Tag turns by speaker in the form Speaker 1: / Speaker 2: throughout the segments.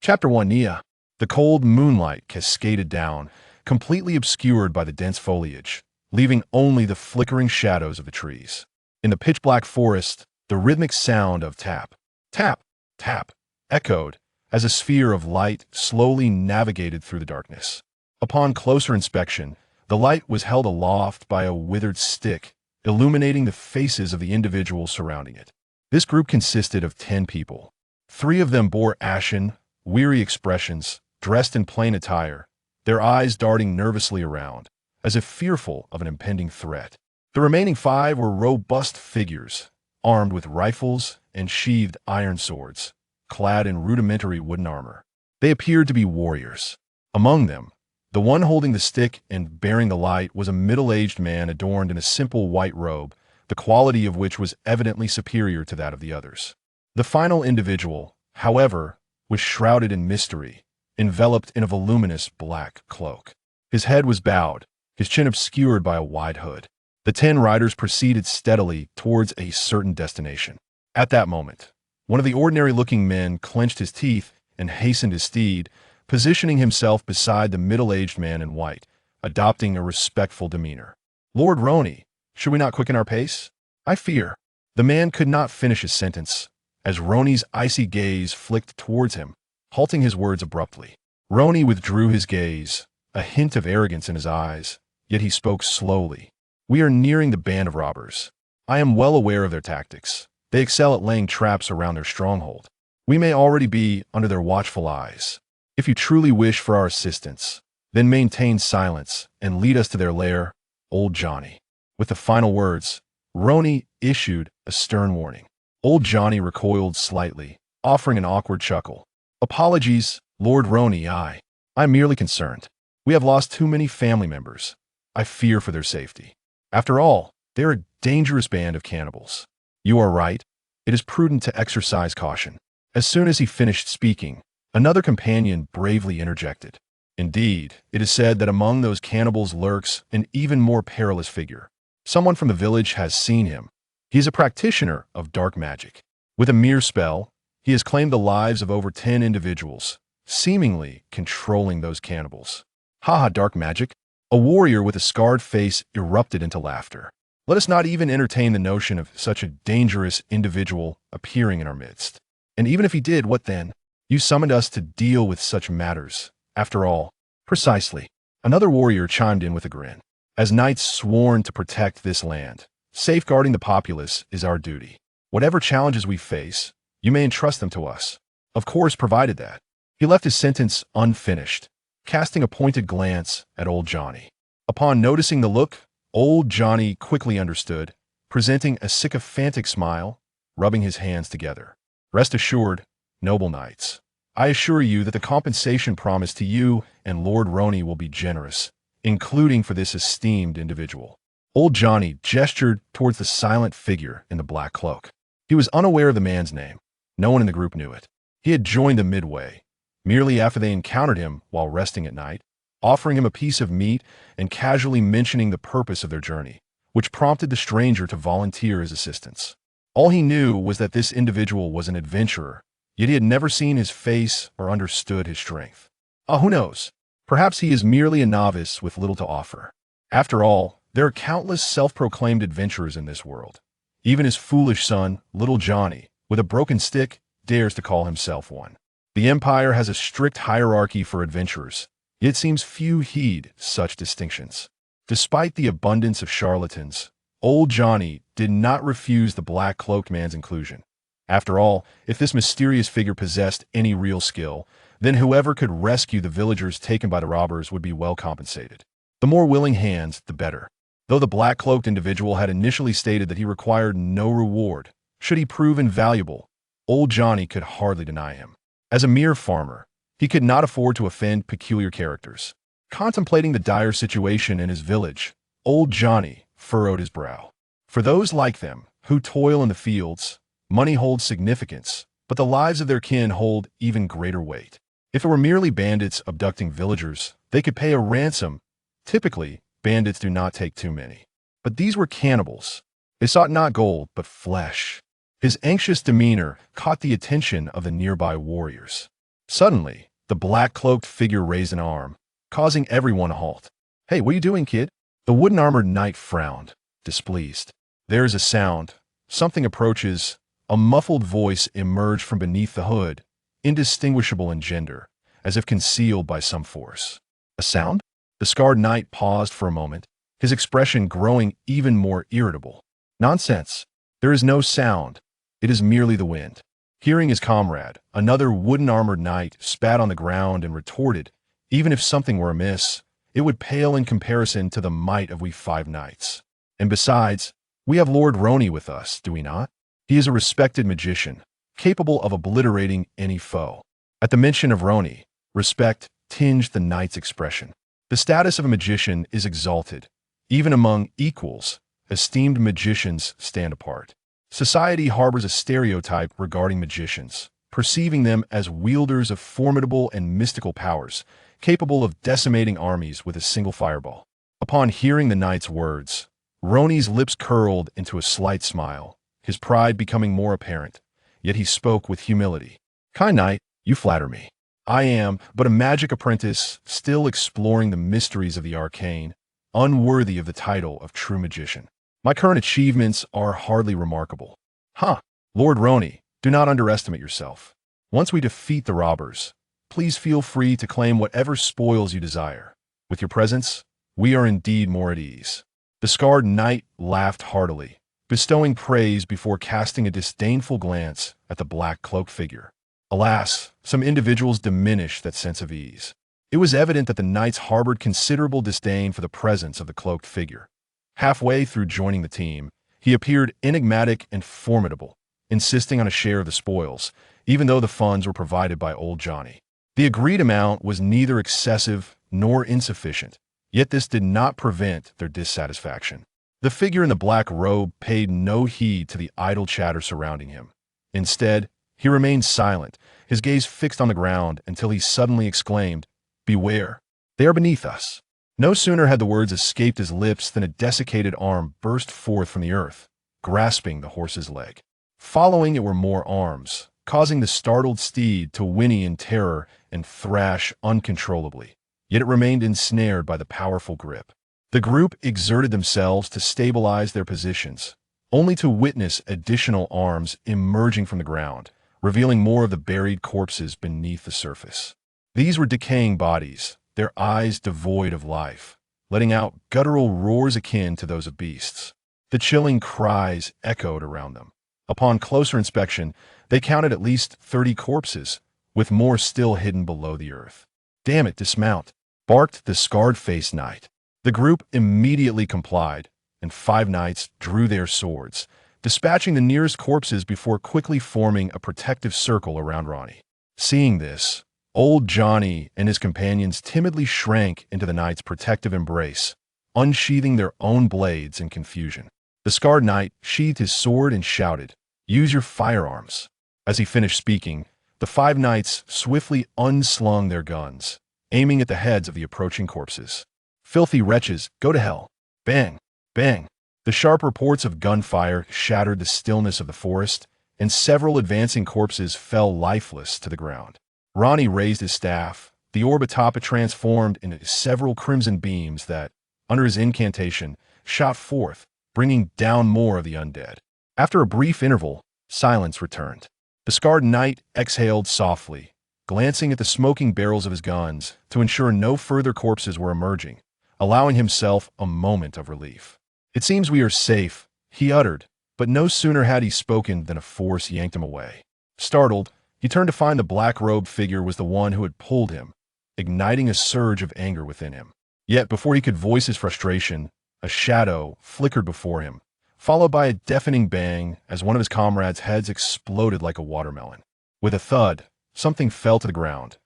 Speaker 1: Chapter 1 Nia. The cold moonlight cascaded down, completely obscured by the dense foliage, leaving only the flickering shadows of the trees. In the pitch-black forest, the rhythmic sound of tap, tap, tap echoed as a sphere of light slowly navigated through the darkness. Upon closer inspection, the light was held aloft by a withered stick, illuminating the faces of the individuals surrounding it. This group consisted of 10 people. 3 of them bore ashen, weary expressions, dressed in plain attire, their eyes darting nervously around, as if fearful of an impending threat. The remaining 5 were robust figures, armed with rifles and sheathed iron swords, clad in rudimentary wooden armor. They appeared to be warriors. Among them, the one holding the stick and bearing the light was a middle-aged man adorned in a simple white robe, the quality of which was evidently superior to that of the others. The final individual, however, was shrouded in mystery, enveloped in a voluminous black cloak. His head was bowed, his chin obscured by a wide hood. The 10 riders proceeded steadily towards a certain destination. At that moment, one of the ordinary-looking men clenched his teeth and hastened his steed, positioning himself beside the middle-aged man in white, adopting a respectful demeanor. "Lord Roni, should we not quicken our pace? I fear." The man could not finish his sentence, as Roni's icy gaze flicked towards him, halting his words abruptly. Roni withdrew his gaze, a hint of arrogance in his eyes, yet he spoke slowly. "We are nearing the band of robbers. I am well aware of their tactics. They excel at laying traps around their stronghold. We may already be under their watchful eyes. If you truly wish for our assistance, then maintain silence and lead us to their lair, Old Johnny." With the final words, Roni issued a stern warning. Old Johnny recoiled slightly, offering an awkward chuckle. "Apologies, Lord Roni, I'm merely concerned. We have lost too many family members. I fear for their safety. After all, they're a dangerous band of cannibals." "You are right. It is prudent to exercise caution." As soon as he finished speaking, another companion bravely interjected. "Indeed, it is said that among those cannibals lurks an even more perilous figure. Someone from the village has seen him. He is a practitioner of dark magic. With a mere spell, he has claimed the lives of over 10 individuals, seemingly controlling those cannibals." "Haha, dark magic?" A warrior with a scarred face erupted into laughter. "Let us not even entertain the notion of such a dangerous individual appearing in our midst. And even if he did, what then? You summoned us to deal with such matters. After all." "Precisely." Another warrior chimed in with a grin. "As knights sworn to protect this land, safeguarding the populace is our duty. Whatever challenges we face, you may entrust them to us. Of course, provided that." He left his sentence unfinished, casting a pointed glance at Old Johnny. Upon noticing the look, Old Johnny quickly understood, presenting a sycophantic smile, rubbing his hands together. "Rest assured, noble knights, I assure you that the compensation promised to you and Lord Roni will be generous, including for this esteemed individual." Old Johnny gestured towards the silent figure in the black cloak. He was unaware of the man's name. No one in the group knew it. He had joined them midway, merely after they encountered him while resting at night, offering him a piece of meat and casually mentioning the purpose of their journey, which prompted the stranger to volunteer his assistance. All he knew was that this individual was an adventurer, yet he had never seen his face or understood his strength. Who knows? Perhaps he is merely a novice with little to offer. After all, there are countless self-proclaimed adventurers in this world. Even his foolish son, little Johnny, with a broken stick, dares to call himself one. The Empire has a strict hierarchy for adventurers, yet it seems few heed such distinctions. Despite the abundance of charlatans, Old Johnny did not refuse the black-cloaked man's inclusion. After all, if this mysterious figure possessed any real skill, then whoever could rescue the villagers taken by the robbers would be well compensated. The more willing hands, the better. Though the black-cloaked individual had initially stated that he required no reward, should he prove invaluable, Old Johnny could hardly deny him. As a mere farmer, he could not afford to offend peculiar characters. Contemplating the dire situation in his village, Old Johnny furrowed his brow. For those like them, who toil in the fields, money holds significance, but the lives of their kin hold even greater weight. If it were merely bandits abducting villagers, they could pay a ransom. Typically, bandits do not take too many. But these were cannibals. They sought not gold, but flesh. His anxious demeanor caught the attention of the nearby warriors. Suddenly, the black-cloaked figure raised an arm, causing everyone to halt. "Hey, what are you doing, kid?" The wooden-armored knight frowned, displeased. There is a sound. Something approaches. A muffled voice emerged from beneath the hood, indistinguishable in gender, as if concealed by some force. A sound? The scarred knight paused for a moment, his expression growing even more irritable. Nonsense. There is no sound. It is merely the wind. Hearing his comrade, another wooden-armored knight spat on the ground and retorted, even if something were amiss, it would pale in comparison to the might of we 5 knights. And besides, we have Lord Roni with us, do we not? He is a respected magician, capable of obliterating any foe. At the mention of Roni, respect tinged the knight's expression. The status of a magician is exalted. Even among equals, esteemed magicians stand apart. Society harbors a stereotype regarding magicians, perceiving them as wielders of formidable and mystical powers, capable of decimating armies with a single fireball. Upon hearing the knight's words, Roni's lips curled into a slight smile, his pride becoming more apparent, yet he spoke with humility. "Kind knight, you flatter me. I am but a magic apprentice, still exploring the mysteries of the arcane, unworthy of the title of true magician. My current achievements are hardly remarkable." "Huh, Lord Roni, do not underestimate yourself. Once we defeat the robbers, please feel free to claim whatever spoils you desire. With your presence, we are indeed more at ease." The scarred knight laughed heartily, bestowing praise before casting a disdainful glance at the black-cloaked figure. Alas, some individuals diminished that sense of ease. It was evident that the knights harbored considerable disdain for the presence of the cloaked figure. Halfway through joining the team, he appeared enigmatic and formidable, insisting on a share of the spoils, even though the funds were provided by old Johnny. The agreed amount was neither excessive nor insufficient, yet this did not prevent their dissatisfaction. The figure in the black robe paid no heed to the idle chatter surrounding him. Instead, he remained silent, his gaze fixed on the ground until he suddenly exclaimed, "Beware! They are beneath us." No sooner had the words escaped his lips than a desiccated arm burst forth from the earth, grasping the horse's leg. Following it were more arms, causing the startled steed to whinny in terror and thrash uncontrollably. Yet it remained ensnared by the powerful grip. The group exerted themselves to stabilize their positions, only to witness additional arms emerging from the ground, revealing more of the buried corpses beneath the surface. These were decaying bodies, their eyes devoid of life, letting out guttural roars akin to those of beasts. The chilling cries echoed around them. Upon closer inspection, they counted at least 30 corpses, with more still hidden below the earth. "Damn it, dismount!" barked the scarred-faced knight. The group immediately complied, and 5 knights drew their swords, dispatching the nearest corpses before quickly forming a protective circle around Ronnie. Seeing this, old Johnny and his companions timidly shrank into the knight's protective embrace, unsheathing their own blades in confusion. The scarred knight sheathed his sword and shouted, "Use your firearms." As he finished speaking, the 5 knights swiftly unslung their guns, aiming at the heads of the approaching corpses. "Filthy wretches, go to hell!" Bang! Bang! The sharp reports of gunfire shattered the stillness of the forest, and several advancing corpses fell lifeless to the ground. Ronnie raised his staff. The orb atop it transformed into several crimson beams that, under his incantation, shot forth, bringing down more of the undead. After a brief interval, silence returned. The scarred knight exhaled softly, glancing at the smoking barrels of his guns to ensure no further corpses were emerging, allowing himself a moment of relief. "It seems we are safe," he uttered, but no sooner had he spoken than a force yanked him away. Startled, he turned to find the black-robed figure was the one who had pulled him, igniting a surge of anger within him. Yet before he could voice his frustration, a shadow flickered before him, followed by a deafening bang as one of his comrades' heads exploded like a watermelon. With a thud, something fell to the ground,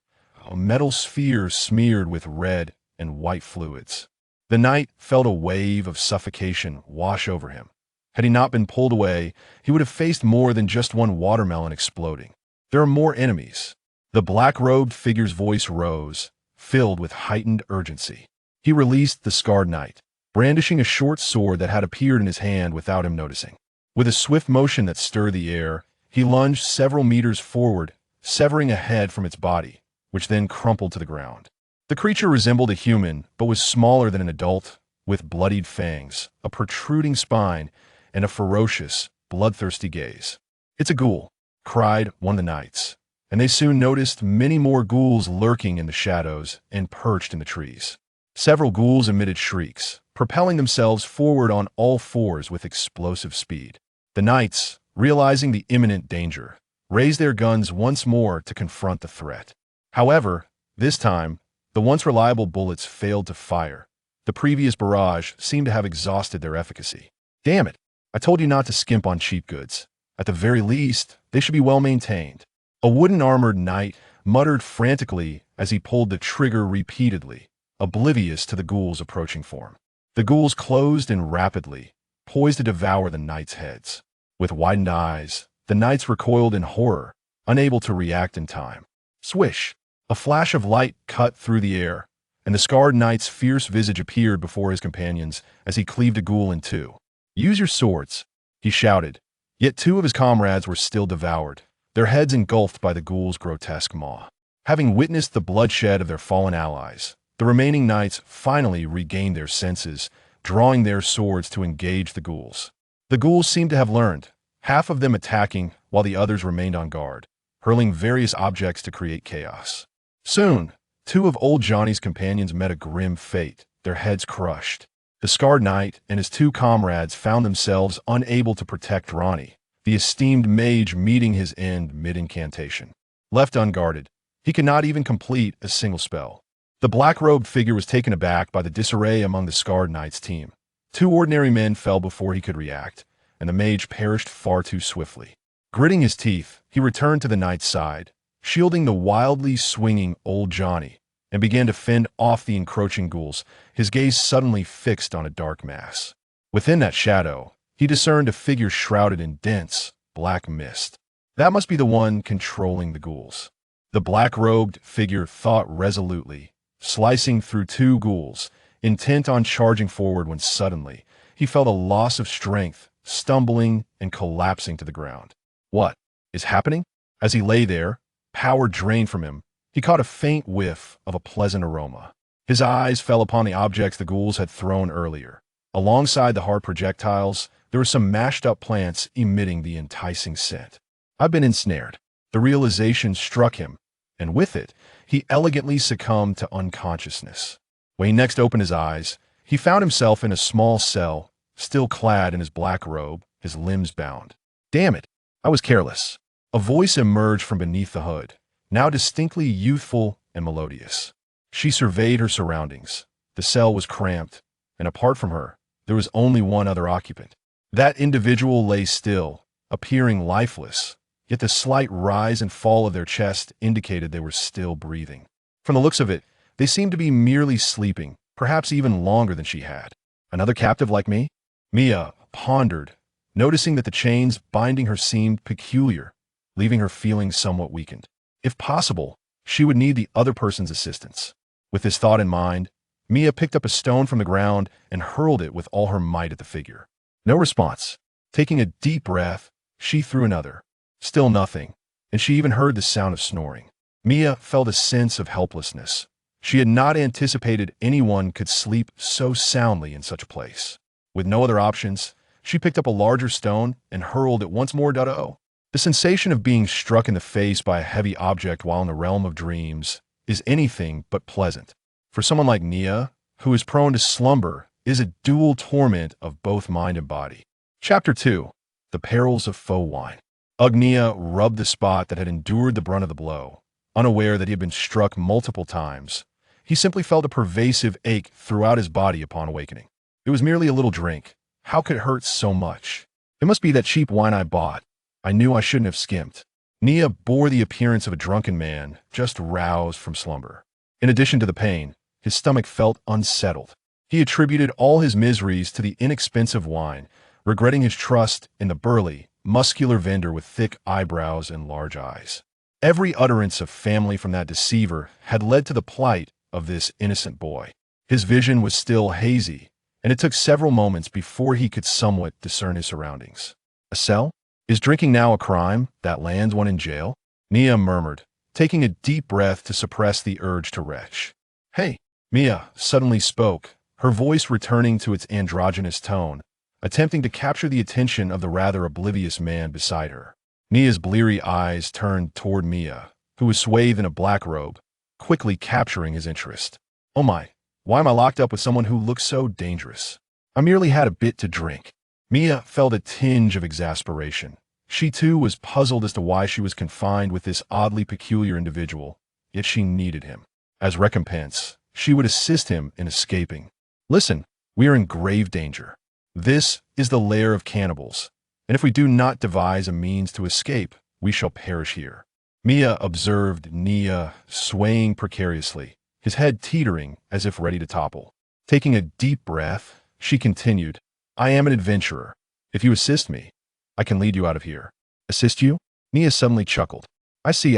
Speaker 1: a metal sphere smeared with red and white fluids. The knight felt a wave of suffocation wash over him. Had he not been pulled away, he would have faced more than just one watermelon exploding. "There are more enemies." The black-robed figure's voice rose, filled with heightened urgency. He released the scarred knight, brandishing a short sword that had appeared in his hand without him noticing. With a swift motion that stirred the air, he lunged several meters forward, severing a head from its body, which then crumpled to the ground. The creature resembled a human, but was smaller than an adult, with bloodied fangs, a protruding spine, and a ferocious, bloodthirsty gaze. "It's a ghoul," cried one of the knights, and they soon noticed many more ghouls lurking in the shadows and perched in the trees. Several ghouls emitted shrieks, propelling themselves forward on all fours with explosive speed. The knights, realizing the imminent danger, raised their guns once more to confront the threat. However, this time, the once reliable bullets failed to fire. The previous barrage seemed to have exhausted their efficacy. "Damn it! I told you not to skimp on cheap goods. At the very least, they should be well maintained." A wooden armored knight muttered frantically as he pulled the trigger repeatedly, oblivious to the ghouls' approaching form. The ghouls closed in rapidly, poised to devour the knights' heads. With widened eyes, the knights recoiled in horror, unable to react in time. Swish! A flash of light cut through the air, and the scarred knight's fierce visage appeared before his companions as he cleaved a ghoul in two. "Use your swords," he shouted. Yet two of his comrades were still devoured, their heads engulfed by the ghoul's grotesque maw. Having witnessed the bloodshed of their fallen allies, the remaining knights finally regained their senses, drawing their swords to engage the ghouls. The ghouls seemed to have learned, half of them attacking while the others remained on guard, hurling various objects to create chaos. Soon, two of old Johnny's companions met a grim fate, their heads crushed. The scarred knight and his two comrades found themselves unable to protect Ronnie, the esteemed mage meeting his end mid-incantation. Left unguarded, he could not even complete a single spell. The black-robed figure was taken aback by the disarray among the scarred knight's team. Two ordinary men fell before he could react, and the mage perished far too swiftly. Gritting his teeth, he returned to the knight's side, shielding the wildly swinging old Johnny, and began to fend off the encroaching ghouls, his gaze suddenly fixed on a dark mass. Within that shadow, he discerned a figure shrouded in dense, black mist. That must be the one controlling the ghouls. The black-robed figure thought resolutely, slicing through two ghouls, intent on charging forward when suddenly, he felt a loss of strength, stumbling and collapsing to the ground. What is happening? As he lay there, power drained from him, he caught a faint whiff of a pleasant aroma. His eyes fell upon the objects the ghouls had thrown earlier. Alongside the hard projectiles, there were some mashed-up plants emitting the enticing scent. "I've been ensnared." The realization struck him, and with it, he elegantly succumbed to unconsciousness. When he next opened his eyes, he found himself in a small cell, still clad in his black robe, his limbs bound. "Damn it, I was careless." A voice emerged from beneath the hood, now distinctly youthful and melodious. She surveyed her surroundings. The cell was cramped, and apart from her, there was only one other occupant. That individual lay still, appearing lifeless, yet the slight rise and fall of their chest indicated they were still breathing. From the looks of it, they seemed to be merely sleeping, perhaps even longer than she had. "Another captive like me?" Mia pondered, noticing that the chains binding her seemed peculiar, leaving her feeling somewhat weakened. If possible, she would need the other person's assistance. With this thought in mind, Mia picked up a stone from the ground and hurled it with all her might at the figure. No response. Taking a deep breath, she threw another. Still nothing, and she even heard the sound of snoring. Mia felt a sense of helplessness. She had not anticipated anyone could sleep so soundly in such a place. With no other options, she picked up a larger stone and hurled it once more. The sensation of being struck in the face by a heavy object while in the realm of dreams is anything but pleasant. For someone like Nia, who is prone to slumber, is a dual torment of both mind and body. Chapter 2. The Perils of Faux Wine. Nia rubbed the spot that had endured the brunt of the blow, unaware that he had been struck multiple times. He simply felt a pervasive ache throughout his body upon awakening. It was merely a little drink. How could it hurt so much? It must be that cheap wine I bought. I knew I shouldn't have skimped. Nia bore the appearance of a drunken man, just roused from slumber. In addition to the pain, his stomach felt unsettled. He attributed all his miseries to the inexpensive wine, regretting his trust in the burly, muscular vendor with thick eyebrows and large eyes. Every utterance of family from that deceiver had led to the plight of this innocent boy. His vision was still hazy, and it took several moments before he could somewhat discern his surroundings. A cell? Is drinking now a crime that lands one in jail? Mia murmured, taking a deep breath to suppress the urge to retch. Hey, Mia suddenly spoke, her voice returning to its androgynous tone, attempting to capture the attention of the rather oblivious man beside her. Mia's bleary eyes turned toward Mia, who was swathed in a black robe, quickly capturing his interest. Oh my, why am I locked up with someone who looks so dangerous? I merely had a bit to drink. Mia felt a tinge of exasperation. She too was puzzled as to why she was confined with this oddly peculiar individual, yet she needed him. As recompense, she would assist him in escaping. Listen, we are in grave danger. This is the lair of cannibals, and if we do not devise a means to escape, we shall perish here. Mia observed Nia swaying precariously, his head teetering as if ready to topple. Taking a deep breath, she continued, I am an adventurer. If you assist me, I can lead you out of here. Assist you? Nia suddenly chuckled. I see.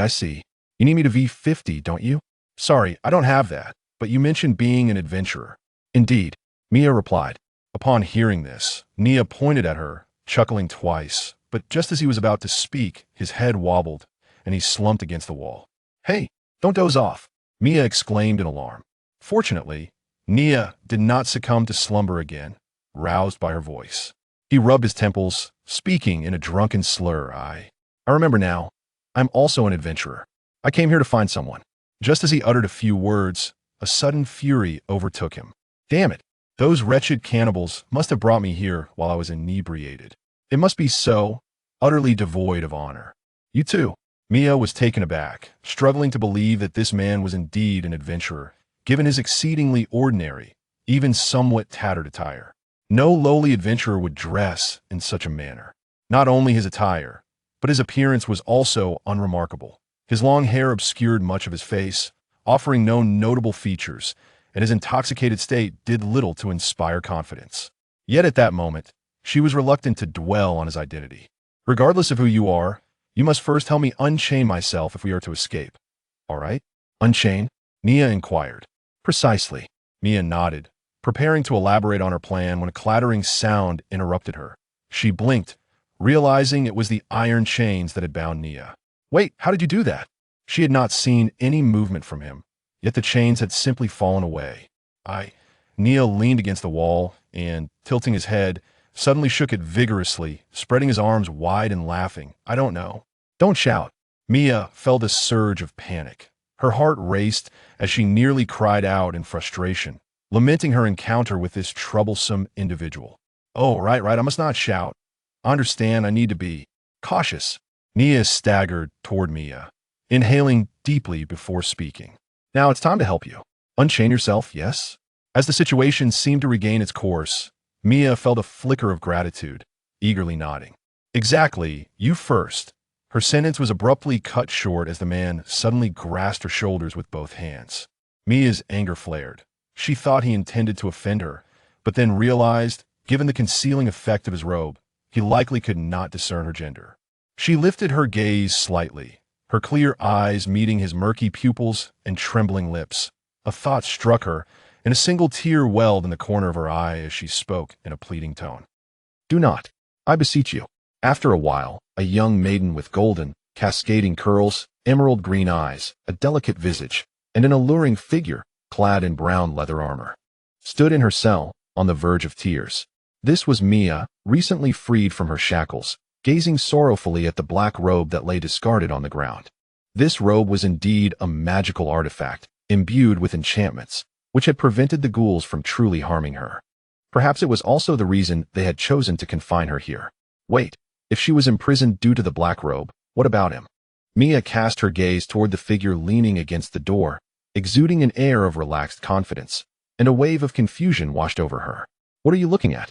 Speaker 1: You need me to V50, don't you? Sorry, I don't have that, but you mentioned being an adventurer. Indeed, Mia replied. Upon hearing this, Nia pointed at her, chuckling twice, but just as he was about to speak, his head wobbled, and he slumped against the wall. Hey, don't doze off, Mia exclaimed in alarm. Fortunately, Nia did not succumb to slumber again, roused by her voice. He rubbed his temples, speaking in a drunken slur. I remember now. I'm also an adventurer. I came here to find someone. Just as he uttered a few words, a sudden fury overtook him. Damn it. Those wretched cannibals must have brought me here while I was inebriated. It must be so, utterly devoid of honor. You too. Mia was taken aback, struggling to believe that this man was indeed an adventurer, given his exceedingly ordinary, even somewhat tattered attire. No lowly adventurer would dress in such a manner. Not only his attire, but his appearance was also unremarkable. His long hair obscured much of his face, offering no notable features, and his intoxicated state did little to inspire confidence. Yet at that moment, she was reluctant to dwell on his identity. Regardless of who you are, you must first help me unchain myself if we are to escape. All right? Unchain? Nia inquired. Precisely. Mia nodded, preparing to elaborate on her plan when a clattering sound interrupted her. She blinked, realizing it was the iron chains that had bound Nia. Wait, how did you do that? She had not seen any movement from him, yet the chains had simply fallen away. Nia leaned against the wall and, tilting his head, suddenly shook it vigorously, spreading his arms wide and laughing. I don't know. Don't shout. Mia felt a surge of panic. Her heart raced as she nearly cried out in frustration, lamenting her encounter with this troublesome individual. Oh, right, I must not shout. I understand I need to be cautious. Nia staggered toward Mia, inhaling deeply before speaking. Now it's time to help you. Unchain yourself, yes? As the situation seemed to regain its course, Mia felt a flicker of gratitude, eagerly nodding. Exactly, you first. Her sentence was abruptly cut short as the man suddenly grasped her shoulders with both hands. Mia's anger flared. She thought he intended to offend her, but then realized, given the concealing effect of his robe, he likely could not discern her gender. She lifted her gaze slightly, her clear eyes meeting his murky pupils and trembling lips. A thought struck her, and a single tear welled in the corner of her eye as she spoke in a pleading tone. Do not, I beseech you. After a while, a young maiden with golden, cascading curls, emerald green eyes, a delicate visage, and an alluring figure, clad in brown leather armor, stood in her cell, on the verge of tears. This was Mia, recently freed from her shackles, gazing sorrowfully at the black robe that lay discarded on the ground. This robe was indeed a magical artifact, imbued with enchantments, which had prevented the ghouls from truly harming her. Perhaps it was also the reason they had chosen to confine her here. Wait, if she was imprisoned due to the black robe, what about him? Mia cast her gaze toward the figure leaning against the door, exuding an air of relaxed confidence, and a wave of confusion washed over her. What are you looking at?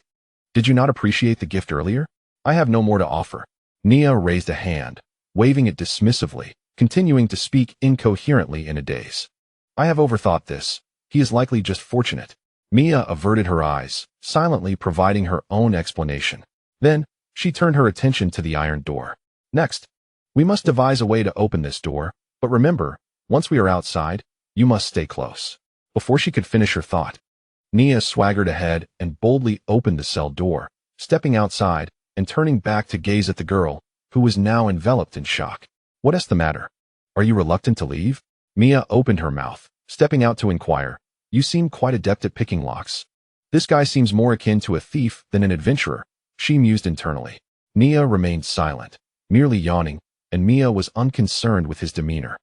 Speaker 1: Did you not appreciate the gift earlier? I have no more to offer. Nia raised a hand, waving it dismissively, continuing to speak incoherently in a daze. I have overthought this. He is likely just fortunate. Mia averted her eyes, silently providing her own explanation. Then, she turned her attention to the iron door. Next, we must devise a way to open this door, but remember, once we are outside, you must stay close. Before she could finish her thought, Nia swaggered ahead and boldly opened the cell door, stepping outside and turning back to gaze at the girl, who was now enveloped in shock. What's the matter? Are you reluctant to leave? Mia opened her mouth, stepping out to inquire. You seem quite adept at picking locks. This guy seems more akin to a thief than an adventurer, she mused internally. Nia remained silent, merely yawning, and Mia was unconcerned with his demeanor.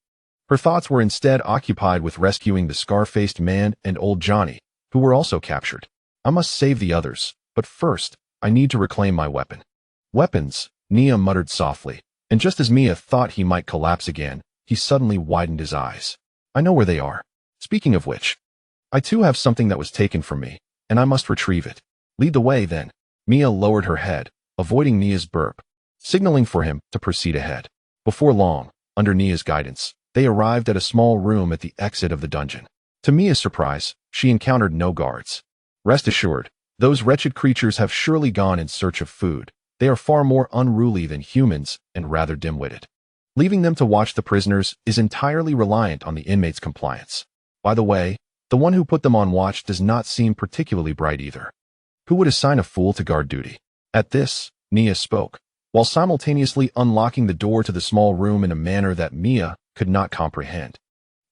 Speaker 1: Her thoughts were instead occupied with rescuing the scar-faced man and old Johnny, who were also captured. I must save the others, but first, I need to reclaim my weapon. Weapons, Nia muttered softly, and just as Mia thought he might collapse again, he suddenly widened his eyes. I know where they are. Speaking of which, I too have something that was taken from me, and I must retrieve it. Lead the way, then. Mia lowered her head, avoiding Nia's burp, signaling for him to proceed ahead. Before long, under Nia's guidance, they arrived at a small room at the exit of the dungeon. To Mia's surprise, she encountered no guards. Rest assured, those wretched creatures have surely gone in search of food. They are far more unruly than humans and rather dim-witted. Leaving them to watch the prisoners is entirely reliant on the inmates' compliance. By the way, the one who put them on watch does not seem particularly bright either. Who would assign a fool to guard duty? At this, Nia spoke, while simultaneously unlocking the door to the small room in a manner that Mia could not comprehend,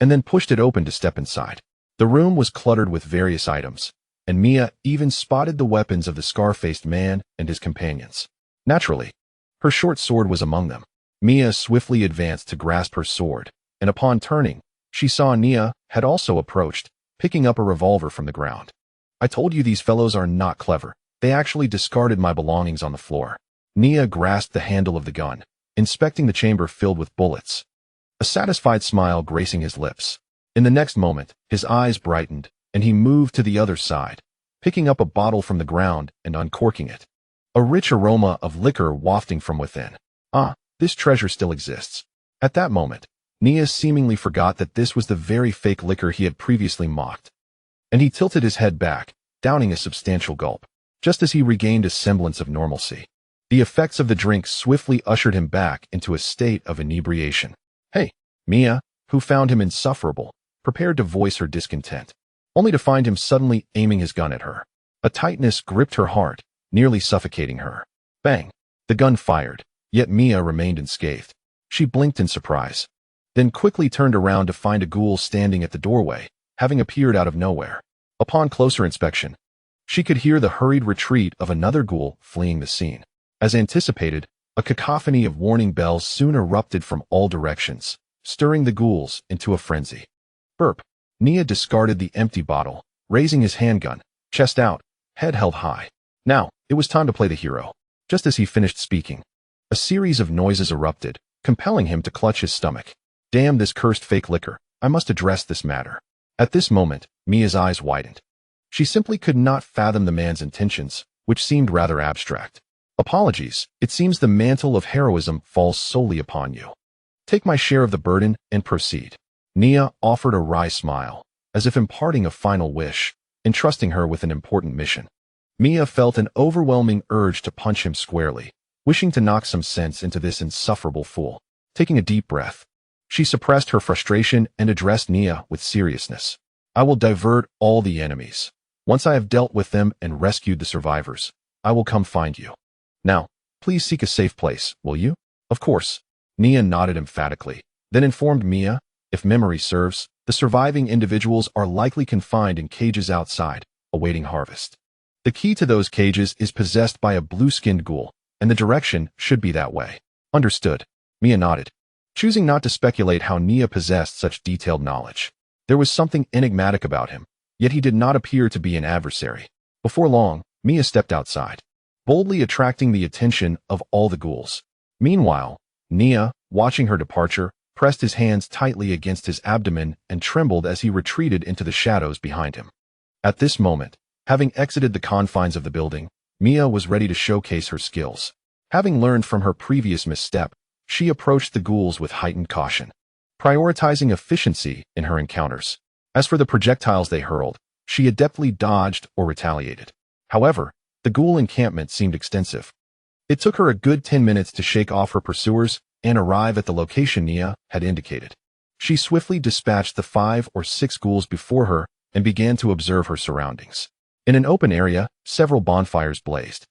Speaker 1: and then pushed it open to step inside. The room was cluttered with various items, and Mia even spotted the weapons of the scar-faced man and his companions. Naturally, her short sword was among them. Mia swiftly advanced to grasp her sword, and upon turning, she saw Nia had also approached, picking up a revolver from the ground. I told you these fellows are not clever. They actually discarded my belongings on the floor. Nia grasped the handle of the gun, inspecting the chamber filled with bullets, a satisfied smile gracing his lips. In the next moment, his eyes brightened, and he moved to the other side, picking up a bottle from the ground and uncorking it. A rich aroma of liquor wafting from within. Ah, this treasure still exists. At that moment, Nia seemingly forgot that this was the very fake liquor he had previously mocked, and he tilted his head back, downing a substantial gulp. Just as he regained a semblance of normalcy, the effects of the drink swiftly ushered him back into a state of inebriation. Hey, Mia, who found him insufferable, prepared to voice her discontent, only to find him suddenly aiming his gun at her. A tightness gripped her heart, nearly suffocating her. Bang! The gun fired, yet Mia remained unscathed. She blinked in surprise, then quickly turned around to find a ghoul standing at the doorway, having appeared out of nowhere. Upon closer inspection, she could hear the hurried retreat of another ghoul fleeing the scene. As anticipated, a cacophony of warning bells soon erupted from all directions, stirring the ghouls into a frenzy. Burp. Nia discarded the empty bottle, raising his handgun, chest out, head held high. Now, it was time to play the hero. Just as he finished speaking, a series of noises erupted, compelling him to clutch his stomach. Damn this cursed fake liquor. I must address this matter. At this moment, Mia's eyes widened. She simply could not fathom the man's intentions, which seemed rather abstract. Apologies, it seems the mantle of heroism falls solely upon you. Take my share of the burden and proceed. Nia offered a wry smile, as if imparting a final wish, entrusting her with an important mission. Mia felt an overwhelming urge to punch him squarely, wishing to knock some sense into this insufferable fool. Taking a deep breath, she suppressed her frustration and addressed Nia with seriousness. I will divert all the enemies. Once I have dealt with them and rescued the survivors, I will come find you. Now, please seek a safe place, will you? Of course. Nia nodded emphatically, then informed Mia, if memory serves, the surviving individuals are likely confined in cages outside, awaiting harvest. The key to those cages is possessed by a blue-skinned ghoul, and the direction should be that way. Understood. Mia nodded, choosing not to speculate how Nia possessed such detailed knowledge. There was something enigmatic about him, yet he did not appear to be an adversary. Before long, Mia stepped outside, boldly attracting the attention of all the ghouls. Meanwhile, Nia, watching her departure, pressed his hands tightly against his abdomen and trembled as he retreated into the shadows behind him. At this moment, having exited the confines of the building, Mia was ready to showcase her skills. Having learned from her previous misstep, she approached the ghouls with heightened caution, prioritizing efficiency in her encounters. As for the projectiles they hurled, she adeptly dodged or retaliated. However, the ghoul encampment seemed extensive. It took her a good 10 minutes to shake off her pursuers and arrive at the location Nia had indicated. She swiftly dispatched the 5 or 6 ghouls before her and began to observe her surroundings. In an open area, several bonfires blazed,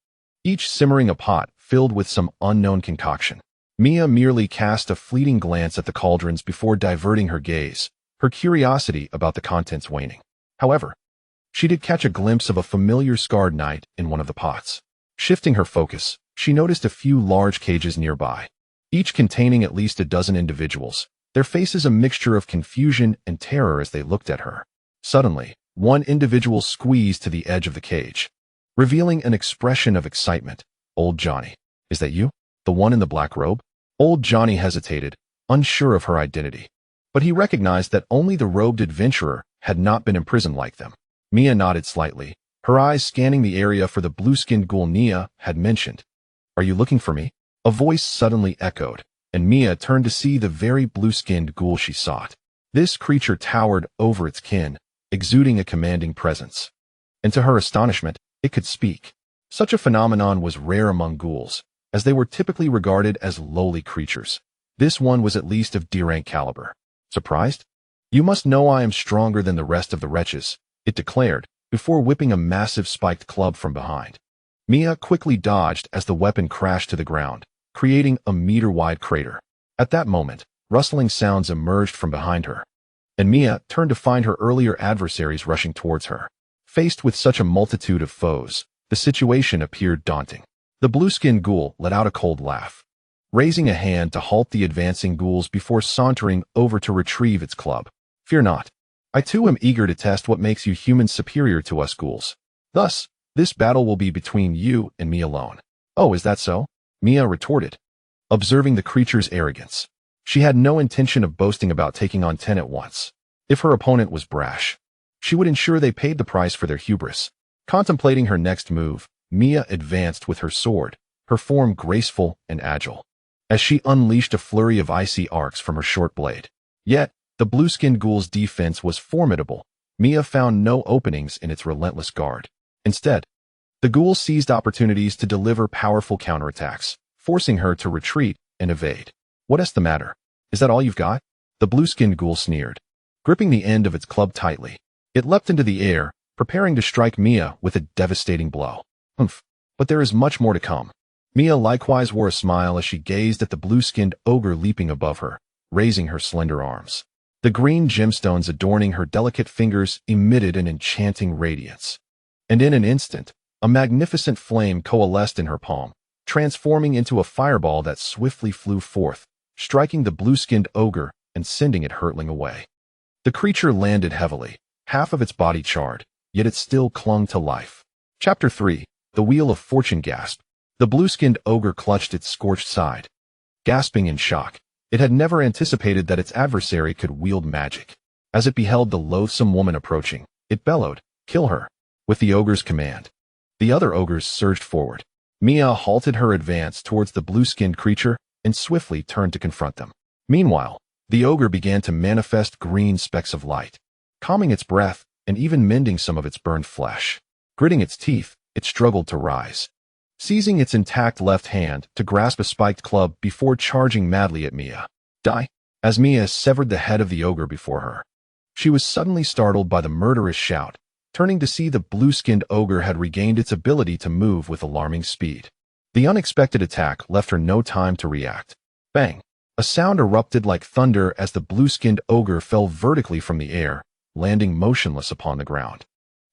Speaker 1: each simmering a pot filled with some unknown concoction. Mia merely cast a fleeting glance at the cauldrons before diverting her gaze, her curiosity about the contents waning. However, she did catch a glimpse of a familiar scarred knight in one of the pots. Shifting her focus, she noticed a few large cages nearby, each containing at least a dozen individuals, their faces a mixture of confusion and terror as they looked at her. Suddenly, one individual squeezed to the edge of the cage, revealing an expression of excitement. "Old Johnny, is that you? The one in the black robe?" Old Johnny hesitated, unsure of her identity, but he recognized that only the robed adventurer had not been imprisoned like them. Mia nodded slightly, her eyes scanning the area for the blue-skinned ghoul Nia had mentioned. "Are you looking for me?" A voice suddenly echoed, and Mia turned to see the very blue-skinned ghoul she sought. This creature towered over its kin, exuding a commanding presence. And to her astonishment, it could speak. Such a phenomenon was rare among ghouls, as they were typically regarded as lowly creatures. This one was at least of D-rank caliber. "Surprised? You must know I am stronger than the rest of the wretches," it declared, before whipping a massive spiked club from behind. Mia quickly dodged as the weapon crashed to the ground, creating a meter-wide crater. At that moment, rustling sounds emerged from behind her, and Mia turned to find her earlier adversaries rushing towards her. Faced with such a multitude of foes, the situation appeared daunting. The blue-skinned ghoul let out a cold laugh, raising a hand to halt the advancing ghouls before sauntering over to retrieve its club. "Fear not. I too am eager to test what makes you humans superior to us ghouls. Thus, this battle will be between you and me alone." "Oh, is that so?" Mia retorted, observing the creature's arrogance. She had no intention of boasting about taking on 10 at once. If her opponent was brash, she would ensure they paid the price for their hubris. Contemplating her next move, Mia advanced with her sword, her form graceful and agile, as she unleashed a flurry of icy arcs from her short blade. Yet, the blue-skinned ghoul's defense was formidable. Mia found no openings in its relentless guard. Instead, the ghoul seized opportunities to deliver powerful counterattacks, forcing her to retreat and evade. "What's the matter? Is that all you've got?" The blue-skinned ghoul sneered, gripping the end of its club tightly. It leapt into the air, preparing to strike Mia with a devastating blow. "Humph, but there is much more to come." Mia likewise wore a smile as she gazed at the blue-skinned ogre leaping above her, raising her slender arms. The green gemstones adorning her delicate fingers emitted an enchanting radiance. And in an instant, a magnificent flame coalesced in her palm, transforming into a fireball that swiftly flew forth, striking the blue-skinned ogre and sending it hurtling away. The creature landed heavily, half of its body charred, yet it still clung to life. Chapter 3. The Wheel of Fortune gasped. The blue-skinned ogre clutched its scorched side, gasping in shock. It had never anticipated that its adversary could wield magic. As it beheld the loathsome woman approaching, it bellowed, "Kill her!" with the ogre's command. The other ogres surged forward. Mia halted her advance towards the blue-skinned creature and swiftly turned to confront them. Meanwhile, the ogre began to manifest green specks of light, calming its breath and even mending some of its burned flesh. Gritting its teeth, it struggled to rise, seizing its intact left hand to grasp a spiked club before charging madly at Mia. "Die!" As Mia severed the head of the ogre before her, she was suddenly startled by the murderous shout, turning to see the blue-skinned ogre had regained its ability to move with alarming speed. The unexpected attack left her no time to react. Bang! A sound erupted like thunder as the blue-skinned ogre fell vertically from the air, landing motionless upon the ground,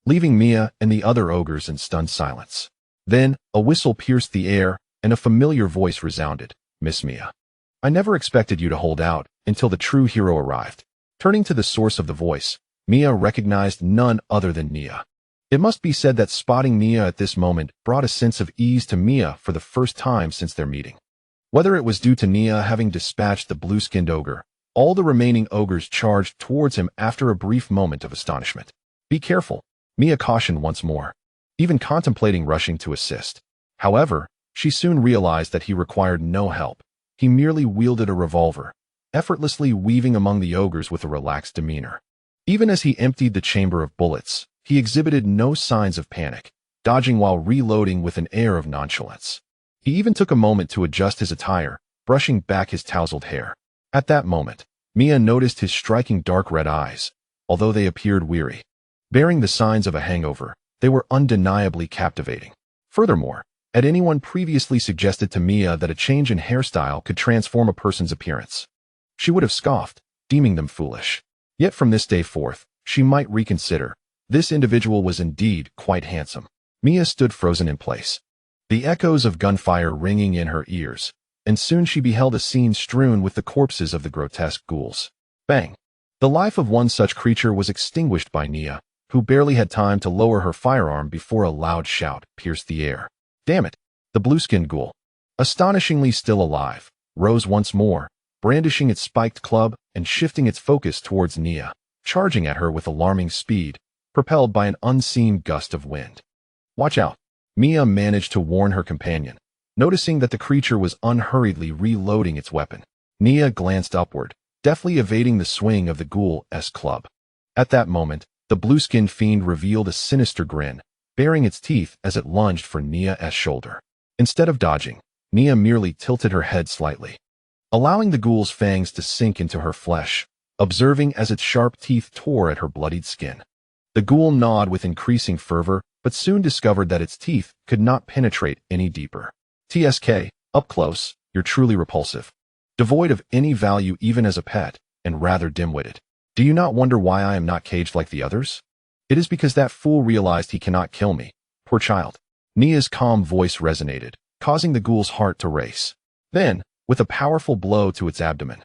Speaker 1: leaving Mia and the other ogres in stunned silence. Then, a whistle pierced the air, and a familiar voice resounded. "Miss Mia, I never expected you to hold out until the true hero arrived." Turning to the source of the voice, Mia recognized none other than Nia. It must be said that spotting Nia at this moment brought a sense of ease to Mia for the first time since their meeting. Whether it was due to Nia having dispatched the blue-skinned ogre, all the remaining ogres charged towards him after a brief moment of astonishment. "Be careful," Mia cautioned once more, even contemplating rushing to assist. However, she soon realized that he required no help. He merely wielded a revolver, effortlessly weaving among the ogres with a relaxed demeanor. Even as he emptied the chamber of bullets, he exhibited no signs of panic, dodging while reloading with an air of nonchalance. He even took a moment to adjust his attire, brushing back his tousled hair. At that moment, Mia noticed his striking dark red eyes. Although they appeared weary, bearing the signs of a hangover, they were undeniably captivating. Furthermore, Had anyone previously suggested to Mia that a change in hairstyle could transform a person's appearance, she would have scoffed, deeming them foolish. Yet from this day forth, she might reconsider. This individual was indeed quite handsome. Mia stood frozen in place, the echoes of gunfire ringing in her ears, and soon she beheld a scene strewn with the corpses of the grotesque ghouls. Bang! The life of one such creature was extinguished by Nia, who barely had time to lower her firearm before a loud shout pierced the air. Damn it! The blue-skinned ghoul, astonishingly still alive, rose once more, brandishing its spiked club and shifting its focus towards Nia, charging at her with alarming speed, propelled by an unseen gust of wind. Watch out! Mia managed to warn her companion, noticing that the creature was unhurriedly reloading its weapon. Nia glanced upward, deftly evading the swing of the ghoul's club. At that moment, the blue-skinned fiend revealed a sinister grin, baring its teeth as it lunged for Nia's shoulder. Instead of dodging, Nia merely tilted her head slightly, allowing the ghoul's fangs to sink into her flesh, observing as its sharp teeth tore at her bloodied skin. The ghoul gnawed with increasing fervor, but soon discovered that its teeth could not penetrate any deeper. TSK, up close, you're truly repulsive. Devoid of any value even as a pet, and rather dim-witted. Do you not wonder why I am not caged like the others? It is because that fool realized he cannot kill me. Poor child. Nia's calm voice resonated, causing the ghoul's heart to race. Then, with a powerful blow to its abdomen,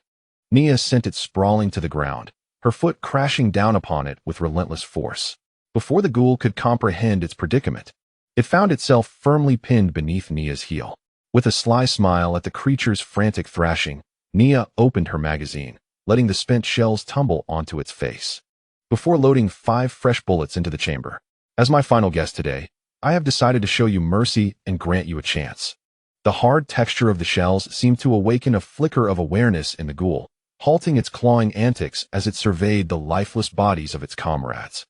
Speaker 1: Nia sent it sprawling to the ground, her foot crashing down upon it with relentless force. Before the ghoul could comprehend its predicament, it found itself firmly pinned beneath Nia's heel. With a sly smile at the creature's frantic thrashing, Nia opened her magazine, letting the spent shells tumble onto its face, before loading 5 fresh bullets into the chamber. As my final guest today, I have decided to show you mercy and grant you a chance. The hard texture of the shells seemed to awaken a flicker of awareness in the ghoul, halting its clawing antics as it surveyed the lifeless bodies of its comrades,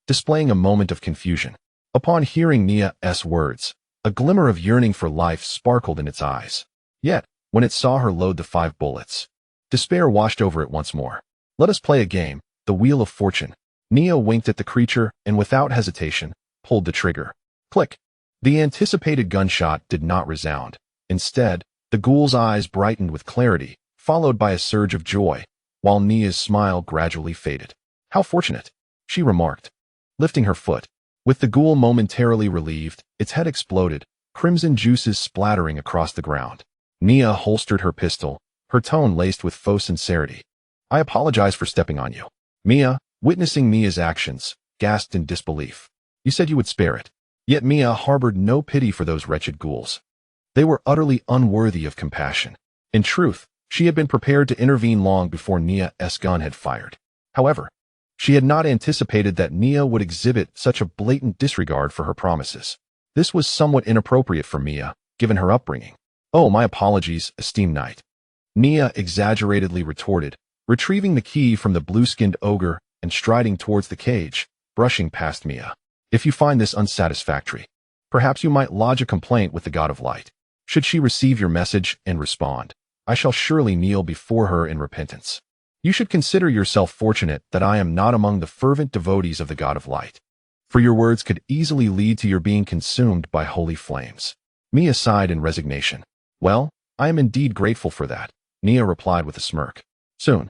Speaker 1: displaying a moment of confusion. Upon hearing Nia's words, a glimmer of yearning for life sparkled in its eyes. Yet, when it saw her load the 5 bullets, despair washed over it once more. Let us play a game, the Wheel of Fortune. Nia winked at the creature and without hesitation, pulled the trigger. Click! The anticipated gunshot did not resound. Instead, the ghoul's eyes brightened with clarity, followed by a surge of joy, while Nia's smile gradually faded. How fortunate, she remarked, lifting her foot. With the ghoul momentarily relieved, its head exploded, crimson juices splattering across the ground. Nia holstered her pistol, her tone laced with faux sincerity. I apologize for stepping on you. Mia, witnessing Nia's actions, gasped in disbelief. You said you would spare it. Yet Mia harbored no pity for those wretched ghouls. They were utterly unworthy of compassion. In truth, she had been prepared to intervene long before Nia's gun had fired. However, she had not anticipated that Nia would exhibit such a blatant disregard for her promises. This was somewhat inappropriate for Mia, given her upbringing. Oh, my apologies, esteemed knight. Nia exaggeratedly retorted, retrieving the key from the blue-skinned ogre and striding towards the cage, brushing past Mia. If you find this unsatisfactory, perhaps you might lodge a complaint with the God of Light. Should she receive your message and respond, I shall surely kneel before her in repentance. You should consider yourself fortunate that I am not among the fervent devotees of the God of Light, for your words could easily lead to your being consumed by holy flames. Mia sighed in resignation. Well, I am indeed grateful for that, Nia replied with a smirk. Soon,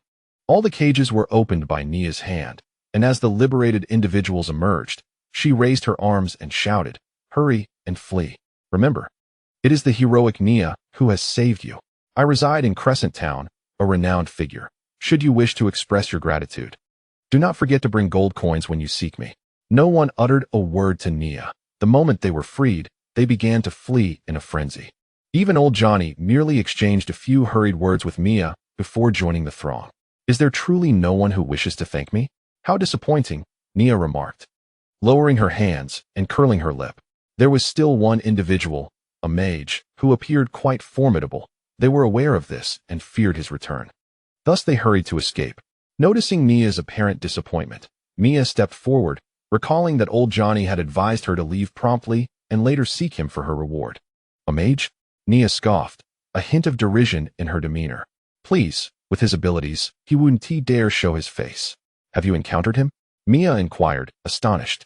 Speaker 1: all the cages were opened by Nia's hand, and as the liberated individuals emerged, she raised her arms and shouted, Hurry and flee. Remember, it is the heroic Nia who has saved you. I reside in Crescent Town, a renowned figure. Should you wish to express your gratitude, do not forget to bring gold coins when you seek me. No one uttered a word to Nia. The moment they were freed, they began to flee in a frenzy. Even old Johnny merely exchanged a few hurried words with Mia before joining the throng. Is there truly no one who wishes to thank me? How disappointing, Nia remarked, lowering her hands and curling her lip. There was still one individual, a mage, who appeared quite formidable. They were aware of this and feared his return. Thus they hurried to escape. Noticing Nia's apparent disappointment, Mia stepped forward, recalling that old Johnny had advised her to leave promptly and later seek him for her reward. A mage? Nia scoffed, a hint of derision in her demeanor. Please, with his abilities, he wouldn't dare show his face. Have you encountered him? Mia inquired, astonished.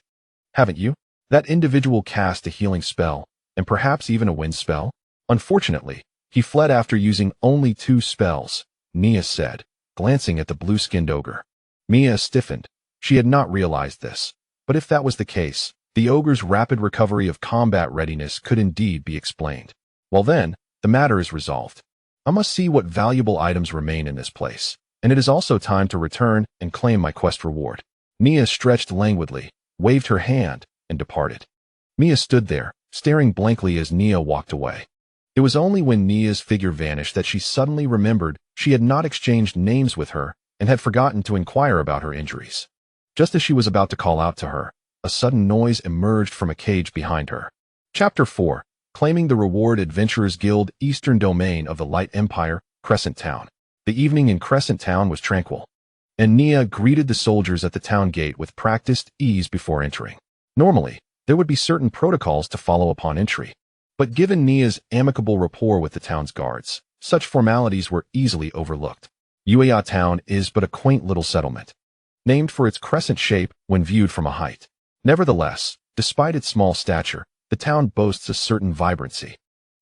Speaker 1: Haven't you? That individual cast a healing spell, and perhaps even a wind spell? Unfortunately, he fled after using only 2 spells, Nia said, glancing at the blue-skinned ogre. Mia stiffened. She had not realized this, but if that was the case, the ogre's rapid recovery of combat readiness could indeed be explained. Well then, the matter is resolved. I must see what valuable items remain in this place, and it is also time to return and claim my quest reward. Nia stretched languidly, waved her hand, and departed. Mia stood there, staring blankly as Nia walked away. It was only when Nia's figure vanished that she suddenly remembered she had not exchanged names with her and had forgotten to inquire about her injuries. Just as she was about to call out to her, a sudden noise emerged from a cage behind her. Chapter 4. Claiming the Reward. Adventurers Guild, Eastern Domain of the Light Empire, Crescent Town. The evening in Crescent Town was tranquil, and Nia greeted the soldiers at the town gate with practiced ease before entering. Normally, there would be certain protocols to follow upon entry, but given Nia's amicable rapport with the town's guards, such formalities were easily overlooked. Yuya Town is but a quaint little settlement, named for its crescent shape when viewed from a height. Nevertheless, despite its small stature, the town boasts a certain vibrancy,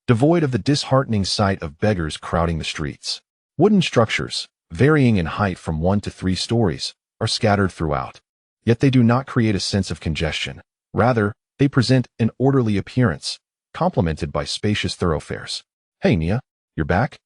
Speaker 1: devoid of the disheartening sight of beggars crowding the streets. Wooden structures, varying in height from 1 to 3 stories, are scattered throughout. Yet they do not create a sense of congestion. Rather, they present an orderly appearance, complemented by spacious thoroughfares. Hey Nia, you're back?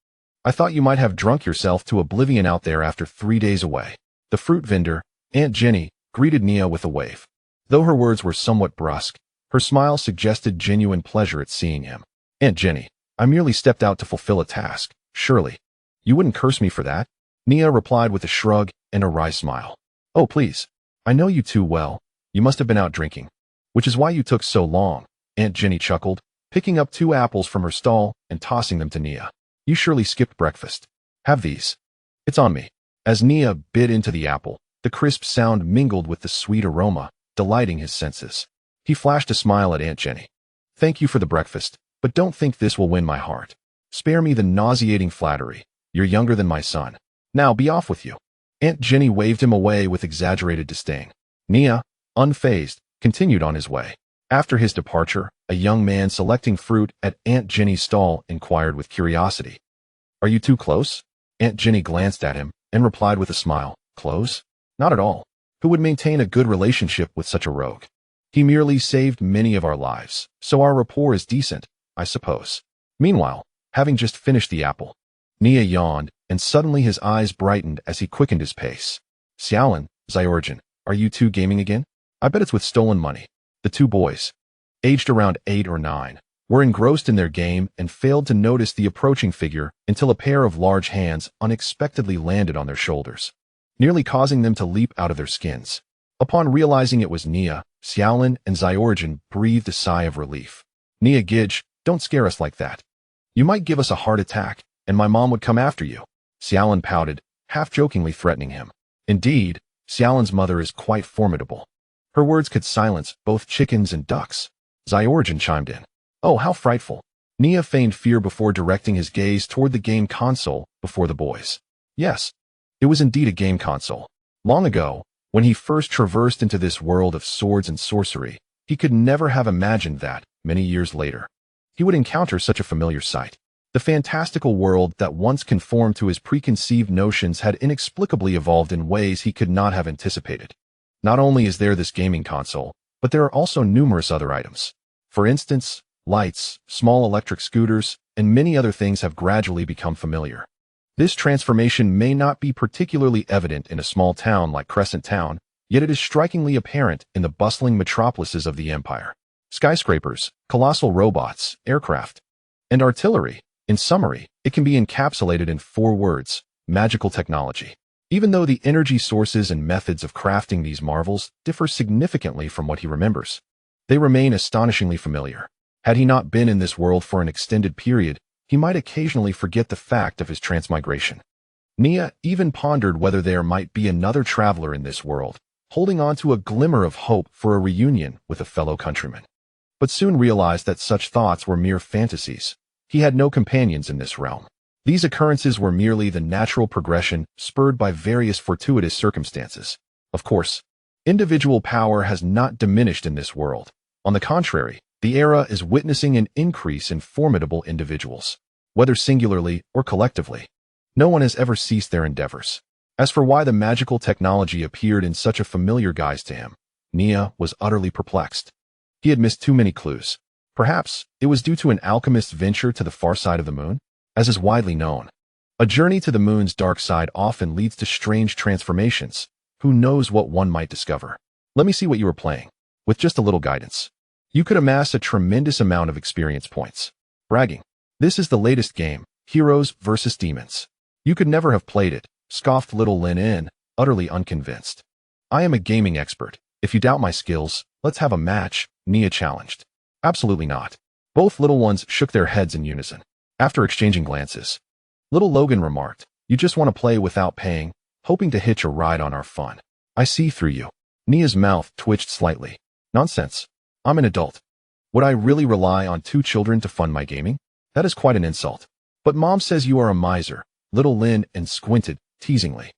Speaker 1: I thought you might have drunk yourself to oblivion out there after 3 days away. The fruit vendor, Aunt Jenny, greeted Nia with a wave. Though her words were somewhat brusque, her smile suggested genuine pleasure at seeing him. Aunt Jenny, I merely stepped out to fulfill a task, surely. You wouldn't curse me for that? Nia replied with a shrug and a wry smile. Oh please, I know you too well. You must have been out drinking, which is why you took so long, Aunt Jenny chuckled, picking up 2 apples from her stall and tossing them to Nia. You surely skipped breakfast. Have these. It's on me. As Nia bit into the apple, the crisp sound mingled with the sweet aroma, delighting his senses. He flashed a smile at Aunt Jenny. Thank you for the breakfast, but don't think this will win my heart. Spare me the nauseating flattery. You're younger than my son. Now be off with you. Aunt Jenny waved him away with exaggerated disdain. Nia, unfazed, continued on his way. After his departure, a young man selecting fruit at Aunt Jenny's stall inquired with curiosity. Are you too close? Aunt Jenny glanced at him and replied with a smile. Close? Not at all. Who would maintain a good relationship with such a rogue? He merely saved many of our lives, so our rapport is decent, I suppose. Meanwhile, having just finished the apple, Nia yawned, and suddenly his eyes brightened as he quickened his pace. Xiaolin, Xiorgen, are you two gaming again? I bet it's with stolen money. The 2 boys, aged around 8 or 9, were engrossed in their game and failed to notice the approaching figure until a pair of large hands unexpectedly landed on their shoulders, nearly causing them to leap out of their skins. Upon realizing it was Nia, Xiaolin and Xiorgen breathed a sigh of relief. Nia Gidge, don't scare us like that. You might give us a heart attack, and my mom would come after you. Xiaolin pouted, half-jokingly threatening him. Indeed, Xiaolin's mother is quite formidable. Her words could silence both chickens and ducks. Xiorgen chimed in. Oh, how frightful. Nia feigned fear before directing his gaze toward the game console before the boys. Yes, it was indeed a game console. Long ago, when he first traversed into this world of swords and sorcery, he could never have imagined that, many years later, he would encounter such a familiar sight. The fantastical world that once conformed to his preconceived notions had inexplicably evolved in ways he could not have anticipated. Not only is there this gaming console, but there are also numerous other items. For instance, lights, small electric scooters, and many other things have gradually become familiar. This transformation may not be particularly evident in a small town like Crescent Town, yet it is strikingly apparent in the bustling metropolises of the Empire. Skyscrapers, colossal robots, aircraft, and artillery. In summary, it can be encapsulated in 4 words: magical technology. Even though the energy sources and methods of crafting these marvels differ significantly from what he remembers, they remain astonishingly familiar. Had he not been in this world for an extended period, he might occasionally forget the fact of his transmigration. Nia even pondered whether there might be another traveler in this world, holding on to a glimmer of hope for a reunion with a fellow countryman. But soon realized that such thoughts were mere fantasies. He had no companions in this realm. These occurrences were merely the natural progression spurred by various fortuitous circumstances. Of course, individual power has not diminished in this world. On the contrary, The era is witnessing an increase in formidable individuals, whether singularly or collectively. No one has ever ceased their endeavors. As for why the magical technology appeared in such a familiar guise to him, Nia was utterly perplexed. He had missed too many clues. Perhaps it was due to an alchemist's venture to the far side of the moon, as is widely known. A journey to the moon's dark side often leads to strange transformations. Who knows what one might discover? Let me see what you were playing. With just a little guidance, you could amass a tremendous amount of experience points. Bragging. This is the latest game, Heroes vs. Demons. You could never have played it, scoffed little Lin in, utterly unconvinced. I am a gaming expert. If you doubt my skills, let's have a match, Nia challenged. Absolutely not. Both little ones shook their heads in unison. After exchanging glances, little Logan remarked, "You just want to play without paying, hoping to hitch a ride on our fun. I see through you." Nia's mouth twitched slightly. Nonsense. I'm an adult. Would I really rely on 2 children to fund my gaming? That is quite an insult. But Mom says you are a miser, little Lin and squinted, teasingly.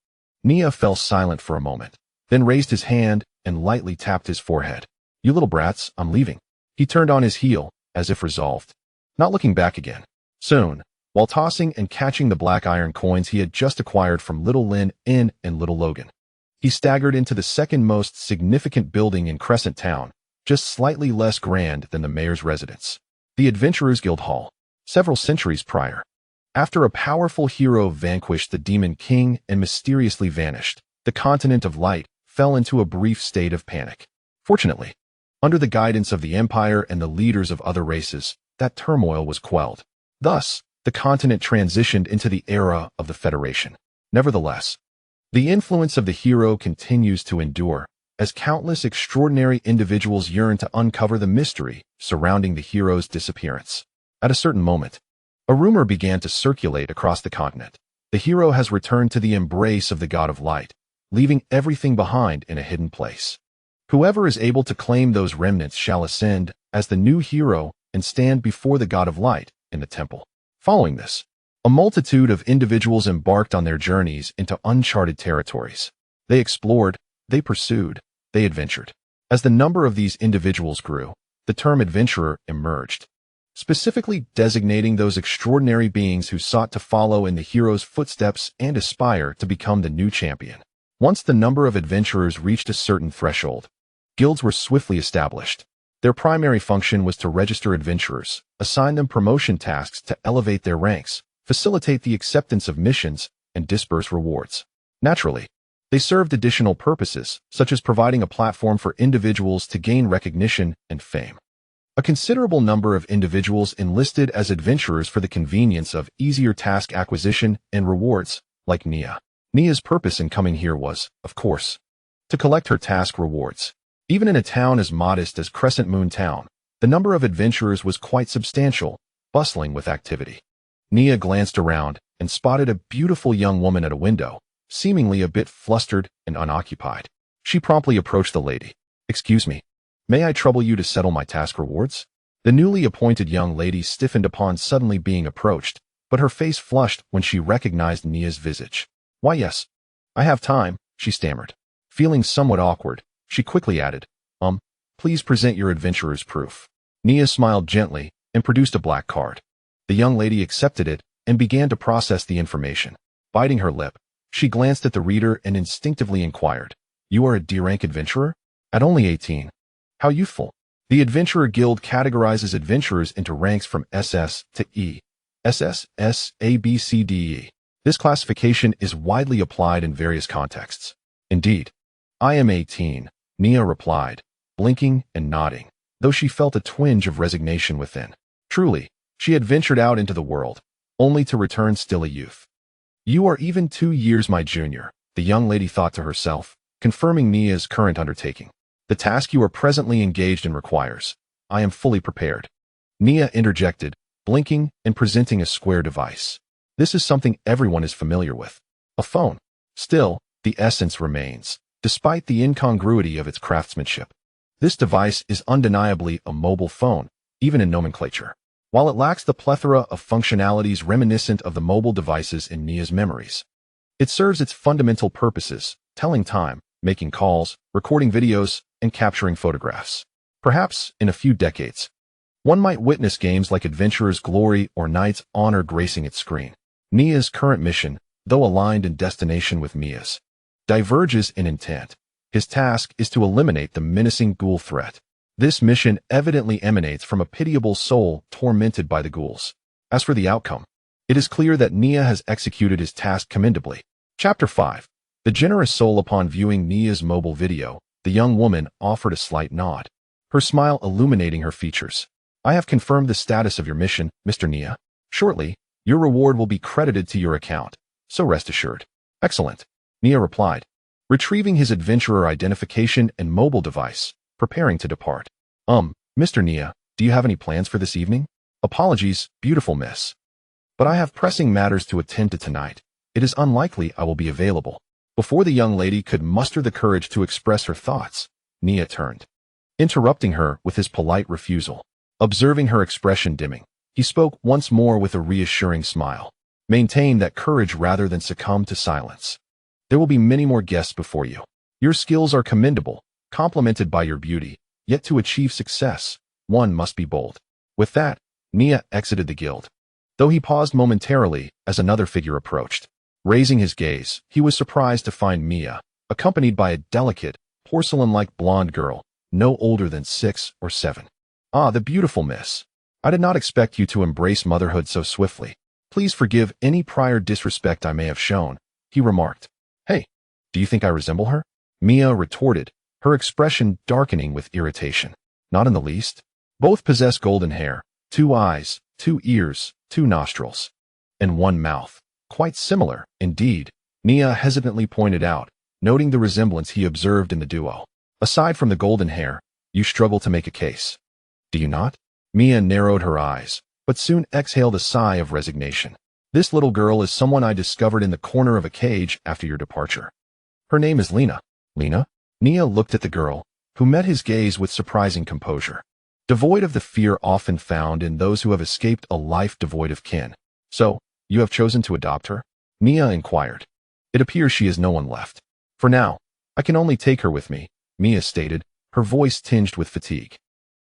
Speaker 1: Nia fell silent for a moment, then raised his hand and lightly tapped his forehead. You little brats, I'm leaving. He turned on his heel, as if resolved, not looking back again. Soon, while tossing and catching the black iron coins he had just acquired from little Lin and little Logan, he staggered into the second most significant building in Crescent Town, just slightly less grand than the mayor's residence, the Adventurers Guild Hall. Several centuries prior, after a powerful hero vanquished the Demon King and mysteriously vanished, the continent of light fell into a brief state of panic. Fortunately, under the guidance of the Empire and the leaders of other races, that turmoil was quelled. Thus, the continent transitioned into the era of the Federation. Nevertheless, the influence of the hero continues to endure, as countless extraordinary individuals yearn to uncover the mystery surrounding the hero's disappearance. At a certain moment, a rumor began to circulate across the continent. The hero has returned to the embrace of the God of Light, leaving everything behind in a hidden place. Whoever is able to claim those remnants shall ascend as the new hero and stand before the God of Light in the temple. Following this, a multitude of individuals embarked on their journeys into uncharted territories. They explored, they pursued, they adventured. As the number of these individuals grew, the term adventurer emerged, specifically designating those extraordinary beings who sought to follow in the hero's footsteps and aspire to become the new champion. Once the number of adventurers reached a certain threshold, guilds were swiftly established. Their primary function was to register adventurers, assign them promotion tasks to elevate their ranks, facilitate the acceptance of missions, and disperse rewards. Naturally, they served additional purposes, such as providing a platform for individuals to gain recognition and fame. A considerable number of individuals enlisted as adventurers for the convenience of easier task acquisition and rewards, like Nia. Nia's purpose in coming here was, of course, to collect her task rewards. Even in a town as modest as Crescent Moon Town, the number of adventurers was quite substantial, bustling with activity. Nia glanced around and spotted a beautiful young woman at a window, seemingly a bit flustered and unoccupied. She promptly approached the lady. "Excuse me, may I trouble you to settle my task rewards?" The newly appointed young lady stiffened upon suddenly being approached, but her face flushed when she recognized Nia's visage. "Why, yes, I have time," she stammered. Feeling somewhat awkward, she quickly added, "Please present your adventurer's proof." Nia smiled gently and produced a black card. The young lady accepted it and began to process the information. Biting her lip, she glanced at the reader and instinctively inquired, "You are a D-rank adventurer? At only 18. How youthful." The Adventurer Guild categorizes adventurers into ranks from SS to E. SS, S, A, B, C, D, E. This classification is widely applied in various contexts. Indeed, "I am 18, Nia replied, blinking and nodding, though she felt a twinge of resignation within. Truly, she had ventured out into the world, only to return still a youth. "You are even 2 years my junior," the young lady thought to herself, confirming Nia's current undertaking. "The task you are presently engaged in requires. I am fully prepared." Nia interjected, blinking and presenting a square device. This is something everyone is familiar with. A phone. Still, the essence remains, despite the incongruity of its craftsmanship. This device is undeniably a mobile phone, even in nomenclature. While it lacks the plethora of functionalities reminiscent of the mobile devices in Nia's memories, it serves its fundamental purposes, telling time, making calls, recording videos, and capturing photographs. Perhaps, in a few decades, One might witness games like Adventurer's Glory or Knight's Honor gracing its screen. Nia's current mission, though aligned in destination with Mia's, diverges in intent. His task is to eliminate the menacing ghoul threat. This mission evidently emanates from a pitiable soul tormented by the ghouls. As for the outcome, it is clear that Nia has executed his task commendably. Chapter 5. The generous soul. Upon viewing Nia's mobile video, the young woman offered a slight nod, her smile illuminating her features. I have confirmed the status of your mission, Mr. Nia. Shortly, your reward will be credited to your account, so rest assured. Excellent, Nia replied, retrieving his adventurer identification and mobile device, preparing to depart. Mr. Nia, do you have any plans for this evening? Apologies, beautiful miss, but I have pressing matters to attend to tonight. It is unlikely I will be available. Before the young lady could muster the courage to express her thoughts, Nia turned, interrupting her with his polite refusal. Observing her expression dimming, he spoke once more with a reassuring smile. Maintain that courage rather than succumb to silence. There will be many more guests before you. Your skills are commendable, complemented by your beauty, yet to achieve success, one must be bold. With that, Nia exited the guild. Though he paused momentarily as another figure approached. Raising his gaze, he was surprised to find Mia, accompanied by a delicate, porcelain-like blonde girl, no older than 6 or 7. Ah, the beautiful miss. I did not expect you to embrace motherhood so swiftly. Please forgive any prior disrespect I may have shown, he remarked. Hey, do you think I resemble her? Mia retorted, her expression darkening with irritation. Not in the least. Both possess golden hair, 2 eyes, 2 ears, 2 nostrils, and 1 mouth. Quite similar, indeed, Nia hesitantly pointed out, noting the resemblance he observed in the duo. Aside from the golden hair, you struggle to make a case. Do you not? Mia narrowed her eyes, but soon exhaled a sigh of resignation. This little girl is someone I discovered in the corner of a cage after your departure. Her name is Lena. Lena? Nia looked at the girl, who met his gaze with surprising composure. Devoid of the fear often found in those who have escaped a life devoid of kin. So, you have chosen to adopt her? Nia inquired. It appears she has no one left. For now, I can only take her with me, Mia stated, her voice tinged with fatigue.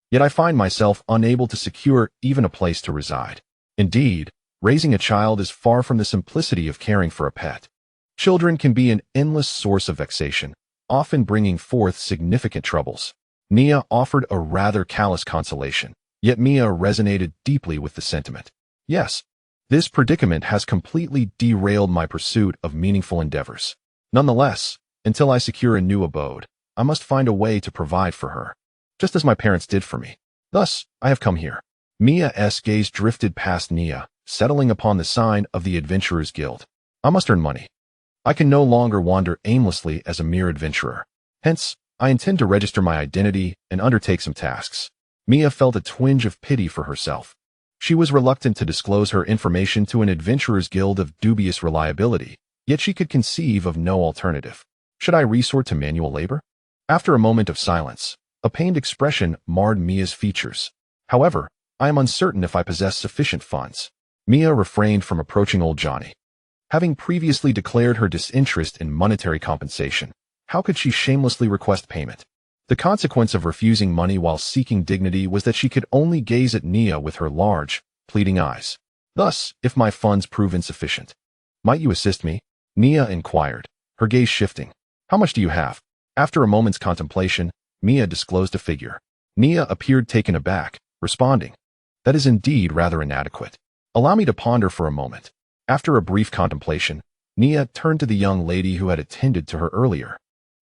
Speaker 1: Yet I find myself unable to secure even a place to reside. Indeed, raising a child is far from the simplicity of caring for a pet. Children can be an endless source of vexation, often bringing forth significant troubles. Nia offered a rather callous consolation, yet Mia resonated deeply with the sentiment. Yes, this predicament has completely derailed my pursuit of meaningful endeavors. Nonetheless, until I secure a new abode, I must find a way to provide for her, just as my parents did for me. Thus, I have come here. Mia's gaze drifted past Nia, settling upon the sign of the Adventurers Guild. I must earn money. I can no longer wander aimlessly as a mere adventurer. Hence, I intend to register my identity and undertake some tasks. Mia felt a twinge of pity for herself. She was reluctant to disclose her information to an Adventurers Guild of dubious reliability, yet she could conceive of no alternative. Should I resort to manual labor? After a moment of silence, a pained expression marred Mia's features. However, I am uncertain if I possess sufficient funds. Mia refrained from approaching old Johnny. Having previously declared her disinterest in monetary compensation, how could she shamelessly request payment? The consequence of refusing money while seeking dignity was that she could only gaze at Nia with her large, pleading eyes. Thus, if my funds prove insufficient, might you assist me? Nia inquired, her gaze shifting. How much do you have? After a moment's contemplation, Mia disclosed a figure. Nia appeared taken aback, responding, that is indeed rather inadequate. Allow me to ponder for a moment. After a brief contemplation, Nia turned to the young lady who had attended to her earlier.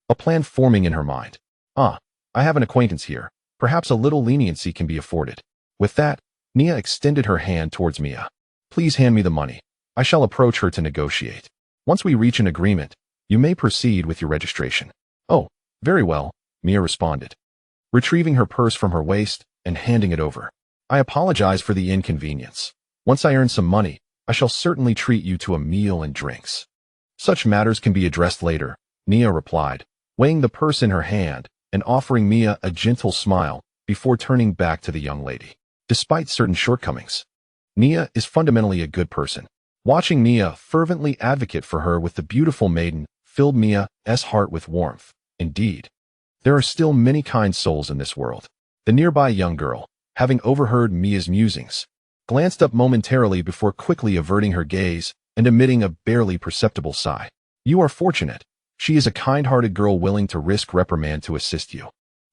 Speaker 1: A plan forming in her mind. I have an acquaintance here. Perhaps a little leniency can be afforded. With that, Nia extended her hand towards Mia. Please hand me the money. I shall approach her to negotiate. Once we reach an agreement, you may proceed with your registration. Oh, very well, Mia responded, retrieving her purse from her waist and handing it over. I apologize for the inconvenience. Once I earn some money, I shall certainly treat you to a meal and drinks. Such matters can be addressed later, Nia replied, weighing the purse in her hand and offering Mia a gentle smile before turning back to the young lady. Despite certain shortcomings, Nia is fundamentally a good person. Watching Nia fervently advocate for her with the beautiful maiden filled Mia's heart with warmth. Indeed, there are still many kind souls in this world. The nearby young girl, having overheard Mia's musings, glanced up momentarily before quickly averting her gaze and emitting a barely perceptible sigh. You are fortunate. She is a kind-hearted girl willing to risk reprimand to assist you,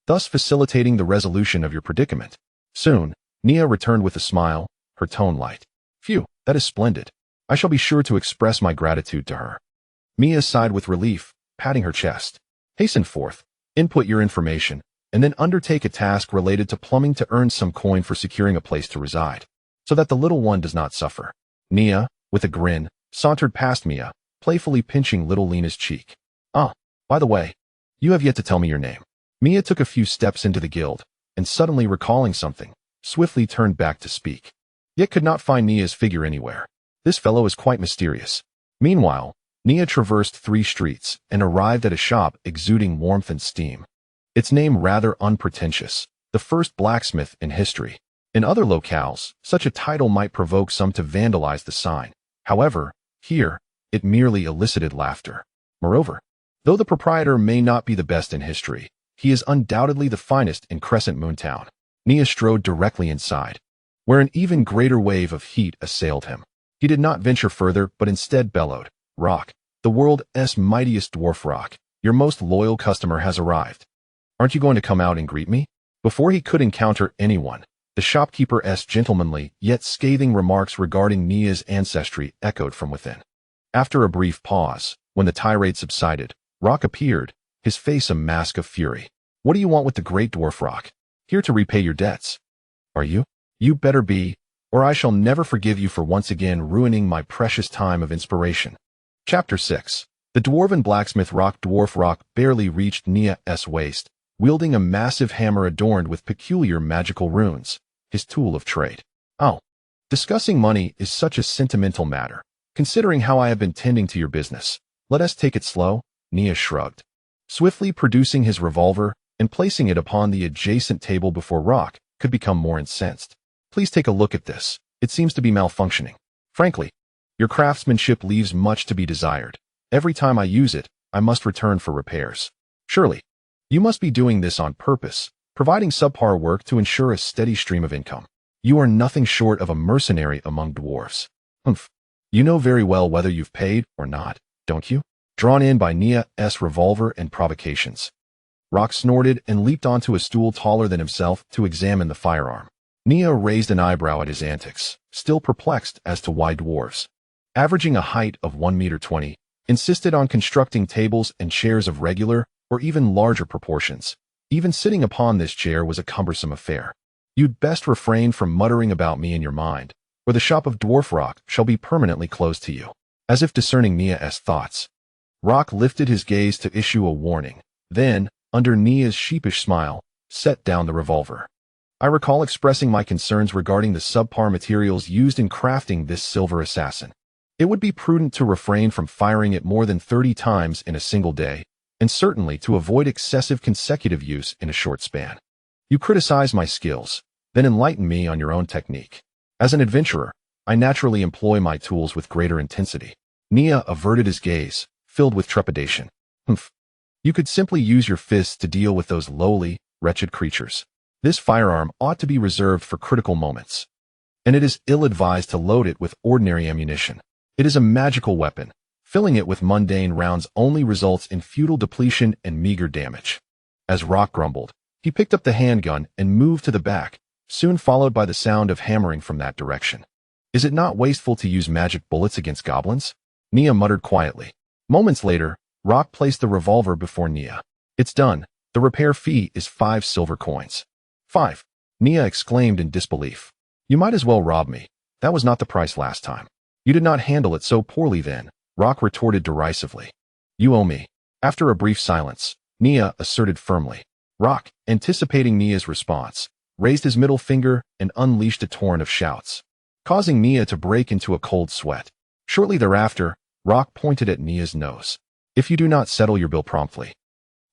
Speaker 1: thus facilitating the resolution of your predicament. Soon, Nia returned with a smile, her tone light. Phew, that is splendid. I shall be sure to express my gratitude to her. Mia sighed with relief, patting her chest. Hasten forth, input your information, and then undertake a task related to plumbing to earn some coin for securing a place to reside, so that the little one does not suffer. Nia, with a grin, sauntered past Mia, playfully pinching little Lena's cheek. Ah, by the way, you have yet to tell me your name. Mia took a few steps into the guild, and suddenly recalling something, swiftly turned back to speak, yet could not find Nia's figure anywhere. This fellow is quite mysterious. Meanwhile, Nia traversed 3 streets and arrived at a shop exuding warmth and steam. Its name rather unpretentious, the first blacksmith in history. In other locales, such a title might provoke some to vandalize the sign. However, here, it merely elicited laughter. Moreover, though the proprietor may not be the best in history, he is undoubtedly the finest in Crescent Moon Town. Nia strode directly inside, where an even greater wave of heat assailed him. He did not venture further, but instead bellowed, Rock, the world's mightiest dwarf rock, your most loyal customer has arrived. Aren't you going to come out and greet me? Before he could encounter anyone, the shopkeeper's gentlemanly yet scathing remarks regarding Nia's ancestry echoed from within. After a brief pause, when the tirade subsided, Rock appeared, his face a mask of fury. What do you want with the great dwarf rock? Here to repay your debts. Are you? You better be, or I shall never forgive you for once again ruining my precious time of inspiration. Chapter 6. The dwarven blacksmith Dwarf Rock barely reached Nia's waist, wielding a massive hammer adorned with peculiar magical runes, his tool of trade. Oh, discussing money is such a sentimental matter, considering how I have been tending to your business. Let us take it slow, Nia shrugged. Swiftly producing his revolver and placing it upon the adjacent table before Rock could become more incensed. Please take a look at this. It seems to be malfunctioning. Frankly, your craftsmanship leaves much to be desired. Every time I use it, I must return for repairs. Surely, you must be doing this on purpose, providing subpar work to ensure a steady stream of income. You are nothing short of a mercenary among dwarves. Humph. You know very well whether you've paid or not, don't you? Drawn in by Nia's revolver and provocations, Rock snorted and leaped onto a stool taller than himself to examine the firearm. Nia raised an eyebrow at his antics, still perplexed as to why dwarves, averaging a height of 1.20 meters, insisted on constructing tables and chairs of regular or even larger proportions. Even sitting upon this chair was a cumbersome affair. You'd best refrain from muttering about me in your mind, or the shop of Dwarf Rock shall be permanently closed to you. As if discerning Nia's thoughts, Rock lifted his gaze to issue a warning, then, under Nia's sheepish smile, set down the revolver. I recall expressing my concerns regarding the subpar materials used in crafting this silver assassin. It would be prudent to refrain from firing it more than 30 times in a single day, and certainly to avoid excessive consecutive use in a short span. You criticize my skills, then enlighten me on your own technique. As an adventurer, I naturally employ my tools with greater intensity. Nia averted his gaze, filled with trepidation. Humph. You could simply use your fists to deal with those lowly, wretched creatures. This firearm ought to be reserved for critical moments, and it is ill-advised to load it with ordinary ammunition. It is a magical weapon. Filling it with mundane rounds only results in futile depletion and meager damage. As Rock grumbled, he picked up the handgun and moved to the back, soon followed by the sound of hammering from that direction. Is it not wasteful to use magic bullets against goblins? Nia muttered quietly. Moments later, Rock placed the revolver before Nia. It's done. The repair fee is 5 silver coins. 5. Nia exclaimed in disbelief. You might as well rob me. That was not the price last time. You did not handle it so poorly then, Rock retorted derisively. You owe me. After a brief silence, Nia asserted firmly. Rock, anticipating Nia's response, raised his middle finger and unleashed a torrent of shouts, causing Nia to break into a cold sweat. Shortly thereafter, Rock pointed at Nia's nose. If you do not settle your bill promptly,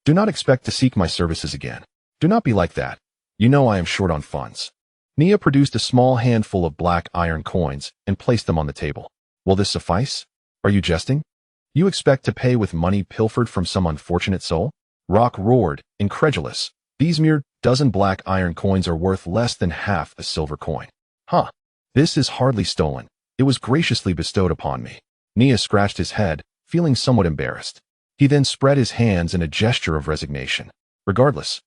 Speaker 1: do not expect to seek my services again. Do not be like that. You know I am short on funds. Nia produced a small handful of black iron coins and placed them on the table. Will this suffice? Are you jesting? You expect to pay with money pilfered from some unfortunate soul? Rock roared, incredulous. These mere dozen black iron coins are worth less than half a silver coin. Huh. This is hardly stolen. It was graciously bestowed upon me. Nia scratched his head, feeling somewhat embarrassed. He then spread his hands in a gesture of resignation. Regardless,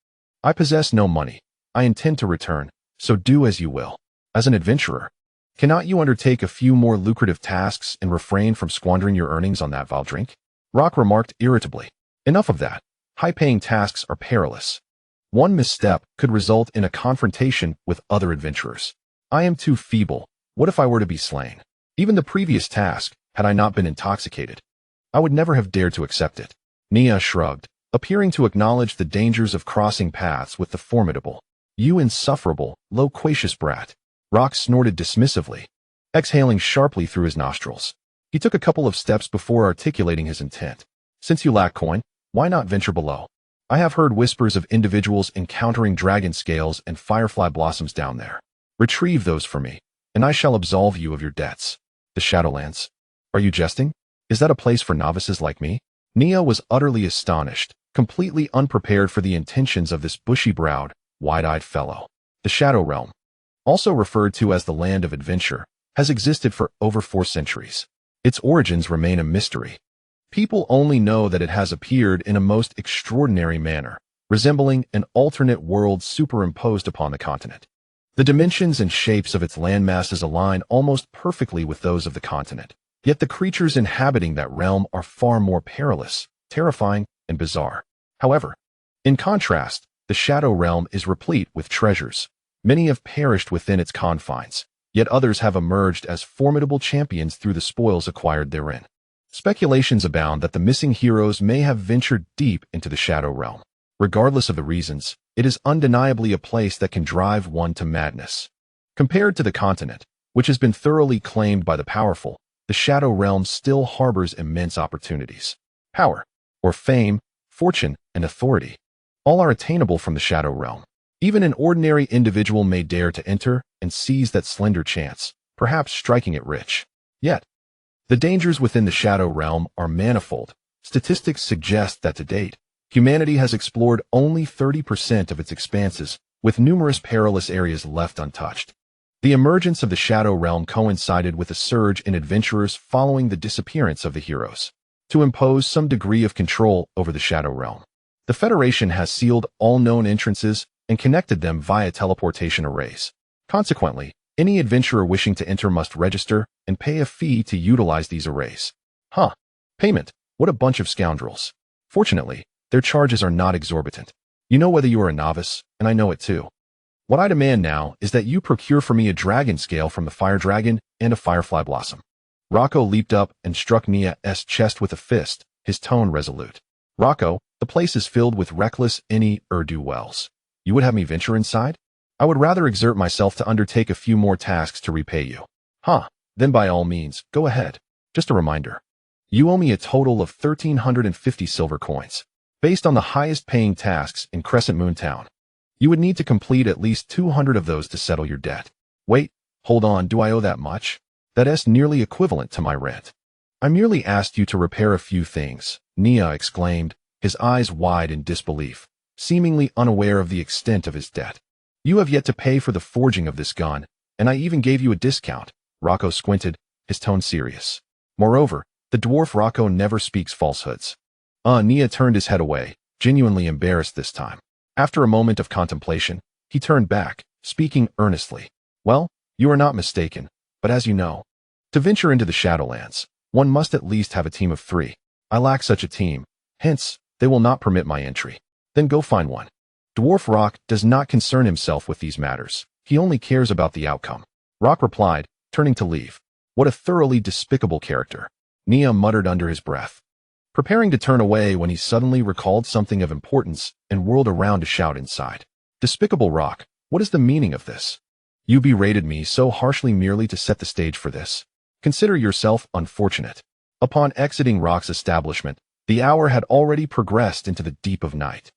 Speaker 1: I possess no money. I intend to return, so do as you will. As an adventurer, cannot you undertake a few more lucrative tasks and refrain from squandering your earnings on that vile drink? Rock remarked irritably. Enough of that. High-paying tasks are perilous. One misstep could result in a confrontation with other adventurers. I am too feeble. What if I were to be slain? Even the previous task, had I not been intoxicated, I would never have dared to accept it. Nia shrugged, appearing to acknowledge the dangers of crossing paths with the formidable. You insufferable, loquacious brat. Rock snorted dismissively, exhaling sharply through his nostrils. He took a couple of steps before articulating his intent. Since you lack coin, why not venture below? I have heard whispers of individuals encountering dragon scales and firefly blossoms down there. Retrieve those for me, and I shall absolve you of your debts. The Shadowlands. Are you jesting? Is that a place for novices like me? Nia was utterly astonished, completely unprepared for the intentions of this bushy-browed, wide-eyed fellow. The Shadow Realm, also referred to as the Land of Adventure, has existed for over 4 centuries. Its origins remain a mystery. People only know that it has appeared in a most extraordinary manner, resembling an alternate world superimposed upon the continent. The dimensions and shapes of its landmasses align almost perfectly with those of the continent, yet the creatures inhabiting that realm are far more perilous, terrifying, and bizarre. However, in contrast, the Shadow Realm is replete with treasures. Many have perished within its confines, yet others have emerged as formidable champions through the spoils acquired therein. Speculations abound that the missing heroes may have ventured deep into the Shadow Realm. Regardless of the reasons, it is undeniably a place that can drive one to madness. Compared to the continent, which has been thoroughly claimed by the powerful, the Shadow Realm still harbors immense opportunities. Power, or fame, fortune, and authority, all are attainable from the Shadow Realm. Even an ordinary individual may dare to enter and seize that slender chance, perhaps striking it rich. Yet, the dangers within the Shadow Realm are manifold. Statistics suggest that to date, humanity has explored only 30% of its expanses, with numerous perilous areas left untouched. The emergence of the Shadow Realm coincided with a surge in adventurers following the disappearance of the heroes. To impose some degree of control over the Shadow Realm, the Federation has sealed all known entrances and connected them via teleportation arrays. Consequently, any adventurer wishing to enter must register and pay a fee to utilize these arrays. Payment. What a bunch of scoundrels. Fortunately, their charges are not exorbitant. You know whether you are a novice, and I know it too. What I demand now is that you procure for me a dragon scale from the fire dragon and a firefly blossom. Rocco leaped up and struck Nia's chest with a fist, his tone resolute. Rocco, the place is filled with reckless ne'er-do-wells. You would have me venture inside? I would rather exert myself to undertake a few more tasks to repay you. Then by all means, go ahead. Just a reminder. You owe me a total of 1,350 silver coins. Based on the highest paying tasks in Crescent Moon Town, you would need to complete at least 200 of those to settle your debt. Wait, hold on, do I owe that much? That's nearly equivalent to my rent. I merely asked you to repair a few things, Nia exclaimed, his eyes wide in disbelief, seemingly unaware of the extent of his debt. You have yet to pay for the forging of this gun, and I even gave you a discount. Rocco squinted, his tone serious. Moreover, the dwarf Rocco never speaks falsehoods. Nia turned his head away, genuinely embarrassed this time. After a moment of contemplation, he turned back, speaking earnestly. Well, you are not mistaken, but as you know, to venture into the Shadowlands, one must at least have a team of 3. I lack such a team, hence, they will not permit my entry. Then go find one. Dwarf Rock does not concern himself with these matters. He only cares about the outcome. Rock replied, turning to leave. What a thoroughly despicable character. Nia muttered under his breath, preparing to turn away when he suddenly recalled something of importance and whirled around to shout inside. Despicable Rock, what is the meaning of this? You berated me so harshly merely to set the stage for this. Consider yourself unfortunate. Upon exiting Rock's establishment, the hour had already progressed into the deep of night.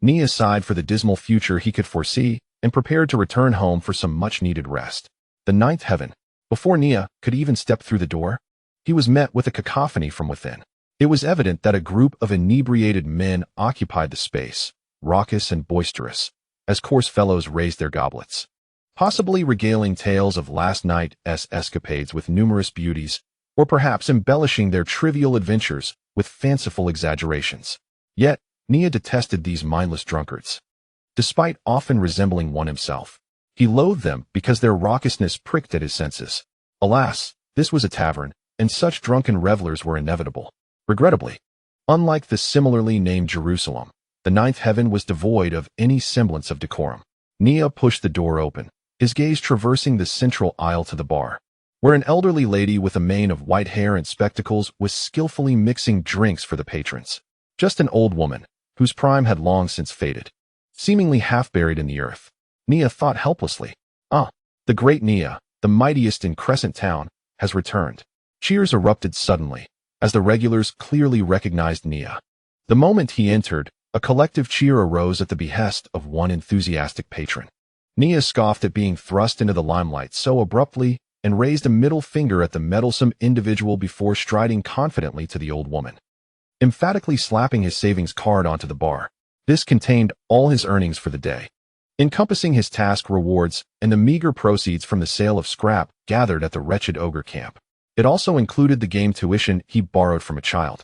Speaker 1: Nia sighed for the dismal future he could foresee and prepared to return home for some much-needed rest. The 9th heaven. Before Nia could even step through the door, he was met with a cacophony from within. It was evident that a group of inebriated men occupied the space, raucous and boisterous, as coarse fellows raised their goblets, possibly regaling tales of last night's escapades with numerous beauties, or perhaps embellishing their trivial adventures with fanciful exaggerations. Yet, Nia detested these mindless drunkards. Despite often resembling one himself, he loathed them because their raucousness pricked at his senses. Alas, this was a tavern, and such drunken revelers were inevitable. Regrettably, unlike the similarly named Jerusalem, the ninth heaven was devoid of any semblance of decorum. Nia pushed the door open, his gaze traversing the central aisle to the bar, where an elderly lady with a mane of white hair and spectacles was skillfully mixing drinks for the patrons. Just an old woman, whose prime had long since faded, seemingly half buried in the earth. Nia thought helplessly. Ah, the great Nia, the mightiest in Crescent Town, has returned. Cheers erupted suddenly, as the regulars clearly recognized Nia. The moment he entered, a collective cheer arose at the behest of one enthusiastic patron. Nia scoffed at being thrust into the limelight so abruptly and raised a middle finger at the meddlesome individual before striding confidently to the old woman, emphatically slapping his savings card onto the bar. This contained all his earnings for the day, encompassing his task rewards and the meager proceeds from the sale of scrap gathered at the wretched ogre camp. It also included the game tuition he borrowed from a child,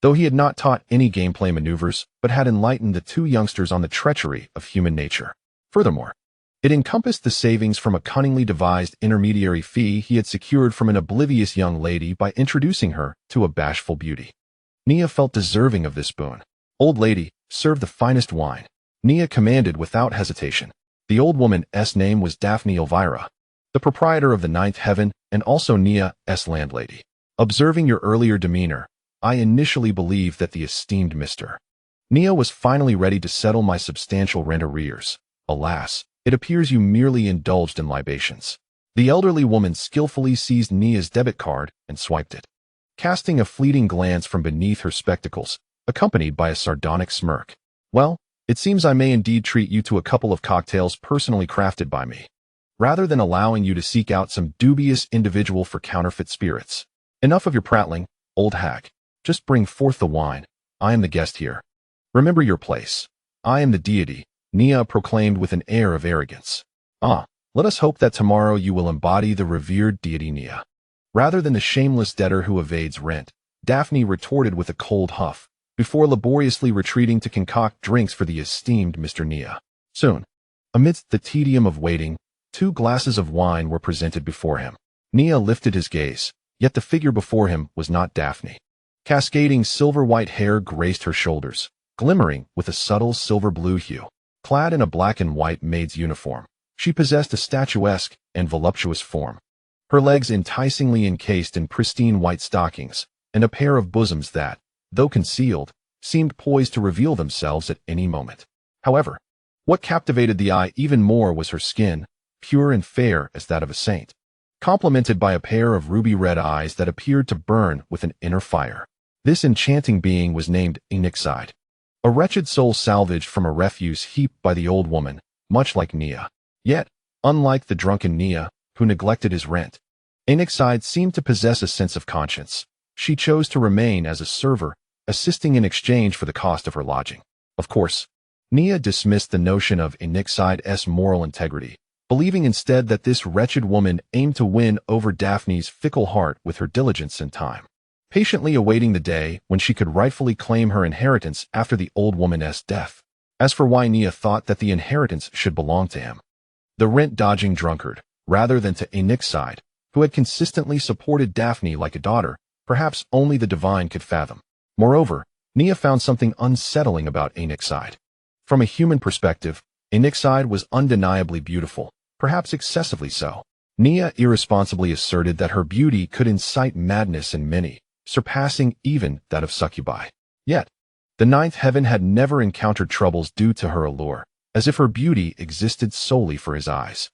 Speaker 1: though he had not taught any gameplay maneuvers but had enlightened the two youngsters on the treachery of human nature. Furthermore, it encompassed the savings from a cunningly devised intermediary fee he had secured from an oblivious young lady by introducing her to a bashful beauty. Nia felt deserving of this boon. Old lady, serve the finest wine, Nia commanded without hesitation. The old woman's name was Daphne Elvira, the proprietor of the ninth heaven and also Nia's landlady. Observing your earlier demeanor, I initially believed that the esteemed Mr. Nia was finally ready to settle my substantial rent arrears. Alas, it appears you merely indulged in libations. The elderly woman skillfully seized Nia's debit card and swiped it, casting a fleeting glance from beneath her spectacles, accompanied by a sardonic smirk. Well, it seems I may indeed treat you to a couple of cocktails personally crafted by me, rather than allowing you to seek out some dubious individual for counterfeit spirits. Enough of your prattling, old hag. Just bring forth the wine. I am the guest here. Remember your place. I am the deity, Nia proclaimed with an air of arrogance. Ah, let us hope that tomorrow you will embody the revered deity Nia, rather than the shameless debtor who evades rent, Daphne retorted with a cold huff, before laboriously retreating to concoct drinks for the esteemed Mr. Nia. Soon, amidst the tedium of waiting, 2 glasses of wine were presented before him. Nia lifted his gaze, yet the figure before him was not Daphne. Cascading silver-white hair graced her shoulders, glimmering with a subtle silver-blue hue. Clad in a black and white maid's uniform, she possessed a statuesque and voluptuous form, her legs enticingly encased in pristine white stockings, and a pair of bosoms that, though concealed, seemed poised to reveal themselves at any moment. However, what captivated the eye even more was her skin, pure and fair as that of a saint, complemented by a pair of ruby-red eyes that appeared to burn with an inner fire. This enchanting being was named Enixide, a wretched soul salvaged from a refuse heap by the old woman, much like Nia. Yet, unlike the drunken Nia, who neglected his rent, Enixide seemed to possess a sense of conscience. She chose to remain as a server, assisting in exchange for the cost of her lodging. Of course, Nia dismissed the notion of Enixide's moral integrity, believing instead that this wretched woman aimed to win over Daphne's fickle heart with her diligence and time, patiently awaiting the day when she could rightfully claim her inheritance after the old woman's death. As for why Nia thought that the inheritance should belong to him, the rent-dodging drunkard, rather than to Enixide, who had consistently supported Daphne like a daughter, perhaps only the divine could fathom. Moreover, Nia found something unsettling about Enixide. From a human perspective, Enixide was undeniably beautiful, perhaps excessively so. Nia irresponsibly asserted that her beauty could incite madness in many, surpassing even that of succubi. Yet, the ninth heaven had never encountered troubles due to her allure, as if her beauty existed solely for his eyes.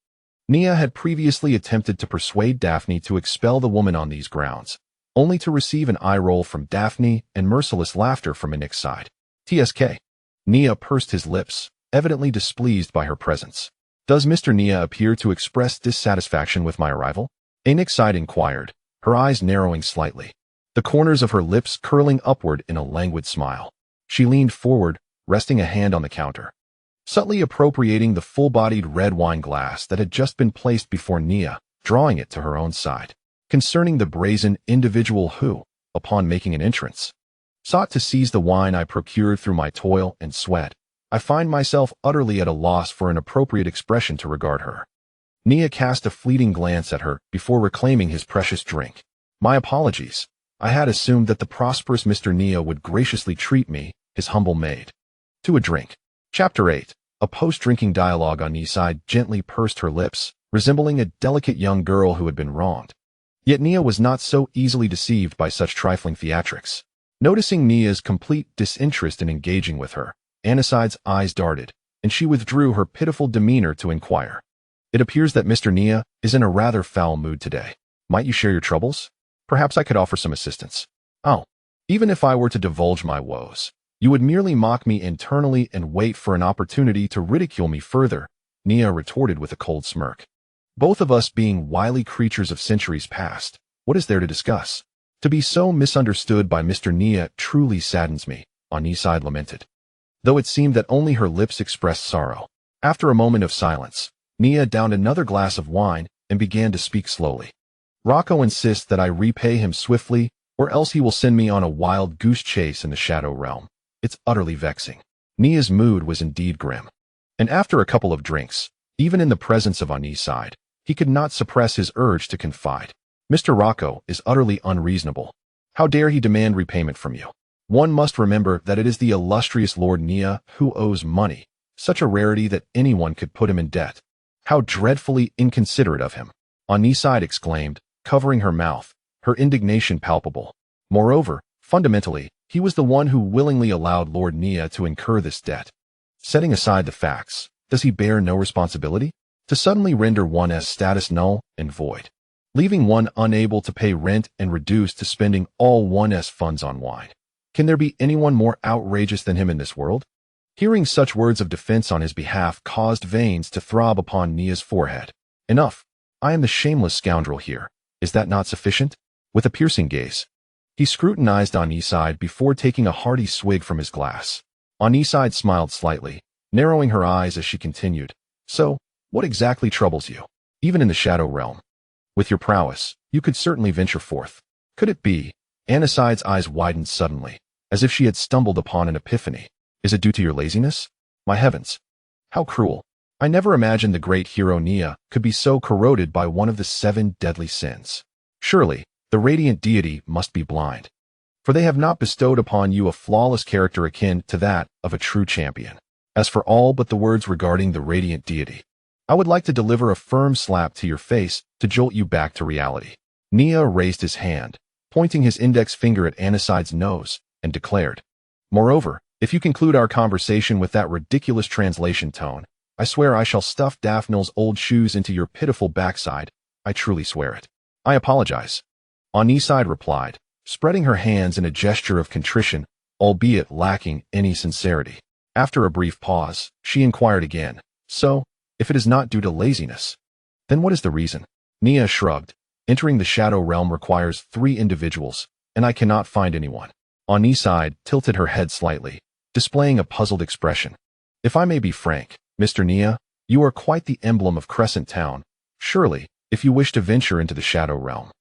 Speaker 1: Nia had previously attempted to persuade Daphne to expel the woman on these grounds, only to receive an eye roll from Daphne and merciless laughter from Enixide. TSK. Nia pursed his lips, evidently displeased by her presence. Does Mr. Nia appear to express dissatisfaction with my arrival? Enixide inquired, her eyes narrowing slightly, the corners of her lips curling upward in a languid smile. She leaned forward, resting a hand on the counter, subtly appropriating the full-bodied red wine glass that had just been placed before Nia, drawing it to her own side. Concerning the brazen individual who, upon making an entrance, sought to seize the wine I procured through my toil and sweat, I find myself utterly at a loss for an appropriate expression to regard her. Nia cast a fleeting glance at her before reclaiming his precious drink. My apologies. I had assumed that the prosperous Mr. Nia would graciously treat me, his humble maid. To a drink. Chapter 8. A post-drinking dialogue. On Nia's side gently pursed her lips, resembling a delicate young girl who had been wronged. Yet Nia was not so easily deceived by such trifling theatrics. Noticing Nia's complete disinterest in engaging with her, Anisade's eyes darted, and she withdrew her pitiful demeanor to inquire. It appears that Mr. Nia is in a rather foul mood today. Might you share your troubles? Perhaps I could offer some assistance. Oh, even if I were to divulge my woes, you would merely mock me internally and wait for an opportunity to ridicule me further, Nia retorted with a cold smirk. Both of us being wily creatures of centuries past, what is there to discuss? To be so misunderstood by Mr. Nia truly saddens me, Aniside lamented, though it seemed that only her lips expressed sorrow. After a moment of silence, Nia downed another glass of wine and began to speak slowly. Rocco insists that I repay him swiftly, or else he will send me on a wild goose chase in the shadow realm. It's utterly vexing. Nia's mood was indeed grim. And after a couple of drinks, even in the presence of Aniside, he could not suppress his urge to confide. Mr. Rocco is utterly unreasonable. How dare he demand repayment from you? One must remember that it is the illustrious Lord Nia who owes money, such a rarity that anyone could put him in debt. How dreadfully inconsiderate of him, Aniside exclaimed, covering her mouth, her indignation palpable. Moreover, fundamentally, he was the one who willingly allowed Lord Nia to incur this debt. Setting aside the facts, does he bear no responsibility? To suddenly render one's status null and void, leaving one unable to pay rent and reduced to spending all one's funds on wine. Can there be anyone more outrageous than him in this world? Hearing such words of defense on his behalf caused veins to throb upon Nia's forehead. Enough. I am the shameless scoundrel here. Is that not sufficient? With a piercing gaze, he scrutinized Aniside before taking a hearty swig from his glass. Aniside smiled slightly, narrowing her eyes as she continued. So, what exactly troubles you? Even in the shadow realm. With your prowess, you could certainly venture forth. Could it be? Aniside's eyes widened suddenly, as if she had stumbled upon an epiphany. Is it due to your laziness? My heavens. How cruel. I never imagined the great hero Nia could be so corroded by one of the 7 deadly sins. Surely, the radiant deity must be blind, for they have not bestowed upon you a flawless character akin to that of a true champion. As for all but the words regarding the radiant deity, I would like to deliver a firm slap to your face to jolt you back to reality. Nia raised his hand, pointing his index finger at Aniside's nose, and declared, Moreover, if you conclude our conversation with that ridiculous translation tone, I swear I shall stuff Daphne's old shoes into your pitiful backside. I truly swear it. I apologize. Aniside replied, spreading her hands in a gesture of contrition, albeit lacking any sincerity. After a brief pause, she inquired again, So, if it is not due to laziness, then what is the reason? Nia shrugged. Entering the shadow realm requires 3 individuals, and I cannot find anyone. Aniside tilted her head slightly, displaying a puzzled expression. If I may be frank, Mr. Nia, you are quite the emblem of Crescent Town. Surely, if you wish to venture into the shadow realm,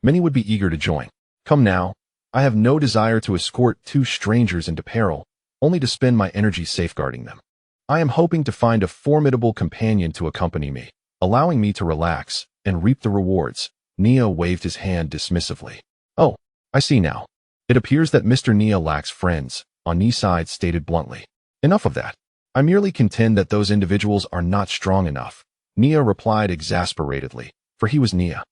Speaker 1: many would be eager to join. Come now, I have no desire to escort 2 strangers into peril, only to spend my energy safeguarding them. I am hoping to find a formidable companion to accompany me, allowing me to relax and reap the rewards. Nia waved his hand dismissively. Oh, I see now. It appears that Mr. Nia lacks friends, Aniside stated bluntly. Enough of that. I merely contend that those individuals are not strong enough, Nia replied exasperatedly, for he was Nia,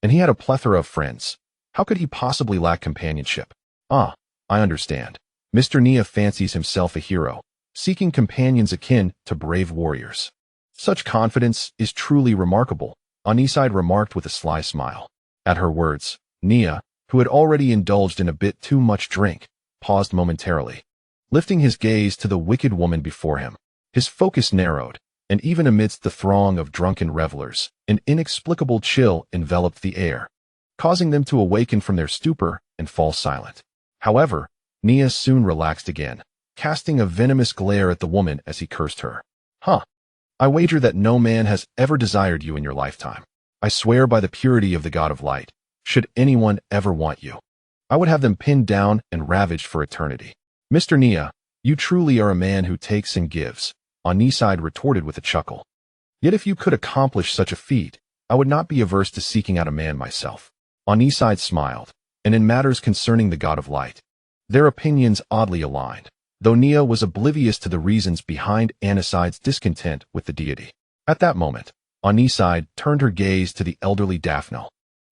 Speaker 1: and he had a plethora of friends. How could he possibly lack companionship? Ah, I understand. Mr. Nia fancies himself a hero, seeking companions akin to brave warriors. Such confidence is truly remarkable, Aniside remarked with a sly smile. At her words, Nia, who had already indulged in a bit too much drink, paused momentarily. Lifting his gaze to the wicked woman before him, his focus narrowed, and even amidst the throng of drunken revelers, an inexplicable chill enveloped the air, causing them to awaken from their stupor and fall silent. However, Nia soon relaxed again, casting a venomous glare at the woman as he cursed her. Huh. I wager that no man has ever desired you in your lifetime. I swear by the purity of the God of Light, should anyone ever want you, I would have them pinned down and ravaged for eternity. Mr. Nia, you truly are a man who takes and gives, Aniside retorted with a chuckle. Yet if you could accomplish such a feat, I would not be averse to seeking out a man myself. Aniside smiled, and in matters concerning the God of Light, their opinions oddly aligned, though Nia was oblivious to the reasons behind Aniside's discontent with the deity. At that moment, Aniside turned her gaze to the elderly Daphne.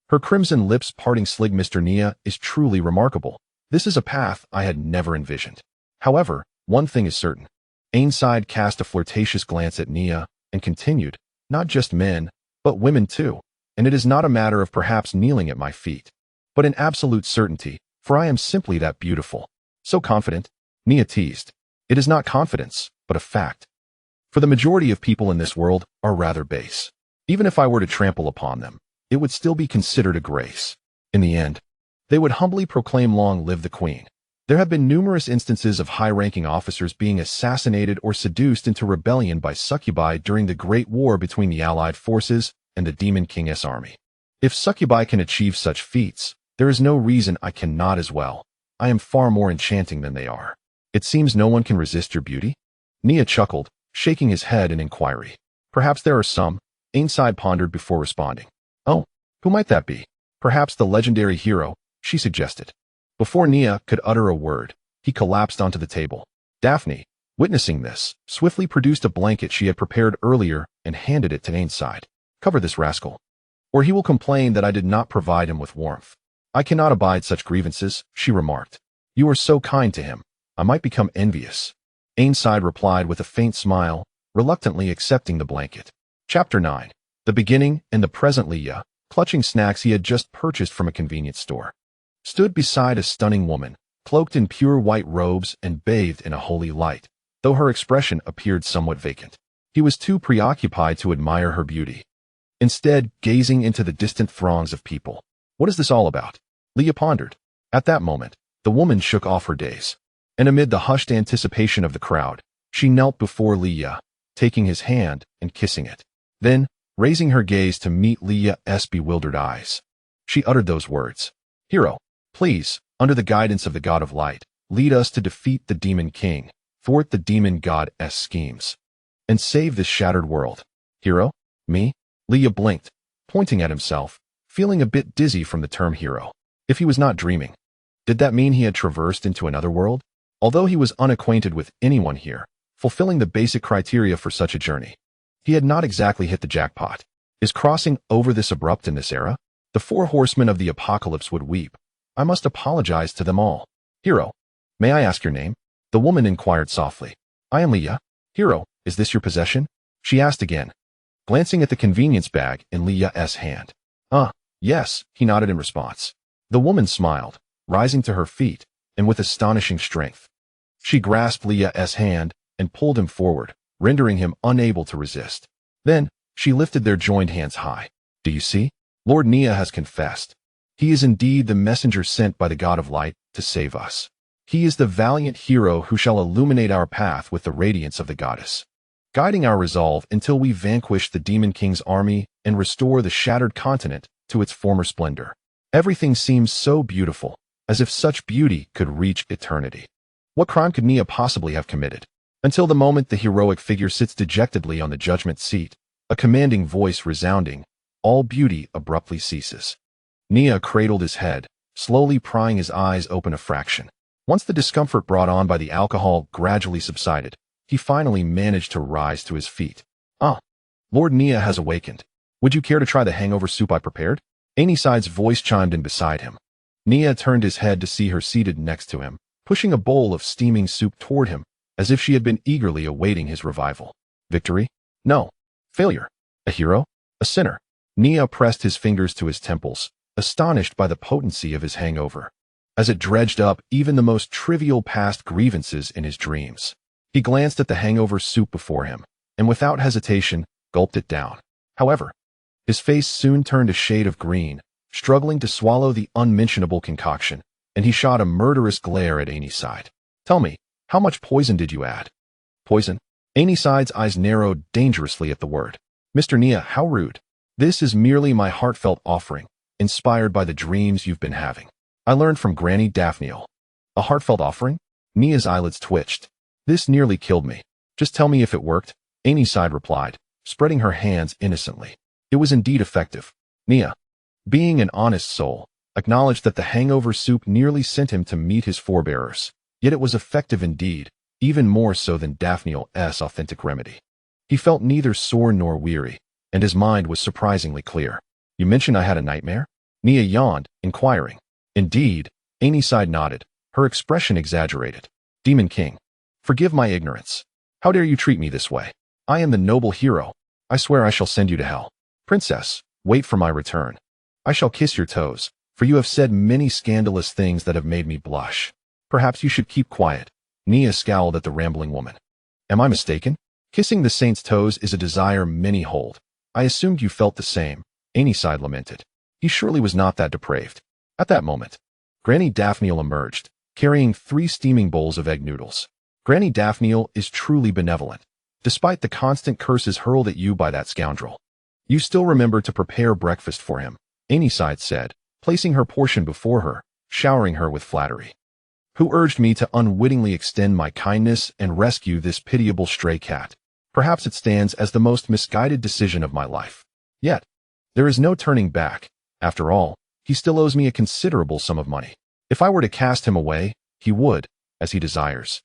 Speaker 1: Her crimson lips parting. Mr. Nia is truly remarkable. This is a path I had never envisioned. However, one thing is certain. Ainside cast a flirtatious glance at Nia and continued, not just men, but women too, and it is not a matter of perhaps kneeling at my feet, but an absolute certainty, for I am simply that beautiful. So confident, Nia teased. It is not confidence, but a fact. For the majority of people in this world are rather base. Even if I were to trample upon them, it would still be considered a grace. In the end, they would humbly proclaim long live the Queen. There have been numerous instances of high-ranking officers being assassinated or seduced into rebellion by succubi during the Great War between the Allied forces and the Demon King's army. If succubi can achieve such feats, there is no reason I cannot as well. I am far more enchanting than they are. It seems no one can resist your beauty? Nia chuckled, shaking his head in inquiry. Perhaps there are some, Ainside pondered before responding. Oh, who might that be? Perhaps the legendary hero, she suggested. Before Nia could utter a word, he collapsed onto the table. Daphne, witnessing this, swiftly produced a blanket she had prepared earlier and handed it to Ainside. Cover this rascal, or he will complain that I did not provide him with warmth. I cannot abide such grievances, she remarked. You are so kind to him, I might become envious. Ainside replied with a faint smile, reluctantly accepting the blanket. Chapter 9. The beginning and the present. Leah, clutching snacks he had just purchased from a convenience store, stood beside a stunning woman, cloaked in pure white robes and bathed in a holy light, though her expression appeared somewhat vacant. He was too preoccupied to admire her beauty, instead gazing into the distant throngs of people. What is this all about? Leah pondered. At that moment, the woman shook off her daze, and amid the hushed anticipation of the crowd, she knelt before Leah, taking his hand and kissing it. Then, raising her gaze to meet Leah's bewildered eyes, she uttered those words. Hero, please, under the guidance of the God of Light, lead us to defeat the Demon King, thwart the Demon God's schemes, and save this shattered world. Hero? Me? Leah blinked, pointing at himself, feeling a bit dizzy from the term hero. If he was not dreaming, did that mean he had traversed into another world? Although he was unacquainted with anyone here, fulfilling the basic criteria for such a journey, he had not exactly hit the jackpot. Is crossing over this abrupt in this era? The four horsemen of the apocalypse would weep. I must apologize to them all. Hero, may I ask your name? The woman inquired softly. I am Leah. Hero, is this your possession? She asked again, glancing at the convenience bag in Leah's hand. Yes, he nodded in response. The woman smiled, rising to her feet, and with astonishing strength, she grasped Leah's hand and pulled him forward, rendering him unable to resist. Then, she lifted their joined hands high. Do you see? Lord Nia has confessed. He is indeed the messenger sent by the God of Light to save us. He is the valiant hero who shall illuminate our path with the radiance of the goddess, guiding our resolve until we vanquish the Demon King's army and restore the shattered continent to its former splendor. Everything seems so beautiful, as if such beauty could reach eternity. What crime could Nia possibly have committed? Until the moment the heroic figure sits dejectedly on the judgment seat, a commanding voice resounding, all beauty abruptly ceases. Nia cradled his head, slowly prying his eyes open a fraction. Once the discomfort brought on by the alcohol gradually subsided, he finally managed to rise to his feet. Lord Nia has awakened. Would you care to try the hangover soup I prepared? Ainside's voice chimed in beside him. Nia turned his head to see her seated next to him, pushing a bowl of steaming soup toward him, as if she had been eagerly awaiting his revival. Victory? No. Failure. A hero? A sinner. Nia pressed his fingers to his temples, astonished by the potency of his hangover, as it dredged up even the most trivial past grievances in his dreams. He glanced at the hangover soup before him, and without hesitation, gulped it down. However, his face soon turned a shade of green, struggling to swallow the unmentionable concoction, and he shot a murderous glare at Ainside. Tell me, How much poison did you add? Poison? Side's eyes narrowed dangerously at the word. Mr. Nia, how rude. This is merely my heartfelt offering, inspired by the dreams you've been having. I learned from Granny Daphneal. A heartfelt offering? Nia's eyelids twitched. This nearly killed me. Just tell me if it worked, Side replied, spreading her hands innocently. It was indeed effective. Nia, being an honest soul, acknowledged that the hangover soup nearly sent him to meet his forebearers. Yet it was effective indeed, even more so than Daphneal's authentic remedy. He felt neither sore nor weary, and his mind was surprisingly clear. You mentioned I had a nightmare? Nia yawned, inquiring. Indeed, Side nodded, her expression exaggerated. Demon King, forgive my ignorance. How dare you treat me this way? I am the noble hero. I swear I shall send you to hell. Princess, wait for my return. I shall kiss your toes, for you have said many scandalous things that have made me blush. Perhaps you should keep quiet. Nia scowled at the rambling woman. Am I mistaken? Kissing the saint's toes is a desire many hold. I assumed you felt the same, Side lamented. He surely was not that depraved. At that moment, Granny Daphneal emerged, carrying 3 steaming bowls of egg noodles. Granny Daphneal is truly benevolent, despite the constant curses hurled at you by that scoundrel. You still remember to prepare breakfast for him, Side said, placing her portion before her, showering her with flattery. Who urged me to unwittingly extend my kindness and rescue this pitiable stray cat? Perhaps it stands as the most misguided decision of my life. Yet, there is no turning back. After all, he still owes me a considerable sum of money. If I were to cast him away, he would, as he desires,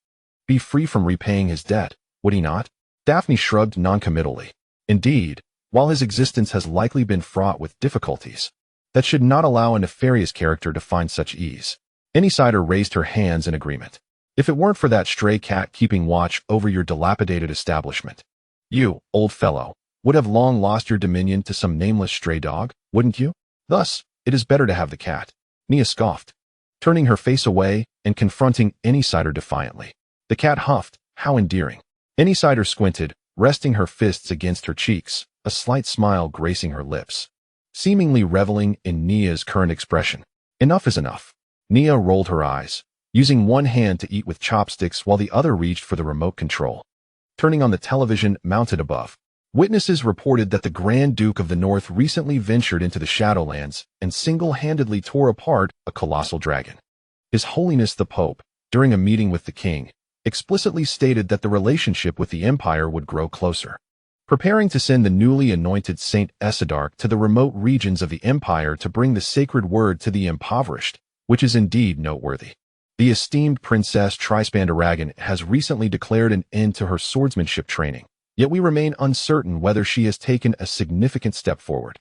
Speaker 1: be free from repaying his debt, would he not? Daphne shrugged noncommittally. Indeed, while his existence has likely been fraught with difficulties, that should not allow a nefarious character to find such ease. Sider raised her hands in agreement. If it weren't for that stray cat keeping watch over your dilapidated establishment, you, old fellow, would have long lost your dominion to some nameless stray dog, wouldn't you? Thus, it is better to have the cat. Nia scoffed, turning her face away and confronting Sider defiantly. The cat huffed, how endearing. Sider squinted, resting her fists against her cheeks, a slight smile gracing her lips, seemingly reveling in Nia's current expression. Enough is enough. Nia rolled her eyes, using one hand to eat with chopsticks while the other reached for the remote control. Turning on the television mounted above, witnesses reported that the Grand Duke of the North recently ventured into the Shadowlands and single-handedly tore apart a colossal dragon. His Holiness the Pope, during a meeting with the king, explicitly stated that the relationship with the Empire would grow closer, preparing to send the newly anointed Saint Esidarch to the remote regions of the Empire to bring the sacred word to the impoverished, which is indeed noteworthy. The esteemed Princess Trispandaragon has recently declared an end to her swordsmanship training, yet we remain uncertain whether she has taken a significant step forward.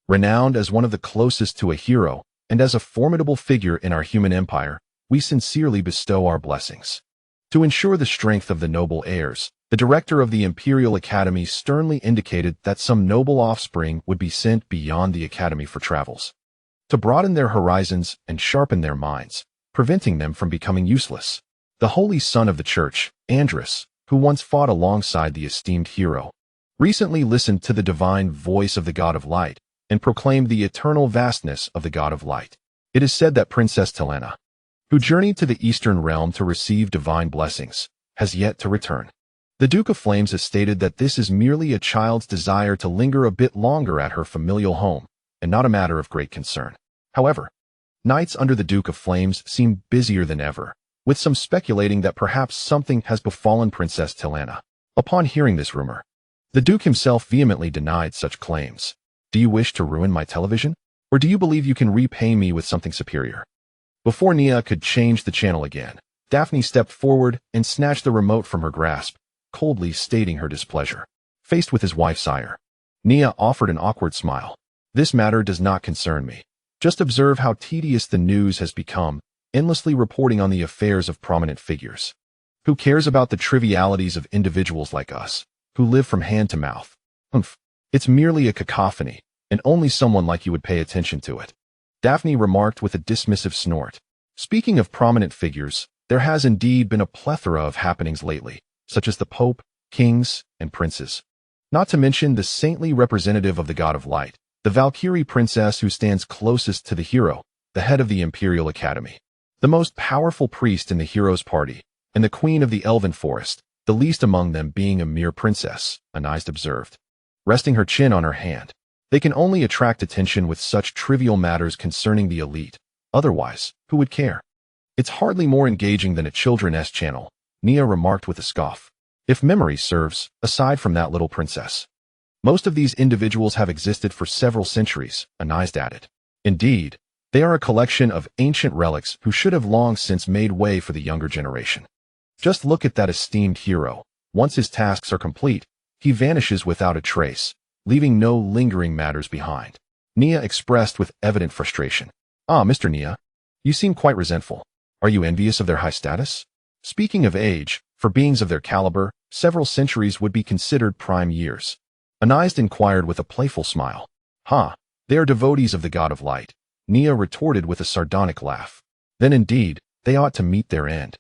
Speaker 1: Renowned as one of the closest to a hero, and as a formidable figure in our human empire, we sincerely bestow our blessings. To ensure the strength of the noble heirs, the director of the Imperial Academy sternly indicated that some noble offspring would be sent beyond the Academy for travels, to broaden their horizons and sharpen their minds, preventing them from becoming useless. The holy son of the church, Andrus, who once fought alongside the esteemed hero, recently listened to the divine voice of the God of Light and proclaimed the eternal vastness of the God of Light. It is said that Princess Helena, who journeyed to the Eastern realm to receive divine blessings, has yet to return. The Duke of Flames has stated that this is merely a child's desire to linger a bit longer at her familial home, and not a matter of great concern. However, knights under the Duke of Flames seem busier than ever, with some speculating that perhaps something has befallen Princess Helena. Upon hearing this rumor, the Duke himself vehemently denied such claims. Do you wish to ruin my television? Or do you believe you can repay me with something superior? Before Nia could change the channel again, Daphne stepped forward and snatched the remote from her grasp, coldly stating her displeasure. Faced with his wife's ire, Nia offered an awkward smile. This matter does not concern me. Just observe how tedious the news has become, endlessly reporting on the affairs of prominent figures. Who cares about the trivialities of individuals like us, who live from hand to mouth? It's merely a cacophony, and only someone like you would pay attention to it. Daphne remarked with a dismissive snort. Speaking of prominent figures, there has indeed been a plethora of happenings lately, such as the Pope, kings, and princes. Not to mention the saintly representative of the God of Light, the Valkyrie princess who stands closest to the hero, the head of the Imperial Academy, the most powerful priest in the hero's party, and the queen of the elven forest, the least among them being a mere princess, Anais observed, resting her chin on her hand. They can only attract attention with such trivial matters concerning the elite. Otherwise, who would care? It's hardly more engaging than a children's channel, Nia remarked with a scoff. If memory serves, aside from that little princess. Most of these individuals have existed for several centuries, Anais added. Indeed, they are a collection of ancient relics who should have long since made way for the younger generation. Just look at that esteemed hero. Once his tasks are complete, he vanishes without a trace, leaving no lingering matters behind. Nia expressed with evident frustration. Ah, Mr. Nia, you seem quite resentful. Are you envious of their high status? Speaking of age, for beings of their caliber, several centuries would be considered prime years. Anais inquired with a playful smile. They are devotees of the god of light, Nia retorted with a sardonic laugh. Then indeed, they ought to meet their end.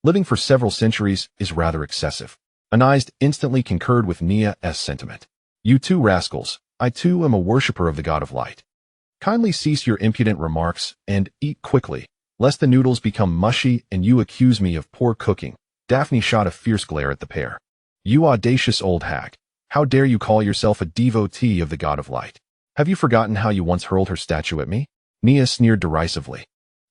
Speaker 1: Living for several centuries is rather excessive. Anais instantly concurred with Nia's sentiment. You too, rascals, I too am a worshipper of the god of light. Kindly cease your impudent remarks and eat quickly, lest the noodles become mushy and you accuse me of poor cooking. Daphne shot a fierce glare at the pair. You audacious old hag, how dare you call yourself a devotee of the god of light? Have you forgotten how you once hurled her statue at me? Nia sneered derisively.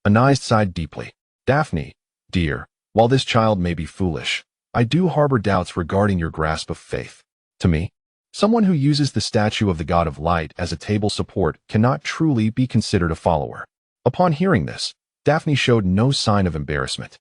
Speaker 1: Anais sighed deeply. Daphne, dear, while this child may be foolish, I do harbor doubts regarding your grasp of faith. To me, someone who uses the statue of the god of light as a table support cannot truly be considered a follower. Upon hearing this, Daphne showed no sign of embarrassment.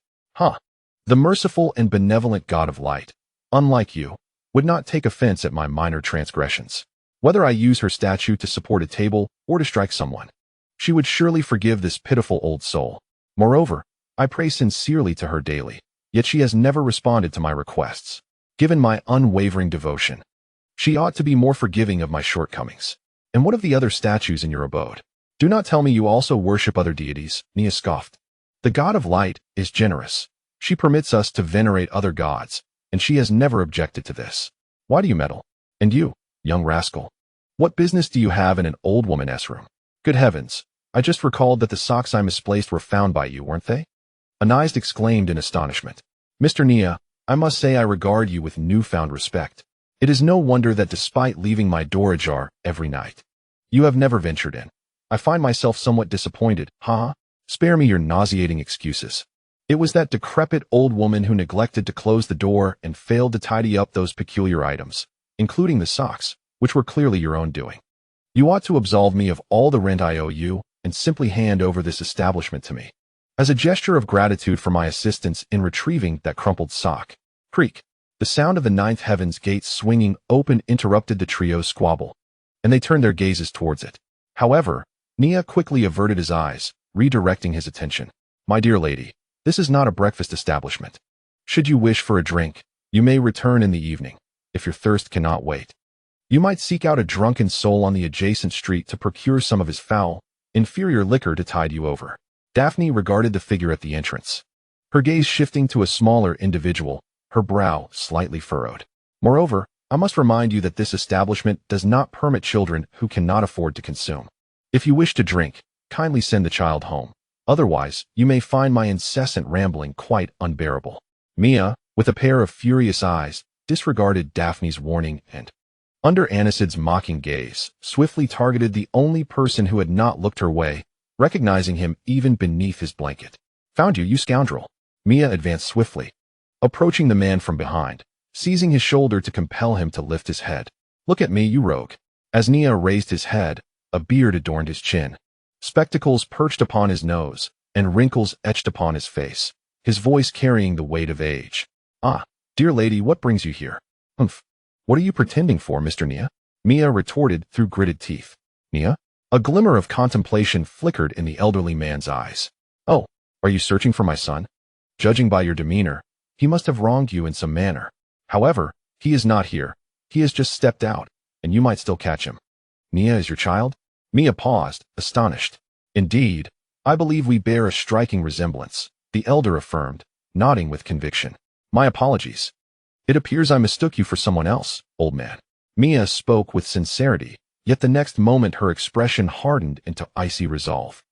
Speaker 1: The merciful and benevolent god of light, unlike you, would not take offense at my minor transgressions. Whether I use her statue to support a table or to strike someone, she would surely forgive this pitiful old soul. Moreover, I pray sincerely to her daily, yet she has never responded to my requests. Given my unwavering devotion, she ought to be more forgiving of my shortcomings. And what of the other statues in your abode? Do not tell me you also worship other deities, Nia scoffed. The god of light is generous. She permits us to venerate other gods, and she has never objected to this. Why do you meddle? And you, young rascal, what business do you have in an old woman's room? Good heavens, I just recalled that the socks I misplaced were found by you, weren't they? Anais exclaimed in astonishment. Mr. Nia, I must say I regard you with newfound respect. It is no wonder that despite leaving my door ajar every night, you have never ventured in. I find myself somewhat disappointed. Spare me your nauseating excuses. It was that decrepit old woman who neglected to close the door and failed to tidy up those peculiar items, including the socks, which were clearly your own doing. You ought to absolve me of all the rent I owe you and simply hand over this establishment to me. As a gesture of gratitude for my assistance in retrieving that crumpled sock. Creak. The sound of the ninth heaven's gate swinging open interrupted the trio's squabble, and they turned their gazes towards it. However, Nia quickly averted his eyes, redirecting his attention. My dear lady, this is not a breakfast establishment. Should you wish for a drink, you may return in the evening, if your thirst cannot wait. You might seek out a drunken soul on the adjacent street to procure some of his foul, inferior liquor to tide you over. Daphne regarded the figure at the entrance, her gaze shifting to a smaller individual, her brow slightly furrowed. Moreover, I must remind you that this establishment does not permit children who cannot afford to consume. If you wish to drink, kindly send the child home. Otherwise, you may find my incessant rambling quite unbearable. Mia, with a pair of furious eyes, disregarded Daphne's warning and, under Anisid's mocking gaze, swiftly targeted the only person who had not looked her way, recognizing him even beneath his blanket. Found you, you scoundrel. Mia advanced swiftly, approaching the man from behind, seizing his shoulder to compel him to lift his head. Look at me, you rogue. As Nia raised his head, a beard adorned his chin. Spectacles perched upon his nose, and wrinkles etched upon his face, his voice carrying the weight of age. Dear lady, what brings you here? Humph. What are you pretending for, Mr. Nia? Mia retorted through gritted teeth. Nia? A glimmer of contemplation flickered in the elderly man's eyes. Oh, are you searching for my son? Judging by your demeanor, he must have wronged you in some manner. However, he is not here. He has just stepped out, and you might still catch him. Nia is your child? Mia paused, astonished. Indeed, I believe we bear a striking resemblance, the elder affirmed, nodding with conviction. My apologies. It appears I mistook you for someone else, old man. Mia spoke with sincerity, yet the next moment her expression hardened into icy resolve.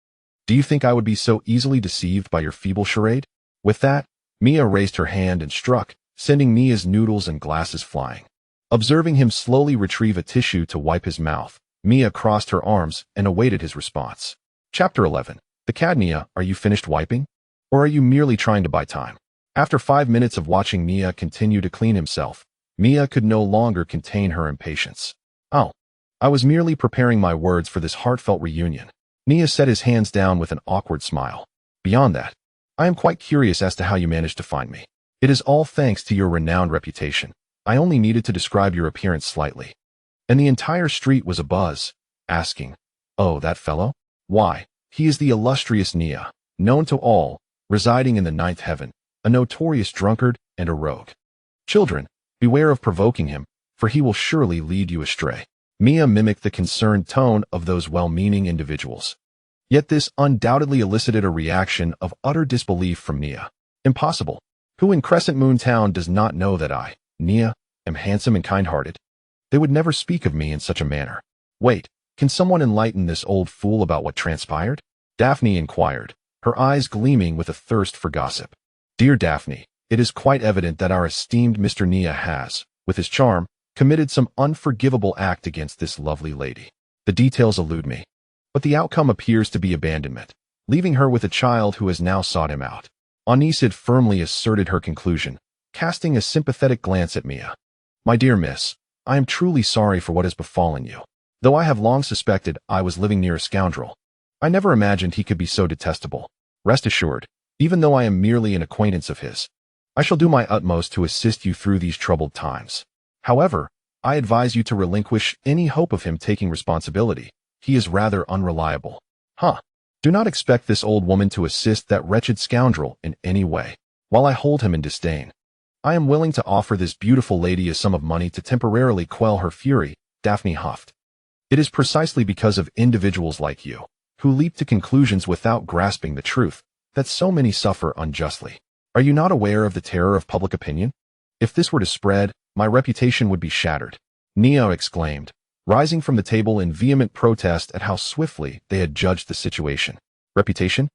Speaker 1: Do you think I would be so easily deceived by your feeble charade? With that, Mia raised her hand and struck, sending Nia's noodles and glasses flying. Observing him slowly retrieve a tissue to wipe his mouth, Mia crossed her arms and awaited his response. Chapter 11. The Cadnia, are you finished wiping? Or are you merely trying to buy time? After 5 minutes of watching Mia continue to clean himself, Mia could no longer contain her impatience. Oh, I was merely preparing my words for this heartfelt reunion. Mia set his hands down with an awkward smile. Beyond that, I am quite curious as to how you managed to find me. It is all thanks to your renowned reputation. I only needed to describe your appearance slightly. And the entire street was abuzz, asking, "Oh, that fellow? Why, he is the illustrious Nia, known to all, residing in the ninth heaven, a notorious drunkard and a rogue. Children, beware of provoking him, for he will surely lead you astray." Mia mimicked the concerned tone of those well-meaning individuals. Yet this undoubtedly elicited a reaction of utter disbelief from Nia. Impossible. Who in Crescent Moon Town does not know that I, Nia, am handsome and kind-hearted? They would never speak of me in such a manner. Wait, can someone enlighten this old fool about what transpired? Daphne inquired, her eyes gleaming with a thirst for gossip. Dear Daphne, it is quite evident that our esteemed Mr. Nia has, with his charm, committed some unforgivable act against this lovely lady. The details elude me, but the outcome appears to be abandonment, leaving her with a child who has now sought him out. Anisid firmly asserted her conclusion, casting a sympathetic glance at Mia. My dear miss, I am truly sorry for what has befallen you. Though I have long suspected I was living near a scoundrel, I never imagined he could be so detestable. Rest assured, even though I am merely an acquaintance of his, I shall do my utmost to assist you through these troubled times. However, I advise you to relinquish any hope of him taking responsibility. He is rather unreliable. Do not expect this old woman to assist that wretched scoundrel in any way. While I hold him in disdain, I am willing to offer this beautiful lady a sum of money to temporarily quell her fury, Daphne huffed. It is precisely because of individuals like you, who leap to conclusions without grasping the truth, that so many suffer unjustly. Are you not aware of the terror of public opinion? If this were to spread, my reputation would be shattered. Nia exclaimed, rising from the table in vehement protest at how swiftly they had judged the situation. Reputation?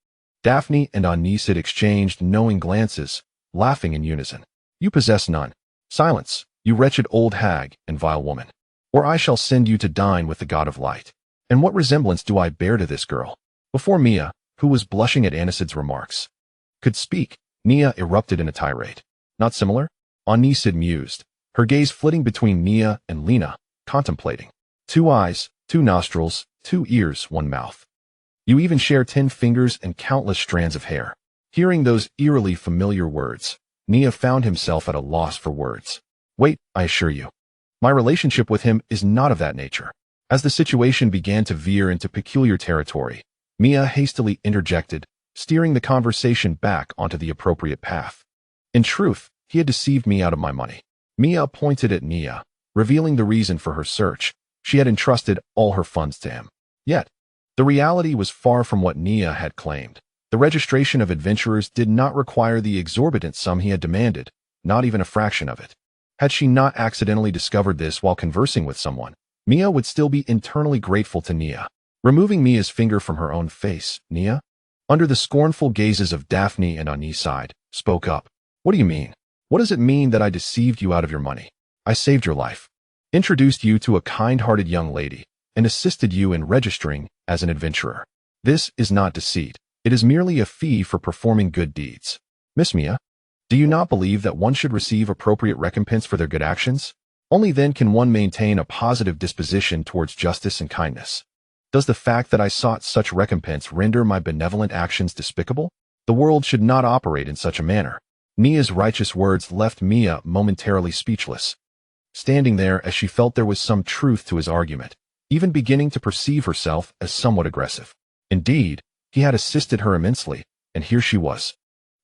Speaker 1: Daphne and Anisid exchanged knowing glances, laughing in unison. You possess none. Silence, you wretched old hag and vile woman, or I shall send you to dine with the god of light. And what resemblance do I bear to this girl? Before Mia, who was blushing at Anisid's remarks, could speak, Nia erupted in a tirade. Not similar? Anisid mused, her gaze flitting between Nia and Lena, contemplating. 2 eyes, 2 nostrils, 2 ears, 1 mouth. You even share 10 fingers and countless strands of hair. Hearing those eerily familiar words, Nia found himself at a loss for words. Wait, I assure you, my relationship with him is not of that nature. As the situation began to veer into peculiar territory, Mia hastily interjected, steering the conversation back onto the appropriate path. In truth, he had deceived me out of my money. Mia pointed at Nia, revealing the reason for her search. She had entrusted all her funds to him. Yet, the reality was far from what Nia had claimed. The registration of adventurers did not require the exorbitant sum he had demanded, not even a fraction of it. Had she not accidentally discovered this while conversing with someone, Mia would still be internally grateful to Nia. Removing Mia's finger from her own face, Nia, under the scornful gazes of Daphne and Anisid, spoke up. What do you mean? What does it mean that I deceived you out of your money? I saved your life, introduced you to a kind-hearted young lady, and assisted you in registering as an adventurer. This is not deceit. It is merely a fee for performing good deeds. Miss Mia, do you not believe that one should receive appropriate recompense for their good actions? Only then can one maintain a positive disposition towards justice and kindness. Does the fact that I sought such recompense render my benevolent actions despicable? The world should not operate in such a manner. Nia's righteous words left Mia momentarily speechless, standing there as she felt there was some truth to his argument, even beginning to perceive herself as somewhat aggressive. Indeed, he had assisted her immensely, and here she was,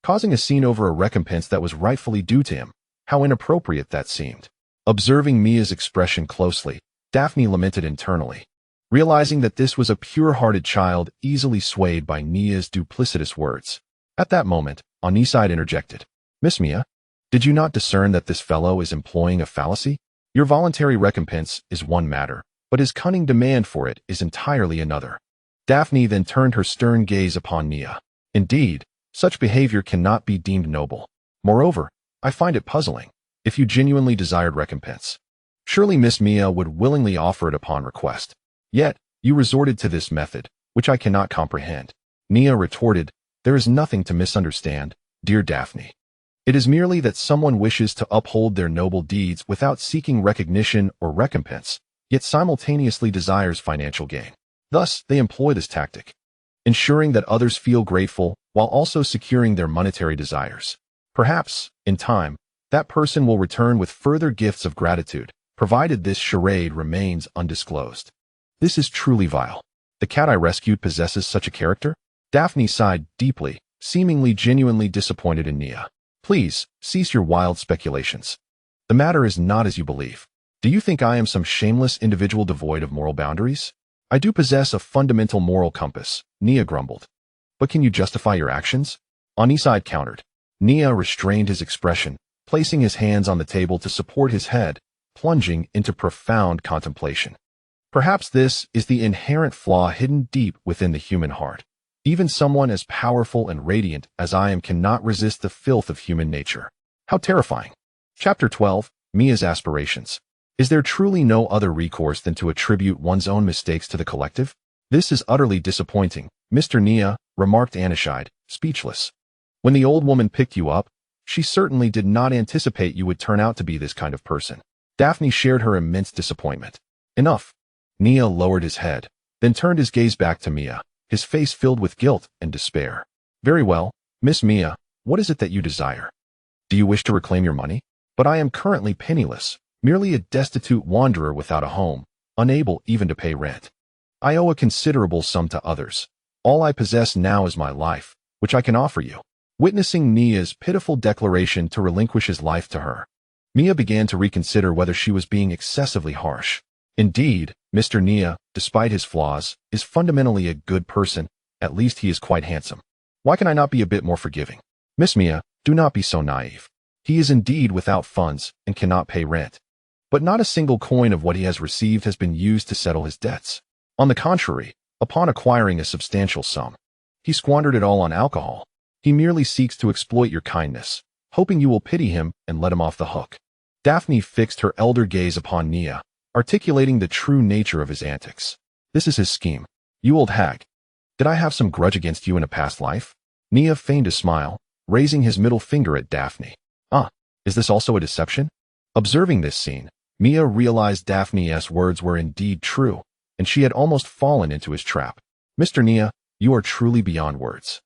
Speaker 1: causing a scene over a recompense that was rightfully due to him. How inappropriate that seemed. Observing Mia's expression closely, Daphne lamented internally, realizing that this was a pure-hearted child easily swayed by Nia's duplicitous words. At that moment, Anisid interjected. Miss Mia, did you not discern that this fellow is employing a fallacy? Your voluntary recompense is one matter, but his cunning demand for it is entirely another. Daphne then turned her stern gaze upon Nia. Indeed, such behavior cannot be deemed noble. Moreover, I find it puzzling. If you genuinely desired recompense, surely Miss Mia would willingly offer it upon request. Yet, you resorted to this method, which I cannot comprehend. Nia retorted, there is nothing to misunderstand, dear Daphne. It is merely that someone wishes to uphold their noble deeds without seeking recognition or recompense, yet simultaneously desires financial gain. Thus, they employ this tactic, ensuring that others feel grateful while also securing their monetary desires. Perhaps, in time, that person will return with further gifts of gratitude, provided this charade remains undisclosed. This is truly vile. The cat I rescued possesses such a character? Daphne sighed deeply, seemingly genuinely disappointed in Nia. Please, cease your wild speculations. The matter is not as you believe. Do you think I am some shameless individual devoid of moral boundaries? I do possess a fundamental moral compass, Nia grumbled. But can you justify your actions? Aniside countered. Nia restrained his expression, placing his hands on the table to support his head, plunging into profound contemplation. Perhaps this is the inherent flaw hidden deep within the human heart. Even someone as powerful and radiant as I am cannot resist the filth of human nature. How terrifying. Chapter 12, Mia's Aspirations. Is there truly no other recourse than to attribute one's own mistakes to the collective? This is utterly disappointing, Mr. Nia, remarked Anishide, speechless. When the old woman picked you up, she certainly did not anticipate you would turn out to be this kind of person. Daphne shared her immense disappointment. Enough. Nia lowered his head, then turned his gaze back to Mia, his face filled with guilt and despair. Very well, Miss Mia, what is it that you desire? Do you wish to reclaim your money? But I am currently penniless, merely a destitute wanderer without a home, unable even to pay rent. I owe a considerable sum to others. All I possess now is my life, which I can offer you. Witnessing Nia's pitiful declaration to relinquish his life to her, Mia began to reconsider whether she was being excessively harsh. Indeed, Mr. Nia, despite his flaws, is fundamentally a good person. At least he is quite handsome. Why can I not be a bit more forgiving? Miss Mia, do not be so naive. He is indeed without funds and cannot pay rent. But not a single coin of what he has received has been used to settle his debts. On the contrary, upon acquiring a substantial sum, he squandered it all on alcohol. He merely seeks to exploit your kindness, hoping you will pity him and let him off the hook. Daphne fixed her elder gaze upon Nia, articulating the true nature of his antics. This is his scheme. You old hag. Did I have some grudge against you in a past life? Nia feigned a smile, raising his middle finger at Daphne. Is this also a deception? Observing this scene, Mia realized Daphne's words were indeed true, and she had almost fallen into his trap. Mr. Nia, you are truly beyond words.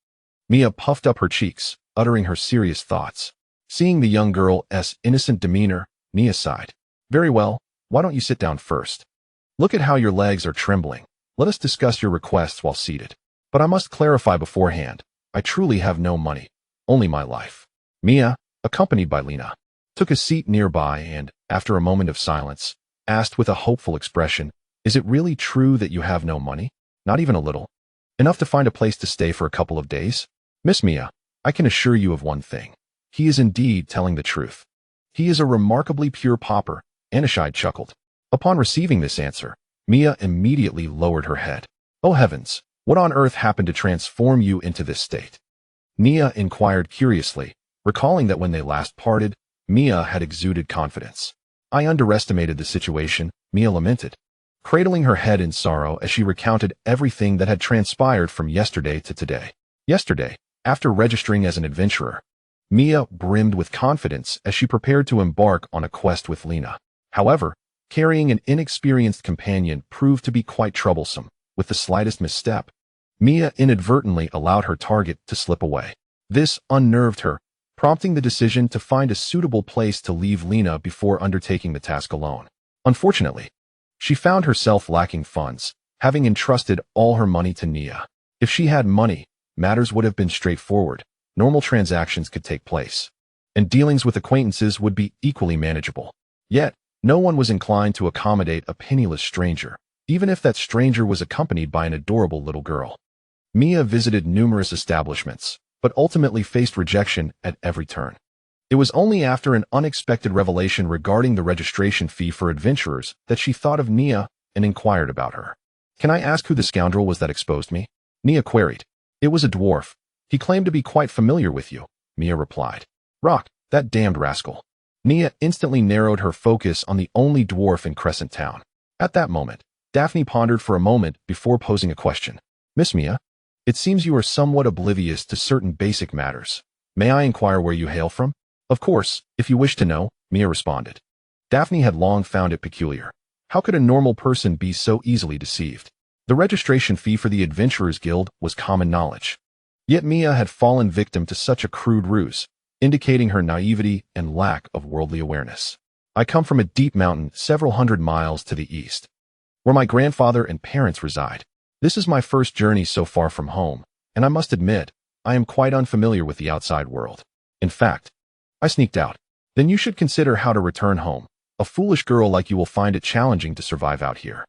Speaker 1: Mia puffed up her cheeks, uttering her serious thoughts. Seeing the young girl's innocent demeanor, Nia sighed. Very well, why don't you sit down first? Look at how your legs are trembling. Let us discuss your requests while seated. But I must clarify beforehand, I truly have no money, only my life. Mia, accompanied by Lena, took a seat nearby and, after a moment of silence, asked with a hopeful expression, is it really true that you have no money? Not even a little? Enough to find a place to stay for a couple of days? Miss Mia, I can assure you of one thing. He is indeed telling the truth. He is a remarkably pure pauper, Anishide chuckled. Upon receiving this answer, Mia immediately lowered her head. Oh heavens, what on earth happened to transform you into this state? Nia inquired curiously, recalling that when they last parted, Mia had exuded confidence. I underestimated the situation, Mia lamented, cradling her head in sorrow as she recounted everything that had transpired from yesterday to today. Yesterday, after registering as an adventurer, Mia brimmed with confidence as she prepared to embark on a quest with Lena. However, carrying an inexperienced companion proved to be quite troublesome. With the slightest misstep, Mia inadvertently allowed her target to slip away. This unnerved her, prompting the decision to find a suitable place to leave Lena before undertaking the task alone. Unfortunately, she found herself lacking funds, having entrusted all her money to Nia. If she had money, matters would have been straightforward. Normal transactions could take place, and dealings with acquaintances would be equally manageable. Yet, no one was inclined to accommodate a penniless stranger, even if that stranger was accompanied by an adorable little girl. Mia visited numerous establishments, but ultimately faced rejection at every turn. It was only after an unexpected revelation regarding the registration fee for adventurers that she thought of Nia and inquired about her. Can I ask who the scoundrel was that exposed me? Nia queried. It was a dwarf. He claimed to be quite familiar with you, Mia replied. Rock, that damned rascal. Nia instantly narrowed her focus on the only dwarf in Crescent Town. At that moment, Daphne pondered for a moment before posing a question. Miss Mia, it seems you are somewhat oblivious to certain basic matters. May I inquire where you hail from? Of course, if you wish to know, Mia responded. Daphne had long found it peculiar. How could a normal person be so easily deceived? The registration fee for the Adventurers Guild was common knowledge. Yet Mia had fallen victim to such a crude ruse, indicating her naivety and lack of worldly awareness. I come from a deep mountain several hundred miles to the east, where my grandfather and parents reside. This is my first journey so far from home, and I must admit, I am quite unfamiliar with the outside world. In fact, I sneaked out. Then you should consider how to return home. A foolish girl like you will find it challenging to survive out here.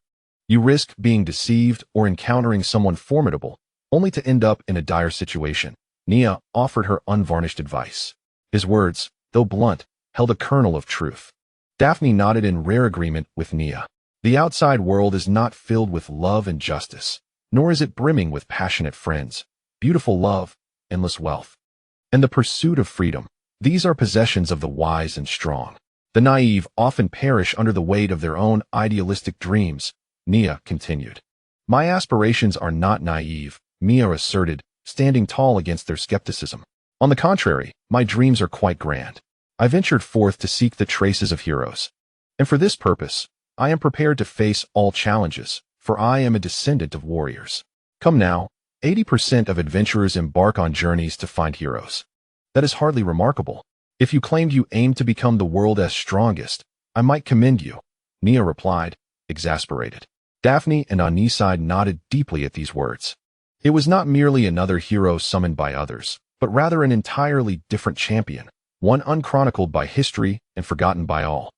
Speaker 1: You risk being deceived or encountering someone formidable, only to end up in a dire situation. Nia offered her unvarnished advice. His words, though blunt, held a kernel of truth. Daphne nodded in rare agreement with Nia. The outside world is not filled with love and justice, nor is it brimming with passionate friends, beautiful love, endless wealth, and the pursuit of freedom. These are possessions of the wise and strong. The naive often perish under the weight of their own idealistic dreams, Nia continued. My aspirations are not naive, Mia asserted, standing tall against their skepticism. On the contrary, my dreams are quite grand. I ventured forth to seek the traces of heroes. And for this purpose, I am prepared to face all challenges, for I am a descendant of warriors. Come now, 80% of adventurers embark on journeys to find heroes. That is hardly remarkable. If you claimed you aimed to become the world's strongest, I might commend you, Nia replied, exasperated. Daphne and Aniside nodded deeply at these words. It was not merely another hero summoned by others, but rather an entirely different champion, one unchronicled by history and forgotten by all.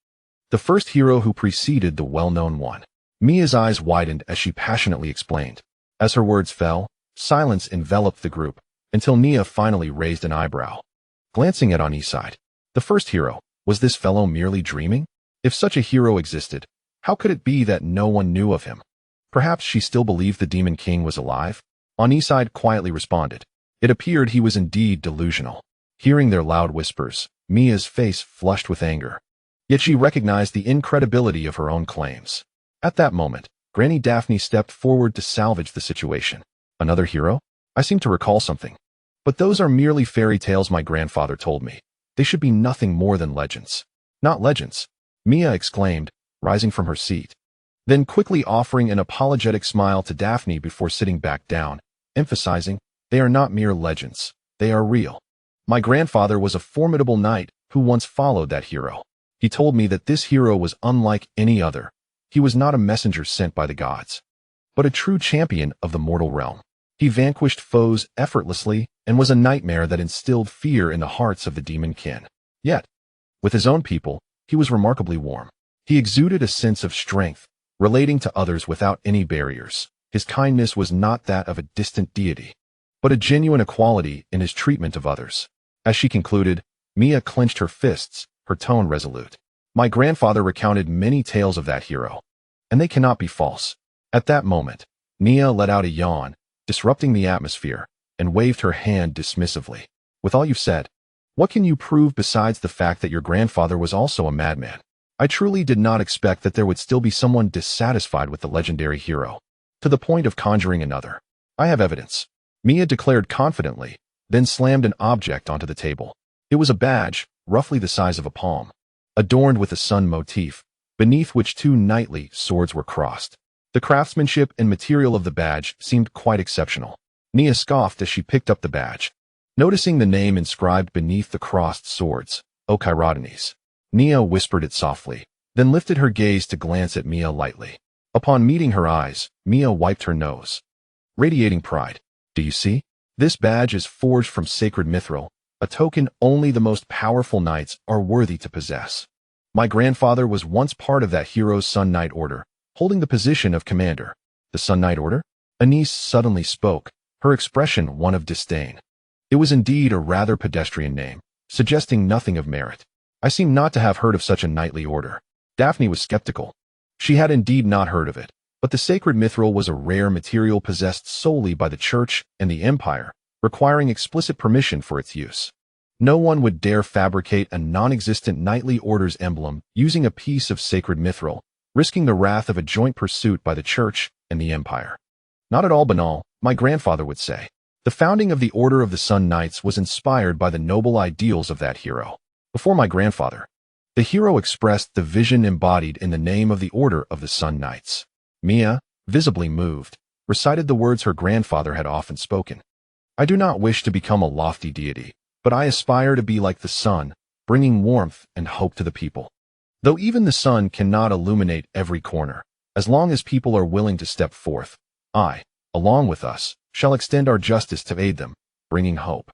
Speaker 1: The first hero who preceded the well-known one. Mia's eyes widened as she passionately explained. As her words fell, silence enveloped the group, until Nia finally raised an eyebrow. Glancing at Aniside, the first hero, was this fellow merely dreaming? If such a hero existed, how could it be that no one knew of him? Perhaps she still believed the Demon King was alive? Aniside quietly responded. It appeared he was indeed delusional. Hearing their loud whispers, Mia's face flushed with anger. Yet she recognized the incredibility of her own claims. At that moment, Granny Daphne stepped forward to salvage the situation. Another hero? I seem to recall something. But those are merely fairy tales my grandfather told me. They should be nothing more than legends. Not legends, Mia exclaimed, rising from her seat. Then quickly offering an apologetic smile to Daphne before sitting back down, emphasizing, they are not mere legends, they are real. My grandfather was a formidable knight who once followed that hero. He told me that this hero was unlike any other. He was not a messenger sent by the gods, but a true champion of the mortal realm. He vanquished foes effortlessly and was a nightmare that instilled fear in the hearts of the demon kin. Yet, with his own people, he was remarkably warm. He exuded a sense of strength, relating to others without any barriers. His kindness was not that of a distant deity, but a genuine equality in his treatment of others. As she concluded, Mia clenched her fists, her tone resolute. My grandfather recounted many tales of that hero, and they cannot be false. At that moment, Nia let out a yawn, disrupting the atmosphere, and waved her hand dismissively. With all you've said, what can you prove besides the fact that your grandfather was also a madman? I truly did not expect that there would still be someone dissatisfied with the legendary hero, to the point of conjuring another. I have evidence, Mia declared confidently, then slammed an object onto the table. It was a badge, roughly the size of a palm, adorned with a sun motif, beneath which two knightly swords were crossed. The craftsmanship and material of the badge seemed quite exceptional. Nia scoffed as she picked up the badge. Noticing the name inscribed beneath the crossed swords, O Chirotones, Nia whispered it softly, then lifted her gaze to glance at Mia lightly. Upon meeting her eyes, Mia wiped her nose, radiating pride. Do you see? This badge is forged from sacred mithril, a token only the most powerful knights are worthy to possess. My grandfather was once part of that hero's Sun Knight Order, holding the position of commander. The Sun Knight Order? Anise suddenly spoke, her expression one of disdain. It was indeed a rather pedestrian name, suggesting nothing of merit. I seem not to have heard of such a knightly order. Daphne was skeptical. She had indeed not heard of it, but the sacred mithril was a rare material possessed solely by the Church and the Empire, requiring explicit permission for its use. No one would dare fabricate a non-existent knightly order's emblem using a piece of sacred mithril, risking the wrath of a joint pursuit by the church and the empire. Not at all banal, my grandfather would say. The founding of the Order of the Sun Knights was inspired by the noble ideals of that hero. Before my grandfather, the hero expressed the vision embodied in the name of the Order of the Sun Knights. Mia, visibly moved, recited the words her grandfather had often spoken. I do not wish to become a lofty deity, but I aspire to be like the sun, bringing warmth and hope to the people. Though even the sun cannot illuminate every corner, as long as people are willing to step forth, I, along with us, shall extend our justice to aid them, bringing hope.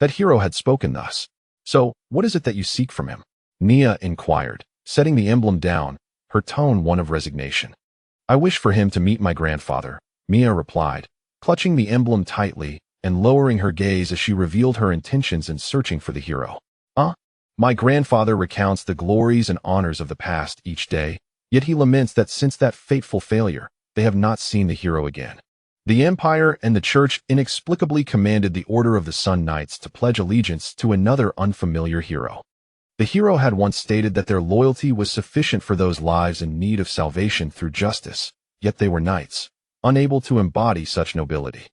Speaker 1: That hero had spoken thus. So, what is it that you seek from him? Nia inquired, setting the emblem down, her tone one of resignation. I wish for him to meet my grandfather, Mia replied, clutching the emblem tightly and lowering her gaze as she revealed her intentions in searching for the hero. My grandfather recounts the glories and honors of the past each day, yet he laments that since that fateful failure, they have not seen the hero again. The Empire and the Church inexplicably commanded the Order of the Sun Knights to pledge allegiance to another unfamiliar hero. The hero had once stated that their loyalty was sufficient for those lives in need of salvation through justice, yet they were knights, unable to embody such nobility.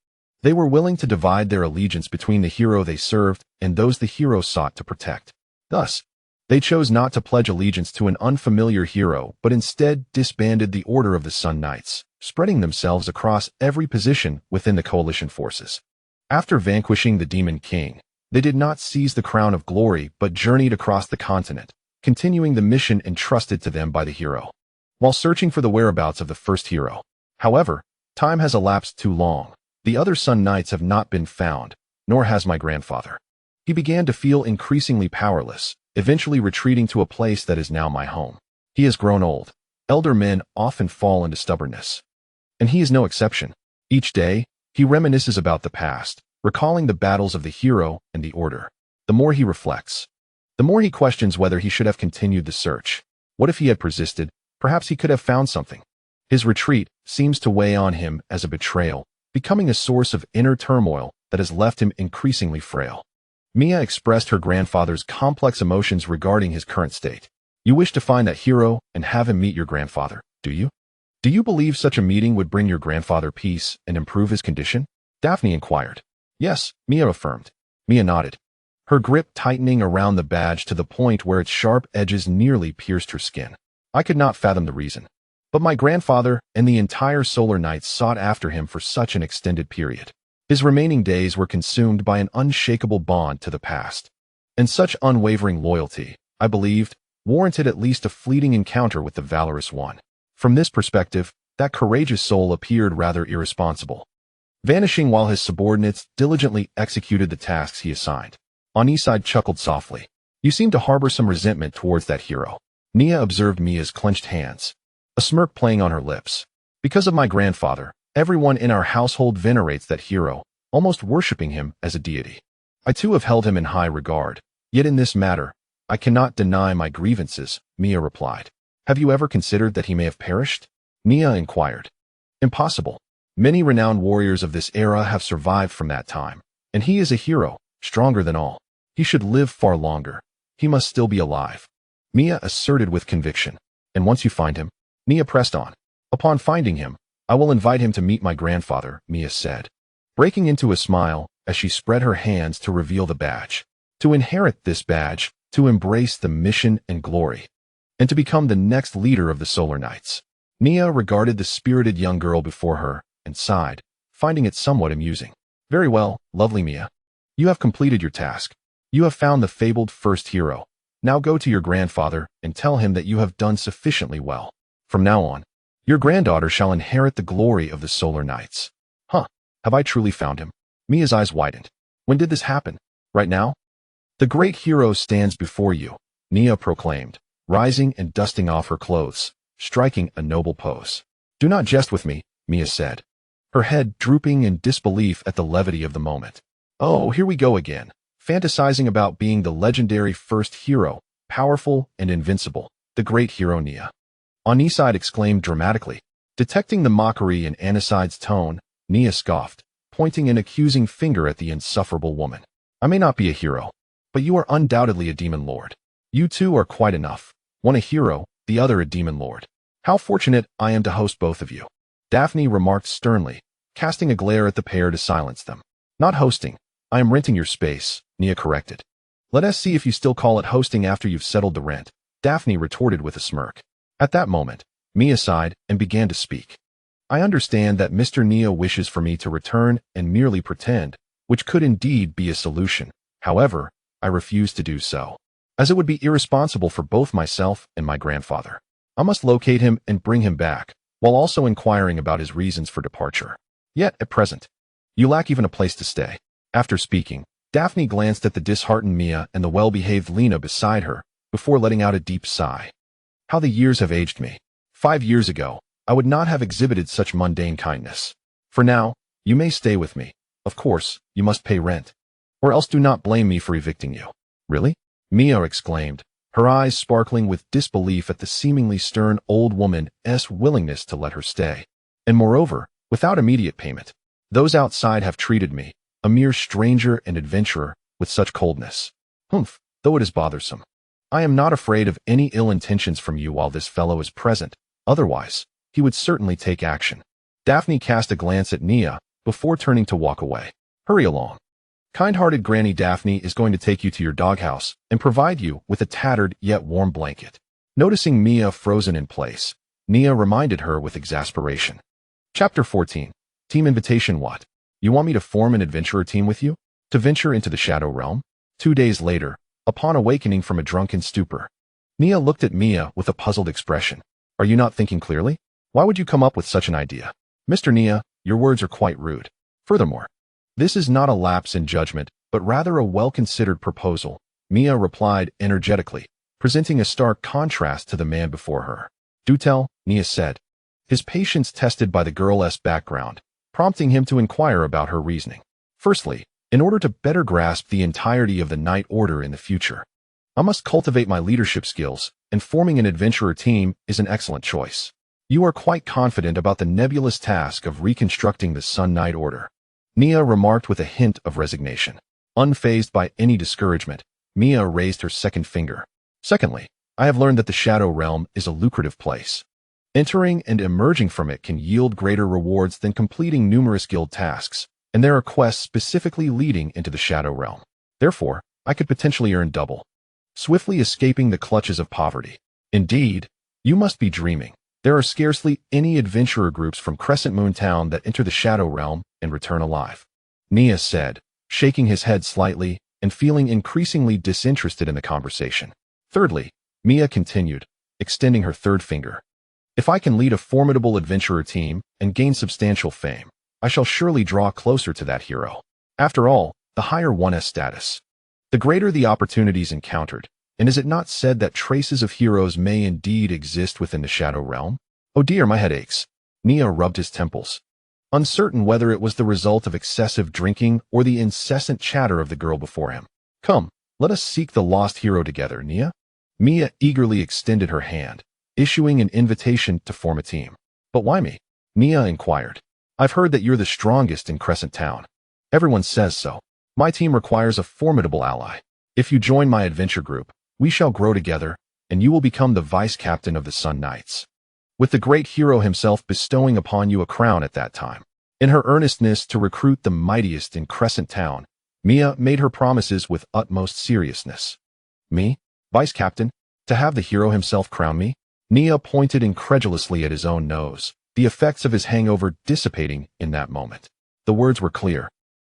Speaker 1: They were willing to divide their allegiance between the hero they served and those the hero sought to protect. Thus, they chose not to pledge allegiance to an unfamiliar hero, but instead disbanded the Order of the Sun Knights, spreading themselves across every position within the coalition forces. After vanquishing the Demon King, they did not seize the crown of glory but journeyed across the continent, continuing the mission entrusted to them by the hero. While searching for the whereabouts of the first hero, however, time has elapsed too long. The other Sun Knights have not been found, nor has my grandfather. He began to feel increasingly powerless, eventually retreating to a place that is now my home. He has grown old. Elder men often fall into stubbornness. And he is no exception. Each day, he reminisces about the past, recalling the battles of the hero and the Order. The more he reflects, the more he questions whether he should have continued the search. What if he had persisted? Perhaps he could have found something. His retreat seems to weigh on him as a betrayal, becoming a source of inner turmoil that has left him increasingly frail. Mia expressed her grandfather's complex emotions regarding his current state. You wish to find that hero and have him meet your grandfather, do you? Do you believe such a meeting would bring your grandfather peace and improve his condition? Daphne inquired. Yes, Mia affirmed. Mia nodded, her grip tightening around the badge to the point where its sharp edges nearly pierced her skin. I could not fathom the reason. But my grandfather and the entire Solar Knights sought after him for such an extended period. His remaining days were consumed by an unshakable bond to the past. And such unwavering loyalty, I believed, warranted at least a fleeting encounter with the valorous one. From this perspective, that courageous soul appeared rather irresponsible, vanishing while his subordinates diligently executed the tasks he assigned. Aniside chuckled softly. You seem to harbor some resentment towards that hero. Nia observed Mia's clenched hands, a smirk playing on her lips. Because of my grandfather, everyone in our household venerates that hero, almost worshipping him as a deity. I too have held him in high regard, yet in this matter, I cannot deny my grievances, Mia replied. Have you ever considered that he may have perished? Nia inquired. Impossible. Many renowned warriors of this era have survived from that time, and he is a hero, stronger than all. He should live far longer. He must still be alive, Mia asserted with conviction. And once you find him, Nia pressed on. Upon finding him, I will invite him to meet my grandfather, Mia said, breaking into a smile as she spread her hands to reveal the badge. To inherit this badge, to embrace the mission and glory, and to become the next leader of the Solar Knights. Nia regarded the spirited young girl before her and sighed, finding it somewhat amusing. Very well, lovely Mia. You have completed your task. You have found the fabled first hero. Now go to your grandfather and tell him that you have done sufficiently well. From now on, your granddaughter shall inherit the glory of the Solar Knights. Have I truly found him? Mia's eyes widened. When did this happen? Right now? The great hero stands before you, Nia proclaimed, rising and dusting off her clothes, striking a noble pose. Do not jest with me, Mia said, her head drooping in disbelief at the levity of the moment. Oh, here we go again, fantasizing about being the legendary first hero, powerful and invincible, the great hero Nia. Aniside exclaimed dramatically. Detecting the mockery in Aniside's tone, Nia scoffed, pointing an accusing finger at the insufferable woman. I may not be a hero, but you are undoubtedly a demon lord. You two are quite enough. One a hero, the other a demon lord. How fortunate I am to host both of you. Daphne remarked sternly, casting a glare at the pair to silence them. Not hosting. I am renting your space, Nia corrected. Let us see if you still call it hosting after you've settled the rent, Daphne retorted with a smirk. At that moment, Mia sighed and began to speak. I understand that Mr. Nia wishes for me to return and merely pretend, which could indeed be a solution. However, I refuse to do so, as it would be irresponsible for both myself and my grandfather. I must locate him and bring him back, while also inquiring about his reasons for departure. Yet, at present, you lack even a place to stay. After speaking, Daphne glanced at the disheartened Mia and the well-behaved Lena beside her, before letting out a deep sigh. How the years have aged me. 5 years ago, I would not have exhibited such mundane kindness. For now, you may stay with me. Of course, you must pay rent. Or else do not blame me for evicting you. Really? Mia exclaimed, her eyes sparkling with disbelief at the seemingly stern old woman's willingness to let her stay. And moreover, without immediate payment. Those outside have treated me, a mere stranger and adventurer, with such coldness. Humph, though it is bothersome. I am not afraid of any ill intentions from you while this fellow is present. Otherwise, he would certainly take action. Daphne cast a glance at Nia before turning to walk away. Hurry along. Kind-hearted Granny Daphne is going to take you to your doghouse and provide you with a tattered yet warm blanket. Noticing Mia frozen in place, Nia reminded her with exasperation. Chapter 14. Team invitation. What? You want me to form an adventurer team with you? To venture into the Shadow Realm? 2 days later, upon awakening from a drunken stupor, Nia looked at Mia with a puzzled expression. Are you not thinking clearly? Why would you come up with such an idea? Mr. Nia, your words are quite rude. Furthermore, this is not a lapse in judgment, but rather a well-considered proposal, Mia replied energetically, presenting a stark contrast to the man before her. Do tell, Nia said, his patience tested by the girl's background, prompting him to inquire about her reasoning. Firstly, in order to better grasp the entirety of the Night Order in the future, I must cultivate my leadership skills, and forming an adventurer team is an excellent choice. You are quite confident about the nebulous task of reconstructing the Sun Night Order, Nia remarked with a hint of resignation. Unfazed by any discouragement, Mia raised her second finger. Secondly, I have learned that the Shadow Realm is a lucrative place. Entering and emerging from it can yield greater rewards than completing numerous guild tasks, and there are quests specifically leading into the Shadow Realm. Therefore, I could potentially earn double, swiftly escaping the clutches of poverty. Indeed, you must be dreaming. There are scarcely any adventurer groups from Crescent Moon Town that enter the Shadow Realm and return alive, Nia said, shaking his head slightly and feeling increasingly disinterested in the conversation. Thirdly, Mia continued, extending her third finger. If I can lead a formidable adventurer team and gain substantial fame, I shall surely draw closer to that hero. After all, the higher one's status, the greater the opportunities encountered. And is it not said that traces of heroes may indeed exist within the Shadow Realm? Oh dear, my head aches. Nia rubbed his temples, uncertain whether it was the result of excessive drinking or the incessant chatter of the girl before him. Come, let us seek the lost hero together, Nia. Mia eagerly extended her hand, issuing an invitation to form a team. But why me? Nia inquired. I've heard that you're the strongest in Crescent Town. Everyone says so. My team requires a formidable ally. If you join my adventure group, we shall grow together, and you will become the vice-captain of the Sun Knights, with the great hero himself bestowing upon you a crown at that time. In her earnestness to recruit the mightiest in Crescent Town, Mia made her promises with utmost seriousness. Me? Vice-captain? To have the hero himself crown me? Nia pointed incredulously at his own nose, the effects of his hangover dissipating in that moment. The words were clear,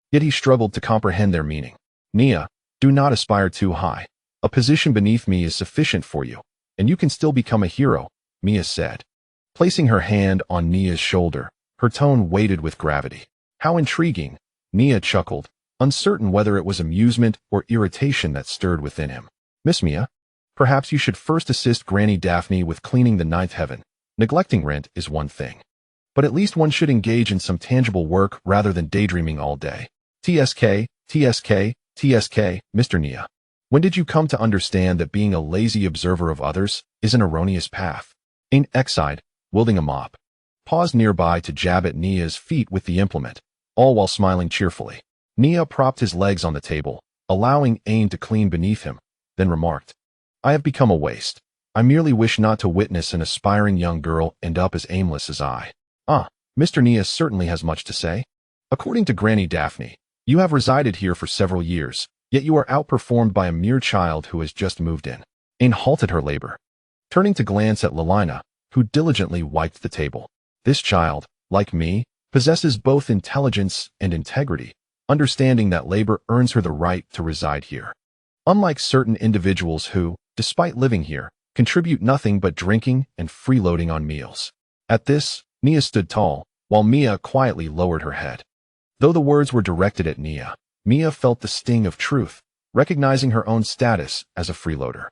Speaker 1: yet he struggled to comprehend their meaning. Nia, do not aspire too high. A position beneath me is sufficient for you, and you can still become a hero, Mia said. Placing her hand on Nia's shoulder, her tone weighted with gravity. How intriguing, Nia chuckled, uncertain whether it was amusement or irritation that stirred within him. Miss Mia, perhaps you should first assist Granny Daphne with cleaning the ninth heaven. Neglecting rent is one thing, but at least one should engage in some tangible work rather than daydreaming all day. TSK, TSK, TSK, Mr. Nia. When did you come to understand that being a lazy observer of others is an erroneous path? Ain't Exide, wielding a mop, paused nearby to jab at Nia's feet with the implement, all while smiling cheerfully. Nia propped his legs on the table, allowing Ain to clean beneath him, then remarked, "I have become a waste. I merely wish not to witness an aspiring young girl end up as aimless as I." "Ah, Mr. Nia certainly has much to say. According to Granny Daphne, you have resided here for several years, yet you are outperformed by a mere child who has just moved in." Ain halted her labor, turning to glance at Lelina, who diligently wiped the table. "This child, like me, possesses both intelligence and integrity, understanding that labor earns her the right to reside here. Unlike certain individuals who, despite living here, contribute nothing but drinking and freeloading on meals." At this, Nia stood tall, while Mia quietly lowered her head. Though the words were directed at Nia, Mia felt the sting of truth, recognizing her own status as a freeloader.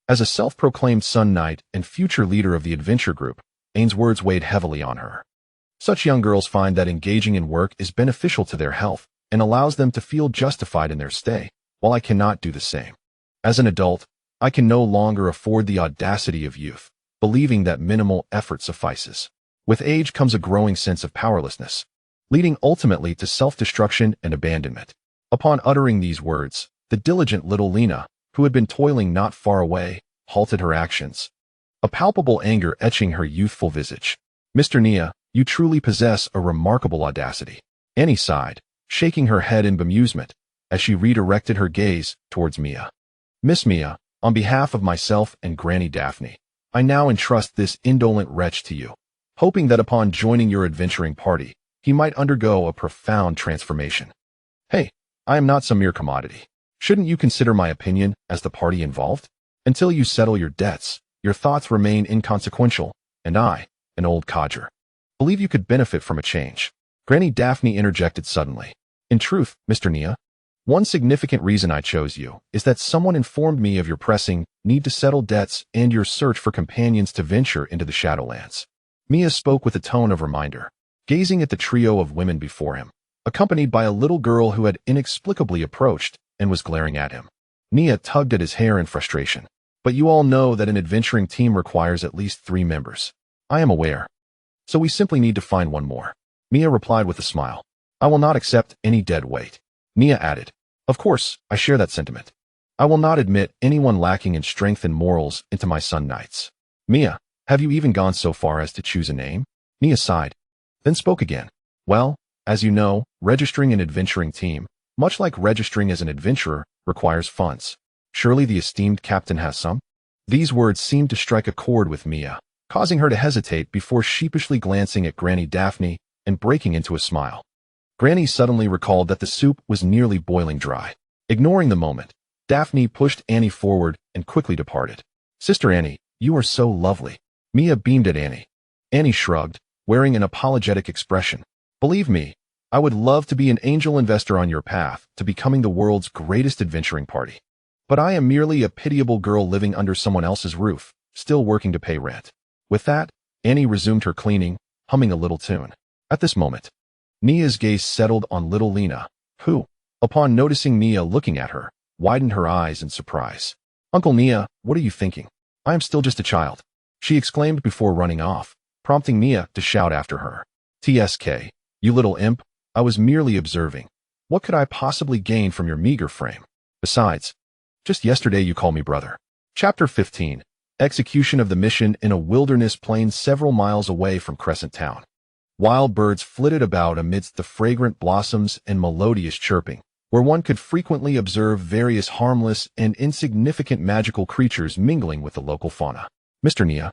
Speaker 1: As a self-proclaimed Sun Knight and future leader of the adventure group, Ain's words weighed heavily on her. Such young girls find that engaging in work is beneficial to their health and allows them to feel justified in their stay, while I cannot do the same. As an adult, I can no longer afford the audacity of youth, believing that minimal effort suffices. With age comes a growing sense of powerlessness, leading ultimately to self-destruction and abandonment. Upon uttering these words, the diligent little Lena, who had been toiling not far away, halted her actions, a palpable anger etching her youthful visage. "Mr. Nia, you truly possess a remarkable audacity." Annie sighed, shaking her head in bemusement, as she redirected her gaze towards Mia. "Miss Mia, on behalf of myself and Granny Daphne, I now entrust this indolent wretch to you, hoping that upon joining your adventuring party, he might undergo a profound transformation." "Hey, I am not some mere commodity. Shouldn't you consider my opinion as the party involved? Until you settle your debts, your thoughts remain inconsequential, and I, an old codger, believe you could benefit from a change." Granny Daphne interjected suddenly. "In truth, Mr. Nia, one significant reason I chose you is that someone informed me of your pressing need to settle debts and your search for companions to venture into the Shadowlands." Mia spoke with a tone of reminder, gazing at the trio of women before him, accompanied by a little girl who had inexplicably approached and was glaring at him. Nia tugged at his hair in frustration. "But you all know that an adventuring team requires at least 3 members." "I am aware. So we simply need to find one more." Mia replied with a smile. "I will not accept any dead weight." Nia added, "Of course, I share that sentiment. I will not admit anyone lacking in strength and morals into my Sun Knights." "Mia, have you even gone so far as to choose a name?" Nia sighed, then spoke again. "Well, as you know, registering an adventuring team, much like registering as an adventurer, requires funds. Surely the esteemed captain has some?" These words seemed to strike a chord with Mia, causing her to hesitate before sheepishly glancing at Granny Daphne and breaking into a smile. Granny suddenly recalled that the soup was nearly boiling dry. Ignoring the moment, Daphne pushed Annie forward and quickly departed. "Sister Annie, you are so lovely." Mia beamed at Annie. Annie shrugged, wearing an apologetic expression. "Believe me, I would love to be an angel investor on your path to becoming the world's greatest adventuring party. But I am merely a pitiable girl living under someone else's roof, still working to pay rent." With that, Annie resumed her cleaning, humming a little tune. At this moment, Nia's gaze settled on little Lena, who, upon noticing Nia looking at her, widened her eyes in surprise. "Uncle Nia, what are you thinking? I am still just a child," she exclaimed before running off, prompting Nia to shout after her. "TSK, you little imp, I was merely observing. What could I possibly gain from your meager frame? Besides, just yesterday you called me brother." Chapter 15. Execution of the mission in a wilderness plain several miles away from Crescent Town. Wild birds flitted about amidst the fragrant blossoms and melodious chirping, where one could frequently observe various harmless and insignificant magical creatures mingling with the local fauna. "Mr. Nia,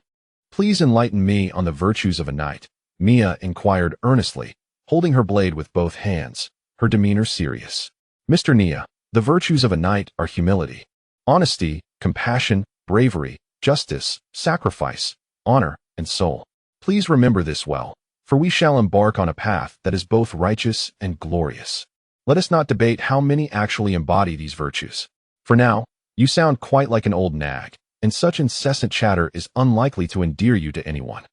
Speaker 1: please enlighten me on the virtues of a knight," Mia inquired earnestly, holding her blade with both hands, her demeanor serious. "Mr. Nia, the virtues of a knight are humility, honesty, compassion, bravery, justice, sacrifice, honor, and soul. Please remember this well, for we shall embark on a path that is both righteous and glorious. Let us not debate how many actually embody these virtues. For now, you sound quite like an old nag, and such incessant chatter is unlikely to endear you to anyone.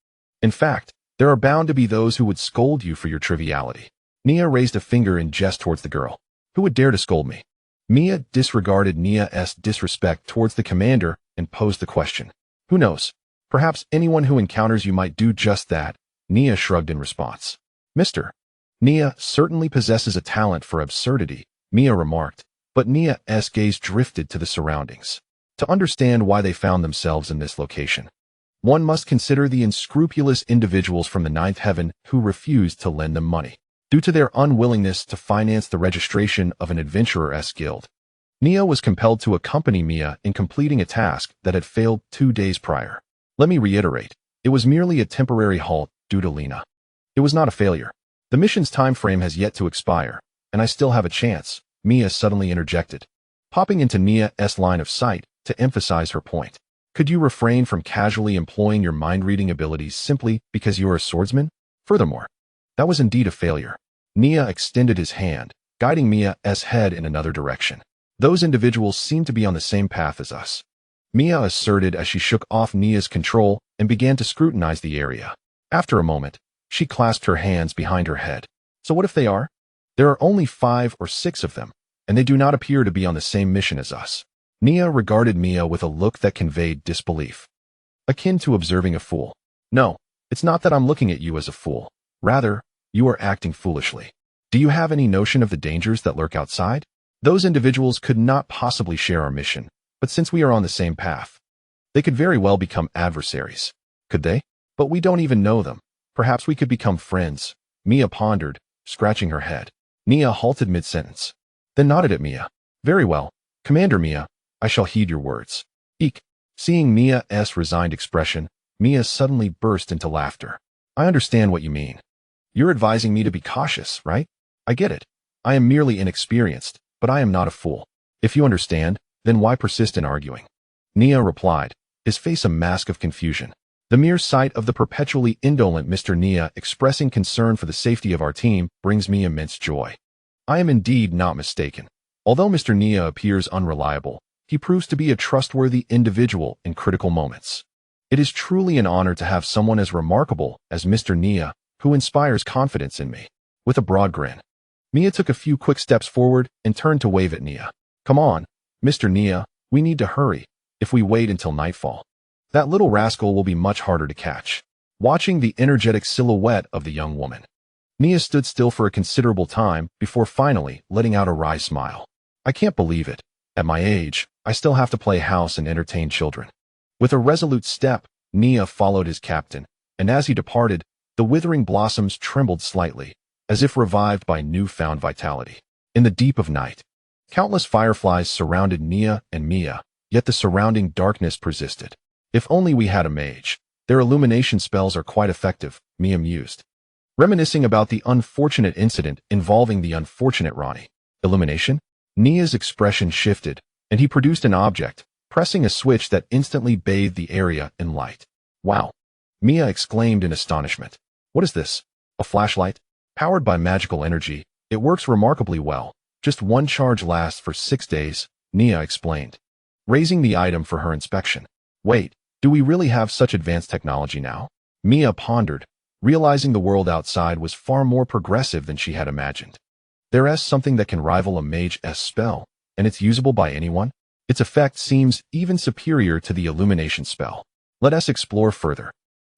Speaker 1: In fact, there are bound to be those who would scold you for your triviality." Nia raised a finger in jest towards the girl. "Who would dare to scold me?" Mia disregarded Nia's disrespect towards the commander and posed the question. "Who knows? Perhaps anyone who encounters you might do just that." Nia shrugged in response. "Mr. Nia certainly possesses a talent for absurdity," Mia remarked, But Nia's gaze drifted to the surroundings. To understand why they found themselves in this location, one must consider the unscrupulous individuals from the ninth heaven who refused to lend them money, due to their unwillingness to finance the registration of an adventurer's guild. Nia was compelled to accompany Mia in completing a task that had failed 2 days prior. Let me reiterate, it was merely a temporary halt due to Lena. It was not a failure. The mission's time frame has yet to expire, and I still have a chance, Mia suddenly interjected, popping into Nia's line of sight to emphasize her point. Could you refrain from casually employing your mind-reading abilities simply because you are a swordsman? Furthermore, that was indeed a failure. Nia extended his hand, guiding Mia's head in another direction. Those individuals seem to be on the same path as us, Mia asserted as she shook off Nia's control and began to scrutinize the area. After a moment, she clasped her hands behind her head. So what if they are? There are only 5 or 6 of them, and they do not appear to be on the same mission as us. Nia regarded Mia with a look that conveyed disbelief, akin to observing a fool. No, it's not that I'm looking at you as a fool. Rather, you are acting foolishly. Do you have any notion of the dangers that lurk outside? Those individuals could not possibly share our mission, but since we are on the same path, they could very well become adversaries. Could they? But we don't even know them. Perhaps we could become friends, Mia pondered, scratching her head. Nia halted mid-sentence, then nodded at Mia. Very well, Commander Mia, I shall heed your words. Eek. Seeing Mia's resigned expression, Mia suddenly burst into laughter. I understand what you mean. You're advising me to be cautious, right? I get it. I am merely inexperienced, but I am not a fool. If you understand, then why persist in arguing? Nia replied, his face a mask of confusion. The mere sight of the perpetually indolent Mr. Nia expressing concern for the safety of our team brings me immense joy. I am indeed not mistaken. Although Mr. Nia appears unreliable, he proves to be a trustworthy individual in critical moments. It is truly an honor to have someone as remarkable as Mr. Nia, who inspires confidence in me. With a broad grin, Mia took a few quick steps forward and turned to wave at Nia. Come on, Mr. Nia, we need to hurry. If we wait until nightfall, that little rascal will be much harder to catch. Watching the energetic silhouette of the young woman, Nia stood still for a considerable time before finally letting out a wry smile. I can't believe it. At my age, I still have to play house and entertain children. With a resolute step, Nia followed his captain, and as he departed, the withering blossoms trembled slightly, as if revived by newfound vitality. In the deep of night, countless fireflies surrounded Nia and Mia, yet the surrounding darkness persisted. If only we had a mage. Their illumination spells are quite effective, Mia mused, reminiscing about the unfortunate incident involving the unfortunate Ronnie. Illumination? Nia's expression shifted, and he produced an object, pressing a switch that instantly bathed the area in light. Wow! Mia exclaimed in astonishment. What is this? A flashlight? Powered by magical energy, it works remarkably well. Just one charge lasts for 6 days, Nia explained, raising the item for her inspection. Wait, do we really have such advanced technology now? Mia pondered, realizing the world outside was far more progressive than she had imagined. There is something that can rival a mage's spell, and it's usable by anyone. Its effect seems even superior to the illumination spell. Let us explore further.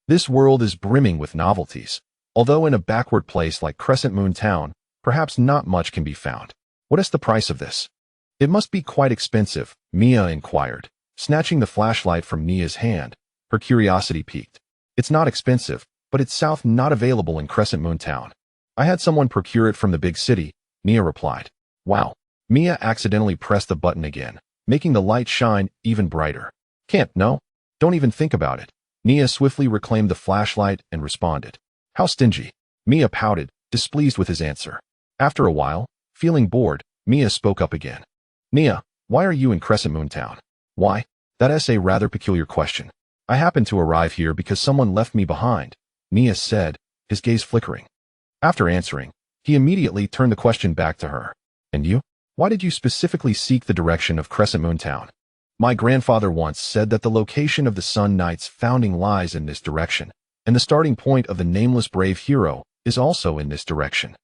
Speaker 1: This world is brimming with novelties. Although in a backward place like Crescent Moon Town, perhaps not much can be found. What is the price of this? It must be quite expensive, Mia inquired, snatching the flashlight from Nia's hand. Her curiosity piqued. It's not expensive, but it's not available in Crescent Moon Town. I had someone procure it from the big city, Nia replied. Wow. Mia accidentally pressed the button again, making the light shine even brighter. Can't, no? Don't even think about it. Nia swiftly reclaimed the flashlight and responded. How stingy. Mia pouted, displeased with his answer. After a while, feeling bored, Mia spoke up again. Nia, why are you in Crescent Moon Town? Why? That is a rather peculiar question. I happened to arrive here because someone left me behind, Nia said, his gaze flickering. After answering, he immediately turned the question back to her. And you? Why did you specifically seek the direction of Crescent Moon Town? My grandfather once said that the location of the Sun Knight's founding lies in this direction, and the starting point of the Nameless Brave Hero is also in this direction.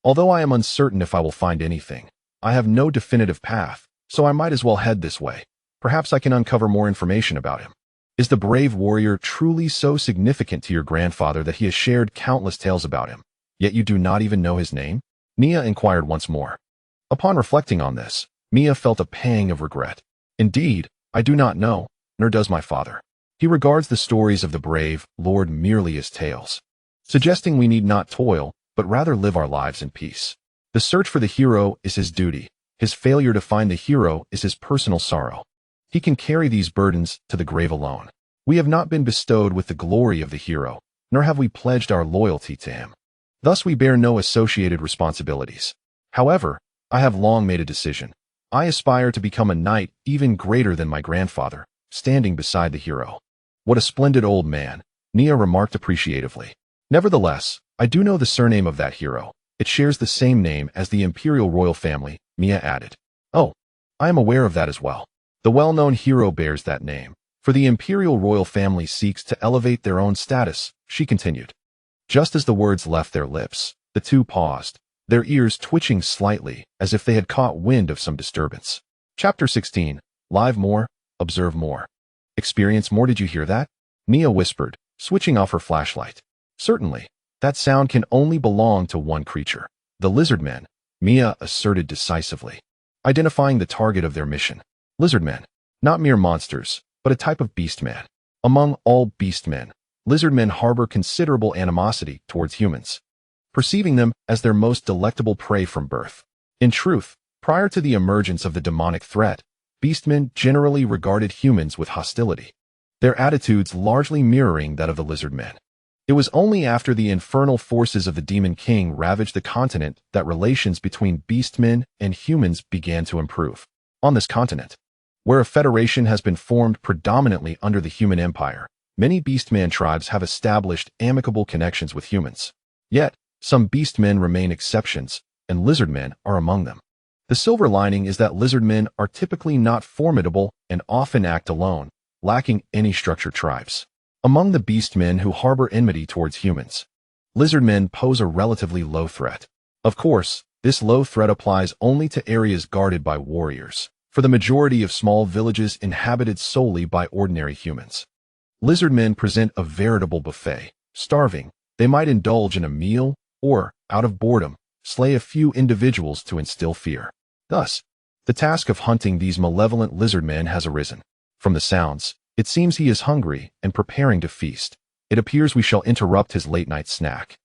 Speaker 1: Although I am uncertain if I will find anything, I have no definitive path, so I might as well head this way. Perhaps I can uncover more information about him. Is the brave warrior truly so significant to your grandfather that he has shared countless tales about him, yet you do not even know his name? Nia inquired once more. Upon reflecting on this, Mia felt a pang of regret. Indeed, I do not know, nor does my father. He regards the stories of the brave Lord merely as tales, suggesting we need not toil, but rather live our lives in peace. The search for the hero is his duty. His failure to find the hero is his personal sorrow. He can carry these burdens to the grave alone. We have not been bestowed with the glory of the hero, nor have we pledged our loyalty to him. Thus we bear no associated responsibilities. However, I have long made a decision. I aspire to become a knight even greater than my grandfather, standing beside the hero. What a splendid old man, Nia remarked appreciatively. Nevertheless, I do know the surname of that hero. It shares the same name as the imperial royal family, Mia added. Oh, I am aware of that as well. The well-known hero bears that name, for the imperial royal family seeks to elevate their own status, she continued. Just as the words left their lips, the two paused, their ears twitching slightly as if they had caught wind of some disturbance. Chapter 16. Live more, observe more. Experience more. Did you hear that? Nia whispered, switching off her flashlight. Certainly. That sound can only belong to one creature. The lizard men, Mia asserted decisively, identifying the target of their mission. Lizard men, not mere monsters, but a type of beast man. Among all beast men, lizard men harbor considerable animosity towards humans, perceiving them as their most delectable prey from birth. In truth, prior to the emergence of the demonic threat, beastmen generally regarded humans with hostility, their attitudes largely mirroring that of the lizard men. It was only after the infernal forces of the Demon King ravaged the continent that relations between beastmen and humans began to improve. On this continent, where a federation has been formed predominantly under the human empire, many beastman tribes have established amicable connections with humans. Yet, some beastmen remain exceptions, and lizardmen are among them. The silver lining is that lizardmen are typically not formidable and often act alone, lacking any structured tribes. Among the beastmen who harbor enmity towards humans, lizardmen pose a relatively low threat. Of course, this low threat applies only to areas guarded by warriors, for the majority of small villages inhabited solely by ordinary humans. Lizardmen present a veritable buffet. Starving, they might indulge in a meal, or, out of boredom, slay a few individuals to instill fear. Thus, the task of hunting these malevolent lizardmen has arisen. From the sounds, it seems he is hungry and preparing to feast. It appears we shall interrupt his late-night snack.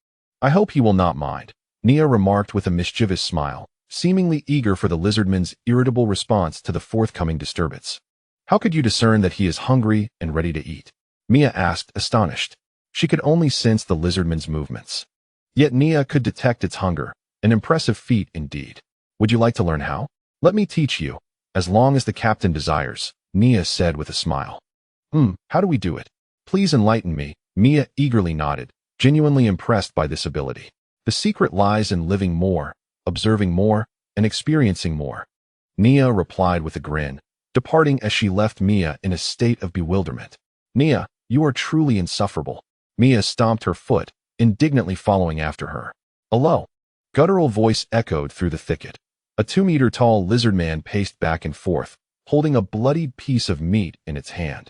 Speaker 1: I hope he will not mind, Nia remarked with a mischievous smile, seemingly eager for the lizardman's irritable response to the forthcoming disturbance. How could you discern that he is hungry and ready to eat? Mia asked, astonished. She could only sense the lizardman's movements. Yet Nia could detect its hunger, an impressive feat indeed. Would you like to learn how? Let me teach you, as long as the captain desires, Nia said with a smile. How do we do it? Please enlighten me, Mia eagerly nodded, genuinely impressed by this ability. The secret lies in living more, observing more, and experiencing more. Nia replied with a grin, departing as she left Mia in a state of bewilderment. Nia, you are truly insufferable. Mia stomped her foot, indignantly following after her. A low, guttural voice echoed through the thicket. A 2-meter-tall lizard man paced back and forth, holding a bloodied piece of meat in its hand,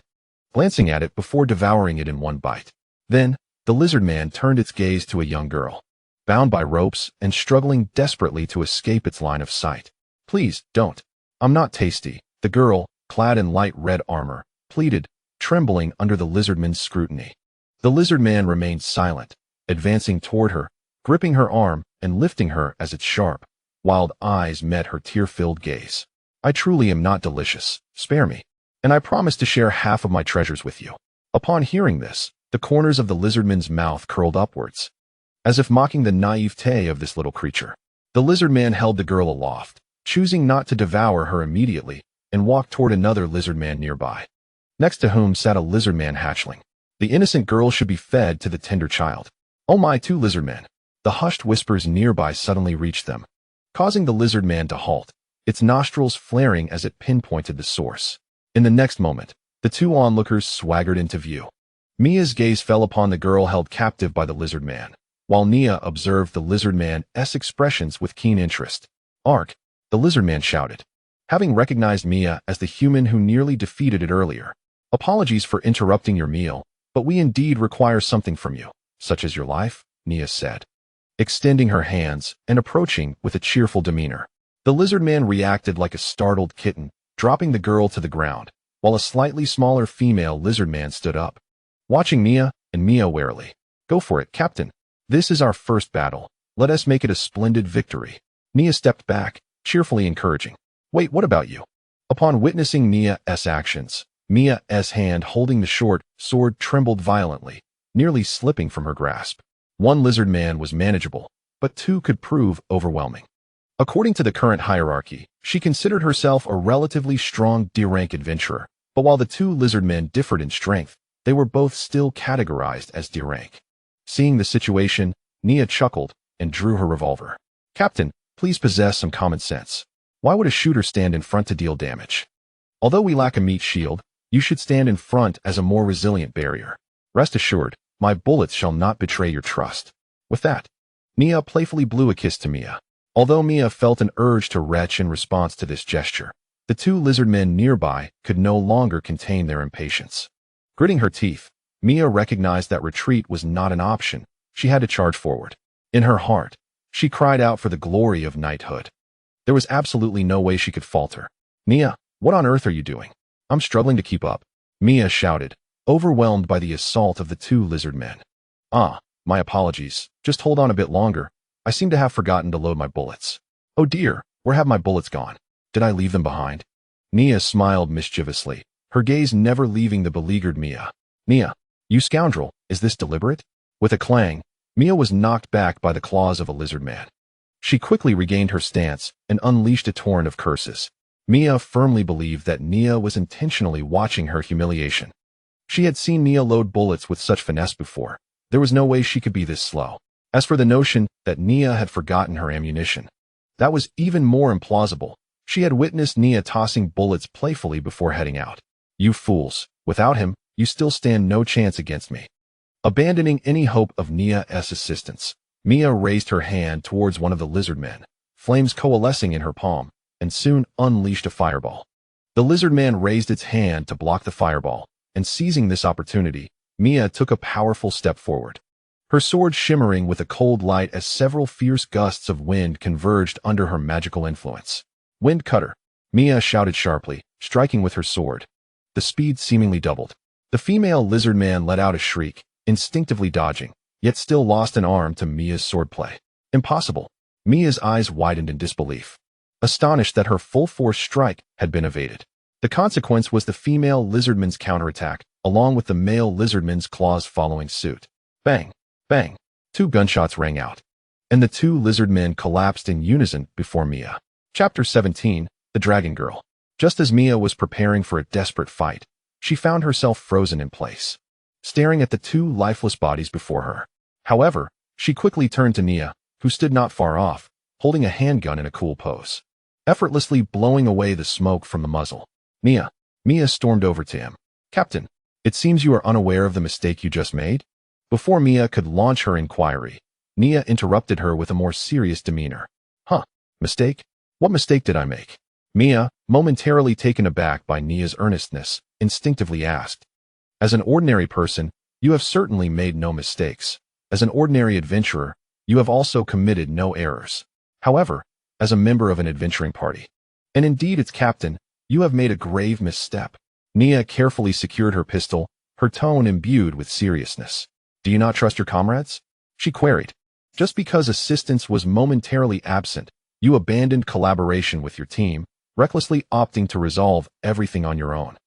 Speaker 1: glancing at it before devouring it in one bite. Then, the lizard man turned its gaze to a young girl, bound by ropes and struggling desperately to escape its line of sight. Please, don't. I'm not tasty, the girl, clad in light red armor, pleaded, trembling under the lizardman's scrutiny. The lizard man remained silent, advancing toward her, gripping her arm and lifting her as its sharp, wild eyes met her tear-filled gaze. I truly am not delicious, spare me, and I promise to share half of my treasures with you. Upon hearing this, the corners of the lizardman's mouth curled upwards, as if mocking the naivete of this little creature. The lizard man held the girl aloft, choosing not to devour her immediately, and walked toward another lizard man nearby, next to whom sat a lizard man hatchling. The innocent girl should be fed to the tender child. Oh my, 2 lizard men. The hushed whispers nearby suddenly reached them, causing the lizard man to halt, its nostrils flaring as it pinpointed the source. In the next moment, the 2 onlookers swaggered into view. Mia's gaze fell upon the girl held captive by the lizard man, while Nia observed the lizard man's expressions with keen interest. Ark, the lizard man shouted, having recognized Mia as the human who nearly defeated it earlier. Apologies for interrupting your meal, but we indeed require something from you, such as your life, Nia said, extending her hands and approaching with a cheerful demeanor. The lizard man reacted like a startled kitten, dropping the girl to the ground, while a slightly smaller female lizard man stood up, watching Mia and Mia warily. Go for it, Captain. This is our first battle. Let us make it a splendid victory. Mia stepped back, cheerfully encouraging. Wait, what about you? Upon witnessing Mia's actions, Mia's hand holding the short sword trembled violently, nearly slipping from her grasp. One lizard man was manageable, but two could prove overwhelming. According to the current hierarchy, she considered herself a relatively strong D-rank adventurer, but while the two lizard men differed in strength, they were both still categorized as D-rank. Seeing the situation, Mia chuckled and drew her revolver. Captain, please possess some common sense. Why would a shooter stand in front to deal damage? Although we lack a meat shield, you should stand in front as a more resilient barrier. Rest assured, my bullets shall not betray your trust. With that, Mia playfully blew a kiss to Mia. Although Mia felt an urge to retch in response to this gesture, the two lizard men nearby could no longer contain their impatience. Gritting her teeth, Mia recognized that retreat was not an option. She had to charge forward. In her heart, she cried out for the glory of knighthood. There was absolutely no way she could falter. Mia, what on earth are you doing? I'm struggling to keep up, Mia shouted, overwhelmed by the assault of the two lizard men. Ah, my apologies. Just hold on a bit longer. I seem to have forgotten to load my bullets. Oh dear, where have my bullets gone? Did I leave them behind? Mia smiled mischievously, her gaze never leaving the beleaguered Mia. Mia, you scoundrel, is this deliberate? With a clang, Mia was knocked back by the claws of a lizard man. She quickly regained her stance and unleashed a torrent of curses. Mia firmly believed that Nia was intentionally watching her humiliation. She had seen Nia load bullets with such finesse before. There was no way she could be this slow. As for the notion that Nia had forgotten her ammunition, that was even more implausible. She had witnessed Nia tossing bullets playfully before heading out. You fools, without him, you still stand no chance against me. Abandoning any hope of Nia's assistance, Mia raised her hand towards one of the lizard men, flames coalescing in her palm, and soon unleashed a fireball. The lizard man raised its hand to block the fireball, and seizing this opportunity, Mia took a powerful step forward. Her sword shimmering with a cold light as several fierce gusts of wind converged under her magical influence. Wind cutter, Mia shouted sharply, striking with her sword. The speed seemingly doubled. The female lizard man let out a shriek, instinctively dodging, yet still lost an arm to Mia's swordplay. Impossible. Mia's eyes widened in disbelief, astonished that her full-force strike had been evaded. The consequence was the female lizardman's counterattack, along with the male lizardman's claws following suit. Bang! Bang! Two gunshots rang out, and the two lizard men collapsed in unison before Mia. Chapter 17, The Dragon Girl. Just as Mia was preparing for a desperate fight, she found herself frozen in place, staring at the two lifeless bodies before her. However, she quickly turned to Nia, who stood not far off, holding a handgun in a cool pose, effortlessly blowing away the smoke from the muzzle. Mia stormed over to him. Captain, it seems you are unaware of the mistake you just made? Before Mia could launch her inquiry, Nia interrupted her with a more serious demeanor. Huh, mistake? What mistake did I make? Mia, momentarily taken aback by Nia's earnestness, instinctively asked. As an ordinary person, you have certainly made no mistakes. As an ordinary adventurer, you have also committed no errors. However, as a member of an adventuring party, and indeed its captain, you have made a grave misstep. Nia carefully secured her pistol, her tone imbued with seriousness. Do you not trust your comrades? She queried. Just because assistance was momentarily absent, you abandoned collaboration with your team, recklessly opting to resolve everything on your own.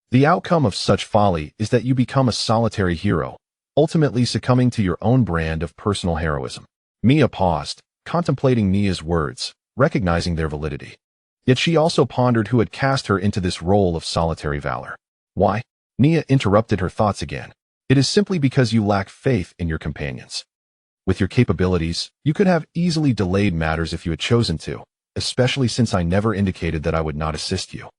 Speaker 1: The outcome of such folly is that you become a solitary hero, ultimately succumbing to your own brand of personal heroism. Mia paused, contemplating Nia's words, recognizing their validity. Yet she also pondered who had cast her into this role of solitary valor. Why? Nia interrupted her thoughts again. It is simply because you lack faith in your companions. With your capabilities, you could have easily delayed matters if you had chosen to, especially since I never indicated that I would not assist you.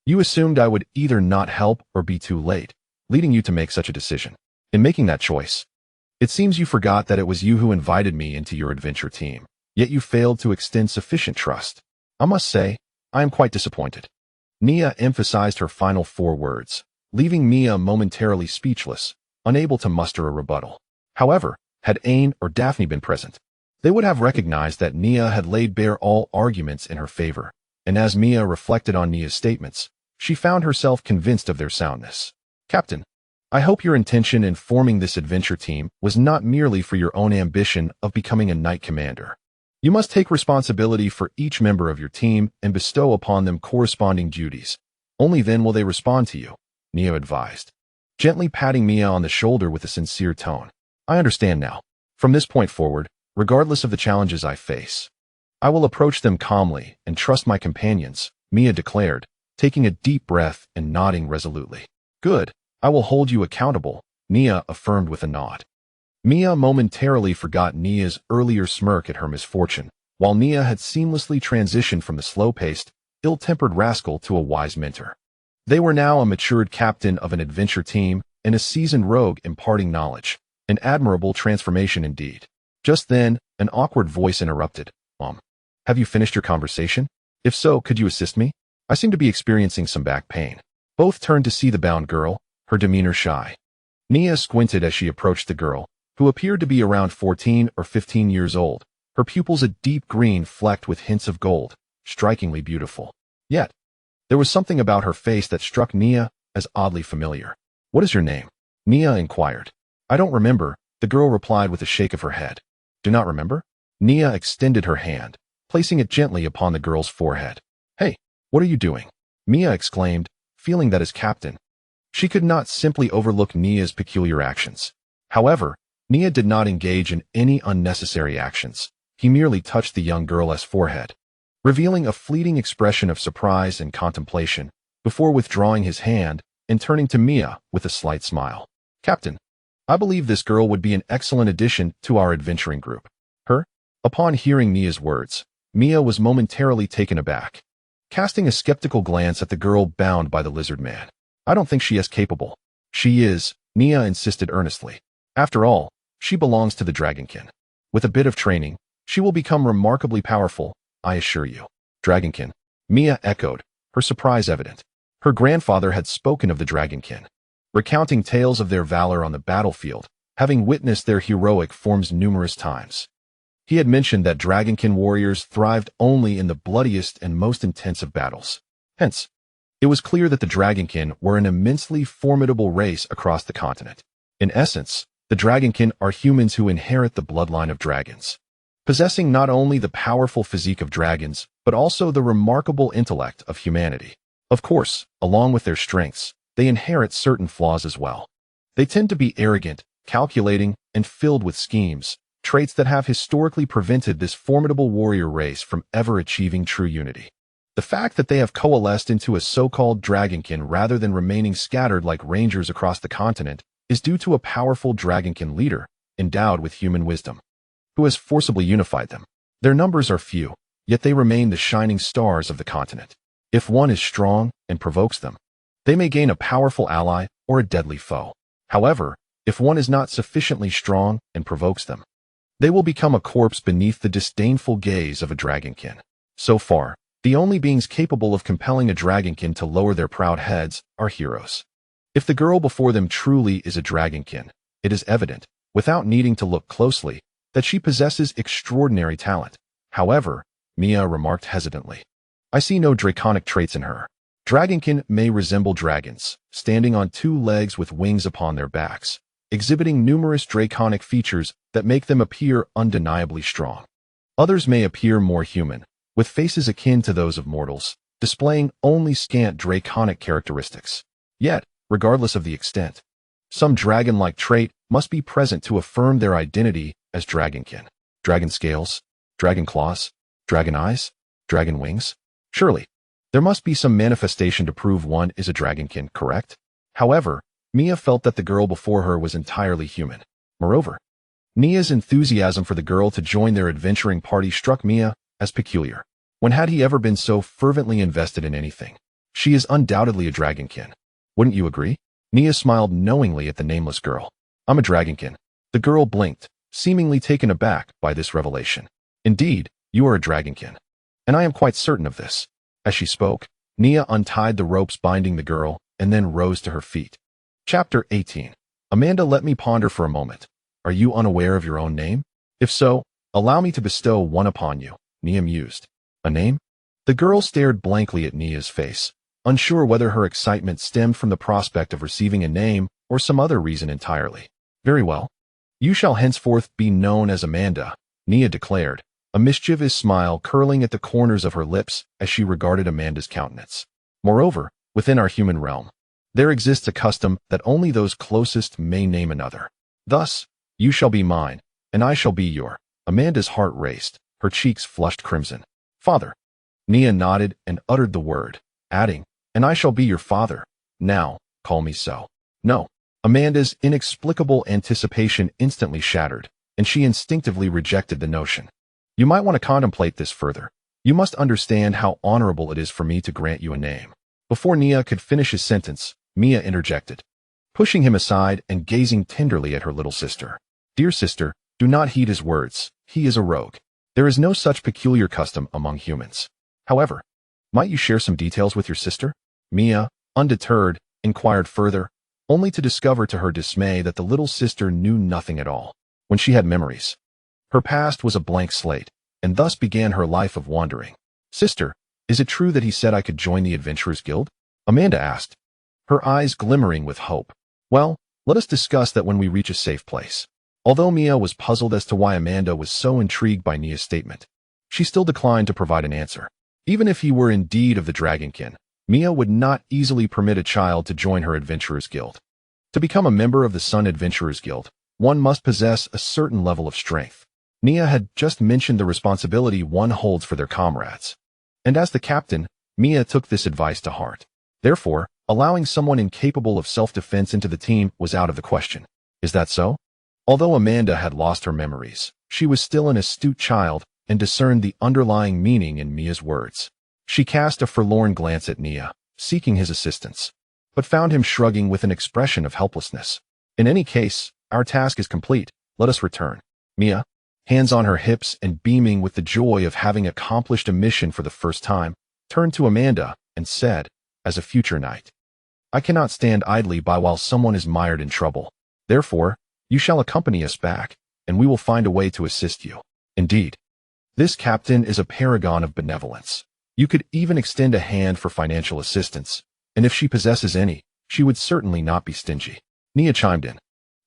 Speaker 1: You assumed I would either not help or be too late, leading you to make such a decision. In making that choice, it seems you forgot that it was you who invited me into your adventure team, yet you failed to extend sufficient trust. I must say, I am quite disappointed. Nia emphasized her final 4 words, leaving Mia momentarily speechless, unable to muster a rebuttal. However, had Aine or Daphne been present, They would have recognized that Nia had laid bare all arguments in her favor, and as Mia reflected on Nia's statements, she found herself convinced of their soundness. Captain, I hope your intention in forming this adventure team was not merely for your own ambition of becoming a knight commander. You must take responsibility for each member of your team and bestow upon them corresponding duties. Only then will they respond to you, Nia advised, gently patting Mia on the shoulder with a sincere tone. I understand now. From this point forward, regardless of the challenges I face, I will approach them calmly and trust my companions, Mia declared, taking a deep breath and nodding resolutely. Good. I will hold you accountable, Nia affirmed with a nod. Mia momentarily forgot Nia's earlier smirk at her misfortune, while Nia had seamlessly transitioned from the slow-paced, ill-tempered rascal to a wise mentor. They were now a matured captain of an adventure team and a seasoned rogue imparting knowledge, an admirable transformation indeed. Just then, an awkward voice interrupted. Have you finished your conversation? If so, could you assist me? I seem to be experiencing some back pain. Both turned to see the bound girl, her demeanor shy. Nia squinted as she approached the girl, who appeared to be around 14 or 15 years old, her pupils a deep green flecked with hints of gold, strikingly beautiful. Yet, there was something about her face that struck Nia as oddly familiar. What is your name? Nia inquired. I don't remember, the girl replied with a shake of her head. Do not remember? Nia extended her hand, placing it gently upon the girl's forehead. Hey, what are you doing? Mia exclaimed, feeling that as captain, she could not simply overlook Nia's peculiar actions. However, Nia did not engage in any unnecessary actions. He merely touched the young girl's forehead, revealing a fleeting expression of surprise and contemplation, before withdrawing his hand and turning to Mia with a slight smile. Captain, I believe this girl would be an excellent addition to our adventuring group. Her? Upon hearing Nia's words, Mia was momentarily taken aback, casting a skeptical glance at the girl bound by the lizard man. I don't think she is capable. She is, Nia insisted earnestly. After all, she belongs to the Dragonkin. With a bit of training, she will become remarkably powerful, I assure you. Dragonkin, Mia echoed, her surprise evident. Her grandfather had spoken of the Dragonkin, recounting tales of their valor on the battlefield, having witnessed their heroic forms numerous times. He had mentioned that Dragonkin warriors thrived only in the bloodiest and most intense of battles. Hence, it was clear that the Dragonkin were an immensely formidable race across the continent. In essence, the Dragonkin are humans who inherit the bloodline of dragons, possessing not only the powerful physique of dragons, but also the remarkable intellect of humanity. Of course, along with their strengths, they inherit certain flaws as well. They tend to be arrogant, calculating, and filled with schemes, traits that have historically prevented this formidable warrior race from ever achieving true unity. The fact that they have coalesced into a so-called Dragonkin rather than remaining scattered like rangers across the continent is due to a powerful Dragonkin leader, endowed with human wisdom, who has forcibly unified them. Their numbers are few, yet they remain the shining stars of the continent. If one is strong and provokes them, they may gain a powerful ally or a deadly foe. However, if one is not sufficiently strong and provokes them, they will become a corpse beneath the disdainful gaze of a Dragonkin. So far, the only beings capable of compelling a Dragonkin to lower their proud heads are heroes. If the girl before them truly is a Dragonkin, it is evident, without needing to look closely, that she possesses extraordinary talent. However, Mia remarked hesitantly, I see no draconic traits in her. Dragonkin may resemble dragons, standing on two legs with wings upon their backs, exhibiting numerous draconic features that make them appear undeniably strong. Others may appear more human, with faces akin to those of mortals, displaying only scant draconic characteristics. Yet, regardless of the extent, some dragon-like trait must be present to affirm their identity as Dragonkin. Dragon scales, dragon claws, dragon eyes, dragon wings. Surely, there must be some manifestation to prove one is a Dragonkin, correct? However, Mia felt that the girl before her was entirely human. Moreover, Nia's enthusiasm for the girl to join their adventuring party struck Mia as peculiar. When had he ever been so fervently invested in anything? She is undoubtedly a Dragonkin. Wouldn't you agree? Nia smiled knowingly at the nameless girl. I'm a Dragonkin. The girl blinked, seemingly taken aback by this revelation. Indeed, you are a Dragonkin. And I am quite certain of this. As she spoke, Nia untied the ropes binding the girl and then rose to her feet. Chapter 18. Amanda, let me ponder for a moment. Are you unaware of your own name? If so, Allow me to bestow one upon you, Nia mused. A name? The girl stared blankly at Nia's face, unsure whether her excitement stemmed from the prospect of receiving a name or some other reason entirely. Very well. You shall henceforth be known as Amanda, Nia declared, a mischievous smile curling at the corners of her lips as she regarded Amanda's countenance. Moreover, within our human realm, there exists a custom that only those closest may name another. Thus, you shall be mine, and I shall be your. Amanda's heart raced, her cheeks flushed crimson. Father. Nia nodded and uttered the word, adding, and I shall be your father. Now, call me so. No. Amanda's inexplicable anticipation instantly shattered, and she instinctively rejected the notion. You might want to contemplate this further. You must understand how honorable it is for me to grant you a name. Before Nia could finish his sentence, Mia interjected, pushing him aside and gazing tenderly at her little sister. Dear sister, do not heed his words. He is a rogue. There is no such peculiar custom among humans. However, might you share some details with your sister? Mia, undeterred, inquired further, only to discover to her dismay that the little sister knew nothing at all. When she had memories, her past was a blank slate, and thus began her life of wandering. Sister, is it true that he said I could join the Adventurers Guild? Amanda asked, her eyes glimmering with hope. Well, let us discuss that when we reach a safe place. Although Mia was puzzled as to why Amanda was so intrigued by Nia's statement, she still declined to provide an answer. Even if he were indeed of the Dragonkin, Mia would not easily permit a child to join her Adventurers Guild. To become a member of the Sun Adventurers Guild, one must possess a certain level of strength. Nia had just mentioned the responsibility one holds for their comrades. And as the captain, Mia took this advice to heart. Therefore, allowing someone incapable of self-defense into the team was out of the question. Is that so? Although Amanda had lost her memories, she was still an astute child and discerned the underlying meaning in Mia's words. She cast a forlorn glance at Nia, seeking his assistance, but found him shrugging with an expression of helplessness. In any case, our task is complete. Let us return. Mia, hands on her hips and beaming with the joy of having accomplished a mission for the first time, turned to Amanda and said, as a future knight, I cannot stand idly by while someone is mired in trouble. Therefore, you shall accompany us back, and we will find a way to assist you. Indeed, this captain is a paragon of benevolence. You could even extend a hand for financial assistance, and if she possesses any, she would certainly not be stingy. Nia chimed in.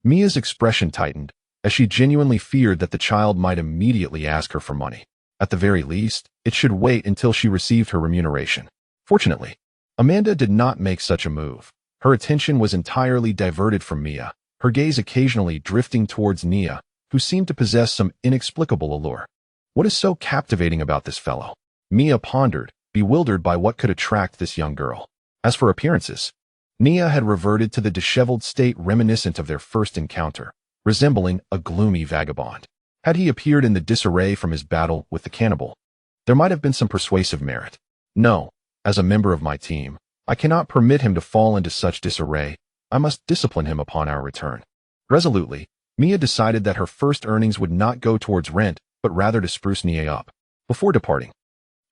Speaker 1: Mia's expression tightened, as she genuinely feared that the child might immediately ask her for money. At the very least, it should wait until she received her remuneration. Fortunately, Amanda did not make such a move. Her attention was entirely diverted from Mia, her gaze occasionally drifting towards Nia, who seemed to possess some inexplicable allure. What is so captivating about this fellow? Mia pondered, bewildered by what could attract this young girl. As for appearances, Nia had reverted to the disheveled state reminiscent of their first encounter, resembling a gloomy vagabond. Had he appeared in the disarray from his battle with the cannibal, there might have been some persuasive merit. No, as a member of my team, I cannot permit him to fall into such disarray. I must discipline him upon our return. Resolutely, Mia decided that her first earnings would not go towards rent, but rather to spruce Nia up. Before departing,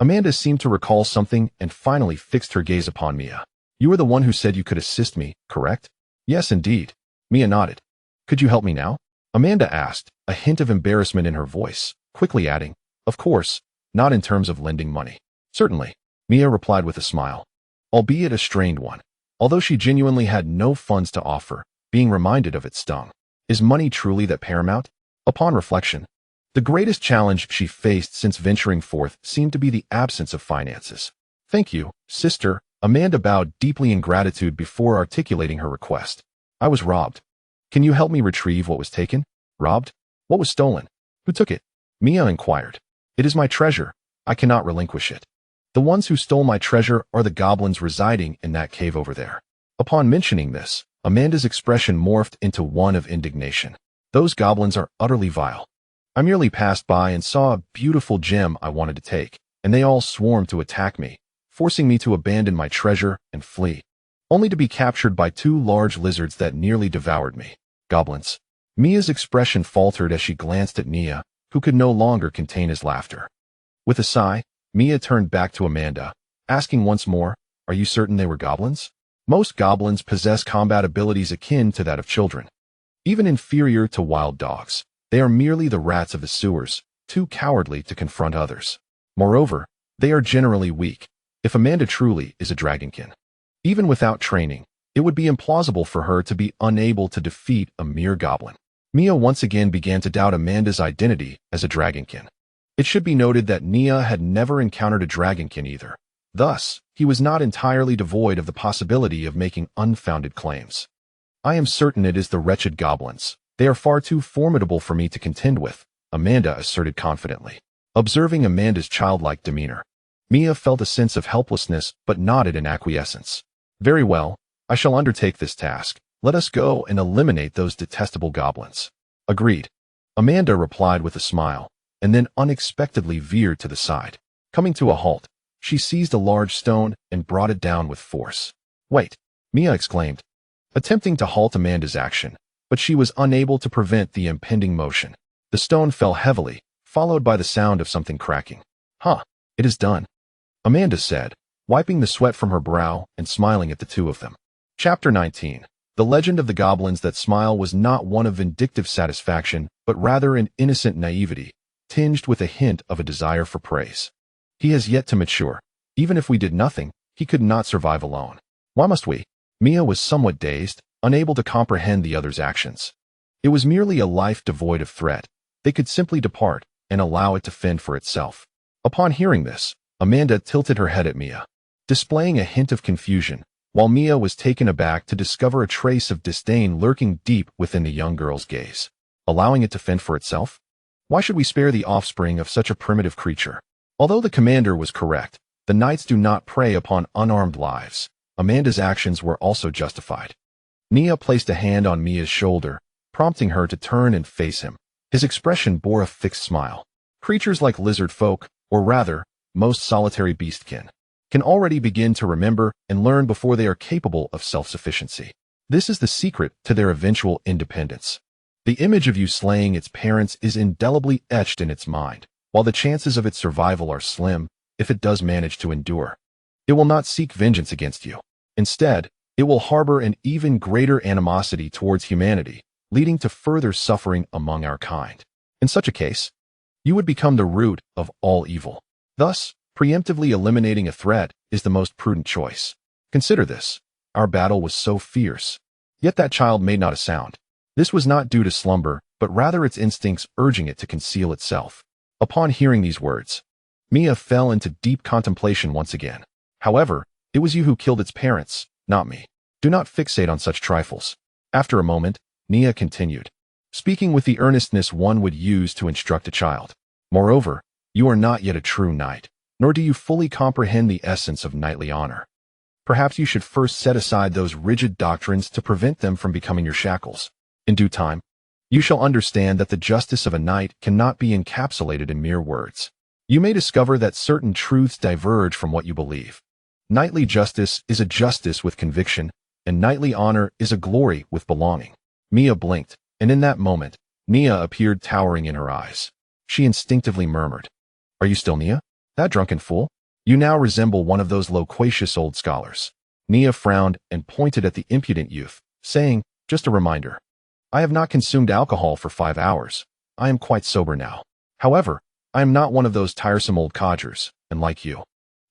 Speaker 1: Amanda seemed to recall something and finally fixed her gaze upon Mia. You are the one who said you could assist me, correct? Yes, indeed. Mia nodded. Could you help me now? Amanda asked, a hint of embarrassment in her voice, quickly adding, of course, not in terms of lending money. Certainly, Mia replied with a smile, albeit a strained one. Although she genuinely had no funds to offer, being reminded of it stung. Is money truly that paramount? Upon reflection, the greatest challenge she faced since venturing forth seemed to be the absence of finances. Thank you, sister. Amanda bowed deeply in gratitude before articulating her request. I was robbed. Can you help me retrieve what was taken? Robbed? What was stolen? Who took it? Mia inquired. It is my treasure. I cannot relinquish it. The ones who stole my treasure are the goblins residing in that cave over there. Upon mentioning this, Amanda's expression morphed into one of indignation. Those goblins are utterly vile. I merely passed by and saw a beautiful gem I wanted to take, and they all swarmed to attack me, forcing me to abandon my treasure and flee, only to be captured by two large lizards that nearly devoured me. Goblins. Mia's expression faltered as she glanced at Nia, who could no longer contain his laughter. With a sigh, Mia turned back to Amanda, asking once more, are you certain they were goblins? Most goblins possess combat abilities akin to that of children. Even inferior to wild dogs, they are merely the rats of the sewers, too cowardly to confront others. Moreover, they are generally weak, if Amanda truly is a dragonkin. Even without training, it would be implausible for her to be unable to defeat a mere goblin. Mia once again began to doubt Amanda's identity as a dragonkin. It should be noted that Nia had never encountered a dragonkin either. Thus, he was not entirely devoid of the possibility of making unfounded claims. I am certain it is the wretched goblins. They are far too formidable for me to contend with, Amanda asserted confidently. Observing Amanda's childlike demeanor, Mia felt a sense of helplessness but nodded in acquiescence. Very well, I shall undertake this task. Let us go and eliminate those detestable goblins. Agreed. Amanda replied with a smile, and then unexpectedly veered to the side. Coming to a halt, she seized a large stone and brought it down with force. Wait, Mia exclaimed, attempting to halt Amanda's action, but she was unable to prevent the impending motion. The stone fell heavily, followed by the sound of something cracking. Huh, it is done, Amanda said, wiping the sweat from her brow and smiling at the two of them. Chapter 19. The legend of the goblins that smile was not one of vindictive satisfaction, but rather an innocent naivety, tinged with a hint of a desire for praise. He has yet to mature. Even if we did nothing, he could not survive alone. Why must we? Mia was somewhat dazed, unable to comprehend the other's actions. It was merely a life devoid of threat. They could simply depart and allow it to fend for itself. Upon hearing this, Amanda tilted her head at Mia, displaying a hint of confusion, while Mia was taken aback to discover a trace of disdain lurking deep within the young girl's gaze. Allowing it to fend for itself? Why should we spare the offspring of such a primitive creature? Although the commander was correct, the knights do not prey upon unarmed lives. Amanda's actions were also justified. Nia placed a hand on Mia's shoulder, prompting her to turn and face him. His expression bore a fixed smile. Creatures like lizard folk, or rather, most solitary beastkin, can already begin to remember and learn before they are capable of self-sufficiency. This is the secret to their eventual independence. The image of you slaying its parents is indelibly etched in its mind, while the chances of its survival are slim, if it does manage to endure. It will not seek vengeance against you. Instead, it will harbor an even greater animosity towards humanity, leading to further suffering among our kind. In such a case, you would become the root of all evil. Thus, preemptively eliminating a threat is the most prudent choice. Consider this. Our battle was so fierce. Yet that child made not a sound. This was not due to slumber, but rather its instincts urging it to conceal itself. Upon hearing these words, Mia fell into deep contemplation once again. However, it was you who killed its parents, not me. Do not fixate on such trifles. After a moment, Nia continued, speaking with the earnestness one would use to instruct a child. Moreover, you are not yet a true knight, nor do you fully comprehend the essence of knightly honor. Perhaps you should first set aside those rigid doctrines to prevent them from becoming your shackles. In due time, you shall understand that the justice of a knight cannot be encapsulated in mere words. You may discover that certain truths diverge from what you believe. Knightly justice is a justice with conviction, and knightly honor is a glory with belonging. Mia blinked, and in that moment, Nia appeared towering in her eyes. She instinctively murmured, "Are you still Nia? That drunken fool? You now resemble one of those loquacious old scholars." Nia frowned and pointed at the impudent youth, saying, "Just a reminder. I have not consumed alcohol for 5 hours. I am quite sober now. However, I am not one of those tiresome old codgers, and like you,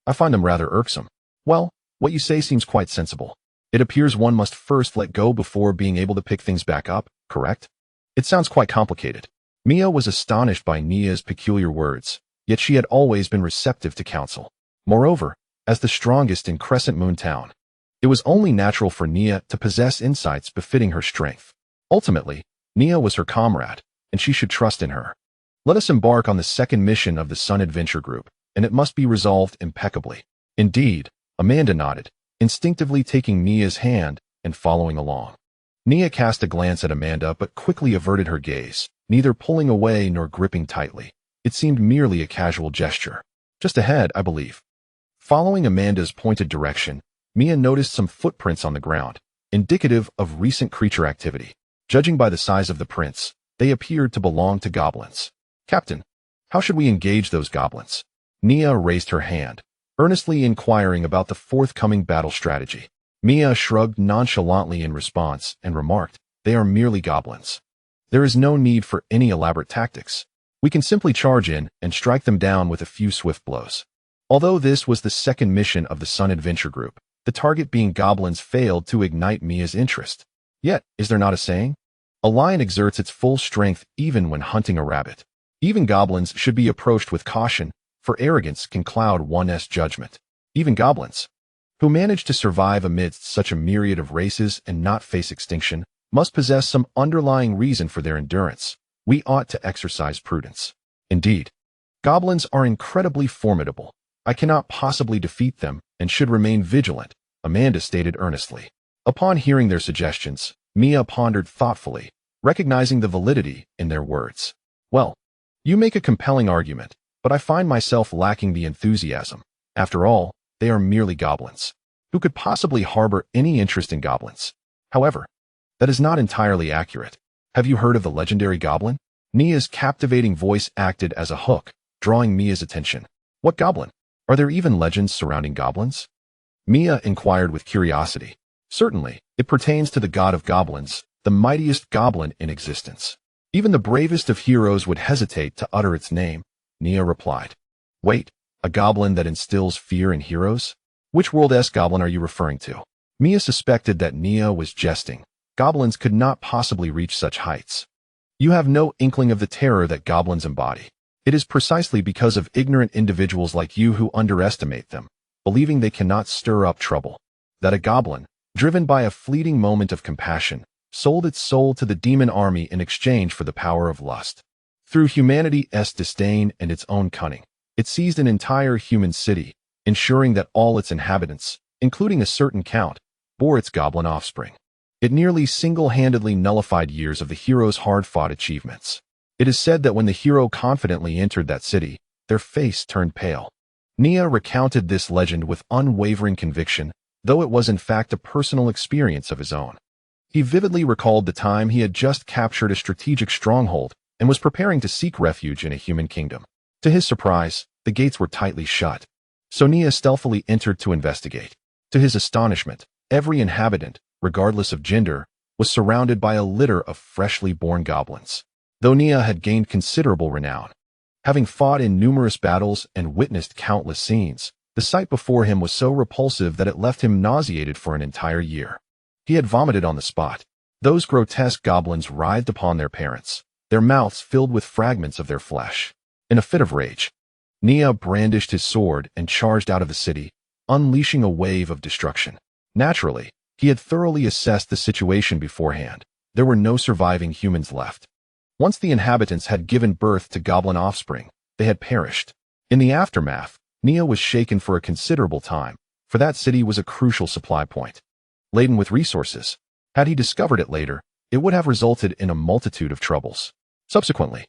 Speaker 1: I find them rather irksome." "Well, what you say seems quite sensible. It appears one must first let go before being able to pick things back up, correct?" "It sounds quite complicated." Mia was astonished by Nia's peculiar words, yet she had always been receptive to counsel. Moreover, as the strongest in Crescent Moon Town, it was only natural for Nia to possess insights befitting her strength. Ultimately, Nia was her comrade, and she should trust in her. Let us embark on the second mission of the Sun Adventure Group, and it must be resolved impeccably. Indeed, Amanda nodded, instinctively taking Nia's hand and following along. Nia cast a glance at Amanda but quickly averted her gaze, neither pulling away nor gripping tightly. It seemed merely a casual gesture. "Just ahead, I believe." Following Amanda's pointed direction, Mia noticed some footprints on the ground, indicative of recent creature activity. Judging by the size of the prints, they appeared to belong to goblins. "Captain, how should we engage those goblins?" Nia raised her hand, earnestly inquiring about the forthcoming battle strategy. Mia shrugged nonchalantly in response and remarked, "They are merely goblins. There is no need for any elaborate tactics. We can simply charge in and strike them down with a few swift blows. Although this was the second mission of the Sun Adventure Group, the target being goblins failed to ignite Mia's interest. Yet, is there not a saying? A lion exerts its full strength even when hunting a rabbit. Even goblins should be approached with caution, for arrogance can cloud one's judgment. Even goblins, who manage to survive amidst such a myriad of races and not face extinction, must possess some underlying reason for their endurance. We ought to exercise prudence. Indeed, goblins are incredibly formidable. I cannot possibly defeat them and should remain vigilant, Amanda stated earnestly. Upon hearing their suggestions, Mia pondered thoughtfully, recognizing the validity in their words. Well, you make a compelling argument, but I find myself lacking the enthusiasm. After all, they are merely goblins. Who could possibly harbor any interest in goblins? However, that is not entirely accurate. Have you heard of the legendary goblin? Mia's captivating voice acted as a hook, drawing Mia's attention. What goblin? Are there even legends surrounding goblins? Mia inquired with curiosity. Certainly, it pertains to the god of goblins, the mightiest goblin in existence. Even the bravest of heroes would hesitate to utter its name, Mia replied. Wait, a goblin that instills fear in heroes? Which world-esque goblin are you referring to? Mia suspected that Mia was jesting. Goblins could not possibly reach such heights. You have no inkling of the terror that goblins embody. It is precisely because of ignorant individuals like you who underestimate them, believing they cannot stir up trouble, that a goblin, driven by a fleeting moment of compassion, sold its soul to the demon army in exchange for the power of lust. Through humanity's disdain and its own cunning, it seized an entire human city, ensuring that all its inhabitants, including a certain count, bore its goblin offspring. It nearly single-handedly nullified years of the hero's hard-fought achievements. It is said that when the hero confidently entered that city, their face turned pale. Mia recounted this legend with unwavering conviction, though it was in fact a personal experience of his own. He vividly recalled the time he had just captured a strategic stronghold and was preparing to seek refuge in a human kingdom. To his surprise, the gates were tightly shut. So Mia stealthily entered to investigate. To his astonishment, every inhabitant, regardless of gender, was surrounded by a litter of freshly born goblins. Though Mia had gained considerable renown, having fought in numerous battles and witnessed countless scenes, the sight before him was so repulsive that it left him nauseated for an entire year. He had vomited on the spot. Those grotesque goblins writhed upon their parents, their mouths filled with fragments of their flesh. In a fit of rage, Mia brandished his sword and charged out of the city, unleashing a wave of destruction. Naturally, he had thoroughly assessed the situation beforehand. There were no surviving humans left. Once the inhabitants had given birth to goblin offspring, they had perished. In the aftermath, Mia was shaken for a considerable time, for that city was a crucial supply point. Laden with resources, had he discovered it later, it would have resulted in a multitude of troubles. Subsequently,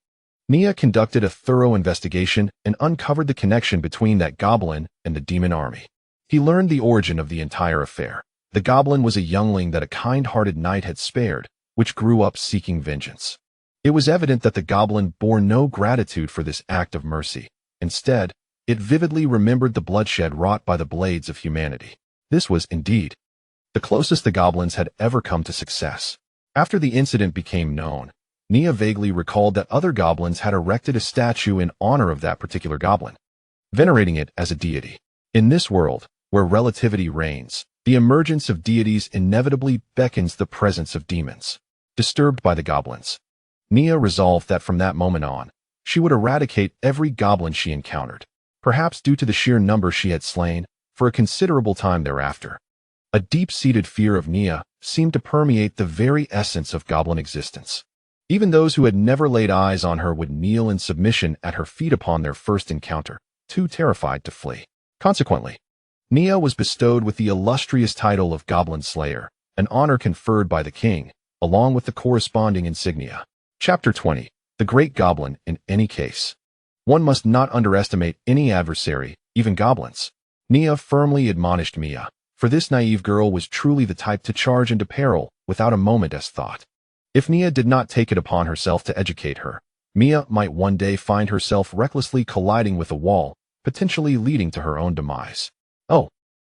Speaker 1: Mia conducted a thorough investigation and uncovered the connection between that goblin and the demon army. He learned the origin of the entire affair. The goblin was a youngling that a kind-hearted knight had spared, which grew up seeking vengeance. It was evident that the goblin bore no gratitude for this act of mercy. Instead, it vividly remembered the bloodshed wrought by the blades of humanity. This was, indeed, the closest the goblins had ever come to success. After the incident became known, Mia vaguely recalled that other goblins had erected a statue in honor of that particular goblin, venerating it as a deity. In this world, where relativity reigns, the emergence of deities inevitably beckons the presence of demons. Disturbed by the goblins, Mia resolved that from that moment on, she would eradicate every goblin she encountered, perhaps due to the sheer number she had slain, for a considerable time thereafter. A deep-seated fear of Mia seemed to permeate the very essence of goblin existence. Even those who had never laid eyes on her would kneel in submission at her feet upon their first encounter, too terrified to flee. Consequently, Mia was bestowed with the illustrious title of Goblin Slayer, an honor conferred by the king, along with the corresponding insignia. Chapter 20. The Great Goblin. In any case, one must not underestimate any adversary, even goblins. Mia firmly admonished Mia, for this naive girl was truly the type to charge into peril without a moment's thought. If Mia did not take it upon herself to educate her, Mia might one day find herself recklessly colliding with a wall, potentially leading to her own demise. Oh,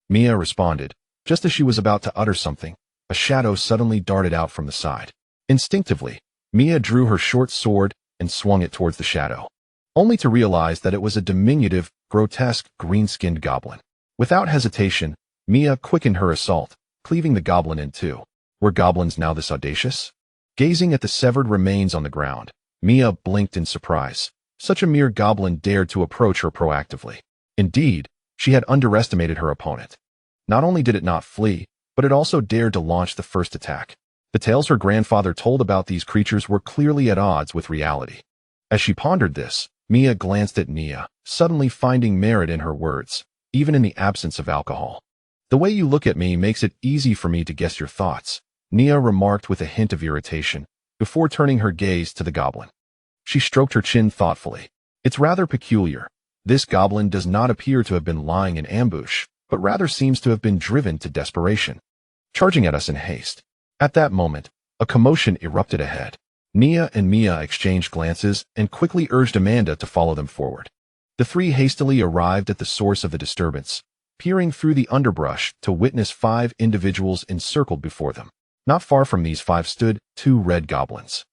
Speaker 1: Mia responded. Just as she was about to utter something, a shadow suddenly darted out from the side. Instinctively, Mia drew her short sword and swung it towards the shadow, only to realize that it was a diminutive, grotesque, green-skinned goblin. Without hesitation, Mia quickened her assault, cleaving the goblin in two. Were goblins now this audacious? Gazing at the severed remains on the ground, Mia blinked in surprise. Such a mere goblin dared to approach her proactively. Indeed, she had underestimated her opponent. Not only did it not flee, but it also dared to launch the first attack. The tales her grandfather told about these creatures were clearly at odds with reality. As she pondered this, Mia glanced at Nia, suddenly finding merit in her words, even in the absence of alcohol. "The way you look at me makes it easy for me to guess your thoughts," Nia remarked with a hint of irritation, before turning her gaze to the goblin. She stroked her chin thoughtfully. "It's rather peculiar. This goblin does not appear to have been lying in ambush, but rather seems to have been driven to desperation, charging at us in haste." At that moment, a commotion erupted ahead. Nia and Mia exchanged glances and quickly urged Amanda to follow them forward. The three hastily arrived at the source of the disturbance, peering through the underbrush to witness 5 individuals encircled before them. Not far from these 5 stood 2 red goblins,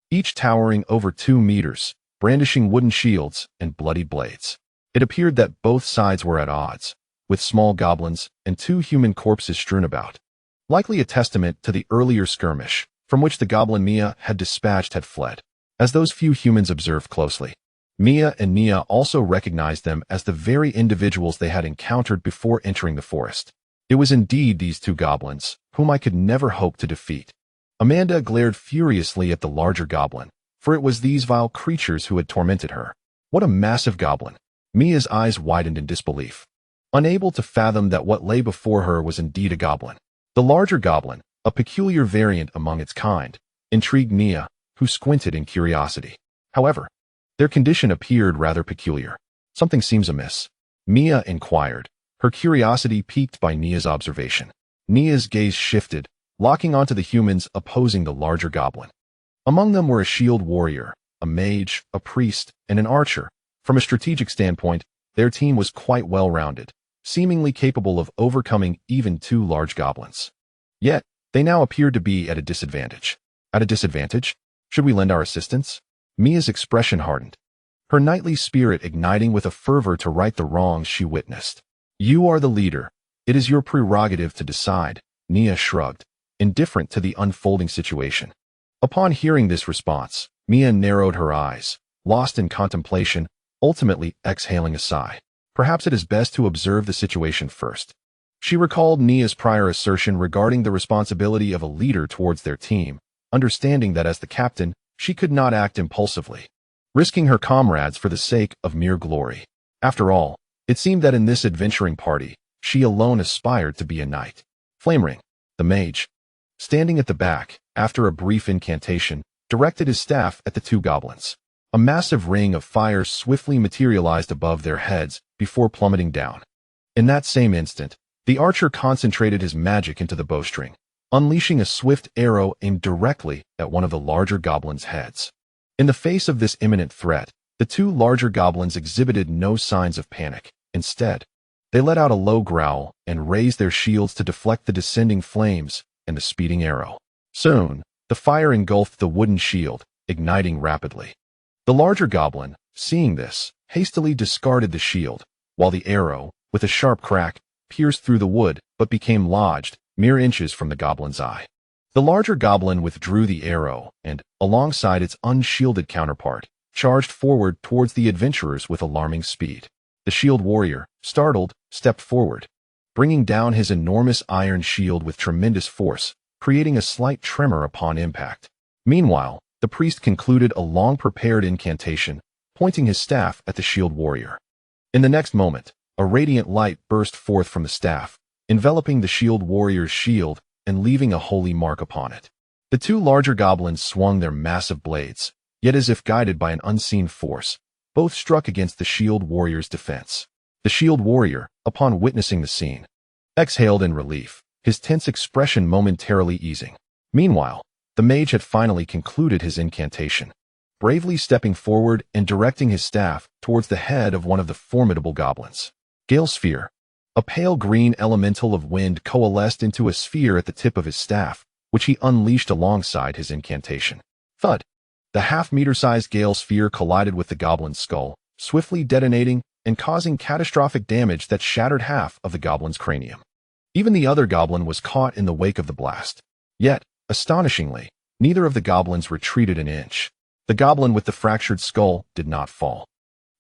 Speaker 1: each towering over 2 meters, brandishing wooden shields and bloodied blades. It appeared that both sides were at odds, with small goblins and 2 human corpses strewn about. Likely a testament to the earlier skirmish, from which the goblin Mia had dispatched had fled. As those few humans observed closely, Mia and Nia also recognized them as the very individuals they had encountered before entering the forest. It was indeed these 2 goblins, whom I could never hope to defeat. Amanda glared furiously at the larger goblin, for it was these vile creatures who had tormented her. What a massive goblin! Mia's eyes widened in disbelief, unable to fathom that what lay before her was indeed a goblin. The larger goblin, a peculiar variant among its kind, intrigued Nia, who squinted in curiosity. However, their condition appeared rather peculiar. "Something seems amiss," Mia inquired, her curiosity piqued by Nia's observation. Nia's gaze shifted, locking onto the humans opposing the larger goblin. Among them were a shield warrior, a mage, a priest, and an archer. From a strategic standpoint, their team was quite well-rounded, seemingly capable of overcoming even 2 large goblins. Yet, they now appeared to be at a disadvantage. At a disadvantage? Should we lend our assistance? Mia's expression hardened, her knightly spirit igniting with a fervor to right the wrongs she witnessed. "You are the leader. It is your prerogative to decide," Nia shrugged, indifferent to the unfolding situation. Upon hearing this response, Mia narrowed her eyes, lost in contemplation, ultimately exhaling a sigh. Perhaps it is best to observe the situation first. She recalled Nia's prior assertion regarding the responsibility of a leader towards their team, understanding that as the captain, she could not act impulsively, risking her comrades for the sake of mere glory. After all, it seemed that in this adventuring party, she alone aspired to be a knight. Flamering, the mage, standing at the back, after a brief incantation, directed his staff at the 2 goblins. A massive ring of fire swiftly materialized above their heads before plummeting down. In that same instant, the archer concentrated his magic into the bowstring, unleashing a swift arrow aimed directly at one of the larger goblins' heads. In the face of this imminent threat, the 2 larger goblins exhibited no signs of panic. Instead, they let out a low growl and raised their shields to deflect the descending flames and the speeding arrow. Soon, the fire engulfed the wooden shield, igniting rapidly. The larger goblin, seeing this, hastily discarded the shield, while the arrow, with a sharp crack, pierced through the wood but became lodged mere inches from the goblin's eye. The larger goblin withdrew the arrow and, alongside its unshielded counterpart, charged forward towards the adventurers with alarming speed. The shield warrior, startled, stepped forward, bringing down his enormous iron shield with tremendous force, creating a slight tremor upon impact. Meanwhile, the priest concluded a long-prepared incantation, pointing his staff at the shield warrior. In the next moment, a radiant light burst forth from the staff, enveloping the shield warrior's shield and leaving a holy mark upon it. The 2 larger goblins swung their massive blades, yet as if guided by an unseen force, both struck against the shield warrior's defense. The shield warrior, upon witnessing the scene, exhaled in relief, his tense expression momentarily easing. Meanwhile, the mage had finally concluded his incantation, bravely stepping forward and directing his staff towards the head of one of the formidable goblins. Gale Sphere. A pale green elemental of wind coalesced into a sphere at the tip of his staff, which he unleashed alongside his incantation. Thud! The half-meter-sized gale sphere collided with the goblin's skull, swiftly detonating and causing catastrophic damage that shattered half of the goblin's cranium. Even the other goblin was caught in the wake of the blast. Yet, astonishingly, neither of the goblins retreated an inch. The goblin with the fractured skull did not fall.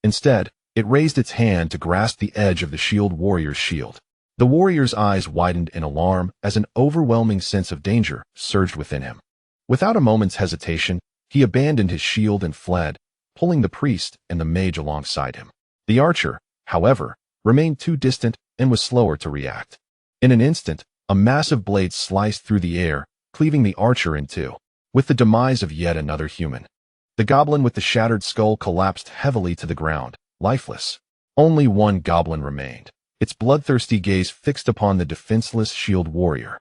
Speaker 1: Instead, it raised its hand to grasp the edge of the shield warrior's shield. The warrior's eyes widened in alarm as an overwhelming sense of danger surged within him. Without a moment's hesitation, he abandoned his shield and fled, pulling the priest and the mage alongside him. The archer, however, remained too distant and was slower to react. In an instant, a massive blade sliced through the air, cleaving the archer in two. With the demise of yet another human, the goblin with the shattered skull collapsed heavily to the ground, lifeless. Only one goblin remained, its bloodthirsty gaze fixed upon the defenseless shield warrior.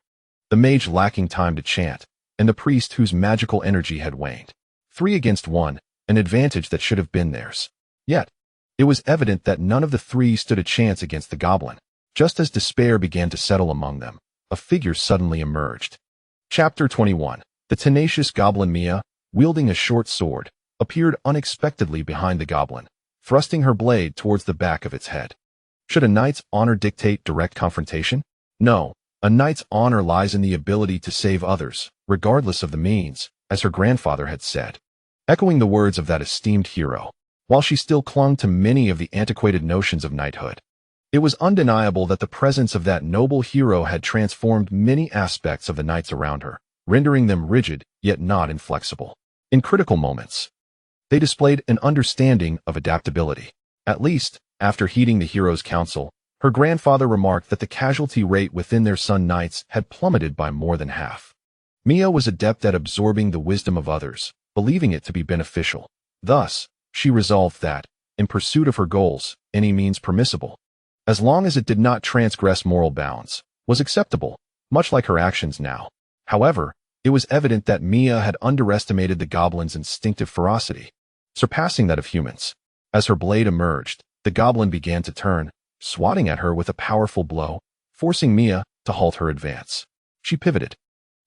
Speaker 1: The mage lacking time to chant, and the priest whose magical energy had waned. 3 against 1, an advantage that should have been theirs. Yet, it was evident that none of the 3 stood a chance against the goblin. Just as despair began to settle among them, a figure suddenly emerged. Chapter 21. The tenacious goblin Mia, wielding a short sword, appeared unexpectedly behind the goblin, thrusting her blade towards the back of its head. Should a knight's honor dictate direct confrontation? No, a knight's honor lies in the ability to save others, regardless of the means, as her grandfather had said. Echoing the words of that esteemed hero, while she still clung to many of the antiquated notions of knighthood, it was undeniable that the presence of that noble hero had transformed many aspects of the knights around her, rendering them rigid yet not inflexible. In critical moments, they displayed an understanding of adaptability. At least, after heeding the hero's counsel, her grandfather remarked that the casualty rate within their son knights had plummeted by more than half. Mia was adept at absorbing the wisdom of others, believing it to be beneficial. Thus, she resolved that, in pursuit of her goals, any means permissible, as long as it did not transgress moral bounds, was acceptable, much like her actions now. However, it was evident that Mia had underestimated the goblin's instinctive ferocity, surpassing that of humans. As her blade emerged, the goblin began to turn, swatting at her with a powerful blow, forcing Mia to halt her advance. She pivoted,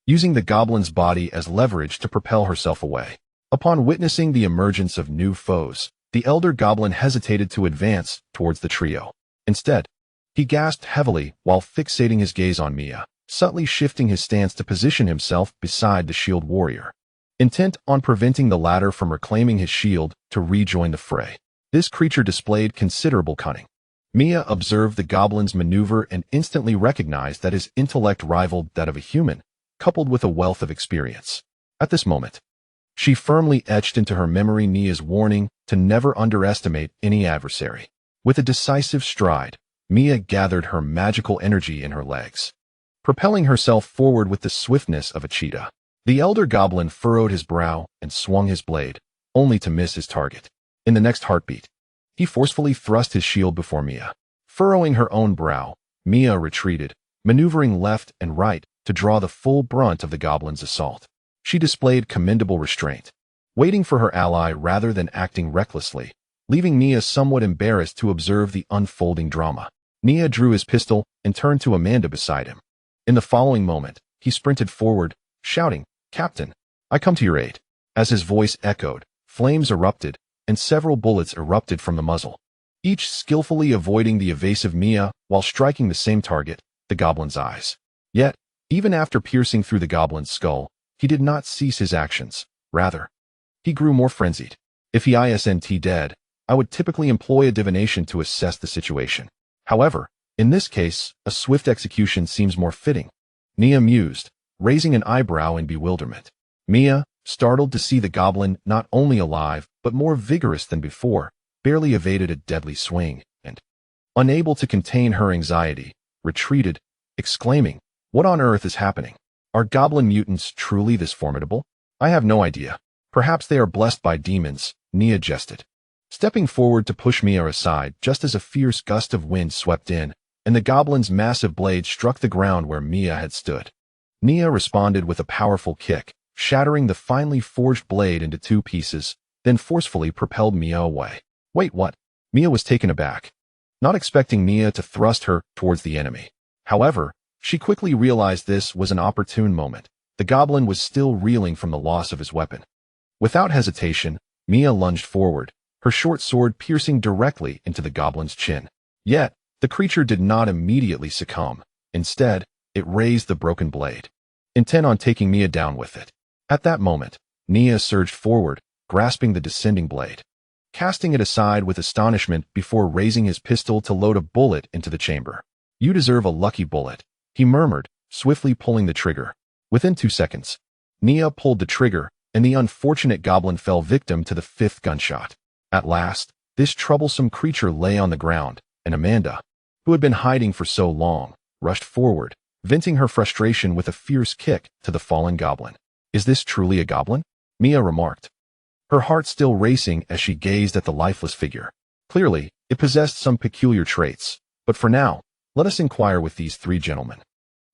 Speaker 1: using the goblin's body as leverage to propel herself away. Upon witnessing the emergence of new foes, the elder goblin hesitated to advance towards the trio. Instead, he gasped heavily while fixating his gaze on Mia, subtly shifting his stance to position himself beside the shield warrior, intent on preventing the latter from reclaiming his shield to rejoin the fray. This creature displayed considerable cunning. Mia observed the goblin's maneuver and instantly recognized that his intellect rivaled that of a human, coupled with a wealth of experience. At this moment, she firmly etched into her memory Mia's warning to never underestimate any adversary. With a decisive stride, Mia gathered her magical energy in her legs, propelling herself forward with the swiftness of a cheetah. The elder goblin furrowed his brow and swung his blade, only to miss his target. In the next heartbeat, he forcefully thrust his shield before Mia. Furrowing her own brow, Mia retreated, maneuvering left and right to draw the full brunt of the goblin's assault. She displayed commendable restraint, waiting for her ally rather than acting recklessly, leaving Mia somewhat embarrassed to observe the unfolding drama. Mia drew his pistol and turned to Amanda beside him. In the following moment, he sprinted forward, shouting, "Captain, I come to your aid." As his voice echoed, flames erupted, and several bullets erupted from the muzzle, each skillfully avoiding the evasive Mia while striking the same target, the goblin's eyes. Yet, even after piercing through the goblin's skull, he did not cease his actions. Rather, he grew more frenzied. If he isn't dead, I would typically employ a divination to assess the situation. However, in this case, a swift execution seems more fitting. Mia mused, raising an eyebrow in bewilderment. Mia, startled to see the goblin not only alive but more vigorous than before, barely evaded a deadly swing, and, unable to contain her anxiety, retreated, exclaiming, "What on earth is happening? Are goblin mutants truly this formidable? I have no idea. Perhaps they are blessed by demons," Mia jested, stepping forward to push Mia aside just as a fierce gust of wind swept in, and the goblin's massive blade struck the ground where Mia had stood. Mia responded with a powerful kick, shattering the finely forged blade into 2 pieces, then forcefully propelled Mia away. "Wait, what?" Mia was taken aback, not expecting Mia to thrust her towards the enemy. However, she quickly realized this was an opportune moment. The goblin was still reeling from the loss of his weapon. Without hesitation, Mia lunged forward, her short sword piercing directly into the goblin's chin. Yet, the creature did not immediately succumb. Instead, it raised the broken blade, intent on taking Mia down with it. At that moment, Mia surged forward, grasping the descending blade, casting it aside with astonishment before raising his pistol to load a bullet into the chamber. "You deserve a lucky bullet," he murmured, swiftly pulling the trigger. Within 2 seconds, Mia pulled the trigger, and the unfortunate goblin fell victim to the 5th gunshot. At last, this troublesome creature lay on the ground, and Amanda, who had been hiding for so long, rushed forward, venting her frustration with a fierce kick to the fallen goblin. "Is this truly a goblin?" Mia remarked, her heart still racing as she gazed at the lifeless figure. Clearly, it possessed some peculiar traits, but for now, let us inquire with these 3 gentlemen.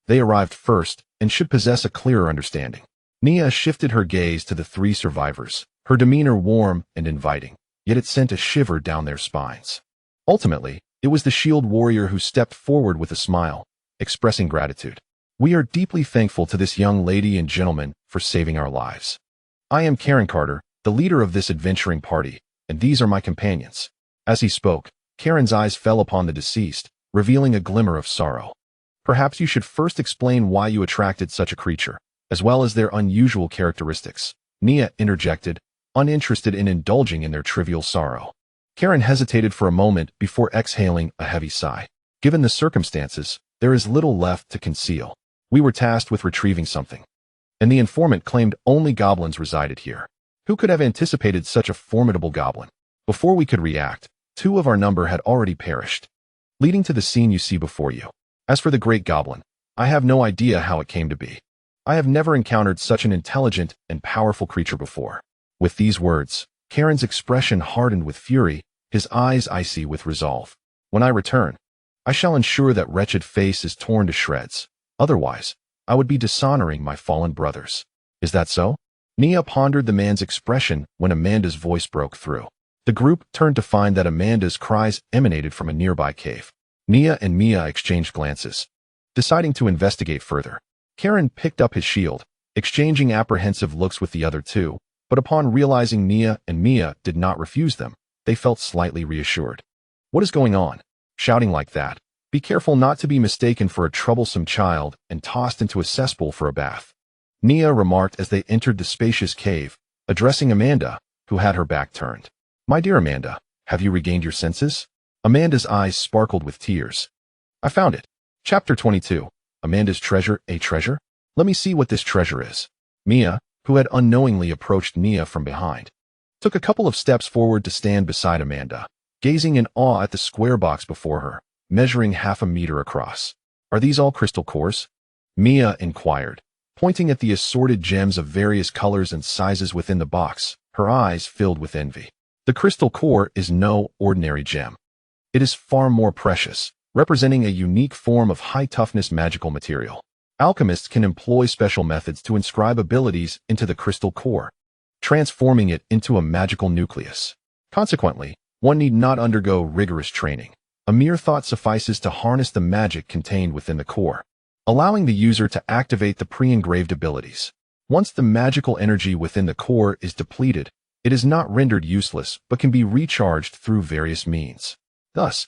Speaker 1: They arrived first and should possess a clearer understanding. Mia shifted her gaze to the 3 survivors, her demeanor warm and inviting, yet it sent a shiver down their spines. Ultimately, it was the shield warrior who stepped forward with a smile, expressing gratitude. "We are deeply thankful to this young lady and gentleman for saving our lives. I am Karen Carter, the leader of this adventuring party, and these are my companions." As he spoke, Karen's eyes fell upon the deceased, revealing a glimmer of sorrow. "Perhaps you should first explain why you attracted such a creature, as well as their unusual characteristics," Mia interjected, uninterested in indulging in their trivial sorrow. Karen hesitated for a moment before exhaling a heavy sigh. "Given the circumstances, there is little left to conceal. We were tasked with retrieving something, and the informant claimed only goblins resided here. Who could have anticipated such a formidable goblin? Before we could react, 2 of our number had already perished, leading to the scene you see before you. As for the great goblin, I have no idea how it came to be. I have never encountered such an intelligent and powerful creature before." With these words, Karen's expression hardened with fury, his eyes icy with resolve. "When I return, I shall ensure that wretched face is torn to shreds. Otherwise, I would be dishonoring my fallen brothers." "Is that so?" Mia pondered the man's expression when Amanda's voice broke through. The group turned to find that Amanda's cries emanated from a nearby cave. Mia exchanged glances, deciding to investigate further. Karen picked up his shield, exchanging apprehensive looks with the other 2, but upon realizing Mia did not refuse them, they felt slightly reassured. "What is going on? Shouting like that? Be careful not to be mistaken for a troublesome child and tossed into a cesspool for a bath," Mia remarked as they entered the spacious cave, addressing Amanda, who had her back turned. "My dear Amanda, have you regained your senses?" Amanda's eyes sparkled with tears. "I found it." Chapter 22. Amanda's treasure, a treasure? "Let me see what this treasure is." Mia, who had unknowingly approached Mia from behind, took a couple of steps forward to stand beside Amanda, gazing in awe at the square box before her, measuring half a meter across. "Are these all crystal cores?" Mia inquired, pointing at the assorted gems of various colors and sizes within the box, her eyes filled with envy. "The crystal core is no ordinary gem. It is far more precious, representing a unique form of high-toughness magical material. Alchemists can employ special methods to inscribe abilities into the crystal core, transforming it into a magical nucleus. Consequently, one need not undergo rigorous training. A mere thought suffices to harness the magic contained within the core, allowing the user to activate the pre-engraved abilities. Once the magical energy within the core is depleted, it is not rendered useless but can be recharged through various means. Thus,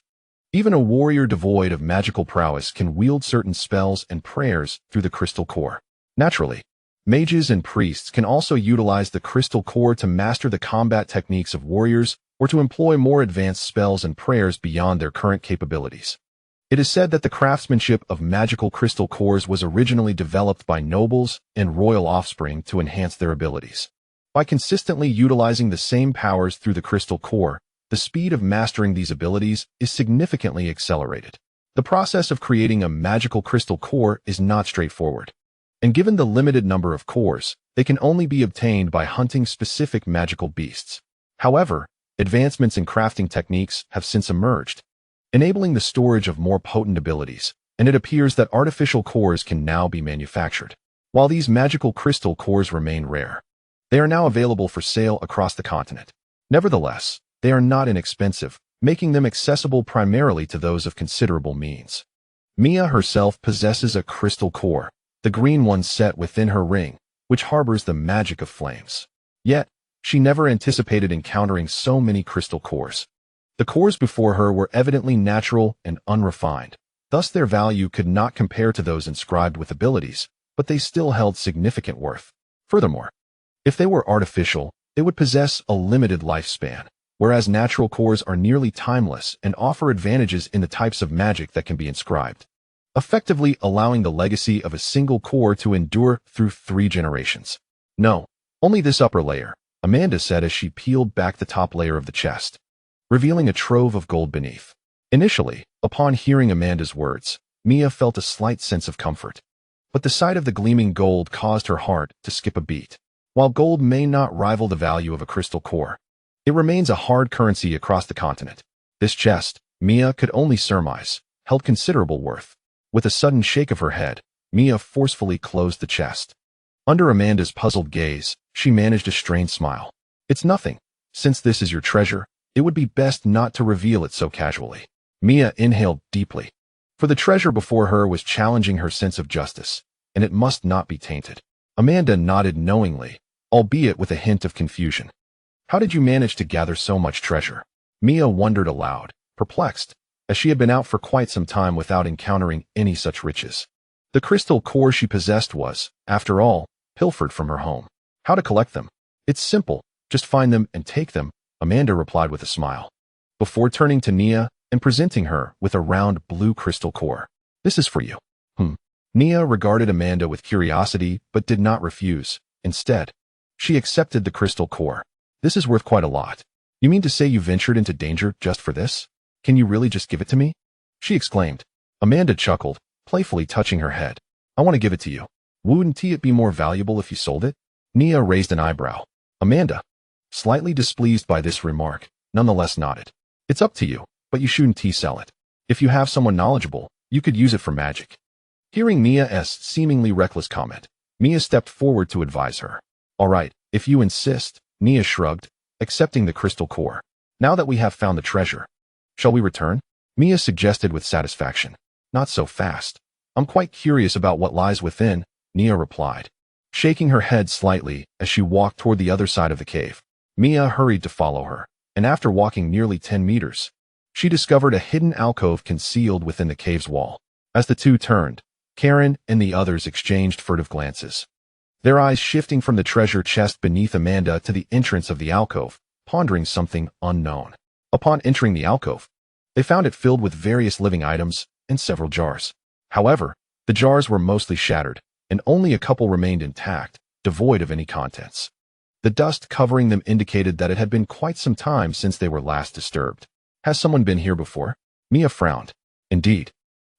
Speaker 1: even a warrior devoid of magical prowess can wield certain spells and prayers through the crystal core. Naturally, mages and priests can also utilize the crystal core to master the combat techniques of warriors or to employ more advanced spells and prayers beyond their current capabilities. It is said that the craftsmanship of magical crystal cores was originally developed by nobles and royal offspring to enhance their abilities. By consistently utilizing the same powers through the crystal core, the speed of mastering these abilities is significantly accelerated. The process of creating a magical crystal core is not straightforward, and given the limited number of cores, they can only be obtained by hunting specific magical beasts. However, advancements in crafting techniques have since emerged, enabling the storage of more potent abilities, and it appears that artificial cores can now be manufactured. While these magical crystal cores remain rare, they are now available for sale across the continent. Nevertheless, they are not inexpensive, making them accessible primarily to those of considerable means. Mia herself possesses a crystal core, the green one set within her ring, which harbors the magic of flames. Yet, She never anticipated encountering so many crystal cores. The cores before her were evidently natural and unrefined. Thus their value could not compare to those inscribed with abilities, but they still held significant worth. Furthermore, if they were artificial, they would possess a limited lifespan, whereas natural cores are nearly timeless and offer advantages in the types of magic that can be inscribed, effectively allowing the legacy of a single core to endure through 3 generations. No, only this upper layer, Amanda said as she peeled back the top layer of the chest, revealing a trove of gold beneath. Initially, upon hearing Amanda's words, Mia felt a slight sense of comfort. But the sight of the gleaming gold caused her heart to skip a beat. While gold may not rival the value of a crystal core, it remains a hard currency across the continent. This chest, Mia could only surmise, held considerable worth. With a sudden shake of her head, Mia forcefully closed the chest. Under Amanda's puzzled gaze, she managed a strained smile. It's nothing. Since this is your treasure, it would be best not to reveal it so casually. Mia inhaled deeply, for the treasure before her was challenging her sense of justice, and it must not be tainted. Amanda nodded knowingly, albeit with a hint of confusion. How did you manage to gather so much treasure? Mia wondered aloud, perplexed, as she had been out for quite some time without encountering any such riches. The crystal core she possessed was, after all, pilfered from her home. How to collect them? It's simple, just find them and take them, Amanda replied with a smile, before turning to Nia and presenting her with a round blue crystal core. This is for you. Nia regarded Amanda with curiosity but did not refuse. Instead, she accepted the crystal core. This is worth quite a lot. You mean to say you ventured into danger just for this? Can you really just give it to me? She exclaimed. Amanda chuckled, playfully touching her head. I want to give it to you. Wouldn't it be more valuable if you sold it? Nia raised an eyebrow. Amanda, slightly displeased by this remark, nonetheless nodded. It's up to you, but you shouldn't sell it. If you have someone knowledgeable, you could use it for magic. Hearing Mia's seemingly reckless comment, Mia stepped forward to advise her. All right, if you insist, Nia shrugged, accepting the crystal core. Now that we have found the treasure, shall we return? Mia suggested with satisfaction. Not so fast. I'm quite curious about what lies within, Nia replied, shaking her head slightly as she walked toward the other side of the cave. Mia hurried to follow her, and after walking nearly 10 meters, she discovered a hidden alcove concealed within the cave's wall. As the two turned, Karen and the others exchanged furtive glances, their eyes shifting from the treasure chest beneath Amanda to the entrance of the alcove, pondering something unknown. Upon entering the alcove, they found it filled with various living items and several jars. However, the jars were mostly shattered, and only a couple remained intact, devoid of any contents. The dust covering them indicated that it had been quite some time since they were last disturbed. Has someone been here before? Mia frowned. Indeed.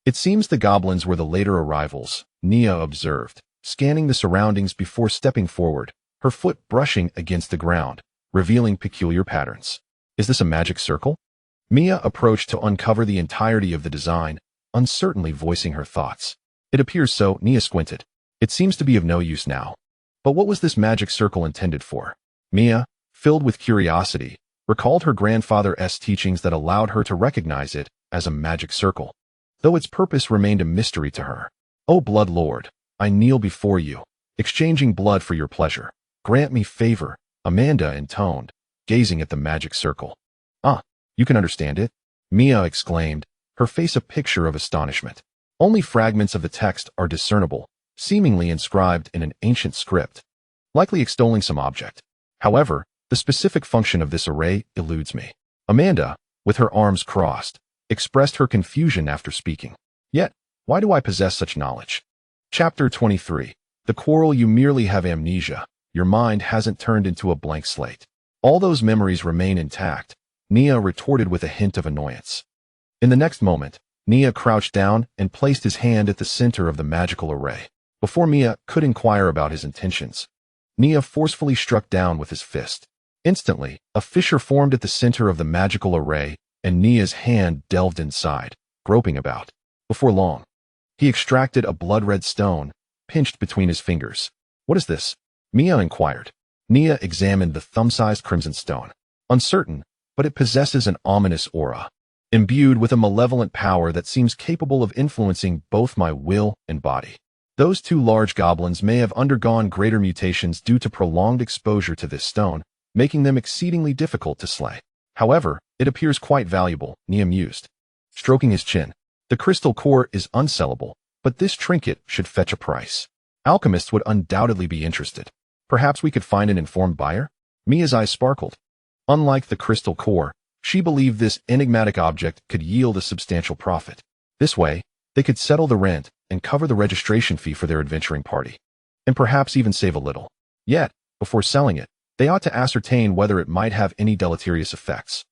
Speaker 1: It seems the goblins were the later arrivals, Nia observed, scanning the surroundings before stepping forward, her foot brushing against the ground, revealing peculiar patterns. Is this a magic circle? Mia approached to uncover the entirety of the design, uncertainly voicing her thoughts. It appears so, Nia squinted. It seems to be of no use now. But what was this magic circle intended for? Mia, filled with curiosity, recalled her grandfather's teachings that allowed her to recognize it as a magic circle, though its purpose remained a mystery to her. O Blood Lord, I kneel before you, exchanging blood for your pleasure. Grant me favor, Amanda intoned, gazing at the magic circle. Ah, you can understand it? Mia exclaimed, her face a picture of astonishment. Only fragments of the text are discernible, seemingly inscribed in an ancient script, likely extolling some object. However, the specific function of this array eludes me. Amanda, with her arms crossed, expressed her confusion after speaking. Yet, why do I possess such knowledge? Chapter 23. The quarrel. You merely have amnesia. Your mind hasn't turned into a blank slate. All those memories remain intact, Nia retorted with a hint of annoyance. In the next moment, Nia crouched down and placed his hand at the center of the magical array. Before Mia could inquire about his intentions, Nia forcefully struck down with his fist. Instantly, a fissure formed at the center of the magical array, and Nia's hand delved inside, groping about. Before long, he extracted a blood-red stone, pinched between his fingers. What is this? Mia inquired. Nia examined the thumb-sized crimson stone. Uncertain, but it possesses an ominous aura, imbued with a malevolent power that seems capable of influencing both my will and body. Those two large goblins may have undergone greater mutations due to prolonged exposure to this stone, making them exceedingly difficult to slay. However, it appears quite valuable, Nia mused, stroking his chin. The crystal core is unsellable, but this trinket should fetch a price. Alchemists would undoubtedly be interested. Perhaps we could find an informed buyer? Mia's eyes sparkled. Unlike the crystal core, she believed this enigmatic object could yield a substantial profit. This way, they could settle the rent and cover the registration fee for their adventuring party, and perhaps even save a little. Yet, before selling it, they ought to ascertain whether it might have any deleterious effects.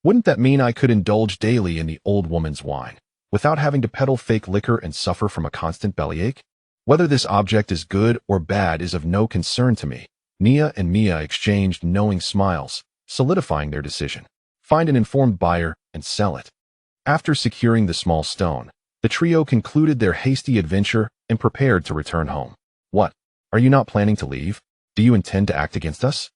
Speaker 1: Wouldn't that mean I could indulge daily in the old woman's wine, without having to peddle fake liquor and suffer from a constant bellyache? Whether this object is good or bad is of no concern to me. Nia and Mia exchanged knowing smiles, solidifying their decision. Find an informed buyer and sell it. After securing the small stone, the trio concluded their hasty adventure and prepared to return home. What? Are you not planning to leave? Do you intend to act against us?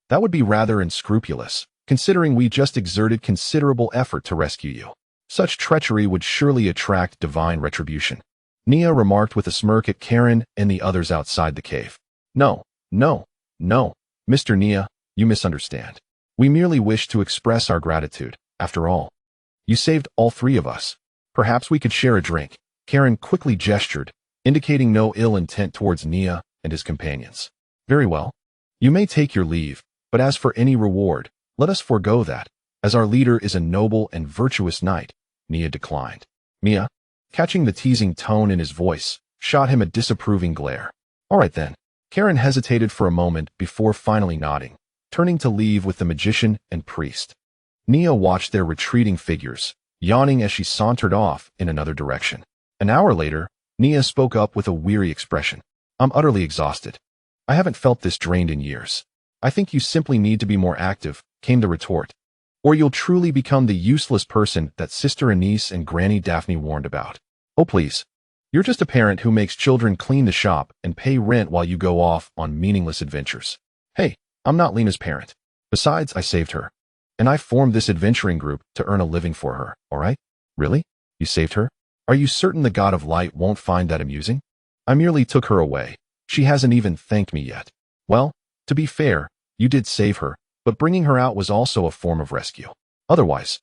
Speaker 1: That would be rather unscrupulous, considering we just exerted considerable effort to rescue you. Such treachery would surely attract divine retribution. Nia remarked with a smirk at Karen and the others outside the cave. No, Mr. Nia, you misunderstand. We merely wish to express our gratitude. After all, you saved all three of us. Perhaps we could share a drink. Karen quickly gestured, indicating no ill intent towards Nia and his companions. Very well. You may take your leave, but as for any reward, let us forego that, as our leader is a noble and virtuous knight. Nia declined. Mia, catching the teasing tone in his voice, shot him a disapproving glare. All right then. Karen hesitated for a moment before finally nodding, turning to leave with the magician and priest. Nia watched their retreating figures, yawning as she sauntered off in another direction. An hour later, Nia spoke up with a weary expression. I'm utterly exhausted. I haven't felt this drained in years. I think you simply need to be more active, came the retort. Or you'll truly become the useless person that Sister Anise and Granny Daphne warned about. Oh please. You're just a parent who makes children clean the shop and pay rent while you go off on meaningless adventures. Hey, I'm not Lena's parent. Besides, I saved her. And I formed this adventuring group to earn a living for her, alright? Really? You saved her? Are you certain the God of Light won't find that amusing? I merely took her away. She hasn't even thanked me yet. Well, to be fair, you did save her, but bringing her out was also a form of rescue. Otherwise,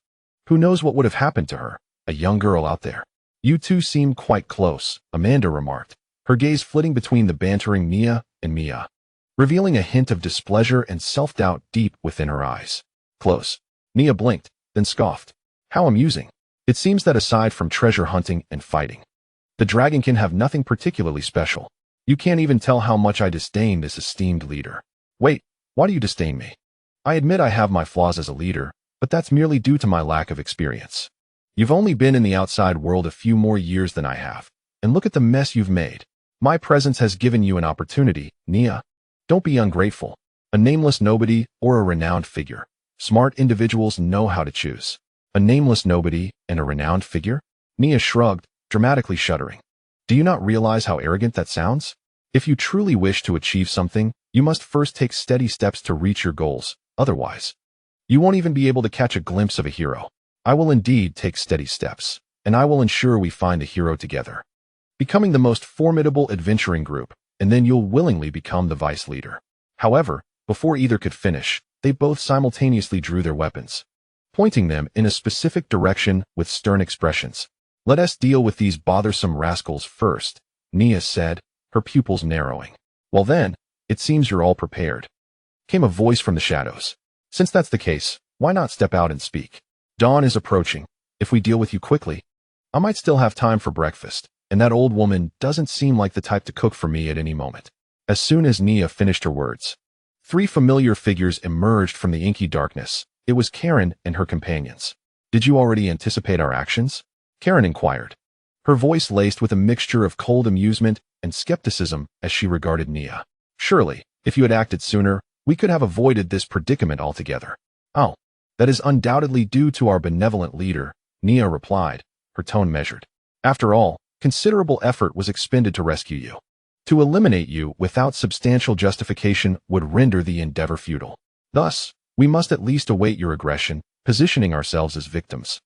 Speaker 1: who knows what would have happened to her, a young girl out there. You two seem quite close, Amanda remarked, her gaze flitting between the bantering Nia and Mia, revealing a hint of displeasure and self-doubt deep within her eyes. Close. Nia blinked, then scoffed. How amusing. It seems that aside from treasure hunting and fighting, the dragon can have nothing particularly special. You can't even tell how much I disdain this esteemed leader. Wait, why do you disdain me? I admit I have my flaws as a leader, but that's merely due to my lack of experience. You've only been in the outside world a few more years than I have, and look at the mess you've made. My presence has given you an opportunity, Nia. Don't be ungrateful. A nameless nobody or a renowned figure. Smart individuals know how to choose. A nameless nobody and a renowned figure? Nia shrugged, dramatically shuddering. Do you not realize how arrogant that sounds? If you truly wish to achieve something, you must first take steady steps to reach your goals. Otherwise, you won't even be able to catch a glimpse of a hero. I will indeed take steady steps, and I will ensure we find the hero together, becoming the most formidable adventuring group, and then you'll willingly become the vice leader. However, before either could finish, they both simultaneously drew their weapons, pointing them in a specific direction with stern expressions. Let us deal with these bothersome rascals first, Nia said, her pupils narrowing. Well then, it seems you're all prepared. Came a voice from the shadows. Since that's the case, why not step out and speak? Dawn is approaching. If we deal with you quickly, I might still have time for breakfast, and that old woman doesn't seem like the type to cook for me at any moment. As soon as Nia finished her words, three familiar figures emerged from the inky darkness. It was Karen and her companions. Did you already anticipate our actions? Karen inquired, her voice laced with a mixture of cold amusement and skepticism as she regarded Nia. Surely, if you had acted sooner, we could have avoided this predicament altogether. Oh, that is undoubtedly due to our benevolent leader, Nia replied, her tone measured. After all, considerable effort was expended to rescue you. To eliminate you without substantial justification would render the endeavor futile. Thus, we must at least await your aggression, positioning ourselves as victims,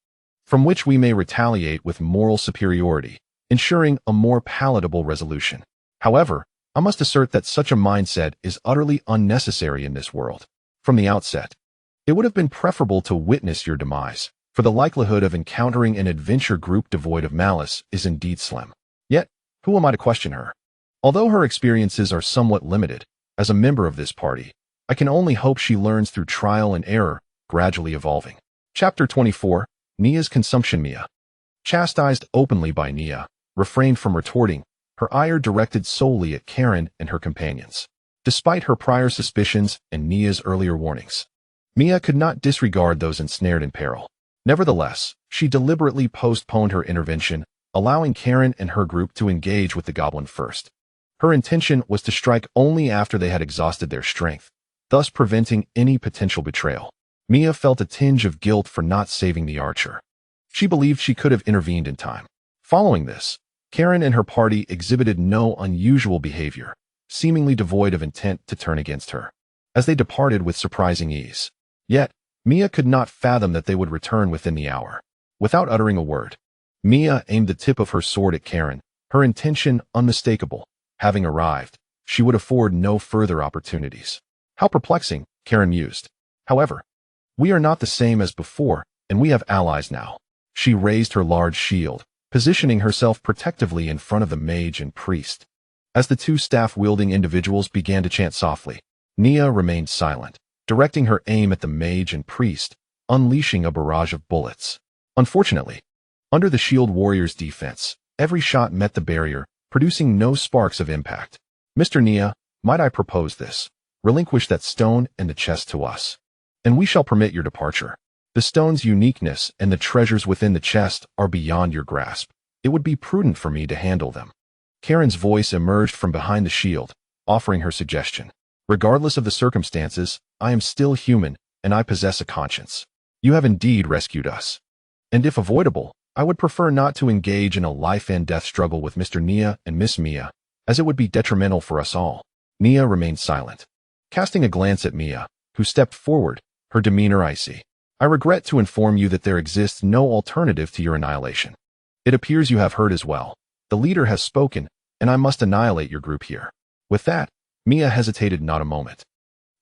Speaker 1: from which we may retaliate with moral superiority, ensuring a more palatable resolution. However, I must assert that such a mindset is utterly unnecessary in this world. from the outset. It would have been preferable to witness your demise, for the likelihood of encountering an adventure group devoid of malice is indeed slim. Yet, who am I to question her? Although her experiences are somewhat limited, as a member of this party, I can only hope she learns through trial and error, gradually evolving. Chapter 24, Nia's Consumption. Mia, chastised openly by Nia, refrained from retorting, her ire directed solely at Karen and her companions. Despite her prior suspicions and Nia's earlier warnings, Mia could not disregard those ensnared in peril. Nevertheless, she deliberately postponed her intervention, allowing Karen and her group to engage with the goblin first. Her intention was to strike only after they had exhausted their strength, thus preventing any potential betrayal. Mia felt a tinge of guilt for not saving the archer. She believed she could have intervened in time. Following this, Karen and her party exhibited no unusual behavior, seemingly devoid of intent to turn against her, as they departed with surprising ease. Yet, Mia could not fathom that they would return within the hour. Without uttering a word, Mia aimed the tip of her sword at Karen, her intention unmistakable. Having arrived, she would afford no further opportunities. How perplexing, Karen mused. However, we are not the same as before, and we have allies now. She raised her large shield, positioning herself protectively in front of the mage and priest. As the two staff-wielding individuals began to chant softly, Nia remained silent, directing her aim at the mage and priest, unleashing a barrage of bullets. Unfortunately, under the shield warrior's defense, every shot met the barrier, producing no sparks of impact. Mr. Nia, might I propose this? Relinquish that stone and the chest to us, and we shall permit your departure. The stone's uniqueness and the treasures within the chest are beyond your grasp. It would be prudent for me to handle them. Karen's voice emerged from behind the shield, offering her suggestion. Regardless of the circumstances, I am still human, and I possess a conscience. You have indeed rescued us. And if avoidable, I would prefer not to engage in a life-and-death struggle with Mr. Nia and Miss Mia, as it would be detrimental for us all. Nia remained silent, casting a glance at Mia, who stepped forward, her demeanor icy. I regret to inform you that there exists no alternative to your annihilation. It appears you have heard as well. The leader has spoken, and I must annihilate your group here. With that, Mia hesitated not a moment,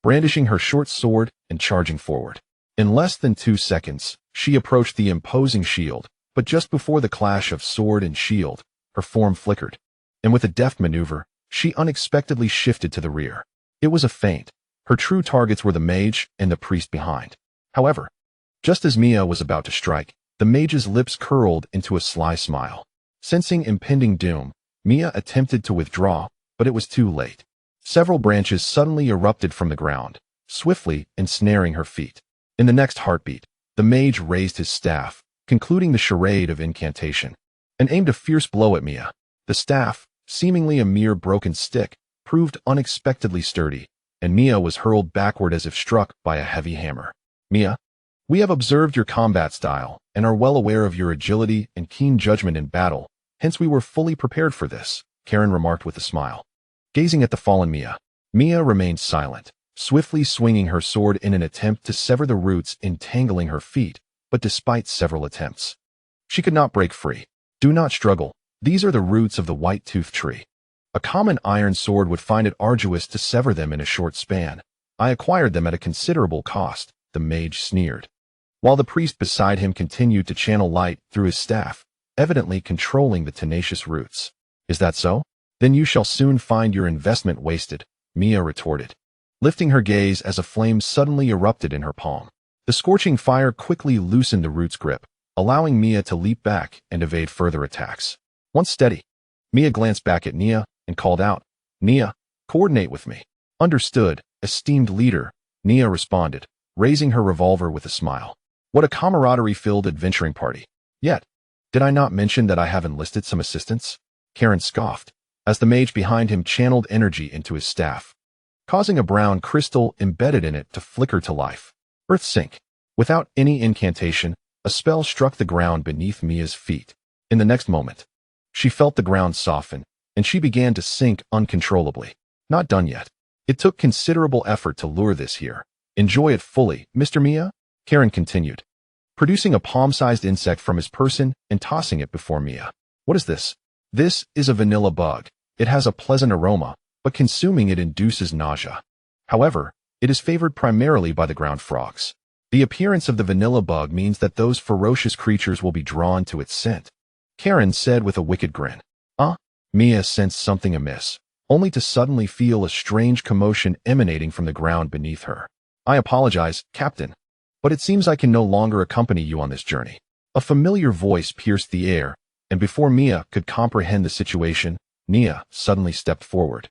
Speaker 1: brandishing her short sword and charging forward. In less than 2 seconds, she approached the imposing shield, but just before the clash of sword and shield, her form flickered, and with a deft maneuver, she unexpectedly shifted to the rear. It was a feint. Her true targets were the mage and the priest behind. However, just as Mia was about to strike, the mage's lips curled into a sly smile. Sensing impending doom, Mia attempted to withdraw, but it was too late. Several branches suddenly erupted from the ground, swiftly ensnaring her feet. In the next heartbeat, the mage raised his staff, concluding the charade of incantation, and aimed a fierce blow at Mia. The staff, seemingly a mere broken stick, proved unexpectedly sturdy, and Mia was hurled backward as if struck by a heavy hammer. Mia, we have observed your combat style and are well aware of your agility and keen judgment in battle, hence we were fully prepared for this, Karen remarked with a smile. Gazing at the fallen Mia, Mia remained silent, swiftly swinging her sword in an attempt to sever the roots entangling her feet, but despite several attempts, she could not break free. Do not struggle. These are the roots of the white-toothed tree. A common iron sword would find it arduous to sever them in a short span. I acquired them at a considerable cost, the mage sneered, while the priest beside him continued to channel light through his staff, evidently controlling the tenacious roots. Is that so? Then you shall soon find your investment wasted, Mia retorted, lifting her gaze as a flame suddenly erupted in her palm. The scorching fire quickly loosened the root's grip, allowing Mia to leap back and evade further attacks. Once steady, Mia glanced back at Nia and called out, Nia, coordinate with me. Understood, esteemed leader, Nia responded, raising her revolver with a smile. What a camaraderie-filled adventuring party. Yet, did I not mention that I have enlisted some assistance? Karen scoffed, as the mage behind him channeled energy into his staff, causing a brown crystal embedded in it to flicker to life. Earth sync. Without any incantation, a spell struck the ground beneath Mia's feet. In the next moment, she felt the ground soften, and she began to sink uncontrollably. Not done yet. It took considerable effort to lure this here. Enjoy it fully, Mr. Mia, Karen continued, producing a palm-sized insect from his person and tossing it before Mia. What is this? This is a vanilla bug. It has a pleasant aroma, but consuming it induces nausea. However, It is favored primarily by the ground frogs. The appearance of the vanilla bug means that those ferocious creatures will be drawn to its scent, Karen said with a wicked grin. Mia sensed something amiss, only to suddenly feel a strange commotion emanating from the ground beneath her. I apologize, Captain, but it seems I can no longer accompany you on this journey. A familiar voice pierced the air, and before Mia could comprehend the situation, Nia suddenly stepped forward,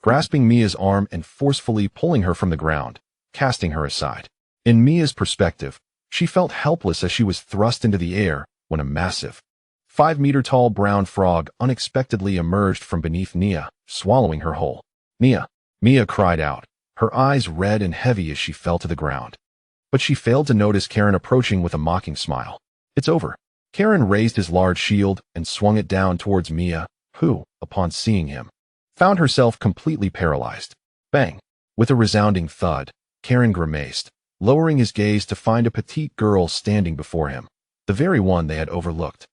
Speaker 1: grasping Mia's arm and forcefully pulling her from the ground, casting her aside. In Mia's perspective, she felt helpless as she was thrust into the air when a massive, 5-meter-tall brown frog unexpectedly emerged from beneath Nia, swallowing her whole. Nia, Mia cried out, her eyes red and heavy as she fell to the ground. But she failed to notice Karen approaching with a mocking smile. It's over. Karen raised his large shield and swung it down towards Mia, who, upon seeing him, found herself completely paralyzed. Bang! With a resounding thud, Karen grimaced, lowering his gaze to find a petite girl standing before him, the very one they had overlooked.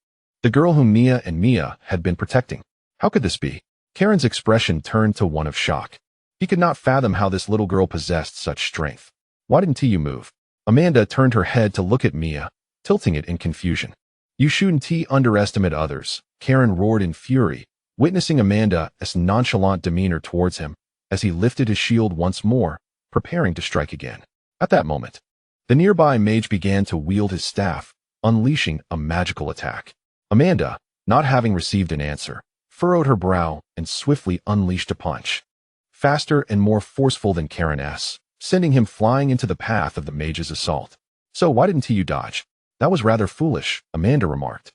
Speaker 1: The girl whom Nia and Mia had been protecting. How could this be? Karen's expression turned to one of shock. He could not fathom how this little girl possessed such strength. Why didn't you move? Amanda turned her head to look at Mia, tilting it in confusion. You shouldn't underestimate others, Karen roared in fury, witnessing Amanda's nonchalant demeanor towards him as he lifted his shield once more, preparing to strike again. At that moment, the nearby mage began to wield his staff, unleashing a magical attack. Amanda, not having received an answer, furrowed her brow and swiftly unleashed a punch, faster and more forceful than Karen's, sending him flying into the path of the mage's assault. So why didn't you dodge? That was rather foolish, Amanda remarked,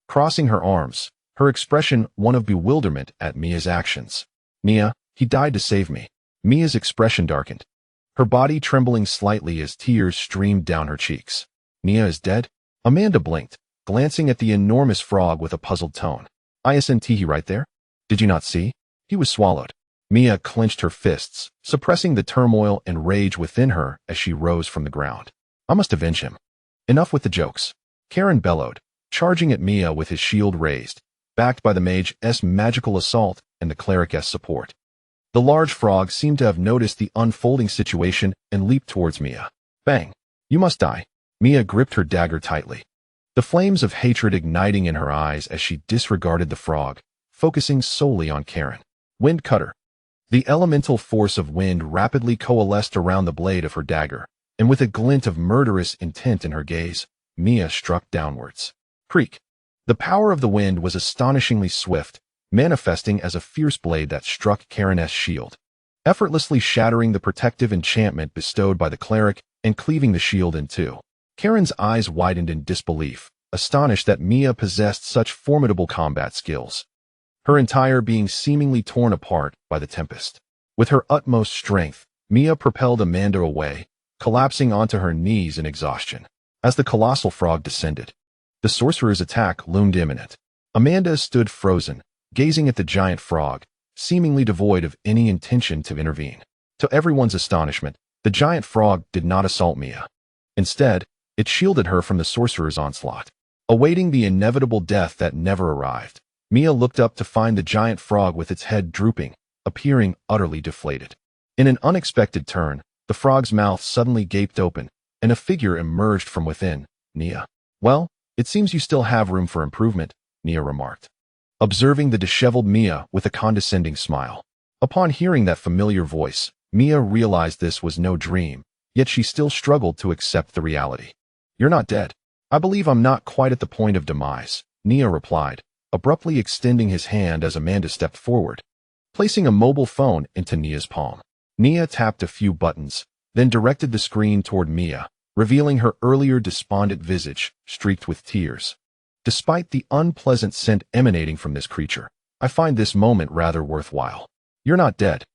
Speaker 1: crossing her arms, her expression one of bewilderment at Mia's actions. Mia, he died to save me. Mia's expression darkened, her body trembling slightly as tears streamed down her cheeks. Mia is dead? Amanda blinked, glancing at the enormous frog with a puzzled tone. Isn't he right there? Did you not see? He was swallowed. Mia clenched her fists, suppressing the turmoil and rage within her as she rose from the ground. I must avenge him. Enough with the jokes. Karen bellowed, charging at Mia with his shield raised, backed by the mage's magical assault and the cleric's support. The large frog seemed to have noticed the unfolding situation and leaped towards Mia. Bang! You must die. Mia gripped her dagger tightly, the flames of hatred igniting in her eyes as she disregarded the frog, focusing solely on Karen. Wind cutter. The elemental force of wind rapidly coalesced around the blade of her dagger, and with a glint of murderous intent in her gaze, Mia struck downwards. Creak. The power of the wind was astonishingly swift, manifesting as a fierce blade that struck Karen's shield, effortlessly shattering the protective enchantment bestowed by the cleric and cleaving the shield in two. Karen's eyes widened in disbelief, astonished that Mia possessed such formidable combat skills, her entire being seemingly torn apart by the tempest. With her utmost strength, Mia propelled Amanda away, collapsing onto her knees in exhaustion. As the colossal frog descended, the sorcerer's attack loomed imminent. Amanda stood frozen, gazing at the giant frog, seemingly devoid of any intention to intervene. To everyone's astonishment, the giant frog did not assault Mia. Instead, it shielded her from the sorcerer's onslaught. Awaiting the inevitable death that never arrived, Mia looked up to find the giant frog with its head drooping, appearing utterly deflated. In an unexpected turn, the frog's mouth suddenly gaped open, and a figure emerged from within. Nia. Well, it seems you still have room for improvement, Nia remarked, observing the disheveled Mia with a condescending smile. Upon hearing that familiar voice, Mia realized this was no dream, yet she still struggled to accept the reality. You're not dead. I believe I'm not quite at the point of demise, Nia replied, abruptly extending his hand as Amanda stepped forward, placing a mobile phone into Nia's palm. Nia tapped a few buttons, then directed the screen toward Mia, revealing her earlier despondent visage, streaked with tears. Despite the unpleasant scent emanating from this creature, I find this moment rather worthwhile. You're not dead.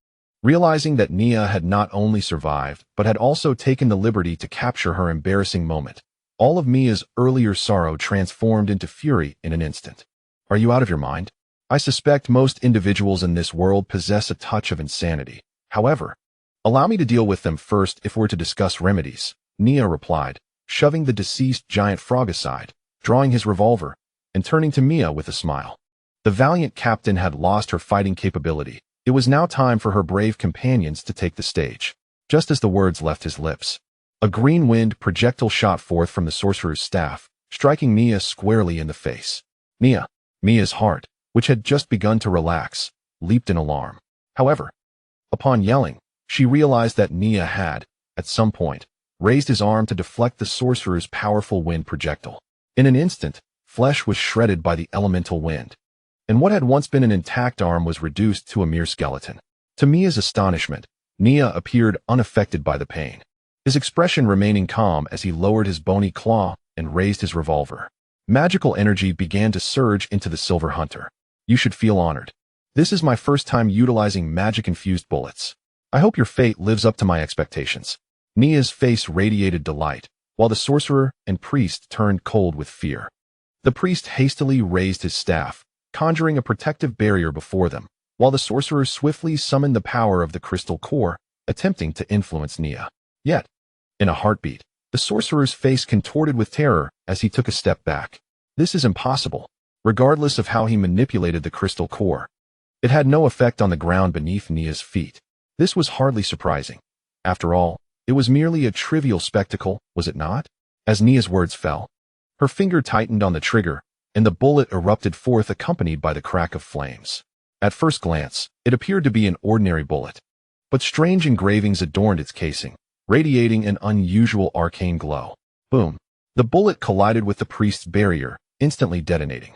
Speaker 1: Realizing that Nia had not only survived, but had also taken the liberty to capture her embarrassing moment, all of Mia's earlier sorrow transformed into fury in an instant. Are you out of your mind? I suspect most individuals in this world possess a touch of insanity. However, allow me to deal with them first if we're to discuss remedies, Nia replied, shoving the deceased giant frog aside, drawing his revolver, and turning to Mia with a smile. The valiant captain had lost her fighting capability. It was now time for her brave companions to take the stage. Just as the words left his lips, a green wind projectile shot forth from the sorcerer's staff, striking Mia squarely in the face. Mia's heart, which had just begun to relax, leaped in alarm. However, upon yelling, she realized that Mia had, at some point, raised his arm to deflect the sorcerer's powerful wind projectile. In an instant, flesh was shredded by the elemental wind, and what had once been an intact arm was reduced to a mere skeleton. To Mia's astonishment, Mia appeared unaffected by the pain, his expression remaining calm as he lowered his bony claw and raised his revolver. Magical energy began to surge into the Silver Hunter. You should feel honored. This is my first time utilizing magic-infused bullets. I hope your fate lives up to my expectations. Mia's face radiated delight, while the sorcerer and priest turned cold with fear. The priest hastily raised his staff, conjuring a protective barrier before them, while the sorcerer swiftly summoned the power of the crystal core, attempting to influence Mia. Yet, in a heartbeat, the sorcerer's face contorted with terror as he took a step back. This is impossible. Regardless of how he manipulated the crystal core, it had no effect on the ground beneath Mia's feet. This was hardly surprising. After all, it was merely a trivial spectacle, was it not? As Mia's words fell, her finger tightened on the trigger, and the bullet erupted forth accompanied by the crack of flames. At first glance, it appeared to be an ordinary bullet, but strange engravings adorned its casing, radiating an unusual arcane glow. Boom! The bullet collided with the priest's barrier, instantly detonating,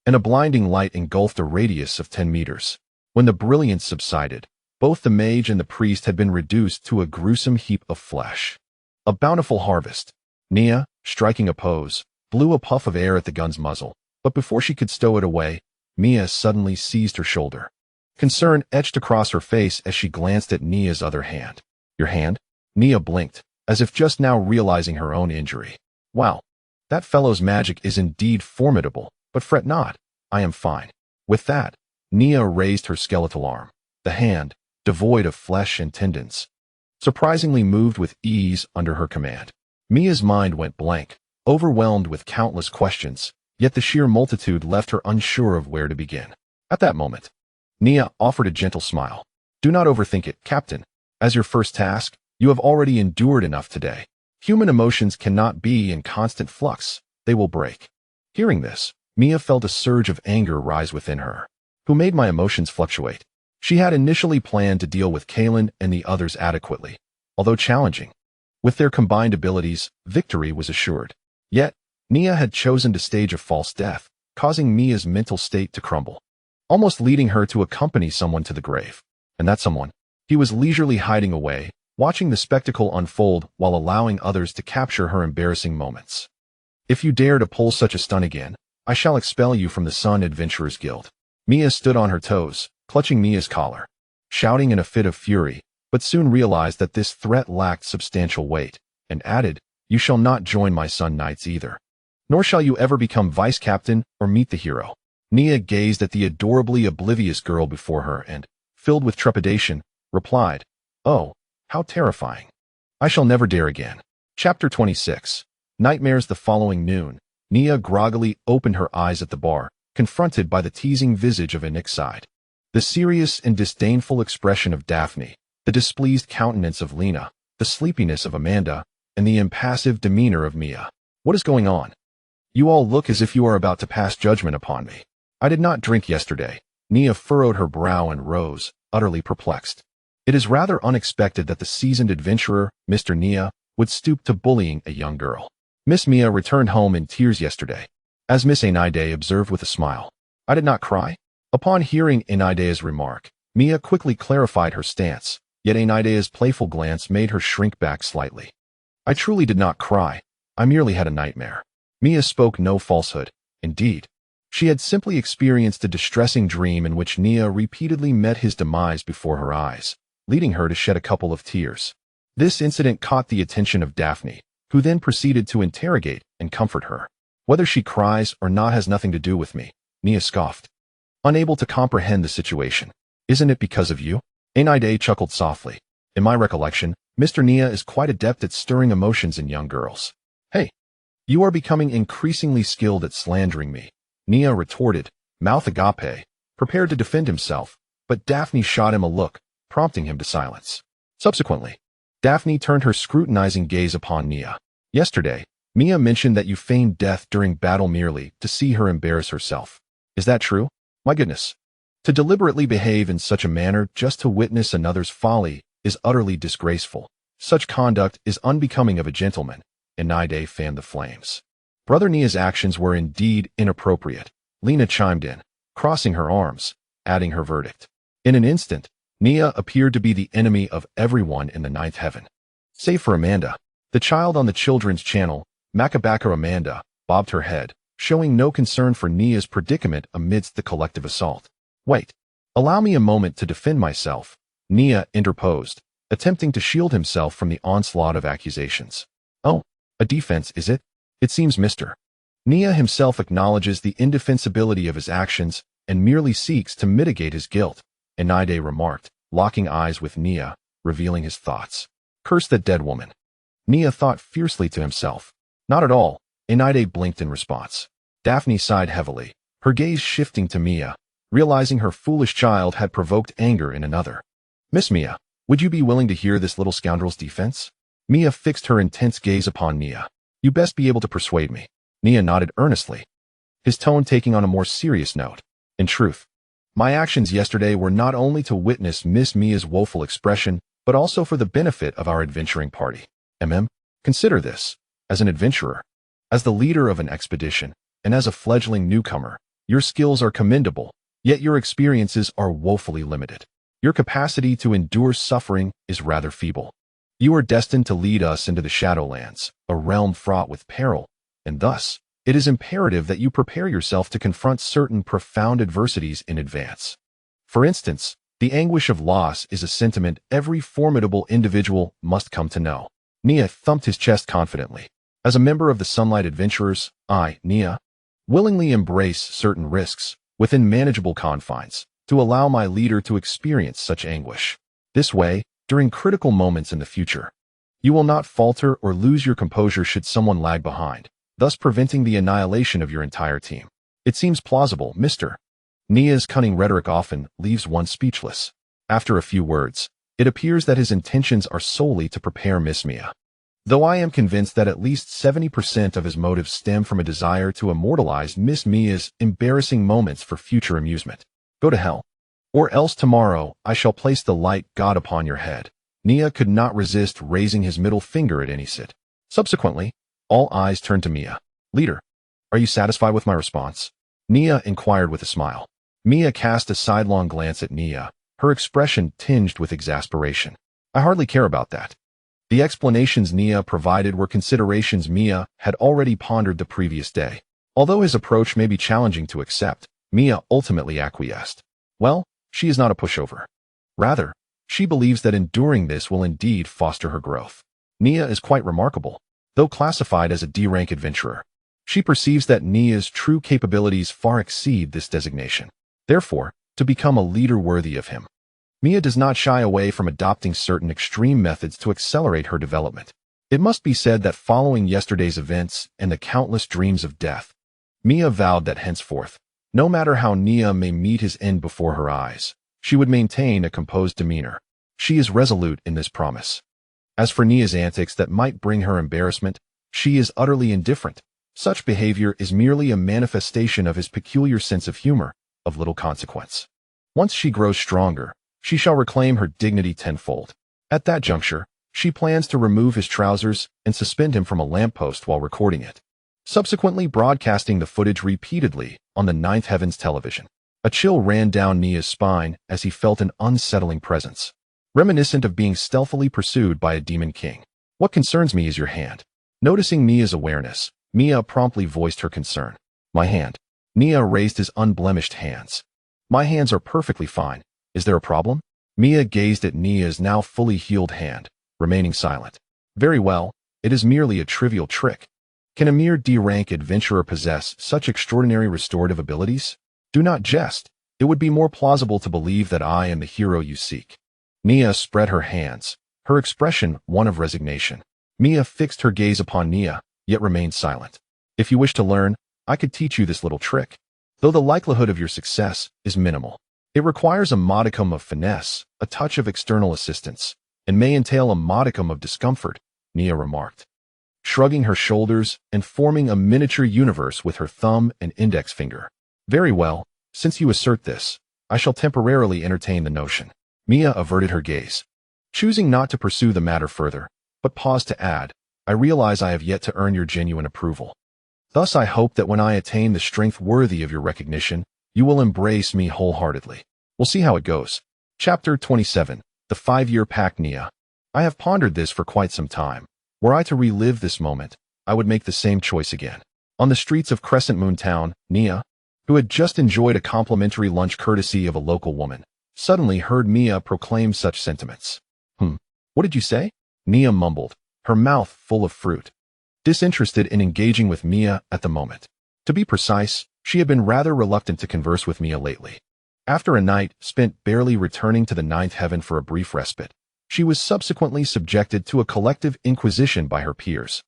Speaker 1: and a blinding light engulfed a radius of 10 meters. When the brilliance subsided, both the mage and the priest had been reduced to a gruesome heap of flesh. A bountiful harvest. Mia, striking a pose, blew a puff of air at the gun's muzzle, but before she could stow it away, Mia suddenly seized her shoulder. Concern etched across her face as she glanced at Mia's other hand. Your hand? Mia blinked, as if just now realizing her own injury. Wow, that fellow's magic is indeed formidable, but fret not, I am fine. With that, Mia raised her skeletal arm. The hand, devoid of flesh and tendons, surprisingly moved with ease under her command. Mia's mind went blank, overwhelmed with countless questions, yet the sheer multitude left her unsure of where to begin. At that moment, Mia offered a gentle smile. Do not overthink it, Captain. As your first task, you have already endured enough today. Human emotions cannot be in constant flux. They will break. Hearing this, Mia felt a surge of anger rise within her. Who made my emotions fluctuate? She had initially planned to deal with Kalen and the others adequately, although challenging. With their combined abilities, victory was assured. Yet, Mia had chosen to stage a false death, causing Mia's mental state to crumble, almost leading her to accompany someone to the grave. And that someone, he was leisurely hiding away, watching the spectacle unfold while allowing others to capture her embarrassing moments. If you dare to pull such a stunt again, I shall expel you from the Sun Adventurers Guild. Mia stood on her toes, clutching Mia's collar, shouting in a fit of fury, but soon realized that this threat lacked substantial weight, and added, You shall not join my Sun Knights either. Nor shall you ever become vice captain or meet the hero. Mia gazed at the adorably oblivious girl before her and, filled with trepidation, replied, Oh, how terrifying. I shall never dare again. Chapter 26. Nightmares. The following noon, Mia groggily opened her eyes at the bar, confronted by the teasing visage of Onyxide, the serious and disdainful expression of Daphne, the displeased countenance of Lena, the sleepiness of Amanda, and the impassive demeanor of Mia. What is going on? You all look as if you are about to pass judgment upon me. I did not drink yesterday. Mia furrowed her brow and rose, utterly perplexed. It is rather unexpected that the seasoned adventurer, Mr. Nia, would stoop to bullying a young girl. Miss Mia returned home in tears yesterday, as Miss Enaide observed with a smile. I did not cry. Upon hearing Enaide's remark, Mia quickly clarified her stance, yet Enaide's playful glance made her shrink back slightly. I truly did not cry. I merely had a nightmare. Mia spoke no falsehood. Indeed, she had simply experienced a distressing dream in which Nia repeatedly met his demise before her eyes, leading her to shed a couple of tears. This incident caught the attention of Daphne, who then proceeded to interrogate and comfort her. Whether she cries or not has nothing to do with me, Nia scoffed, unable to comprehend the situation. Isn't it because of you? Enaide chuckled softly. In my recollection, Mr. Nia is quite adept at stirring emotions in young girls. Hey, you are becoming increasingly skilled at slandering me, Nia retorted, mouth agape, prepared to defend himself, but Daphne shot him a look, prompting him to silence. Subsequently, Daphne turned her scrutinizing gaze upon Nia. Yesterday, Mia mentioned that you feigned death during battle merely to see her embarrass herself. Is that true? My goodness. To deliberately behave in such a manner just to witness another's folly is utterly disgraceful. Such conduct is unbecoming of a gentleman, and Naide fanned the flames. Brother Nia's actions were indeed inappropriate. Lena chimed in, crossing her arms, adding her verdict. In an instant, Nia appeared to be the enemy of everyone in the ninth heaven. Save for Amanda. The child on the children's channel, Macabaka Amanda, bobbed her head, showing no concern for Nia's predicament amidst the collective assault. Wait. Allow me a moment to defend myself, Nia interposed, attempting to shield himself from the onslaught of accusations. Oh, a defense, is it? It seems Mr. Nia himself acknowledges the indefensibility of his actions and merely seeks to mitigate his guilt, Enaide remarked, locking eyes with Nia, revealing his thoughts. Curse that dead woman. Nia thought fiercely to himself. Not at all, Enaide blinked in response. Daphne sighed heavily, her gaze shifting to Mia, realizing her foolish child had provoked anger in another. Miss Mia, would you be willing to hear this little scoundrel's defense? Mia fixed her intense gaze upon Nia. You best be able to persuade me. Nia nodded earnestly, his tone taking on a more serious note. In truth, my actions yesterday were not only to witness Miss Mia's woeful expression, but also for the benefit of our adventuring party. Consider this. As an adventurer, as the leader of an expedition, and as a fledgling newcomer, your skills are commendable, yet your experiences are woefully limited. Your capacity to endure suffering is rather feeble. You are destined to lead us into the Shadowlands, a realm fraught with peril, and thus, it is imperative that you prepare yourself to confront certain profound adversities in advance. For instance, the anguish of loss is a sentiment every formidable individual must come to know. Nia thumped his chest confidently. As a member of the Sunlight Adventurers, I, Nia, willingly embrace certain risks, within manageable confines, to allow my leader to experience such anguish. This way, during critical moments in the future, you will not falter or lose your composure should someone lag behind, thus preventing the annihilation of your entire team. It seems plausible, Mr. Nia's cunning rhetoric often leaves one speechless. After a few words, it appears that his intentions are solely to prepare Miss Mia. Though I am convinced that at least 70% of his motives stem from a desire to immortalize Miss Mia's embarrassing moments for future amusement. Go to hell. Or else tomorrow I shall place the light god upon your head. Nia could not resist raising his middle finger at any sit. Subsequently, all eyes turned to Mia. Leader, are you satisfied with my response? Nia inquired with a smile. Mia cast a sidelong glance at Nia, her expression tinged with exasperation. I hardly care about that. The explanations Nia provided were considerations Mia had already pondered the previous day. Although his approach may be challenging to accept, Mia ultimately acquiesced. Well, she is not a pushover. Rather, she believes that enduring this will indeed foster her growth. Nia is quite remarkable, though classified as a D-rank adventurer. She perceives that Nia's true capabilities far exceed this designation. Therefore, to become a leader worthy of him, Mia does not shy away from adopting certain extreme methods to accelerate her development. It must be said that following yesterday's events and the countless dreams of death, Mia vowed that henceforth, no matter how Nia may meet his end before her eyes, she would maintain a composed demeanor. She is resolute in this promise. As for Nia's antics that might bring her embarrassment, she is utterly indifferent. Such behavior is merely a manifestation of his peculiar sense of humor, of little consequence. Once she grows stronger, she shall reclaim her dignity tenfold. At that juncture, she plans to remove his trousers and suspend him from a lamppost while recording it, subsequently broadcasting the footage repeatedly on the ninth heavens television. A chill ran down Nia's spine as he felt an unsettling presence, reminiscent of being stealthily pursued by a demon king. What concerns me is your hand. Noticing Nia's awareness, Mia promptly voiced her concern. My hand. Nia raised his unblemished hands. My hands are perfectly fine. Is there a problem? Mia gazed at Nia's now fully healed hand, remaining silent. Very well, it is merely a trivial trick. Can a mere D-rank adventurer possess such extraordinary restorative abilities? Do not jest. It would be more plausible to believe that I am the hero you seek. Nia spread her hands, her expression one of resignation. Mia fixed her gaze upon Nia, yet remained silent. If you wish to learn, I could teach you this little trick. Though the likelihood of your success is minimal, it requires a modicum of finesse, a touch of external assistance, and may entail a modicum of discomfort, Nia remarked, shrugging her shoulders and forming a miniature universe with her thumb and index finger. Very well, since you assert this, I shall temporarily entertain the notion. Mia averted her gaze, choosing not to pursue the matter further, but paused to add, I realize I have yet to earn your genuine approval. Thus I hope that when I attain the strength worthy of your recognition, you will embrace me wholeheartedly. We'll see how it goes. Chapter 27. The 5-Year Pact. Nia. I have pondered this for quite some time. Were I to relive this moment, I would make the same choice again. On the streets of Crescent Moon Town, Nia, who had just enjoyed a complimentary lunch courtesy of a local woman, suddenly heard Mia proclaim such sentiments. What did you say? Nia mumbled, her mouth full of fruit, disinterested in engaging with Mia at the moment. To be precise, she had been rather reluctant to converse with Mia lately. After a night spent barely returning to the 9th heaven for a brief respite, she was subsequently subjected to a collective inquisition by her peers,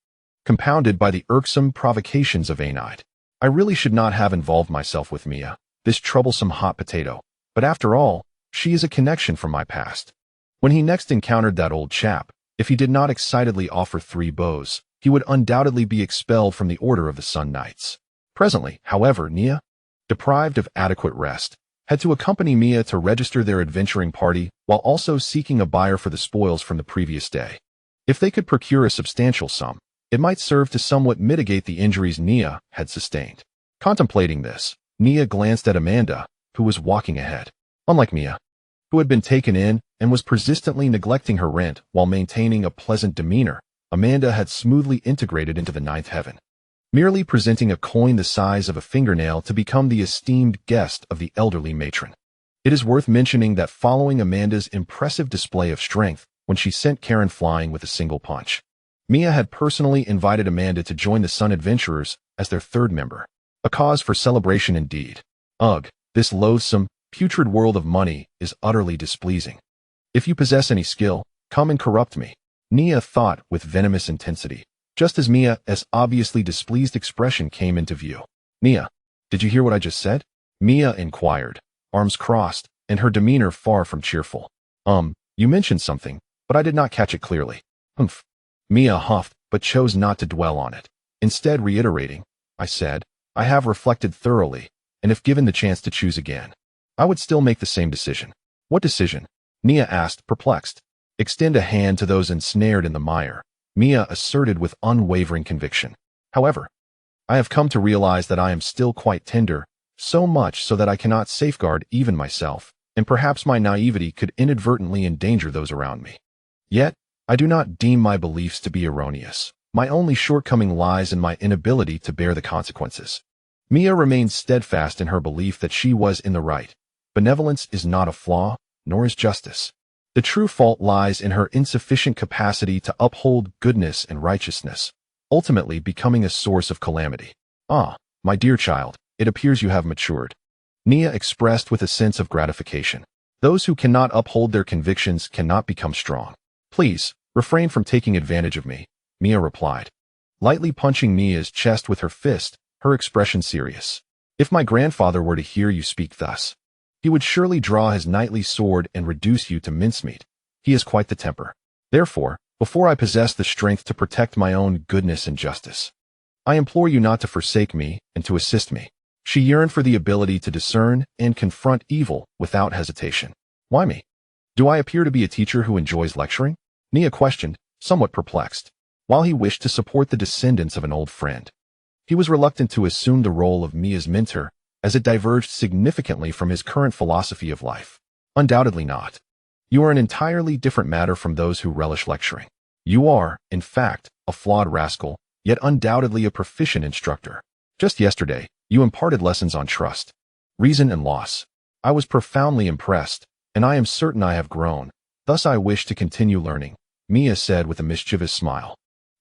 Speaker 1: compounded by the irksome provocations of Aenide. I really should not have involved myself with Mia, this troublesome hot potato, but after all, she is a connection from my past. When he next encountered that old chap, if he did not excitedly offer 3 bows, he would undoubtedly be expelled from the Order of the Sun Knights. Presently, however, Nia, deprived of adequate rest, had to accompany Mia to register their adventuring party while also seeking a buyer for the spoils from the previous day. If they could procure a substantial sum, it might serve to somewhat mitigate the injuries Nia had sustained. Contemplating this, Nia glanced at Amanda, who was walking ahead. Unlike Mia, who had been taken in and was persistently neglecting her rent while maintaining a pleasant demeanor, Amanda had smoothly integrated into the 9th heaven, merely presenting a coin the size of a fingernail to become the esteemed guest of the elderly matron. It is worth mentioning that following Amanda's impressive display of strength when she sent Karen flying with a single punch, Mia had personally invited Amanda to join the Sun Adventurers as their 3rd member. A cause for celebration indeed. Ugh, this loathsome, putrid world of money is utterly displeasing. If you possess any skill, come and corrupt me, Nia thought with venomous intensity, just as Mia's obviously displeased expression came into view. Nia, did you hear what I just said? Mia inquired, arms crossed, and her demeanor far from cheerful. You mentioned something, but I did not catch it clearly. Humph. Mia huffed, but chose not to dwell on it, instead reiterating, I said, I have reflected thoroughly, and if given the chance to choose again, I would still make the same decision. What decision? Nia asked, perplexed. Extend a hand to those ensnared in the mire, Mia asserted with unwavering conviction. However, I have come to realize that I am still quite tender, so much so that I cannot safeguard even myself, and perhaps my naivety could inadvertently endanger those around me. Yet, I do not deem my beliefs to be erroneous. My only shortcoming lies in my inability to bear the consequences. Mia remained steadfast in her belief that she was in the right. Benevolence is not a flaw, nor is justice. The true fault lies in her insufficient capacity to uphold goodness and righteousness, ultimately becoming a source of calamity. Ah, my dear child, it appears you have matured, Nia expressed with a sense of gratification. Those who cannot uphold their convictions cannot become strong. Please, refrain from taking advantage of me, Mia replied, lightly punching Mia's chest with her fist, her expression serious. If my grandfather were to hear you speak thus, he would surely draw his knightly sword and reduce you to mincemeat. He has quite the temper. Therefore, before I possess the strength to protect my own goodness and justice, I implore you not to forsake me and to assist me. She yearned for the ability to discern and confront evil without hesitation. Why me? Do I appear to be a teacher who enjoys lecturing? Nia questioned, somewhat perplexed. While he wished to support the descendants of an old friend, he was reluctant to assume the role of Mia's mentor, as it diverged significantly from his current philosophy of life. Undoubtedly not. You are an entirely different matter from those who relish lecturing. You are, in fact, a flawed rascal, yet undoubtedly a proficient instructor. Just yesterday, you imparted lessons on trust, reason, and loss. I was profoundly impressed, and I am certain I have grown. Thus I wish to continue learning, Mia said with a mischievous smile,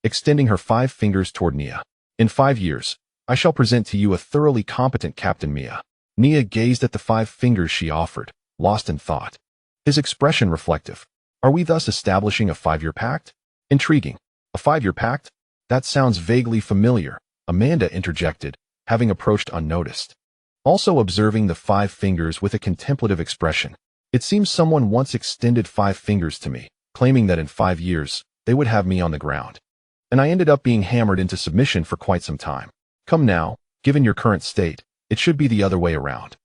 Speaker 1: extending her 5 fingers toward Nia. In 5 years, I shall present to you a thoroughly competent Captain Mia. Nia gazed at the 5 fingers she offered, lost in thought, his expression reflective. Are we thus establishing a 5-year pact? Intriguing. A 5-year pact? That sounds vaguely familiar, Amanda interjected, having approached unnoticed, also observing the 5 fingers with a contemplative expression. It seems someone once extended 5 fingers to me, claiming that in 5 years, they would have me on the ground. And I ended up being hammered into submission for quite some time. Come now, given your current state, it should be the other way around.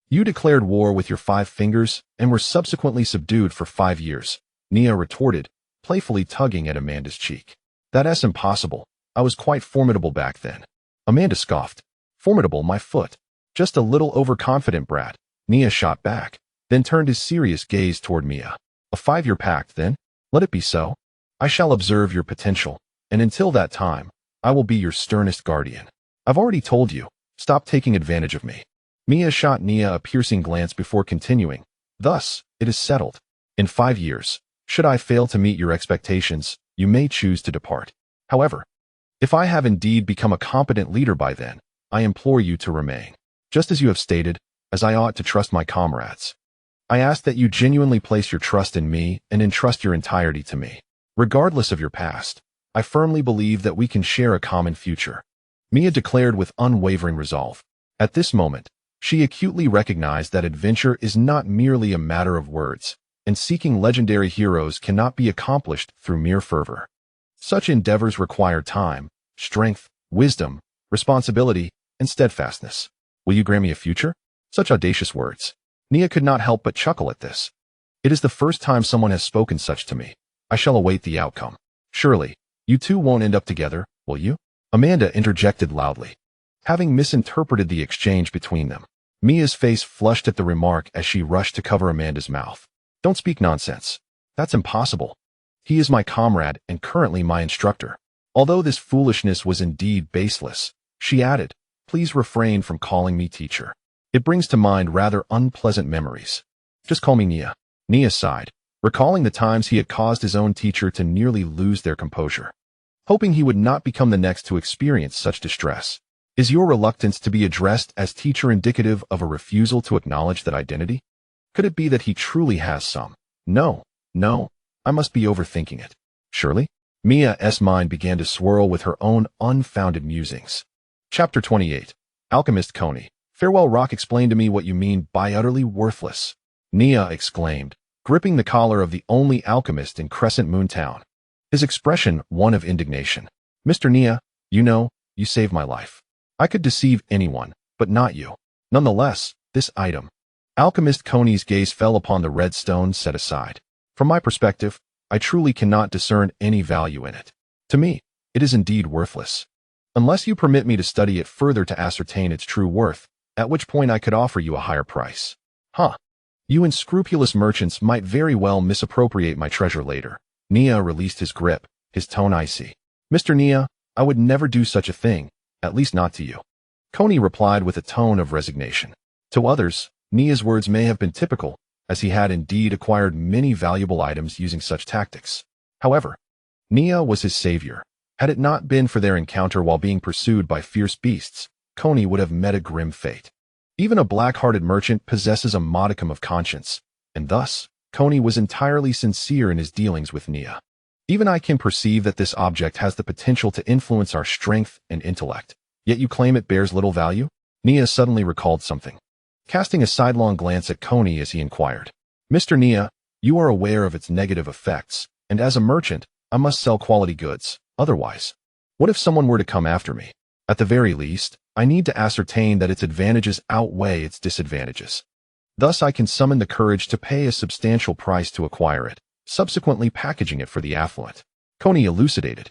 Speaker 1: You declared war with your 5 fingers and were subsequently subdued for 5 years, Nia retorted, playfully tugging at Amanda's cheek. That's impossible. I was quite formidable back then. Amanda scoffed. Formidable, my foot. Just a little overconfident brat, Nia shot back, then turned his serious gaze toward Mia. A 5-year pact, then? Let it be so. I shall observe your potential, and until that time, I will be your sternest guardian. I've already told you, stop taking advantage of me. Mia shot Nia a piercing glance before continuing. Thus, it is settled. In 5 years, should I fail to meet your expectations, you may choose to depart. However, if I have indeed become a competent leader by then, I implore you to remain. Just as you have stated, as I ought to trust my comrades. I ask that you genuinely place your trust in me and entrust your entirety to me. Regardless of your past, I firmly believe that we can share a common future. Mia declared with unwavering resolve. At this moment, she acutely recognized that adventure is not merely a matter of words, and seeking legendary heroes cannot be accomplished through mere fervor. Such endeavors require time, strength, wisdom, responsibility, and steadfastness. Will you grant me a future? Such audacious words. Nia could not help but chuckle at this. It is the first time someone has spoken such to me. I shall await the outcome. Surely, you two won't end up together, will you? Amanda interjected loudly, having misinterpreted the exchange between them. Mia's face flushed at the remark as she rushed to cover Amanda's mouth. Don't speak nonsense. That's impossible. He is my comrade and currently my instructor. Although this foolishness was indeed baseless, she added, please refrain from calling me teacher. It brings to mind rather unpleasant memories. Just call me Nia. Nia sighed, recalling the times he had caused his own teacher to nearly lose their composure. Hoping he would not become the next to experience such distress. Is your reluctance to be addressed as teacher indicative of a refusal to acknowledge that identity? Could it be that he truly has some? No, I must be overthinking it. Surely? Mia's mind began to swirl with her own unfounded musings. Chapter 28. Alchemist Coney. Farewell Rock, explain to me what you mean by utterly worthless. Nia exclaimed, gripping the collar of the only alchemist in Crescent Moon Town. His expression one of indignation. Mr. Nia, you saved my life. I could deceive anyone, but not you. Nonetheless, this item. Alchemist Coney's gaze fell upon the red stone set aside. From my perspective, I truly cannot discern any value in it. To me, it is indeed worthless. Unless you permit me to study it further to ascertain its true worth, at which point I could offer you a higher price. You unscrupulous merchants might very well misappropriate my treasure later. Nia released his grip, his tone icy. Mr. Nia, I would never do such a thing, at least not to you. Coney replied with a tone of resignation. To others, Nia's words may have been typical, as he had indeed acquired many valuable items using such tactics. However, Nia was his savior. Had it not been for their encounter while being pursued by fierce beasts, Coney would have met a grim fate. Even a black-hearted merchant possesses a modicum of conscience, and thus, Coney was entirely sincere in his dealings with Nia. Even I can perceive that this object has the potential to influence our strength and intellect, yet you claim it bears little value? Nia suddenly recalled something, casting a sidelong glance at Coney as he inquired. Mr. Nia, you are aware of its negative effects, and as a merchant, I must sell quality goods. Otherwise, what if someone were to come after me? At the very least, I need to ascertain that its advantages outweigh its disadvantages. Thus I can summon the courage to pay a substantial price to acquire it, subsequently packaging it for the affluent. Coney elucidated.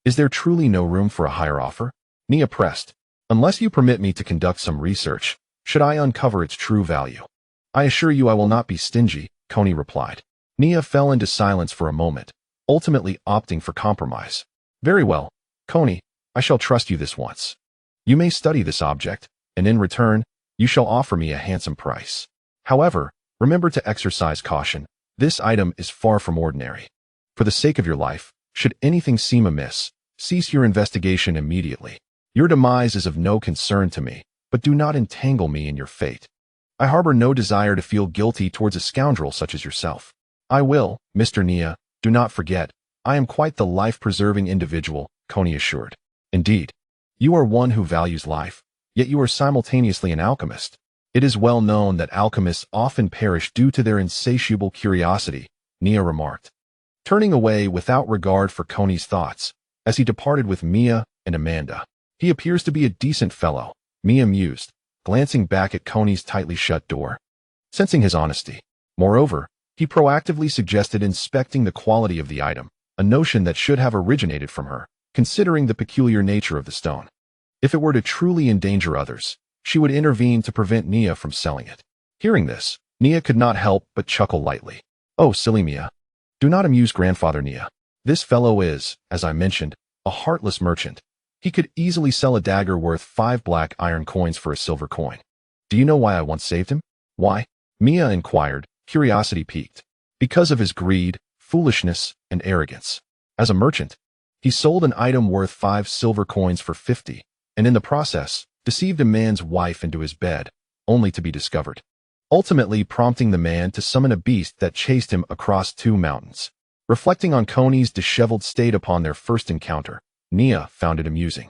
Speaker 1: Is there truly no room for a higher offer? Nia pressed. Unless you permit me to conduct some research, should I uncover its true value? I assure you I will not be stingy, Coney replied. Nia fell into silence for a moment, ultimately opting for compromise. Very well, Coney, I shall trust you this once. You may study this object, and in return, you shall offer me a handsome price. However, remember to exercise caution. This item is far from ordinary. For the sake of your life, should anything seem amiss, cease your investigation immediately. Your demise is of no concern to me, but do not entangle me in your fate. I harbor no desire to feel guilty towards a scoundrel such as yourself. I will, Mr. Nia, do not forget, I am quite the life-preserving individual, Coney assured. Indeed, you are one who values life, yet you are simultaneously an alchemist. It is well known that alchemists often perish due to their insatiable curiosity, Nia remarked. turning away without regard for Coney's thoughts as he departed with Mia and Amanda. He appears to be a decent fellow, Mia mused, glancing back at Coney's tightly shut door. Sensing his honesty. Moreover, he proactively suggested inspecting the quality of the item, a notion that should have originated from her, considering the peculiar nature of the stone. If it were to truly endanger others, she would intervene to prevent Nia from selling it. Hearing this, Nia could not help but chuckle lightly. Oh, silly Mia. Do not amuse grandfather Nia. This fellow is, as I mentioned, a heartless merchant. He could easily sell a dagger worth 5 black iron coins for a silver coin. Do you know why I once saved him? Why? Mia inquired, curiosity piqued. Because of his greed, foolishness, and arrogance. As a merchant, he sold an item worth 5 silver coins for 50, and in the process, deceived a man's wife into his bed, only to be discovered, ultimately prompting the man to summon a beast that chased him across 2 mountains. Reflecting on Coney's disheveled state upon their first encounter, Nia found it amusing.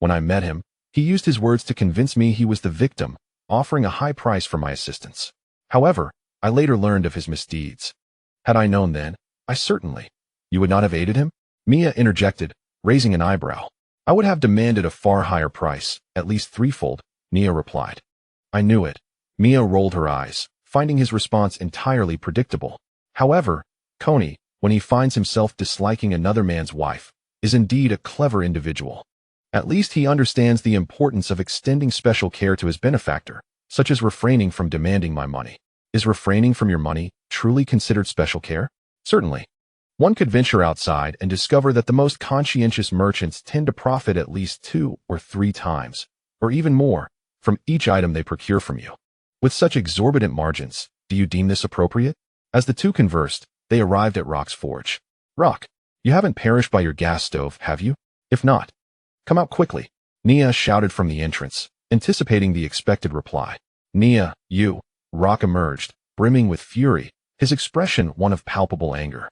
Speaker 1: When I met him, he used his words to convince me he was the victim, offering a high price for my assistance. However, I later learned of his misdeeds. Had I known then, I certainly— You would not have aided him? Mia interjected, raising an eyebrow. I would have demanded a far higher price, at least threefold, Nia replied. I knew it. Mia rolled her eyes, finding his response entirely predictable. However, Coney, when he finds himself disliking another man's wife, is indeed a clever individual. At least he understands the importance of extending special care to his benefactor, such as refraining from demanding my money. Is refraining from your money truly considered special care? Certainly. One could venture outside and discover that the most conscientious merchants tend to profit at least 2 or 3 times, or even more, from each item they procure from you. With such exorbitant margins, do you deem this appropriate? As the two conversed, they arrived at Rock's forge. Rock, you haven't perished by your gas stove, have you? If not, come out quickly, Nia shouted from the entrance, anticipating the expected reply. Nia, you— Rock emerged, brimming with fury, his expression one of palpable anger.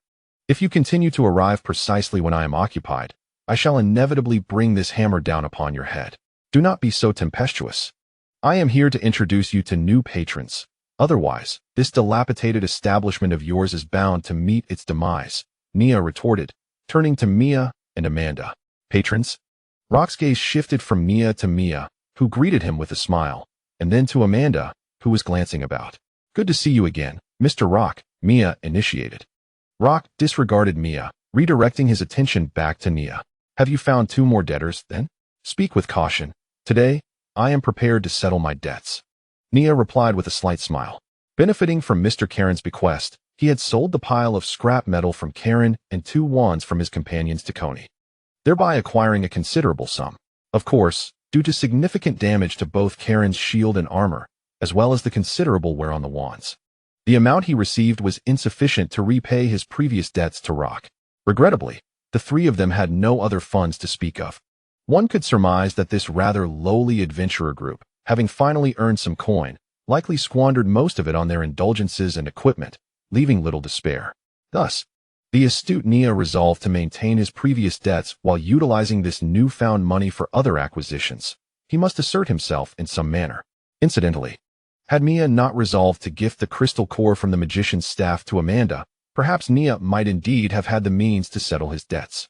Speaker 1: If you continue to arrive precisely when I am occupied, I shall inevitably bring this hammer down upon your head. Do not be so tempestuous. I am here to introduce you to new patrons. Otherwise, this dilapidated establishment of yours is bound to meet its demise, Nia retorted, turning to Mia and Amanda. Patrons? Rock's gaze shifted from Nia to Mia, who greeted him with a smile, and then to Amanda, who was glancing about. Good to see you again, Mr. Rock, Mia initiated. Rock disregarded Mia, redirecting his attention back to Nia. Have you found 2 more debtors, then? Speak with caution. Today, I am prepared to settle my debts. Nia replied with a slight smile. Benefiting from Mr. Karen's bequest, he had sold the pile of scrap metal from Karen and 2 wands from his companions to Coney, thereby acquiring a considerable sum. Of course, due to significant damage to both Karen's shield and armor, as well as the considerable wear on the wands. The amount he received was insufficient to repay his previous debts to Rock. Regrettably, the 3 of them had no other funds to speak of. One could surmise that this rather lowly adventurer group, having finally earned some coin, likely squandered most of it on their indulgences and equipment, leaving little to spare. Thus, the astute Nia resolved to maintain his previous debts while utilizing this newfound money for other acquisitions. He must assert himself in some manner. Incidentally, had Mia not resolved to gift the crystal core from the magician's staff to Amanda, perhaps Nia might indeed have had the means to settle his debts.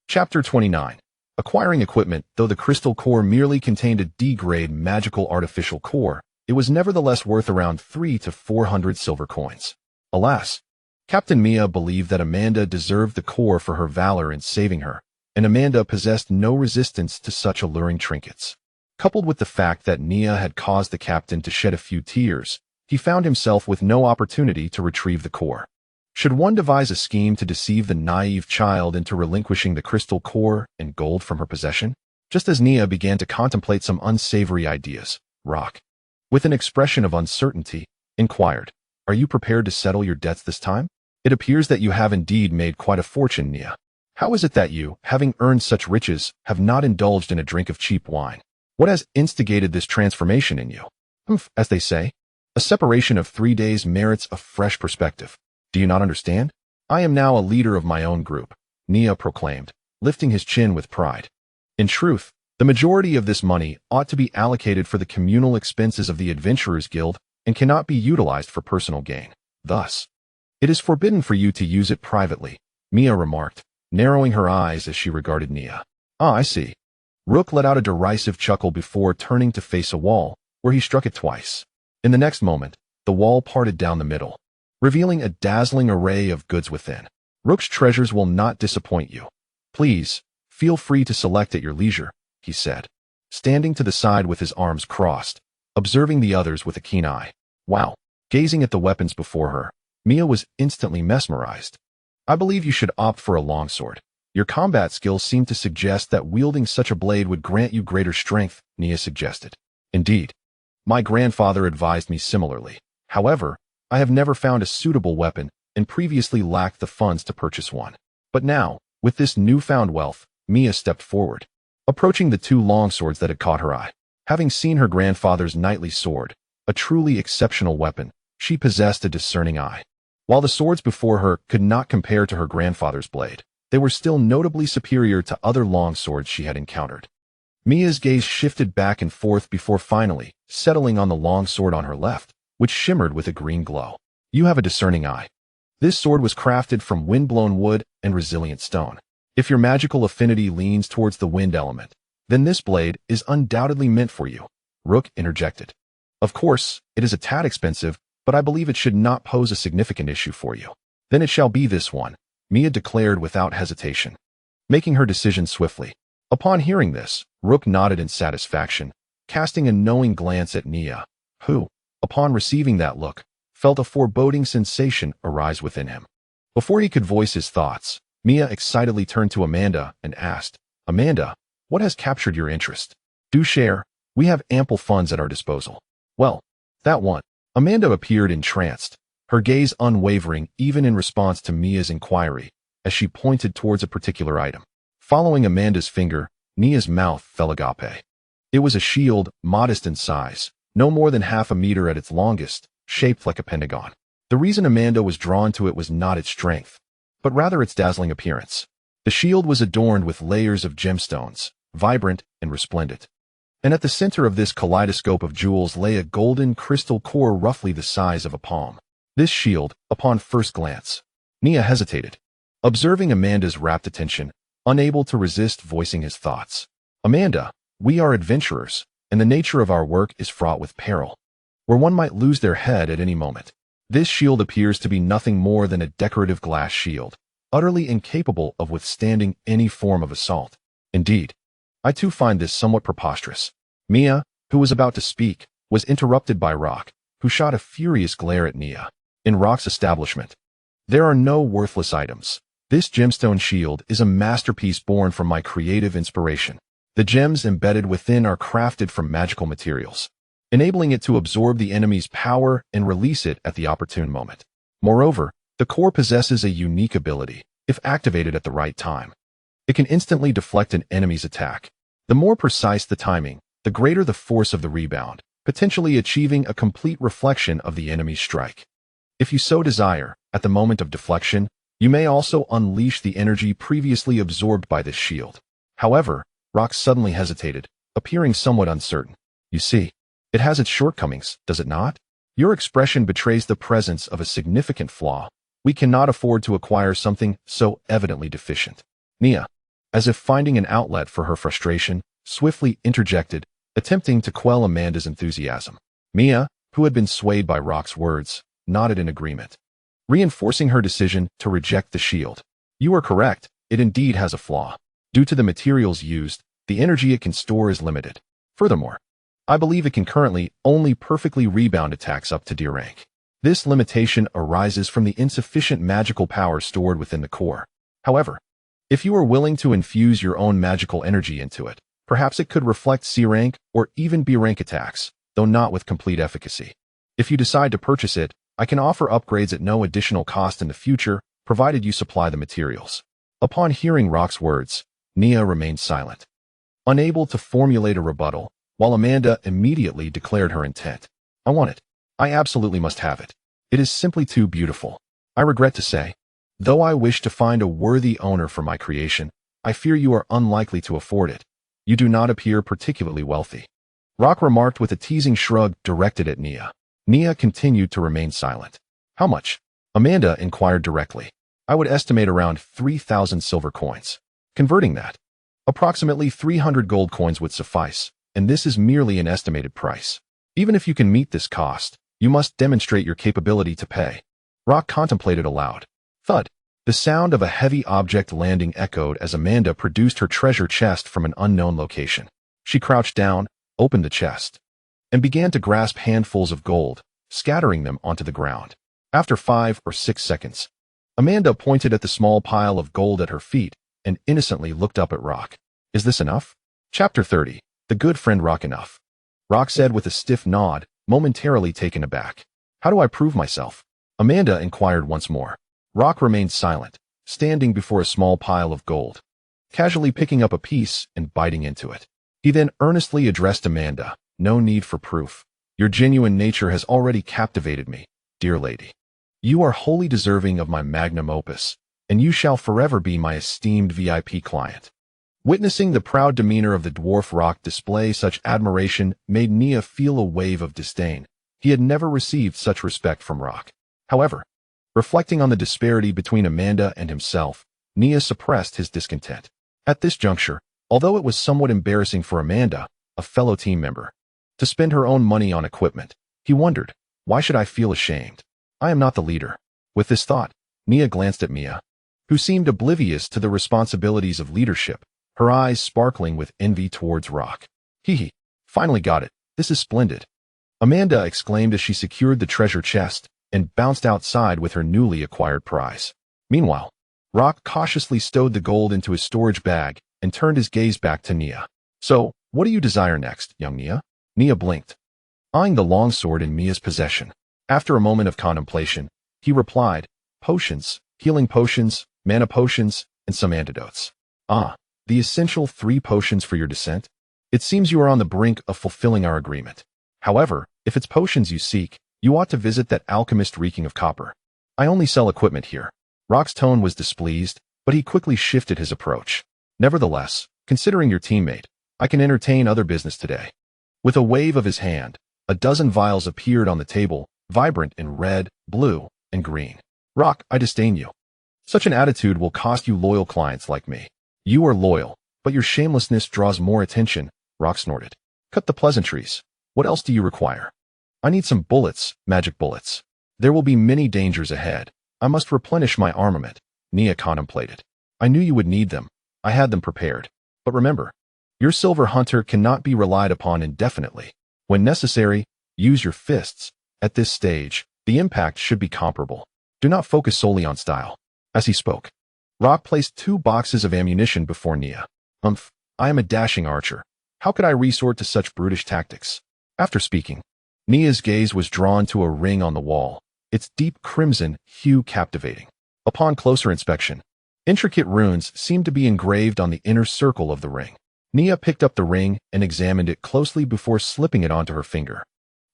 Speaker 1: Chapter 29. Acquiring equipment. Though the crystal core merely contained a D-grade magical artificial core, it was nevertheless worth around 300 to 400 silver coins. Alas, Captain Mia believed that Amanda deserved the core for her valor in saving her, and Amanda possessed no resistance to such alluring trinkets. Coupled with the fact that Nia had caused the captain to shed a few tears, he found himself with no opportunity to retrieve the core. Should one devise a scheme to deceive the naive child into relinquishing the crystal core and gold from her possession? Just as Nia began to contemplate some unsavory ideas, Rock, with an expression of uncertainty, inquired, Are you prepared to settle your debts this time? It appears that you have indeed made quite a fortune, Nia. How is it that you, having earned such riches, have not indulged in a drink of cheap wine? What has instigated this transformation in you? As they say, a separation of 3 days merits a fresh perspective. Do you not understand? I am now a leader of my own group, Nia proclaimed, lifting his chin with pride. In truth, the majority of this money ought to be allocated for the communal expenses of the Adventurers Guild and cannot be utilized for personal gain. Thus, it is forbidden for you to use it privately. Mia remarked, narrowing her eyes as she regarded Nia. Ah, I see. Rook let out a derisive chuckle before turning to face a wall, where he struck it twice. In the next moment, the wall parted down the middle, revealing a dazzling array of goods within. Rook's treasures will not disappoint you. Please, feel free to select at your leisure, he said, standing to the side with his arms crossed, observing the others with a keen eye. Wow. Gazing at the weapons before her, Mia was instantly mesmerized. I believe you should opt for a longsword. Your combat skills seem to suggest that wielding such a blade would grant you greater strength, Nia suggested. Indeed. My grandfather advised me similarly. However, I have never found a suitable weapon and previously lacked the funds to purchase one. But now, with this newfound wealth, Mia stepped forward, approaching the two longswords that had caught her eye. Having seen her grandfather's knightly sword, a truly exceptional weapon, she possessed a discerning eye. While the swords before her could not compare to her grandfather's blade, they were still notably superior to other longswords she had encountered. Mia's gaze shifted back and forth before finally settling on the longsword on her left, which shimmered with a green glow. You have a discerning eye. This sword was crafted from wind-blown wood and resilient stone. If your magical affinity leans towards the wind element, then this blade is undoubtedly meant for you, Rook interjected. Of course, it is a tad expensive, but I believe it should not pose a significant issue for you. Then it shall be this one, Mia declared without hesitation, making her decision swiftly. Upon hearing this, Rook nodded in satisfaction, casting a knowing glance at Nia, who, upon receiving that look, felt a foreboding sensation arise within him. Before he could voice his thoughts, Mia excitedly turned to Amanda and asked, Amanda, what has captured your interest? Do share, we have ample funds at our disposal. Well, that one. Amanda appeared entranced, her gaze unwavering even in response to Mia's inquiry, as she pointed towards a particular item. Following Amanda's finger, Nia's mouth fell agape. It was a shield, modest in size, no more than half a meter at its longest, shaped like a pentagon. The reason Amanda was drawn to it was not its strength, but rather its dazzling appearance. The shield was adorned with layers of gemstones, vibrant and resplendent. And at the center of this kaleidoscope of jewels lay a golden crystal core roughly the size of a palm. This shield, upon first glance, Nia hesitated, observing Amanda's rapt attention, unable to resist voicing his thoughts. Amanda, we are adventurers, and the nature of our work is fraught with peril, where one might lose their head at any moment. This shield appears to be nothing more than a decorative glass shield, utterly incapable of withstanding any form of assault. Indeed, I too find this somewhat preposterous. Mia, who was about to speak, was interrupted by Rock, who shot a furious glare at Nia. In Rock's establishment, there are no worthless items. This gemstone shield is a masterpiece born from my creative inspiration. The gems embedded within are crafted from magical materials, enabling it to absorb the enemy's power and release it at the opportune moment. Moreover, the core possesses a unique ability. If activated at the right time, it can instantly deflect an enemy's attack. The more precise the timing, the greater the force of the rebound, potentially achieving a complete reflection of the enemy's strike. If you so desire, at the moment of deflection, you may also unleash the energy previously absorbed by this shield. However, Rock suddenly hesitated, appearing somewhat uncertain. You see, it has its shortcomings, does it not? Your expression betrays the presence of a significant flaw. We cannot afford to acquire something so evidently deficient. Nia, as if finding an outlet for her frustration, swiftly interjected, attempting to quell Amanda's enthusiasm. Mia, who had been swayed by Rock's words, nodded in agreement, reinforcing her decision to reject the shield. You are correct, it indeed has a flaw. Due to the materials used, the energy it can store is limited. Furthermore, I believe it can currently only perfectly rebound attacks up to D rank. This limitation arises from the insufficient magical power stored within the core. However, if you are willing to infuse your own magical energy into it, perhaps it could reflect C rank or even B rank attacks, though not with complete efficacy. If you decide to purchase it, I can offer upgrades at no additional cost in the future, provided you supply the materials. Upon hearing Rock's words, Nia remained silent, unable to formulate a rebuttal, while Amanda immediately declared her intent. I want it. I absolutely must have it. It is simply too beautiful. I regret to say, though I wish to find a worthy owner for my creation, I fear you are unlikely to afford it. You do not appear particularly wealthy. Rock remarked with a teasing shrug directed at Nia. Nia continued to remain silent. How much? Amanda inquired directly. I would estimate around 3,000 silver coins. Converting that, approximately 300 gold coins would suffice, and this is merely an estimated price. Even if you can meet this cost, you must demonstrate your capability to pay. Rock contemplated aloud. Thud. The sound of a heavy object landing echoed as Amanda produced her treasure chest from an unknown location. She crouched down, opened the chest, and began to grasp handfuls of gold, scattering them onto the ground. After 5 or 6 seconds, Amanda pointed at the small pile of gold at her feet and innocently looked up at Rock. Is this enough? Chapter 30. The good friend Rock enough. Rock said with a stiff nod, momentarily taken aback. How do I prove myself? Amanda inquired once more. Rock remained silent, standing before a small pile of gold, casually picking up a piece and biting into it. He then earnestly addressed Amanda. No need for proof. Your genuine nature has already captivated me, dear lady. You are wholly deserving of my magnum opus, and you shall forever be my esteemed VIP client. Witnessing the proud demeanor of the dwarf Rock display such admiration made Nia feel a wave of disdain. He had never received such respect from Rock. However, reflecting on the disparity between Amanda and himself, Nia suppressed his discontent. At this juncture, although it was somewhat embarrassing for Amanda, a fellow team member, to spend her own money on equipment, he wondered, why should I feel ashamed? I am not the leader. With this thought, Nia glanced at Mia, who seemed oblivious to the responsibilities of leadership, her eyes sparkling with envy towards Rock. Hee, finally got it. This is splendid. Amanda exclaimed as she secured the treasure chest and bounced outside with her newly acquired prize. Meanwhile, Rock cautiously stowed the gold into his storage bag and turned his gaze back to Nia. So, what do you desire next, young Nia? Nia blinked, eyeing the longsword in Mia's possession. After a moment of contemplation, he replied, potions, healing potions, mana potions, and some antidotes. Ah, the essential 3 potions for your descent? It seems you are on the brink of fulfilling our agreement. However, if it's potions you seek, you ought to visit that alchemist reeking of copper. I only sell equipment here. Rock's tone was displeased, but he quickly shifted his approach. Nevertheless, considering your teammate, I can entertain other business today. With a wave of his hand, a dozen vials appeared on the table, vibrant in red, blue, and green. Rock, I disdain you. Such an attitude will cost you loyal clients like me. You are loyal, but your shamelessness draws more attention, Rock snorted. Cut the pleasantries. What else do you require? I need some bullets, magic bullets. There will be many dangers ahead. I must replenish my armament, Nia contemplated. I knew you would need them. I had them prepared. But remember, your silver hunter cannot be relied upon indefinitely. When necessary, use your fists. At this stage, the impact should be comparable. Do not focus solely on style. As he spoke, Rock placed 2 boxes of ammunition before Nia. I am a dashing archer. How could I resort to such brutish tactics? After speaking, Nia's gaze was drawn to a ring on the wall, its deep crimson hue captivating. Upon closer inspection, intricate runes seemed to be engraved on the inner circle of the ring. Nia picked up the ring and examined it closely before slipping it onto her finger.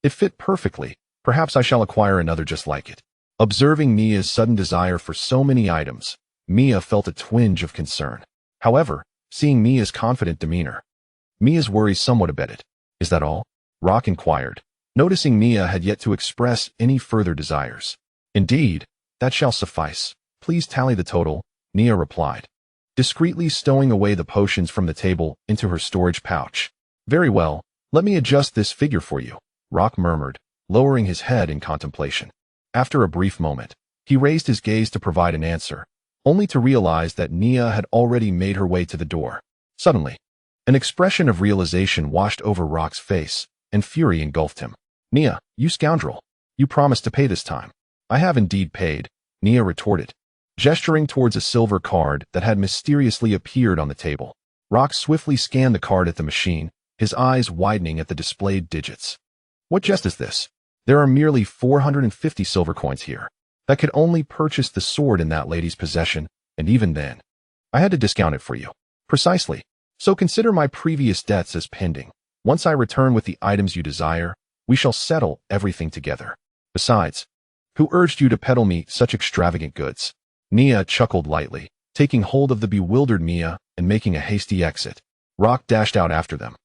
Speaker 1: It fit perfectly. Perhaps I shall acquire another just like it. Observing Nia's sudden desire for so many items, Mia felt a twinge of concern. However, seeing Mia's confident demeanor, Mia's worries somewhat abated. Is that all? Rock inquired, noticing Nia had yet to express any further desires. Indeed, that shall suffice. Please tally the total, Nia replied, discreetly stowing away the potions from the table into her storage pouch. Very well, let me adjust this figure for you, Rock murmured, lowering his head in contemplation. After a brief moment, he raised his gaze to provide an answer, only to realize that Nia had already made her way to the door. Suddenly, an expression of realization washed over Rock's face, and fury engulfed him. Nia, you scoundrel. You promised to pay this time. I have indeed paid, Nia retorted, gesturing towards a silver card that had mysteriously appeared on the table. Rock swiftly scanned the card at the machine, his eyes widening at the displayed digits. What jest is this? There are merely 450 silver coins here. That could only purchase the sword in that lady's possession, and even then, I had to discount it for you. Precisely. So consider my previous debts as pending. Once I return with the items you desire, we shall settle everything together. Besides, who urged you to peddle me such extravagant goods? Nia chuckled lightly, taking hold of the bewildered Mia and making a hasty exit. Rock dashed out after them.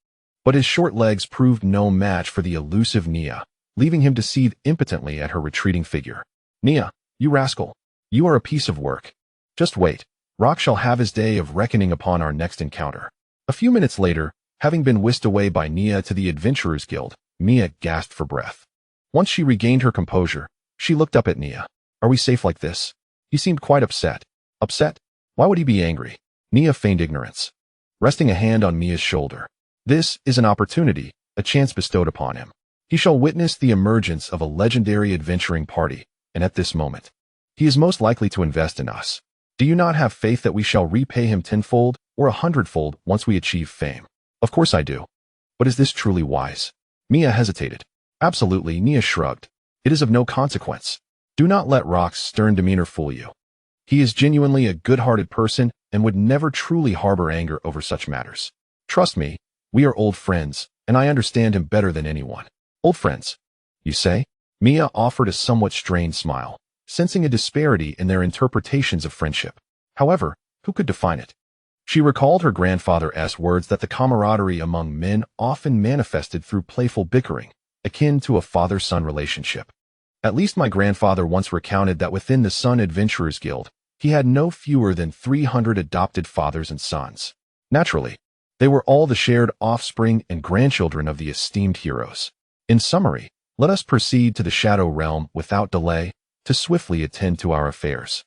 Speaker 1: But his short legs proved no match for the elusive Nia, leaving him to seethe impotently at her retreating figure. Nia, you rascal. You are a piece of work. Just wait. Rock shall have his day of reckoning upon our next encounter. A few minutes later, having been whisked away by Nia to the Adventurers Guild, Mia gasped for breath. Once she regained her composure, she looked up at Nia. Are we safe like this? He seemed quite upset. Upset? Why would he be angry? Nia feigned ignorance, resting a hand on Mia's shoulder. This is an opportunity, a chance bestowed upon him. He shall witness the emergence of a legendary adventuring party, and at this moment, he is most likely to invest in us. Do you not have faith that we shall repay him tenfold or 100-fold once we achieve fame? Of course I do. But is this truly wise? Mia hesitated. Absolutely, Nia shrugged. It is of no consequence. Do not let Rock's stern demeanor fool you. He is genuinely a good-hearted person and would never truly harbor anger over such matters. Trust me, we are old friends, and I understand him better than anyone. Old friends, you say? Mia offered a somewhat strained smile, sensing a disparity in their interpretations of friendship. However, who could define it? She recalled her grandfather's words that the camaraderie among men often manifested through playful bickering, akin to a father-son relationship. At least my grandfather once recounted that within the Sun Adventurers Guild, he had no fewer than 300 adopted fathers and sons. Naturally, they were all the shared offspring and grandchildren of the esteemed heroes. In summary, let us proceed to the Shadow Realm without delay, to swiftly attend to our affairs.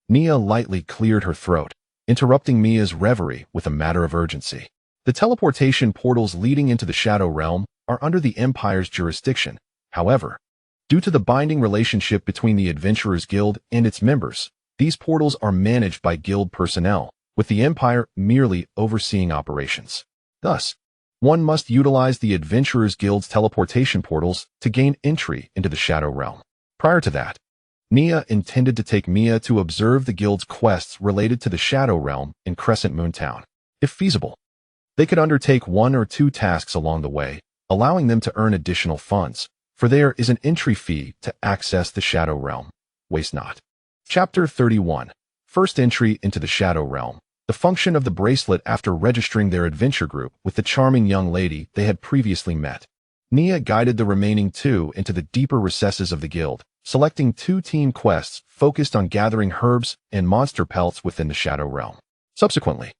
Speaker 1: Nia lightly cleared her throat, interrupting Mia's reverie with a matter of urgency. The teleportation portals leading into the Shadow Realm are under the Empire's jurisdiction. However, due to the binding relationship between the Adventurers Guild and its members, these portals are managed by Guild personnel, with the Empire merely overseeing operations. Thus, one must utilize the Adventurers Guild's teleportation portals to gain entry into the Shadow Realm. Prior to that, Nia intended to take Mia to observe the Guild's quests related to the Shadow Realm in Crescent Moon Town. If feasible, they could undertake 1 or 2 tasks along the way, allowing them to earn additional funds, for there is an entry fee to access the Shadow Realm. Waste not. Chapter 31. First entry into the Shadow Realm. The function of the bracelet after registering their adventure group with the charming young lady they had previously met. Nia guided the remaining 2 into the deeper recesses of the guild, selecting 2 team quests focused on gathering herbs and monster pelts within the Shadow Realm. Subsequently,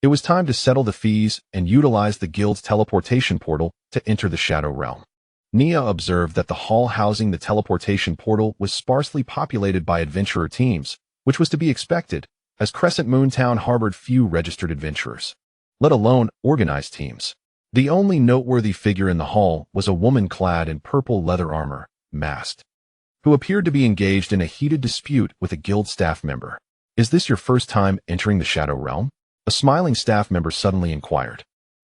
Speaker 1: it was time to settle the fees and utilize the guild's teleportation portal to enter the Shadow Realm. Nia observed that the hall housing the teleportation portal was sparsely populated by adventurer teams, which was to be expected, as Crescent Moon Town harbored few registered adventurers, let alone organized teams. The only noteworthy figure in the hall was a woman clad in purple leather armor, masked, who appeared to be engaged in a heated dispute with a guild staff member. Is this your first time entering the Shadow Realm? A smiling staff member suddenly inquired,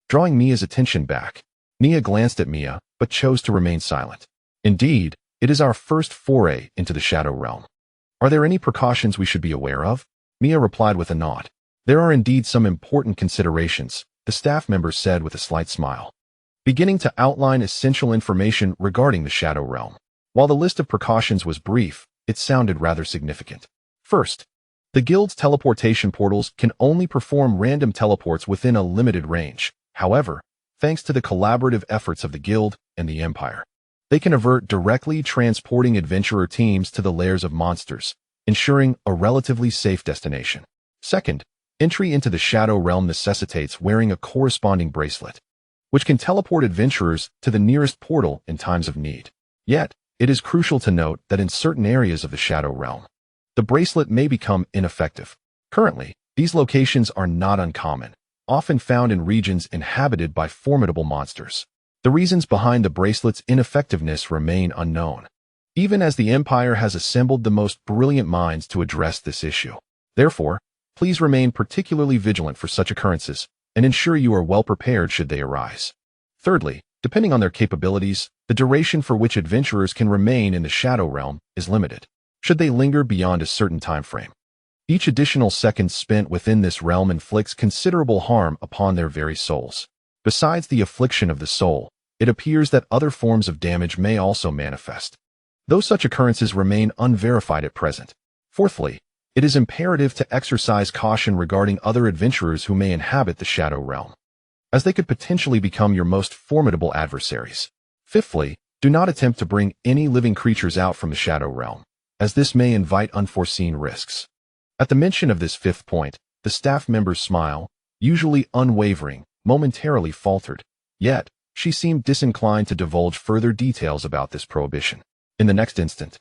Speaker 1: drawing Mia's attention back. Nia glanced at Mia, but chose to remain silent. Indeed, it is our first foray into the Shadow Realm. Are there any precautions we should be aware of? Mia replied with a nod. There are indeed some important considerations, the staff member said with a slight smile, beginning to outline essential information regarding the Shadow Realm. While the list of precautions was brief, it sounded rather significant. First, the guild's teleportation portals can only perform random teleports within a limited range. However, thanks to the collaborative efforts of the guild and the Empire, they can avert directly transporting adventurer teams to the lairs of monsters, ensuring a relatively safe destination. Second, entry into the Shadow Realm necessitates wearing a corresponding bracelet, which can teleport adventurers to the nearest portal in times of need. Yet, it is crucial to note that in certain areas of the Shadow Realm, the bracelet may become ineffective. Currently, these locations are not uncommon, often found in regions inhabited by formidable monsters. The reasons behind the bracelet's ineffectiveness remain unknown, even as the Empire has assembled the most brilliant minds to address this issue. Therefore, please remain particularly vigilant for such occurrences and ensure you are well prepared should they arise. Thirdly, depending on their capabilities, the duration for which adventurers can remain in the Shadow Realm is limited, should they linger beyond a certain time frame. Each additional second spent within this realm inflicts considerable harm upon their very souls. Besides the affliction of the soul, it appears that other forms of damage may also manifest, though such occurrences remain unverified at present. Fourthly, it is imperative to exercise caution regarding other adventurers who may inhabit the Shadow Realm, as they could potentially become your most formidable adversaries. Fifthly, do not attempt to bring any living creatures out from the Shadow Realm. as this may invite unforeseen risks. At the mention of this fifth point, the staff member's smile, usually unwavering, momentarily faltered. Yet, she seemed disinclined to divulge further details about this prohibition. In the next instant,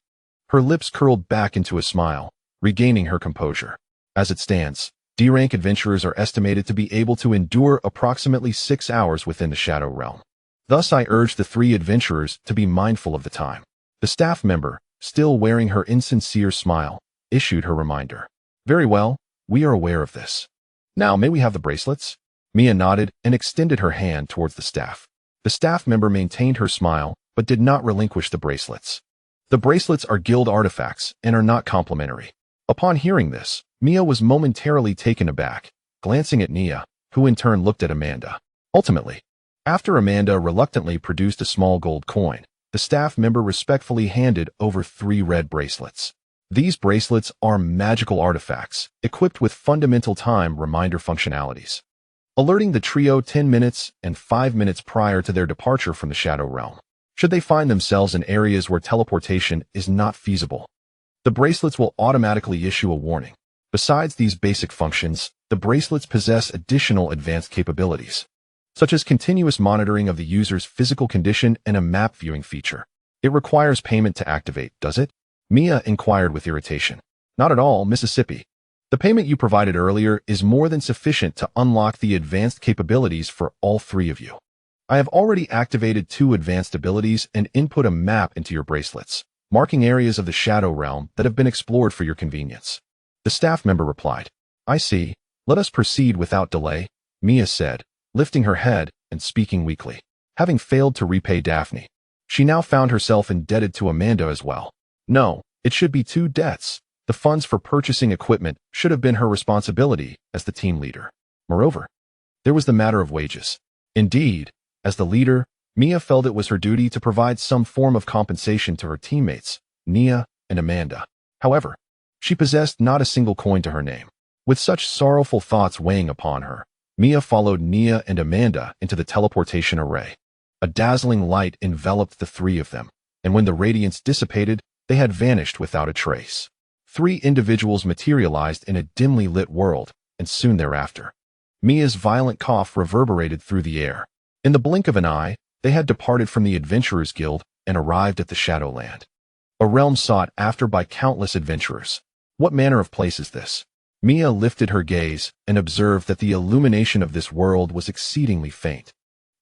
Speaker 1: her lips curled back into a smile, regaining her composure. As it stands, D-rank adventurers are estimated to be able to endure approximately 6 hours within the Shadow Realm. Thus I urge the 3 adventurers to be mindful of the time. The staff member, still wearing her insincere smile, issued her reminder. Very well, we are aware of this. Now may we have the bracelets? Mia nodded and extended her hand towards the staff. The staff member maintained her smile, but did not relinquish the bracelets. The bracelets are guild artifacts and are not complimentary. Upon hearing this, Mia was momentarily taken aback, glancing at Nia, who in turn looked at Amanda. Ultimately, after Amanda reluctantly produced a small gold coin, the staff member respectfully handed over 3 red bracelets. These bracelets are magical artifacts, equipped with fundamental time reminder functionalities, alerting the trio 10 minutes and 5 minutes prior to their departure from the Shadow Realm, should they find themselves in areas where teleportation is not feasible. The bracelets will automatically issue a warning. Besides these basic functions, the bracelets possess additional advanced capabilities, such as continuous monitoring of the user's physical condition and a map viewing feature. It requires payment to activate, does it? Mia inquired with irritation. Not at all, Mississippi. The payment you provided earlier is more than sufficient to unlock the advanced capabilities for all 3 of you. I have already activated 2 advanced abilities and input a map into your bracelets, marking areas of the Shadow Realm that have been explored for your convenience. The staff member replied. I see. Let us proceed without delay, Mia said, lifting her head and speaking weakly. Having failed to repay Daphne, she now found herself indebted to Amanda as well. No, it should be 2 debts. The funds for purchasing equipment should have been her responsibility as the team leader. Moreover, there was the matter of wages. Indeed, as the leader, Mia felt it was her duty to provide some form of compensation to her teammates, Nia and Amanda. However, she possessed not a single coin to her name. With such sorrowful thoughts weighing upon her, Mia followed Nia and Amanda into the teleportation array. A dazzling light enveloped the 3 of them, and when the radiance dissipated, they had vanished without a trace. 3 individuals materialized in a dimly lit world, and soon thereafter, Mia's violent cough reverberated through the air. In the blink of an eye, they had departed from the Adventurers Guild and arrived at the Shadowland, a realm sought after by countless adventurers. What manner of place is this? Mia lifted her gaze and observed that the illumination of this world was exceedingly faint,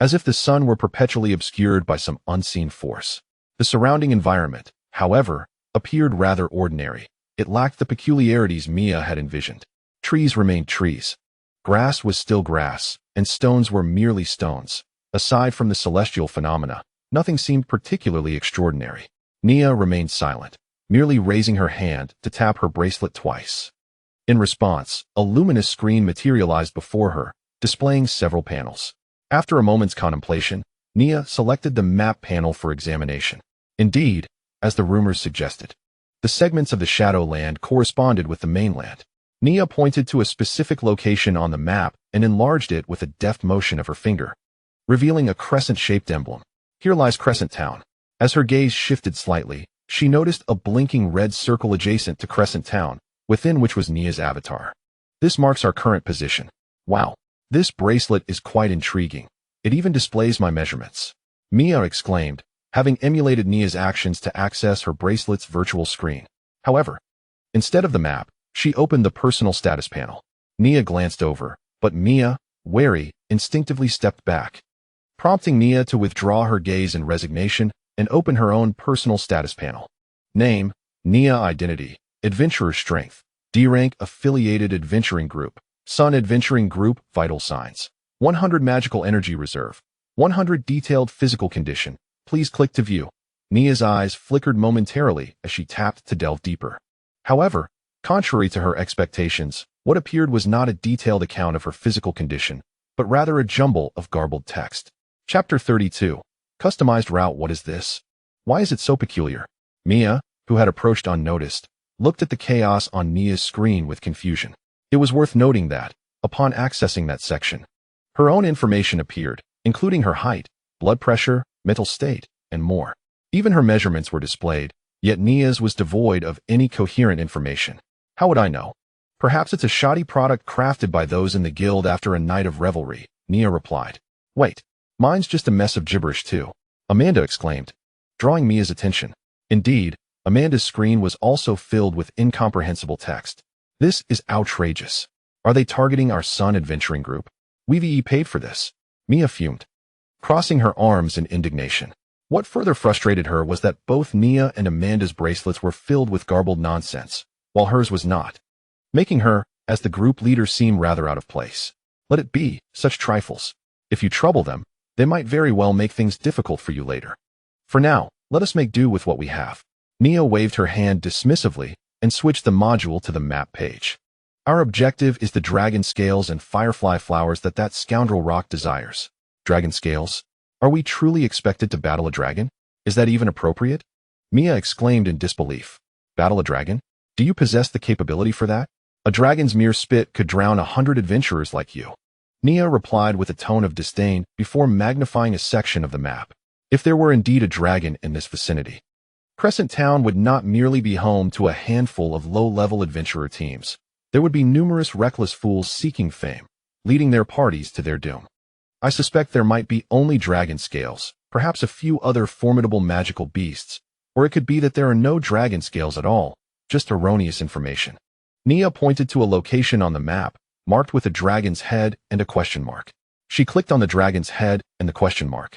Speaker 1: as if the sun were perpetually obscured by some unseen force. The surrounding environment, however, appeared rather ordinary. It lacked the peculiarities Mia had envisioned. Trees remained trees. Grass was still grass, and stones were merely stones. Aside from the celestial phenomena, nothing seemed particularly extraordinary. Nia remained silent, merely raising her hand to tap her bracelet twice. In response, a luminous screen materialized before her, displaying several panels. After a moment's contemplation, Nia selected the map panel for examination. Indeed, as the rumors suggested, the segments of the Shadowland corresponded with the mainland. Nia pointed to a specific location on the map and enlarged it with a deft motion of her finger, revealing a crescent-shaped emblem. Here lies Crescent Town. As her gaze shifted slightly, she noticed a blinking red circle adjacent to Crescent Town, within which was Nia's avatar. This marks our current position. Wow, this bracelet is quite intriguing. It even displays my measurements. Mia exclaimed, having emulated Nia's actions to access her bracelet's virtual screen. However, instead of the map, she opened the personal status panel. Nia glanced over, but Mia, wary, instinctively stepped back, prompting Nia to withdraw her gaze in resignation and open her own personal status panel. Name, Nia. Identity, Adventurer Strength, D-Rank Affiliated Adventuring Group, Sun Adventuring Group. Vital Signs, 100 Magical Energy Reserve, 100 Detailed Physical Condition. Please click to view. Nia's eyes flickered momentarily as she tapped to delve deeper. However, contrary to her expectations, what appeared was not a detailed account of her physical condition, but rather a jumble of garbled text. Chapter 32. Customized route. What is this? Why is it so peculiar? Mia, who had approached unnoticed, looked at the chaos on Nia's screen with confusion. It was worth noting that, upon accessing that section, her own information appeared, including her height, blood pressure, mental state, and more. Even her measurements were displayed, Yet Nia's was devoid of any coherent information. How would I know? Perhaps it's a shoddy product crafted by those in the guild after a night of revelry, Nia replied. Wait, mine's just a mess of gibberish too, Amanda exclaimed, drawing Mia's attention. Indeed, Amanda's screen was also filled with incomprehensible text. This is outrageous. Are they targeting our Sun adventuring group? We've paid for this. Mia fumed, crossing her arms in indignation. What further frustrated her was that both Nia and Amanda's bracelets were filled with garbled nonsense, while hers was not, making her, as the group leader, seem rather out of place. Let it be, such trifles. If you trouble them, they might very well make things difficult for you later. For now, let us make do with what we have. Nia waved her hand dismissively and switched the module to the map page. Our objective is the dragon scales and firefly flowers that scoundrel Rock desires. Dragon scales? Are we truly expected to battle a dragon? Is that even appropriate? Mia exclaimed in disbelief. Battle a dragon? Do you possess the capability for that? A dragon's mere spit could drown 100 adventurers like you. Nia replied with a tone of disdain before magnifying a section of the map. If there were indeed a dragon in this vicinity, Crescent Town would not merely be home to a handful of low-level adventurer teams. There would be numerous reckless fools seeking fame, leading their parties to their doom. I suspect there might be only dragon scales, perhaps a few other formidable magical beasts, or it could be that there are no dragon scales at all, just erroneous information. Nia pointed to a location on the map, marked with a dragon's head and a question mark. She clicked on the dragon's head and the question mark,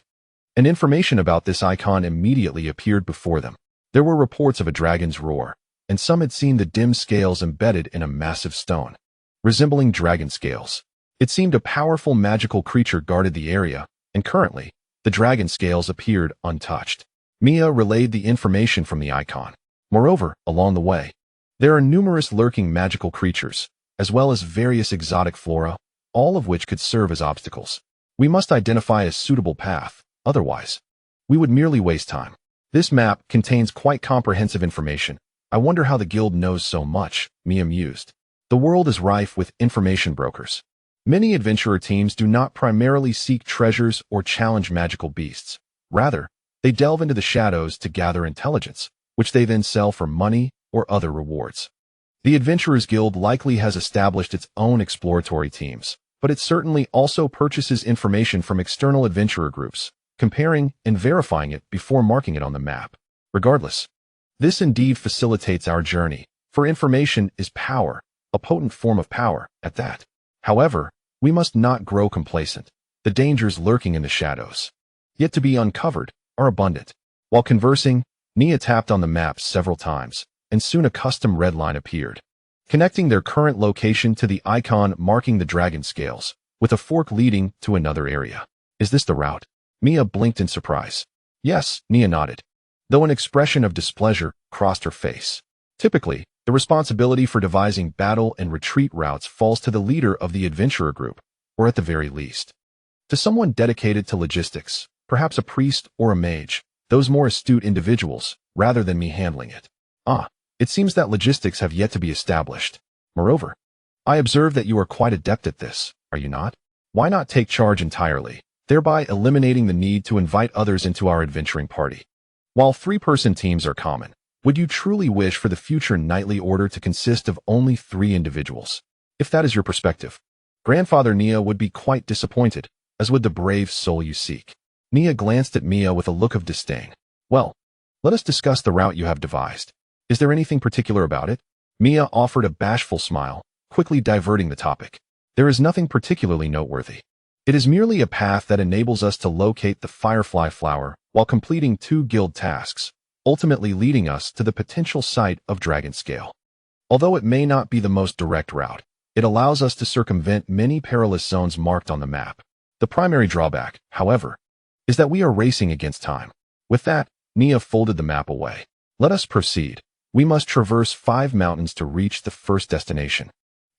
Speaker 1: and information about this icon immediately appeared before them. There were reports of a dragon's roar, and some had seen the dim scales embedded in a massive stone, resembling dragon scales. It seemed a powerful magical creature guarded the area, and currently, the dragon scales appeared untouched. Mia relayed the information from the icon. Moreover, along the way, there are numerous lurking magical creatures, as well as various exotic flora, all of which could serve as obstacles. We must identify a suitable path, otherwise, we would merely waste time. This map contains quite comprehensive information. I wonder how the guild knows so much, Mia mused. The world is rife with information brokers. Many adventurer teams do not primarily seek treasures or challenge magical beasts. Rather, they delve into the shadows to gather intelligence, which they then sell for money or other rewards. The Adventurers Guild likely has established its own exploratory teams, but it certainly also purchases information from external adventurer groups, comparing and verifying it before marking it on the map. Regardless, this indeed facilitates our journey, for information is power, a potent form of power at that. However, we must not grow complacent. The dangers lurking in the shadows, yet to be uncovered, are abundant. While conversing, Nia tapped on the map several times, and soon a custom red line appeared, connecting their current location to the icon marking the dragon scales, with a fork leading to another area. Is this the route? Mia blinked in surprise. Yes, Nia nodded, though an expression of displeasure crossed her face. Typically, the responsibility for devising battle and retreat routes falls to the leader of the adventurer group, or at the very least, to someone dedicated to logistics, perhaps a priest or a mage, those more astute individuals, rather than me handling it. It seems that logistics have yet to be established. Moreover, I observe that you are quite adept at this, are you not? Why not take charge entirely, thereby eliminating the need to invite others into our adventuring party? While 3-person teams are common, would you truly wish for the future knightly order to consist of only 3 individuals? If that is your perspective, Grandfather Nia would be quite disappointed, as would the brave soul you seek. Nia glanced at Mia with a look of disdain. Well, let us discuss the route you have devised. Is there anything particular about it? Mia offered a bashful smile, quickly diverting the topic. There is nothing particularly noteworthy. It is merely a path that enables us to locate the firefly flower while completing 2 guild tasks, ultimately leading us to the potential site of Dragon Scale. Although it may not be the most direct route, it allows us to circumvent many perilous zones marked on the map. The primary drawback, however, is that we are racing against time. With that, Nia folded the map away. Let us proceed. We must traverse 5 mountains to reach the first destination,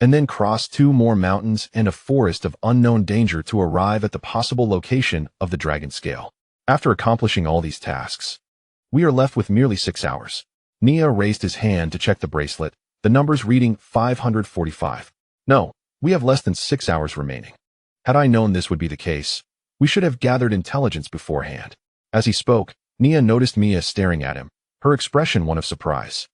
Speaker 1: and then cross 2 more mountains and a forest of unknown danger to arrive at the possible location of the Dragon Scale. After accomplishing all these tasks, we are left with merely 6 hours. Nia raised his hand to check the bracelet, the numbers reading 545. No, we have less than 6 hours remaining. Had I known this would be the case, we should have gathered intelligence beforehand. As he spoke, Nia noticed Mia staring at him, her expression one of surprise.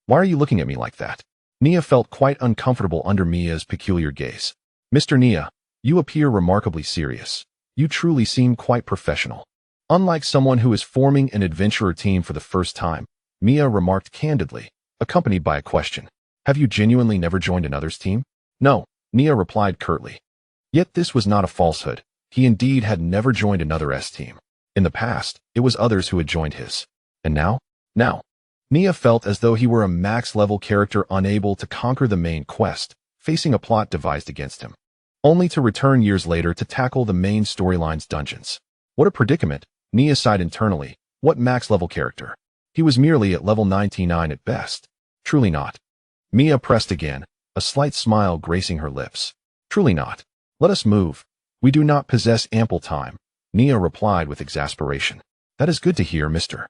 Speaker 1: "Why are you looking at me like that?" Nia felt quite uncomfortable under Mia's peculiar gaze. "Mr. Nia, you appear remarkably serious. You truly seem quite professional. Unlike someone who is forming an adventurer team for the first time," Mia remarked candidly, accompanied by a question. "Have you genuinely never joined another's team?" "No," Nia replied curtly. Yet this was not a falsehood. He indeed had never joined another's team. In the past, it was others who had joined his. And now? Now. Nia felt as though he were a max-level character unable to conquer the main quest, facing a plot devised against him, only to return years later to tackle the main storyline's dungeons. What a predicament, Nia sighed internally. What max-level character? He was merely at level 99 at best. Truly not. Mia pressed again, a slight smile gracing her lips. Truly not. Let us move. We do not possess ample time, Nia replied with exasperation. That is good to hear, Mr.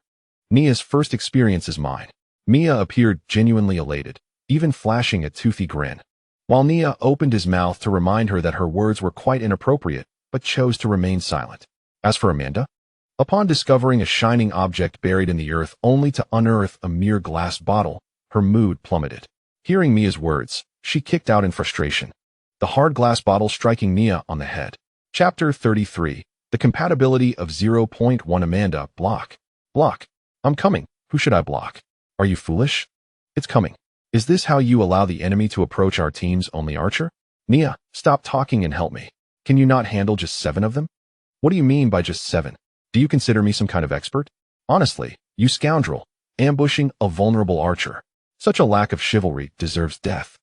Speaker 1: Nia's first experience is mine. Mia appeared genuinely elated, even flashing a toothy grin, while Nia opened his mouth to remind her that her words were quite inappropriate, but chose to remain silent. As for Amanda, upon discovering a shining object buried in the earth only to unearth a mere glass bottle, her mood plummeted. Hearing Mia's words, she kicked out in frustration, the hard glass bottle striking Nia on the head. Chapter 33. The Compatibility of 0.1 Amanda, block. Block. I'm coming. Who should I block? Are you foolish? It's coming. Is this how you allow the enemy to approach our team's only archer? Nia, stop talking and help me. Can you not handle just 7 of them? What do you mean by just 7? Do you consider me some kind of expert? Honestly, you scoundrel, ambushing a vulnerable archer. Such a lack of chivalry deserves death.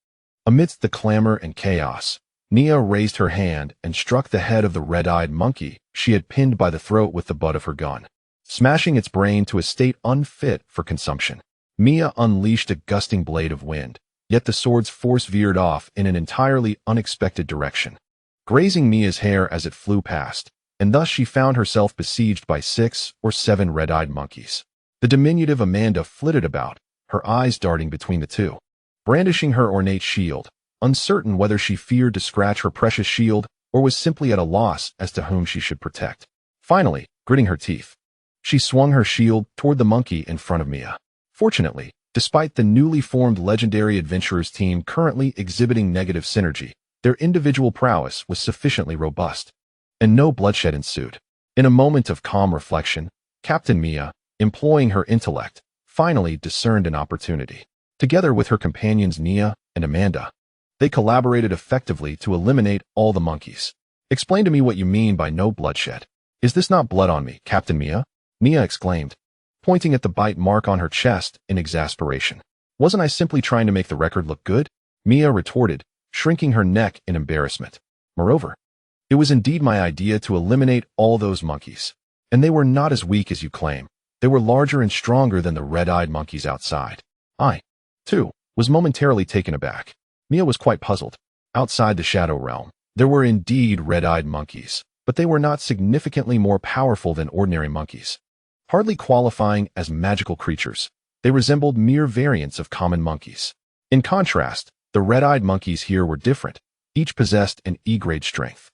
Speaker 1: Amidst the clamor and chaos, Nia raised her hand and struck the head of the red-eyed monkey she had pinned by the throat with the butt of her gun, smashing its brain to a state unfit for consumption. Mia unleashed a gusting blade of wind, yet the sword's force veered off in an entirely unexpected direction, grazing Mia's hair as it flew past, and thus she found herself besieged by 6 or 7 red-eyed monkeys. The diminutive Amanda flitted about, her eyes darting between the two, brandishing her ornate shield, uncertain whether she feared to scratch her precious shield or was simply at a loss as to whom she should protect. Finally, gritting her teeth, she swung her shield toward the monkey in front of Mia. Fortunately, despite the newly formed legendary adventurers team currently exhibiting negative synergy, their individual prowess was sufficiently robust, and no bloodshed ensued. In a moment of calm reflection, Captain Mia, employing her intellect, finally discerned an opportunity. Together with her companions Nia and Amanda, they collaborated effectively to eliminate all the monkeys. Explain to me what you mean by no bloodshed. Is this not blood on me, Captain Mia? Nia exclaimed, pointing at the bite mark on her chest in exasperation. Wasn't I simply trying to make the record look good? Mia retorted, shrinking her neck in embarrassment. Moreover, it was indeed my idea to eliminate all those monkeys. And they were not as weak as you claim. They were larger and stronger than the red-eyed monkeys outside. I, too, was momentarily taken aback. Mia was quite puzzled. Outside the Shadow Realm, there were indeed red-eyed monkeys, but they were not significantly more powerful than ordinary monkeys. Hardly qualifying as magical creatures, they resembled mere variants of common monkeys. In contrast, the red-eyed monkeys here were different. Each possessed an E-grade strength.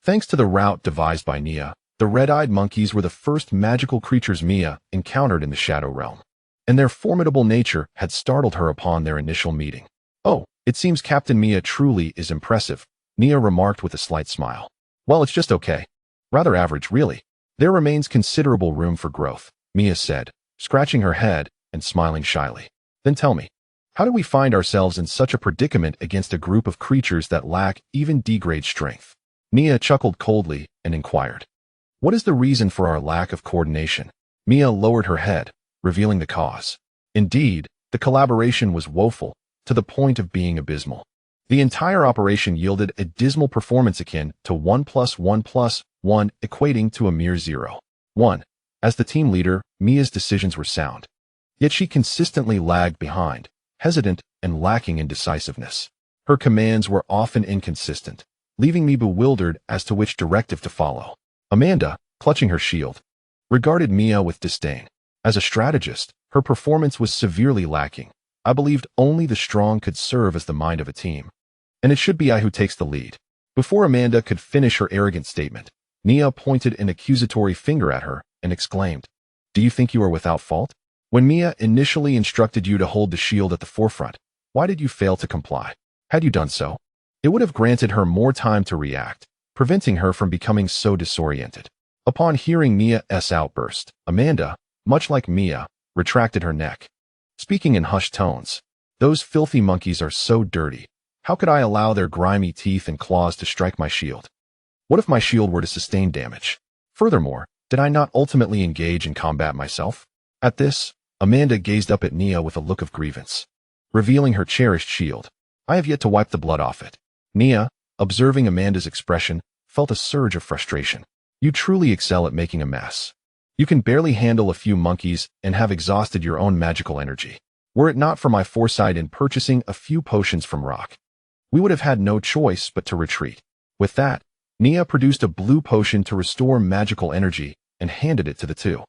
Speaker 1: Thanks to the route devised by Nia, the red-eyed monkeys were the first magical creatures Mia encountered in the Shadow Realm, and their formidable nature had startled her upon their initial meeting. Oh, it seems Captain Mia truly is impressive, Nia remarked with a slight smile. Well, it's just okay. Rather average, really. There remains considerable room for growth, Mia said, scratching her head and smiling shyly. Then tell me, how do we find ourselves in such a predicament against a group of creatures that lack even D-grade strength? Nia chuckled coldly and inquired. What is the reason for our lack of coordination? Mia lowered her head, revealing the cause. Indeed, the collaboration was woeful, to the point of being abysmal. The entire operation yielded a dismal performance akin to 1 + 1 + 1 equating to a mere 0. 1. As the team leader, Mia's decisions were sound. Yet she consistently lagged behind, hesitant and lacking in decisiveness. Her commands were often inconsistent, leaving me bewildered as to which directive to follow. Amanda, clutching her shield, regarded Mia with disdain. As a strategist, her performance was severely lacking. I believed only the strong could serve as the mind of a team, and it should be I who takes the lead. Before Amanda could finish her arrogant statement, Nia pointed an accusatory finger at her and exclaimed, Do you think you are without fault? When Mia initially instructed you to hold the shield at the forefront, why did you fail to comply? Had you done so, it would have granted her more time to react, preventing her from becoming so disoriented. Upon hearing Mia's outburst, Amanda, much like Mia, retracted her neck, speaking in hushed tones. Those filthy monkeys are so dirty. How could I allow their grimy teeth and claws to strike my shield? What if my shield were to sustain damage? Furthermore, did I not ultimately engage in combat myself? At this, Amanda gazed up at Nia with a look of grievance, revealing her cherished shield. I have yet to wipe the blood off it. Nia, observing Amanda's expression, felt a surge of frustration. You truly excel at making a mess. You can barely handle a few monkeys and have exhausted your own magical energy. Were it not for my foresight in purchasing a few potions from Rock, we would have had no choice but to retreat. With that, Nia produced a blue potion to restore magical energy and handed it to the two.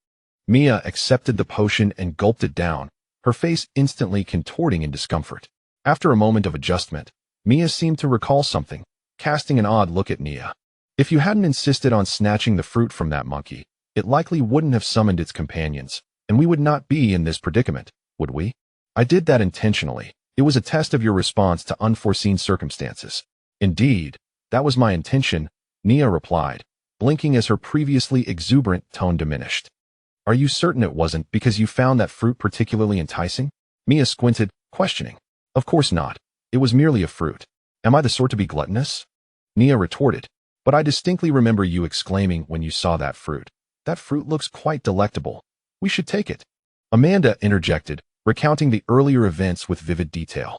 Speaker 1: Mia accepted the potion and gulped it down, her face instantly contorting in discomfort. After a moment of adjustment, Mia seemed to recall something, casting an odd look at Nia. If you hadn't insisted on snatching the fruit from that monkey, it likely wouldn't have summoned its companions, and we would not be in this predicament, would we? I did that intentionally. It was a test of your response to unforeseen circumstances. Indeed, that was my intention, Nia replied, blinking as her previously exuberant tone diminished. Are you certain it wasn't because you found that fruit particularly enticing? Mia squinted, questioning. Of course not. It was merely a fruit. Am I the sort to be gluttonous? Nia retorted. But I distinctly remember you exclaiming when you saw that fruit. That fruit looks quite delectable. We should take it. Amanda interjected, recounting the earlier events with vivid detail.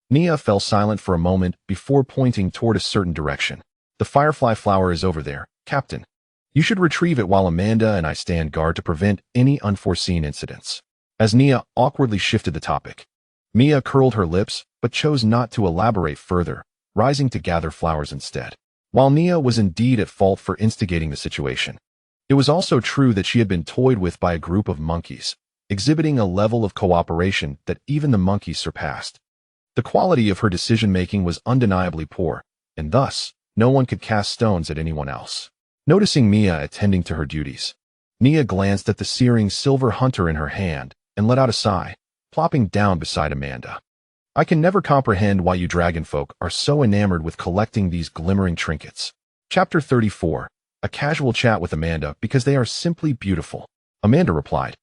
Speaker 1: Nia fell silent for a moment before pointing toward a certain direction. The firefly flower is over there, Captain. You should retrieve it while Amanda and I stand guard to prevent any unforeseen incidents. As Nia awkwardly shifted the topic, Mia curled her lips but chose not to elaborate further, rising to gather flowers instead. While Nia was indeed at fault for instigating the situation, it was also true that she had been toyed with by a group of monkeys, exhibiting a level of cooperation that even the monkeys surpassed. The quality of her decision-making was undeniably poor, and thus, no one could cast stones at anyone else. Noticing Mia attending to her duties, Nia glanced at the searing silver hunter in her hand and let out a sigh, plopping down beside Amanda. I can never comprehend why you dragonfolk are so enamored with collecting these glimmering trinkets. Chapter 34. A casual chat with Amanda because they are simply beautiful. Amanda replied,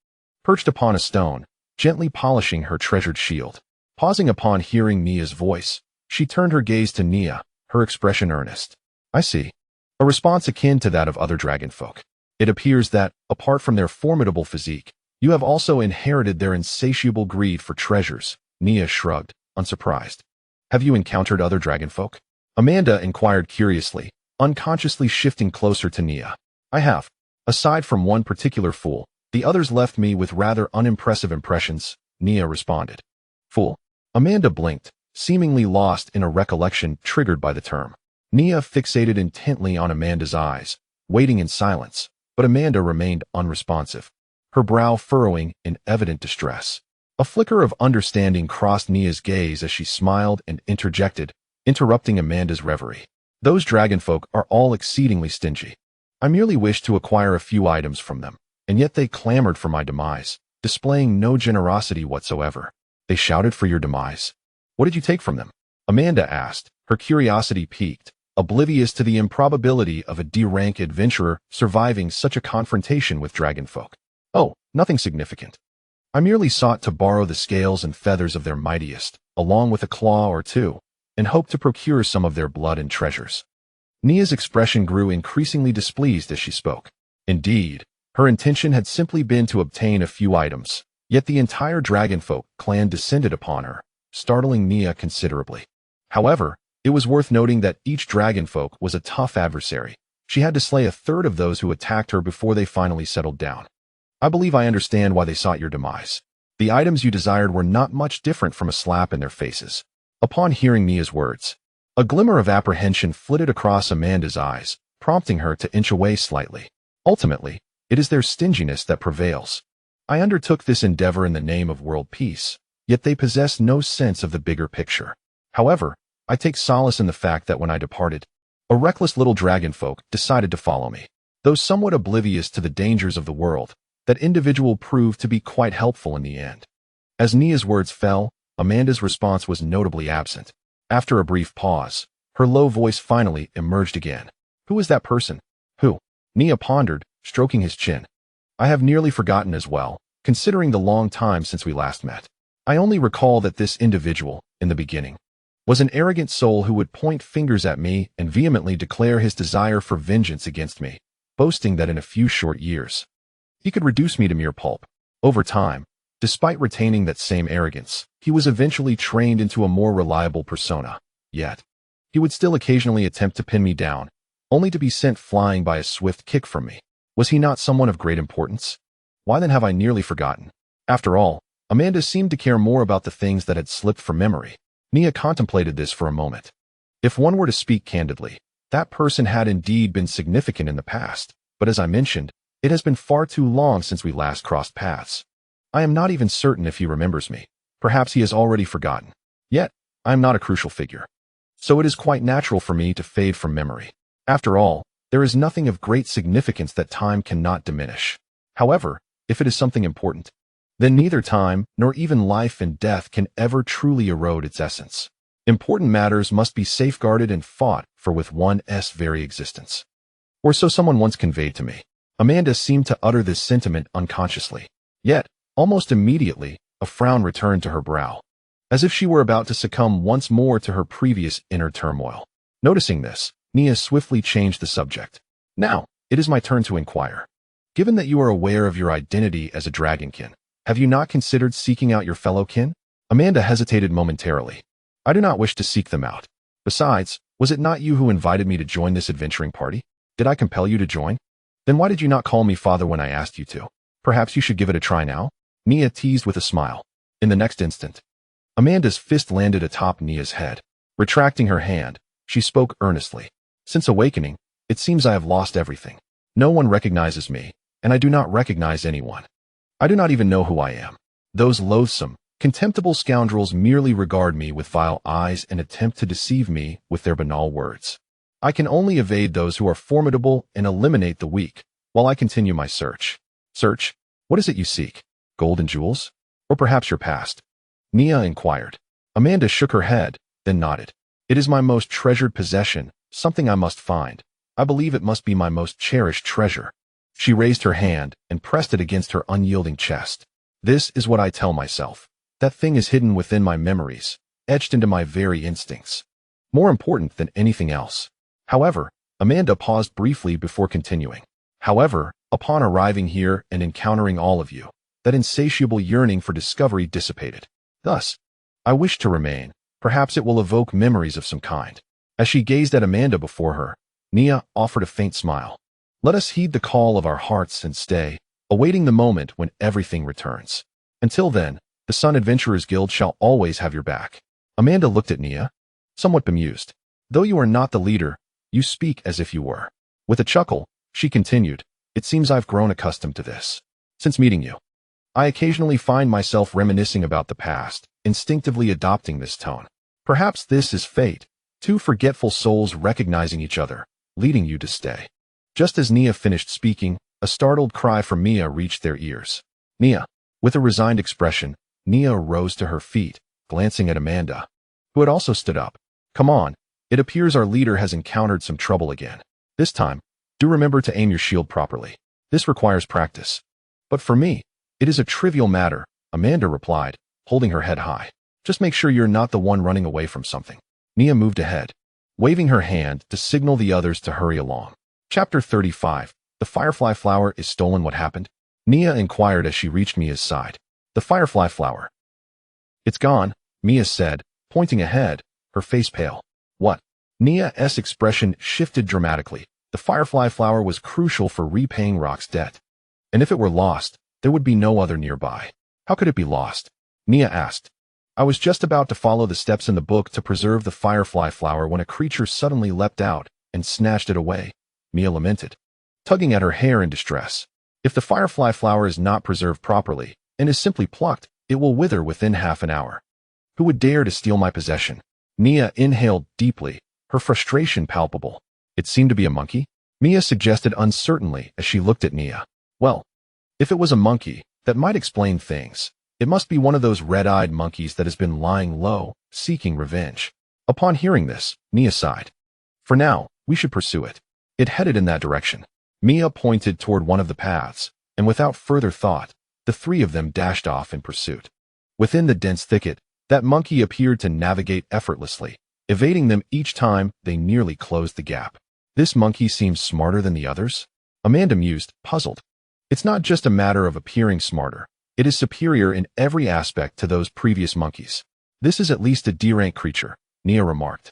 Speaker 1: perched upon a stone, gently polishing her treasured shield. Pausing upon hearing Nia's voice, she turned her gaze to Nia, her expression earnest. I see. A response akin to that of other dragonfolk. It appears that, apart from their formidable physique, you have also inherited their insatiable greed for treasures. Nia shrugged, unsurprised. Have you encountered other dragonfolk? Amanda inquired curiously, unconsciously shifting closer to Nia. I have. Aside from one particular fool, the others left me with rather unimpressive impressions, Nia responded. Fool. Amanda blinked, seemingly lost in a recollection triggered by the term. Nia fixated intently on Amanda's eyes, waiting in silence, but Amanda remained unresponsive, her brow furrowing in evident distress. A flicker of understanding crossed Nia's gaze as she smiled and interjected, interrupting Amanda's reverie. Those dragonfolk are all exceedingly stingy. I merely wished to acquire a few items from them, and yet they clamored for my demise, displaying no generosity whatsoever. They shouted for your demise. What did you take from them? Amanda asked, her curiosity piqued, oblivious to the improbability of a D-rank adventurer surviving such a confrontation with dragonfolk. Oh, nothing significant. I merely sought to borrow the scales and feathers of their mightiest, along with a claw or two, and hoped to procure some of their blood and treasures. Nia's expression grew increasingly displeased as she spoke. Indeed, her intention had simply been to obtain a few items, yet the entire dragonfolk clan descended upon her, startling Nia considerably. However, it was worth noting that each dragonfolk was a tough adversary. She had to slay a third of those who attacked her before they finally settled down. I believe I understand why they sought your demise. The items you desired were not much different from a slap in their faces. Upon hearing Nia's words, a glimmer of apprehension flitted across Amanda's eyes, prompting her to inch away slightly. Ultimately, it is their stinginess that prevails. I undertook this endeavor in the name of world peace, yet they possess no sense of the bigger picture. However, I take solace in the fact that when I departed, a reckless little dragonfolk decided to follow me. Though somewhat oblivious to the dangers of the world, That individual proved to be quite helpful in the end. As Nia's words fell, Amanda's response was notably absent. After a brief pause, her low voice finally emerged again. Who is that person? Who? Nia pondered, stroking his chin. I have nearly forgotten as well, considering the long time since we last met. I only recall that this individual, in the beginning, was an arrogant soul who would point fingers at me and vehemently declare his desire for vengeance against me, boasting that in a few short years, he could reduce me to mere pulp. Over time, despite retaining that same arrogance, he was eventually trained into a more reliable persona. Yet, he would still occasionally attempt to pin me down, only to be sent flying by a swift kick from me. Was he not someone of great importance? Why then have I nearly forgotten? After all, Amanda seemed to care more about the things that had slipped from memory. Nia contemplated this for a moment. If one were to speak candidly, that person had indeed been significant in the past, but as I mentioned, it has been far too long since we last crossed paths. I am not even certain if he remembers me. Perhaps he has already forgotten. Yet, I am not a crucial figure. So it is quite natural for me to fade from memory. After all, there is nothing of great significance that time cannot diminish. However, if it is something important, then neither time nor even life and death can ever truly erode its essence. Important matters must be safeguarded and fought for with one's very existence. Or so someone once conveyed to me. Amanda seemed to utter this sentiment unconsciously. Yet, almost immediately, a frown returned to her brow, as if she were about to succumb once more to her previous inner turmoil. Noticing this, Nia swiftly changed the subject. Now, it is my turn to inquire. Given that you are aware of your identity as a dragonkin, have you not considered seeking out your fellow kin? Amanda hesitated momentarily. I do not wish to seek them out. Besides, was it not you who invited me to join this adventuring party? Did I compel you to join? Then why did you not call me father when I asked you to? Perhaps you should give it a try now? Nia teased with a smile. In the next instant, Amanda's fist landed atop Nia's head. Retracting her hand, she spoke earnestly. Since awakening, it seems I have lost everything. No one recognizes me, and I do not recognize anyone. I do not even know who I am. Those loathsome, contemptible scoundrels merely regard me with vile eyes and attempt to deceive me with their banal words. I can only evade those who are formidable and eliminate the weak, while I continue my search. Search? What is it you seek? Gold and jewels? Or perhaps your past? Nia inquired. Amanda shook her head, then nodded. It is my most treasured possession, something I must find. I believe it must be my most cherished treasure. She raised her hand and pressed it against her unyielding chest. This is what I tell myself. That thing is hidden within my memories, etched into my very instincts. More important than anything else. However, Amanda paused briefly before continuing. However, upon arriving here and encountering all of you, that insatiable yearning for discovery dissipated. Thus, I wish to remain. Perhaps it will evoke memories of some kind. As she gazed at Amanda before her, Nia offered a faint smile. Let us heed the call of our hearts and stay, awaiting the moment when everything returns. Until then, the Sun Adventurers Guild shall always have your back. Amanda looked at Nia, somewhat bemused. Though you are not the leader, you speak as if you were. With a chuckle, she continued, it seems I've grown accustomed to this. Since meeting you, I occasionally find myself reminiscing about the past, instinctively adopting this tone. Perhaps this is fate, two forgetful souls recognizing each other, leading you to stay. Just as Nia finished speaking, a startled cry from Mia reached their ears. Nia. With a resigned expression, Nia rose to her feet, glancing at Amanda, who had also stood up. Come on, it appears our leader has encountered some trouble again. This time, do remember to aim your shield properly. This requires practice. But for me, it is a trivial matter, Amanda replied, holding her head high. Just make sure you're not the one running away from something. Nia moved ahead, waving her hand to signal the others to hurry along. Chapter 35. The Firefly Flower is stolen. What happened? Nia inquired as she reached Mia's side. The Firefly Flower. It's gone, Mia said, pointing ahead, her face pale. What? Nia's expression shifted dramatically. The Firefly Flower was crucial for repaying Rock's debt. And if it were lost, there would be no other nearby. How could it be lost? Nia asked. I was just about to follow the steps in the book to preserve the Firefly Flower when a creature suddenly leapt out and snatched it away, Mia lamented, tugging at her hair in distress. If the Firefly Flower is not preserved properly and is simply plucked, it will wither within half an hour. Who would dare to steal my possession? Nia inhaled deeply, her frustration palpable. It seemed to be a monkey? Mia suggested uncertainly as she looked at Nia. Well, If it was a monkey, that might explain things. It must be one of those red-eyed monkeys that has been lying low, seeking revenge. Upon hearing this, Mia sighed. For now, we should pursue it. It headed in that direction. Mia pointed toward one of the paths, and without further thought, the three of them dashed off in pursuit. Within the dense thicket, that monkey appeared to navigate effortlessly, evading them each time they nearly closed the gap. This monkey seems smarter than the others? Amanda mused, puzzled. It's not just a matter of appearing smarter. It is superior in every aspect to those previous monkeys. This is at least a D-rank creature, Mia remarked.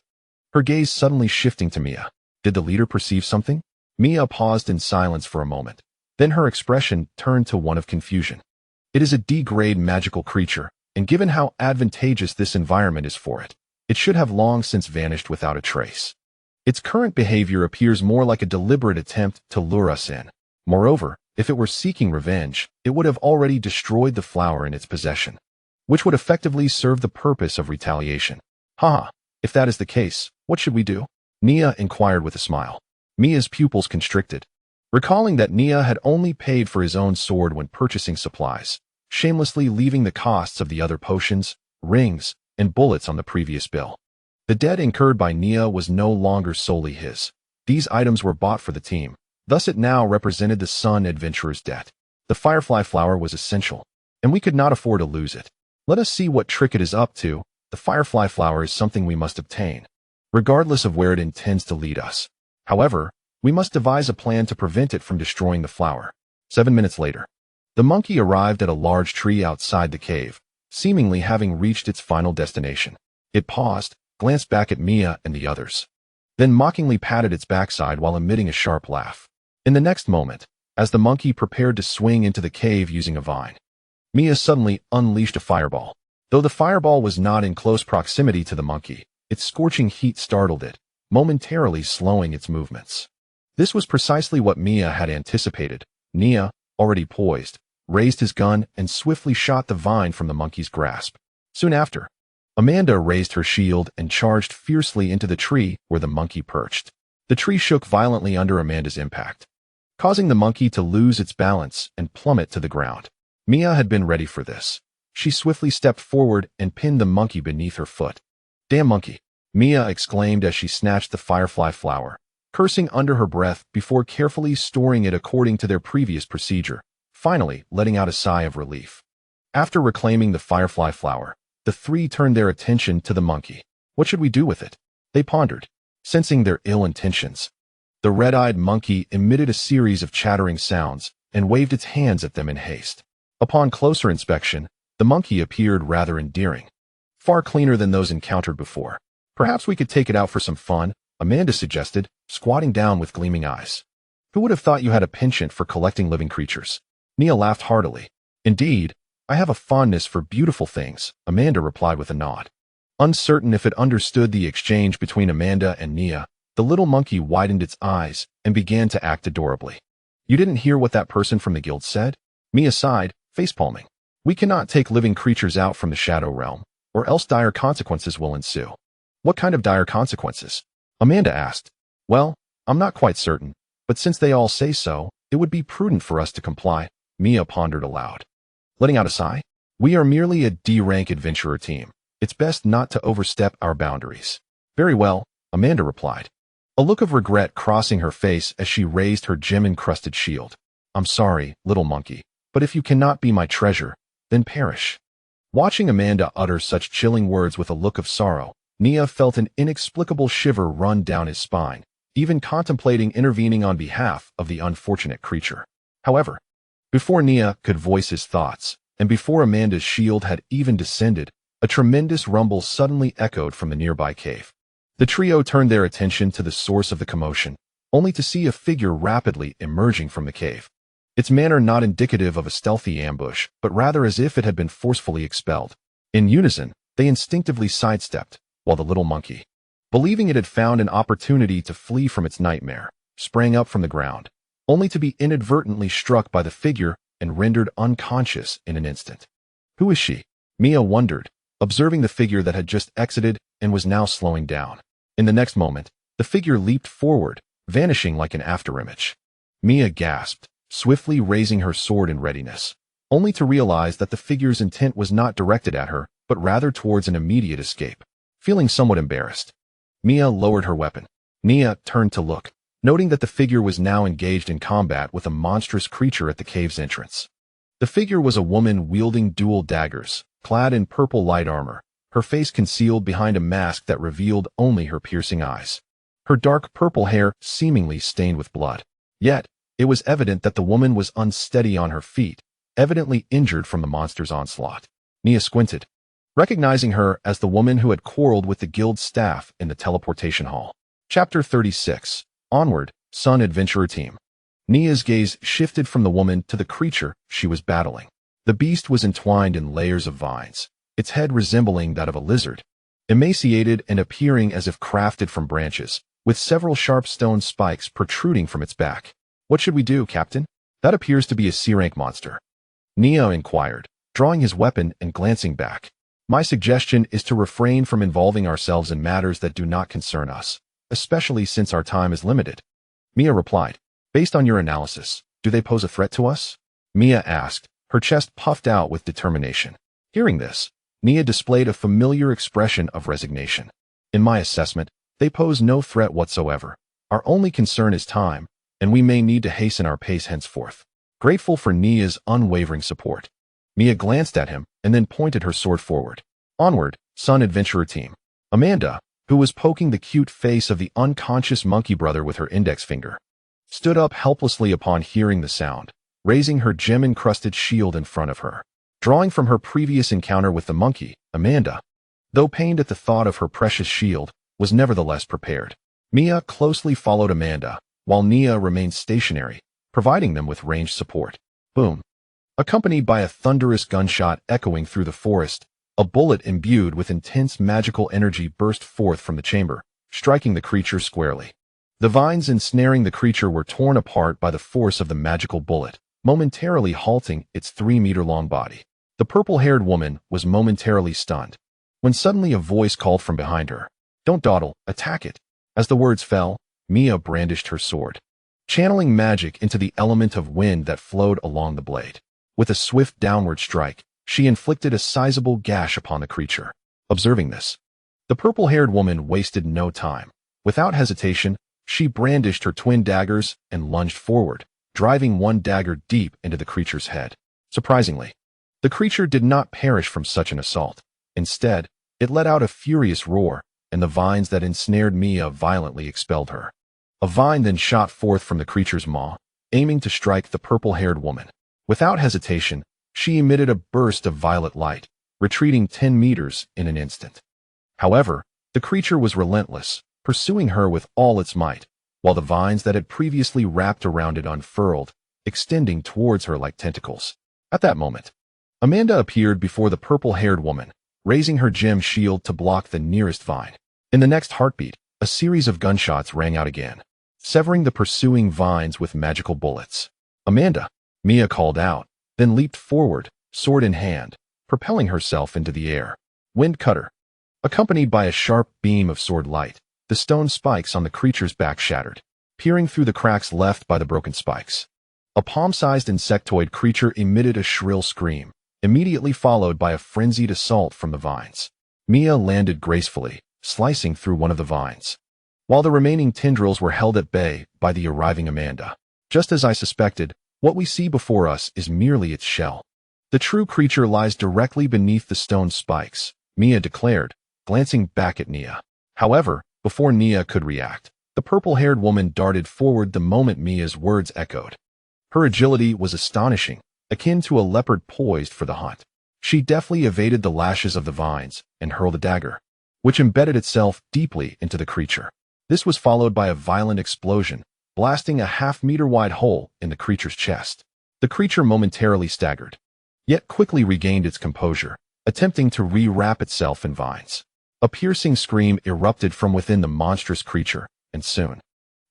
Speaker 1: Her gaze suddenly shifting to Mia. Did the leader perceive something? Mia paused in silence for a moment. Then her expression turned to one of confusion. It is a D-grade magical creature, and given how advantageous this environment is for it, it should have long since vanished without a trace. Its current behavior appears more like a deliberate attempt to lure us in. Moreover, if it were seeking revenge, it would have already destroyed the flower in its possession, which would effectively serve the purpose of retaliation. Haha, if that is the case, what should we do? Mia inquired with a smile. Mia's pupils constricted. Recalling that Mia had only paid for his own sword when purchasing supplies, shamelessly leaving the costs of the other potions, rings, and bullets on the previous bill. The debt incurred by Mia was no longer solely his. These items were bought for the team, thus it now represented the Sun Adventurer's debt. The Firefly Flower was essential, and we could not afford to lose it. Let us see what trick it is up to. The Firefly Flower is something we must obtain, regardless of where it intends to lead us. However, we must devise a plan to prevent it from destroying the flower. 7 minutes later, the monkey arrived at a large tree outside the cave, seemingly having reached its final destination. It paused, glanced back at Mia and the others, then mockingly patted its backside while emitting a sharp laugh. In the next moment, as the monkey prepared to swing into the cave using a vine, Mia suddenly unleashed a fireball. Though the fireball was not in close proximity to the monkey, its scorching heat startled it, momentarily slowing its movements. This was precisely what Mia had anticipated. Mia, already poised, raised his gun and swiftly shot the vine from the monkey's grasp. Soon after, Amanda raised her shield and charged fiercely into the tree where the monkey perched. The tree shook violently under Amanda's impact, causing the monkey to lose its balance and plummet to the ground. Mia had been ready for this. She swiftly stepped forward and pinned the monkey beneath her foot. Damn monkey! Mia exclaimed as she snatched the Firefly Flower, cursing under her breath before carefully storing it according to their previous procedure, finally letting out a sigh of relief. After reclaiming the Firefly Flower, the three turned their attention to the monkey. What should we do with it? They pondered, sensing their ill intentions. The red-eyed monkey emitted a series of chattering sounds and waved its hands at them in haste. Upon closer inspection, the monkey appeared rather endearing, far cleaner than those encountered before. Perhaps we could take it out for some fun, Amanda suggested, squatting down with gleaming eyes. Who would have thought you had a penchant for collecting living creatures? Mia laughed heartily. Indeed, I have a fondness for beautiful things, Amanda replied with a nod. Uncertain if it understood the exchange between Amanda and Mia, the little monkey widened its eyes and began to act adorably. You didn't hear what that person from the guild said? Mia sighed, facepalming. We cannot take living creatures out from the Shadow Realm, or else dire consequences will ensue. What kind of dire consequences? Amanda asked. Well, I'm not quite certain, but since they all say so, it would be prudent for us to comply, Mia pondered aloud. Letting out a sigh? We are merely a D-rank adventurer team. It's best not to overstep our boundaries. Very well, Amanda replied, a look of regret crossing her face as she raised her gem-encrusted shield. I'm sorry, little monkey, but if you cannot be my treasure, then perish. Watching Amanda utter such chilling words with a look of sorrow, Mia felt an inexplicable shiver run down his spine, even contemplating intervening on behalf of the unfortunate creature. However, before Mia could voice his thoughts, and before Amanda's shield had even descended, a tremendous rumble suddenly echoed from the nearby cave. The trio turned their attention to the source of the commotion, only to see a figure rapidly emerging from the cave. Its manner not indicative of a stealthy ambush, but rather as if it had been forcefully expelled. In unison, they instinctively sidestepped, while the little monkey, believing it had found an opportunity to flee from its nightmare, sprang up from the ground, only to be inadvertently struck by the figure and rendered unconscious in an instant. Who is she? Mia wondered, observing the figure that had just exited and was now slowing down. In the next moment, the figure leaped forward, vanishing like an afterimage. Mia gasped, swiftly raising her sword in readiness, only to realize that the figure's intent was not directed at her, but rather towards an immediate escape. Feeling somewhat embarrassed, Mia lowered her weapon. Nia turned to look, noting that the figure was now engaged in combat with a monstrous creature at the cave's entrance. The figure was a woman wielding dual daggers, clad in purple light armor, her face concealed behind a mask that revealed only her piercing eyes. Her dark purple hair seemingly stained with blood. Yet, it was evident that the woman was unsteady on her feet, evidently injured from the monster's onslaught. Nia squinted, recognizing her as the woman who had quarreled with the guild staff in the teleportation hall. Chapter 36. Onward, Sun Adventurer Team. Nia's gaze shifted from the woman to the creature she was battling. The beast was entwined in layers of vines, its head resembling that of a lizard, emaciated and appearing as if crafted from branches, with several sharp stone spikes protruding from its back. What should we do, Captain? That appears to be a C-rank monster. Nia inquired, drawing his weapon and glancing back. My suggestion is to refrain from involving ourselves in matters that do not concern us, especially since our time is limited. Mia replied, based on your analysis, do they pose a threat to us? Mia asked, her chest puffed out with determination. Hearing this, Nia displayed a familiar expression of resignation. In my assessment, they pose no threat whatsoever. Our only concern is time, and we may need to hasten our pace henceforth. Grateful for Nia's unwavering support, Mia glanced at him and then pointed her sword forward. Onward, Sun Adventurer Team. Amanda, who was poking the cute face of the unconscious monkey brother with her index finger, stood up helplessly upon hearing the sound, raising her gem-encrusted shield in front of her. Drawing from her previous encounter with the monkey, Amanda, though pained at the thought of her precious shield, was nevertheless prepared. Mia closely followed Amanda, while Nia remained stationary, providing them with ranged support. Boom. Accompanied by a thunderous gunshot echoing through the forest, a bullet imbued with intense magical energy burst forth from the chamber, striking the creature squarely. The vines ensnaring the creature were torn apart by the force of the magical bullet, momentarily halting its 3-meter-long body. The purple-haired woman was momentarily stunned, when suddenly a voice called from behind her, "Don't dawdle, attack it." As the words fell, Mia brandished her sword, channeling magic into the element of wind that flowed along the blade. With a swift downward strike, she inflicted a sizable gash upon the creature. Observing this, the purple-haired woman wasted no time. Without hesitation, she brandished her twin daggers and lunged forward, driving one dagger deep into the creature's head. Surprisingly, the creature did not perish from such an assault. Instead, it let out a furious roar, and the vines that ensnared Mia violently expelled her. A vine then shot forth from the creature's maw, aiming to strike the purple-haired woman. Without hesitation, she emitted a burst of violet light, retreating 10 meters in an instant. However, the creature was relentless, pursuing her with all its might, while the vines that had previously wrapped around it unfurled, extending towards her like tentacles. At that moment, Amanda appeared before the purple-haired woman, raising her gem shield to block the nearest vine. In the next heartbeat, a series of gunshots rang out again, severing the pursuing vines with magical bullets. "Amanda," Mia called out, then leaped forward, sword in hand, propelling herself into the air. Wind cutter. Accompanied by a sharp beam of sword light, the stone spikes on the creature's back shattered, peering through the cracks left by the broken spikes. A palm-sized insectoid creature emitted a shrill scream, immediately followed by a frenzied assault from the vines. Mia landed gracefully, slicing through one of the vines, while the remaining tendrils were held at bay by the arriving Amanda. Just as I suspected, what we see before us is merely its shell. The true creature lies directly beneath the stone spikes, Mia declared, glancing back at Nia. However, before Nia could react, the purple-haired woman darted forward the moment Mia's words echoed. Her agility was astonishing, akin to a leopard poised for the hunt. She deftly evaded the lashes of the vines and hurled a dagger, which embedded itself deeply into the creature. This was followed by a violent explosion, blasting a half-meter-wide hole in the creature's chest. The creature momentarily staggered, yet quickly regained its composure, attempting to re-wrap itself in vines. A piercing scream erupted from within the monstrous creature, and soon,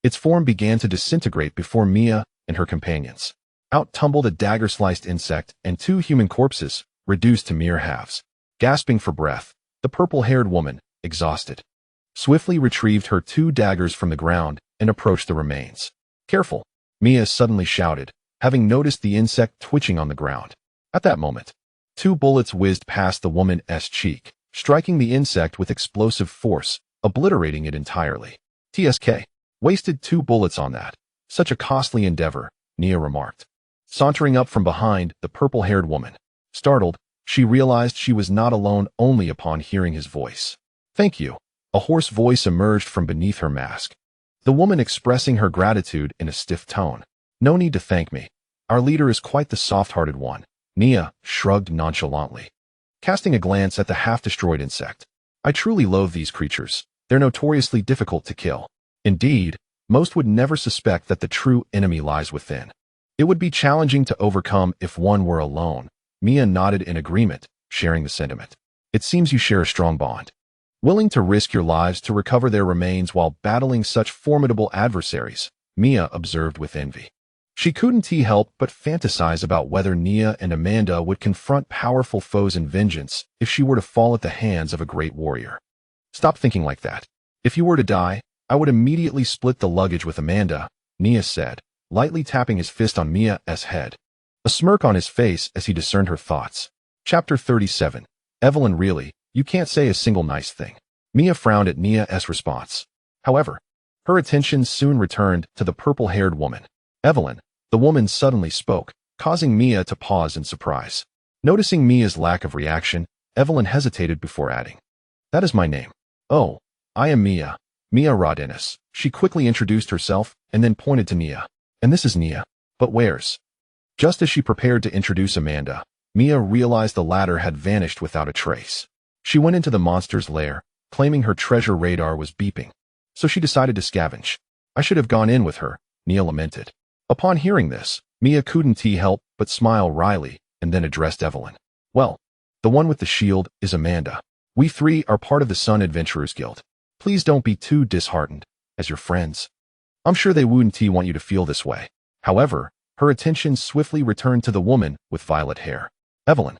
Speaker 1: its form began to disintegrate before Mia and her companions. Out tumbled a dagger-sliced insect and 2 human corpses, reduced to mere halves. Gasping for breath, the purple-haired woman, exhausted, swiftly retrieved her 2 daggers from the ground and approached the remains. "Careful," Mia suddenly shouted, having noticed the insect twitching on the ground. At that moment, 2 bullets whizzed past the woman's cheek, striking the insect with explosive force, obliterating it entirely. TSK. Wasted 2 bullets on that. Such a costly endeavor, Nia remarked, sauntering up from behind the purple-haired woman. Startled, she realized she was not alone only upon hearing his voice. Thank you. A hoarse voice emerged from beneath her mask, the woman expressing her gratitude in a stiff tone. No need to thank me. Our leader is quite the soft-hearted one. Nia shrugged nonchalantly, casting a glance at the half-destroyed insect. I truly loathe these creatures. They're notoriously difficult to kill. Indeed, most would never suspect that the true enemy lies within. It would be challenging to overcome if one were alone. Mia nodded in agreement, sharing the sentiment. It seems you share a strong bond. Willing to risk your lives to recover their remains while battling such formidable adversaries, Mia observed with envy. She couldn't help but fantasize about whether Nia and Amanda would confront powerful foes in vengeance if she were to fall at the hands of a great warrior. Stop thinking like that. If you were to die, I would immediately split the luggage with Amanda, Nia said, lightly tapping his fist on Mia's head. A smirk on his face as he discerned her thoughts. Chapter 37. Evelyn, really, you can't say a single nice thing. Mia frowned at Nia's response. However, her attention soon returned to the purple-haired woman. Evelyn, the woman suddenly spoke, causing Mia to pause in surprise. Noticing Mia's lack of reaction, Evelyn hesitated before adding, "That is my name." "Oh, I am Mia. Mia Rodinus." She quickly introduced herself and then pointed to Nia. "And this is Nia. But where's?" Just as she prepared to introduce Amanda, Mia realized the latter had vanished without a trace. She went into the monster's lair, claiming her treasure radar was beeping. So she decided to scavenge. "I should have gone in with her," Nia lamented. Upon hearing this, Mia couldn't help but smile wryly and then addressed Evelyn. "Well, the one with the shield is Amanda. We 3 are part of the Sun Adventurers Guild. Please don't be too disheartened, as your friends. I'm sure they wouldn't want you to feel this way." However, her attention swiftly returned to the woman with violet hair. "Evelyn."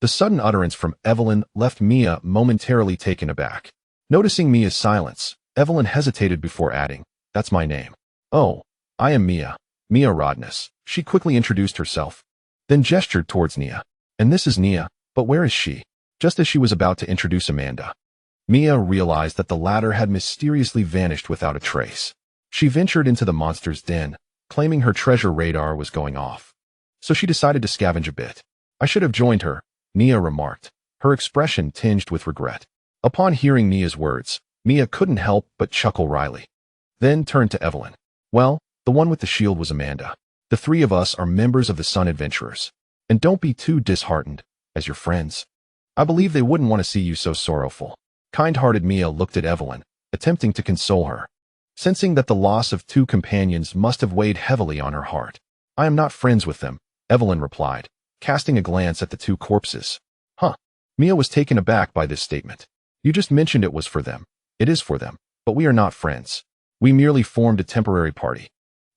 Speaker 1: The sudden utterance from Evelyn left Mia momentarily taken aback. Noticing Mia's silence, Evelyn hesitated before adding, "That's my name." "Oh, I am Mia. Mia Rodness." She quickly introduced herself, then gestured towards Nia. "And this is Nia, but where is she?" Just as she was about to introduce Amanda, Mia realized that the latter had mysteriously vanished without a trace. She ventured into the monster's den, claiming her treasure radar was going off. So she decided to scavenge a bit. "I should have joined her," Nia remarked, her expression tinged with regret. Upon hearing Nia's words, Mia couldn't help but chuckle wryly, then turned to Evelyn. "Well, the one with the shield was Amanda. The 3 of us are members of the Sun Adventurers. And don't be too disheartened, as your friends. I believe they wouldn't want to see you so sorrowful." Kind-hearted Mia looked at Evelyn, attempting to console her, sensing that the loss of 2 companions must have weighed heavily on her heart. "I am not friends with them," Evelyn replied, casting a glance at the 2 corpses. "Huh." Mia was taken aback by this statement. "You just mentioned it was for them." "It is for them, but we are not friends. We merely formed a temporary party.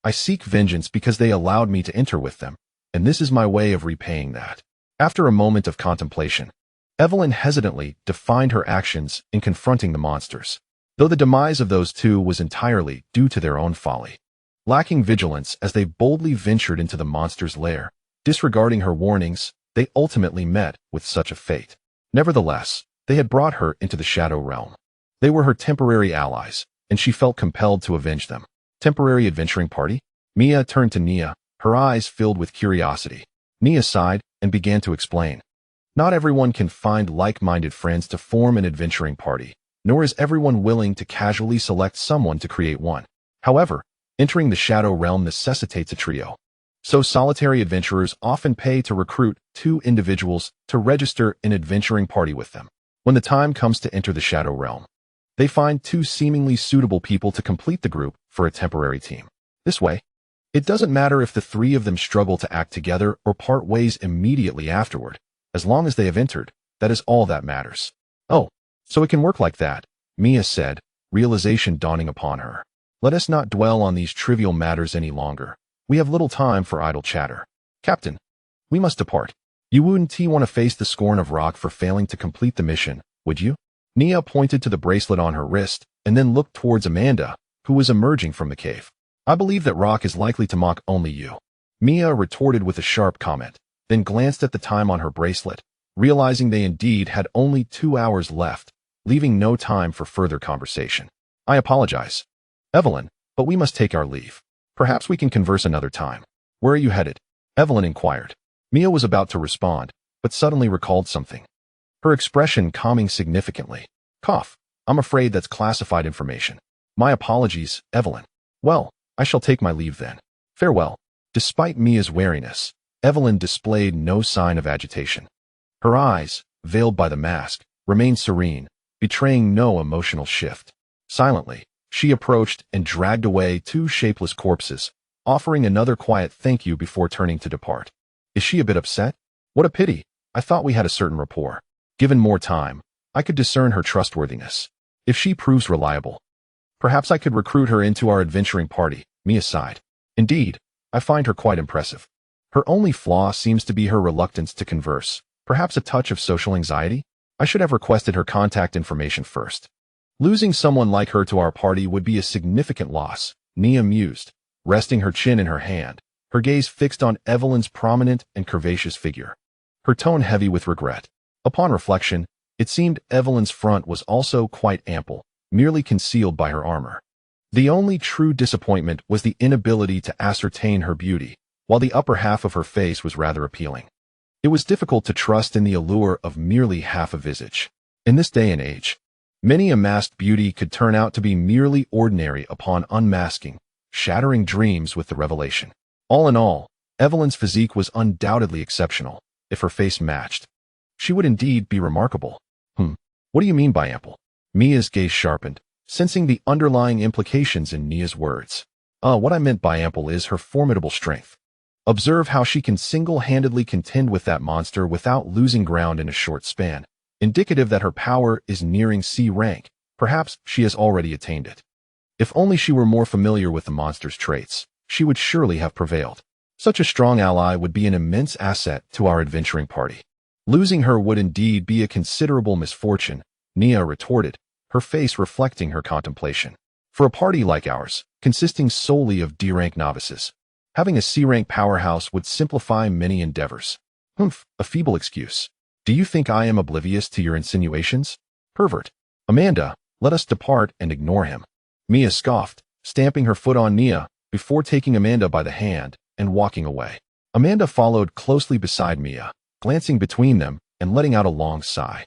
Speaker 1: I seek vengeance because they allowed me to enter with them, and this is my way of repaying that." After a moment of contemplation, Evelyn hesitantly defined her actions in confronting the monsters, though the demise of those 2 was entirely due to their own folly. Lacking vigilance as they boldly ventured into the monster's lair, disregarding her warnings, they ultimately met with such a fate. Nevertheless, they had brought her into the Shadow Realm. They were her temporary allies, and she felt compelled to avenge them. Temporary adventuring party? Mia turned to Nia, her eyes filled with curiosity. Nia sighed and began to explain. "Not everyone can find like-minded friends to form an adventuring party, nor is everyone willing to casually select someone to create one. However, entering the Shadow Realm necessitates a trio. So solitary adventurers often pay to recruit 2 individuals to register an adventuring party with them. When the time comes to enter the Shadow Realm, they find 2 seemingly suitable people to complete the group for a temporary team. This way, it doesn't matter if the 3 of them struggle to act together or part ways immediately afterward. As long as they have entered, that is all that matters." "Oh, so it can work like that," Mia said, realization dawning upon her. "Let us not dwell on these trivial matters any longer. We have little time for idle chatter. Captain, we must depart. You wouldn't want to face the scorn of Rock for failing to complete the mission, would you?" Nia pointed to the bracelet on her wrist and then looked towards Amanda, who was emerging from the cave. "I believe that Rock is likely to mock only you." Mia retorted with a sharp comment, then glanced at the time on her bracelet, realizing they indeed had only 2 hours left, leaving no time for further conversation. I apologize, Evelyn, but we must take our leave. Perhaps we can converse another time. Where are you headed? Evelyn inquired. Mia was about to respond, but suddenly recalled something. Her expression calming significantly. Cough. I'm afraid that's classified information. My apologies, Evelyn. Well, I shall take my leave then. Farewell. Despite Mia's wariness, Evelyn displayed no sign of agitation. Her eyes, veiled by the mask, remained serene, betraying no emotional shift. Silently, she approached and dragged away 2 shapeless corpses, offering another quiet thank you before turning to depart. Is she a bit upset? What a pity. I thought we had a certain rapport. Given more time, I could discern her trustworthiness. If she proves reliable, perhaps I could recruit her into our adventuring party, Mia sighed. Indeed, I find her quite impressive. Her only flaw seems to be her reluctance to converse, perhaps a touch of social anxiety? I should have requested her contact information first. Losing someone like her to our party would be a significant loss, Nia mused, resting her chin in her hand, her gaze fixed on Evelyn's prominent and curvaceous figure, her tone heavy with regret. Upon reflection, it seemed Evelyn's front was also quite ample, merely concealed by her armor. The only true disappointment was the inability to ascertain her beauty, while the upper half of her face was rather appealing. It was difficult to trust in the allure of merely half a visage. In this day and age, many a masked beauty could turn out to be merely ordinary upon unmasking, shattering dreams with the revelation. All in all, Evelyn's physique was undoubtedly exceptional. If her face matched, she would indeed be remarkable. What do you mean by ample? Mia's gaze sharpened, sensing the underlying implications in Nia's words. What I meant by ample is her formidable strength. Observe how she can single-handedly contend with that monster without losing ground in a short span, indicative that her power is nearing C rank. Perhaps she has already attained it. If only she were more familiar with the monster's traits, she would surely have prevailed. Such a strong ally would be an immense asset to our adventuring party. Losing her would indeed be a considerable misfortune, Nia retorted, her face reflecting her contemplation. For a party like ours, consisting solely of D-rank novices, having a C-rank powerhouse would simplify many endeavors. A feeble excuse. Do you think I am oblivious to your insinuations? Pervert. Amanda, let us depart and ignore him. Mia scoffed, stamping her foot on Nia, before taking Amanda by the hand and walking away. Amanda followed closely beside Mia, glancing between them and letting out a long sigh.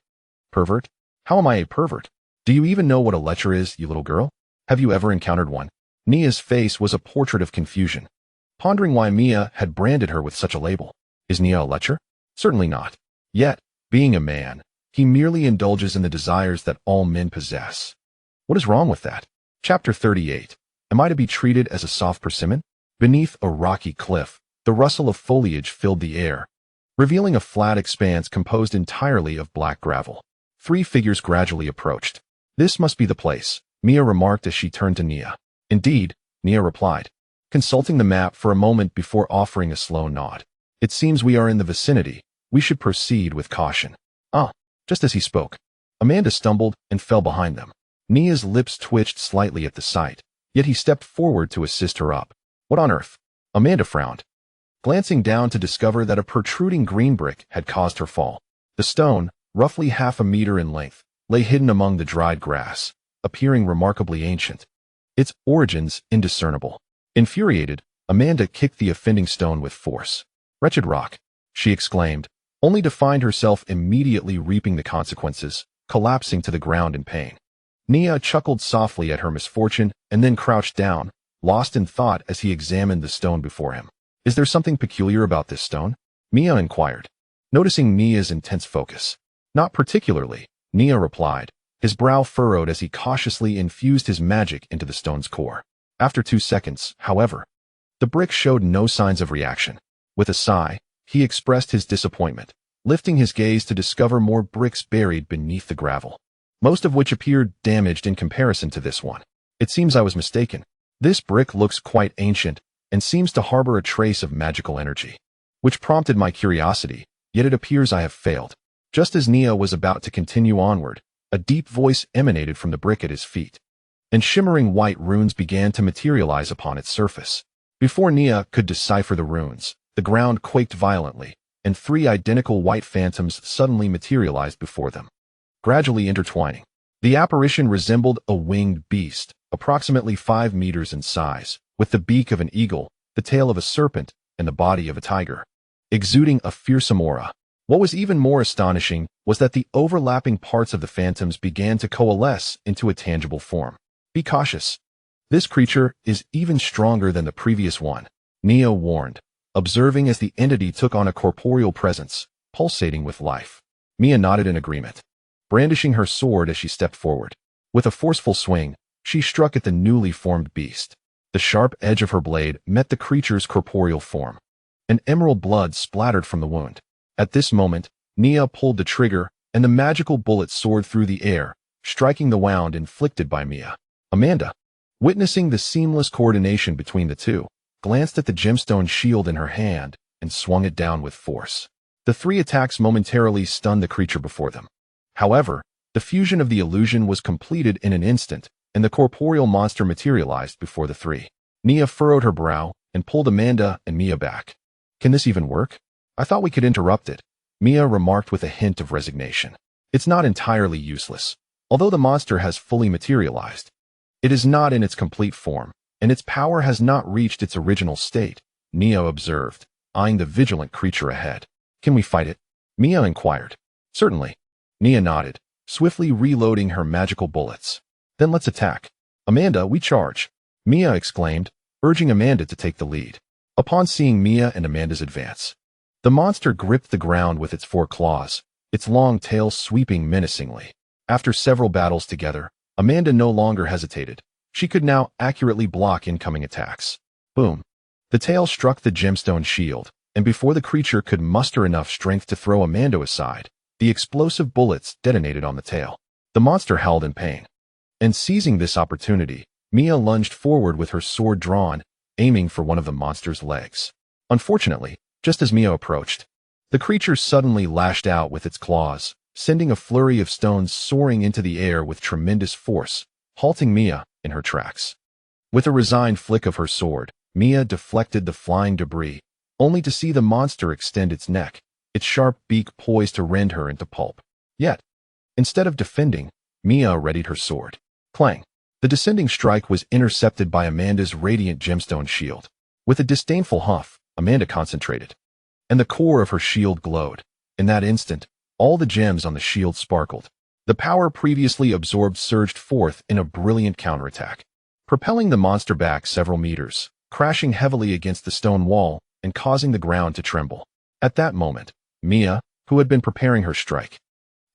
Speaker 1: Pervert? How am I a pervert? Do you even know what a lecher is, you little girl? Have you ever encountered one? Nia's face was a portrait of confusion, pondering why Mia had branded her with such a label. Is Nia a lecher? Certainly not. Yet, being a man, he merely indulges in the desires that all men possess. What is wrong with that? Chapter 38. Am I to be treated as a soft persimmon? Beneath a rocky cliff, the rustle of foliage filled the air, revealing a flat expanse composed entirely of black gravel. 3 figures gradually approached. This must be the place, Mia remarked as she turned to Nia. Indeed, Nia replied, consulting the map for a moment before offering a slow nod. It seems we are in the vicinity. We should proceed with caution. Just as he spoke, Amanda stumbled and fell behind them. Nia's lips twitched slightly at the sight, yet he stepped forward to assist her up. What on earth? Amanda frowned, glancing down to discover that a protruding green brick had caused her fall. The stone, roughly half a meter in length, lay hidden among the dried grass, appearing remarkably ancient, its origins indiscernible. Infuriated, Amanda kicked the offending stone with force. Wretched rock, she exclaimed, only to find herself immediately reaping the consequences, collapsing to the ground in pain. Nia chuckled softly at her misfortune and then crouched down, lost in thought as he examined the stone before him. Is there something peculiar about this stone? Mia inquired, noticing Nia's intense focus. Not particularly, Nia replied, his brow furrowed as he cautiously infused his magic into the stone's core. After 2 seconds, however, the brick showed no signs of reaction. With a sigh, he expressed his disappointment, lifting his gaze to discover more bricks buried beneath the gravel, most of which appeared damaged in comparison to this one. It seems I was mistaken. This brick looks quite ancient and seems to harbor a trace of magical energy, which prompted my curiosity, yet it appears I have failed. Just as Nia was about to continue onward, a deep voice emanated from the brick at his feet, and shimmering white runes began to materialize upon its surface. Before Nia could decipher the runes, the ground quaked violently, and three identical white phantoms suddenly materialized before them, gradually intertwining. The apparition resembled a winged beast, approximately 5 meters in size, with the beak of an eagle, the tail of a serpent, and the body of a tiger, exuding a fearsome aura. What was even more astonishing was that the overlapping parts of the phantoms began to coalesce into a tangible form. Be cautious. This creature is even stronger than the previous one, Nia warned, observing as the entity took on a corporeal presence, pulsating with life. Mia nodded in agreement, brandishing her sword as she stepped forward. With a forceful swing, she struck at the newly formed beast. The sharp edge of her blade met the creature's corporeal form. An emerald blood splattered from the wound. At this moment, Nia pulled the trigger, and the magical bullet soared through the air, striking the wound inflicted by Mia. Amanda, witnessing the seamless coordination between the two, glanced at the gemstone shield in her hand and swung it down with force. The three attacks momentarily stunned the creature before them. However, the fusion of the illusion was completed in an instant, and the corporeal monster materialized before the three. Nia furrowed her brow and pulled Amanda and Mia back. Can this even work? I thought we could interrupt it, Mia remarked with a hint of resignation. It's not entirely useless. Although the monster has fully materialized, it is not in its complete form, and its power has not reached its original state, Nia observed, eyeing the vigilant creature ahead. Can we fight it? Mia inquired. Certainly. Nia nodded, swiftly reloading her magical bullets. Then let's attack. Amanda, we charge, Mia exclaimed, urging Amanda to take the lead. Upon seeing Mia and Amanda's advance, the monster gripped the ground with its 4 claws, its long tail sweeping menacingly. After several battles together, Amanda no longer hesitated. She could now accurately block incoming attacks. Boom. The tail struck the gemstone shield, and before the creature could muster enough strength to throw Amanda aside, the explosive bullets detonated on the tail. The monster howled in pain. And seizing this opportunity, Mia lunged forward with her sword drawn, aiming for one of the monster's legs. Unfortunately, just as Mia approached, the creature suddenly lashed out with its claws, sending a flurry of stones soaring into the air with tremendous force, halting Mia in her tracks. With a resigned flick of her sword, Mia deflected the flying debris, only to see the monster extend its neck, its sharp beak poised to rend her into pulp. Yet, instead of defending, Mia readied her sword. Clang! The descending strike was intercepted by Amanda's radiant gemstone shield. With a disdainful huff, Amanda concentrated, and the core of her shield glowed. In that instant, all the gems on the shield sparkled. The power previously absorbed surged forth in a brilliant counterattack, propelling the monster back several meters, crashing heavily against the stone wall and causing the ground to tremble. At that moment, Mia, who had been preparing her strike,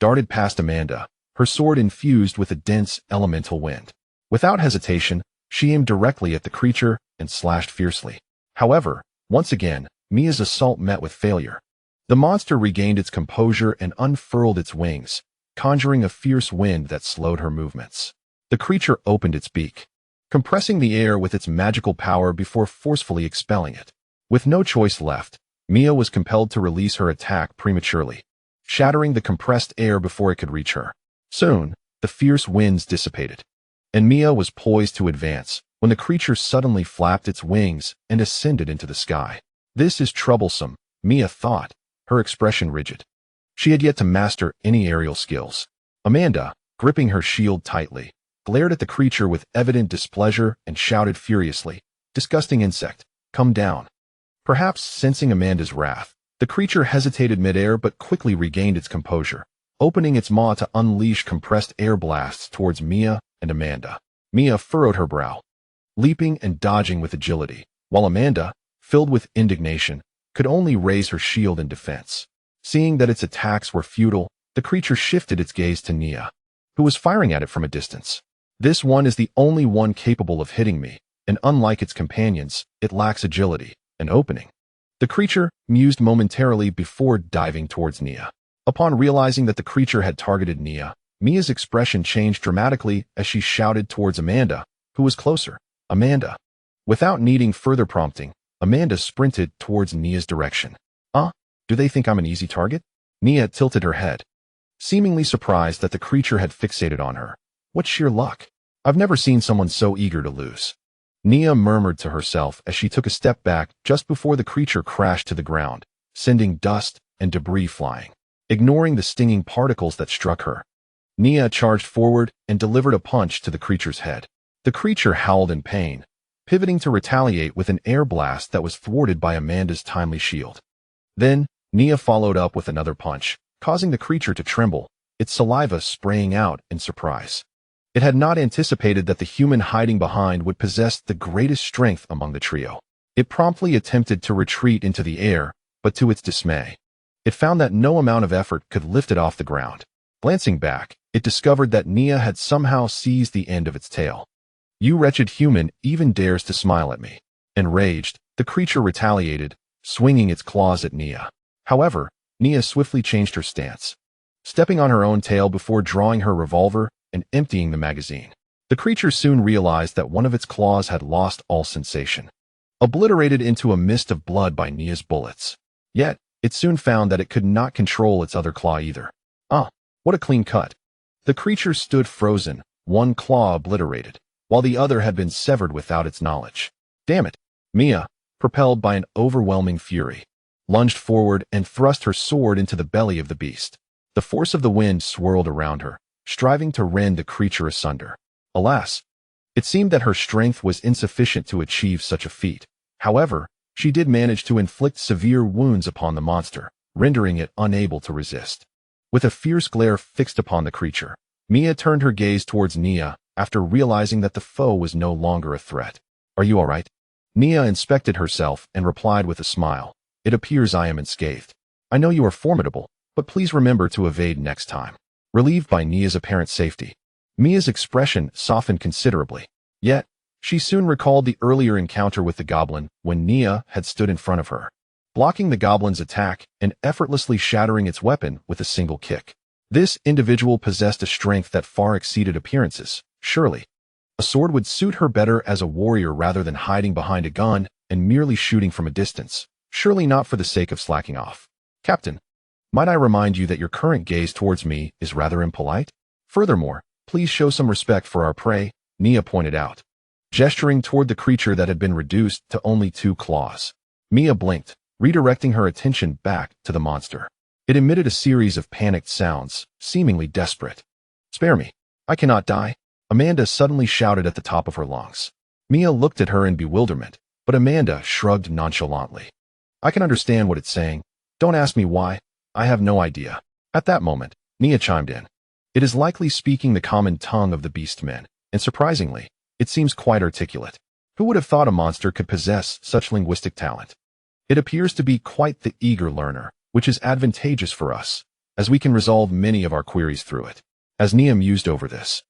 Speaker 1: darted past Amanda, her sword infused with a dense elemental wind. Without hesitation, she aimed directly at the creature and slashed fiercely. However, once again, Mia's assault met with failure. The monster regained its composure and unfurled its wings, conjuring a fierce wind that slowed her movements. The creature opened its beak, compressing the air with its magical power before forcefully expelling it. With no choice left, Mia was compelled to release her attack prematurely, shattering the compressed air before it could reach her. Soon, the fierce winds dissipated, and Mia was poised to advance when the creature suddenly flapped its wings and ascended into the sky. This is troublesome, Mia thought, her expression rigid. She had yet to master any aerial skills. Amanda, gripping her shield tightly, glared at the creature with evident displeasure and shouted furiously, "Disgusting insect, come down." Perhaps sensing Amanda's wrath, the creature hesitated midair but quickly regained its composure, opening its maw to unleash compressed air blasts towards Mia and Amanda. Mia furrowed her brow, leaping and dodging with agility, while Amanda, filled with indignation, could only raise her shield in defense. Seeing that its attacks were futile, the creature shifted its gaze to Nia, who was firing at it from a distance. This one is the only one capable of hitting me, and unlike its companions, it lacks agility and opening. The creature mused momentarily before diving towards Nia. Upon realizing that the creature had targeted Nia, Mia's expression changed dramatically as she shouted towards Amanda, who was closer. "Amanda." Without needing further prompting, Amanda sprinted towards Nia's direction. Do they think I'm an easy target?" Nia tilted her head, seemingly surprised that the creature had fixated on her. What sheer luck. I've never seen someone so eager to lose. Nia murmured to herself as she took a step back just before the creature crashed to the ground, sending dust and debris flying. Ignoring the stinging particles that struck her, Nia charged forward and delivered a punch to the creature's head. The creature howled in pain, pivoting to retaliate with an air blast that was thwarted by Amanda's timely shield. Then, Nia followed up with another punch, causing the creature to tremble, its saliva spraying out in surprise. It had not anticipated that the human hiding behind would possess the greatest strength among the trio. It promptly attempted to retreat into the air, but to its dismay, it found that no amount of effort could lift it off the ground. Glancing back, it discovered that Nia had somehow seized the end of its tail. "You wretched human even dares to smile at me." Enraged, the creature retaliated, swinging its claws at Nia. However, Nia swiftly changed her stance, stepping on her own tail before drawing her revolver and emptying the magazine. The creature soon realized that one of its claws had lost all sensation, obliterated into a mist of blood by Nia's bullets. Yet, it soon found that it could not control its other claw either. What a clean cut. The creature stood frozen, one claw obliterated, while the other had been severed without its knowledge. Damn it! Mia, propelled by an overwhelming fury, lunged forward and thrust her sword into the belly of the beast. The force of the wind swirled around her, striving to rend the creature asunder. Alas, it seemed that her strength was insufficient to achieve such a feat. However, she did manage to inflict severe wounds upon the monster, rendering it unable to resist. With a fierce glare fixed upon the creature, Mia turned her gaze towards Nia after realizing that the foe was no longer a threat. "Are you all right?" Nia inspected herself and replied with a smile. "It appears I am unscathed. I know you are formidable, but please remember to evade next time." Relieved by Nia's apparent safety, Mia's expression softened considerably. Yet, she soon recalled the earlier encounter with the goblin when Nia had stood in front of her, blocking the goblin's attack and effortlessly shattering its weapon with a single kick. This individual possessed a strength that far exceeded appearances. Surely, a sword would suit her better as a warrior rather than hiding behind a gun and merely shooting from a distance. Surely not for the sake of slacking off. "Captain, might I remind you that your current gaze towards me is rather impolite? Furthermore, please show some respect for our prey," Nia pointed out, gesturing toward the creature that had been reduced to only 2 claws. Mia blinked, redirecting her attention back to the monster. It emitted a series of panicked sounds, seemingly desperate. "Spare me. I cannot die," Amanda suddenly shouted at the top of her lungs. Mia looked at her in bewilderment, but Amanda shrugged nonchalantly. "I can understand what it's saying. Don't ask me why. I have no idea." At that moment, Nia chimed in. "It is likely speaking the common tongue of the beast men, and surprisingly, it seems quite articulate. Who would have thought a monster could possess such linguistic talent? It appears to be quite the eager learner, which is advantageous for us, as we can resolve many of our queries through it." As Nia mused over this,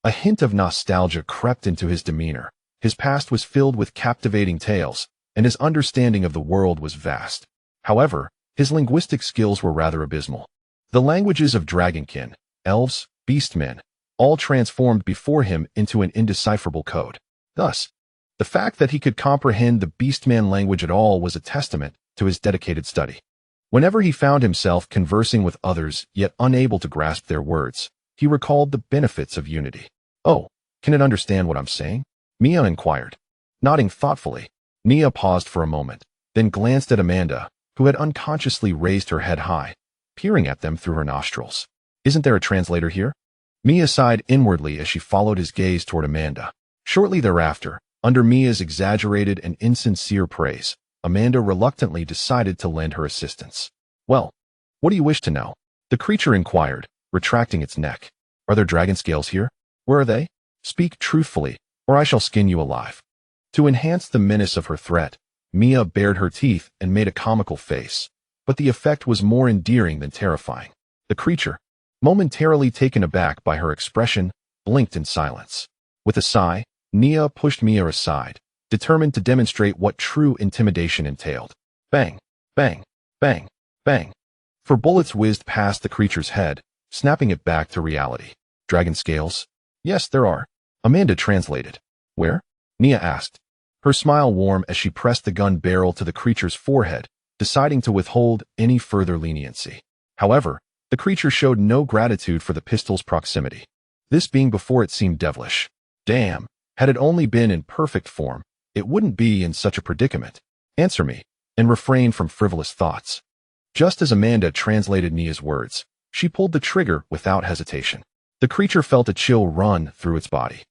Speaker 1: a hint of nostalgia crept into his demeanor. His past was filled with captivating tales, and his understanding of the world was vast. However, his linguistic skills were rather abysmal. The languages of dragonkin, elves, beastmen, all transformed before him into an indecipherable code. Thus, the fact that he could comprehend the beastman language at all was a testament to his dedicated study. Whenever he found himself conversing with others yet unable to grasp their words, he recalled the benefits of unity. "Oh, can it understand what I'm saying?" Mia inquired. Nodding thoughtfully, Nia paused for a moment, then glanced at Amanda, who had unconsciously raised her head high, peering at them through her nostrils. "Isn't there a translator here?" Mia sighed inwardly as she followed his gaze toward Amanda. Shortly thereafter, under Mia's exaggerated and insincere praise, Amanda reluctantly decided to lend her assistance. "Well, what do you wish to know?" the creature inquired, retracting its neck. "Are there dragon scales here? Where are they? Speak truthfully, or I shall skin you alive." To enhance the menace of her threat, Mia bared her teeth and made a comical face, but the effect was more endearing than terrifying. The creature, momentarily taken aback by her expression, blinked in silence. With a sigh, Nia pushed Mia aside, determined to demonstrate what true intimidation entailed. Bang, bang, bang, bang. 4 bullets whizzed past the creature's head, snapping it back to reality. "Dragon scales?" "Yes, there are," Amanda translated. "Where?" Nia asked, her smile warm as she pressed the gun barrel to the creature's forehead, deciding to withhold any further leniency. However, the creature showed no gratitude for the pistol's proximity, this being before it seemed devilish. "Damn," Had it only been in perfect form, it wouldn't be in such a predicament. Answer me, and refrain from frivolous thoughts. Just as Amanda translated Nia's words, she pulled the trigger without hesitation. The creature felt a chill run through its body,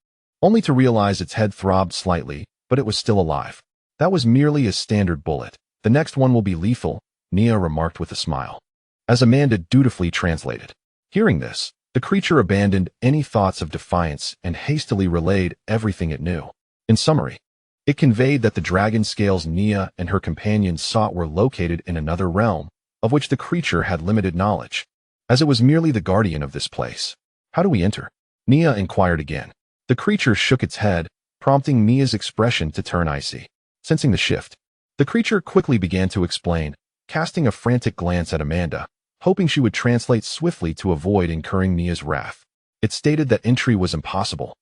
Speaker 1: only to realize its head throbbed slightly, but it was still alive. That was merely a standard bullet. The next one will be lethal, Nia remarked with a smile, as Amanda dutifully translated. Hearing this, the creature abandoned any thoughts of defiance and hastily relayed everything it knew. In summary, it conveyed that the dragon scales Nia and her companions sought were located in another realm, of which the creature had limited knowledge, as it was merely the guardian of this place. How do we enter? Nia inquired again. The creature shook its head, prompting Nia's expression to turn icy. Sensing the shift, the creature quickly began to explain, casting a frantic glance at Amanda, hoping she would translate swiftly to avoid incurring Nia's wrath. It stated that entry was impossible.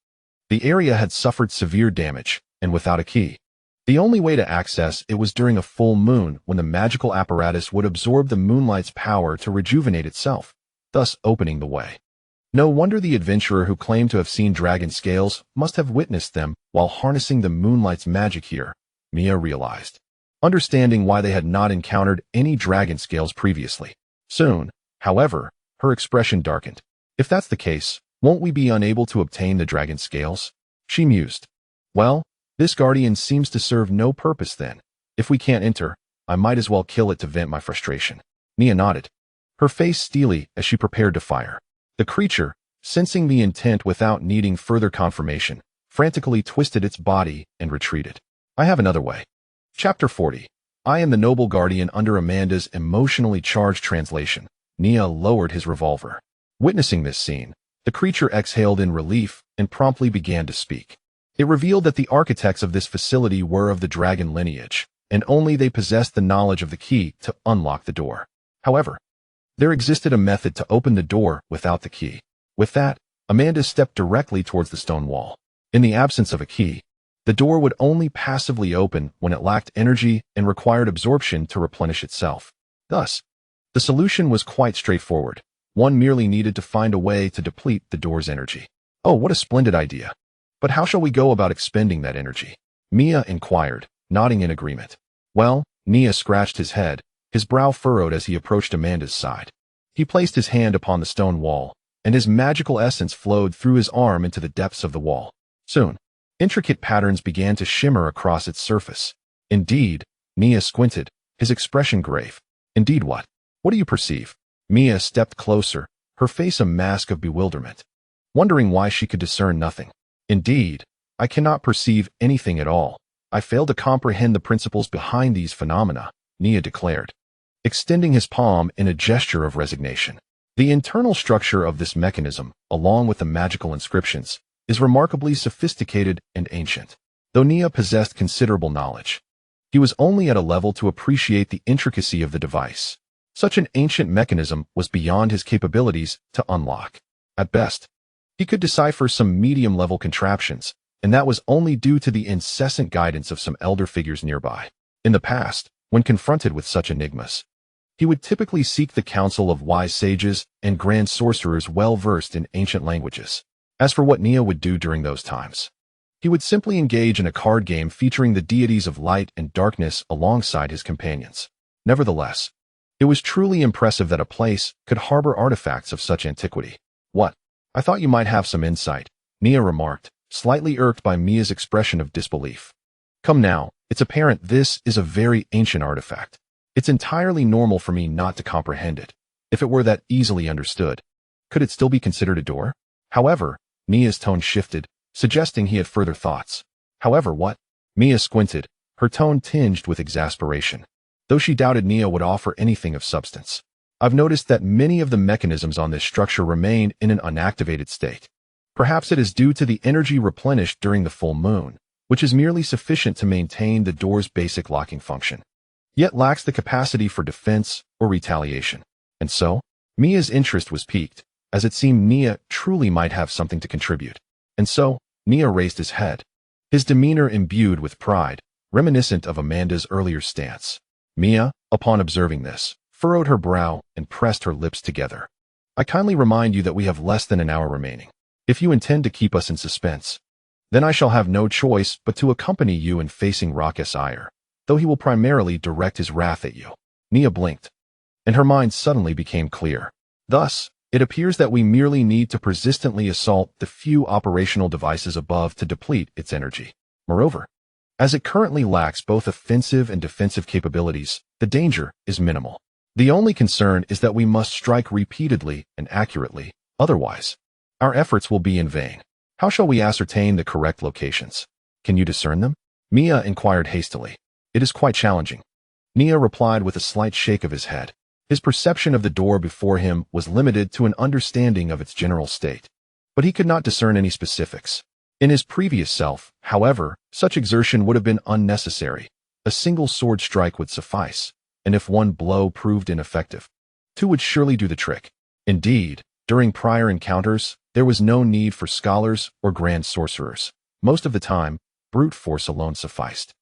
Speaker 1: The area had suffered severe damage, and without a key. The only way to access it was during a full moon, when the magical apparatus would absorb the moonlight's power to rejuvenate itself, thus opening the way. No wonder the adventurer who claimed to have seen dragon scales must have witnessed them while harnessing the moonlight's magic here, Nia realized, understanding why they had not encountered any dragon scales previously. Soon, however, her expression darkened. If that's the case, won't we be unable to obtain the dragon scales? She mused. Well, this guardian seems to serve no purpose then. If we can't enter, I might as well kill it to vent my frustration. Nia nodded, her face steely as she prepared to fire. The creature, sensing the intent without needing further confirmation, frantically twisted its body and retreated. I have another way. Chapter 40. I am the noble guardian. Under Amanda's emotionally charged translation, Nia lowered his revolver. Witnessing this scene, the creature exhaled in relief and promptly began to speak. It revealed that the architects of this facility were of the dragon lineage, and only they possessed the knowledge of the key to unlock the door. However, there existed a method to open the door without the key. With that, Amanda stepped directly towards the stone wall. In the absence of a key, the door would only passively open when it lacked energy and required absorption to replenish itself. Thus, the solution was quite straightforward. One merely needed to find a way to deplete the door's energy. Oh, what a splendid idea. But how shall we go about expending that energy? Nia inquired, nodding in agreement. Well, Nia scratched his head, his brow furrowed as he approached Amanda's side. He placed his hand upon the stone wall, and his magical essence flowed through his arm into the depths of the wall. Soon, intricate patterns began to shimmer across its surface. Indeed, Nia squinted, his expression grave. Indeed what? What do you perceive? Nia stepped closer, her face a mask of bewilderment, wondering why she could discern nothing. Indeed, I cannot perceive anything at all. I fail to comprehend the principles behind these phenomena, Nia declared, extending his palm in a gesture of resignation. The internal structure of this mechanism, along with the magical inscriptions, is remarkably sophisticated and ancient. Though Nia possessed considerable knowledge, he was only at a level to appreciate the intricacy of the device. Such an ancient mechanism was beyond his capabilities to unlock. At best, he could decipher some medium-level contraptions, and that was only due to the incessant guidance of some elder figures nearby. In the past, when confronted with such enigmas, he would typically seek the counsel of wise sages and grand sorcerers well-versed in ancient languages. As for what Nia would do during those times, he would simply engage in a card game featuring the deities of light and darkness alongside his companions. Nevertheless, it was truly impressive that a place could harbor artifacts of such antiquity. What? I thought you might have some insight, Nia remarked, slightly irked by Mia's expression of disbelief. Come now, it's apparent this is a very ancient artifact. It's entirely normal for me not to comprehend it. If it were that easily understood, could it still be considered a door? However, Nia's tone shifted, suggesting he had further thoughts. However, what? Nia squinted, her tone tinged with exasperation, though she doubted Nia would offer anything of substance. I've noticed that many of the mechanisms on this structure remain in an unactivated state. Perhaps it is due to the energy replenished during the full moon, which is merely sufficient to maintain the door's basic locking function, yet lacks the capacity for defense or retaliation. And so, Mia's interest was piqued, as it seemed Nia truly might have something to contribute. And so, Nia raised his head, his demeanor imbued with pride, reminiscent of Amanda's earlier stance. Mia, upon observing this, furrowed her brow and pressed her lips together. I kindly remind you that we have less than an hour remaining. If you intend to keep us in suspense, Then I shall have no choice but to accompany you in facing Raucous ire, though he will primarily direct his wrath at you. Nia blinked, and her mind suddenly became clear. Thus, it appears that we merely need to persistently assault the few operational devices above to deplete its energy. Moreover, as it currently lacks both offensive and defensive capabilities, the danger is minimal. The only concern is that we must strike repeatedly and accurately, otherwise, our efforts will be in vain. How shall we ascertain the correct locations? Can you discern them? Mia inquired hastily. It is quite challenging. Nia replied with a slight shake of his head. His perception of the door before him was limited to an understanding of its general state, but he could not discern any specifics. In his previous self, however, such exertion would have been unnecessary. A single sword strike would suffice, and if one blow proved ineffective, two would surely do the trick. Indeed, during prior encounters, there was no need for scholars or grand sorcerers. Most of the time, brute force alone sufficed.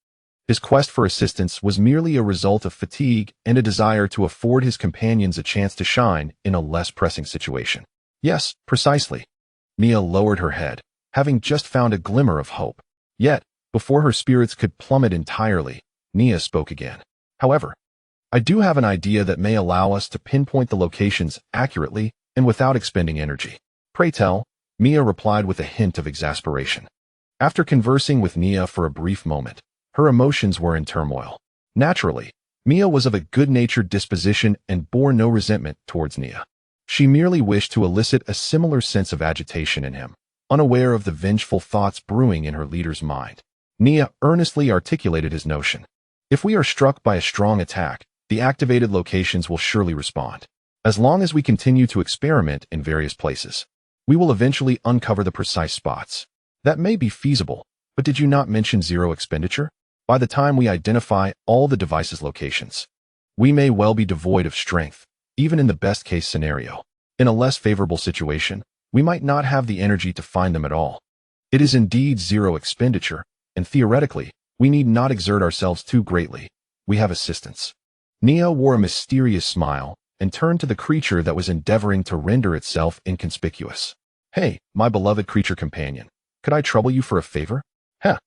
Speaker 1: His quest for assistance was merely a result of fatigue and a desire to afford his companions a chance to shine in a less pressing situation. Yes, precisely. Mia lowered her head, having just found a glimmer of hope. Yet, before her spirits could plummet entirely, Nia spoke again. However, I do have an idea that may allow us to pinpoint the locations accurately and without expending energy. Pray tell, Mia replied with a hint of exasperation. After conversing with Nia for a brief moment, her emotions were in turmoil. Naturally, Mia was of a good-natured disposition and bore no resentment towards Nia. She merely wished to elicit a similar sense of agitation in him, unaware of the vengeful thoughts brewing in her leader's mind. Nia earnestly articulated his notion. If we are struck by a strong attack, the activated locations will surely respond. As long as we continue to experiment in various places, we will eventually uncover the precise spots. That may be feasible, but did you not mention zero expenditure? By the time we identify all the device's locations, we may well be devoid of strength, even in the best-case scenario. In a less favorable situation, we might not have the energy to find them at all. It is indeed zero expenditure, and theoretically, we need not exert ourselves too greatly. We have assistance. Nia wore a mysterious smile and turned to the creature that was endeavoring to render itself inconspicuous. Hey, my beloved creature companion, could I trouble you for a favor? Heh.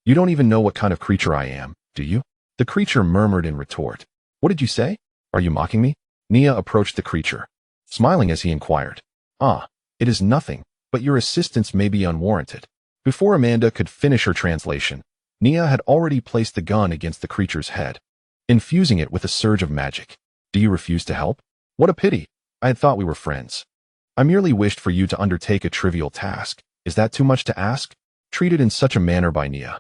Speaker 1: You don't even know what kind of creature I am, do you? The creature murmured in retort. What did you say? Are you mocking me? Nia approached the creature, smiling as he inquired. Ah, it is nothing, but your assistance may be unwarranted. Before Amanda could finish her translation, Nia had already placed the gun against the creature's head, infusing it with a surge of magic. Do you refuse to help? What a pity. I had thought we were friends. I merely wished for you to undertake a trivial task. Is that too much to ask? Treated in such a manner by Nia,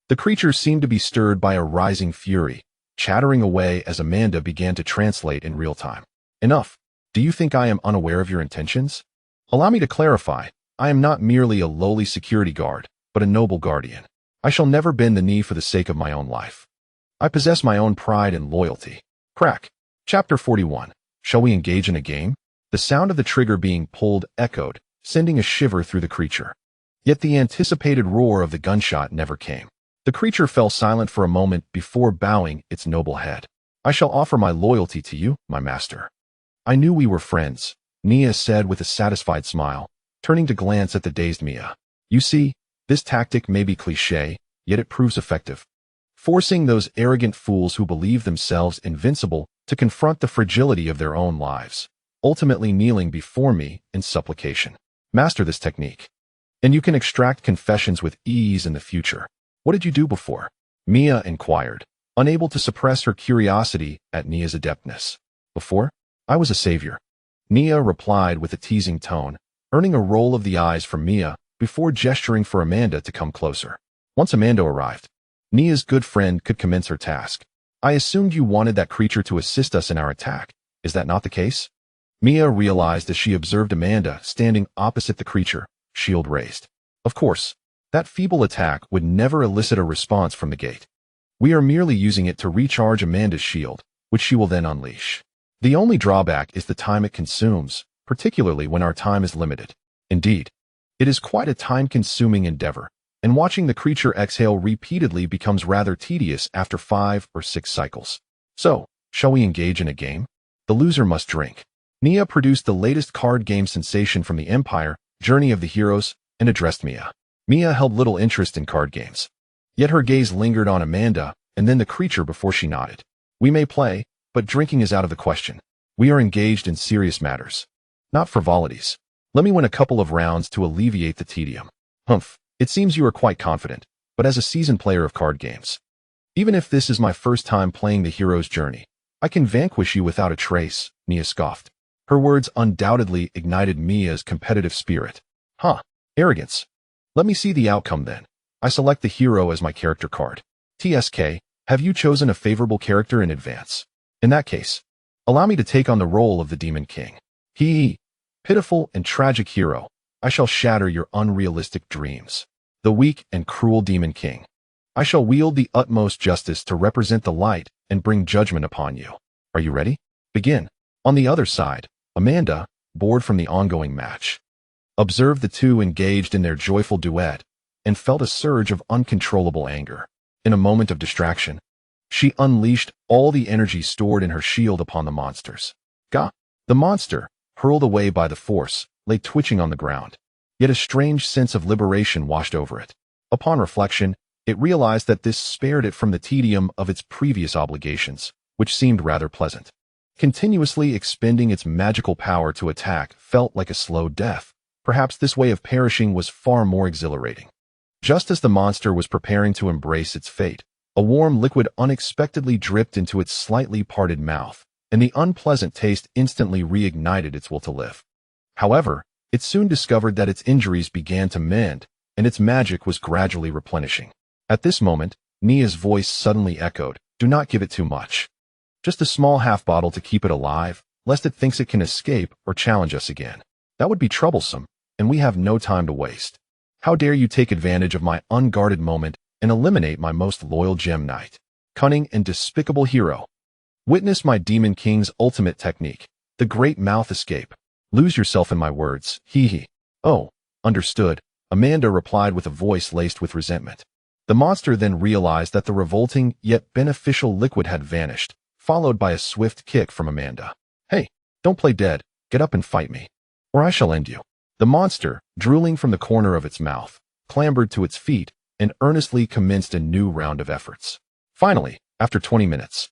Speaker 1: the creature seemed to be stirred by a rising fury, chattering away as Amanda began to translate in real time. Enough. Do you think I am unaware of your intentions? Allow me to clarify. I am not merely a lowly security guard, but a noble guardian. I shall never bend the knee for the sake of my own life. I possess my own pride and loyalty. Crack. Chapter 41. Shall we engage in a game? The sound of the trigger being pulled echoed, sending a shiver through the creature. Yet the anticipated roar of the gunshot never came. The creature fell silent for a moment before bowing its noble head. I shall offer my loyalty to you, my master. I knew we were friends, Nia said with a satisfied smile, turning to glance at the dazed Mia. You see, this tactic may be cliché, yet it proves effective, forcing those arrogant fools who believe themselves invincible to confront the fragility of their own lives, ultimately kneeling before me in supplication. Master this technique, and you can extract confessions with ease in the future. What did you do before? Mia inquired, unable to suppress her curiosity at Nia's adeptness. Before? I was a savior. Nia replied with a teasing tone, earning a roll of the eyes from Mia before gesturing for Amanda to come closer. Once Amanda arrived, Nia's good friend could commence her task. I assumed you wanted that creature to assist us in our attack. Is that not the case? Mia realized as she observed Amanda standing opposite the creature, shield raised. Of course, that feeble attack would never elicit a response from the gate. We are merely using it to recharge Amanda's shield, which she will then unleash. The only drawback is the time it consumes, particularly when our time is limited. Indeed, it is quite a time-consuming endeavor, and watching the creature exhale repeatedly becomes rather tedious after 5 or 6 cycles. So, shall we engage in a game? The loser must drink. Nia produced the latest card game sensation from the Empire, Journey of the Heroes, and addressed Mia. Mia held little interest in card games. Yet her gaze lingered on Amanda and then the creature before she nodded. We may play, but drinking is out of the question. We are engaged in serious matters, not frivolities. Let me win a couple of rounds to alleviate the tedium. Humph, it seems you are quite confident, but as a seasoned player of card games, even if this is my first time playing the hero's journey, I can vanquish you without a trace, Mia scoffed. Her words undoubtedly ignited Mia's competitive spirit. Huh, arrogance. Let me see the outcome then. I select the hero as my character card. TSK, have you chosen a favorable character in advance? In that case, allow me to take on the role of the Demon King. Pitiful and tragic hero, I shall shatter your unrealistic dreams. The weak and cruel Demon King. I shall wield the utmost justice to represent the light and bring judgment upon you. Are you ready? Begin. On the other side, Amanda, bored from the ongoing match, observed the two engaged in their joyful duet and felt a surge of uncontrollable anger. In a moment of distraction, she unleashed all the energy stored in her shield upon the monsters. Gah! The monster, hurled away by the force, lay twitching on the ground. Yet a strange sense of liberation washed over it. Upon reflection, it realized that this spared it from the tedium of its previous obligations, which seemed rather pleasant. Continuously expending its magical power to attack felt like a slow death. Perhaps this way of perishing was far more exhilarating. Just as the monster was preparing to embrace its fate, a warm liquid unexpectedly dripped into its slightly parted mouth, and the unpleasant taste instantly reignited its will to live. However, it soon discovered that its injuries began to mend, and its magic was gradually replenishing. At this moment, Mia's voice suddenly echoed, "Do not give it too much. Just a small half bottle to keep it alive, lest it thinks it can escape or challenge us again. That would be troublesome, and we have no time to waste. How dare you take advantage of my unguarded moment and eliminate my most loyal gem knight? Cunning and despicable hero. Witness my Demon King's ultimate technique, the great mouth escape. Lose yourself in my words, hee. Oh, understood, Amanda replied with a voice laced with resentment. The monster then realized that the revolting yet beneficial liquid had vanished, followed by a swift kick from Amanda. Hey, don't play dead, get up and fight me, or I shall end you. The monster, drooling from the corner of its mouth, clambered to its feet and earnestly commenced a new round of efforts. Finally, after 20 minutes,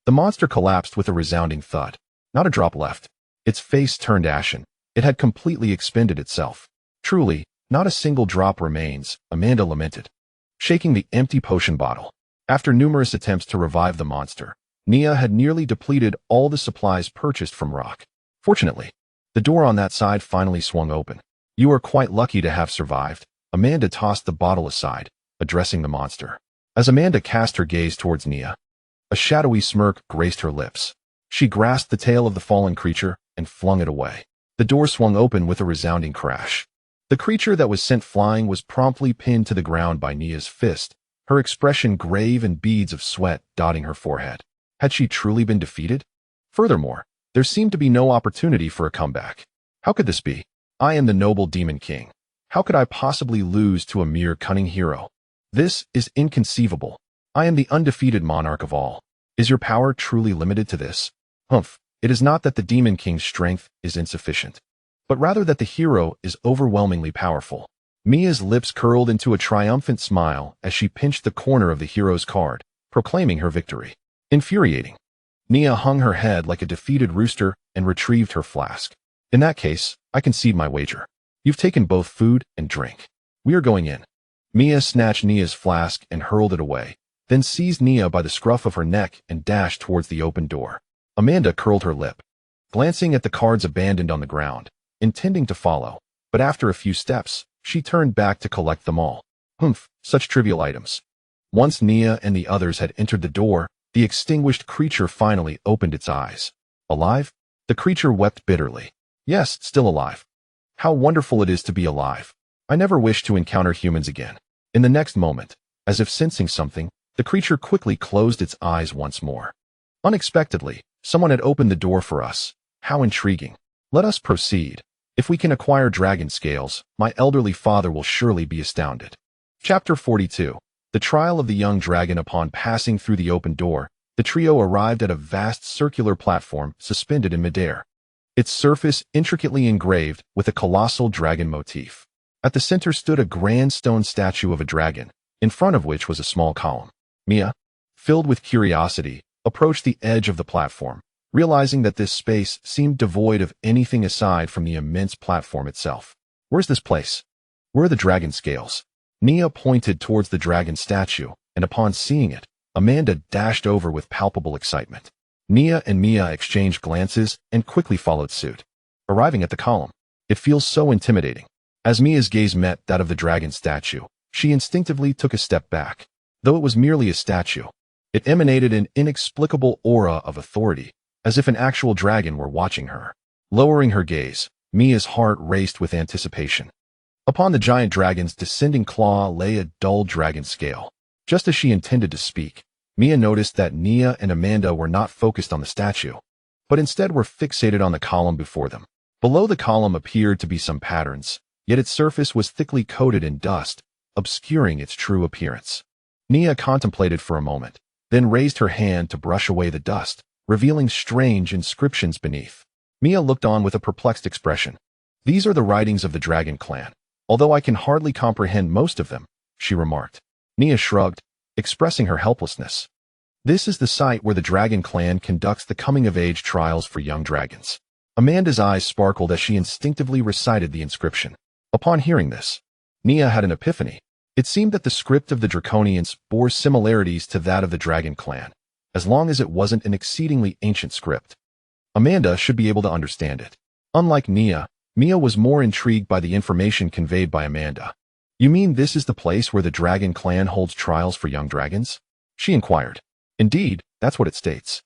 Speaker 1: the monster collapsed with a resounding thud. Not a drop left. Its face turned ashen. It had completely expended itself. Truly, not a single drop remains, Amanda lamented, shaking the empty potion bottle. After numerous attempts to revive the monster, Nia had nearly depleted all the supplies purchased from Rock. Fortunately, the door on that side finally swung open. You are quite lucky to have survived. Amanda tossed the bottle aside, addressing the monster. As Amanda cast her gaze towards Nia, a shadowy smirk graced her lips. She grasped the tail of the fallen creature and flung it away. The door swung open with a resounding crash. The creature that was sent flying was promptly pinned to the ground by Nia's fist, her expression grave and beads of sweat dotting her forehead. Had she truly been defeated? Furthermore, there seemed to be no opportunity for a comeback. How could this be? I am the noble Demon King. How could I possibly lose to a mere cunning hero? This is inconceivable. I am the undefeated monarch of all. Is your power truly limited to this? Humph, it is not that the Demon King's strength is insufficient, but rather that the hero is overwhelmingly powerful. Mia's lips curled into a triumphant smile as she pinched the corner of the hero's card, proclaiming her victory. Infuriating. Nia hung her head like a defeated rooster and retrieved her flask. In that case, I concede my wager. You've taken both food and drink. We are going in. Mia snatched Nia's flask and hurled it away, then seized Nia by the scruff of her neck and dashed towards the open door. Amanda curled her lip, glancing at the cards abandoned on the ground, intending to follow, but after a few steps, she turned back to collect them all. Humph, such trivial items. Once Nia and the others had entered the door, the extinguished creature finally opened its eyes. Alive? The creature wept bitterly. Yes, still alive. How wonderful it is to be alive. I never wish to encounter humans again. In the next moment, as if sensing something, the creature quickly closed its eyes once more. Unexpectedly, someone had opened the door for us. How intriguing. Let us proceed. If we can acquire dragon scales, my elderly father will surely be astounded. Chapter 42. The Trial of the Young Dragon. Upon passing through the open door, the trio arrived at a vast circular platform suspended in midair, its surface intricately engraved with a colossal dragon motif. At the center stood a grand stone statue of a dragon, in front of which was a small column. Mia, filled with curiosity, approached the edge of the platform, realizing that this space seemed devoid of anything aside from the immense platform itself. Where's this place? Where are the dragon scales? Mia pointed towards the dragon statue, and upon seeing it, Amanda dashed over with palpable excitement. Nia and Mia exchanged glances and quickly followed suit. Arriving at the column, it feels so intimidating. As Mia's gaze met that of the dragon statue, she instinctively took a step back. Though it was merely a statue, it emanated an inexplicable aura of authority, as if an actual dragon were watching her. Lowering her gaze, Mia's heart raced with anticipation. Upon the giant dragon's descending claw lay a dull dragon scale. Just as she intended to speak, Mia noticed that Nia and Amanda were not focused on the statue, but instead were fixated on the column before them. Below the column appeared to be some patterns, yet its surface was thickly coated in dust, obscuring its true appearance. Nia contemplated for a moment, then raised her hand to brush away the dust, revealing strange inscriptions beneath. Mia looked on with a perplexed expression. These are the writings of the Dragon Clan, although I can hardly comprehend most of them, she remarked. Nia shrugged, expressing her helplessness. This is the site where the Dragon Clan conducts the coming-of-age trials for young dragons. Amanda's eyes sparkled as she instinctively recited the inscription. Upon hearing this, Nia had an epiphany. It seemed that the script of the Draconians bore similarities to that of the Dragon Clan, as long as it wasn't an exceedingly ancient script. Amanda should be able to understand it. Unlike Nia, Mia was more intrigued by the information conveyed by Amanda. You mean this is the place where the Dragon Clan holds trials for young dragons? She inquired. Indeed, that's what it states.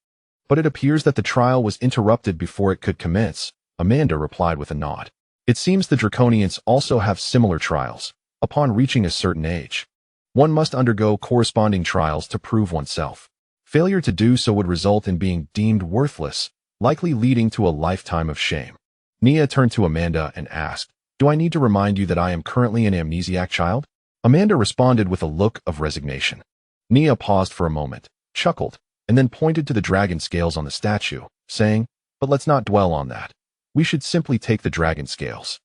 Speaker 1: But it appears that the trial was interrupted before it could commence, Amanda replied with a nod. It seems the Draconians also have similar trials. Upon reaching a certain age, one must undergo corresponding trials to prove oneself. Failure to do so would result in being deemed worthless, likely leading to a lifetime of shame. Nia turned to Amanda and asked, Do I need to remind you that I am currently an amnesiac child? Amanda responded with a look of resignation. Nia paused for a moment, chuckled, and then pointed to the dragon scales on the statue, saying, But let's not dwell on that. We should simply take the dragon scales.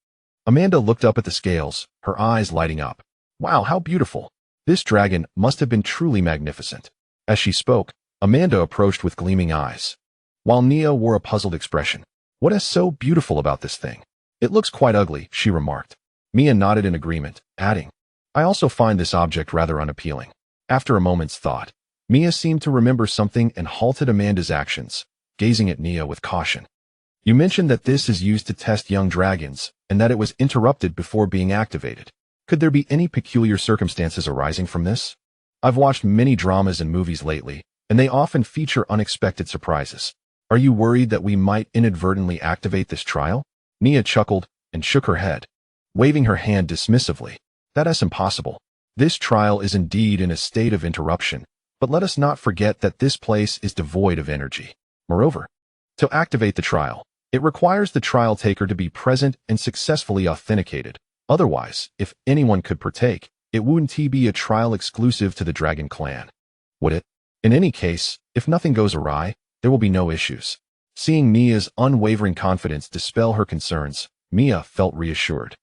Speaker 1: Amanda looked up at the scales, her eyes lighting up. Wow, how beautiful! This dragon must have been truly magnificent. As she spoke, Amanda approached with gleaming eyes, while Nia wore a puzzled expression. What is so beautiful about this thing? It looks quite ugly, she remarked. Mia nodded in agreement, adding, I also find this object rather unappealing. After a moment's thought, Mia seemed to remember something and halted Amanda's actions, gazing at Nia with caution. You mentioned that this is used to test young dragons, and that it was interrupted before being activated. Could there be any peculiar circumstances arising from this? I've watched many dramas and movies lately, and they often feature unexpected surprises. Are you worried that we might inadvertently activate this trial? Nia chuckled and shook her head, waving her hand dismissively. That is impossible. This trial is indeed in a state of interruption, but let us not forget that this place is devoid of energy. Moreover, to activate the trial, it requires the trial taker to be present and successfully authenticated. Otherwise, if anyone could partake, it wouldn't be a trial exclusive to the Dragon Clan, would it? In any case, if nothing goes awry, there will be no issues. Seeing Mia's unwavering confidence dispel her concerns, Mia felt reassured,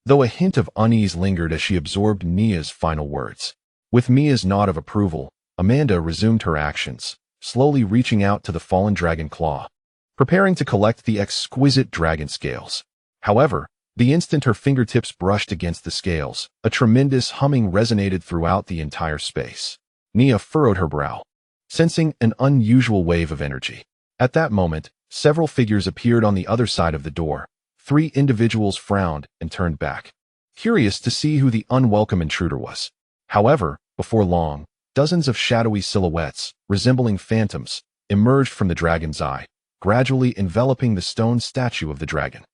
Speaker 1: though a hint of unease lingered as she absorbed Mia's final words. With Mia's nod of approval, Amanda resumed her actions, slowly reaching out to the fallen dragon claw, preparing to collect the exquisite dragon scales. However, the instant her fingertips brushed against the scales, a tremendous humming resonated throughout the entire space. Nia furrowed her brow, sensing an unusual wave of energy. At that moment, several figures appeared on the other side of the door. 3 individuals frowned and turned back, curious to see who the unwelcome intruder was. However, before long, dozens of shadowy silhouettes, resembling phantoms, emerged from the dragon's eye, gradually enveloping the stone statue of the dragon.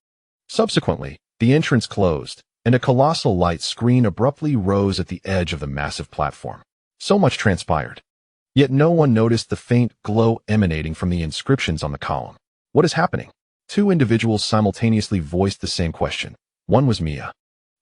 Speaker 1: Subsequently, the entrance closed, and a colossal light screen abruptly rose at the edge of the massive platform. So much transpired. Yet no one noticed the faint glow emanating from the inscriptions on the column. What is happening? 2 individuals simultaneously voiced the same question. One was Mia,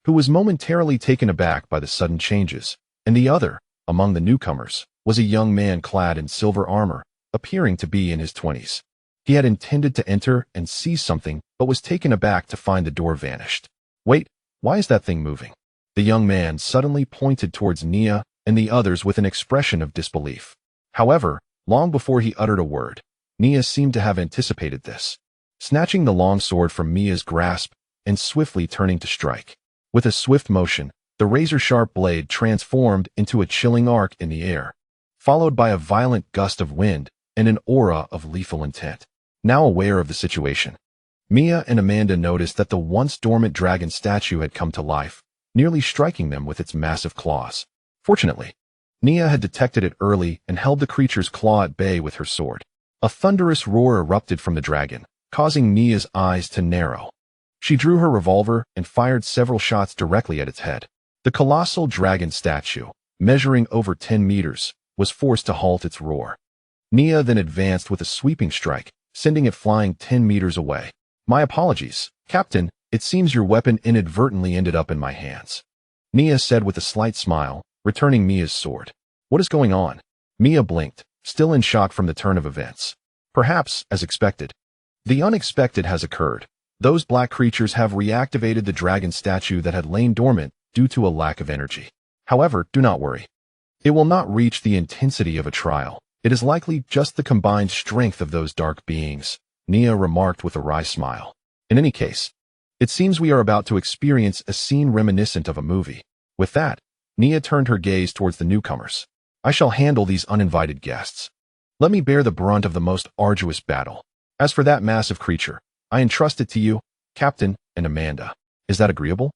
Speaker 1: who was momentarily taken aback by the sudden changes, and the other, among the newcomers, was a young man clad in silver armor, appearing to be in his 20s. He had intended to enter and see something, but was taken aback to find the door vanished. Wait, Why is that thing moving? The young man suddenly pointed towards Nia and the others with an expression of disbelief. However, long before he uttered a word, Nia seemed to have anticipated this. Snatching the long sword from Mia's grasp and swiftly turning to strike. With a swift motion, the razor-sharp blade transformed into a chilling arc in the air, followed by a violent gust of wind and an aura of lethal intent. Now aware of the situation, Mia and Amanda noticed that the once dormant dragon statue had come to life, nearly striking them with its massive claws. Fortunately, Nia had detected it early and held the creature's claw at bay with her sword. A thunderous roar erupted from the dragon, causing Nia's eyes to narrow. She drew her revolver and fired several shots directly at its head. The colossal dragon statue, measuring over 10 meters, was forced to halt its roar. Nia then advanced with a sweeping strike, sending it flying 10 meters away. My apologies, Captain. It seems your weapon inadvertently ended up in my hands, Nia said with a slight smile, returning Mia's sword. What is going on? Mia blinked, still in shock from the turn of events. Perhaps, as expected. The unexpected has occurred. Those black creatures have reactivated the dragon statue that had lain dormant due to a lack of energy. However, do not worry. It will not reach the intensity of a trial. It is likely just the combined strength of those dark beings, Nia remarked with a wry smile. In any case, it seems we are about to experience a scene reminiscent of a movie. With that, Nia turned her gaze towards the newcomers. I shall handle these uninvited guests. Let me bear the brunt of the most arduous battle. As for that massive creature, I entrust it to you, Captain, and Amanda. Is that agreeable?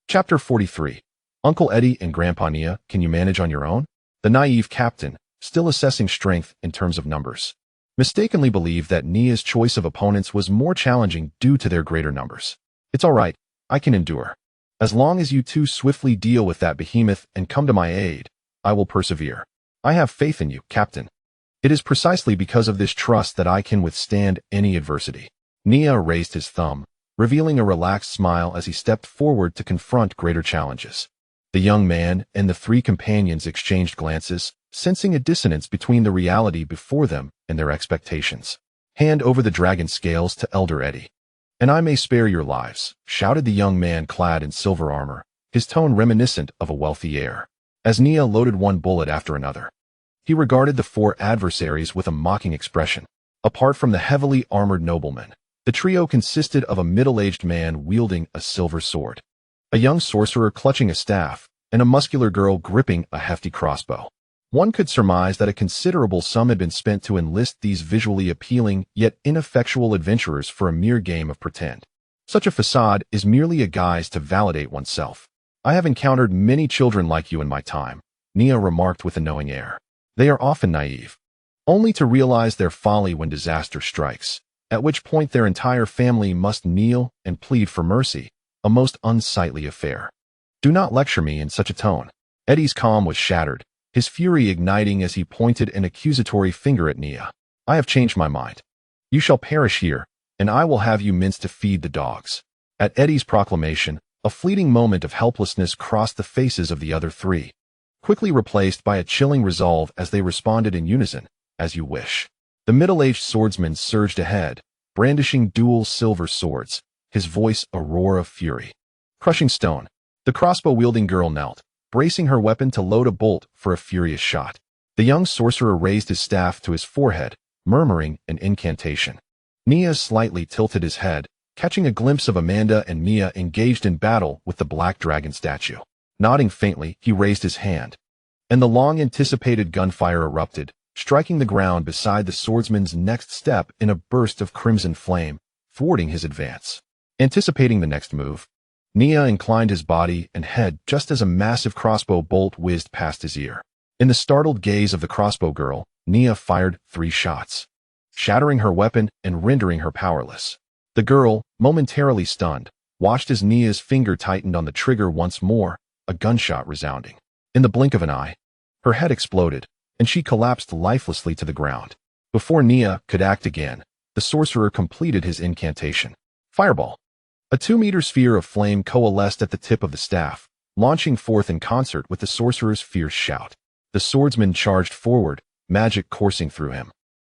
Speaker 1: Chapter 43. Uncle Eddie and Grandpa Nia, can you manage on your own? The naive captain, still assessing strength in terms of numbers, mistakenly believed that Nia's choice of opponents was more challenging due to their greater numbers. It's all right, I can endure. As long as you two swiftly deal with that behemoth and come to my aid, I will persevere. I have faith in you, Captain. It is precisely because of this trust that I can withstand any adversity. Nia raised his thumb, revealing a relaxed smile as he stepped forward to confront greater challenges. The young man and the three companions exchanged glances, sensing a dissonance between the reality before them and their expectations. Hand over the dragon scales to Elder Eddie. And I may spare your lives, shouted the young man clad in silver armor, his tone reminiscent of a wealthy heir. As Nia loaded one bullet after another, he regarded the four adversaries with a mocking expression. Apart from the heavily armored nobleman, the trio consisted of a middle-aged man wielding a silver sword, a young sorcerer clutching a staff, and a muscular girl gripping a hefty crossbow. One could surmise that a considerable sum had been spent to enlist these visually appealing yet ineffectual adventurers for a mere game of pretend. Such a facade is merely a guise to validate oneself. I have encountered many children like you in my time, Nia remarked with a knowing air. They are often naive, only to realize their folly when disaster strikes, at which point their entire family must kneel and plead for mercy, a most unsightly affair. Do not lecture me in such a tone. Eddie's calm was shattered, his fury igniting as he pointed an accusatory finger at Nia. I have changed my mind. You shall perish here, and I will have you minced to feed the dogs. At Eddie's proclamation, a fleeting moment of helplessness crossed the faces of the other three, quickly replaced by a chilling resolve as they responded in unison, as you wish. The middle-aged swordsman surged ahead, brandishing dual silver swords, his voice a roar of fury. Crushing stone. The crossbow-wielding girl knelt, bracing her weapon to load a bolt for a furious shot. The young sorcerer raised his staff to his forehead, murmuring an incantation. Nia slightly tilted his head, catching a glimpse of Amanda and Mia engaged in battle with the black dragon statue. Nodding faintly, he raised his hand, and the long-anticipated gunfire erupted, striking the ground beside the swordsman's next step in a burst of crimson flame, thwarting his advance. Anticipating the next move, Nia inclined his body and head just as a massive crossbow bolt whizzed past his ear. In the startled gaze of the crossbow girl, Nia fired 3 shots, shattering her weapon and rendering her powerless. The girl, momentarily stunned, watched as Nia's finger tightened on the trigger once more, a gunshot resounding. In the blink of an eye, her head exploded, and she collapsed lifelessly to the ground. Before Nia could act again, the sorcerer completed his incantation. Fireball. A 2-meter sphere of flame coalesced at the tip of the staff, launching forth in concert with the sorcerer's fierce shout. The swordsman charged forward, magic coursing through him,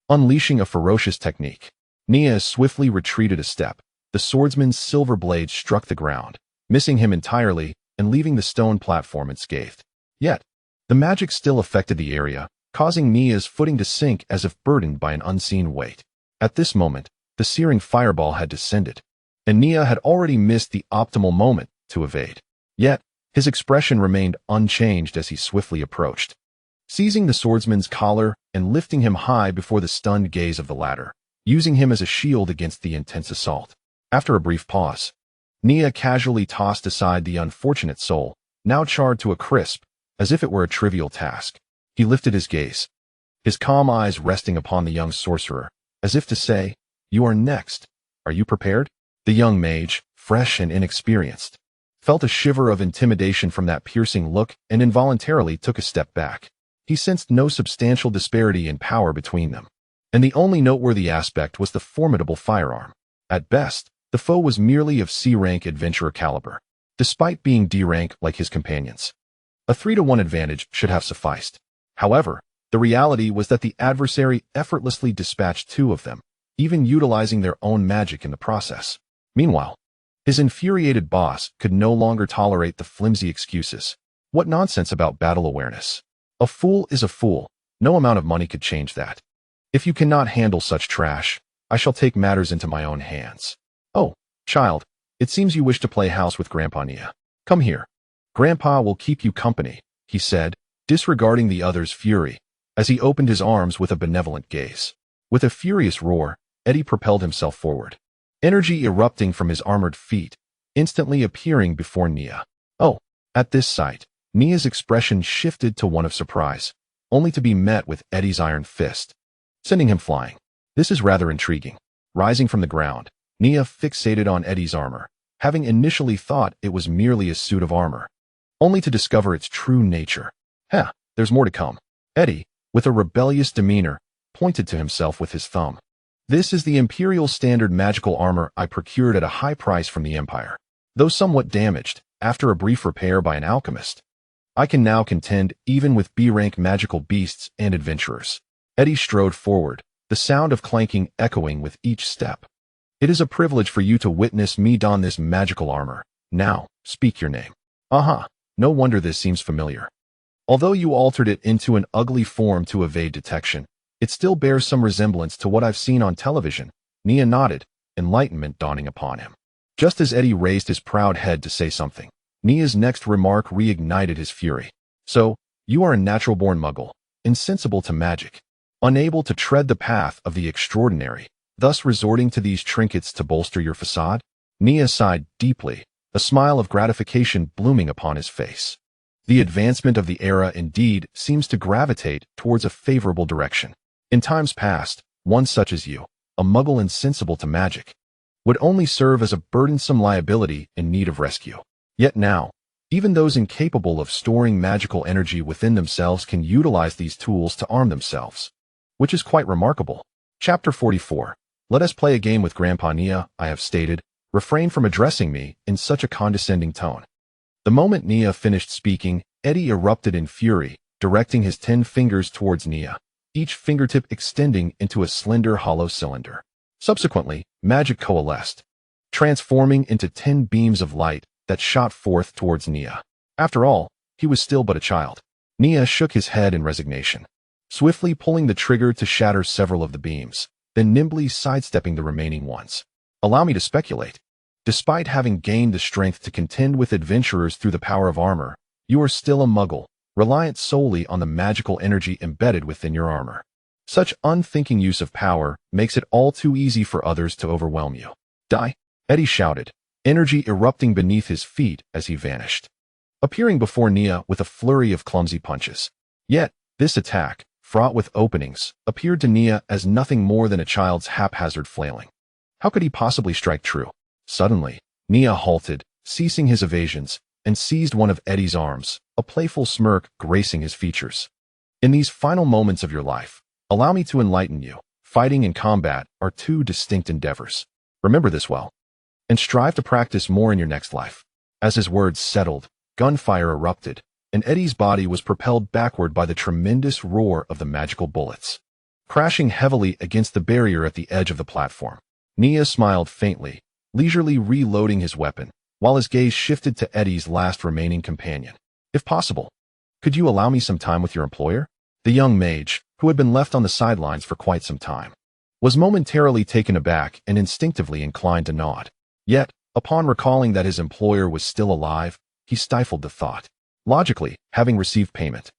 Speaker 1: unleashing a ferocious technique. Nia swiftly retreated a step. The swordsman's silver blade struck the ground, missing him entirely and leaving the stone platform unscathed. Yet, the magic still affected the area, causing Nia's footing to sink as if burdened by an unseen weight. At this moment, the searing fireball had descended, and Nia had already missed the optimal moment to evade. Yet, his expression remained unchanged as he swiftly approached, seizing the swordsman's collar and lifting him high before the stunned gaze of the latter, using him as a shield against the intense assault. After a brief pause, Nia casually tossed aside the unfortunate soul, now charred to a crisp, as if it were a trivial task. He lifted his gaze, his calm eyes resting upon the young sorcerer, as if to say, "You are next. Are you prepared?" The young mage, fresh and inexperienced, felt a shiver of intimidation from that piercing look and involuntarily took a step back. He sensed no substantial disparity in power between them, and the only noteworthy aspect was the formidable firearm. At best, the foe was merely of C-rank adventurer caliber, despite being D-rank like his companions. A 3-to-1 advantage should have sufficed. However, the reality was that the adversary effortlessly dispatched 2 of them, even utilizing their own magic in the process. Meanwhile, his infuriated boss could no longer tolerate the flimsy excuses. What nonsense about battle awareness? A fool is a fool. No amount of money could change that. If you cannot handle such trash, I shall take matters into my own hands. Oh, child, it seems you wish to play house with Grandpa Nia. Come here. Grandpa will keep you company, he said, disregarding the other's fury, as he opened his arms with a benevolent gaze. With a furious roar, Eddie propelled himself forward, energy erupting from his armored feet, instantly appearing before Nia. Oh, at this sight, Nia's expression shifted to one of surprise, only to be met with Eddie's iron fist, sending him flying. This is rather intriguing. Rising from the ground, Nia fixated on Eddie's armor, having initially thought it was merely a suit of armor, only to discover its true nature. There's more to come. Eddie, with a rebellious demeanor, pointed to himself with his thumb. This is the Imperial Standard magical armor I procured at a high price from the Empire. Though somewhat damaged, after a brief repair by an alchemist, I can now contend even with B-rank magical beasts and adventurers. Eddie strode forward, the sound of clanking echoing with each step. It is a privilege for you to witness me don this magical armor. Now, speak your name. No wonder this seems familiar. Although you altered it into an ugly form to evade detection, it still bears some resemblance to what I've seen on television. Nia nodded, enlightenment dawning upon him. Just as Eddie raised his proud head to say something, Nia's next remark reignited his fury. So, you are a natural-born muggle, insensible to magic, unable to tread the path of the extraordinary, thus resorting to these trinkets to bolster your facade? Nia sighed deeply, a smile of gratification blooming upon his face. The advancement of the era indeed seems to gravitate towards a favorable direction. In times past, one such as you, a muggle insensible to magic, would only serve as a burdensome liability in need of rescue. Yet now, even those incapable of storing magical energy within themselves can utilize these tools to arm themselves, which is quite remarkable. Chapter 44. Let us play a game with Grandpa Nia, I have stated. Refrain from addressing me in such a condescending tone. The moment Nia finished speaking, Eddie erupted in fury, directing his 10 fingers towards Nia, each fingertip extending into a slender hollow cylinder. Subsequently, magic coalesced, transforming into 10 beams of light that shot forth towards Nia. After all, he was still but a child. Nia shook his head in resignation, swiftly pulling the trigger to shatter several of the beams, then nimbly sidestepping the remaining ones. Allow me to speculate. Despite having gained the strength to contend with adventurers through the power of armor, you are still a muggle, reliant solely on the magical energy embedded within your armor. Such unthinking use of power makes it all too easy for others to overwhelm you. Die! Eddie shouted, energy erupting beneath his feet as he vanished, appearing before Nia with a flurry of clumsy punches. Yet, this attack, fraught with openings, appeared to Nia as nothing more than a child's haphazard flailing. How could he possibly strike true? Suddenly, Nia halted, ceasing his evasions, and seized one of Eddie's arms, a playful smirk gracing his features. In these final moments of your life, allow me to enlighten you. Fighting and combat are 2 distinct endeavors. Remember this well, and strive to practice more in your next life. As his words settled, gunfire erupted, and Eddie's body was propelled backward by the tremendous roar of the magical bullets, crashing heavily against the barrier at the edge of the platform. Nia smiled faintly, leisurely reloading his weapon, while his gaze shifted to Eddie's last remaining companion. If possible, could you allow me some time with your employer? The young mage, who had been left on the sidelines for quite some time, was momentarily taken aback and instinctively inclined to nod. Yet, upon recalling that his employer was still alive, he stifled the thought. Logically, having received payment,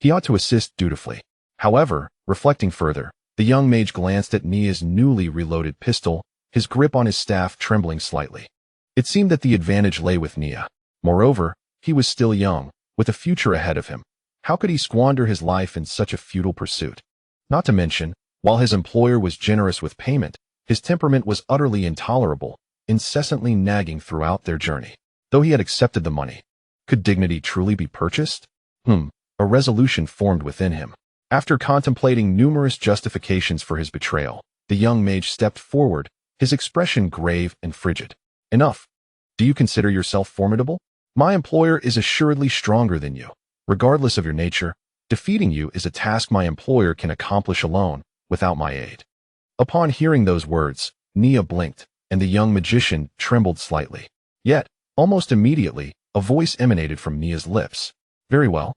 Speaker 1: he ought to assist dutifully. However, reflecting further, the young mage glanced at Nia's newly reloaded pistol, his grip on his staff trembling slightly. It seemed that the advantage lay with Nia. Moreover, he was still young, with a future ahead of him. How could he squander his life in such a futile pursuit? Not to mention, while his employer was generous with payment, his temperament was utterly intolerable, incessantly nagging throughout their journey. Though he had accepted the money, could dignity truly be purchased? A resolution formed within him. After contemplating numerous justifications for his betrayal, the young mage stepped forward, his expression grave and frigid. Enough. Do you consider yourself formidable? My employer is assuredly stronger than you. Regardless of your nature, defeating you is a task my employer can accomplish alone, without my aid. Upon hearing those words, Nia blinked, and the young magician trembled slightly. Yet, almost immediately, a voice emanated from Nia's lips. Very well.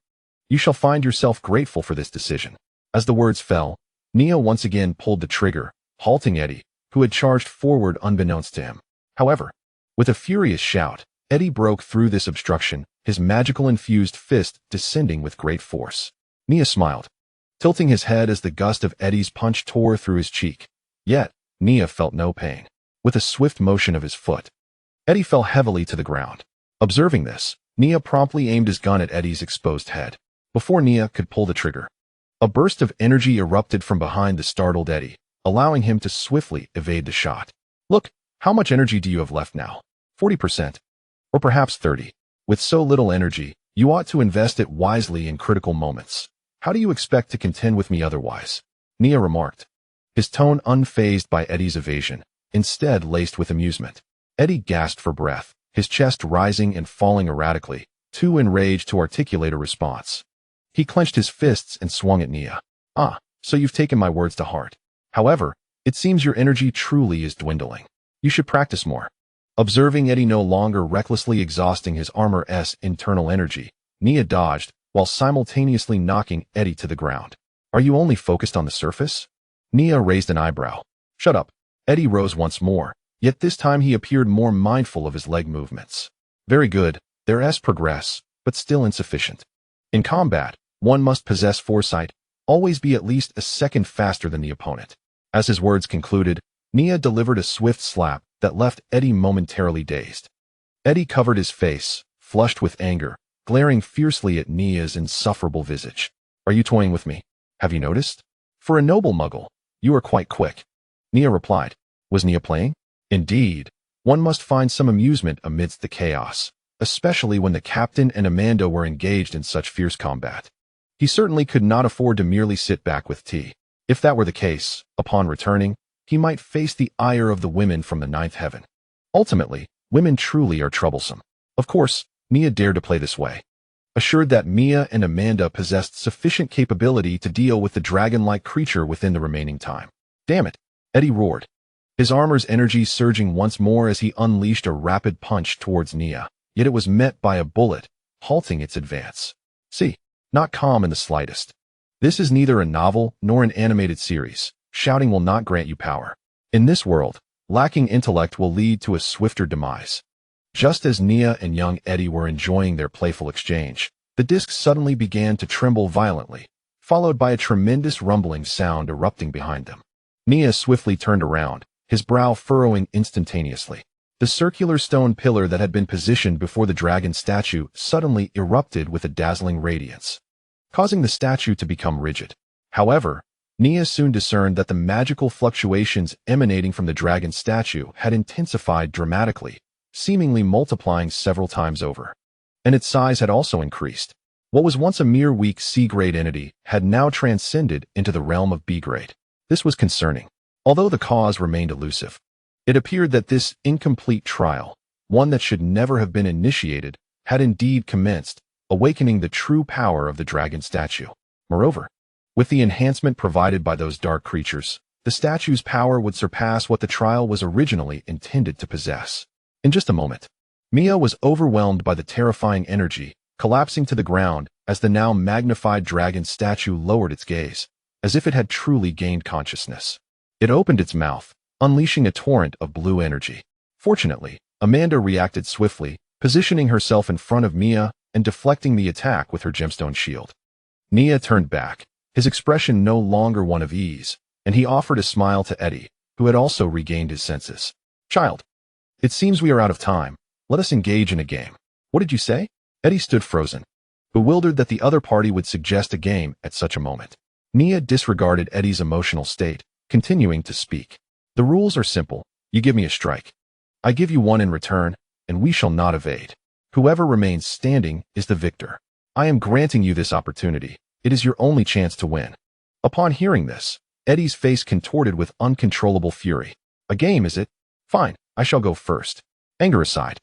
Speaker 1: You shall find yourself grateful for this decision. As the words fell, Nia once again pulled the trigger, halting Eddie, who had charged forward unbeknownst to him. However, with a furious shout, Eddie broke through this obstruction, his magical-infused fist descending with great force. Nia smiled, tilting his head as the gust of Eddie's punch tore through his cheek. Yet, Nia felt no pain. With a swift motion of his foot, Eddie fell heavily to the ground. Observing this, Nia promptly aimed his gun at Eddie's exposed head. Before Nia could pull the trigger, a burst of energy erupted from behind the startled Eddie, allowing him to swiftly evade the shot. Look, how much energy do you have left now? 40%. Or perhaps 30. With so little energy, you ought to invest it wisely in critical moments. How do you expect to contend with me otherwise? Nia remarked, his tone unfazed by Eddie's evasion, instead laced with amusement. Eddie gasped for breath, his chest rising and falling erratically, too enraged to articulate a response. He clenched his fists and swung at Nia. Ah, so you've taken my words to heart. However, it seems your energy truly is dwindling. You should practice more. Observing Eddie no longer recklessly exhausting his armor's internal energy, Nia dodged, while simultaneously knocking Eddie to the ground. Are you only focused on the surface? Nia raised an eyebrow. Shut up. Eddie rose once more, yet this time he appeared more mindful of his leg movements. Very good, there's progress, but still insufficient. In combat, one must possess foresight, always be at least a second faster than the opponent. As his words concluded, Nia delivered a swift slap that left Eddie momentarily dazed. Eddie covered his face, flushed with anger, glaring fiercely at Nia's insufferable visage. Are you toying with me? Have you noticed? For a noble muggle, you are quite quick. Nia replied. Was Nia playing? Indeed. One must find some amusement amidst the chaos, especially when the captain and Amanda were engaged in such fierce combat. He certainly could not afford to merely sit back with tea. If that were the case, upon returning, he might face the ire of the women from the ninth heaven. Ultimately, women truly are troublesome. Of course, Nia dared to play this way, assured that Mia and Amanda possessed sufficient capability to deal with the dragon-like creature within the remaining time. Damn it, Eddie roared, his armor's energy surging once more as he unleashed a rapid punch towards Nia, yet it was met by a bullet, halting its advance. See, not calm in the slightest. This is neither a novel nor an animated series. Shouting will not grant you power. In this world, lacking intellect will lead to a swifter demise. Just as Nia and young Eddie were enjoying their playful exchange, the disc suddenly began to tremble violently, followed by a tremendous rumbling sound erupting behind them. Nia swiftly turned around, his brow furrowing instantaneously. The circular stone pillar that had been positioned before the dragon statue suddenly erupted with a dazzling radiance, causing the statue to become rigid. However, Nia soon discerned that the magical fluctuations emanating from the dragon statue had intensified dramatically, seemingly multiplying several times over. And its size had also increased. What was once a mere weak C-grade entity had now transcended into the realm of B-grade. This was concerning, although the cause remained elusive. It appeared that this incomplete trial, one that should never have been initiated, had indeed commenced, awakening the true power of the dragon statue. Moreover, with the enhancement provided by those dark creatures, the statue's power would surpass what the trial was originally intended to possess. In just a moment, Mia was overwhelmed by the terrifying energy, collapsing to the ground as the now magnified dragon statue lowered its gaze, as if it had truly gained consciousness. It opened its mouth, unleashing a torrent of blue energy. Fortunately, Amanda reacted swiftly, positioning herself in front of Mia and deflecting the attack with her gemstone shield. Mia turned back, his expression no longer one of ease, and he offered a smile to Eddie, who had also regained his senses. "Child, it seems we are out of time. Let us engage in a game." "What did you say?" Eddie stood frozen, bewildered that the other party would suggest a game at such a moment. Mia disregarded Eddie's emotional state, continuing to speak. "The rules are simple. You give me a strike. I give you one in return, and we shall not evade. Whoever remains standing is the victor. I am granting you this opportunity. It is your only chance to win." Upon hearing this, Eddie's face contorted with uncontrollable fury. "A game, is it? Fine, I shall go first." Anger aside,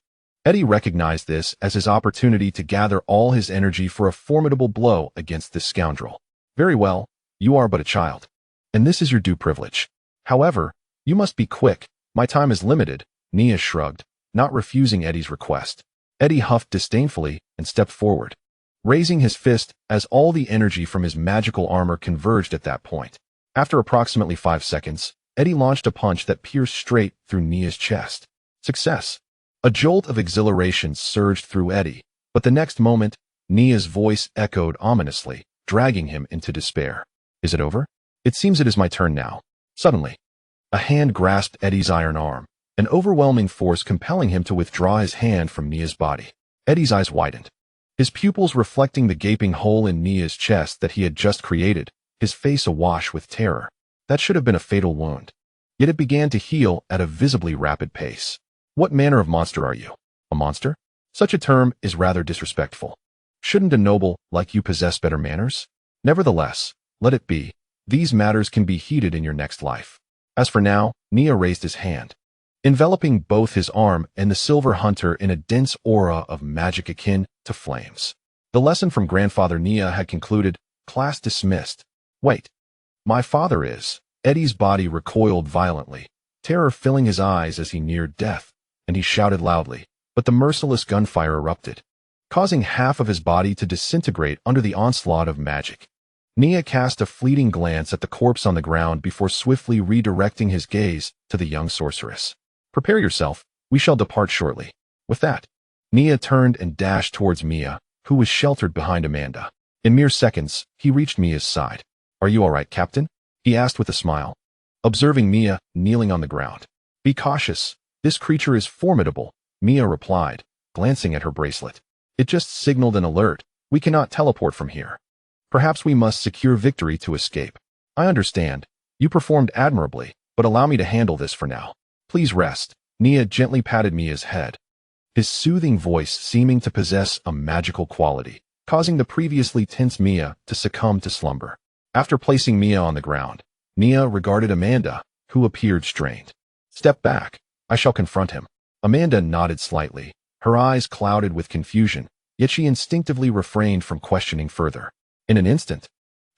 Speaker 1: Eddie recognized this as his opportunity to gather all his energy for a formidable blow against this scoundrel. "Very well, you are but a child, and this is your due privilege. However, you must be quick. My time is limited." Mia shrugged, not refusing Eddie's request. Eddie huffed disdainfully and stepped forward, raising his fist as all the energy from his magical armor converged at that point. After approximately 5 seconds, Eddie launched a punch that pierced straight through Nia's chest. Success! A jolt of exhilaration surged through Eddie, but the next moment, Nia's voice echoed ominously, dragging him into despair. "Is it over? It seems it is my turn now." Suddenly, a hand grasped Eddie's iron arm, an overwhelming force compelling him to withdraw his hand from Nia's body. Eddie's eyes widened, his pupils reflecting the gaping hole in Nia's chest that he had just created, his face awash with terror. That should have been a fatal wound. Yet it began to heal at a visibly rapid pace. "What manner of monster are you? A monster? Such a term is rather disrespectful. Shouldn't a noble like you possess better manners? Nevertheless, let it be. These matters can be heeded in your next life. As for now," Nia raised his hand, enveloping both his arm and the silver hunter in a dense aura of magic akin to flames. The lesson from Grandfather Nia had concluded, class dismissed. "Wait. My father is..." Eddie's body recoiled violently, terror filling his eyes as he neared death, and he shouted loudly, but the merciless gunfire erupted, causing half of his body to disintegrate under the onslaught of magic. Nia cast a fleeting glance at the corpse on the ground before swiftly redirecting his gaze to the young sorceress. "Prepare yourself, we shall depart shortly." With that, Nia turned and dashed towards Mia, who was sheltered behind Amanda. In mere seconds, he reached Mia's side. "Are you all right, Captain?" he asked with a smile, observing Mia kneeling on the ground. "Be cautious. This creature is formidable," Mia replied, glancing at her bracelet. "It just signaled an alert. We cannot teleport from here. Perhaps we must secure victory to escape." "I understand. You performed admirably, but allow me to handle this for now. Please rest." Nia gently patted Mia's head, his soothing voice seeming to possess a magical quality, causing the previously tense Mia to succumb to slumber. After placing Mia on the ground, Nia regarded Amanda, who appeared strained. "Step back. I shall confront him." Amanda nodded slightly, her eyes clouded with confusion, yet she instinctively refrained from questioning further. In an instant,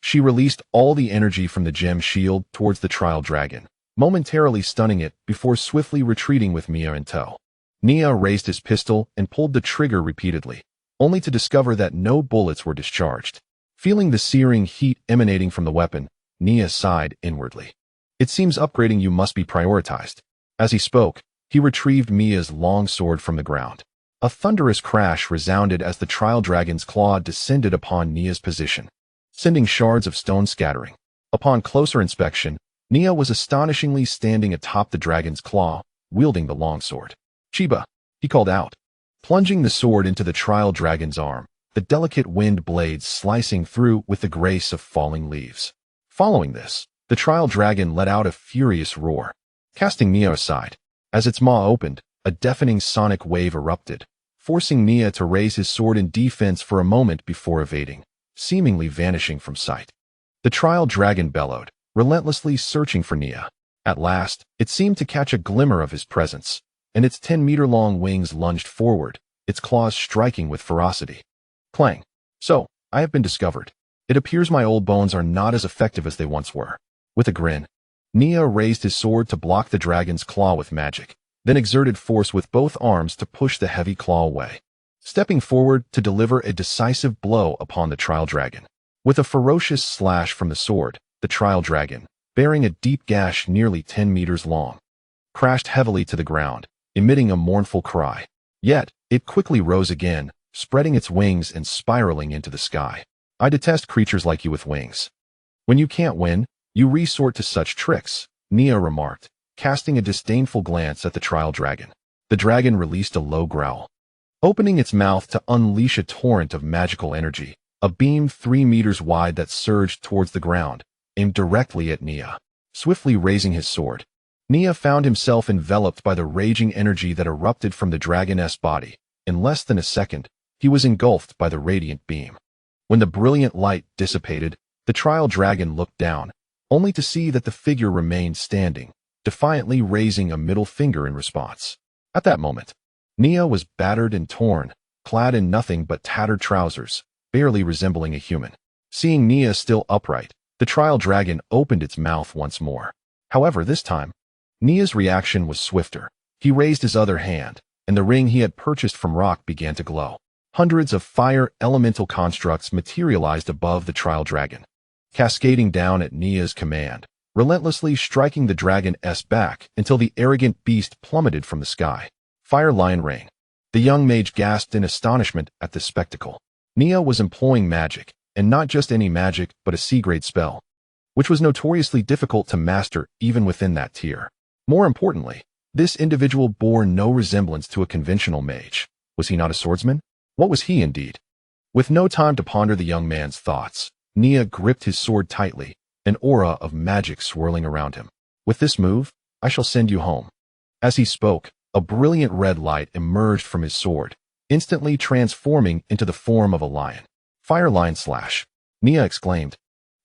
Speaker 1: she released all the energy from the gem shield towards the trial dragon, momentarily stunning it before swiftly retreating with Mia in tow. Nia raised his pistol and pulled the trigger repeatedly, only to discover that no bullets were discharged. Feeling the searing heat emanating from the weapon, Nia sighed inwardly. "It seems upgrading you must be prioritized." As he spoke, he retrieved Mia's long sword from the ground. A thunderous crash resounded as the trial dragon's claw descended upon Nia's position, sending shards of stone scattering. Upon closer inspection, Nia was astonishingly standing atop the dragon's claw, wielding the longsword. "Chiba," he called out, plunging the sword into the trial dragon's arm, the delicate wind blades slicing through with the grace of falling leaves. Following this, the trial dragon let out a furious roar, casting Nia aside. As its maw opened, a deafening sonic wave erupted, forcing Nia to raise his sword in defense for a moment before evading, seemingly vanishing from sight. The trial dragon bellowed, relentlessly searching for Nia. At last, it seemed to catch a glimmer of his presence, and its 10-meter-long wings lunged forward, its claws striking with ferocity. Clang. "So, I have been discovered. It appears my old bones are not as effective as they once were." With a grin, Nia raised his sword to block the dragon's claw with magic, then exerted force with both arms to push the heavy claw away, stepping forward to deliver a decisive blow upon the trial dragon. With a ferocious slash from the sword, the trial dragon, bearing a deep gash nearly 10 meters long, crashed heavily to the ground, emitting a mournful cry. Yet, it quickly rose again, spreading its wings and spiraling into the sky. I detest creatures like you with wings. When you can't win, you resort to such tricks, Nia remarked, casting a disdainful glance at the trial dragon. The dragon released a low growl, opening its mouth to unleash a torrent of magical energy, a beam 3 meters wide that surged towards the ground, aimed directly at Nia. Swiftly raising his sword, Nia found himself enveloped by the raging energy that erupted from the dragon's body. In less than a second, he was engulfed by the radiant beam. When the brilliant light dissipated, the trial dragon looked down, only to see that the figure remained standing, defiantly raising a middle finger in response. At that moment, Nia was battered and torn, clad in nothing but tattered trousers, barely resembling a human. Seeing Nia still upright, the trial dragon opened its mouth once more. However, this time, Nia's reaction was swifter. He raised his other hand, and the ring he had purchased from rock began to glow. Hundreds of fire elemental constructs materialized above the trial dragon, cascading down at Nia's command, relentlessly striking the dragon's back until the arrogant beast plummeted from the sky. Fire Lion Rain. The young mage gasped in astonishment at this spectacle. Nia was employing magic, and not just any magic, but a C-grade spell, which was notoriously difficult to master even within that tier. More importantly, this individual bore no resemblance to a conventional mage. Was he not a swordsman? What was he indeed? With no time to ponder the young man's thoughts, Nia gripped his sword tightly, an aura of magic swirling around him. With this move, I shall send you home. As he spoke, a brilliant red light emerged from his sword, instantly transforming into the form of a lion. Fire Lion Slash, Nia exclaimed,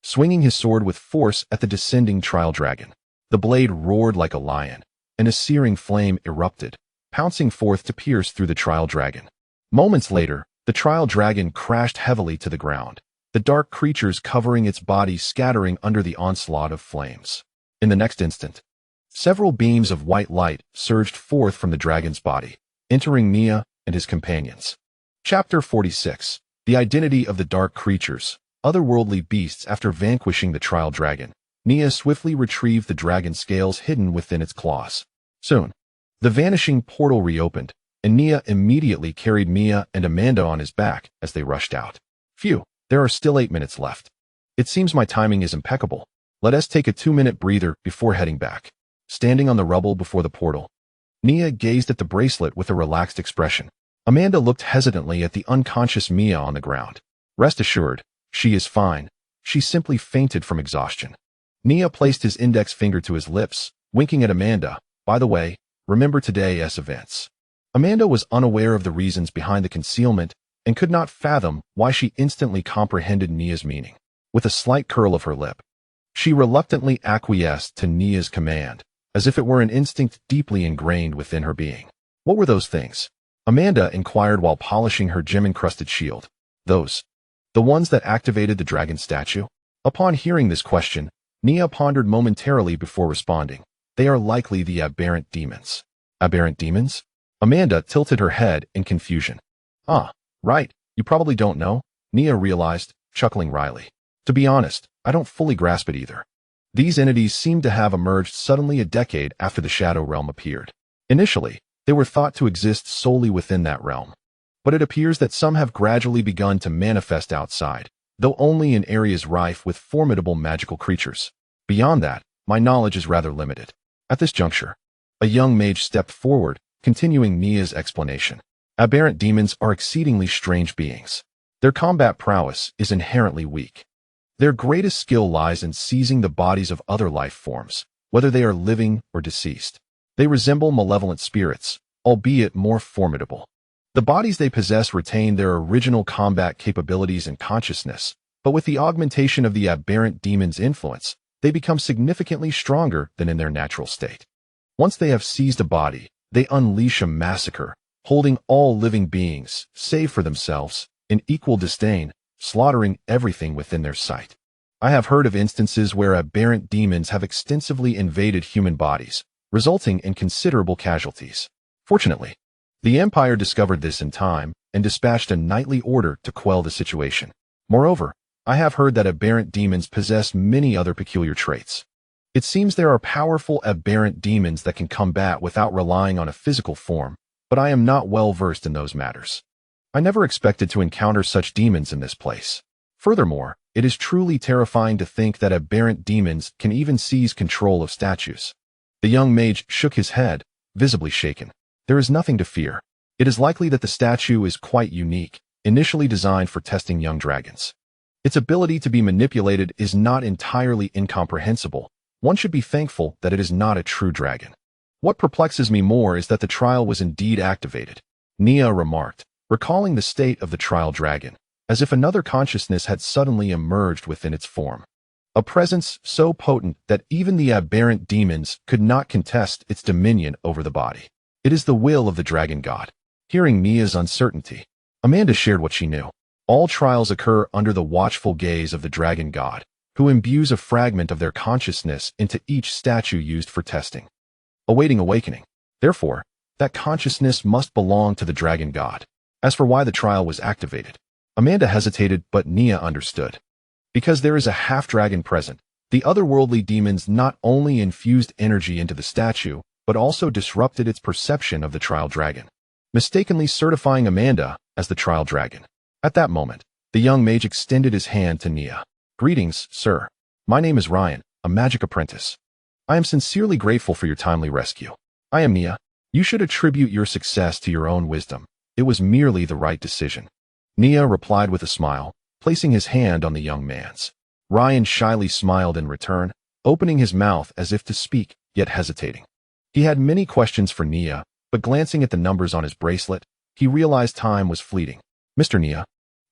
Speaker 1: swinging his sword with force at the descending trial dragon. The blade roared like a lion, and a searing flame erupted, pouncing forth to pierce through the trial dragon. Moments later, the trial dragon crashed heavily to the ground, the dark creatures covering its body scattering under the onslaught of flames. In the next instant, several beams of white light surged forth from the dragon's body, entering Nia and his companions. Chapter 46. The Identity of the Dark Creatures, Otherworldly Beasts. After vanquishing the trial dragon, Nia swiftly retrieved the dragon's scales hidden within its claws. Soon, the vanishing portal reopened, and Nia immediately carried Mia and Amanda on his back as they rushed out. Phew, there are still 8 minutes left. It seems my timing is impeccable. Let us take a 2-minute breather before heading back. Standing on the rubble before the portal, Nia gazed at the bracelet with a relaxed expression. Amanda looked hesitantly at the unconscious Mia on the ground. Rest assured, she is fine. She simply fainted from exhaustion. Nia placed his index finger to his lips, winking at Amanda. By the way, remember today's events. Amanda was unaware of the reasons behind the concealment and could not fathom why she instantly comprehended Nia's meaning. With a slight curl of her lip, she reluctantly acquiesced to Nia's command, as if it were an instinct deeply ingrained within her being. What were those things? Amanda inquired while polishing her gem-encrusted shield. Those. The ones that activated the dragon statue? Upon hearing this question, Nia pondered momentarily before responding. They are likely the aberrant demons. Aberrant demons? Amanda tilted her head in confusion. Ah, right, you probably don't know, Nia realized, chuckling wryly. To be honest, I don't fully grasp it either. These entities seem to have emerged suddenly a decade after the Shadow Realm appeared. Initially, they were thought to exist solely within that realm. But it appears that some have gradually begun to manifest outside, though only in areas rife with formidable magical creatures. Beyond that, my knowledge is rather limited. At this juncture, a young mage stepped forward, continuing Nia's explanation. Aberrant demons are exceedingly strange beings. Their combat prowess is inherently weak. Their greatest skill lies in seizing the bodies of other life forms, whether they are living or deceased. They resemble malevolent spirits, albeit more formidable. The bodies they possess retain their original combat capabilities and consciousness, but with the augmentation of the aberrant demon's influence, they become significantly stronger than in their natural state. Once they have seized a body, they unleash a massacre, holding all living beings, save for themselves, in equal disdain, slaughtering everything within their sight. I have heard of instances where aberrant demons have extensively invaded human bodies, resulting in considerable casualties. Fortunately, the Empire discovered this in time and dispatched a nightly order to quell the situation. Moreover, I have heard that aberrant demons possess many other peculiar traits. It seems there are powerful aberrant demons that can combat without relying on a physical form, but I am not well versed in those matters. I never expected to encounter such demons in this place. Furthermore, it is truly terrifying to think that aberrant demons can even seize control of statues. The young mage shook his head, visibly shaken. There is nothing to fear. It is likely that the statue is quite unique, initially designed for testing young dragons. Its ability to be manipulated is not entirely incomprehensible. One should be thankful that it is not a true dragon. What perplexes me more is that the trial was indeed activated, Nia remarked, recalling the state of the trial dragon, as if another consciousness had suddenly emerged within its form. A presence so potent that even the aberrant demons could not contest its dominion over the body. It is the will of the dragon god. Hearing Nia's uncertainty, Amanda shared what she knew. All trials occur under the watchful gaze of the dragon god, who imbues a fragment of their consciousness into each statue used for testing, awaiting awakening. Therefore, that consciousness must belong to the dragon god. As for why the trial was activated, Amanda hesitated, but Nia understood. Because there is a half-dragon present, the otherworldly demons not only infused energy into the statue, but also disrupted its perception of the trial dragon, mistakenly certifying Amanda as the trial dragon. At that moment, the young mage extended his hand to Nia. "Greetings, sir. My name is Ryan, a magic apprentice. I am sincerely grateful for your timely rescue. I am Nia. You should attribute your success to your own wisdom. It was merely the right decision." Nia replied with a smile, placing his hand on the young man's. Ryan shyly smiled in return, opening his mouth as if to speak, yet hesitating. He had many questions for Nia, but glancing at the numbers on his bracelet, he realized time was fleeting. "Mr. Nia,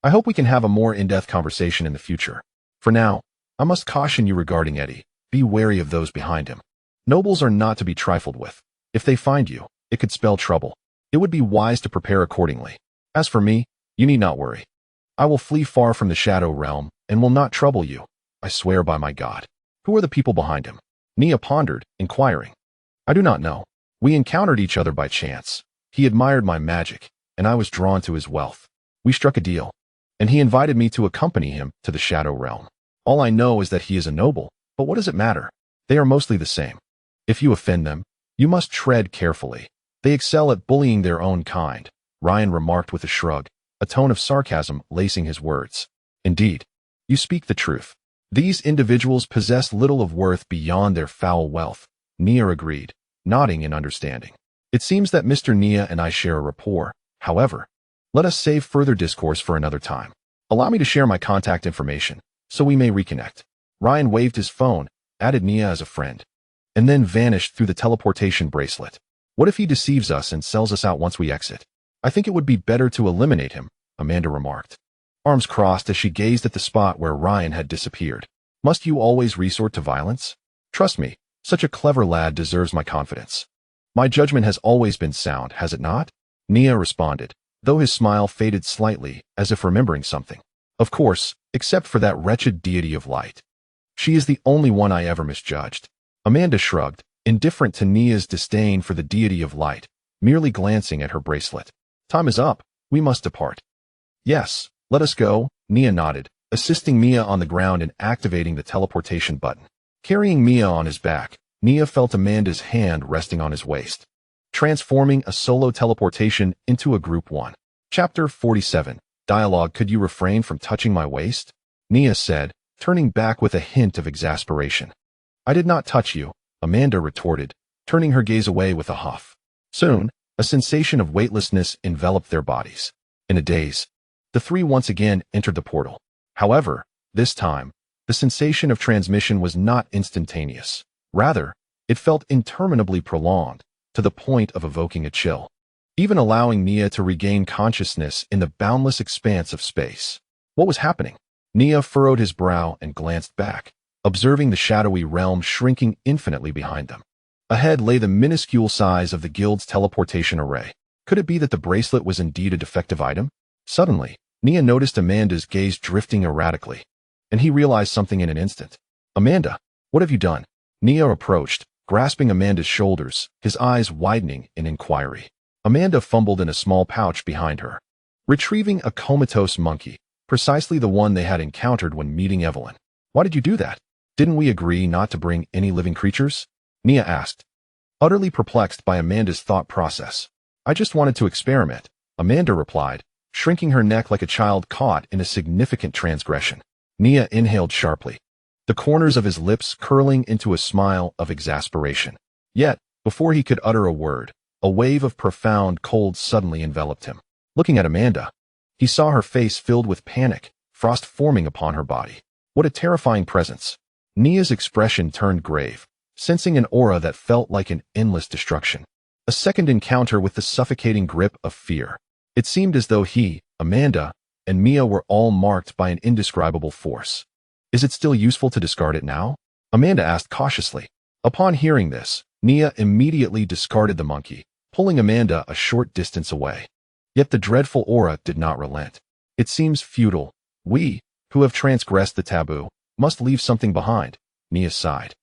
Speaker 1: I hope we can have a more in-depth conversation in the future. For now, I must caution you regarding Eddie. Be wary of those behind him. Nobles are not to be trifled with. If they find you, it could spell trouble. It would be wise to prepare accordingly. As for me, you need not worry. I will flee far from the Shadow Realm and will not trouble you. I swear by my God." "Who are the people behind him?" Nia pondered, inquiring. "I do not know. We encountered each other by chance. He admired my magic, and I was drawn to his wealth. We struck a deal, and he invited me to accompany him to the Shadow Realm. All I know is that he is a noble, but what does it matter? They are mostly the same. If you offend them, you must tread carefully. They excel at bullying their own kind," Ryan remarked with a shrug, a tone of sarcasm lacing his words. "Indeed, you speak the truth. These individuals possess little of worth beyond their foul wealth," Nia agreed, nodding in understanding. "It seems that Mr. Nia and I share a rapport. However, let us save further discourse for another time. Allow me to share my contact information, so we may reconnect." Ryan waved his phone, added Nia as a friend, and then vanished through the teleportation bracelet. "What if he deceives us and sells us out once we exit? I think it would be better to eliminate him," Amanda remarked, arms crossed as she gazed at the spot where Ryan had disappeared. "Must you always resort to violence? Trust me, such a clever lad deserves my confidence." "My judgment has always been sound, has it not?" Nia responded, though his smile faded slightly, as if remembering something. "Of course, except for that wretched deity of light. She is the only one I ever misjudged." Amanda shrugged, indifferent to Nia's disdain for the deity of light, merely glancing at her bracelet. "Time is up. We must depart." "Yes, let us go," Nia nodded, assisting Mia on the ground and activating the teleportation button. Carrying Mia on his back, Nia felt Amanda's hand resting on his waist, transforming a solo teleportation into a group one. Chapter 47. Dialogue. "Could you refrain from touching my waist?" Nia said, turning back with a hint of exasperation. "I did not touch you," Amanda retorted, turning her gaze away with a huff. Soon, a sensation of weightlessness enveloped their bodies. In a daze, the three once again entered the portal. However, this time, the sensation of transmission was not instantaneous. Rather, it felt interminably prolonged, to the point of evoking a chill, even allowing Nia to regain consciousness in the boundless expanse of space. What was happening? Nia furrowed his brow and glanced back, observing the shadowy realm shrinking infinitely behind them. Ahead lay the minuscule size of the guild's teleportation array. Could it be that the bracelet was indeed a defective item? Suddenly, Nia noticed Amanda's gaze drifting erratically, and he realized something in an instant. "Amanda, what have you done?" Nia approached, grasping Amanda's shoulders, his eyes widening in inquiry. Amanda fumbled in a small pouch behind her, retrieving a comatose monkey, precisely the one they had encountered when meeting Evelyn. Why did you do that? Didn't we agree not to bring any living creatures? Nia asked, utterly perplexed by Amanda's thought process. I just wanted to experiment, Amanda replied, shrinking her neck like a child caught in a significant transgression. Nia inhaled sharply, the corners of his lips curling into a smile of exasperation. Yet, before he could utter a word, a wave of profound cold suddenly enveloped him. Looking at Amanda, he saw her face filled with panic, frost forming upon her body. What a terrifying presence. Nia's expression turned grave, sensing an aura that felt like an endless destruction. A second encounter with the suffocating grip of fear. It seemed as though he, Amanda, and Mia were all marked by an indescribable force. Is it still useful to discard it now? Amanda asked cautiously. Upon hearing this, Nia immediately discarded the monkey, pulling Amanda a short distance away. Yet the dreadful aura did not relent. It seems futile. We, who have transgressed the taboo, must leave something behind, Nia sighed,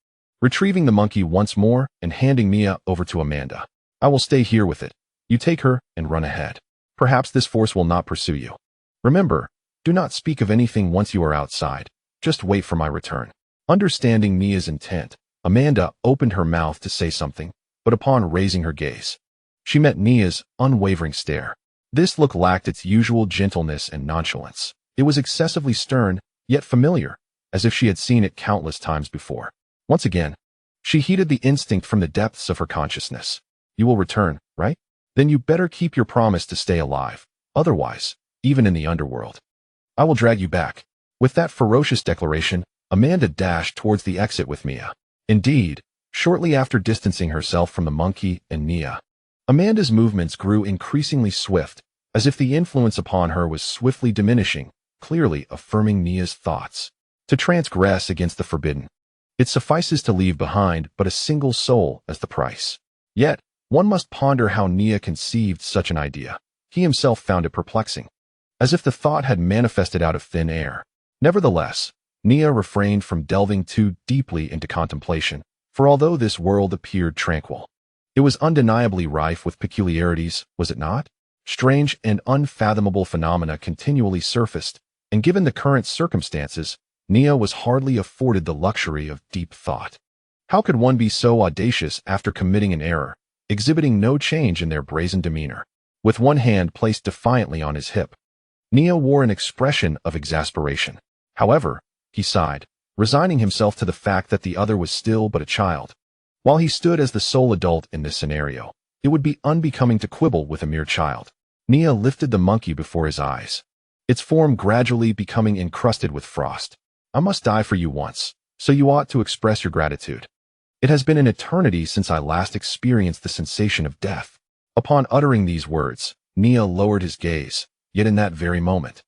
Speaker 1: retrieving the monkey once more and handing Mia over to Amanda. I will stay here with it. You take her and run ahead. Perhaps this force will not pursue you. Remember, do not speak of anything once you are outside. Just wait for my return. Understanding Nia's intent, Amanda opened her mouth to say something, but upon raising her gaze, she met Nia's unwavering stare. This look lacked its usual gentleness and nonchalance. It was excessively stern, yet familiar, as if she had seen it countless times before. Once again, she heeded the instinct from the depths of her consciousness. You will return, right? Then you better keep your promise to stay alive. Otherwise, even in the underworld, I will drag you back. With that ferocious declaration, Amanda dashed towards the exit with Mia. Indeed, shortly after distancing herself from the monkey and Nia, Amanda's movements grew increasingly swift, as if the influence upon her was swiftly diminishing, clearly affirming Nia's thoughts. To transgress against the forbidden, it suffices to leave behind but a single soul as the price. Yet, one must ponder how Nia conceived such an idea. He himself found it perplexing, as if the thought had manifested out of thin air. Nevertheless, Nia refrained from delving too deeply into contemplation, for although this world appeared tranquil, it was undeniably rife with peculiarities, was it not? Strange and unfathomable phenomena continually surfaced, and given the current circumstances, Nia was hardly afforded the luxury of deep thought. How could one be so audacious after committing an error, exhibiting no change in their brazen demeanor? With one hand placed defiantly on his hip, Nia wore an expression of exasperation. However, he sighed, resigning himself to the fact that the other was still but a child. While he stood as the sole adult in this scenario, it would be unbecoming to quibble with a mere child. Nia lifted the monkey before his eyes, its form gradually becoming encrusted with frost. I must die for you once, so you ought to express your gratitude. It has been an eternity since I last experienced the sensation of death. Upon uttering these words, Nia lowered his gaze, yet in that very moment,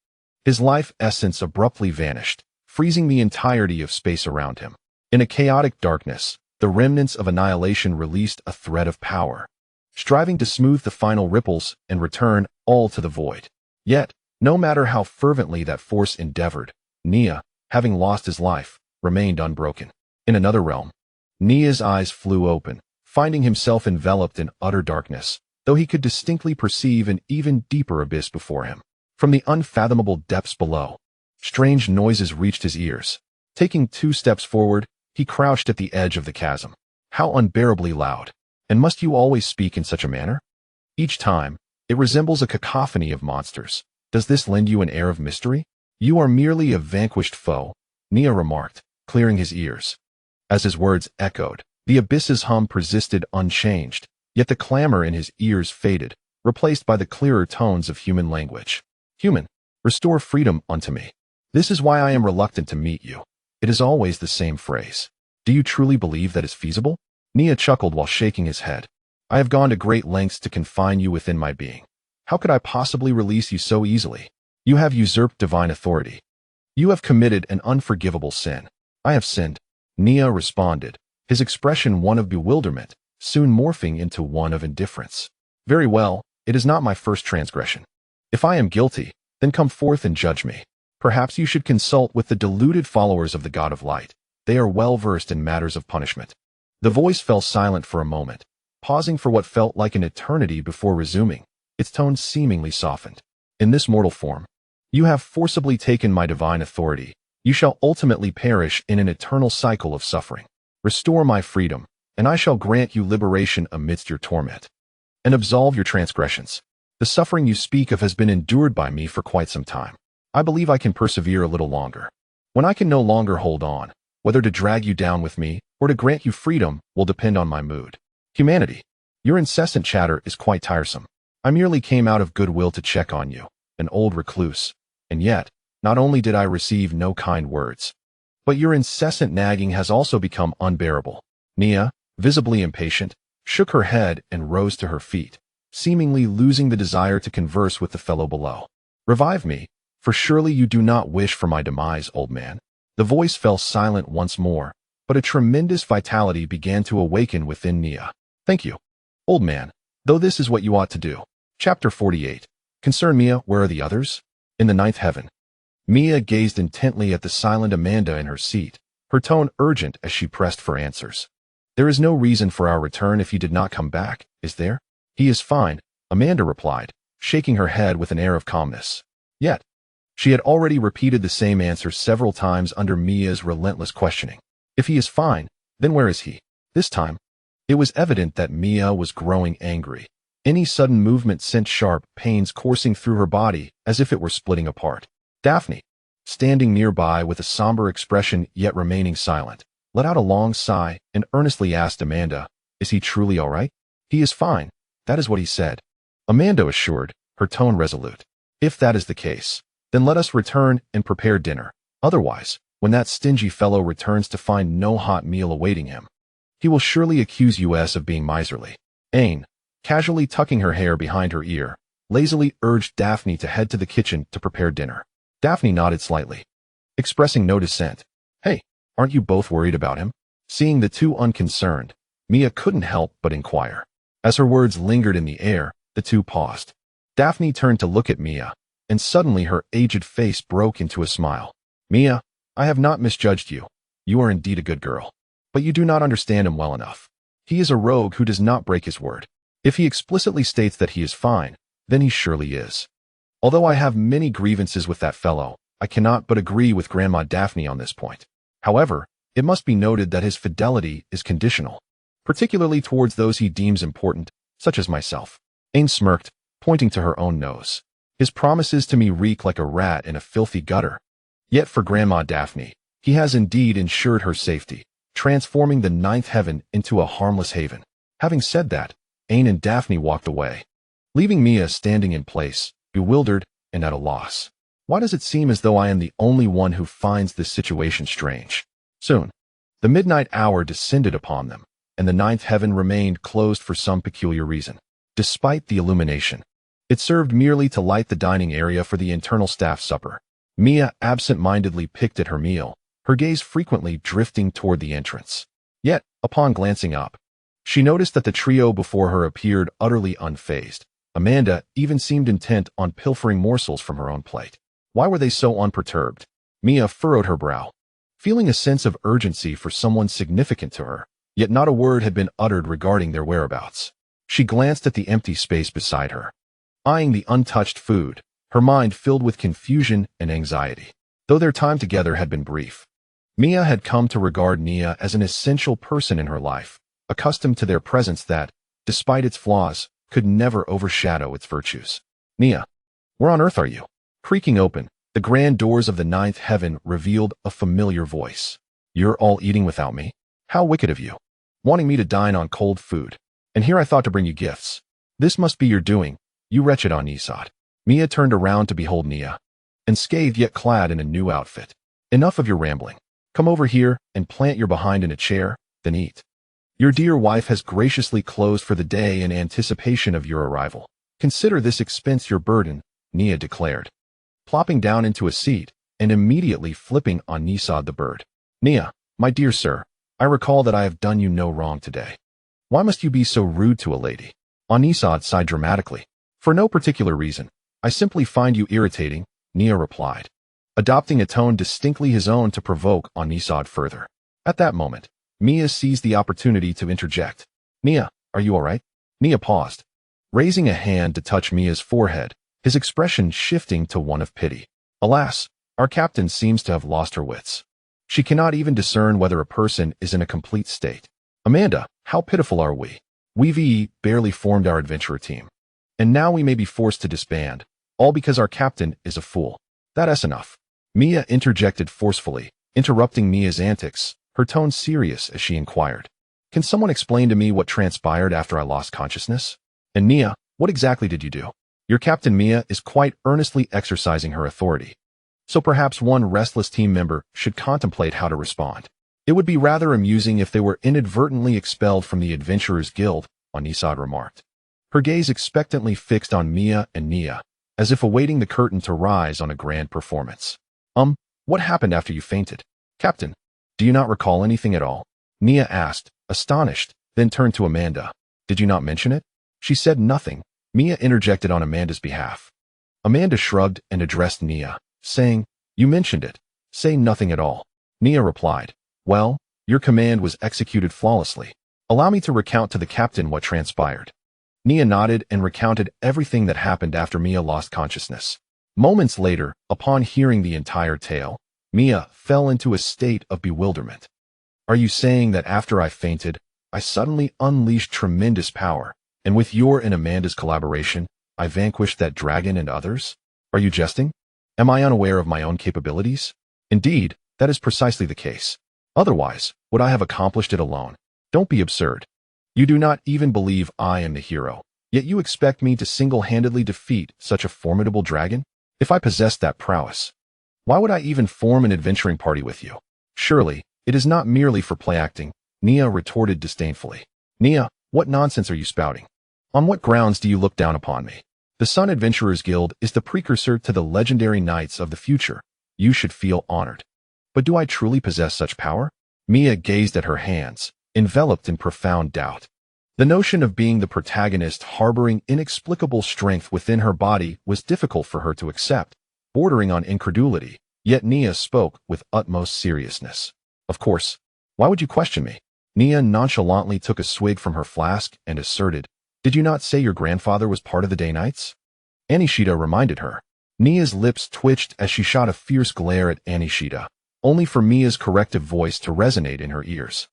Speaker 1: his life essence abruptly vanished, freezing the entirety of space around him. In a chaotic darkness, the remnants of annihilation released a thread of power, striving to smooth the final ripples and return all to the void. Yet, no matter how fervently that force endeavored, Nia, having lost his life, remained unbroken. In another realm, Nia's eyes flew open, finding himself enveloped in utter darkness, though he could distinctly perceive an even deeper abyss before him. From the unfathomable depths below, strange noises reached his ears. Taking 2 steps forward, he crouched at the edge of the chasm. How unbearably loud! And must you always speak in such a manner? Each time, it resembles a cacophony of monsters. Does this lend you an air of mystery? You are merely a vanquished foe, Nia remarked, clearing his ears. As his words echoed, the abyss's hum persisted unchanged, yet the clamor in his ears faded, replaced by the clearer tones of human language. Human, restore freedom unto me. This is why I am reluctant to meet you. It is always the same phrase. Do you truly believe that is feasible? Nia chuckled while shaking his head. I have gone to great lengths to confine you within my being. How could I possibly release you so easily? You have usurped divine authority. You have committed an unforgivable sin. I have sinned, Nia responded, his expression one of bewilderment, soon morphing into one of indifference. Very well, it is not my first transgression. If I am guilty, then come forth and judge me. Perhaps you should consult with the deluded followers of the God of Light. They are well versed in matters of punishment. The voice fell silent for a moment, pausing for what felt like an eternity before resuming, its tone seemingly softened. In this mortal form, you have forcibly taken my divine authority. You shall ultimately perish in an eternal cycle of suffering. Restore my freedom, and I shall grant you liberation amidst your torment, and absolve your transgressions. The suffering you speak of has been endured by me for quite some time. I believe I can persevere a little longer. When I can no longer hold on, whether to drag you down with me or to grant you freedom will depend on my mood. Humanity, your incessant chatter is quite tiresome. I merely came out of goodwill to check on you, an old recluse, and yet, not only did I receive no kind words, but your incessant nagging has also become unbearable. Nia, visibly impatient, shook her head and rose to her feet, seemingly losing the desire to converse with the fellow below. Revive me, for surely you do not wish for my demise, old man. The voice fell silent once more, but a tremendous vitality began to awaken within Nia. Thank you, old man, though this is what you ought to do. Chapter 48. Concern Mia, where are the others? In the ninth heaven. Mia gazed intently at the silent Amanda in her seat, her tone urgent as she pressed for answers. There is no reason for our return if he did not come back, is there? He is fine, Amanda replied, shaking her head with an air of calmness. Yet, she had already repeated the same answer several times under Mia's relentless questioning. If he is fine, then where is he? This time, it was evident that Mia was growing angry. Any sudden movement sent sharp pains coursing through her body as if it were splitting apart. Daphne, standing nearby with a somber expression yet remaining silent, let out a long sigh and earnestly asked Amanda, is he truly all right? He is fine, that is what he said. Amanda assured, her tone resolute. If that is the case, then let us return and prepare dinner. Otherwise, when that stingy fellow returns to find no hot meal awaiting him, he will surely accuse us of being miserly. Aine, casually tucking her hair behind her ear, lazily urged Daphne to head to the kitchen to prepare dinner. Daphne nodded slightly, expressing no dissent. Hey, aren't you both worried about him? Seeing the two unconcerned, Mia couldn't help but inquire. As her words lingered in the air, the two paused. Daphne turned to look at Mia, and suddenly her aged face broke into a smile. Mia, I have not misjudged you. You are indeed a good girl. But you do not understand him well enough. He is a rogue who does not break his word. If he explicitly states that he is fine, then he surely is. Although I have many grievances with that fellow, I cannot but agree with Grandma Daphne on this point. However, it must be noted that his fidelity is conditional, particularly towards those he deems important, such as myself. Aine smirked, pointing to her own nose. His promises to me reek like a rat in a filthy gutter. Yet for Grandma Daphne, he has indeed ensured her safety, transforming the ninth heaven into a harmless haven. Having said that, Aine and Daphne walked away, leaving Mia standing in place, bewildered and at a loss. Why does it seem as though I am the only one who finds this situation strange? Soon, the midnight hour descended upon them, and the ninth heaven remained closed for some peculiar reason. Despite the illumination, it served merely to light the dining area for the internal staff supper. Mia absent-mindedly picked at her meal, her gaze frequently drifting toward the entrance. Yet, upon glancing up, she noticed that the trio before her appeared utterly unfazed. Amanda even seemed intent on pilfering morsels from her own plate. Why were they so unperturbed? Mia furrowed her brow, feeling a sense of urgency for someone significant to her, yet not a word had been uttered regarding their whereabouts. She glanced at the empty space beside her, eyeing the untouched food, her mind filled with confusion and anxiety. Though their time together had been brief, Mia had come to regard Nia as an essential person in her life, accustomed to their presence that, despite its flaws, could never overshadow its virtues. Nia, where on earth are you? Creaking open, the grand doors of the ninth heaven revealed a familiar voice. You're all eating without me? How wicked of you. Wanting me to dine on cold food. And here I thought to bring you gifts. This must be your doing, you wretched Anisad. Mia turned around to behold Nia, unscathed yet clad in a new outfit. Enough of your rambling. Come over here and plant your behind in a chair, then eat. Your dear wife has graciously closed for the day in anticipation of your arrival. Consider this expense your burden, Nia declared, plopping down into a seat and immediately flipping on Nisad the bird. Nia, my dear sir, I recall that I have done you no wrong today. Why must you be so rude to a lady? Anisad sighed dramatically. For no particular reason. I simply find you irritating, Nia replied, adopting a tone distinctly his own to provoke Anisad further. At that moment, Mia seized the opportunity to interject. Nia, are you all right? Nia paused, raising a hand to touch Mia's forehead, his expression shifting to one of pity. Alas, our captain seems to have lost her wits. She cannot even discern whether a person is in a complete state. Amanda, how pitiful are we? We've barely formed our adventurer team. And now we may be forced to disband, all because our captain is a fool. That's enough. Mia interjected forcefully, interrupting Mia's antics, her tone serious as she inquired. Can someone explain to me what transpired after I lost consciousness? And Nia, what exactly did you do? Your captain Mia is quite earnestly exercising her authority. So perhaps one restless team member should contemplate how to respond. It would be rather amusing if they were inadvertently expelled from the Adventurers Guild, Anisad remarked. Her gaze expectantly fixed on Mia and Nia, as if awaiting the curtain to rise on a grand performance. What happened after you fainted? Captain, do you not recall anything at all? Nia asked, astonished, then turned to Amanda. Did you not mention it? She said nothing. Mia interjected on Amanda's behalf. Amanda shrugged and addressed Nia, saying, You mentioned it. Say nothing at all. Nia replied, Well, your command was executed flawlessly. Allow me to recount to the captain what transpired. Nia nodded and recounted everything that happened after Mia lost consciousness. Moments later, upon hearing the entire tale, Mia fell into a state of bewilderment. Are you saying that after I fainted, I suddenly unleashed tremendous power, and with your and Amanda's collaboration, I vanquished that dragon and others? Are you jesting? Am I unaware of my own capabilities? Indeed, that is precisely the case. Otherwise, would I have accomplished it alone? Don't be absurd. You do not even believe I am the hero, yet you expect me to single-handedly defeat such a formidable dragon? If I possessed that prowess, why would I even form an adventuring party with you? Surely, it is not merely for play acting, Nia retorted disdainfully. Nia, what nonsense are you spouting? On what grounds do you look down upon me? The Sun Adventurers Guild is the precursor to the legendary knights of the future. You should feel honored. But do I truly possess such power? Mia gazed at her hands, enveloped in profound doubt. The notion of being the protagonist harboring inexplicable strength within her body was difficult for her to accept, bordering on incredulity, yet Nia spoke with utmost seriousness. Of course. Why would you question me? Nia nonchalantly took a swig from her flask and asserted, Did you not say your grandfather was part of the Day Knights? Anishida reminded her. Nia's lips twitched as she shot a fierce glare at Anishida, only for Mia's corrective voice to resonate in her ears.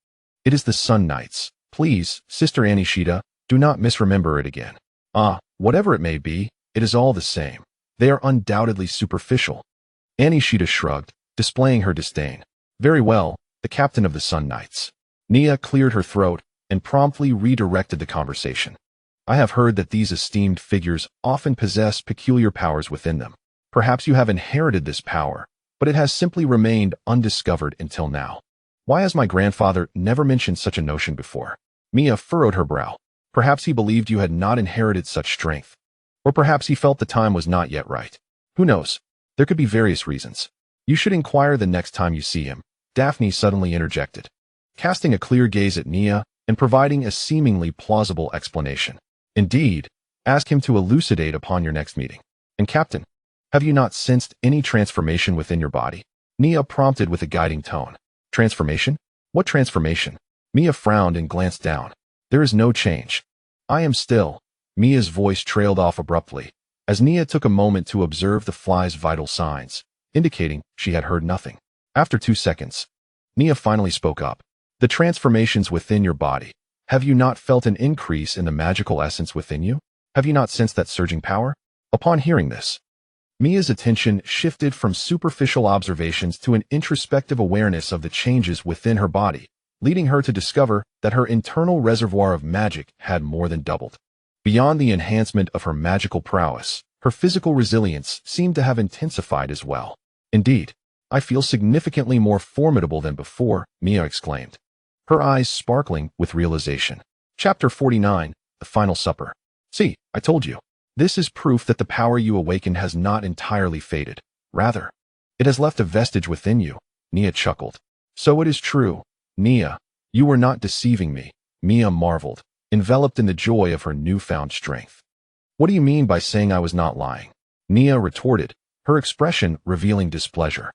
Speaker 1: It is the Sun Knights. Please, Sister Anishida, do not misremember it again. Whatever it may be, it is all the same. They are undoubtedly superficial. Anishida shrugged, displaying her disdain. Very well, the captain of the Sun Knights. Nia cleared her throat and promptly redirected the conversation. I have heard that these esteemed figures often possess peculiar powers within them. Perhaps you have inherited this power, but it has simply remained undiscovered until now. Why has my grandfather never mentioned such a notion before? Mia furrowed her brow. Perhaps he believed you had not inherited such strength. Or perhaps he felt the time was not yet right. Who knows? There could be various reasons. You should inquire the next time you see him. Daphne suddenly interjected, casting a clear gaze at Nia and providing a seemingly plausible explanation. Indeed, ask him to elucidate upon your next meeting. And Captain, have you not sensed any transformation within your body? Nia prompted with a guiding tone. Transformation? What transformation? Mia frowned and glanced down. There is no change. I am still. Mia's voice trailed off abruptly, as Nia took a moment to observe the fly's vital signs, indicating she had heard nothing. After 2 seconds, Nia finally spoke up. The transformations within your body. Have you not felt an increase in the magical essence within you? Have you not sensed that surging power? Upon hearing this, Mia's attention shifted from superficial observations to an introspective awareness of the changes within her body, leading her to discover that her internal reservoir of magic had more than doubled. Beyond the enhancement of her magical prowess, her physical resilience seemed to have intensified as well. Indeed, I feel significantly more formidable than before, Mia exclaimed, her eyes sparkling with realization. Chapter 49, The Final Supper. See, I told you. This is proof that the power you awakened has not entirely faded. Rather, it has left a vestige within you. Nia chuckled. So it is true. Nia, you were not deceiving me. Mia marveled, enveloped in the joy of her newfound strength. What do you mean by saying I was not lying? Nia retorted, her expression revealing displeasure.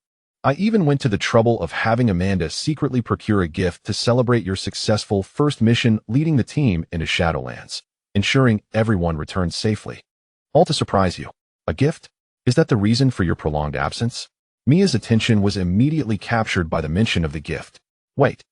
Speaker 1: I even went to the trouble of having Amanda secretly procure a gift to celebrate your successful first mission leading the team into Shadowlands, ensuring everyone returned safely. All to surprise you. A gift? Is that the reason for your prolonged absence? Mia's attention was immediately captured by the mention of the gift. Wait,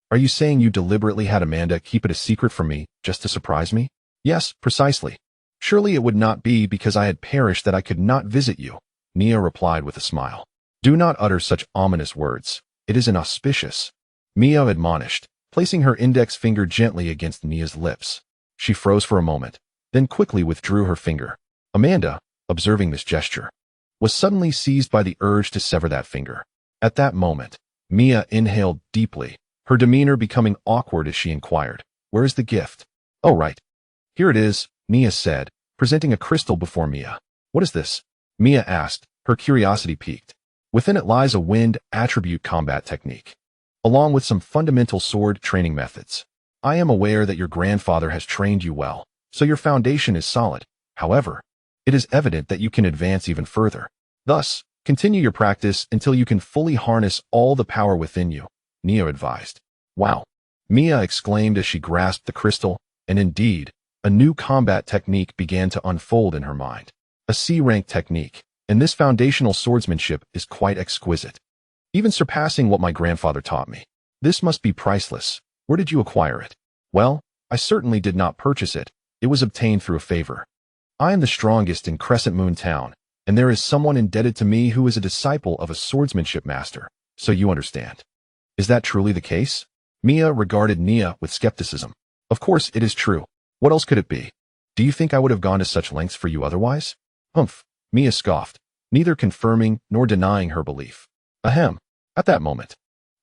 Speaker 1: are you saying you deliberately had Amanda keep it a secret from me just to surprise me? Yes, precisely. Surely it would not be because I had perished that I could not visit you, Mia replied with a smile. Do not utter such ominous words. It is inauspicious, Mia admonished, placing her index finger gently against Mia's lips. She froze for a moment, then quickly withdrew her finger. Amanda, observing this gesture, was suddenly seized by the urge to sever that finger. At that moment, Mia inhaled deeply, her demeanor becoming awkward as she inquired, "Where is the gift?" "Oh, right. Here it is," Mia said, presenting a crystal before Mia. "What is this?" Mia asked, her curiosity piqued. "Within it lies a wind attribute combat technique, along with some fundamental sword training methods. I am aware that your grandfather has trained you well, so your foundation is solid. However, it is evident that you can advance even further. Thus, continue your practice until you can fully harness all the power within you," Neo advised. "Wow," Mia exclaimed as she grasped the crystal, and indeed, a new combat technique began to unfold in her mind. A C-rank technique, and this foundational swordsmanship is quite exquisite, even surpassing what my grandfather taught me. This must be priceless. Where did you acquire it? Well, I certainly did not purchase it. It was obtained through a favor. I am the strongest in Crescent Moon Town, and there is someone indebted to me who is a disciple of a swordsmanship master, so you understand. Is that truly the case? Mia regarded Nia with skepticism. Of course it is true. What else could it be? Do you think I would have gone to such lengths for you otherwise? Humph, Mia scoffed, neither confirming nor denying her belief. Ahem. At that moment,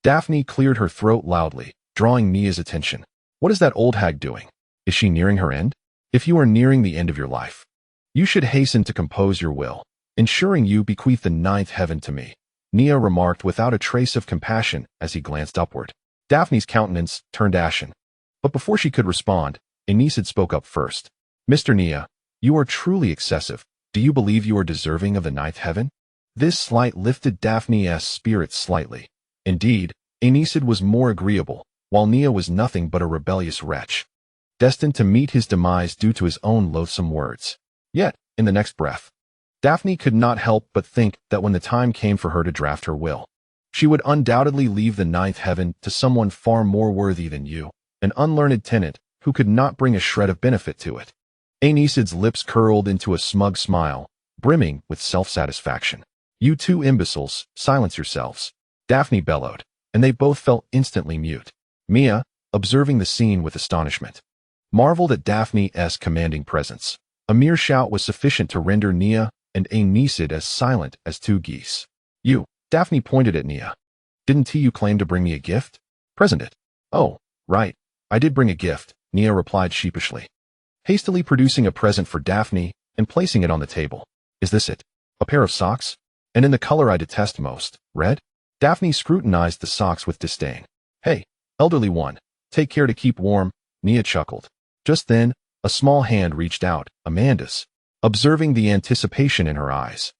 Speaker 1: Daphne cleared her throat loudly, drawing Mia's attention. What is that old hag doing? Is she nearing her end? If you are nearing the end of your life, you should hasten to compose your will, ensuring you bequeath the ninth heaven to me, Nia remarked without a trace of compassion as he glanced upward. Daphne's countenance turned ashen. But before she could respond, Aeneid spoke up first. Mr. Nia, you are truly excessive. Do you believe you are deserving of the ninth heaven? This slight lifted Daphne's spirits slightly. Indeed, Aeneid was more agreeable, while Nia was nothing but a rebellious wretch, destined to meet his demise due to his own loathsome words. Yet, in the next breath, Daphne could not help but think that when the time came for her to draft her will, she would undoubtedly leave the ninth heaven to someone far more worthy than you, an unlearned tenant who could not bring a shred of benefit to it. Aeneid's lips curled into a smug smile, brimming with self-satisfaction. You two imbeciles, silence yourselves, Daphne bellowed, and they both fell instantly mute. Mia, observing the scene with astonishment, marveled at Daphne's commanding presence. A mere shout was sufficient to render Nia and Aeneid as silent as two geese. You, Daphne pointed at Nia. Didn't you claim to bring me a gift? Present it. Oh, right. I did bring a gift, Nia replied sheepishly, hastily producing a present for Daphne and placing it on the table. Is this it? A pair of socks? And in the color I detest most, red? Daphne scrutinized the socks with disdain. Hey, elderly one, take care to keep warm, Nia chuckled. Just then, a small hand reached out, Amanda's. Observing the anticipation in her eyes,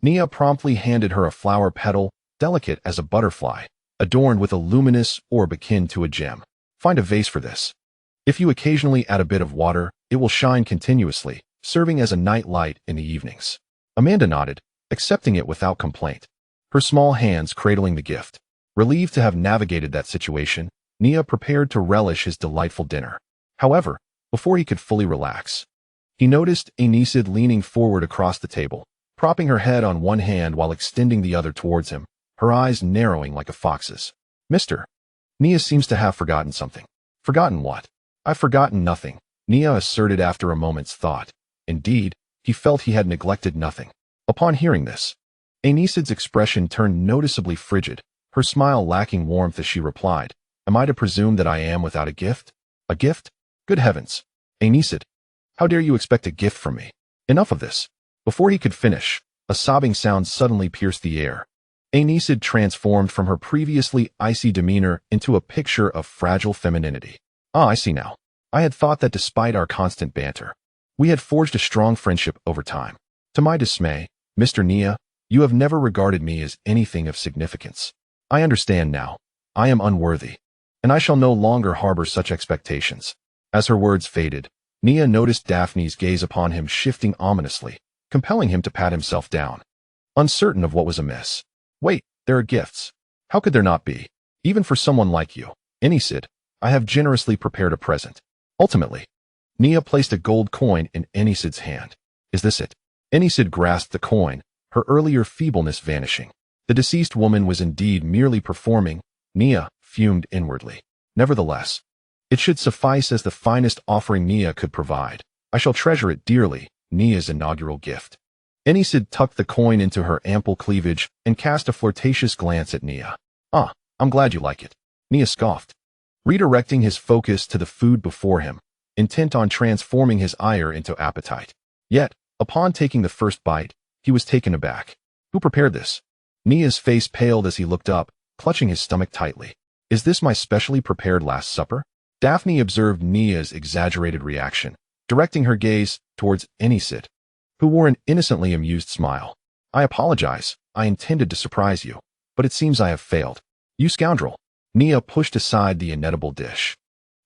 Speaker 1: Nia promptly handed her a flower petal, delicate as a butterfly, adorned with a luminous orb akin to a gem. Find a vase for this. If you occasionally add a bit of water, it will shine continuously, serving as a night light in the evenings. Amanda nodded, accepting it without complaint, her small hands cradling the gift. Relieved to have navigated that situation, Nia prepared to relish his delightful dinner. However, before he could fully relax, he noticed Aeneid leaning forward across the table, propping her head on one hand while extending the other towards him, her eyes narrowing like a fox's. Mister, Nia seems to have forgotten something. Forgotten what? I've forgotten nothing, Nia asserted after a moment's thought. Indeed, he felt he had neglected nothing. Upon hearing this, Aeneid's expression turned noticeably frigid, her smile lacking warmth as she replied, Am I to presume that I am without a gift? A gift? Good heavens. Aeneid, how dare you expect a gift from me? Enough of this. Before he could finish, a sobbing sound suddenly pierced the air. Aeneid transformed from her previously icy demeanor into a picture of fragile femininity. Ah, I see now. I had thought that despite our constant banter, we had forged a strong friendship over time. To my dismay, Mr. Nia, You have never regarded me as anything of significance. I understand now. I am unworthy, and I shall no longer harbor such expectations. As her words faded, Nia noticed Daphne's gaze upon him shifting ominously, compelling him to pat himself down. Uncertain of what was amiss. Wait, there are gifts. How could there not be? Even for someone like you, Enisid, I have generously prepared a present. Ultimately, Nia placed a gold coin in Enisid's hand. Is this it? Enisid grasped the coin, her earlier feebleness vanishing. The deceased woman was indeed merely performing, Nia fumed inwardly. Nevertheless, it should suffice as the finest offering Nia could provide. I shall treasure it dearly, Nia's inaugural gift. Enisid tucked the coin into her ample cleavage and cast a flirtatious glance at Nia. Ah, I'm glad you like it. Nia scoffed, redirecting his focus to the food before him, intent on transforming his ire into appetite. Yet, upon taking the first bite, he was taken aback. Who prepared this? Nia's face paled as he looked up, clutching his stomach tightly. Is this my specially prepared Last Supper? Daphne observed Nia's exaggerated reaction, directing her gaze towards Enisid, who wore an innocently amused smile. I apologize. I intended to surprise you, but it seems I have failed. You scoundrel. Nia pushed aside the inedible dish,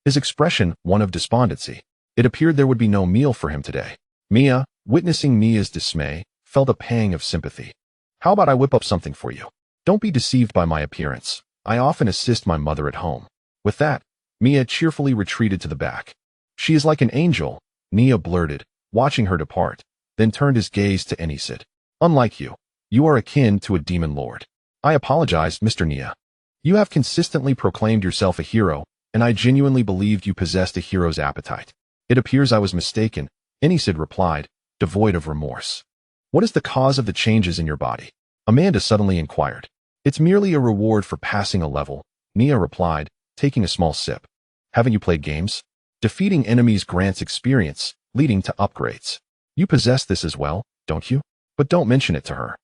Speaker 1: his expression one of despondency. It appeared there would be no meal for him today. Mia, witnessing Nia's dismay, felt a pang of sympathy. How about I whip up something for you? Don't be deceived by my appearance. I often assist my mother at home. With that, Mia cheerfully retreated to the back. She is like an angel, Nia blurted, watching her depart, then turned his gaze to Enisid. Unlike you, you are akin to a demon lord. I apologize, Mr. Nia. You have consistently proclaimed yourself a hero, and I genuinely believed you possessed a hero's appetite. It appears I was mistaken, Enisid replied, devoid of remorse. What is the cause of the changes in your body? Amanda suddenly inquired. It's merely a reward for passing a level, Nia replied, taking a small sip. Haven't you played games? Defeating enemies grants experience, leading to upgrades. You possess this as well, don't you? But don't mention it to her.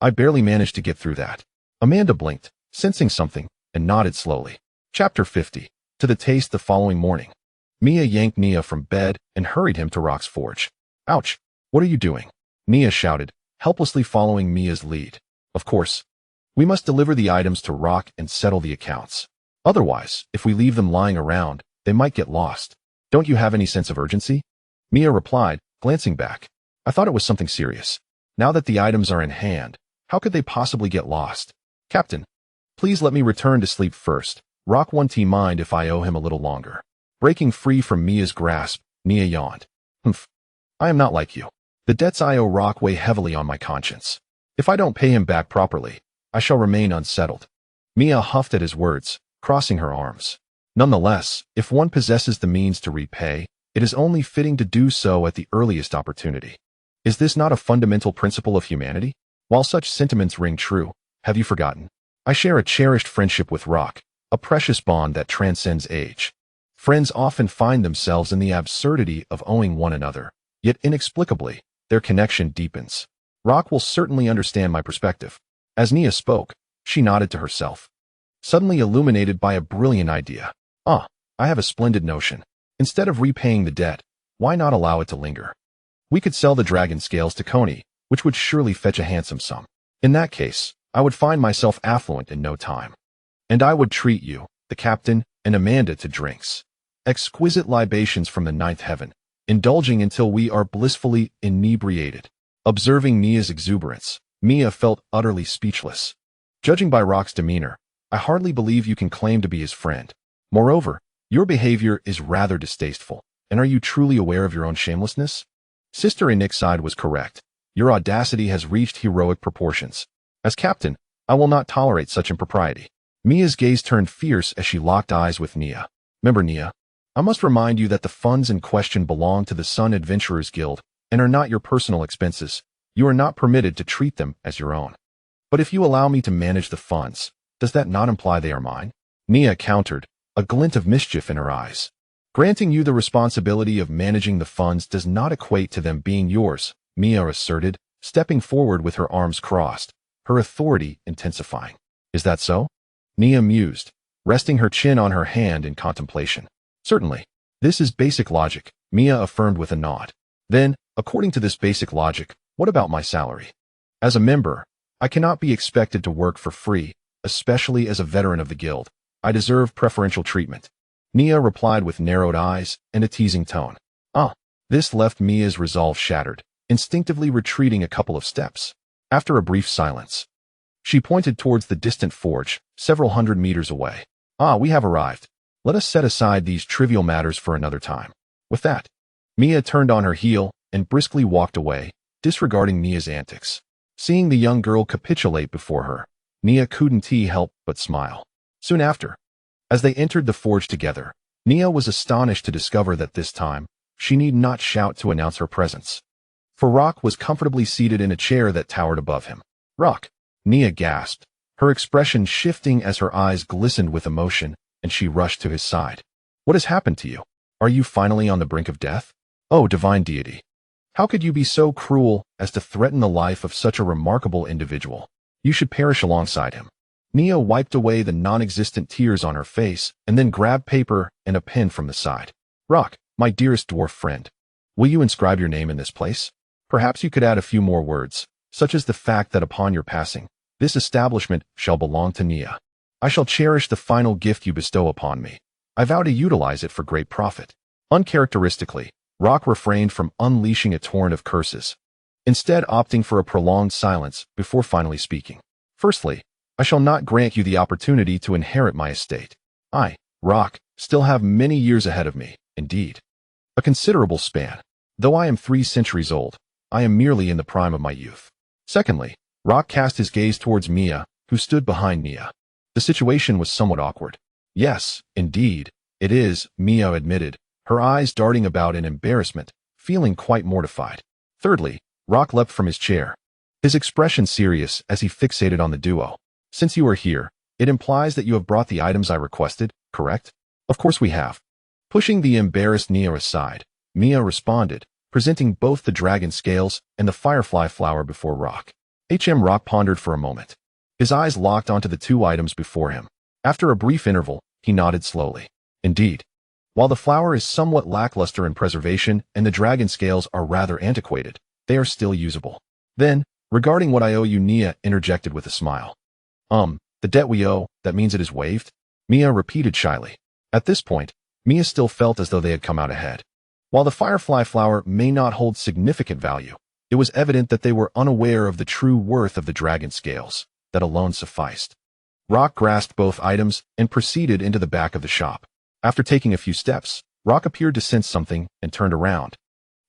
Speaker 1: I barely managed to get through that. Amanda blinked, sensing something, and nodded slowly. Chapter 50. To the taste the following morning. Mia yanked Nia from bed and hurried him to Rock's forge. Ouch! What are you doing? Nia shouted, helplessly following Mia's lead. Of course. We must deliver the items to Rock and settle the accounts. Otherwise, if we leave them lying around, they might get lost. Don't you have any sense of urgency? Mia replied, glancing back. I thought it was something serious. Now that the items are in hand, how could they possibly get lost? Captain, please let me return to sleep first. Rock won't mind if I owe him a little longer. Breaking free from Mia's grasp, Nia yawned. Humph. I am not like you. The debts I owe Rock weigh heavily on my conscience. If I don't pay him back properly, I shall remain unsettled. Mia huffed at his words, crossing her arms. Nonetheless, if one possesses the means to repay, it is only fitting to do so at the earliest opportunity. Is this not a fundamental principle of humanity? While such sentiments ring true, have you forgotten? I share a cherished friendship with Rock, a precious bond that transcends age. Friends often find themselves in the absurdity of owing one another, yet inexplicably, their connection deepens. Rock will certainly understand my perspective. As Nia spoke, she nodded to herself, suddenly illuminated by a brilliant idea. I have a splendid notion. Instead of repaying the debt, why not allow it to linger? We could sell the dragon scales to Coney, which would surely fetch a handsome sum. In that case, I would find myself affluent in no time. And I would treat you, the captain, and Amanda to drinks. Exquisite libations from the ninth heaven, indulging until we are blissfully inebriated. Observing Nia's exuberance, Mia felt utterly speechless. Judging by Rock's demeanor, I hardly believe you can claim to be his friend. Moreover, your behavior is rather distasteful, and are you truly aware of your own shamelessness? Sister Enixide was correct. Your audacity has reached heroic proportions. As captain, I will not tolerate such impropriety. Mia's gaze turned fierce as she locked eyes with Nia. Remember, Nia, I must remind you that the funds in question belong to the Sun Adventurers Guild and are not your personal expenses. You are not permitted to treat them as your own. But if you allow me to manage the funds, does that not imply they are mine? Nia countered, a glint of mischief in her eyes. Granting you the responsibility of managing the funds does not equate to them being yours, Mia asserted, stepping forward with her arms crossed, her authority intensifying. Is that so? Nia mused, resting her chin on her hand in contemplation. Certainly. This is basic logic, Mia affirmed with a nod. Then, according to this basic logic, what about my salary? As a member, I cannot be expected to work for free, especially as a veteran of the guild. I deserve preferential treatment. Nia replied with narrowed eyes and a teasing tone. This left Mia's resolve shattered, instinctively retreating a couple of steps. After a brief silence, she pointed towards the distant forge, several hundred meters away. We have arrived. Let us set aside these trivial matters for another time. With that, Mia turned on her heel and briskly walked away, disregarding Nia's antics. Seeing the young girl capitulate before her, Nia couldn't help but smile. Soon after, as they entered the forge together, Nia was astonished to discover that this time, she need not shout to announce her presence. For Rock was comfortably seated in a chair that towered above him. Rock! Nia gasped, her expression shifting as her eyes glistened with emotion, and she rushed to his side. What has happened to you? Are you finally on the brink of death? Oh, divine deity! How could you be so cruel as to threaten the life of such a remarkable individual? You should perish alongside him. Nia wiped away the non-existent tears on her face and then grabbed paper and a pen from the side. Rock, my dearest dwarf friend, will you inscribe your name in this place? Perhaps you could add a few more words, such as the fact that upon your passing, this establishment shall belong to Nia. I shall cherish the final gift you bestow upon me. I vow to utilize it for great profit. Uncharacteristically, Rock refrained from unleashing a torrent of curses, instead opting for a prolonged silence before finally speaking. Firstly, I shall not grant you the opportunity to inherit my estate. I, Rock, still have many years ahead of me, indeed. A considerable span. Though I am 3 centuries old, I am merely in the prime of my youth. Secondly, Rock cast his gaze towards Mia, who stood behind Nia. The situation was somewhat awkward. Yes, indeed, it is, Mia admitted, her eyes darting about in embarrassment, feeling quite mortified. Thirdly, Rock leapt from his chair, his expression serious as he fixated on the duo. Since you are here, it implies that you have brought the items I requested, correct? Of course we have. Pushing the embarrassed Nia aside, Mia responded, presenting both the dragon scales and the firefly flower before Rock. Rock pondered for a moment. His eyes locked onto the 2 items before him. After a brief interval, he nodded slowly. Indeed. While the flower is somewhat lackluster in preservation and the dragon scales are rather antiquated, they are still usable. Then, regarding what I owe you, Nia interjected with a smile. The debt we owe, that means it is waived? Mia repeated shyly. At this point, Mia still felt as though they had come out ahead. While the firefly flower may not hold significant value, it was evident that they were unaware of the true worth of the dragon scales. That alone sufficed. Rock grasped both items and proceeded into the back of the shop. After taking a few steps, Rock appeared to sense something and turned around,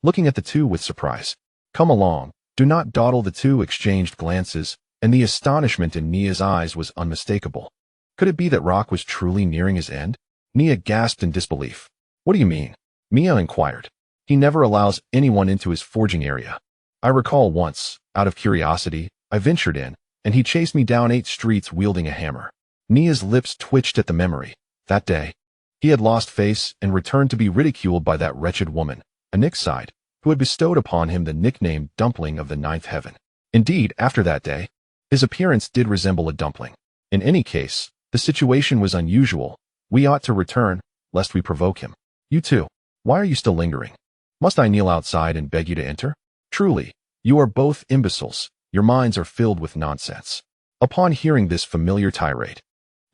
Speaker 1: looking at the 2 with surprise. Come along, do not dawdle. The 2 exchanged glances, and the astonishment in Nia's eyes was unmistakable. Could it be that Rock was truly nearing his end? Nia gasped in disbelief. What do you mean? Mia inquired. He never allows anyone into his forging area. I recall once, out of curiosity, I ventured in, and he chased me down 8 streets wielding a hammer. Nia's lips twitched at the memory. That day, he had lost face and returned to be ridiculed by that wretched woman, a Nixide, who had bestowed upon him the nickname Dumpling of the 9th Heaven. Indeed, after that day, his appearance did resemble a dumpling. In any case, the situation was unusual. We ought to return, lest we provoke him. You too. Why are you still lingering? Must I kneel outside and beg you to enter? Truly, you are both imbeciles. Your minds are filled with nonsense. Upon hearing this familiar tirade,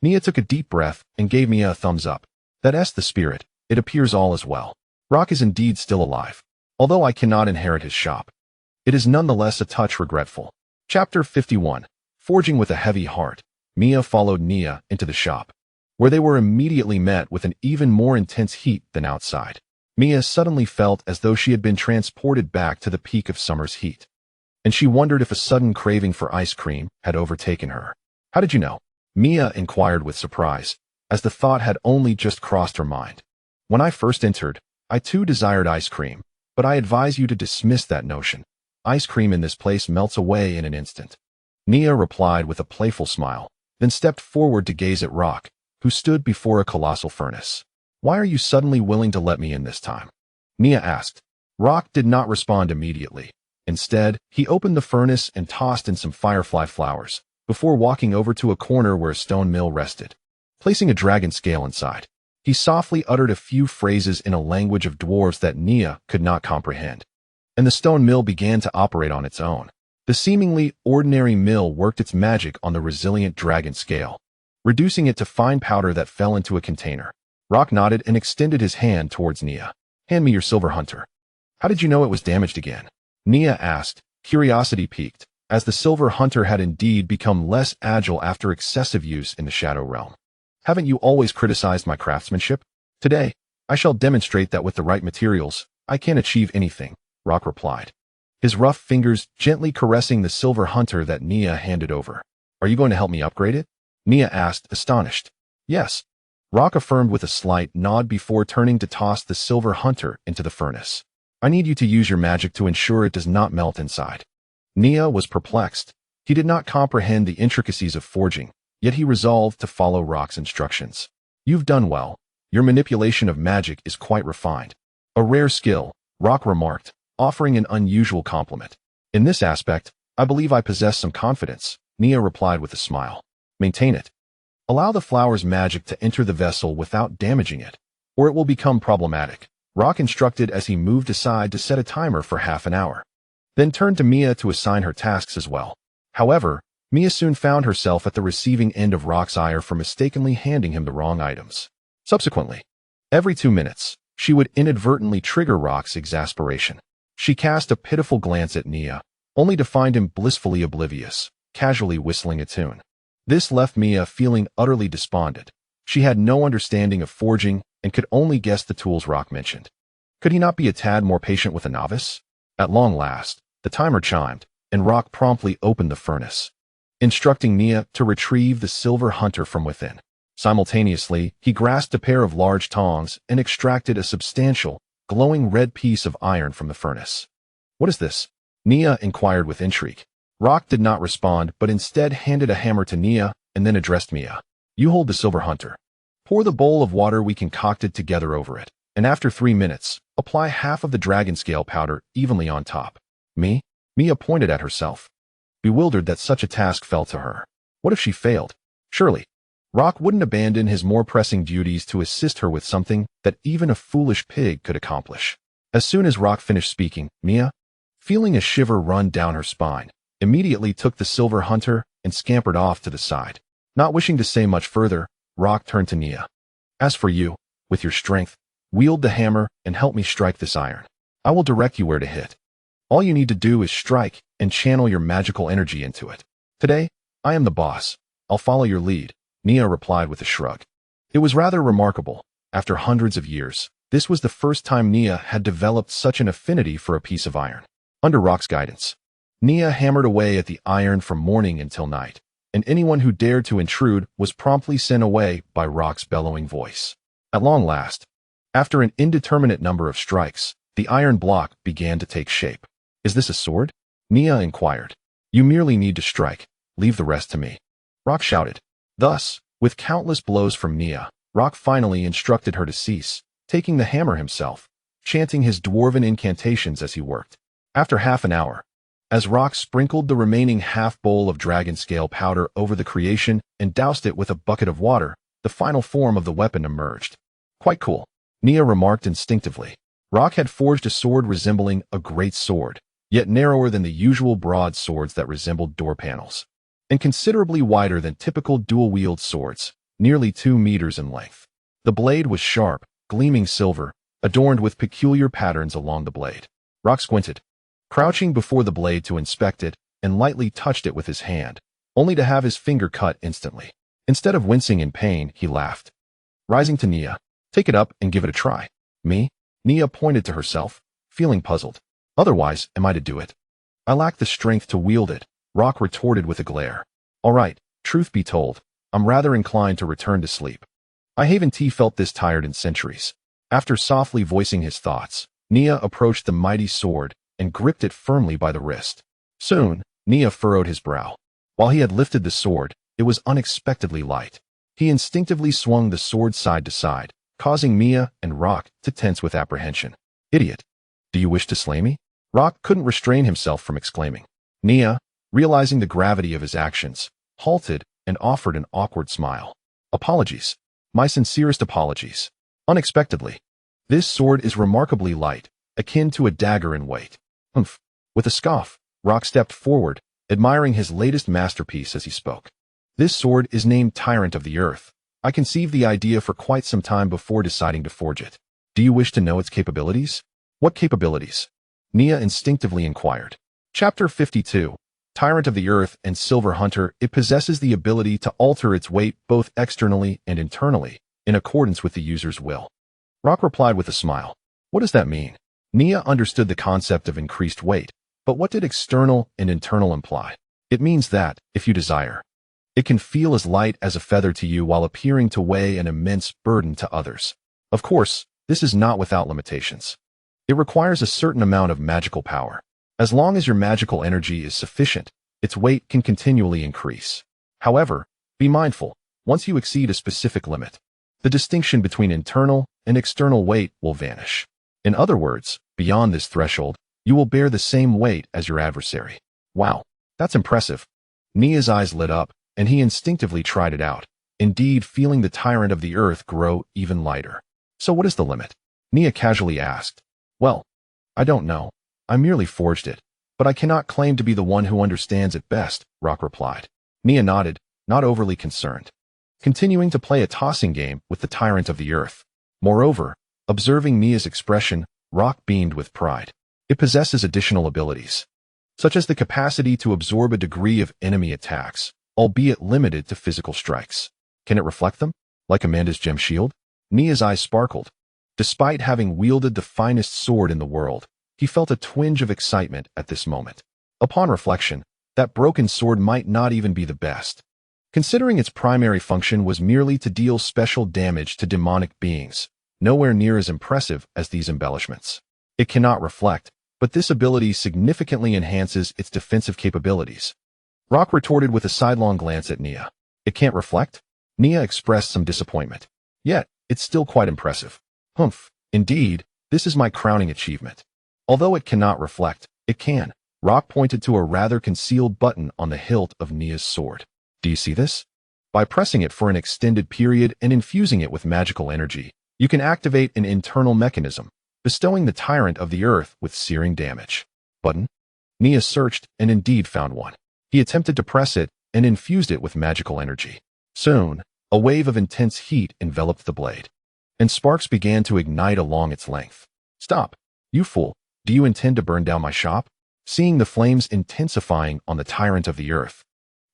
Speaker 1: Nia took a deep breath and gave Mia a thumbs up. That's the spirit. It appears all is well. Rock is indeed still alive. Although I cannot inherit his shop, it is nonetheless a touch regretful. Chapter 51. Forging with a heavy heart, Mia followed Nia into the shop, where they were immediately met with an even more intense heat than outside. Mia suddenly felt as though she had been transported back to the peak of summer's heat, and she wondered if a sudden craving for ice cream had overtaken her. How did you know? Mia inquired with surprise, as the thought had only just crossed her mind. When I first entered, I too desired ice cream, but I advise you to dismiss that notion. Ice cream in this place melts away in an instant. Nia replied with a playful smile, then stepped forward to gaze at Rock, who stood before a colossal furnace. Why are you suddenly willing to let me in this time? Nia asked. Rock did not respond immediately. Instead, he opened the furnace and tossed in some firefly flowers, before walking over to a corner where a stone mill rested. Placing a dragon scale inside, he softly uttered a few phrases in a language of dwarves that Nia could not comprehend, and the stone mill began to operate on its own. The seemingly ordinary mill worked its magic on the resilient dragon scale, reducing it to fine powder that fell into a container. Rock nodded and extended his hand towards Nia. Hand me your silver hunter. How did you know it was damaged again? Nia asked, curiosity piqued, as the silver hunter had indeed become less agile after excessive use in the Shadow Realm. Haven't you always criticized my craftsmanship? Today, I shall demonstrate that with the right materials, I can achieve anything, Rock replied, his rough fingers gently caressing the silver hunter that Nia handed over. Are you going to help me upgrade it? Nia asked, astonished. Yes. Rock affirmed with a slight nod before turning to toss the silver hunter into the furnace. I need you to use your magic to ensure it does not melt inside. Nia was perplexed. He did not comprehend the intricacies of forging, yet he resolved to follow Rock's instructions. You've done well. Your manipulation of magic is quite refined. A rare skill, Rock remarked, offering an unusual compliment. In this aspect, I believe I possess some confidence, Nia replied with a smile. Maintain it. Allow the flower's magic to enter the vessel without damaging it, or it will become problematic, Rock instructed as he moved aside to set a timer for half an hour. Then turned to Mia to assign her tasks as well. However, Mia soon found herself at the receiving end of Rock's ire for mistakenly handing him the wrong items. Subsequently, every 2 minutes, she would inadvertently trigger Rock's exasperation. She cast a pitiful glance at Nia, only to find him blissfully oblivious, casually whistling a tune. This left Mia feeling utterly despondent. She had no understanding of forging and could only guess the tools Rock mentioned. Could he not be a tad more patient with a novice? At long last, the timer chimed, and Rock promptly opened the furnace, instructing Nia to retrieve the silver hunter from within. Simultaneously, he grasped a pair of large tongs and extracted a substantial, glowing red piece of iron from the furnace. What is this? Nia inquired with intrigue. Rock did not respond, but instead handed a hammer to Nia and then addressed Mia. You hold the silver hunter. Pour the bowl of water we concocted together over it, and after 3 minutes, apply half of the dragon scale powder evenly on top. Me? Mia pointed at herself, bewildered that such a task fell to her. What if she failed? Surely, Rock wouldn't abandon his more pressing duties to assist her with something that even a foolish pig could accomplish. As soon as Rock finished speaking, Mia, feeling a shiver run down her spine, immediately took the silver hunter and scampered off to the side. Not wishing to say much further, Rock turned to Nia. As for you, with your strength, wield the hammer and help me strike this iron. I will direct you where to hit. All you need to do is strike and channel your magical energy into it. Today, I am the boss. I'll follow your lead, Nia replied with a shrug. It was rather remarkable. After hundreds of years, this was the first time Nia had developed such an affinity for a piece of iron. Under Rock's guidance, Nia hammered away at the iron from morning until night, and anyone who dared to intrude was promptly sent away by Rock's bellowing voice. At long last, after an indeterminate number of strikes, the iron block began to take shape. Is this a sword? Nia inquired. You merely need to strike. Leave the rest to me, Rock shouted. Thus, with countless blows from Nia, Rock finally instructed her to cease, taking the hammer himself, chanting his dwarven incantations as he worked. After half an hour, as Rock sprinkled the remaining half bowl of dragon scale powder over the creation and doused it with a bucket of water, the final form of the weapon emerged. Quite cool, Nia remarked instinctively. Rock had forged a sword resembling a great sword, yet narrower than the usual broad swords that resembled door panels, and considerably wider than typical dual-wield swords, nearly 2 meters in length. The blade was sharp, gleaming silver, adorned with peculiar patterns along the blade. Rock squinted, crouching before the blade to inspect it, and lightly touched it with his hand, only to have his finger cut instantly. Instead of wincing in pain, he laughed. Rising to Nia, take it up and give it a try. Me? Nia pointed to herself, feeling puzzled. Otherwise, am I to do it? I lack the strength to wield it, Rock retorted with a glare. All right, truth be told, I'm rather inclined to return to sleep. I haven't felt this tired in centuries. After softly voicing his thoughts, Nia approached the mighty sword and gripped it firmly by the wrist. Soon, Nia furrowed his brow. While he had lifted the sword, it was unexpectedly light. He instinctively swung the sword side to side, causing Mia and Rock to tense with apprehension. Idiot! Do you wish to slay me? Rock couldn't restrain himself from exclaiming. Nia, realizing the gravity of his actions, halted and offered an awkward smile. Apologies. My sincerest apologies. Unexpectedly. This sword is remarkably light, akin to a dagger in weight. Humph. With a scoff, Rock stepped forward, admiring his latest masterpiece as he spoke. This sword is named Tyrant of the Earth. I conceived the idea for quite some time before deciding to forge it. Do you wish to know its capabilities? What capabilities? Nia instinctively inquired. Chapter 52. Tyrant of the Earth and Silver Hunter. It possesses the ability to alter its weight both externally and internally, in accordance with the user's will. Rock replied with a smile. What does that mean? Nia understood the concept of increased weight, but what did external and internal imply? It means that, if you desire, it can feel as light as a feather to you while appearing to weigh an immense burden to others. Of course, this is not without limitations. It requires a certain amount of magical power. As long as your magical energy is sufficient, its weight can continually increase. However, be mindful, once you exceed a specific limit, the distinction between internal and external weight will vanish. In other words, beyond this threshold, you will bear the same weight as your adversary. Wow, that's impressive. Nia's eyes lit up, and he instinctively tried it out, indeed feeling the Tyrant of the Earth grow even lighter. So what is the limit? Nia casually asked. Well, I don't know. I merely forged it, but I cannot claim to be the one who understands it best, Rock replied. Nia nodded, not overly concerned, continuing to play a tossing game with the Tyrant of the Earth. Moreover, observing Nia's expression, Rock beamed with pride. It possesses additional abilities, such as the capacity to absorb a degree of enemy attacks, albeit limited to physical strikes. Can it reflect them, like Amanda's gem shield? Nia's eyes sparkled. Despite having wielded the finest sword in the world, he felt a twinge of excitement at this moment. Upon reflection, that broken sword might not even be the best. Considering its primary function was merely to deal special damage to demonic beings, nowhere near as impressive as these embellishments. It cannot reflect, but this ability significantly enhances its defensive capabilities. Rock retorted with a sidelong glance at Nia. It can't reflect? Nia expressed some disappointment. Yet, it's still quite impressive. Humph, indeed, this is my crowning achievement. Although it cannot reflect, it can. Rock pointed to a rather concealed button on the hilt of Nia's sword. Do you see this? By pressing it for an extended period and infusing it with magical energy, you can activate an internal mechanism, bestowing the Tyrant of the Earth with searing damage. Button? Nia searched and indeed found one. He attempted to press it and infused it with magical energy. Soon, a wave of intense heat enveloped the blade, and sparks began to ignite along its length. Stop, you fool. Do you intend to burn down my shop? Seeing the flames intensifying on the Tyrant of the Earth,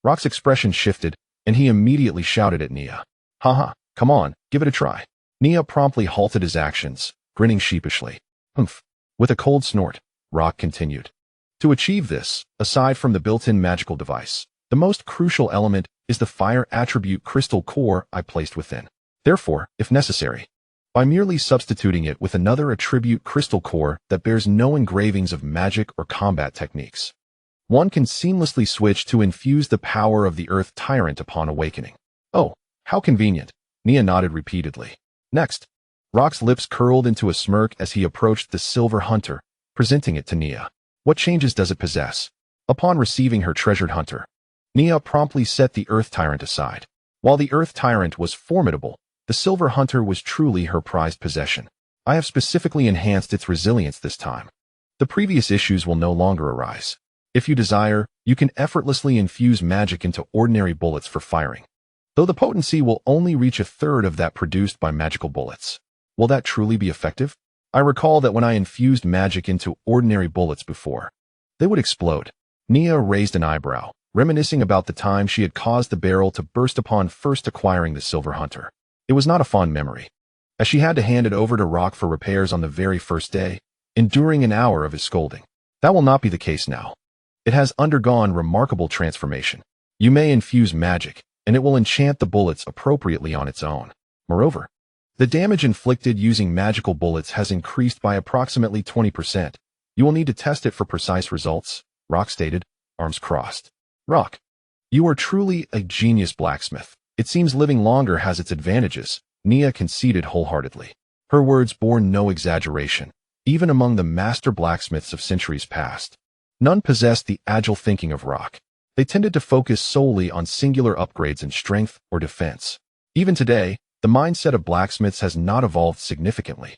Speaker 1: Rock's expression shifted, and he immediately shouted at Nia. Haha, come on, give it a try. Nia promptly halted his actions, grinning sheepishly. Humph. With a cold snort, Rock continued. To achieve this, aside from the built-in magical device, the most crucial element is the fire attribute crystal core I placed within. Therefore, if necessary, by merely substituting it with another attribute crystal core that bears no engravings of magic or combat techniques, one can seamlessly switch to infuse the power of the Earth Tyrant upon awakening. Oh, how convenient. Nia nodded repeatedly. Next, Rock's lips curled into a smirk as he approached the Silver Hunter, presenting it to Nia. What changes does it possess? Upon receiving her treasured hunter, Nia promptly set the Earth Tyrant aside. While the Earth Tyrant was formidable, the Silver Hunter was truly her prized possession. I have specifically enhanced its resilience this time. The previous issues will no longer arise. If you desire, you can effortlessly infuse magic into ordinary bullets for firing, though the potency will only reach a third of that produced by magical bullets. Will that truly be effective? I recall that when I infused magic into ordinary bullets before, they would explode. Nia raised an eyebrow, reminiscing about the time she had caused the barrel to burst upon first acquiring the Silver Hunter. It was not a fond memory, as she had to hand it over to Rock for repairs on the very first day, enduring an hour of his scolding. That will not be the case now. It has undergone remarkable transformation. You may infuse magic, and it will enchant the bullets appropriately on its own. Moreover, the damage inflicted using magical bullets has increased by approximately 20%. You will need to test it for precise results, Rock stated, arms crossed. Rock, you are truly a genius blacksmith. It seems living longer has its advantages, Nia conceded wholeheartedly. Her words bore no exaggeration. Even among the master blacksmiths of centuries past, none possessed the agile thinking of Rock. They tended to focus solely on singular upgrades in strength or defense. Even today, the mindset of blacksmiths has not evolved significantly.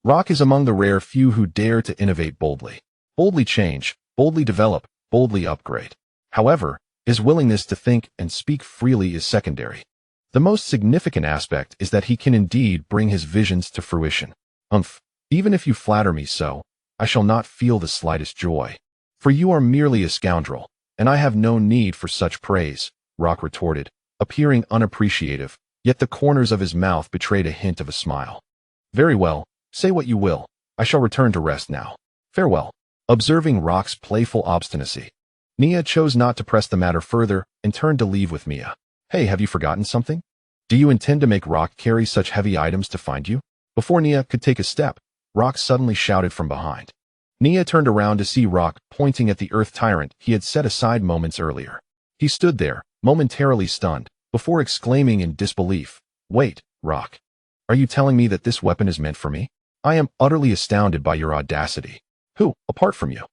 Speaker 1: Rock is among the rare few who dare to innovate boldly. Boldly change, boldly develop, boldly upgrade. However, his willingness to think and speak freely is secondary. The most significant aspect is that he can indeed bring his visions to fruition. Even if you flatter me so, I shall not feel the slightest joy. For you are merely a scoundrel, and I have no need for such praise, Rock retorted, appearing unappreciative, yet the corners of his mouth betrayed a hint of a smile. Very well, say what you will. I shall return to rest now. Farewell. Observing Rock's playful obstinacy, Nia chose not to press the matter further and turned to leave with Mia. Hey, have you forgotten something? Do you intend to make Rock carry such heavy items to find you? Before Nia could take a step, Rock suddenly shouted from behind. Nia turned around to see Rock pointing at the Earth Tyrant he had set aside moments earlier. He stood there, momentarily stunned, before exclaiming in disbelief, "Wait, Rock. Are you telling me that this weapon is meant for me? I am utterly astounded by your audacity. Who, apart from you,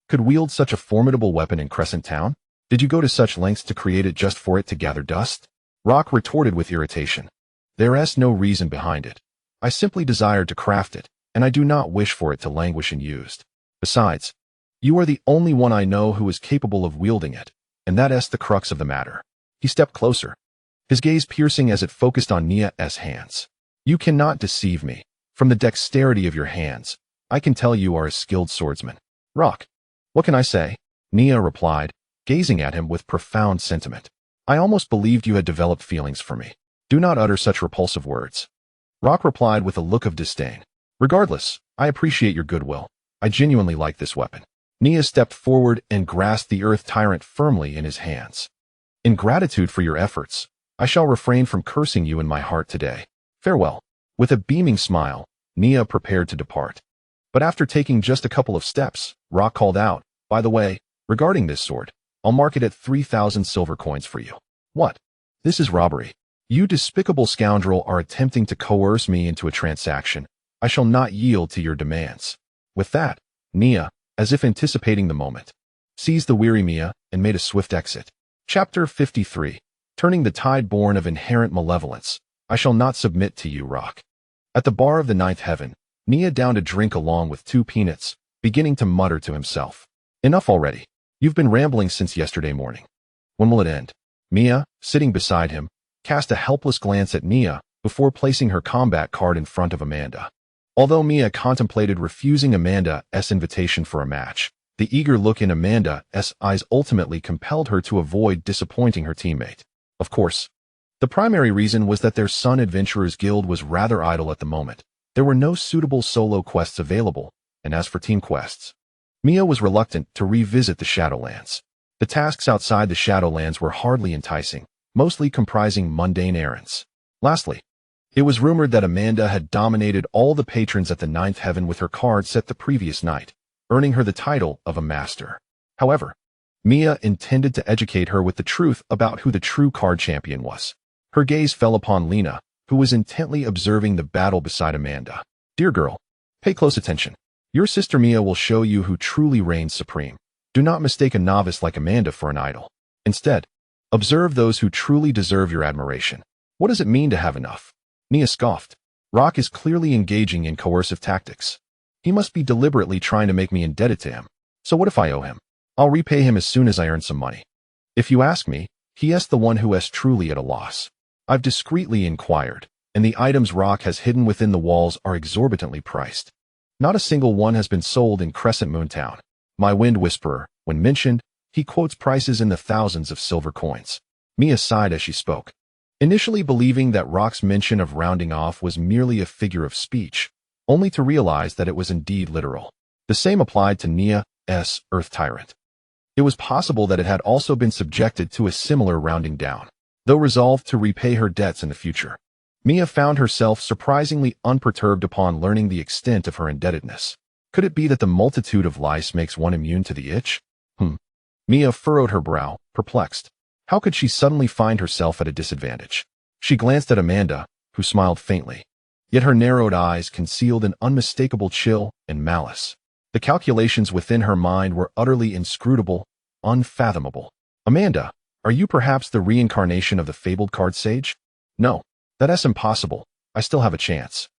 Speaker 1: could wield such a formidable weapon in Crescent Town? Did you go to such lengths to create it just for it to gather dust?" Rock retorted with irritation. "There's no reason behind it. I simply desired to craft it, and I do not wish for it to languish unused. Besides, you are the only one I know who is capable of wielding it, and that's the crux of the matter." He stepped closer, his gaze piercing as it focused on Nia's hands. "You cannot deceive me. From the dexterity of your hands, I can tell you are a skilled swordsman." "Rock, what can I say?" Nia replied, gazing at him with profound sentiment. "I almost believed you had developed feelings for me. Do not utter such repulsive words." Rock replied with a look of disdain. "Regardless, I appreciate your goodwill. I genuinely like this weapon." Nia stepped forward and grasped the Earth Tyrant firmly in his hands. "In gratitude for your efforts, I shall refrain from cursing you in my heart today. Farewell." With a beaming smile, Nia prepared to depart. But after taking just a couple of steps, Rock called out, "By the way, regarding this sword, I'll mark it at 3,000 silver coins for you." "What? This is robbery. You despicable scoundrel are attempting to coerce me into a transaction. I shall not yield to your demands." With that, Nia, as if anticipating the moment, seized the weary Mia and made a swift exit. Chapter 53. Turning the tide born of inherent malevolence. I shall not submit to you, Rock. At the bar of the ninth heaven, Nia downed a drink along with 2 peanuts, beginning to mutter to himself. "Enough already. You've been rambling since yesterday morning. When will it end?" Mia, sitting beside him, cast a helpless glance at Nia before placing her combat card in front of Amanda. Although Mia contemplated refusing Amanda's invitation for a match, the eager look in Amanda's eyes ultimately compelled her to avoid disappointing her teammate. Of course, the primary reason was that their Sun Adventurers Guild was rather idle at the moment. There were no suitable solo quests available, and as for team quests, Mia was reluctant to revisit the Shadowlands. The tasks outside the Shadowlands were hardly enticing, mostly comprising mundane errands. Lastly, it was rumored that Amanda had dominated all the patrons at the ninth heaven with her card set the previous night, earning her the title of a master. However, Mia intended to educate her with the truth about who the true card champion was. Her gaze fell upon Lena, who was intently observing the battle beside Amanda. "Dear girl, pay close attention. Your sister Mia will show you who truly reigns supreme. Do not mistake a novice like Amanda for an idol. Instead, observe those who truly deserve your admiration." "What does it mean to have enough?" Nia scoffed. "Rock is clearly engaging in coercive tactics. He must be deliberately trying to make me indebted to him. So what if I owe him? I'll repay him as soon as I earn some money. If you ask me, he is the one who is truly at a loss. I've discreetly inquired, and the items Rock has hidden within the walls are exorbitantly priced. Not a single one has been sold in Crescent Moon Town. My Wind Whisperer, when mentioned, he quotes prices in the thousands of silver coins." Mia sighed as she spoke, initially believing that Rock's mention of rounding off was merely a figure of speech, only to realize that it was indeed literal. The same applied to Nia's Earth Tyrant. It was possible that it had also been subjected to a similar rounding down. Though resolved to repay her debts in the future, Mia found herself surprisingly unperturbed upon learning the extent of her indebtedness. Could it be that the multitude of lice makes one immune to the itch? Mia furrowed her brow, perplexed. How could she suddenly find herself at a disadvantage? She glanced at Amanda, who smiled faintly, yet her narrowed eyes concealed an unmistakable chill and malice. The calculations within her mind were utterly inscrutable, unfathomable. "Amanda, are you perhaps the reincarnation of the fabled card sage?" "No, that's impossible. I still have a chance."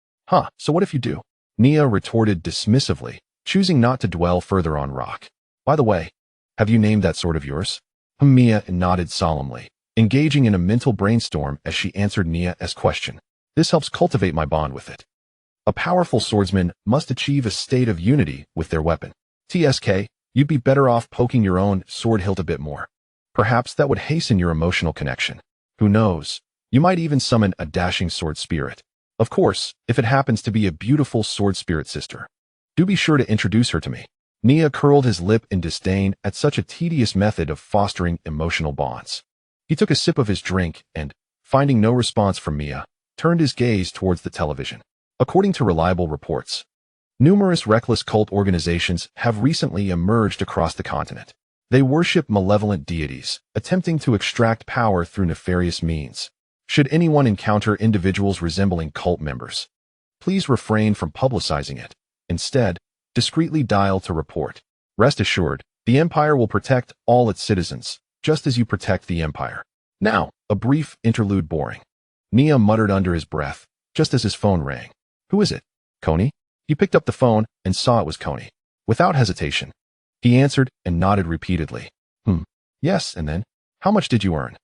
Speaker 1: So what if you do?" Nia retorted dismissively, choosing not to dwell further on Rock. "By the way, Have you named that sword of yours? Mia nodded solemnly, engaging in a mental brainstorm as she answered Nia's question. This helps cultivate my bond with it. A powerful swordsman must achieve a state of unity with their weapon. TSK, you'd be better off poking your own sword hilt a bit more. Perhaps that would hasten your emotional connection. Who knows? You might even summon a dashing sword spirit. Of course, if it happens to be a beautiful sword spirit sister. Do be sure to introduce her to me. Nia curled his lip in disdain at such a tedious method of fostering emotional bonds. He took a sip of his drink and, finding no response from Mia, turned his gaze towards the television. According to reliable reports, numerous reckless cult organizations have recently emerged across the continent. They worship malevolent deities, attempting to extract power through nefarious means. Should anyone encounter individuals resembling cult members, please refrain from publicizing it. Instead, discreetly dial to report. Rest assured, the Empire will protect all its citizens, just as you protect the Empire. Now, a brief interlude boring. Nia muttered under his breath, just as his phone rang. Who is it? Coney? He picked up the phone and saw it was Coney. Without hesitation, he answered and nodded repeatedly. Yes, and then? How much did you earn?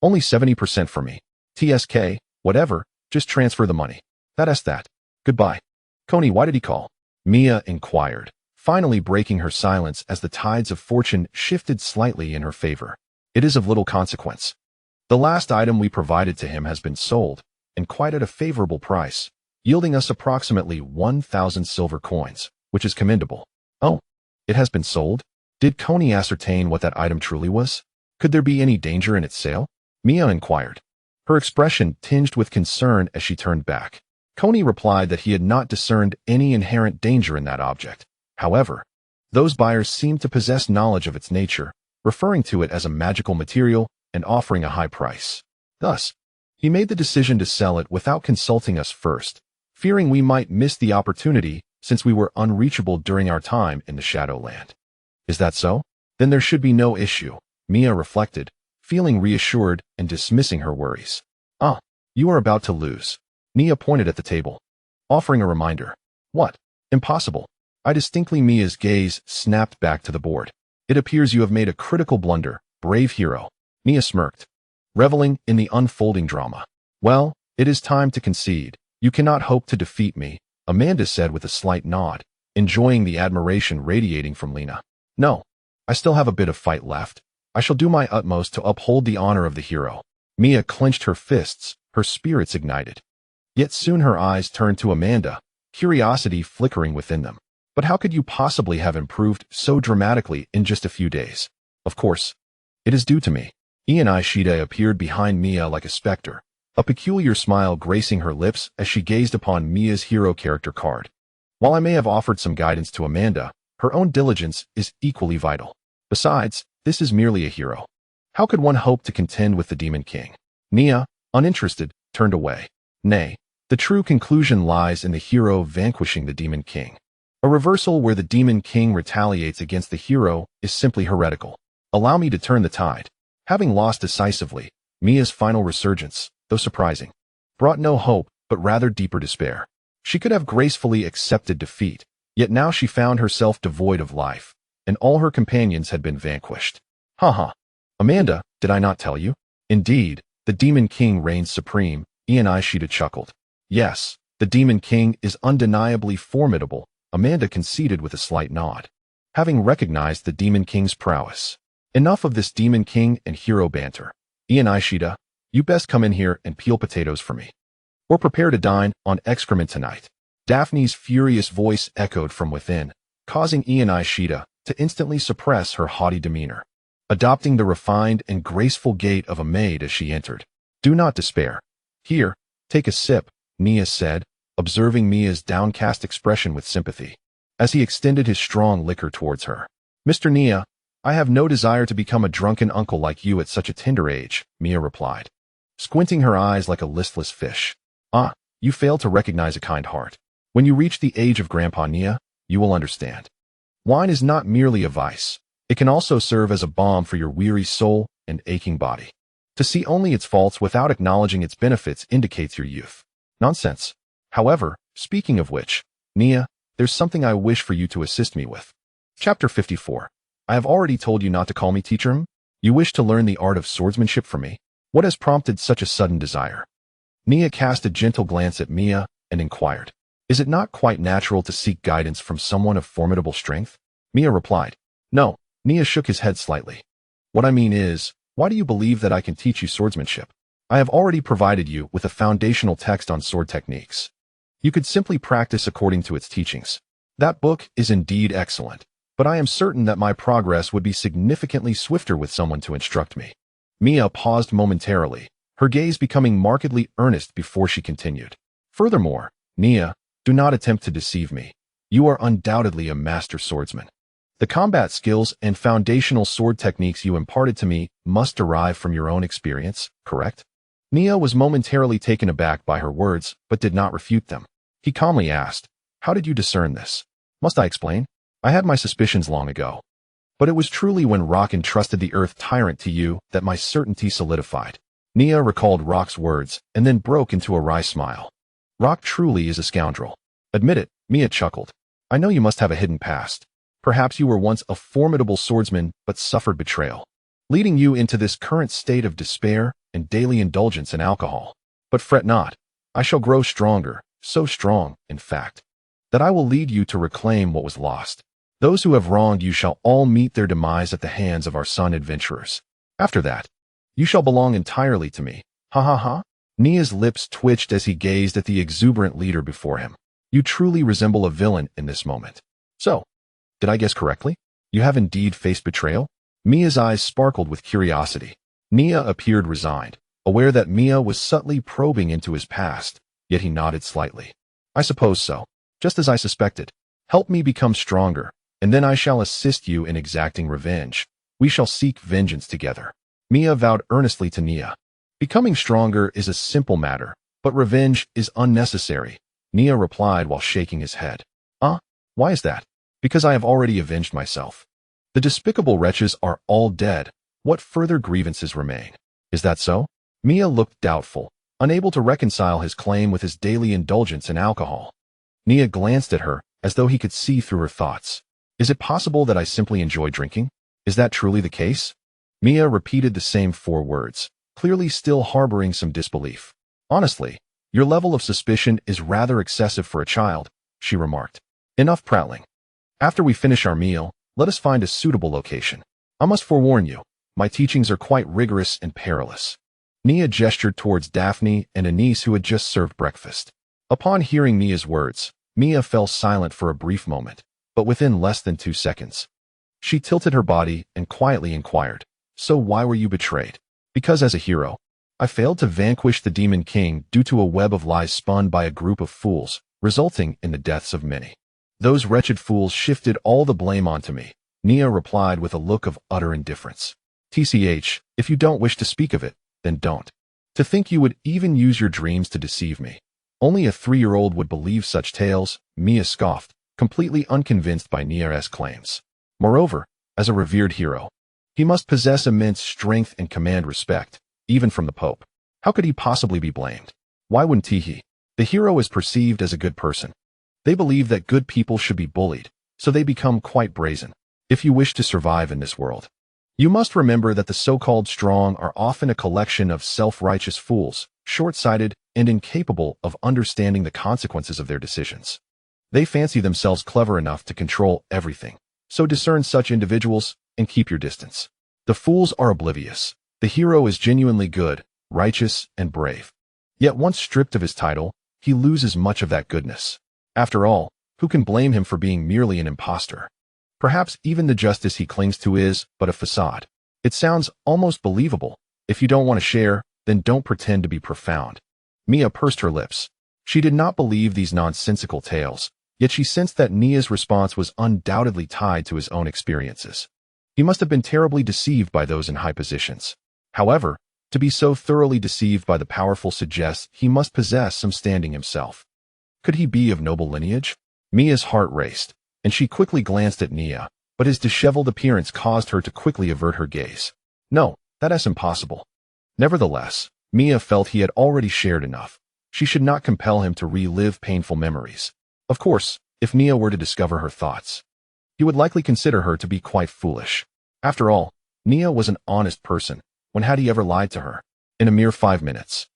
Speaker 1: Only 70% for me. TSK, whatever, just transfer the money. That's that. Goodbye. Coney, why did he call? Mia inquired, finally breaking her silence as the tides of fortune shifted slightly in her favor. It is of little consequence. The last item we provided to him has been sold, and quite at a favorable price, yielding us approximately 1,000 silver coins, which is commendable. Oh, it has been sold? Did Coney ascertain what that item truly was? Could there be any danger in its sale? Mia inquired, her expression tinged with concern as she turned back. Coney replied that he had not discerned any inherent danger in that object. However, those buyers seemed to possess knowledge of its nature, referring to it as a magical material and offering a high price. Thus, he made the decision to sell it without consulting us first, fearing we might miss the opportunity since we were unreachable during our time in the Shadowland. Is that so? Then there should be no issue, Mia reflected, feeling reassured and dismissing her worries. You are about to lose. Nia pointed at the table, offering a reminder. What? Impossible. I distinctly Mia's gaze snapped back to the board. It appears you have made a critical blunder, brave hero. Nia smirked, reveling in the unfolding drama. Well, it is time to concede. You cannot hope to defeat me, Amanda said with a slight nod, enjoying the admiration radiating from Lena. No, I still have a bit of fight left. I shall do my utmost to uphold the honor of the hero. Mia clenched her fists, her spirits ignited. Yet soon her eyes turned to Amanda, curiosity flickering within them. But how could you possibly have improved so dramatically in just a few days? Of course, it is due to me. Ishida appeared behind Mia like a specter, a peculiar smile gracing her lips as she gazed upon Mia's hero character card. While I may have offered some guidance to Amanda, her own diligence is equally vital. Besides, this is merely a hero. How could one hope to contend with the Demon King? Nia, uninterested, turned away. Nay, the true conclusion lies in the hero vanquishing the Demon King. A reversal where the Demon King retaliates against the hero is simply heretical. Allow me to turn the tide. Having lost decisively, Mia's final resurgence, though surprising, brought no hope but rather deeper despair. She could have gracefully accepted defeat, yet now she found herself devoid of life, and all her companions had been vanquished. Amanda, did I not tell you? Indeed, the Demon King reigns supreme, Ishida chuckled. Yes, the Demon King is undeniably formidable, Amanda conceded with a slight nod, having recognized the Demon King's prowess. Enough of this Demon King and hero banter. Ishida, you best come in here and peel potatoes for me. Or prepare to dine on excrement tonight. Daphne's furious voice echoed from within, causing Ishida to instantly suppress her haughty demeanor, adopting the refined and graceful gait of a maid as she entered. Do not despair. Here, take a sip, Nia said, observing Mia's downcast expression with sympathy, as he extended his strong liquor towards her. Mr. Nia, I have no desire to become a drunken uncle like you at such a tender age, Mia replied, squinting her eyes like a listless fish. You fail to recognize a kind heart. When you reach the age of Grandpa Nia, you will understand. Wine is not merely a vice. It can also serve as a balm for your weary soul and aching body. To see only its faults without acknowledging its benefits indicates your youth. Nonsense. However, speaking of which, Nia, there's something I wish for you to assist me with. Chapter 54. I have already told you not to call me teacher. You wish to learn the art of swordsmanship from me? What has prompted such a sudden desire? Nia cast a gentle glance at Mia and inquired, is it not quite natural to seek guidance from someone of formidable strength? Mia replied, no. Nia shook his head slightly. What I mean is, why do you believe that I can teach you swordsmanship? I have already provided you with a foundational text on sword techniques. You could simply practice according to its teachings. That book is indeed excellent, but I am certain that my progress would be significantly swifter with someone to instruct me. Mia paused momentarily, her gaze becoming markedly earnest before she continued. Furthermore, Nia, do not attempt to deceive me. You are undoubtedly a master swordsman. The combat skills and foundational sword techniques you imparted to me must derive from your own experience, correct? Nia was momentarily taken aback by her words, but did not refute them. He calmly asked, how did you discern this? Must I explain? I had my suspicions long ago. But it was truly when Rock entrusted the Earth Tyrant to you that my certainty solidified. Nia recalled Rock's words and then broke into a wry smile. Rock truly is a scoundrel. Admit it, Mia chuckled. I know you must have a hidden past. Perhaps you were once a formidable swordsman but suffered betrayal, leading you into this current state of despair and daily indulgence in alcohol. But fret not, I shall grow stronger, so strong, in fact, that I will lead you to reclaim what was lost. Those who have wronged you shall all meet their demise at the hands of our son adventurers. After that, you shall belong entirely to me. Ha ha ha. Nia's lips twitched as he gazed at the exuberant leader before him. You truly resemble a villain in this moment. So, did I guess correctly? You have indeed faced betrayal? Mia's eyes sparkled with curiosity. Nia appeared resigned, aware that Mia was subtly probing into his past, yet he nodded slightly. I suppose so. Just as I suspected. Help me become stronger, and then I shall assist you in exacting revenge. We shall seek vengeance together. Mia vowed earnestly to Nia. Becoming stronger is a simple matter, but revenge is unnecessary, Nia replied while shaking his head. Why is that? Because I have already avenged myself. The despicable wretches are all dead. What further grievances remain? Is that so? Mia looked doubtful, unable to reconcile his claim with his daily indulgence in alcohol. Nia glanced at her, as though he could see through her thoughts. Is it possible that I simply enjoy drinking? Is that truly the case? Mia repeated the same 4 words, clearly still harboring some disbelief. Honestly, your level of suspicion is rather excessive for a child, she remarked. Enough prattling. After we finish our meal, let us find a suitable location. I must forewarn you, my teachings are quite rigorous and perilous. Nia gestured towards Daphne and Anise who had just served breakfast. Upon hearing Nia's words, Mia fell silent for a brief moment, but within less than 2 seconds. She tilted her body and quietly inquired, so why were you betrayed? Because as a hero, I failed to vanquish the Demon King due to a web of lies spun by a group of fools, resulting in the deaths of many. Those wretched fools shifted all the blame onto me, Nia replied with a look of utter indifference. TCH, if you don't wish to speak of it, then don't. To think you would even use your dreams to deceive me. Only a 3-year-old would believe such tales, Mia scoffed, completely unconvinced by Nia's claims. Moreover, as a revered hero, he must possess immense strength and command respect, even from the Pope. How could he possibly be blamed? Why wouldn't he? The hero is perceived as a good person. They believe that good people should be bullied, so they become quite brazen. If you wish to survive in this world, you must remember that the so-called strong are often a collection of self-righteous fools, short-sighted, and incapable of understanding the consequences of their decisions. They fancy themselves clever enough to control everything, so discern such individuals and keep your distance. The fools are oblivious. The hero is genuinely good, righteous, and brave. Yet once stripped of his title, he loses much of that goodness. After all, who can blame him for being merely an impostor? Perhaps even the justice he clings to is but a facade. It sounds almost believable. If you don't want to share, then don't pretend to be profound. Mia pursed her lips. She did not believe these nonsensical tales, yet she sensed that Nia's response was undoubtedly tied to his own experiences. He must have been terribly deceived by those in high positions. However, to be so thoroughly deceived by the powerful suggests he must possess some standing himself. Could he be of noble lineage? Mia's heart raced, and she quickly glanced at Nia, but his disheveled appearance caused her to quickly avert her gaze. No, that is impossible. Nevertheless, Mia felt he had already shared enough. She should not compel him to relive painful memories. Of course, if Nia were to discover her thoughts. he would likely consider her to be quite foolish. After all, Nia was an honest person. When had he ever lied to her? In a mere 5 minutes.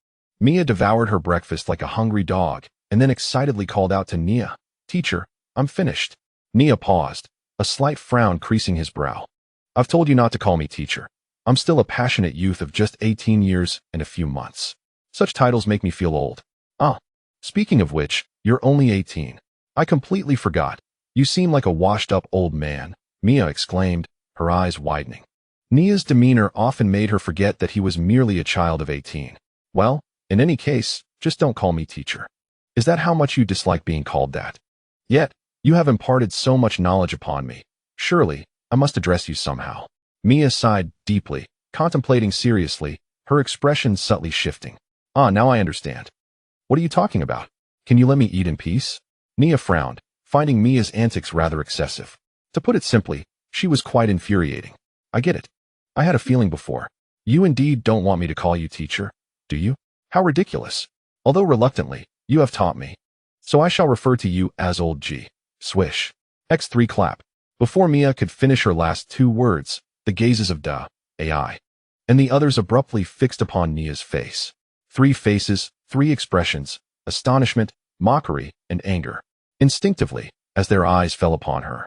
Speaker 1: Mia devoured her breakfast like a hungry dog, and then excitedly called out to Nia, "Teacher, I'm finished." Nia paused, a slight frown creasing his brow. "I've told you not to call me teacher. I'm still a passionate youth of just 18 years and a few months. Such titles make me feel old." "Ah, speaking of which, you're only 18. I completely forgot. You seem like a washed-up old man," Mia exclaimed, her eyes widening. Nia's demeanor often made her forget that he was merely a child of 18. "Well, in any case, just don't call me teacher. Is that how much you dislike being called that? Yet, you have imparted so much knowledge upon me. Surely, I must address you somehow." Mia sighed deeply, contemplating seriously, her expression subtly shifting. "Ah, now I understand. What are you talking about? Can you let me eat in peace?" Nia frowned, finding Mia's antics rather excessive. To put it simply, she was quite infuriating. "I get it. I had a feeling before. You indeed don't want me to call you teacher, do you? How ridiculous. Although reluctantly, you have taught me. So I shall refer to you as Old G. Swish. X3 clap." Before Mia could finish her last 2 words, the gazes of AI and the others abruptly fixed upon Nia's face. 3 faces, 3 expressions: astonishment, mockery, and anger. Instinctively, as their eyes fell upon her,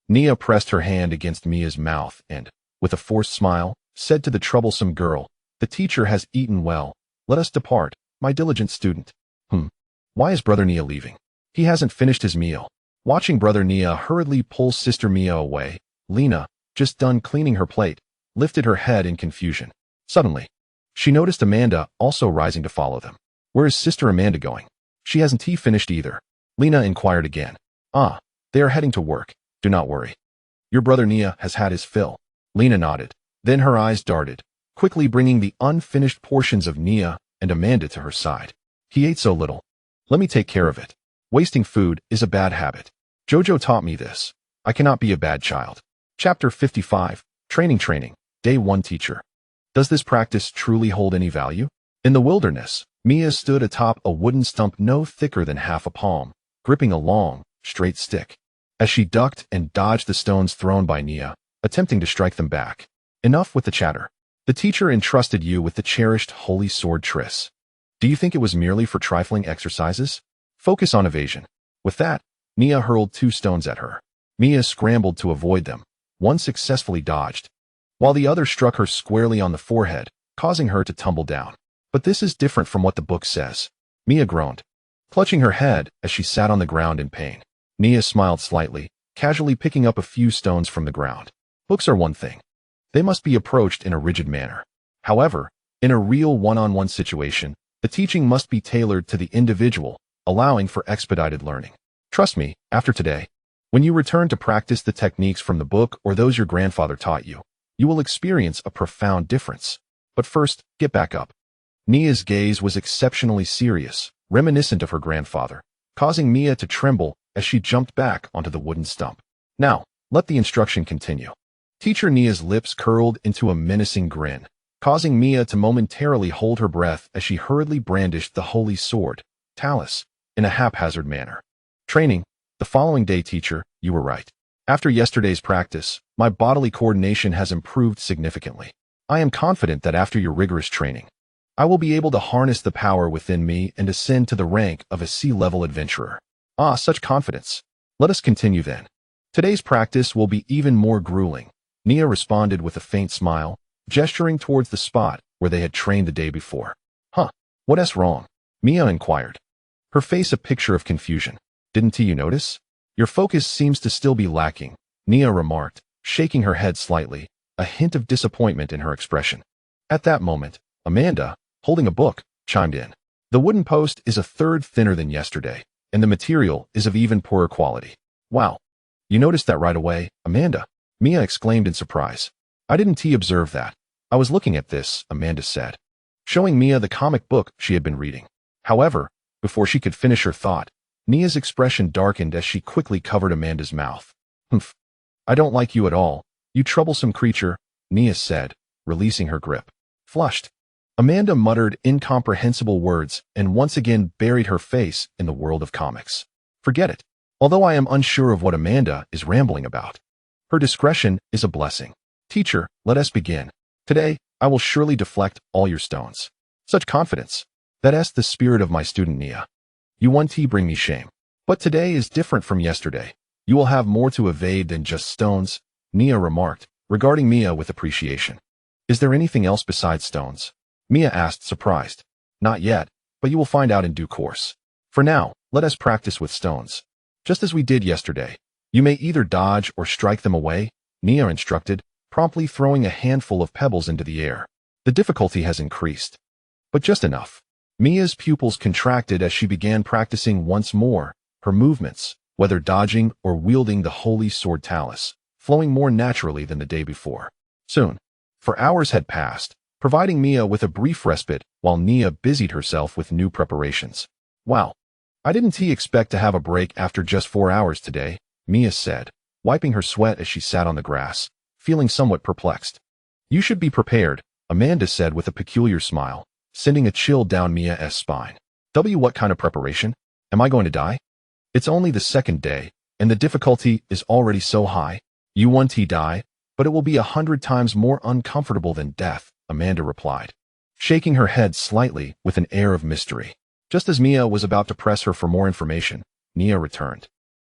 Speaker 1: Nia pressed her hand against Mia's mouth and, with a forced smile, said to the troublesome girl, "The teacher has eaten well. Let us depart, my diligent student." Why is Brother Nia leaving? He hasn't finished his meal. Watching Brother Nia hurriedly pull Sister Mia away, Lena, just done cleaning her plate, lifted her head in confusion. Suddenly, she noticed Amanda also rising to follow them. "Where is Sister Amanda going? She hasn't tea finished either." Lena inquired again. "Ah, they are heading to work. Do not worry. Your Brother Nia has had his fill." Lena nodded. Then her eyes darted, quickly bringing the unfinished portions of Nia and Amanda to her side. "He ate so little. Let me take care of it. Wasting food is a bad habit. Jojo taught me this. I cannot be a bad child." Chapter 55, Training, Day 1 Teacher. Does this practice truly hold any value? In the wilderness, Mia stood atop a wooden stump no thicker than half a palm, gripping a long, straight stick. As she ducked and dodged the stones thrown by Nia, attempting to strike them back. Enough with the chatter. The teacher entrusted you with the cherished holy sword Triss. Do you think it was merely for trifling exercises? Focus on evasion. With that, Nia hurled 2 stones at her. Mia scrambled to avoid them. One successfully dodged, while the other struck her squarely on the forehead, causing her to tumble down. "But this is different from what the book says," Mia groaned, clutching her head as she sat on the ground in pain. Nia smiled slightly, casually picking up a few stones from the ground. Books are one thing. They must be approached in a rigid manner. However, in a real one-on-one situation, the teaching must be tailored to the individual, allowing for expedited learning. Trust me, after today, when you return to practice the techniques from the book or those your grandfather taught you, you will experience a profound difference. But first, get back up. Nia's gaze was exceptionally serious, reminiscent of her grandfather, causing Mia to tremble as she jumped back onto the wooden stump. "Now, let the instruction continue." Teacher Nia's lips curled into a menacing grin, causing Mia to momentarily hold her breath as she hurriedly brandished the holy sword, Talus, in a haphazard manner. "Training. The following day, teacher, you were right. After yesterday's practice, my bodily coordination has improved significantly. I am confident that after your rigorous training, I will be able to harness the power within me and ascend to the rank of a sea-level adventurer." "Ah, such confidence. Let us continue then. Today's practice will be even more grueling," Nia responded with a faint smile, gesturing towards the spot where they had trained the day before. What's wrong?" Mia inquired, her face a picture of confusion. "Didn't you notice? Your focus seems to still be lacking," Nia remarked, shaking her head slightly, a hint of disappointment in her expression. At that moment, Amanda, holding a book, chimed in. "The wooden post is a third thinner than yesterday, and the material is of even poorer quality." "Wow. You noticed that right away, Amanda?" Mia exclaimed in surprise. "I didn't observe that. I was looking at this," Amanda said, showing Mia the comic book she had been reading. However, before she could finish her thought, Nia's expression darkened as she quickly covered Amanda's mouth. "Humph. I don't like you at all, you troublesome creature," Nia said, releasing her grip. Flushed, Amanda muttered incomprehensible words and once again buried her face in the world of comics. "Forget it. although I am unsure of what Amanda is rambling about. Her discretion is a blessing. Teacher, let us begin. Today, I will surely deflect all your stones. Such confidence. That's the spirit of my student Nia. You 1T bring me shame. But today is different from yesterday. You will have more to evade than just stones, Nia remarked, regarding Mia with appreciation. Is there anything else besides stones? Mia asked, surprised. Not yet, but you will find out in due course. For now, let us practice with stones. Just as we did yesterday. You may either dodge or strike them away, Nia instructed, promptly throwing a handful of pebbles into the air. The difficulty has increased. But just enough. Mia's pupils contracted as she began practicing once more, her movements, whether dodging or wielding the holy sword talus, flowing more naturally than the day before. Soon, for hours had passed, providing Mia with a brief respite while Nia busied herself with new preparations. Wow, I didn't expect to have a break after just 4 hours today, Mia said, wiping her sweat as she sat on the grass, feeling somewhat perplexed. You should be prepared, Amanda said with a peculiar smile, sending a chill down Mia's spine. What kind of preparation? Am I going to die? It's only the second day, and the difficulty is already so high. You 1T die, but it will be 100 times more uncomfortable than death, Amanda replied, shaking her head slightly with an air of mystery. Just as Mia was about to press her for more information, Nia returned,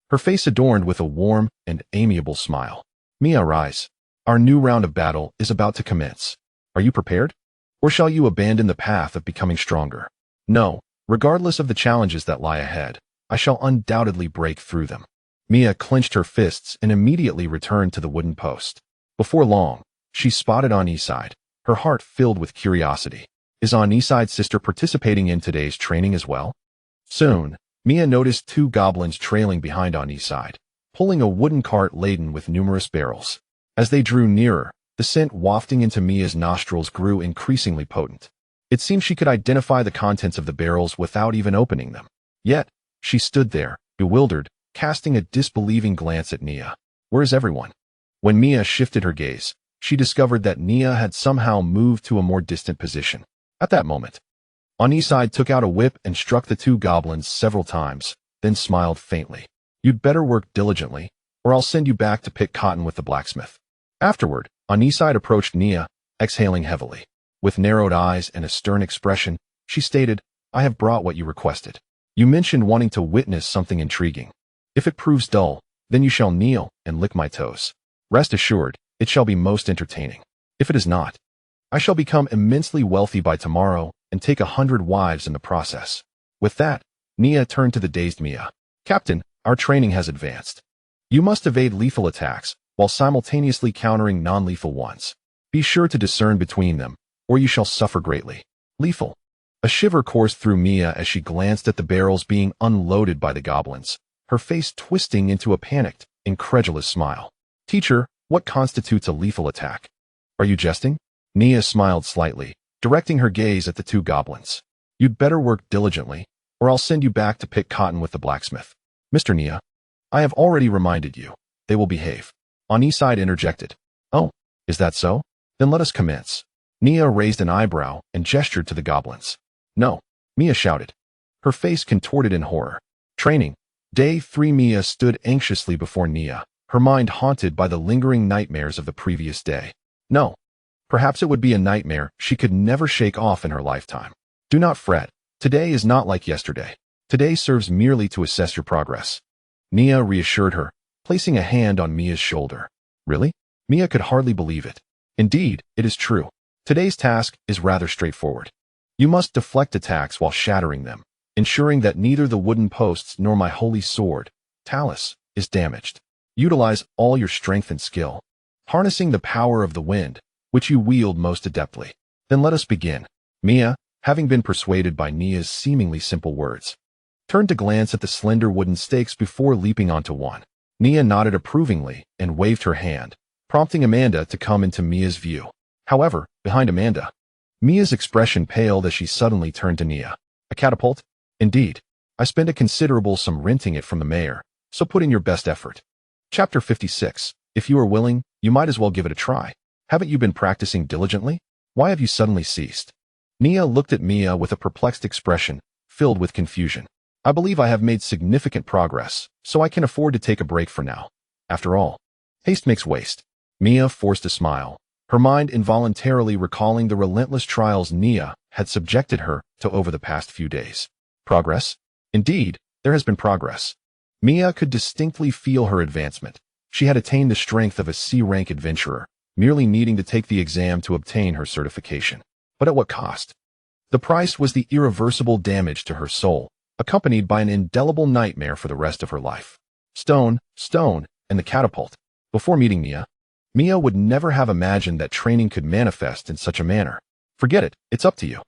Speaker 1: her face adorned with a warm and amiable smile. Mia, rise. Our new round of battle is about to commence. Are you prepared? Or shall you abandon the path of becoming stronger? No, regardless of the challenges that lie ahead, I shall undoubtedly break through them. Mia clenched her fists and immediately returned to the wooden post. Before long, she spotted Aniside, her heart filled with curiosity. Is Aniside's sister participating in today's training as well? Soon, Mia noticed 2 goblins trailing behind Aniside, pulling a wooden cart laden with numerous barrels. As they drew nearer, the scent wafting into Mia's nostrils grew increasingly potent. It seemed she could identify the contents of the barrels without even opening them. Yet, she stood there, bewildered, casting a disbelieving glance at Nia. Where is everyone? When Mia shifted her gaze, she discovered that Nia had somehow moved to a more distant position. At that moment, Aniside took out a whip and struck the 2 goblins several times, then smiled faintly. You'd better work diligently, or I'll send you back to pick cotton with the blacksmith. Afterward, Aniside approached Nia, exhaling heavily. With narrowed eyes and a stern expression, she stated, I have brought what you requested. You mentioned wanting to witness something intriguing. If it proves dull, then you shall kneel and lick my toes. Rest assured, it shall be most entertaining. If it is not, I shall become immensely wealthy by tomorrow and take 100 wives in the process. With that, Nia turned to the dazed Mia. Captain, our training has advanced. You must evade lethal attacks while simultaneously countering non-lethal ones. Be sure to discern between them, or you shall suffer greatly. Lethal. A shiver coursed through Mia as she glanced at the barrels being unloaded by the goblins, her face twisting into a panicked, incredulous smile. Teacher, what constitutes a lethal attack? Are you jesting? Nia smiled slightly, directing her gaze at the 2 goblins. You'd better work diligently, or I'll send you back to pick cotton with the blacksmith. Mr. Nia, I have already reminded you. They will behave. Aniside interjected. Oh, is that so? Then let us commence. Nia raised an eyebrow and gestured to the goblins. No, Mia shouted, her face contorted in horror. Training. Day 3. Mia stood anxiously before Nia, her mind haunted by the lingering nightmares of the previous day. No, perhaps it would be a nightmare she could never shake off in her lifetime. Do not fret. Today is not like yesterday. Today serves merely to assess your progress. Nia reassured her, placing a hand on Mia's shoulder. Really? Mia could hardly believe it. Indeed, it is true. Today's task is rather straightforward. You must deflect attacks while shattering them, ensuring that neither the wooden posts nor my holy sword, talus, is damaged. Utilize all your strength and skill, harnessing the power of the wind, which you wield most adeptly. Then let us begin. Mia, having been persuaded by Nia's seemingly simple words, turned to glance at the slender wooden stakes before leaping onto one. Nia nodded approvingly and waved her hand, prompting Amanda to come into Mia's view. However, behind Amanda, Mia's expression paled as she suddenly turned to Nia. A catapult? Indeed. I spent a considerable sum renting it from the mayor, so put in your best effort. Chapter 56. If you are willing, you might as well give it a try. Haven't you been practicing diligently? Why have you suddenly ceased? Nia looked at Mia with a perplexed expression, filled with confusion. I believe I have made significant progress, so I can afford to take a break for now. After all, haste makes waste. Mia forced a smile, her mind involuntarily recalling the relentless trials Nia had subjected her to over the past few days. Progress? Indeed, there has been progress. Mia could distinctly feel her advancement. She had attained the strength of a C-rank adventurer, merely needing to take the exam to obtain her certification. But at what cost? The price was the irreversible damage to her soul, accompanied by an indelible nightmare for the rest of her life. Stone, and the catapult. Before meeting Mia would never have imagined that training could manifest in such a manner. Forget it, it's up to you.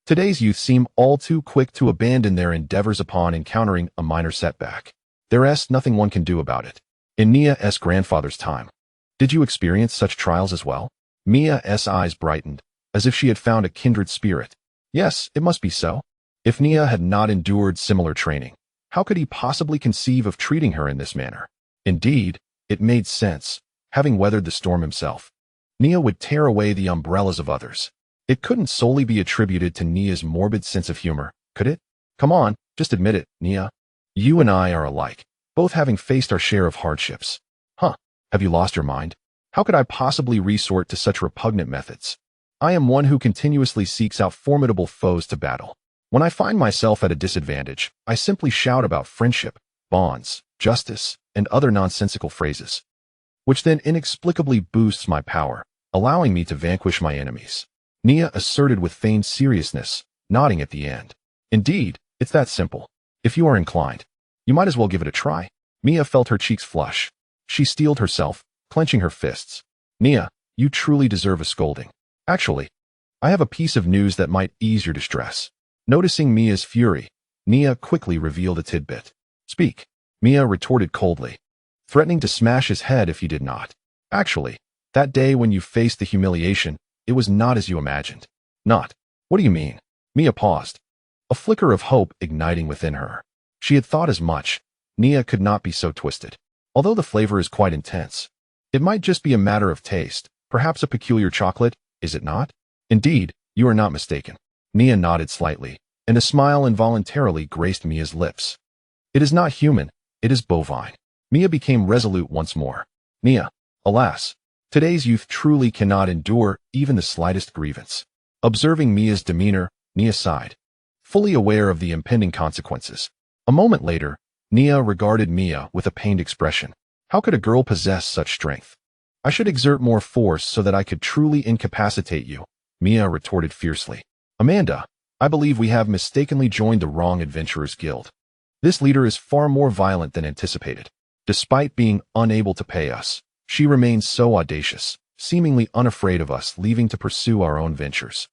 Speaker 1: Today's youth seem all too quick to abandon their endeavors upon encountering a minor setback. There's nothing one can do about it. In Nia's grandfather's time, did you experience such trials as well? Mia's eyes brightened, as if she had found a kindred spirit. Yes, it must be so. If Nia had not endured similar training, how could he possibly conceive of treating her in this manner? Indeed, it made sense. Having weathered the storm himself, Nia would tear away the umbrellas of others. It couldn't solely be attributed to Nia's morbid sense of humor, could it? Come on, just admit it, Nia. You and I are alike, both having faced our share of hardships. Have you lost your mind? How could I possibly resort to such repugnant methods? I am one who continuously seeks out formidable foes to battle. When I find myself at a disadvantage, I simply shout about friendship, bonds, justice, and other nonsensical phrases, which then inexplicably boosts my power, allowing me to vanquish my enemies. Nia asserted with feigned seriousness, nodding at the end. Indeed, it's that simple. If you are inclined, you might as well give it a try. Mia felt her cheeks flush. She steeled herself, clenching her fists. Nia, you truly deserve a scolding. Actually, I have a piece of news that might ease your distress. Noticing Mia's fury, Nia quickly revealed a tidbit. Speak, Mia retorted coldly, threatening to smash his head if he did not. Actually, that day when you faced the humiliation, it was not as you imagined. Not. What do you mean? Mia paused, a flicker of hope igniting within her. She had thought as much. Nia could not be so twisted. Although the flavor is quite intense, it might just be a matter of taste, perhaps a peculiar chocolate, is it not? Indeed, you are not mistaken. Nia nodded slightly, and a smile involuntarily graced Mia's lips. It is not human, it is bovine. Mia became resolute once more. Nia, alas, today's youth truly cannot endure even the slightest grievance. Observing Mia's demeanor, Nia sighed, fully aware of the impending consequences. A moment later, Nia regarded Mia with a pained expression. How could a girl possess such strength? I should exert more force so that I could truly incapacitate you, Mia retorted fiercely. Amanda, I believe we have mistakenly joined the wrong adventurers guild. This leader is far more violent than anticipated. Despite being unable to pay us, she remains so audacious, seemingly unafraid of us leaving to pursue our own ventures.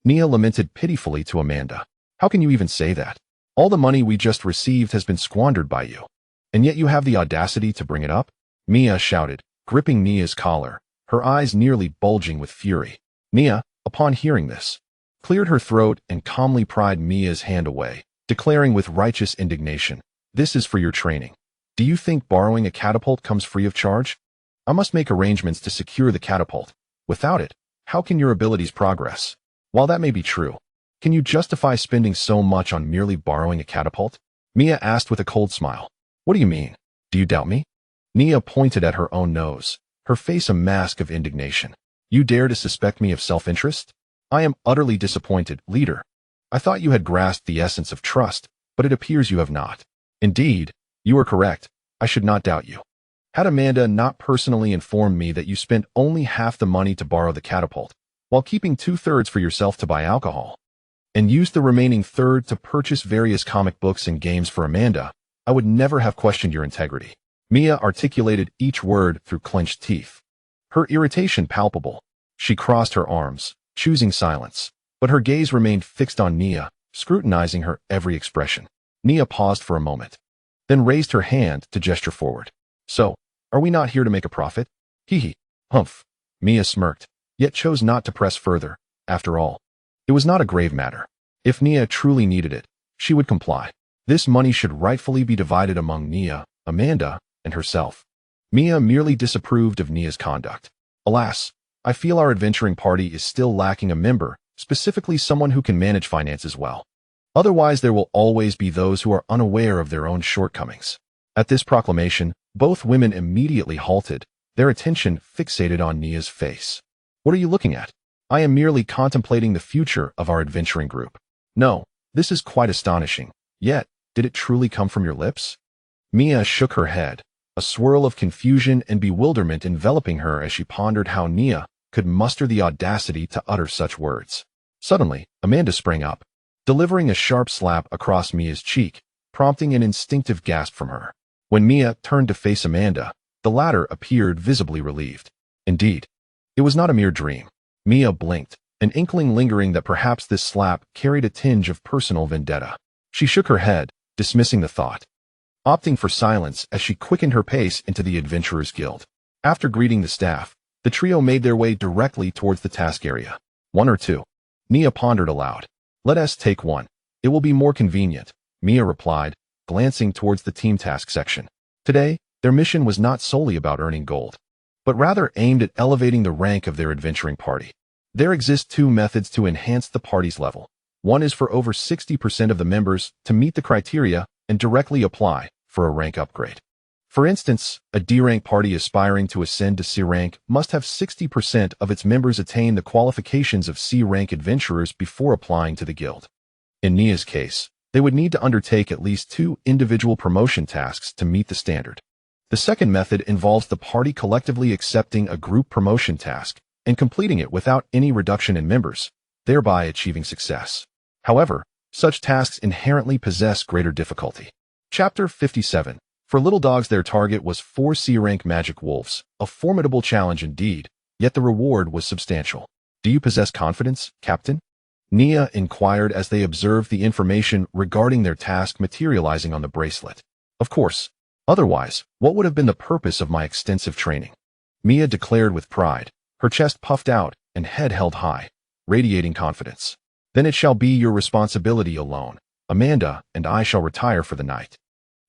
Speaker 1: Nia lamented pitifully to Amanda. How can you even say that? All the money we just received has been squandered by you, and yet you have the audacity to bring it up? Mia shouted, gripping Nia's collar, her eyes nearly bulging with fury. Nia, upon hearing this, cleared her throat and calmly pried Mia's hand away, declaring with righteous indignation, "This is for your training. Do you think borrowing a catapult comes free of charge? I must make arrangements to secure the catapult. Without it, how can your abilities progress? While that may be true, can you justify spending so much on merely borrowing a catapult?" Mia asked with a cold smile. What do you mean? Do you doubt me? Nia pointed at her own nose, her face a mask of indignation. You dare to suspect me of self-interest? I am utterly disappointed, leader. I thought you had grasped the essence of trust, but it appears you have not. Indeed, you are correct. I should not doubt you. Had Amanda not personally informed me that you spent only half the money to borrow the catapult, while keeping 2/3 for yourself to buy alcohol, and used the remaining third to purchase various comic books and games for Amanda, I would never have questioned your integrity. Mia articulated each word through clenched teeth, her irritation palpable. She crossed her arms, choosing silence, but her gaze remained fixed on Nia, scrutinizing her every expression. Nia paused for a moment, then raised her hand to gesture forward. So, are we not here to make a profit? Hee. Humph. Mia smirked, yet chose not to press further. After all, it was not a grave matter. If Nia truly needed it, she would comply. This money should rightfully be divided among Nia, Amanda, and herself. Mia merely disapproved of Nia's conduct. Alas, I feel our adventuring party is still lacking a member, specifically someone who can manage finances well. Otherwise, there will always be those who are unaware of their own shortcomings. At this proclamation, both women immediately halted, their attention fixated on Nia's face. What are you looking at? I am merely contemplating the future of our adventuring group. No, this is quite astonishing. Yet, did it truly come from your lips? Mia shook her head, a swirl of confusion and bewilderment enveloping her as she pondered how Nia could muster the audacity to utter such words. Suddenly, Amanda sprang up, delivering a sharp slap across Mia's cheek, prompting an instinctive gasp from her. When Mia turned to face Amanda, the latter appeared visibly relieved. Indeed, it was not a mere dream. Mia blinked, an inkling lingering that perhaps this slap carried a tinge of personal vendetta. She shook her head, dismissing the thought, opting for silence as she quickened her pace into the Adventurers Guild. After greeting the staff, the trio made their way directly towards the task area. 1 or 2. Nia pondered aloud. Let us take 1. It will be more convenient, Mia replied, glancing towards the team task section. Today, their mission was not solely about earning gold, but rather aimed at elevating the rank of their adventuring party. There exist 2 methods to enhance the party's level. One is for over 60% of the members to meet the criteria and directly apply for a rank upgrade. For instance, a D-rank party aspiring to ascend to C rank must have 60% of its members attain the qualifications of C-rank adventurers before applying to the guild. In Nia's case, they would need to undertake at least 2 individual promotion tasks to meet the standard. The second method involves the party collectively accepting a group promotion task and completing it without any reduction in members, thereby achieving success. However, such tasks inherently possess greater difficulty. Chapter 57. For little dogs, their target was 4 C-rank magic wolves, a formidable challenge indeed, yet the reward was substantial. Do you possess confidence, Captain? Nia inquired as they observed the information regarding their task materializing on the bracelet. Of course. Otherwise, what would have been the purpose of my extensive training? Mia declared with pride, her chest puffed out and head held high, radiating confidence. Then it shall be your responsibility alone. Amanda and I shall retire for the night,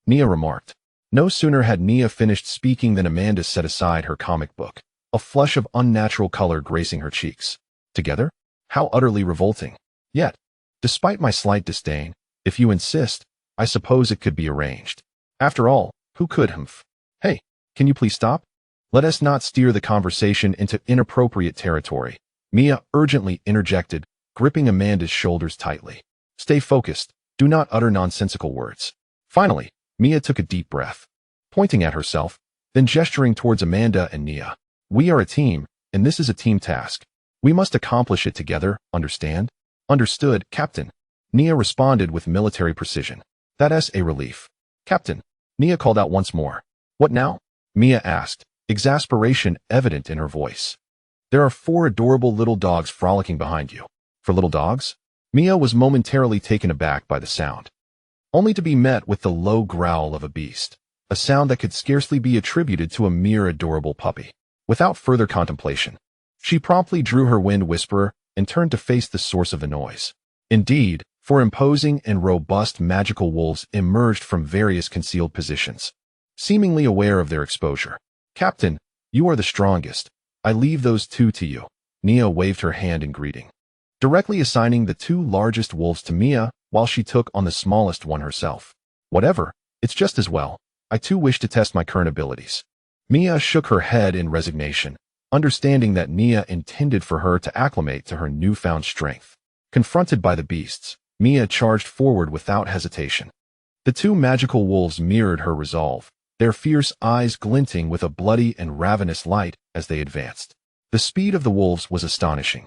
Speaker 1: Nia remarked. No sooner had Nia finished speaking than Amanda set aside her comic book, a flush of unnatural color gracing her cheeks. Together? How utterly revolting. Yet, despite my slight disdain, if you insist, I suppose it could be arranged. After all, who could? Hey, can you please stop? Let us not steer the conversation into inappropriate territory, Mia urgently interjected, gripping Amanda's shoulders tightly. Stay focused, do not utter nonsensical words. Finally, Mia took a deep breath, pointing at herself, then gesturing towards Amanda and Nia. We are a team, and this is a team task. We must accomplish it together, understand? Understood, Captain. Nia responded with military precision. That's a relief. Captain, Nia called out once more. What now? Mia asked, exasperation evident in her voice. There are 4 adorable little dogs frolicking behind you. For little dogs? Mia was momentarily taken aback by the sound, only to be met with the low growl of a beast, a sound that could scarcely be attributed to a mere adorable puppy. Without further contemplation, she promptly drew her wind whisperer and turned to face the source of the noise. Indeed, 4 imposing and robust magical wolves emerged from various concealed positions, seemingly aware of their exposure. Captain, you are the strongest. I leave those 2 to you. Nia waved her hand in greeting, directly assigning the 2 largest wolves to Mia while she took on the smallest one herself. Whatever, it's just as well. I too wish to test my current abilities. Mia shook her head in resignation, understanding that Nia intended for her to acclimate to her newfound strength. Confronted by the beasts, Mia charged forward without hesitation. The 2 magical wolves mirrored her resolve, their fierce eyes glinting with a bloody and ravenous light as they advanced. The speed of the wolves was astonishing.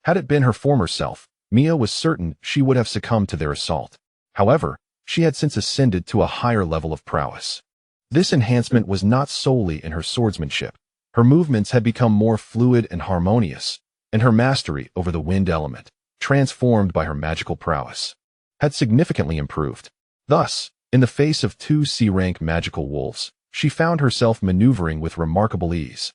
Speaker 1: Had it been her former self, Mia was certain she would have succumbed to their assault. However, she had since ascended to a higher level of prowess. This enhancement was not solely in her swordsmanship. Her movements had become more fluid and harmonious, and her mastery over the wind element, transformed by her magical prowess, had significantly improved. Thus, in the face of 2 C-rank magical wolves, she found herself maneuvering with remarkable ease,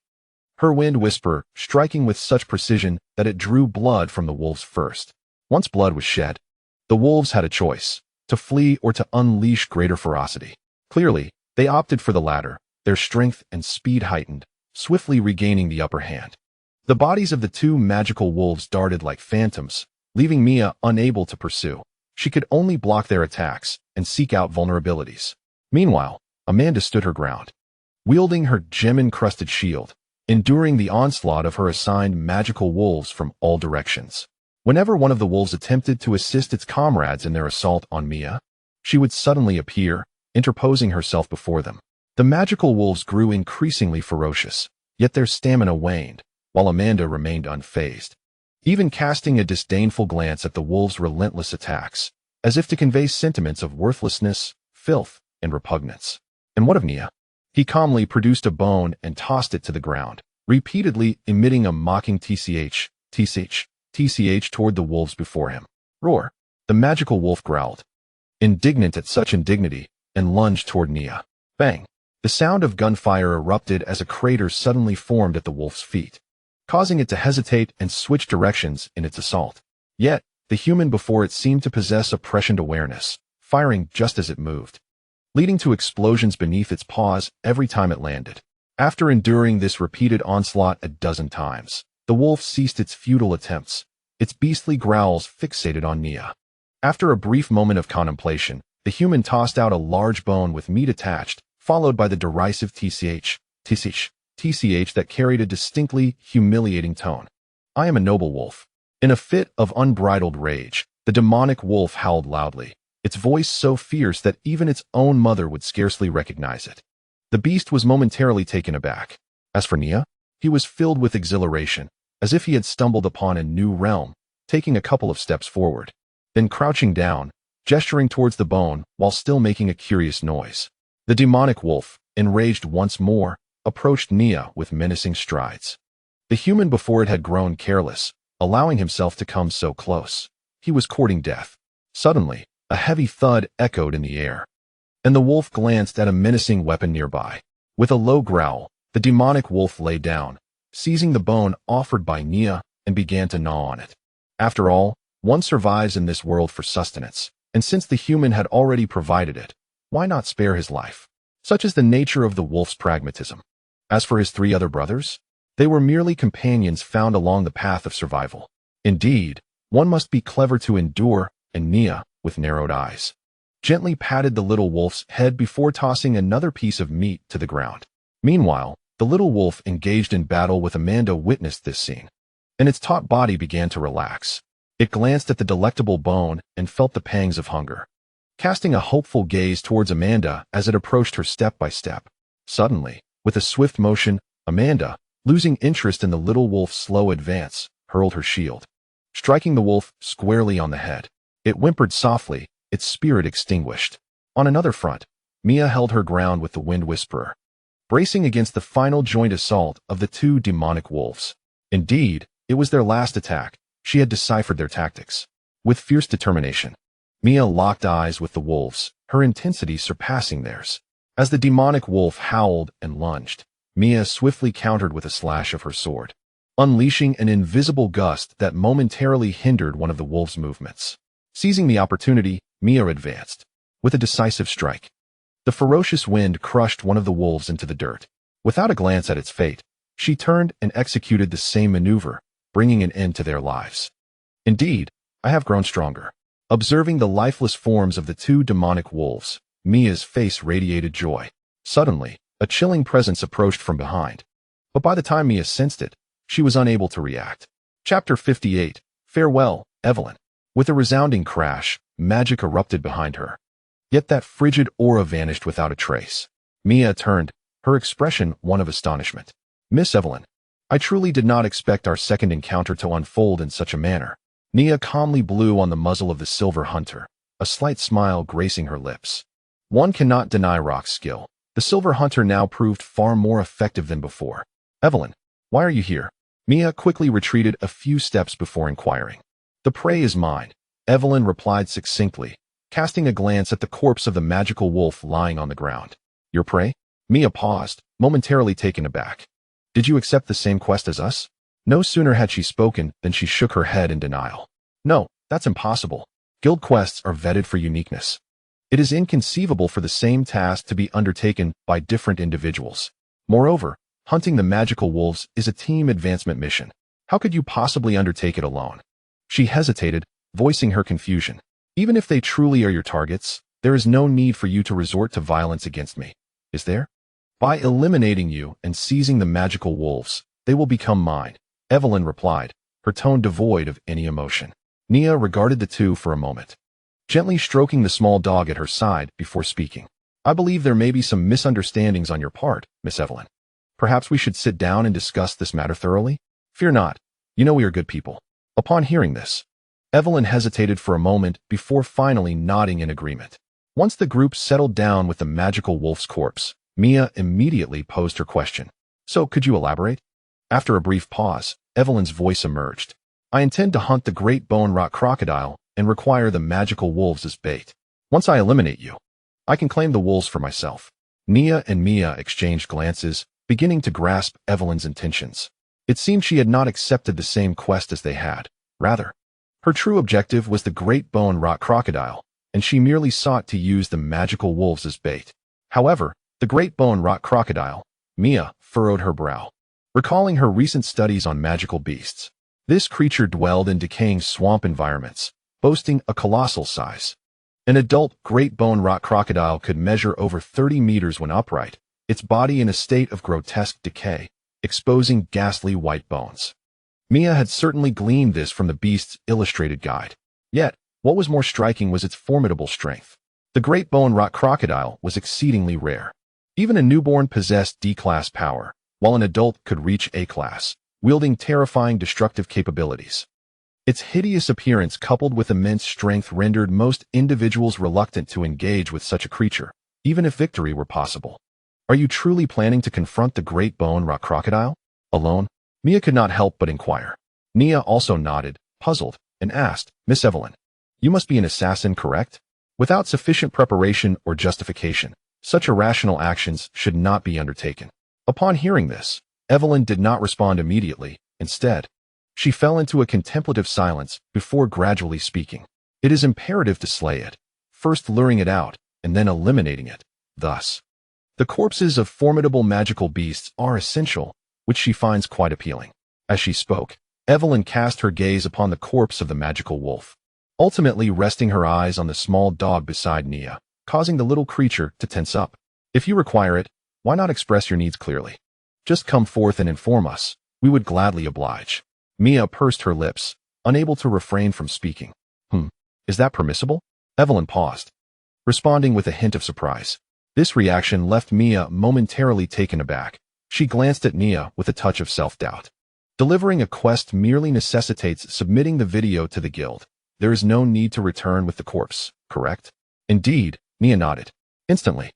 Speaker 1: her wind whisper striking with such precision that it drew blood from the wolves first. Once blood was shed, the wolves had a choice, to flee or to unleash greater ferocity. Clearly, they opted for the latter, their strength and speed heightened, swiftly regaining the upper hand. The bodies of the 2 magical wolves darted like phantoms, leaving Mia unable to pursue. She could only block their attacks and seek out vulnerabilities. Meanwhile, Amanda stood her ground, wielding her gem-encrusted shield, enduring the onslaught of her assigned magical wolves from all directions. Whenever one of the wolves attempted to assist its comrades in their assault on Mia, she would suddenly appear, interposing herself before them. The magical wolves grew increasingly ferocious, yet their stamina waned, while Amanda remained unfazed, even casting a disdainful glance at the wolves' relentless attacks, as if to convey sentiments of worthlessness, filth, and repugnance. And what of Nia? He calmly produced a bone and tossed it to the ground, repeatedly emitting a mocking tch, toward the wolves before him. Roar! The magical wolf growled, indignant at such indignity, and lunged toward Nia. Bang! The sound of gunfire erupted as a crater suddenly formed at the wolf's feet, causing it to hesitate and switch directions in its assault. Yet, the human before it seemed to possess a prescient awareness, firing just as it moved, leading to explosions beneath its paws every time it landed. After enduring this repeated onslaught a dozen times, the wolf ceased its futile attempts, its beastly growls fixated on Nia. After a brief moment of contemplation, the human tossed out a large bone with meat attached, followed by the derisive tch that carried a distinctly humiliating tone. I am a noble wolf. In a fit of unbridled rage, the demonic wolf howled loudly, its voice so fierce that even its own mother would scarcely recognize it. The beast was momentarily taken aback. As for Nia, he was filled with exhilaration, as if he had stumbled upon a new realm, taking a couple of steps forward, then crouching down, gesturing towards the bone while still making a curious noise. The demonic wolf, enraged once more, approached Nia with menacing strides. The human before it had grown careless, allowing himself to come so close. He was courting death. Suddenly, a heavy thud echoed in the air, and the wolf glanced at a menacing weapon nearby. With a low growl, the demonic wolf lay down, seizing the bone offered by Nia, and began to gnaw on it. After all, one survives in this world for sustenance, and since the human had already provided it, why not spare his life? Such is the nature of the wolf's pragmatism. As for his three other brothers, they were merely companions found along the path of survival. Indeed, one must be clever to endure, and Nia, with narrowed eyes, gently patted the little wolf's head before tossing another piece of meat to the ground. Meanwhile, the little wolf engaged in battle with Amanda witnessed this scene, and its taut body began to relax. It glanced at the delectable bone and felt the pangs of hunger, casting a hopeful gaze towards Amanda as it approached her step by step. Suddenly, with a swift motion, Amanda, losing interest in the little wolf's slow advance, hurled her shield, striking the wolf squarely on the head. It whimpered softly, its spirit extinguished. On another front, Mia held her ground with the Wind Whisperer, bracing against the final joint assault of the two demonic wolves. Indeed, it was their last attack. She had deciphered their tactics. With fierce determination, Mia locked eyes with the wolves, her intensity surpassing theirs. As the demonic wolf howled and lunged, Mia swiftly countered with a slash of her sword, unleashing an invisible gust that momentarily hindered one of the wolves' movements. Seizing the opportunity, Mia advanced, with a decisive strike. The ferocious wind crushed one of the wolves into the dirt. Without a glance at its fate, she turned and executed the same maneuver, bringing an end to their lives. Indeed, I have grown stronger. Observing the lifeless forms of the two demonic wolves, Mia's face radiated joy. Suddenly, a chilling presence approached from behind. But by the time Mia sensed it, she was unable to react. Chapter 58. Farewell, Evelyn. With a resounding crash, magic erupted behind her. Yet that frigid aura vanished without a trace. Mia turned, her expression one of astonishment. Miss Evelyn, I truly did not expect our second encounter to unfold in such a manner. Nia calmly blew on the muzzle of the silver hunter, a slight smile gracing her lips. One cannot deny Rock's skill. The silver hunter now proved far more effective than before. Evelyn, why are you here? Mia quickly retreated a few steps before inquiring. The prey is mine, Evelyn replied succinctly, casting a glance at the corpse of the magical wolf lying on the ground. Your prey? Mia paused, momentarily taken aback. Did you accept the same quest as us? No sooner had she spoken than she shook her head in denial. No, that's impossible. Guild quests are vetted for uniqueness. It is inconceivable for the same task to be undertaken by different individuals. Moreover, hunting the magical wolves is a team advancement mission. How could you possibly undertake it alone? She hesitated, voicing her confusion. Even if they truly are your targets, there is no need for you to resort to violence against me, is there? By eliminating you and seizing the magical wolves, they will become mine, Evelyn replied, her tone devoid of any emotion. Nia regarded the two for a moment, gently stroking the small dog at her side before speaking. I believe there may be some misunderstandings on your part, Miss Evelyn. Perhaps we should sit down and discuss this matter thoroughly? Fear not. You know we are good people. Upon hearing this, Evelyn hesitated for a moment before finally nodding in agreement. Once the group settled down with the magical wolf's corpse, Mia immediately posed her question. So, could you elaborate? After a brief pause, Evelyn's voice emerged. I intend to hunt the great bone rock crocodile and require the magical wolves as bait. Once I eliminate you, I can claim the wolves for myself. Nia and Mia exchanged glances, beginning to grasp Evelyn's intentions. It seemed she had not accepted the same quest as they had. Rather, her true objective was the great bone rock crocodile, and she merely sought to use the magical wolves as bait. However, the great bone rock crocodile, Mia furrowed her brow, recalling her recent studies on magical beasts. This creature dwelled in decaying swamp environments, boasting a colossal size. An adult great bone rock crocodile could measure over 30 meters when upright, its body in a state of grotesque decay, exposing ghastly white bones. Mia had certainly gleaned this from the beast's illustrated guide. Yet, what was more striking was its formidable strength. The great bone rock crocodile was exceedingly rare. Even a newborn possessed D-class power, while an adult could reach A-class, wielding terrifying destructive capabilities. Its hideous appearance coupled with immense strength rendered most individuals reluctant to engage with such a creature, even if victory were possible. Are you truly planning to confront the great bone rock crocodile? Alone? Mia could not help but inquire. Nia also nodded, puzzled, and asked, Miss Evelyn, you must be an assassin, correct? Without sufficient preparation or justification, such irrational actions should not be undertaken. Upon hearing this, Evelyn did not respond immediately. Instead, she fell into a contemplative silence before gradually speaking. It is imperative to slay it, first luring it out, and then eliminating it. Thus, the corpses of formidable magical beasts are essential, which she finds quite appealing. As she spoke, Evelyn cast her gaze upon the corpse of the magical wolf, ultimately resting her eyes on the small dog beside Nia, causing the little creature to tense up. If you require it, why not express your needs clearly? Just come forth and inform us. We would gladly oblige. Mia pursed her lips, unable to refrain from speaking. Is that permissible? Evelyn paused, responding with a hint of surprise. This reaction left Mia momentarily taken aback. She glanced at Nia with a touch of self-doubt. Delivering a quest merely necessitates submitting the video to the guild. There is no need to return with the corpse, correct? Indeed, Nia nodded. Instantly,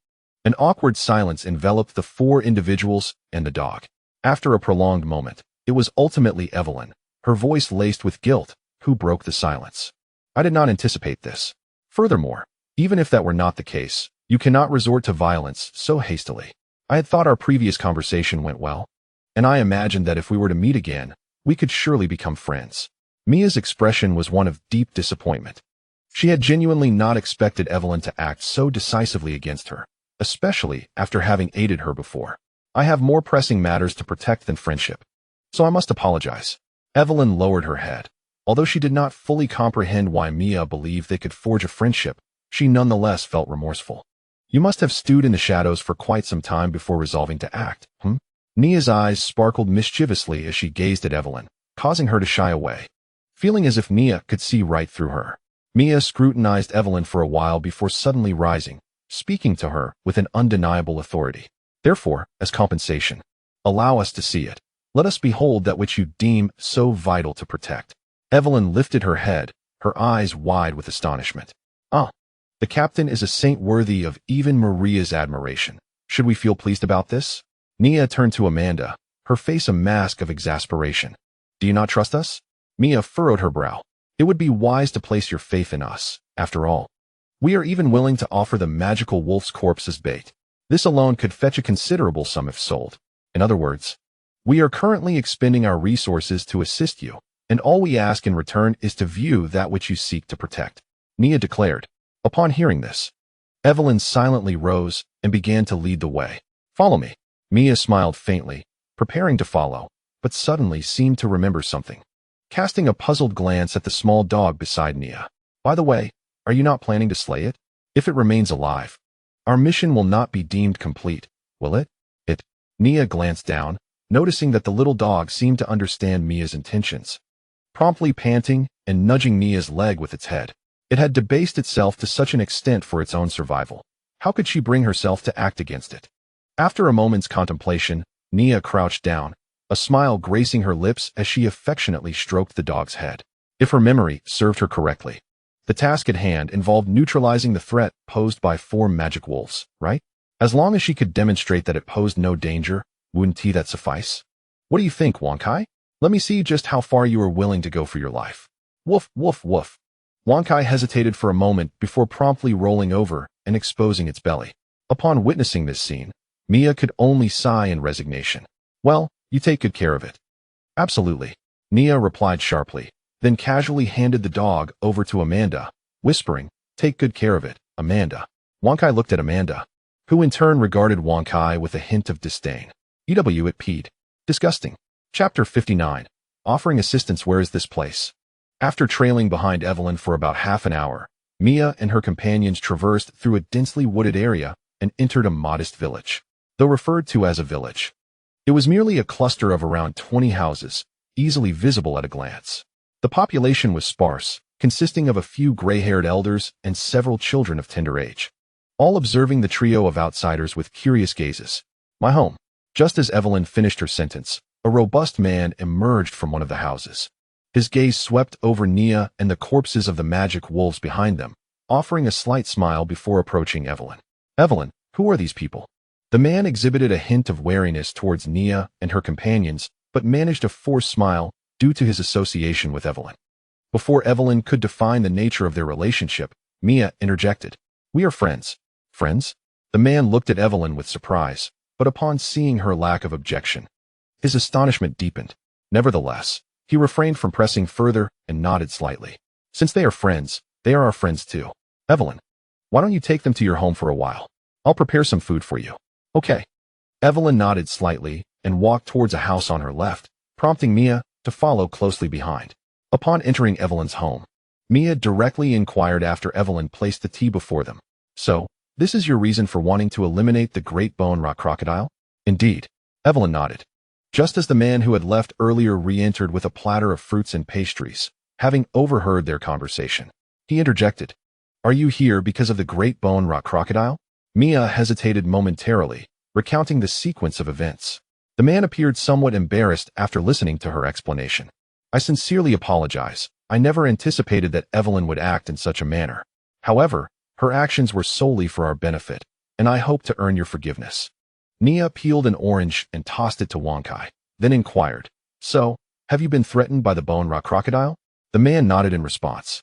Speaker 1: an awkward silence enveloped the four individuals and the dog. After a prolonged moment, it was ultimately Evelyn, her voice laced with guilt, who broke the silence. I did not anticipate this. Furthermore, even if that were not the case, you cannot resort to violence so hastily. I had thought our previous conversation went well, and I imagined that if we were to meet again, we could surely become friends. Mia's expression was one of deep disappointment. She had genuinely not expected Evelyn to act so decisively against her, especially after having aided her before. I have more pressing matters to protect than friendship, so I must apologize. Evelyn lowered her head. Although she did not fully comprehend why Mia believed they could forge a friendship, she nonetheless felt remorseful. You must have stewed in the shadows for quite some time before resolving to act, Nia's eyes sparkled mischievously as she gazed at Evelyn, causing her to shy away, feeling as if Nia could see right through her. Mia scrutinized Evelyn for a while before suddenly rising, speaking to her with an undeniable authority. Therefore, as compensation, allow us to see it. Let us behold that which you deem so vital to protect. Evelyn lifted her head, her eyes wide with astonishment. The captain is a saint worthy of even Maria's admiration. Should we feel pleased about this? Nia turned to Amanda, her face a mask of exasperation. Do you not trust us? Mia furrowed her brow. It would be wise to place your faith in us. After all, we are even willing to offer the magical wolf's corpse as bait. This alone could fetch a considerable sum if sold. In other words, we are currently expending our resources to assist you, and all we ask in return is to view that which you seek to protect, Nia declared. Upon hearing this, Evelyn silently rose and began to lead the way. Follow me. Mia smiled faintly, preparing to follow, but suddenly seemed to remember something, casting a puzzled glance at the small dog beside Nia. By the way, Are you not planning to slay it? If it remains alive, our mission will not be deemed complete, will it? Nia glanced down, noticing that the little dog seemed to understand Mia's intentions. Promptly panting and nudging Nia's leg with its head. It had debased itself to such an extent for its own survival. How could she bring herself to act against it? After a moment's contemplation, Nia crouched down, a smile gracing her lips as she affectionately stroked the dog's head. If her memory served her correctly, the task at hand involved neutralizing the threat posed by 4 magic wolves, right? As long as she could demonstrate that it posed no danger, wouldn't that suffice? What do you think, Wankai? Let me see just how far you are willing to go for your life. Woof, woof, woof. Wankai hesitated for a moment before promptly rolling over and exposing its belly. Upon witnessing this scene, Mia could only sigh in resignation. Well, you take good care of it. Absolutely, Nia replied sharply, then casually handed the dog over to Amanda, whispering, take good care of it, Amanda. Wankai looked at Amanda, who in turn regarded Wankai with a hint of disdain. EW it peed. Disgusting. Chapter 59. Offering assistance. Where is this place? After trailing behind Evelyn for about half an hour, Mia and her companions traversed through a densely wooded area and entered a modest village. Though referred to as a village, it was merely a cluster of around 20 houses, easily visible at a glance. The population was sparse, consisting of a few gray-haired elders and several children of tender age, all observing the trio of outsiders with curious gazes. My home. Just as Evelyn finished her sentence, a robust man emerged from one of the houses. His gaze swept over Nia and the corpses of the magic wolves behind them, offering a slight smile before approaching Evelyn. Evelyn, who are these people? The man exhibited a hint of wariness towards Nia and her companions, but managed a forced smile due to his association with Evelyn. Before Evelyn could define the nature of their relationship, Mia interjected. We are friends. Friends? The man looked at Evelyn with surprise, but upon seeing her lack of objection, his astonishment deepened. Nevertheless, he refrained from pressing further and nodded slightly. Since they are friends, they are our friends too. Evelyn, why don't you take them to your home for a while? I'll prepare some food for you. Okay. Evelyn nodded slightly and walked towards a house on her left, prompting Mia to follow closely behind. Upon entering Evelyn's home, Mia directly inquired after Evelyn placed the tea before them. So, this is your reason for wanting to eliminate the great bone rock crocodile? Indeed. Evelyn nodded. Just as the man who had left earlier re-entered with a platter of fruits and pastries, having overheard their conversation, he interjected. Are you here because of the great bone rock crocodile? Mia hesitated momentarily, recounting the sequence of events. The man appeared somewhat embarrassed after listening to her explanation. I sincerely apologize. I never anticipated that Evelyn would act in such a manner. However, her actions were solely for our benefit, and I hope to earn your forgiveness. Nia peeled an orange and tossed it to Wankai, then inquired, So, have you been threatened by the bone rock crocodile? The man nodded in response.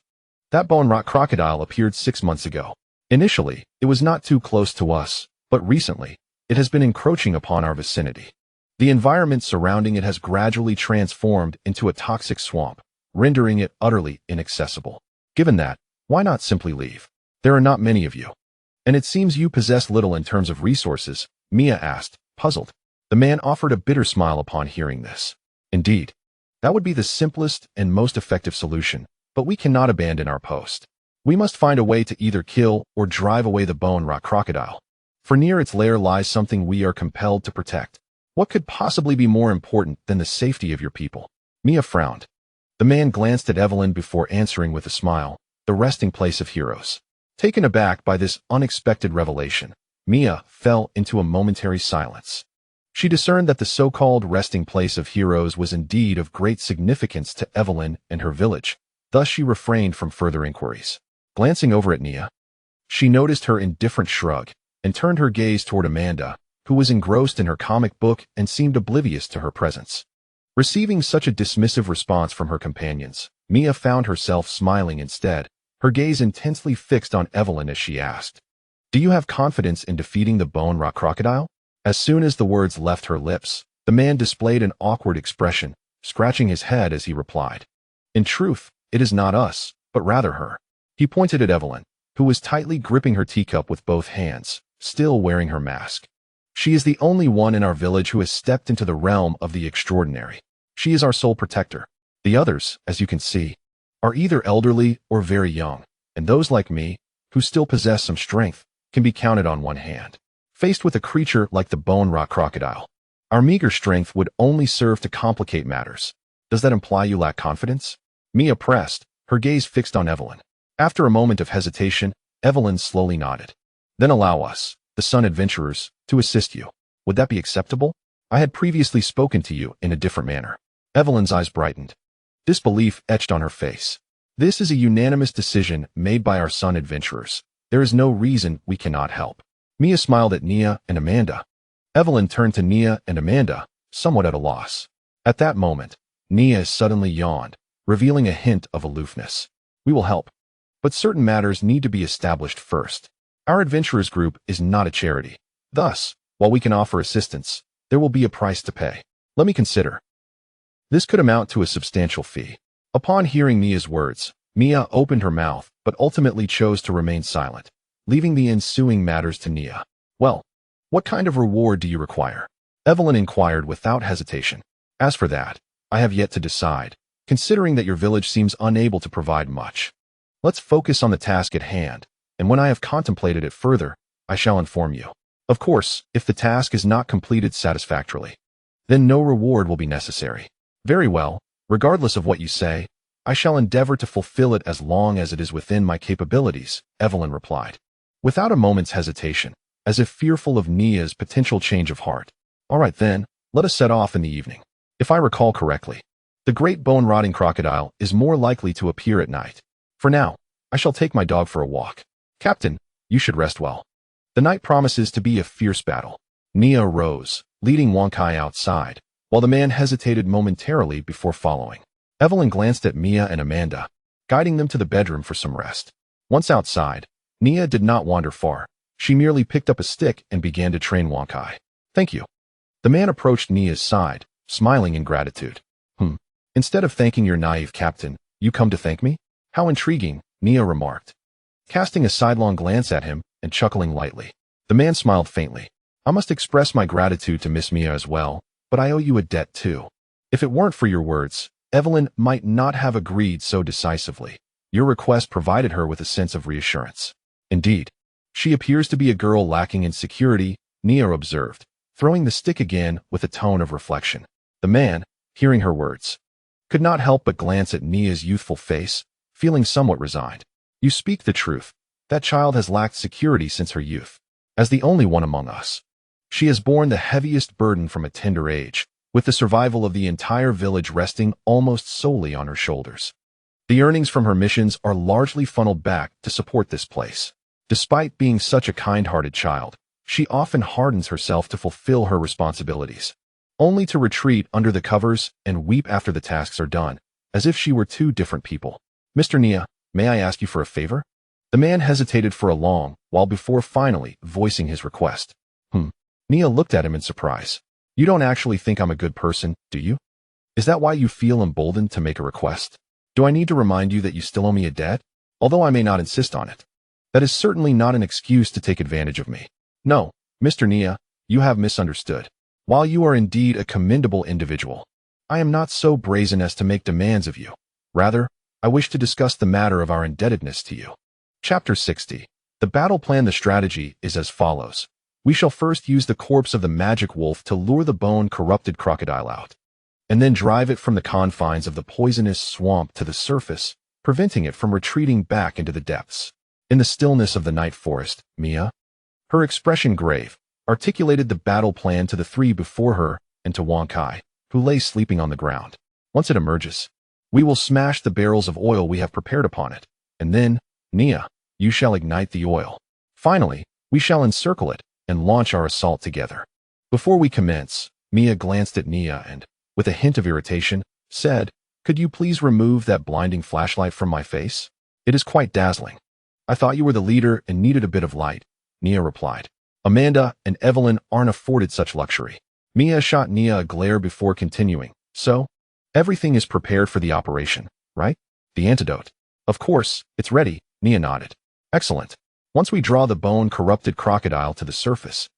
Speaker 1: That bone rock crocodile appeared 6 months ago. Initially, it was not too close to us, but recently, it has been encroaching upon our vicinity. The environment surrounding it has gradually transformed into a toxic swamp, rendering it utterly inaccessible. Given that, why not simply leave? There are not many of you. And it seems you possess little in terms of resources, Mia asked, puzzled. The man offered a bitter smile upon hearing this. Indeed, that would be the simplest and most effective solution, but we cannot abandon our post. We must find a way to either kill or drive away the bone rock crocodile. For near its lair lies something we are compelled to protect. What could possibly be more important than the safety of your people? Mia frowned. The man glanced at Evelyn before answering with a smile, the resting place of heroes. Taken aback by this unexpected revelation, Mia fell into a momentary silence. She discerned that the so-called resting place of heroes was indeed of great significance to Evelyn and her village, thus she refrained from further inquiries. Glancing over at Nia, she noticed her indifferent shrug and turned her gaze toward Amanda, who was engrossed in her comic book and seemed oblivious to her presence. Receiving such a dismissive response from her companions, Mia found herself smiling instead, her gaze intensely fixed on Evelyn as she asked, Do you have confidence in defeating the bone rock crocodile? As soon as the words left her lips, the man displayed an awkward expression, scratching his head as he replied, In truth, it is not us, but rather her. He pointed at Evelyn, who was tightly gripping her teacup with both hands, still wearing her mask. She is the only one in our village who has stepped into the realm of the extraordinary. She is our sole protector. The others, as you can see, are either elderly or very young. and those like me, who still possess some strength, can be counted on one hand. Faced with a creature like the bone rock crocodile, our meager strength would only serve to complicate matters. Does that imply you lack confidence? Mia pressed, her gaze fixed on Evelyn. After a moment of hesitation, Evelyn slowly nodded. Then allow us, the Sun Adventurers, to assist you. Would that be acceptable? I had previously spoken to you in a different manner. Evelyn's eyes brightened. Disbelief etched on her face. This is a unanimous decision made by our Sun Adventurers. There is no reason we cannot help. Mia smiled at Nia and Amanda. Evelyn turned to Nia and Amanda, somewhat at a loss. At that moment, Nia suddenly yawned, revealing a hint of aloofness. We will help. But certain matters need to be established first. Our adventurers group is not a charity. Thus, while we can offer assistance, there will be a price to pay. Let me consider. This could amount to a substantial fee. Upon hearing Nia's words, Mia opened her mouth, but ultimately chose to remain silent, leaving the ensuing matters to Nia. Well, what kind of reward do you require? Evelyn inquired without hesitation. As for that, I have yet to decide, considering that your village seems unable to provide much. Let's focus on the task at hand, and when I have contemplated it further, I shall inform you. Of course, if the task is not completed satisfactorily, then no reward will be necessary. Very well, regardless of what you say, I shall endeavor to fulfill it as long as it is within my capabilities, Evelyn replied, without a moment's hesitation, as if fearful of Nia's potential change of heart. All right then, let us set off in the evening. If I recall correctly, the great bone-rotting crocodile is more likely to appear at night. For now, I shall take my dog for a walk. Captain, you should rest well. The night promises to be a fierce battle. Nia rose, leading Wonkai outside, while the man hesitated momentarily before following. Evelyn glanced at Mia and Amanda, guiding them to the bedroom for some rest. Once outside, Nia did not wander far. She merely picked up a stick and began to train Wonkai. Thank you. The man approached Nia's side, smiling in gratitude. Instead of thanking your naive captain, you come to thank me? How intriguing, Nia remarked, casting a sidelong glance at him and chuckling lightly. The man smiled faintly. I must express my gratitude to Miss Mia as well, but I owe you a debt too. If it weren't for your words, Evelyn might not have agreed so decisively. Your request provided her with a sense of reassurance. Indeed, she appears to be a girl lacking in security, Nia observed, throwing the stick again with a tone of reflection. The man, hearing her words, could not help but glance at Nia's youthful face, feeling somewhat resigned. You speak the truth. That child has lacked security since her youth. As the only one among us, she has borne the heaviest burden from a tender age, with the survival of the entire village resting almost solely on her shoulders. The earnings from her missions are largely funneled back to support this place. Despite being such a kind-hearted child, she often hardens herself to fulfill her responsibilities, only to retreat under the covers and weep after the tasks are done, as if she were two different people. Mr. Nia, may I ask you for a favor? The man hesitated for a long while before finally voicing his request. Nia looked at him in surprise. You don't actually think I'm a good person, do you? Is that why you feel emboldened to make a request? Do I need to remind you that you still owe me a debt? Although I may not insist on it. That is certainly not an excuse to take advantage of me. No, Mr. Nia, you have misunderstood. While you are indeed a commendable individual, I am not so brazen as to make demands of you. Rather, I wish to discuss the matter of our indebtedness to you. Chapter 60. The battle plan. The strategy is as follows. We shall first use the corpse of the magic wolf to lure the bone-corrupted crocodile out, and then drive it from the confines of the poisonous swamp to the surface, preventing it from retreating back into the depths. In the stillness of the night forest, Mia, her expression grave, articulated the battle plan to the three before her and to Wonkai, who lay sleeping on the ground. Once it emerges, we will smash the barrels of oil we have prepared upon it, and then, Nia, you shall ignite the oil. Finally, we shall encircle it and launch our assault together. Before we commence, Mia glanced at Nia and, with a hint of irritation, said, Could you please remove that blinding flashlight from my face? It is quite dazzling. I thought you were the leader and needed a bit of light, Nia replied. Amanda and Evelyn aren't afforded such luxury. Mia shot Nia a glare before continuing. So, everything is prepared for the operation, right? The antidote. Of course, it's ready, Nia nodded. Excellent. Once we draw the bone-corrupted crocodile to the surface,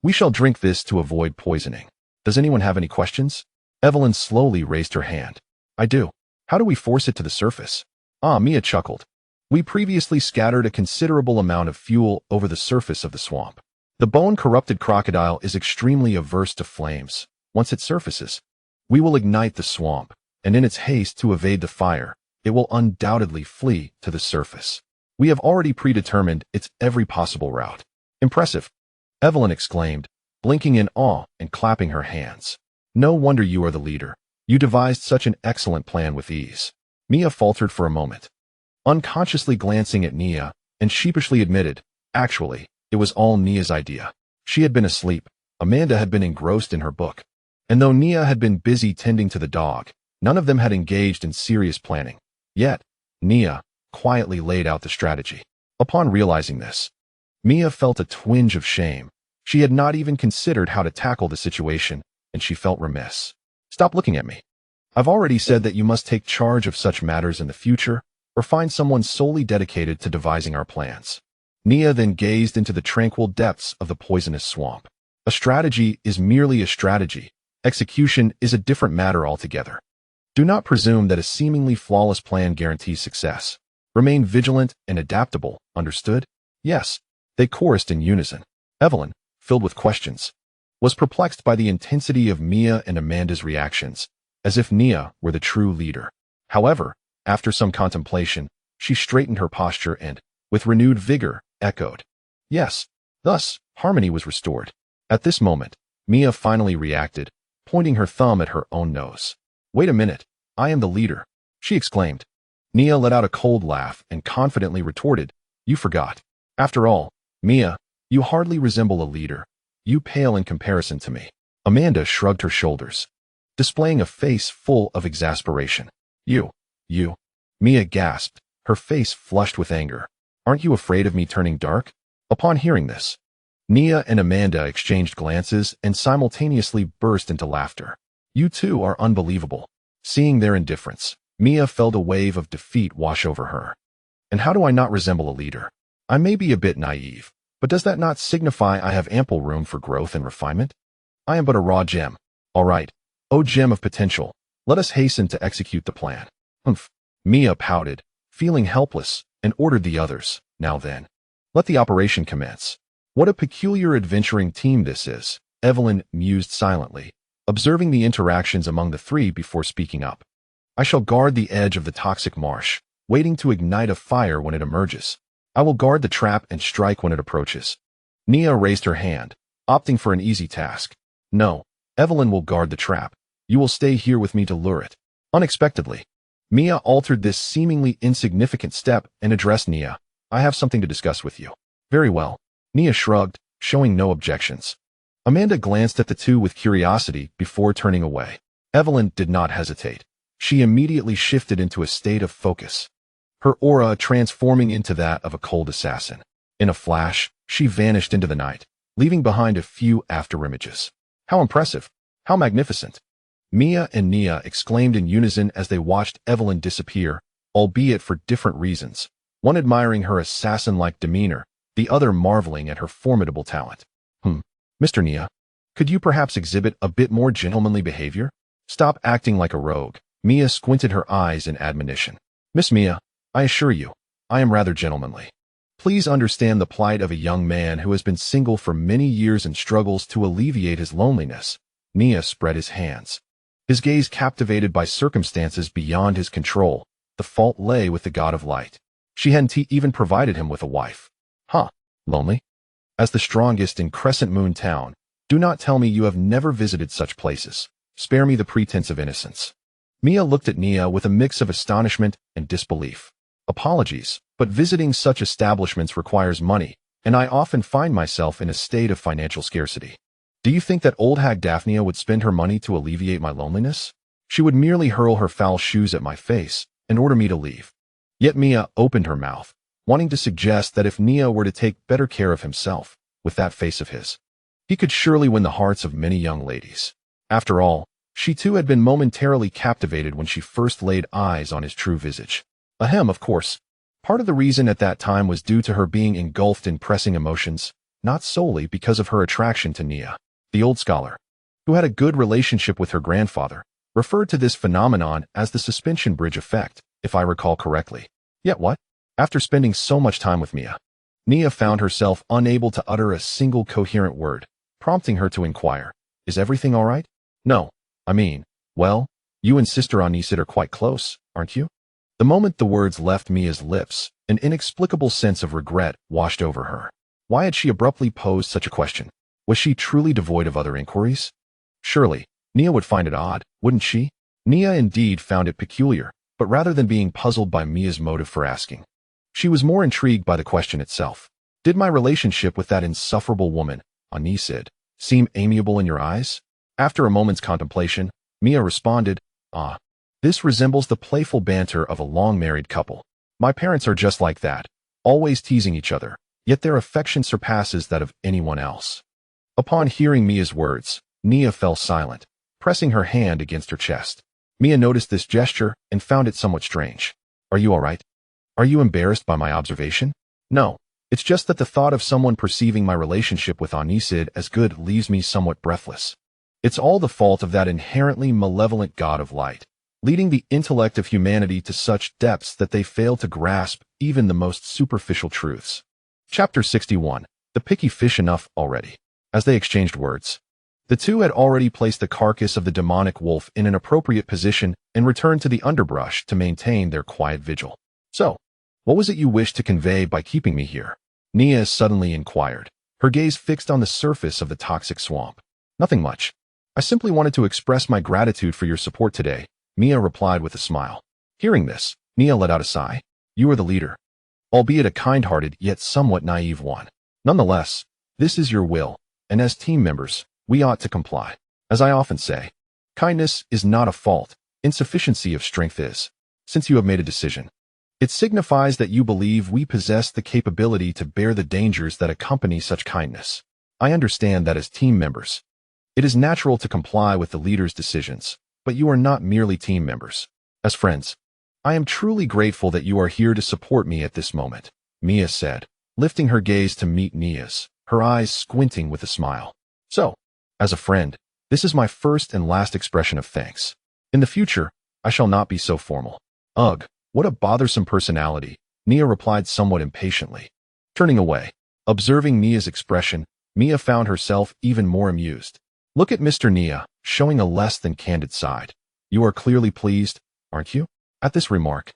Speaker 1: we shall drink this to avoid poisoning. Does anyone have any questions? Evelyn slowly raised her hand. I do. How do we force it to the surface? Mia chuckled. We previously scattered a considerable amount of fuel over the surface of the swamp. The bone-corrupted crocodile is extremely averse to flames. Once it surfaces, we will ignite the swamp, and in its haste to evade the fire, it will undoubtedly flee to the surface. We have already predetermined its every possible route. Impressive, Evelyn exclaimed, blinking in awe and clapping her hands. No wonder you are the leader. You devised such an excellent plan with ease. Mia faltered for a moment, unconsciously glancing at Nia, and sheepishly admitted, actually, it was all Nia's idea. She had been asleep. Amanda had been engrossed in her book. And though Nia had been busy tending to the dog, none of them had engaged in serious planning. Yet, Nia quietly laid out the strategy. Upon realizing this, Mia felt a twinge of shame. She had not even considered how to tackle the situation, and she felt remiss. Stop looking at me. I've already said that you must take charge of such matters in the future, or find someone solely dedicated to devising our plans. Nia then gazed into the tranquil depths of the poisonous swamp. A strategy is merely a strategy. Execution is a different matter altogether. Do not presume that a seemingly flawless plan guarantees success. Remain vigilant and adaptable, understood? Yes, they chorused in unison. Evelyn, filled with questions, was perplexed by the intensity of Mia and Amanda's reactions, as if Nia were the true leader. However, after some contemplation, she straightened her posture and, with renewed vigor, echoed, yes. Thus, harmony was restored. At this moment, Mia finally reacted, pointing her thumb at her own nose. Wait a minute, I am the leader, she exclaimed. Nia let out a cold laugh and confidently retorted, you forgot. After all, Mia, you hardly resemble a leader. You pale in comparison to me. Amanda shrugged her shoulders, displaying a face full of exasperation. You. Mia gasped, her face flushed with anger. Aren't you afraid of me turning dark? Upon hearing this, Nia and Amanda exchanged glances and simultaneously burst into laughter. You two are unbelievable. Seeing their indifference, Mia felt a wave of defeat wash over her. And how do I not resemble a leader? I may be a bit naive, but does that not signify I have ample room for growth and refinement? I am but a raw gem. All right. O gem of potential, let us hasten to execute the plan. Humph. Mia pouted, feeling helpless, and ordered the others, now then. Let the operation commence. What a peculiar adventuring team this is, Evelyn mused silently, observing the interactions among the three before speaking up. I shall guard the edge of the toxic marsh, waiting to ignite a fire when it emerges. I will guard the trap and strike when it approaches. Nia raised her hand, opting for an easy task. No, Evelyn will guard the trap. You will stay here with me to lure it. Unexpectedly, Mia altered this seemingly insignificant step and addressed Nia. I have something to discuss with you. Very well. Nia shrugged, showing no objections. Amanda glanced at the two with curiosity before turning away. Evelyn did not hesitate. She immediately shifted into a state of focus, her aura transforming into that of a cold assassin. In a flash, she vanished into the night, leaving behind a few afterimages. How impressive! How magnificent! Mia and Nia exclaimed in unison as they watched Evelyn disappear, albeit for different reasons, one admiring her assassin-like demeanor, the other marveling at her formidable talent. Mr. Nia, could you perhaps exhibit a bit more gentlemanly behavior? Stop acting like a rogue. Mia squinted her eyes in admonition. Miss Mia, I assure you, I am rather gentlemanly. Please understand the plight of a young man who has been single for many years and struggles to alleviate his loneliness. Nia spread his hands, his gaze captivated by circumstances beyond his control. The fault lay with the god of light. She hadn't even provided him with a wife. Lonely? As the strongest in Crescent Moon Town, do not tell me you have never visited such places. Spare me the pretense of innocence. Mia looked at Nia with a mix of astonishment and disbelief. Apologies, but visiting such establishments requires money, and I often find myself in a state of financial scarcity. Do you think that old hag Daphnia would spend her money to alleviate my loneliness? She would merely hurl her foul shoes at my face and order me to leave. Yet Mia opened her mouth, wanting to suggest that if Nia were to take better care of himself, with that face of his, he could surely win the hearts of many young ladies. After all, she too had been momentarily captivated when she first laid eyes on his true visage. Ahem, of course. Part of the reason at that time was due to her being engulfed in pressing emotions, not solely because of her attraction to Nia. The old scholar, who had a good relationship with her grandfather, referred to this phenomenon as the suspension bridge effect, if I recall correctly. Yet what? After spending so much time with Mia, Nia found herself unable to utter a single coherent word, prompting her to inquire, "Is everything all right?" "No. I mean, well, you and Sister Anisid are quite close, aren't you?" The moment the words left Mia's lips, an inexplicable sense of regret washed over her. Why had she abruptly posed such a question? Was she truly devoid of other inquiries? Surely, Nia would find it odd, wouldn't she? Nia indeed found it peculiar, but rather than being puzzled by Mia's motive for asking, she was more intrigued by the question itself. Did my relationship with that insufferable woman, Anisid, seem amiable in your eyes? After a moment's contemplation, Mia responded, "Ah, this resembles the playful banter of a long-married couple. My parents are just like that, always teasing each other, yet their affection surpasses that of anyone else." Upon hearing Mia's words, Nia fell silent, pressing her hand against her chest. Mia noticed this gesture and found it somewhat strange. "Are you all right? Are you embarrassed by my observation?" "No, it's just that the thought of someone perceiving my relationship with Anisid as good leaves me somewhat breathless. It's all the fault of that inherently malevolent god of light, leading the intellect of humanity to such depths that they fail to grasp even the most superficial truths." Chapter 61. The picky fish. Enough already. As they exchanged words, the two had already placed the carcass of the demonic wolf in an appropriate position and returned to the underbrush to maintain their quiet vigil. "So, what was it you wished to convey by keeping me here?" Nia suddenly inquired, her gaze fixed on the surface of the toxic swamp. "Nothing much. I simply wanted to express my gratitude for your support today," Mia replied with a smile. Hearing this, Nia let out a sigh. "You are the leader, albeit a kind-hearted yet somewhat naive one. Nonetheless, this is your will, and as team members, we ought to comply. As I often say, kindness is not a fault, insufficiency of strength is. Since you have made a decision, it signifies that you believe we possess the capability to bear the dangers that accompany such kindness. I understand that as team members, it is natural to comply with the leader's decisions, but you are not merely team members. As friends, I am truly grateful that you are here to support me at this moment," Mia said, lifting her gaze to meet Nia's, her eyes squinting with a smile. "So, as a friend, this is my first and last expression of thanks. In the future, I shall not be so formal." "Ugh, what a bothersome personality," Nia replied somewhat impatiently. Turning away, observing Nia's expression, Mia found herself even more amused. "Look at Mr. Nia, showing a less than candid side. You are clearly pleased, aren't you?" At this remark,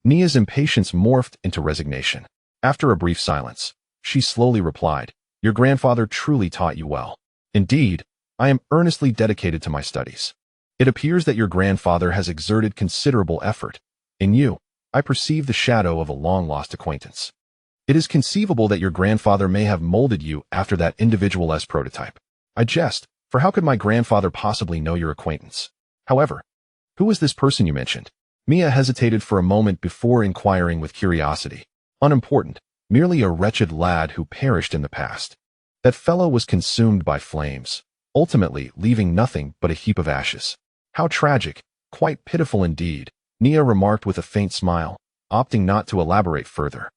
Speaker 1: Nia's impatience morphed into resignation. After a brief silence, she slowly replied, "Your grandfather truly taught you well. Indeed, I am earnestly dedicated to my studies. It appears that your grandfather has exerted considerable effort. In you, I perceive the shadow of a long-lost acquaintance. It is conceivable that your grandfather may have molded you after that individual's prototype. I jest, for how could my grandfather possibly know your acquaintance? However, who was this person you mentioned?" Mia hesitated for a moment before inquiring with curiosity. "Unimportant, merely a wretched lad who perished in the past. That fellow was consumed by flames, ultimately leaving nothing but a heap of ashes." "How tragic, quite pitiful indeed," Nia remarked with a faint smile, opting not to elaborate further.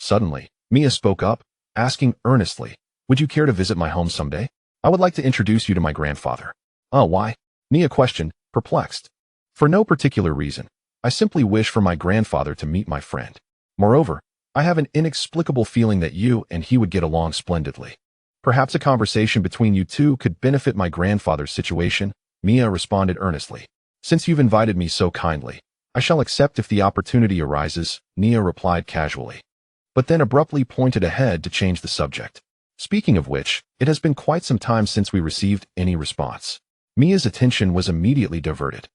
Speaker 1: Suddenly, Mia spoke up, asking earnestly, "Would you care to visit my home someday? I would like to introduce you to my grandfather." "Oh, why?" Nia questioned, perplexed. "For no particular reason. I simply wish for my grandfather to meet my friend. Moreover, I have an inexplicable feeling that you and he would get along splendidly. Perhaps a conversation between you two could benefit my grandfather's situation," Mia responded earnestly. "Since you've invited me so kindly, I shall accept if the opportunity arises," Nia replied casually, but then abruptly pointed ahead to change the subject. "Speaking of which, it has been quite some time since we received any response." Mia's attention was immediately diverted,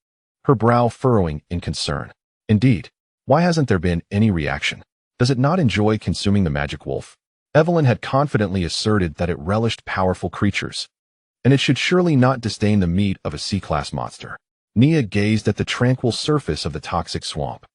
Speaker 1: her brow furrowing in concern. "Indeed, why hasn't there been any reaction? Does it not enjoy consuming the magic wolf?" Evelyn had confidently asserted that it relished powerful creatures, and it should surely not disdain the meat of a C-class monster. Nia gazed at the tranquil surface of the toxic swamp,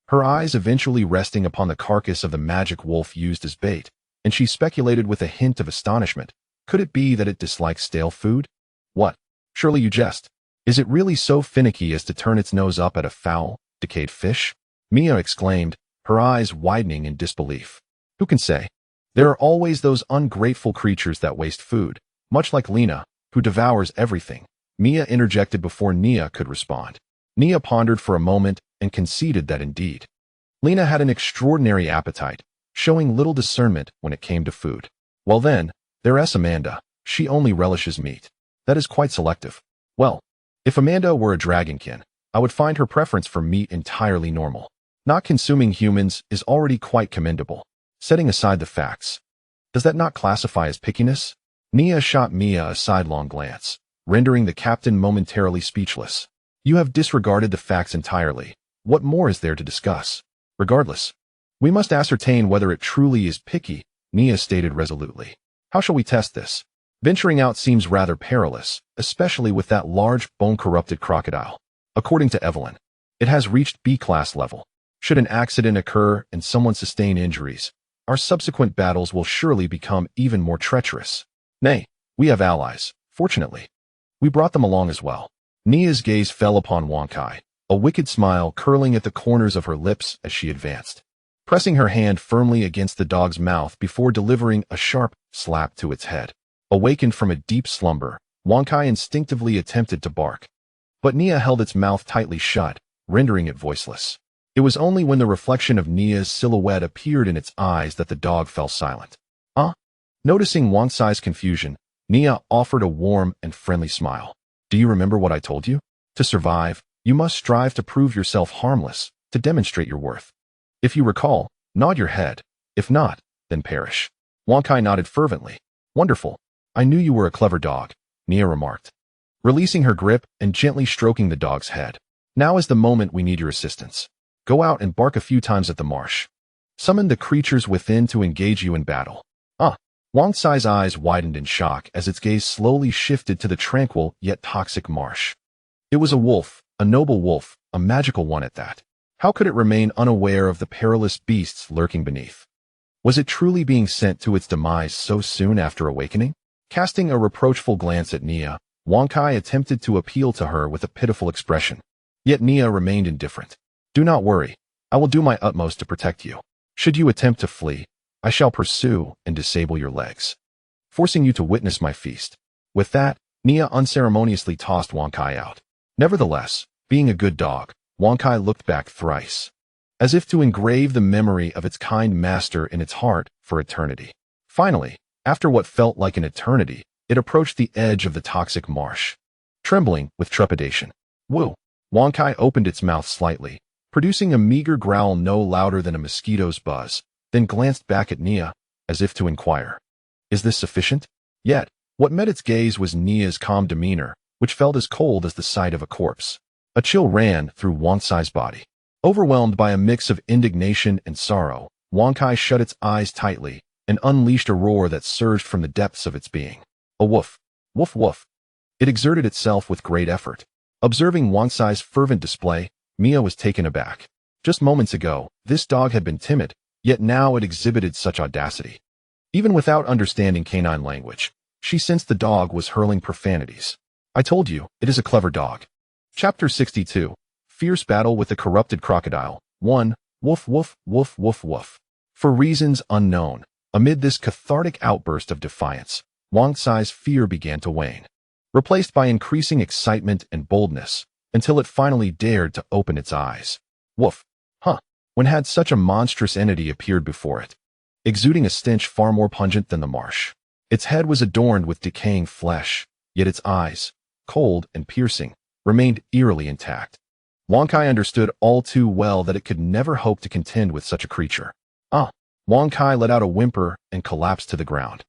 Speaker 1: her eyes eventually resting upon the carcass of the magic wolf used as bait, and she speculated with a hint of astonishment. Could it be that it dislikes stale food? "What? Surely you jest. Is it really so finicky as to turn its nose up at a foul, decayed fish?" Mia exclaimed, her eyes widening in disbelief. "Who can say? There are always those ungrateful creatures that waste food, much like Lena, who devours everything," Mia interjected before Nia could respond. Nia pondered for a moment and conceded that indeed, Lena had an extraordinary appetite, showing little discernment when it came to food. Well then, there's Amanda. She only relishes meat. That is quite selective. Well, if Amanda were a dragonkin, I would find her preference for meat entirely normal. Not consuming humans is already quite commendable. Setting aside the facts, does that not classify as pickiness? Nia shot Mia a sidelong glance, rendering the captain momentarily speechless. You have disregarded the facts entirely. What more is there to discuss? Regardless, we must ascertain whether it truly is picky, Nia stated resolutely. How shall we test this? Venturing out seems rather perilous, especially with that large, bone-corrupted crocodile. According to Evelyn, it has reached B-class level. Should an accident occur and someone sustain injuries, our subsequent battles will surely become even more treacherous. Nay, we have allies, fortunately. We brought them along as well. Nia's gaze fell upon Wankai, a wicked smile curling at the corners of her lips as she advanced, pressing her hand firmly against the dog's mouth before delivering a sharp slap to its head. Awakened from a deep slumber, Wankai instinctively attempted to bark, but Nia held its mouth tightly shut, rendering it voiceless. It was only when the reflection of Nia's silhouette appeared in its eyes that the dog fell silent. Noticing Wankai's confusion, Nia offered a warm and friendly smile. Do you remember what I told you? To survive, you must strive to prove yourself harmless, to demonstrate your worth. If you recall, nod your head. If not, then perish. Wankai nodded fervently. Wonderful. I knew you were a clever dog, Nia remarked, releasing her grip and gently stroking the dog's head. Now is the moment we need your assistance. Go out and bark a few times at the marsh. Summon the creatures within to engage you in battle. Wankai's eyes widened in shock as its gaze slowly shifted to the tranquil yet toxic marsh. It was a wolf, a noble wolf, a magical one at that. How could it remain unaware of the perilous beasts lurking beneath? Was it truly being sent to its demise so soon after awakening? Casting a reproachful glance at Nia, Wankai attempted to appeal to her with a pitiful expression. Yet Nia remained indifferent. Do not worry. I will do my utmost to protect you. Should you attempt to flee, I shall pursue and disable your legs, forcing you to witness my feast. With that, Nia unceremoniously tossed Wankai out. Nevertheless, being a good dog, Wankai looked back thrice, as if to engrave the memory of its kind master in its heart for eternity. Finally, after what felt like an eternity, it approached the edge of the toxic marsh. Trembling with trepidation, woo! Wankai opened its mouth slightly, producing a meager growl no louder than a mosquito's buzz, then glanced back at Nia, as if to inquire. Is this sufficient? Yet, what met its gaze was Nia's calm demeanor, which felt as cold as the sight of a corpse. A chill ran through Wankai's body. Overwhelmed by a mix of indignation and sorrow, Wankai shut its eyes tightly and unleashed a roar that surged from the depths of its being. A woof, woof woof. It exerted itself with great effort. Observing Wankai's fervent display, Mia was taken aback. Just moments ago, this dog had been timid, yet now it exhibited such audacity. Even without understanding canine language, she sensed the dog was hurling profanities. I told you, it is a clever dog. Chapter 62. Fierce Battle with the Corrupted Crocodile. 1. Woof woof woof woof woof. For reasons unknown, amid this cathartic outburst of defiance, Wankai's fear began to wane, replaced by increasing excitement and boldness, until it finally dared to open its eyes. Woof. When had such a monstrous entity appeared before it, exuding a stench far more pungent than the marsh. Its head was adorned with decaying flesh, yet its eyes, cold and piercing, remained eerily intact. Wankai understood all too well that it could never hope to contend with such a creature. Wankai let out a whimper and collapsed to the ground,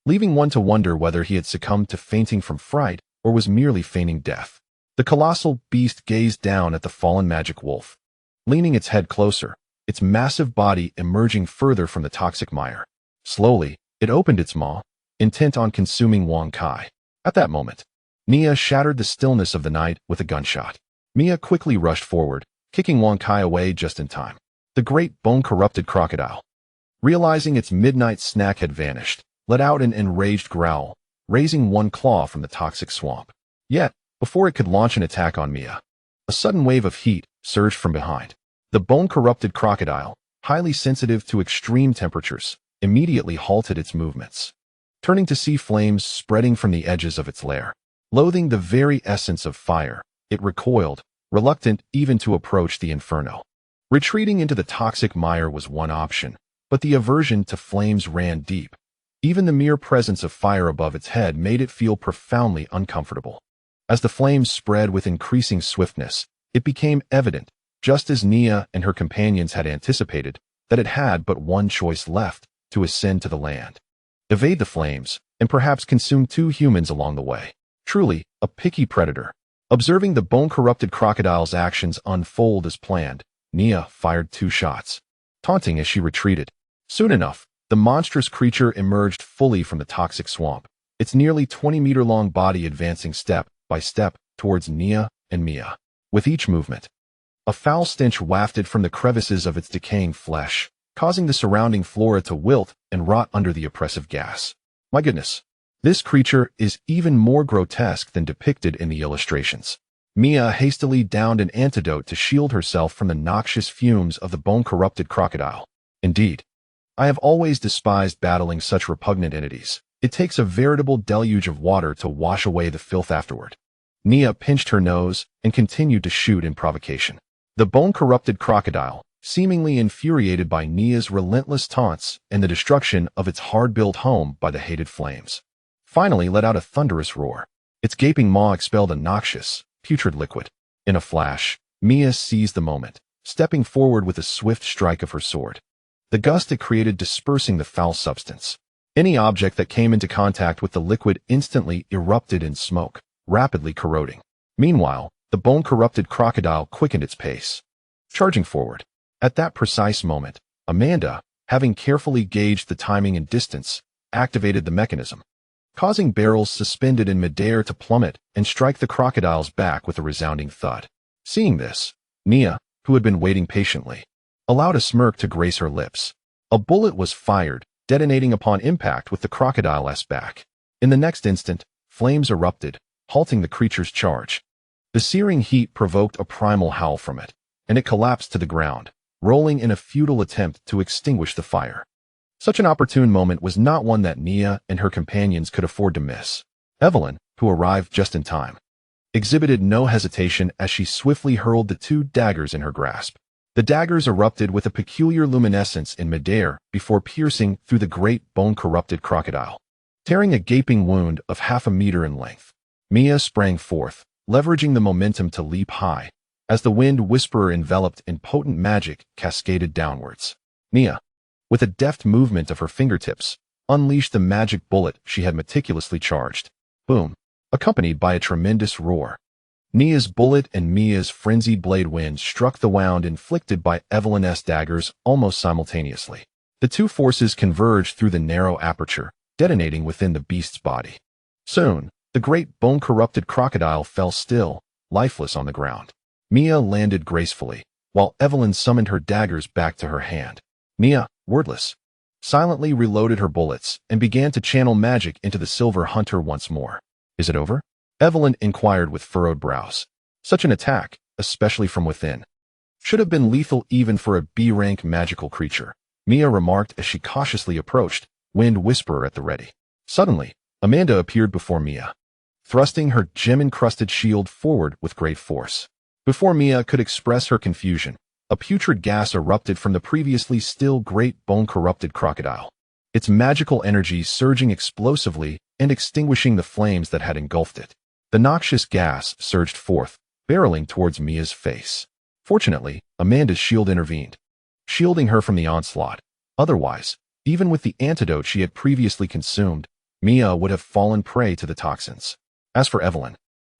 Speaker 1: leaving one to wonder whether he had succumbed to fainting from fright or was merely feigning death. The colossal beast gazed down at the fallen magic wolf, leaning its head closer, its massive body emerging further from the toxic mire. Slowly, it opened its maw, intent on consuming Wankai. At that moment, Nia shattered the stillness of the night with a gunshot. Mia quickly rushed forward, kicking Wankai away just in time. The great bone-corrupted crocodile, realizing its midnight snack had vanished, let out an enraged growl, raising one claw from the toxic swamp. Yet, before it could launch an attack on Mia, a sudden wave of heat surged from behind. The bone-corrupted crocodile, highly sensitive to extreme temperatures, immediately halted its movements, turning to see flames spreading from the edges of its lair. Loathing the very essence of fire, it recoiled, reluctant even to approach the inferno. Retreating into the toxic mire was one option, but the aversion to flames ran deep. Even the mere presence of fire above its head made it feel profoundly uncomfortable. As the flames spread with increasing swiftness, it became evident, just as Nia and her companions had anticipated, that it had but one choice left: to ascend to the land, evade the flames, and perhaps consume 2 humans along the way. Truly, a picky predator. Observing the bone-corrupted crocodile's actions unfold as planned, Nia fired 2 shots, taunting as she retreated. Soon enough, the monstrous creature emerged fully from the toxic swamp, its nearly 20-meter-long body advancing step by step towards Nia and Mia. With each movement, a foul stench wafted from the crevices of its decaying flesh, causing the surrounding flora to wilt and rot under the oppressive gas. My goodness, this creature is even more grotesque than depicted in the illustrations. Mia hastily downed an antidote to shield herself from the noxious fumes of the bone-corrupted crocodile. Indeed, I have always despised battling such repugnant entities. It takes a veritable deluge of water to wash away the filth afterward. Nia pinched her nose and continued to shoot in provocation. The bone-corrupted crocodile, seemingly infuriated by Nia's relentless taunts and the destruction of its hard-built home by the hated flames, finally let out a thunderous roar. Its gaping maw expelled a noxious, putrid liquid. In a flash, Mia seized the moment, stepping forward with a swift strike of her sword. The gust it created dispersing the foul substance. Any object that came into contact with the liquid instantly erupted in smoke, rapidly corroding. Meanwhile, the bone-corrupted crocodile quickened its pace, charging forward. At that precise moment, Amanda, having carefully gauged the timing and distance, activated the mechanism, causing barrels suspended in midair to plummet and strike the crocodile's back with a resounding thud. Seeing this, Nia, who had been waiting patiently, allowed a smirk to grace her lips. A bullet was fired, detonating upon impact with the crocodile's back. In the next instant, flames erupted, halting the creature's charge. The searing heat provoked a primal howl from it, and it collapsed to the ground, rolling in a futile attempt to extinguish the fire. Such an opportune moment was not one that Nia and her companions could afford to miss. Evelyn, who arrived just in time, exhibited no hesitation as she swiftly hurled the 2 daggers in her grasp. The daggers erupted with a peculiar luminescence in midair before piercing through the great bone-corrupted crocodile, tearing a gaping wound of half a meter in length. Mia sprang forth, leveraging the momentum to leap high, as the wind whisperer enveloped in potent magic cascaded downwards. Nia, with a deft movement of her fingertips, unleashed the magic bullet she had meticulously charged. Boom! Accompanied by a tremendous roar. Nia's bullet and Mia's frenzied blade wind struck the wound inflicted by Evelyn's daggers almost simultaneously. The 2 forces converged through the narrow aperture, detonating within the beast's body. Soon, the great bone-corrupted crocodile fell still, lifeless on the ground. Mia landed gracefully, while Evelyn summoned her daggers back to her hand. Mia, wordless, silently reloaded her bullets and began to channel magic into the silver hunter once more. Is it over? Evelyn inquired with furrowed brows. Such an attack, especially from within, should have been lethal even for a B-rank magical creature, Mia remarked as she cautiously approached, Wind Whisperer at the ready. Suddenly, Amanda appeared before Mia, thrusting her gem-encrusted shield forward with great force. Before Mia could express her confusion, a putrid gas erupted from the previously still great bone-corrupted crocodile, its magical energy surging explosively and extinguishing the flames that had engulfed it. The noxious gas surged forth, barreling towards Mia's face. Fortunately, Amanda's shield intervened, shielding her from the onslaught. Otherwise, even with the antidote she had previously consumed, Mia would have fallen prey to the toxins. As for Evelyn,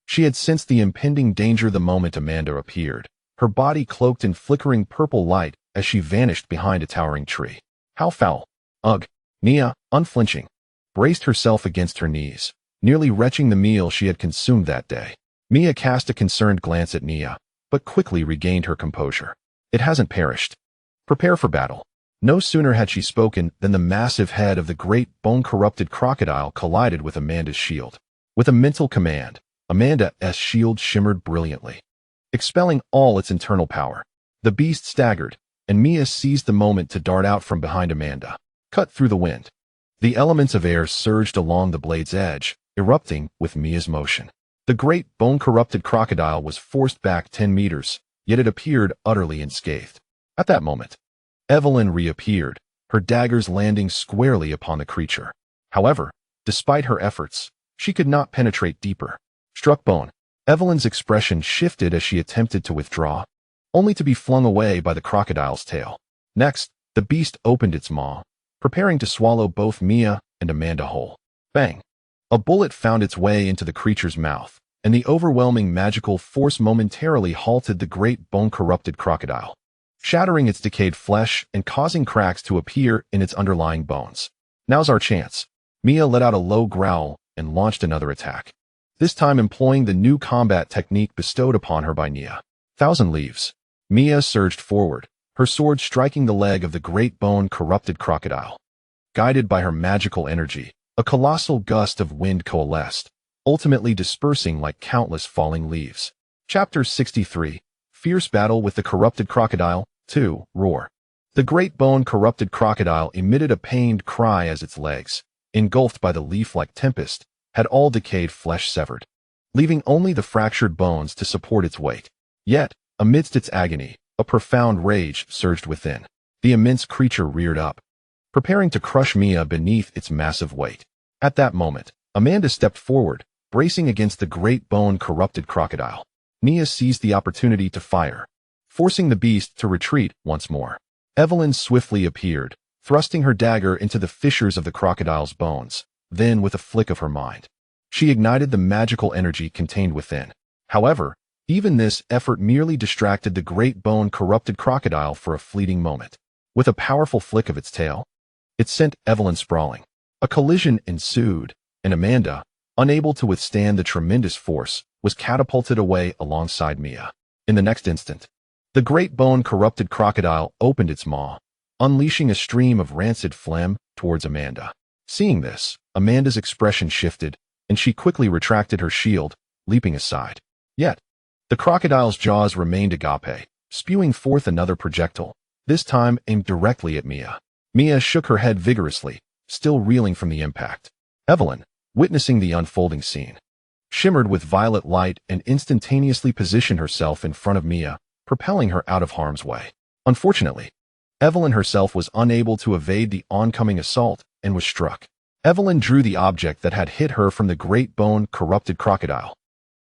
Speaker 1: she had sensed the impending danger the moment Amanda appeared, her body cloaked in flickering purple light as she vanished behind a towering tree. How foul! Ugh! Nia, unflinching, braced herself against her knees, nearly retching the meal she had consumed that day. Mia cast a concerned glance at Nia, but quickly regained her composure. It hasn't perished. Prepare for battle. No sooner had she spoken than the massive head of the great bone-corrupted crocodile collided with Amanda's shield. With a mental command, Amanda's shield shimmered brilliantly, expelling all its internal power. The beast staggered, and Mia seized the moment to dart out from behind Amanda, cut through the wind. The elements of air surged along the blade's edge, erupting with Mia's motion. The great bone-corrupted crocodile was forced back 10 meters, yet it appeared utterly unscathed. At that moment, Evelyn reappeared, her daggers landing squarely upon the creature. However, despite her efforts, she could not penetrate deeper. Struck bone, Evelyn's expression shifted as she attempted to withdraw, only to be flung away by the crocodile's tail. Next, the beast opened its maw, preparing to swallow both Mia and Amanda whole. Bang! A bullet found its way into the creature's mouth, and the overwhelming magical force momentarily halted the great bone-corrupted crocodile, shattering its decayed flesh and causing cracks to appear in its underlying bones. Now's our chance. Mia let out a low growl and launched another attack, this time employing the new combat technique bestowed upon her by Nia. Thousand Leaves. Mia surged forward, her sword striking the leg of the great bone-corrupted crocodile. Guided by her magical energy, a colossal gust of wind coalesced, ultimately dispersing like countless falling leaves. Chapter 63. Fierce Battle with the Corrupted Crocodile. 2. Roar. The great bone-corrupted crocodile emitted a pained cry as its legs, engulfed by the leaf-like tempest, had all decayed flesh severed, leaving only the fractured bones to support its weight. Yet, amidst its agony, a profound rage surged within. The immense creature reared up, preparing to crush Mia beneath its massive weight. At that moment, Amanda stepped forward, bracing against the great bone-corrupted crocodile. Mia seized the opportunity to fire, forcing the beast to retreat once more. Evelyn swiftly appeared, thrusting her dagger into the fissures of the crocodile's bones. Then, with a flick of her mind, she ignited the magical energy contained within. However, even this effort merely distracted the great bone-corrupted crocodile for a fleeting moment. With a powerful flick of its tail, it sent Evelyn sprawling. A collision ensued, and Amanda, unable to withstand the tremendous force, was catapulted away alongside Mia. In the next instant, the great bone-corrupted crocodile opened its maw, unleashing a stream of rancid phlegm towards Amanda. Seeing this, Amanda's expression shifted, and she quickly retracted her shield, leaping aside. Yet, the crocodile's jaws remained agape, spewing forth another projectile, this time aimed directly at Mia. Mia shook her head vigorously, still reeling from the impact. Evelyn, witnessing the unfolding scene, shimmered with violet light and instantaneously positioned herself in front of Mia, propelling her out of harm's way. Unfortunately, Evelyn herself was unable to evade the oncoming assault and was struck. Evelyn drew the object that had hit her from the great bone-corrupted crocodile,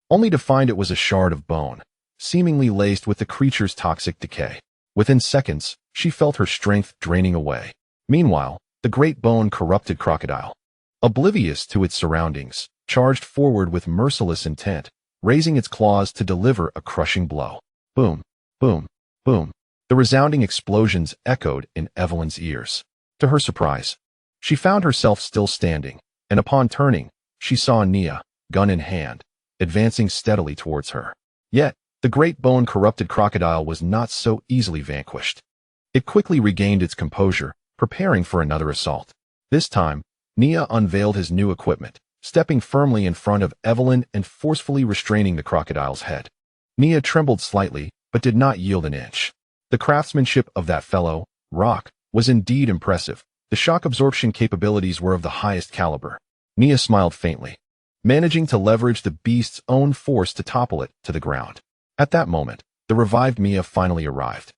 Speaker 1: only to find it was a shard of bone, seemingly laced with the creature's toxic decay. Within seconds, she felt her strength draining away. Meanwhile, the great bone-corrupted crocodile, oblivious to its surroundings, charged forward with merciless intent, raising its claws to deliver a crushing blow. Boom, boom, boom. The resounding explosions echoed in Evelyn's ears. To her surprise, she found herself still standing, and upon turning, she saw Nia, gun in hand, advancing steadily towards her. Yet, the great bone-corrupted crocodile was not so easily vanquished. It quickly regained its composure, preparing for another assault. This time, Nia unveiled his new equipment, stepping firmly in front of Evelyn and forcefully restraining the crocodile's head. Nia trembled slightly, but did not yield an inch. The craftsmanship of that fellow, rock, was indeed impressive. The shock absorption capabilities were of the highest caliber. Nia smiled faintly, managing to leverage the beast's own force to topple it to the ground. At that moment, the revived Mia finally arrived,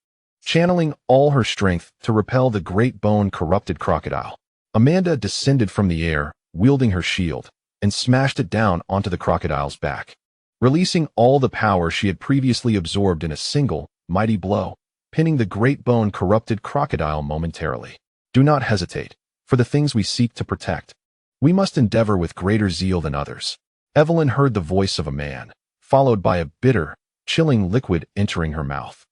Speaker 1: channeling all her strength to repel the great bone-corrupted crocodile. Amanda descended from the air, wielding her shield, and smashed it down onto the crocodile's back, releasing all the power she had previously absorbed in a single, mighty blow, pinning the great bone-corrupted crocodile momentarily. Do not hesitate, for the things we seek to protect, we must endeavor with greater zeal than others. Evelyn heard the voice of a man, followed by a bitter, chilling liquid entering her mouth,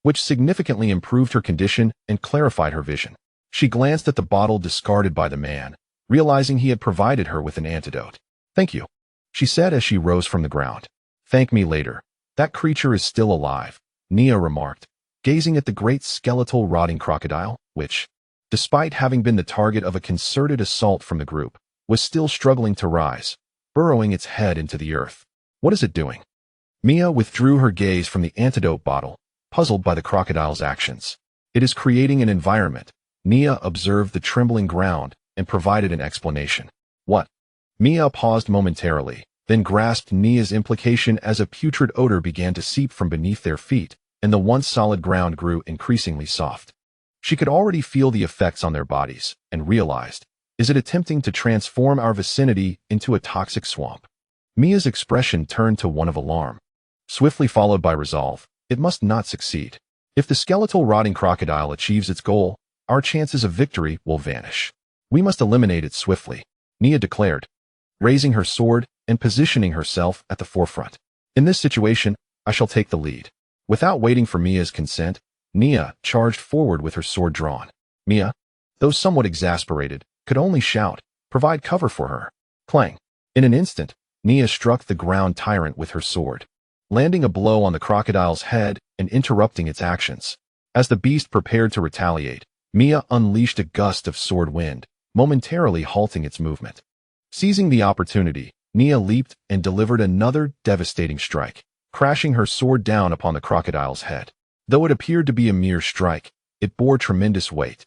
Speaker 1: which significantly improved her condition and clarified her vision. She glanced at the bottle discarded by the man, realizing he had provided her with an antidote. "Thank you," she said as she rose from the ground. "Thank me later. That creature is still alive," Nia remarked, gazing at the great skeletal rotting crocodile, which, despite having been the target of a concerted assault from the group, was still struggling to rise, burrowing its head into the earth. "What is it doing?" Mia withdrew her gaze from the antidote bottle, puzzled by the crocodile's actions. "It is creating an environment." Nia observed the trembling ground and provided an explanation. "What?" Mia paused momentarily, then grasped Nia's implication as a putrid odor began to seep from beneath their feet, and the once solid ground grew increasingly soft. She could already feel the effects on their bodies, and realized, is it attempting to transform our vicinity into a toxic swamp? Mia's expression turned to one of alarm, swiftly followed by resolve. It must not succeed. If the skeletal rotting crocodile achieves its goal, our chances of victory will vanish. We must eliminate it swiftly, Mia declared, raising her sword and positioning herself at the forefront. In this situation, I shall take the lead. Without waiting for Mia's consent, Nia charged forward with her sword drawn. Mia, though somewhat exasperated, could only shout, provide cover for her. Clang. In an instant, Nia struck the ground tyrant with her sword, landing a blow on the crocodile's head and interrupting its actions. As the beast prepared to retaliate, Mia unleashed a gust of sword wind, momentarily halting its movement. Seizing the opportunity, Nia leaped and delivered another devastating strike, crashing her sword down upon the crocodile's head. Though it appeared to be a mere strike, it bore tremendous weight,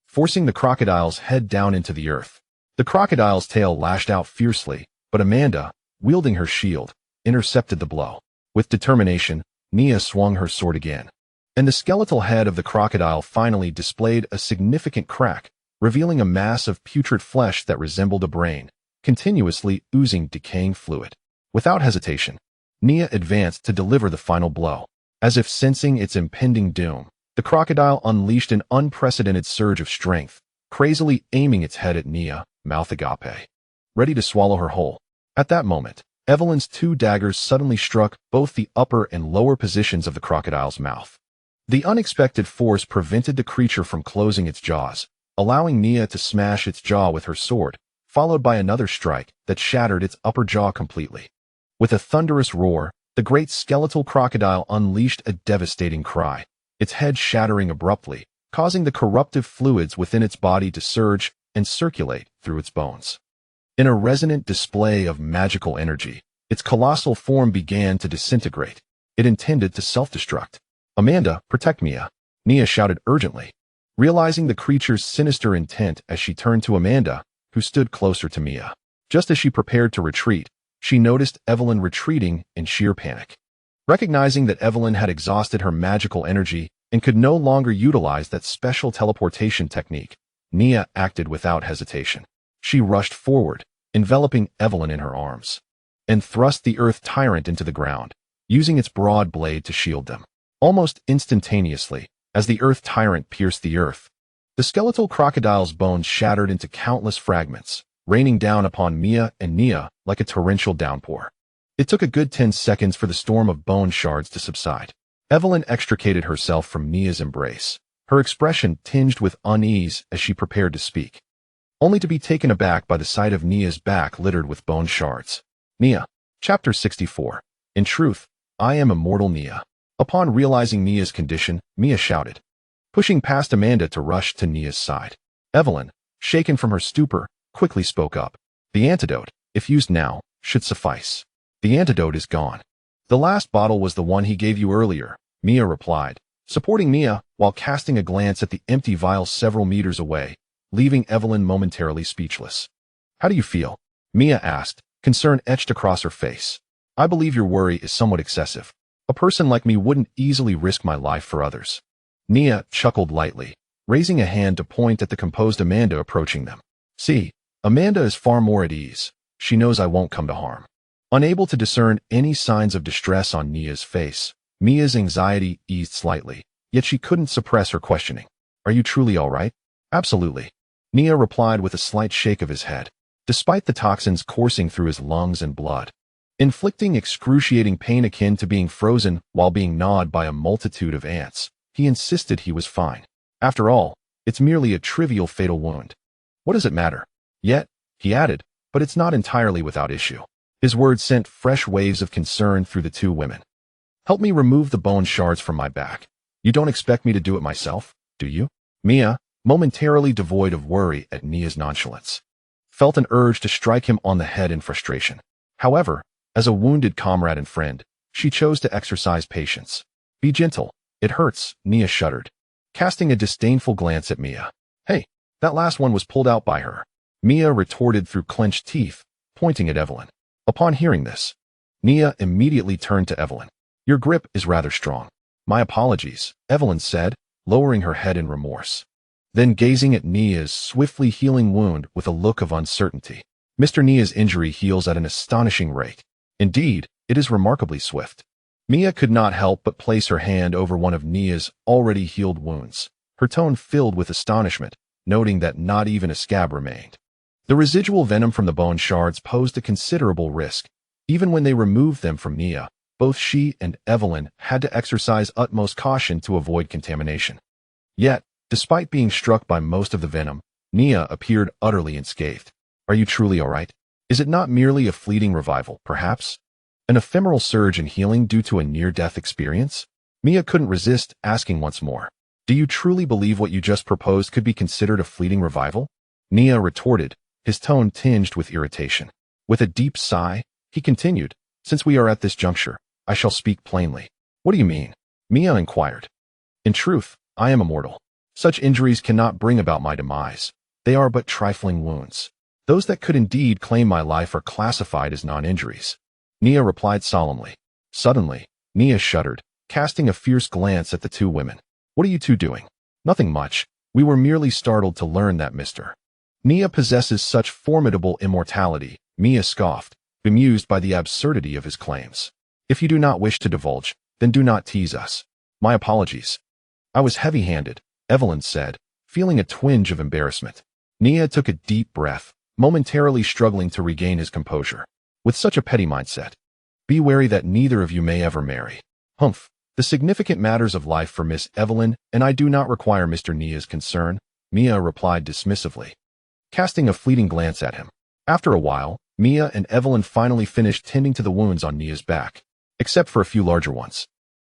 Speaker 1: forcing the crocodile's head down into the earth. The crocodile's tail lashed out fiercely, but Amanda, wielding her shield, intercepted the blow. With determination, Nia swung her sword again, and the skeletal head of the crocodile finally displayed a significant crack, revealing a mass of putrid flesh that resembled a brain, continuously oozing decaying fluid. Without hesitation, Nia advanced to deliver the final blow. As if sensing its impending doom, the crocodile unleashed an unprecedented surge of strength, crazily aiming its head at Nia, mouth agape, ready to swallow her whole. At that moment, Evelyn's two daggers suddenly struck both the upper and lower positions of the crocodile's mouth. The unexpected force prevented the creature from closing its jaws, allowing Nia to smash its jaw with her sword, followed by another strike that shattered its upper jaw completely. With a thunderous roar, the great skeletal crocodile unleashed a devastating cry, its head shattering abruptly, causing the corruptive fluids within its body to surge and circulate through its bones. In a resonant display of magical energy, its colossal form began to disintegrate. It intended to self-destruct. Amanda, protect Mia, Nia shouted urgently, realizing the creature's sinister intent as she turned to Amanda, who stood closer to Mia. Just as she prepared to retreat, she noticed Evelyn retreating in sheer panic. Recognizing that Evelyn had exhausted her magical energy and could no longer utilize that special teleportation technique, Nia acted without hesitation. She rushed forward, enveloping Evelyn in her arms, and thrust the earth tyrant into the ground, using its broad blade to shield them. Almost instantaneously, as the earth tyrant pierced the earth, the skeletal crocodile's bones shattered into countless fragments, raining down upon Mia and Nia like a torrential downpour. It took a good 10 seconds for the storm of bone shards to subside. Evelyn extricated herself from Nia's embrace, her expression tinged with unease as she prepared to speak, only to be taken aback by the sight of Nia's back littered with bone shards. Nia. Chapter 64. In truth, I am immortal Nia. Upon realizing Nia's condition, Mia shouted, pushing past Amanda to rush to Nia's side. Evelyn, shaken from her stupor, quickly spoke up. The antidote, if used now, should suffice. The antidote is gone. The last bottle was the one he gave you earlier, Mia replied, supporting Nia while casting a glance at the empty vial several meters away, leaving Evelyn momentarily speechless. How do you feel? Mia asked, concern etched across her face. I believe your worry is somewhat excessive. A person like me wouldn't easily risk my life for others. Nia chuckled lightly, raising a hand to point at the composed Amanda approaching them. See, Amanda is far more at ease. She knows I won't come to harm. Unable to discern any signs of distress on Nia's face, Mia's anxiety eased slightly, yet she couldn't suppress her questioning. Are you truly all right? Absolutely. Nia replied with a slight shake of his head, despite the toxins coursing through his lungs and blood, inflicting excruciating pain akin to being frozen while being gnawed by a multitude of ants. He insisted he was fine. After all, it's merely a trivial fatal wound. What does it matter? Yet, he added, but it's not entirely without issue. His words sent fresh waves of concern through the two women. Help me remove the bone shards from my back. You don't expect me to do it myself, do you? Mia, momentarily devoid of worry at Nia's nonchalance, felt an urge to strike him on the head in frustration. However, as a wounded comrade and friend, she chose to exercise patience. Be gentle. It hurts, Nia shuddered, casting a disdainful glance at Mia. Hey, that last one was pulled out by her, Mia retorted through clenched teeth, pointing at Evelyn. Upon hearing this, Nia immediately turned to Evelyn. Your grip is rather strong. My apologies, Evelyn said, lowering her head in remorse. Then gazing at Nia's swiftly healing wound with a look of uncertainty. Mr. Nia's injury heals at an astonishing rate. Indeed, it is remarkably swift. Mia could not help but place her hand over one of Nia's already healed wounds, her tone filled with astonishment, noting that not even a scab remained. The residual venom from the bone shards posed a considerable risk. Even when they removed them from Nia, both she and Evelyn had to exercise utmost caution to avoid contamination. Yet, despite being struck by most of the venom, Nia appeared utterly unscathed. Are you truly all right? Is it not merely a fleeting revival, perhaps? An ephemeral surge in healing due to a near-death experience? Mia couldn't resist asking once more. Do you truly believe what you just proposed could be considered a fleeting revival? Nia retorted, his tone tinged with irritation. With a deep sigh, he continued, since we are at this juncture, I shall speak plainly. What do you mean? Mia inquired. In truth, I am immortal. Such injuries cannot bring about my demise. They are but trifling wounds. Those that could indeed claim my life are classified as non-injuries. Nia replied solemnly. Suddenly, Nia shuddered, casting a fierce glance at the two women. What are you two doing? Nothing much. We were merely startled to learn that Mr. Nia possesses such formidable immortality, Mia scoffed, bemused by the absurdity of his claims. If you do not wish to divulge, then do not tease us. My apologies. I was heavy-handed, Evelyn said, feeling a twinge of embarrassment. Nia took a deep breath, momentarily struggling to regain his composure. With such a petty mindset, be wary that neither of you may ever marry. Humph. The significant matters of life for Miss Evelyn, and I do not require Mr. Nia's concern, Mia replied dismissively, casting a fleeting glance at him. After a while, Mia and Evelyn finally finished tending to the wounds on Nia's back, except for a few larger ones.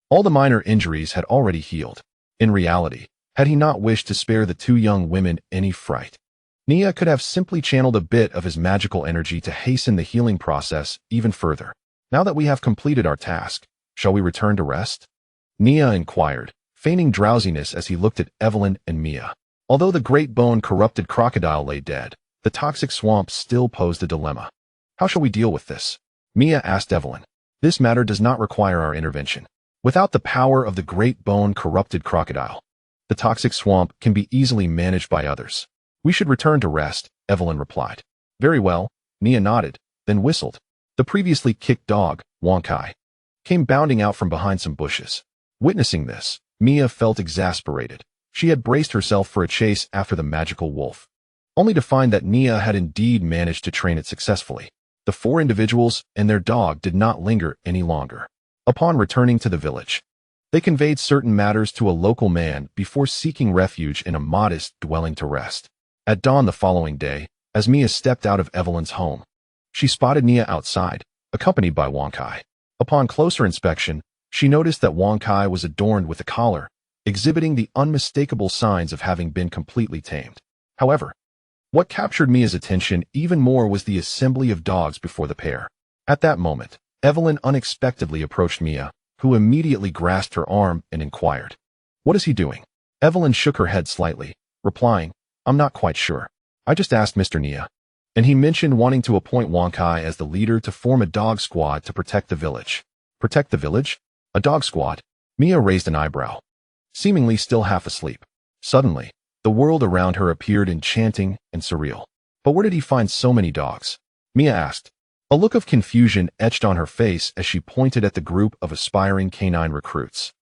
Speaker 1: All the minor injuries had already healed. In reality, had he not wished to spare the two young women any fright, Nia could have simply channeled a bit of his magical energy to hasten the healing process even further. Now that we have completed our task, shall we return to rest? Nia inquired, feigning drowsiness as he looked at Evelyn and Mia. Although the great bone-corrupted crocodile lay dead, the toxic swamp still posed a dilemma. How shall we deal with this? Mia asked Evelyn. This matter does not require our intervention. Without the power of the great bone-corrupted crocodile, the toxic swamp can be easily managed by others. We should return to rest, Evelyn replied. Very well, Nia nodded, then whistled. The previously kicked dog, Wonkai, came bounding out from behind some bushes. Witnessing this, Mia felt exasperated. She had braced herself for a chase after the magical wolf, only to find that Nia had indeed managed to train it successfully. The four individuals and their dog did not linger any longer. Upon returning to the village, they conveyed certain matters to a local man before seeking refuge in a modest dwelling to rest. At dawn the following day, as Mia stepped out of Evelyn's home, she spotted Nia outside, accompanied by Wonkai. Upon closer inspection, she noticed that Wonkai was adorned with a collar, exhibiting the unmistakable signs of having been completely tamed. However, what captured Mia's attention even more was the assembly of dogs before the pair. At that moment, Evelyn unexpectedly approached Mia, who immediately grasped her arm and inquired, "What is he doing?" Evelyn shook her head slightly, replying, "I'm not quite sure. I just asked Mr. Nia, and he mentioned wanting to appoint Wonkai as the leader to form a dog squad to protect the village." Protect the village? A dog squad? Mia raised an eyebrow, seemingly still half asleep. Suddenly, the world around her appeared enchanting and surreal. But where did he find so many dogs? Mia asked. A look of confusion etched on her face as she pointed at the group of aspiring canine recruits.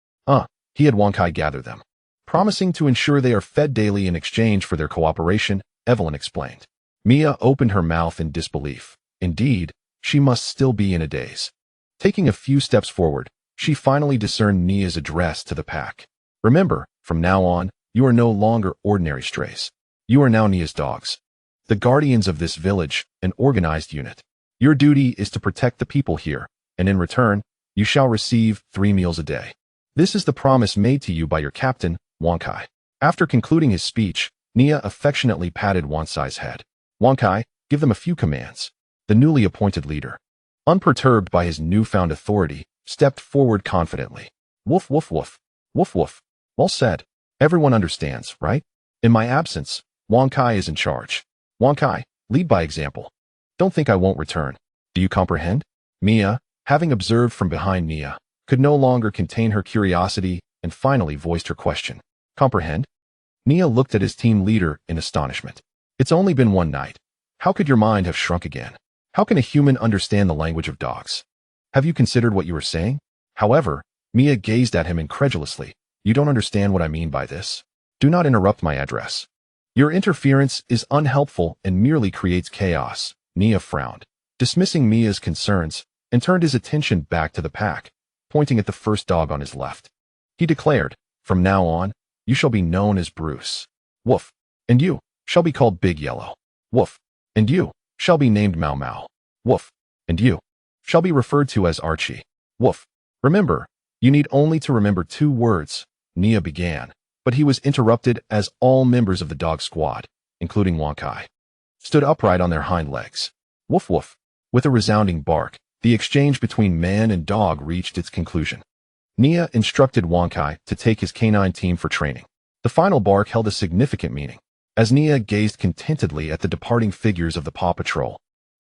Speaker 1: He had Wonkai gather them, promising to ensure they are fed daily in exchange for their cooperation, Evelyn explained. Mia opened her mouth in disbelief. Indeed, she must still be in a daze. Taking a few steps forward, she finally discerned Nia's address to the pack. Remember, from now on, you are no longer ordinary strays. You are now Nia's dogs, the guardians of this village, an organized unit. Your duty is to protect the people here, and in return, you shall receive 3 meals a day. This is the promise made to you by your captain, Wonkai. After concluding his speech, Nia affectionately patted Wonkai's head. Wonkai, give them a few commands. The newly appointed leader, unperturbed by his newfound authority, stepped forward confidently. Woof, woof, woof. Woof, woof. Well said. Everyone understands, right? In my absence, Wonkai is in charge. Wonkai, lead by example. Don't think I won't return. Do you comprehend? Mia, having observed from behind Nia, could no longer contain her curiosity and finally voiced her question. Comprehend? Nia looked at his team leader in astonishment. It's only been one night. How could your mind have shrunk again? How can a human understand the language of dogs? Have you considered what you are saying? However, Mia gazed at him incredulously. You don't understand what I mean by this? Do not interrupt my address. Your interference is unhelpful and merely creates chaos. Nia frowned, dismissing Mia's concerns, and turned his attention back to the pack, pointing at the first dog on his left. He declared, from now on, you shall be known as Bruce. Woof. And you shall be called Big Yellow. Woof. And you shall be named Mau Mau. Woof. And you shall be referred to as Archie. Woof. Remember, you need only to remember 2 words, Nia began, but he was interrupted as all members of the dog squad, including Wonkai, stood upright on their hind legs. Woof woof. With a resounding bark, the exchange between man and dog reached its conclusion. Nia instructed Wonkai to take his canine team for training. The final bark held a significant meaning. As Nia gazed contentedly at the departing figures of the Paw Patrol,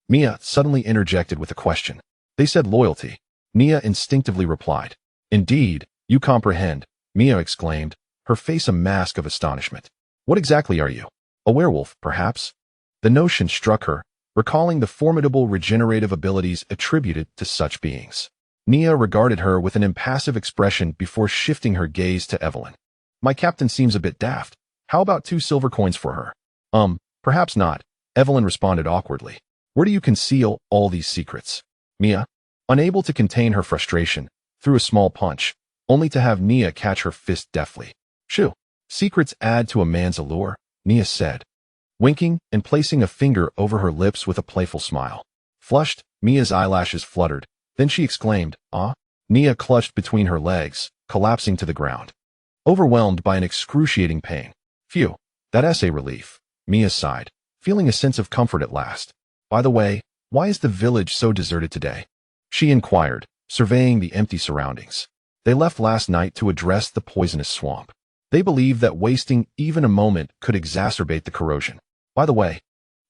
Speaker 1: Mia suddenly interjected with a question. They said loyalty. Nia instinctively replied. Indeed, you comprehend, Mia exclaimed, her face a mask of astonishment. What exactly are you? A werewolf, perhaps? The notion struck her, recalling the formidable regenerative abilities attributed to such beings. Nia regarded her with an impassive expression before shifting her gaze to Evelyn. My captain seems a bit daft. How about 2 silver coins for her? Perhaps not, Evelyn responded awkwardly. Where do you conceal all these secrets? Mia, unable to contain her frustration, threw a small punch, only to have Nia catch her fist deftly. Shoo. Secrets add to a man's allure, Nia said, winking and placing a finger over her lips with a playful smile. Flushed, Mia's eyelashes fluttered. Then she exclaimed, ah? Nia clutched between her legs, collapsing to the ground, overwhelmed by an excruciating pain. Phew, that's a relief, Mia sighed, feeling a sense of comfort at last. By the way, why is the village so deserted today? She inquired, surveying the empty surroundings. They left last night to address the poisonous swamp. They believed that wasting even a moment could exacerbate the corrosion. By the way,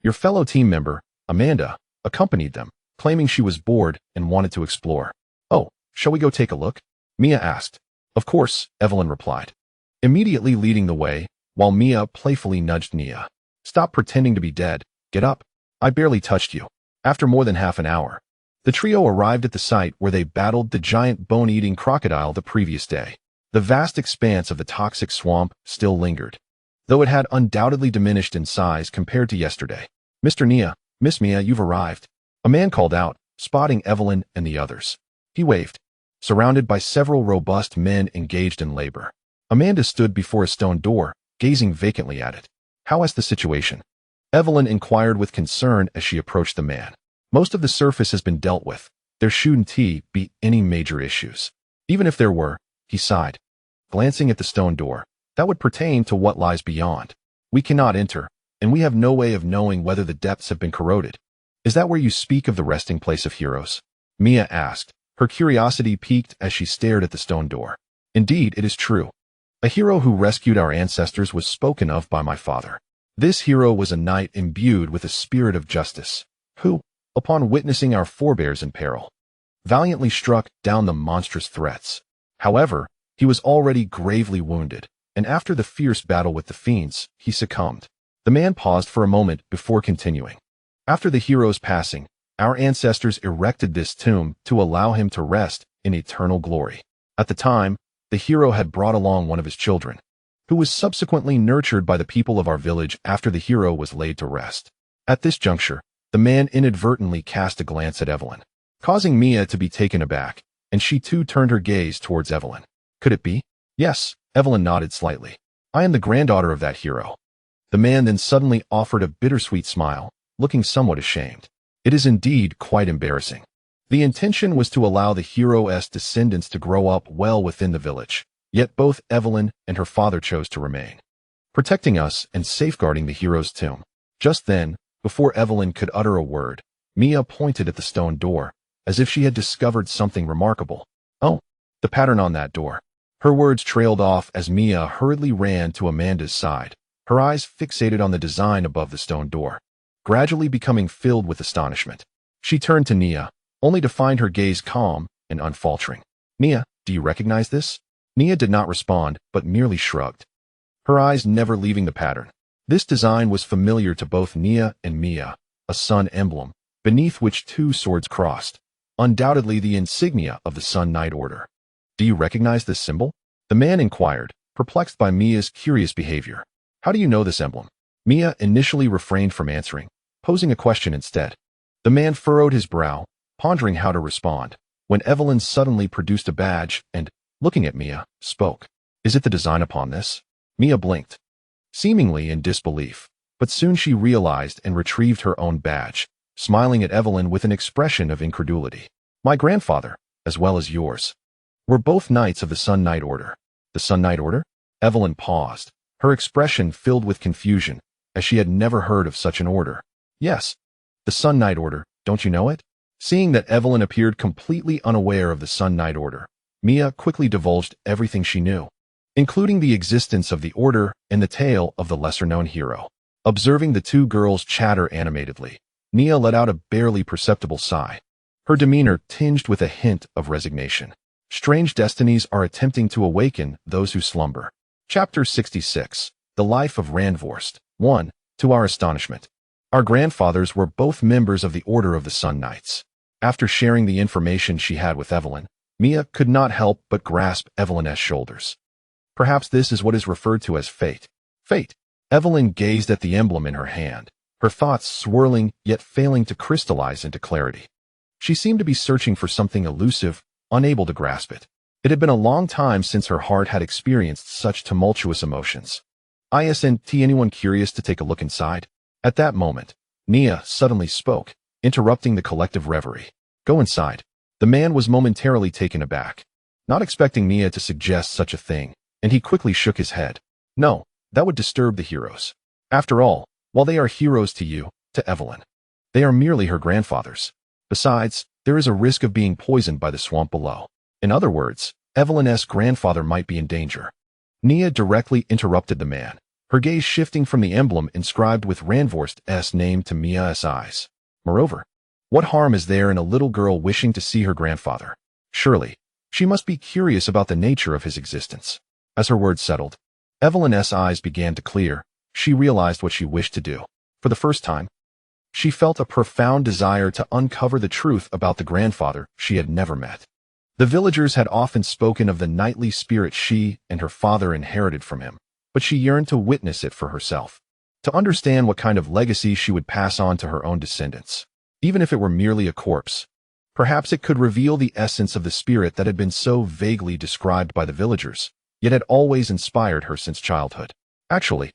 Speaker 1: your fellow team member, Amanda, accompanied them, claiming she was bored and wanted to explore. Oh, shall we go take a look? Mia asked. Of course, Evelyn replied, immediately leading the way, while Mia playfully nudged Nia. Stop pretending to be dead. Get up. I barely touched you. After more than half an hour, the trio arrived at the site where they battled the giant bone-eating crocodile the previous day. The vast expanse of the toxic swamp still lingered, though it had undoubtedly diminished in size compared to yesterday. Mr. Nia, Miss Mia, you've arrived. A man called out, spotting Evelyn and the others. He waved, surrounded by several robust men engaged in labor. Amanda stood before a stone door, gazing vacantly at it. How is the situation? Evelyn inquired with concern as she approached the man. Most of the surface has been dealt with. There shouldn't be any major issues. Even if there were, he sighed, glancing at the stone door, that would pertain to what lies beyond. We cannot enter, and we have no way of knowing whether the depths have been corroded. Is that where you speak of the resting place of heroes? Mia asked, her curiosity piqued as she stared at the stone door. Indeed, it is true. A hero who rescued our ancestors was spoken of by my father. This hero was a knight imbued with a spirit of justice, who, upon witnessing our forebears in peril, valiantly struck down the monstrous threats. However, he was already gravely wounded, and after the fierce battle with the fiends, he succumbed. The man paused for a moment before continuing. After the hero's passing, our ancestors erected this tomb to allow him to rest in eternal glory. At the time, the hero had brought along one of his children, who was subsequently nurtured by the people of our village after the hero was laid to rest. At this juncture, the man inadvertently cast a glance at Evelyn, causing Mia to be taken aback, and she too turned her gaze towards Evelyn. Could it be? Yes, Evelyn nodded slightly. I am the granddaughter of that hero. The man then suddenly offered a bittersweet smile, looking somewhat ashamed. It is indeed quite embarrassing. The intention was to allow the hero's descendants to grow up well within the village, yet both Evelyn and her father chose to remain, protecting us and safeguarding the hero's tomb. Just then, before Evelyn could utter a word, Mia pointed at the stone door, as if she had discovered something remarkable. Oh, the pattern on that door. Her words trailed off as Mia hurriedly ran to Amanda's side, her eyes fixated on the design above the stone door, gradually becoming filled with astonishment. She turned to Nia, only to find her gaze calm and unfaltering. Nia, do you recognize this? Nia did not respond, but merely shrugged, her eyes never leaving the pattern. This design was familiar to both Nia and Mia, a sun emblem, beneath which two swords crossed, undoubtedly the insignia of the Sun Knight Order. Do you recognize this symbol? The man inquired, perplexed by Mia's curious behavior. How do you know this emblem? Mia initially refrained from answering, posing a question instead. The man furrowed his brow, pondering how to respond, when Evelyn suddenly produced a badge and, looking at Mia, spoke. Is it the design upon this? Mia blinked, seemingly in disbelief, but soon she realized and retrieved her own badge, smiling at Evelyn with an expression of incredulity. My grandfather, as well as yours, were both knights of the Sun Knight Order. The Sun Knight Order? Evelyn paused, her expression filled with confusion, as she had never heard of such an order. Yes, the Sun Knight Order, don't you know it? Seeing that Evelyn appeared completely unaware of the Sun Knight Order, Mia quickly divulged everything she knew, including the existence of the order and the tale of the lesser-known hero. Observing the two girls chatter animatedly, Nia let out a barely perceptible sigh, her demeanor tinged with a hint of resignation. Strange destinies are attempting to awaken those who slumber. Chapter 66. The Life of Randvorst. 1. To our astonishment, our grandfathers were both members of the Order of the Sun Knights. After sharing the information she had with Evelyn, Mia could not help but grasp Evelyn's shoulders. Perhaps this is what is referred to as fate. Fate. Evelyn gazed at the emblem in her hand, her thoughts swirling yet failing to crystallize into clarity. She seemed to be searching for something elusive, unable to grasp it. It had been a long time since her heart had experienced such tumultuous emotions. Isn't anyone curious to take a look inside? At that moment, Nia suddenly spoke, interrupting the collective reverie. Go inside. The man was momentarily taken aback, not expecting Nia to suggest such a thing, and he quickly shook his head. No, that would disturb the heroes. After all, while they are heroes to you, to Evelyn, they are merely her grandfathers. Besides, there is a risk of being poisoned by the swamp below. In other words, Evelyn's grandfather might be in danger. Nia directly interrupted the man, her gaze shifting from the emblem inscribed with Randvorst's name to Mia's eyes. Moreover, what harm is there in a little girl wishing to see her grandfather? Surely, she must be curious about the nature of his existence. As her words settled, Evelyn's eyes began to clear. She realized what she wished to do. For the first time, she felt a profound desire to uncover the truth about the grandfather she had never met. The villagers had often spoken of the knightly spirit she and her father inherited from him, but she yearned to witness it for herself, to understand what kind of legacy she would pass on to her own descendants. Even if it were merely a corpse, perhaps it could reveal the essence of the spirit that had been so vaguely described by the villagers, yet had always inspired her since childhood. Actually,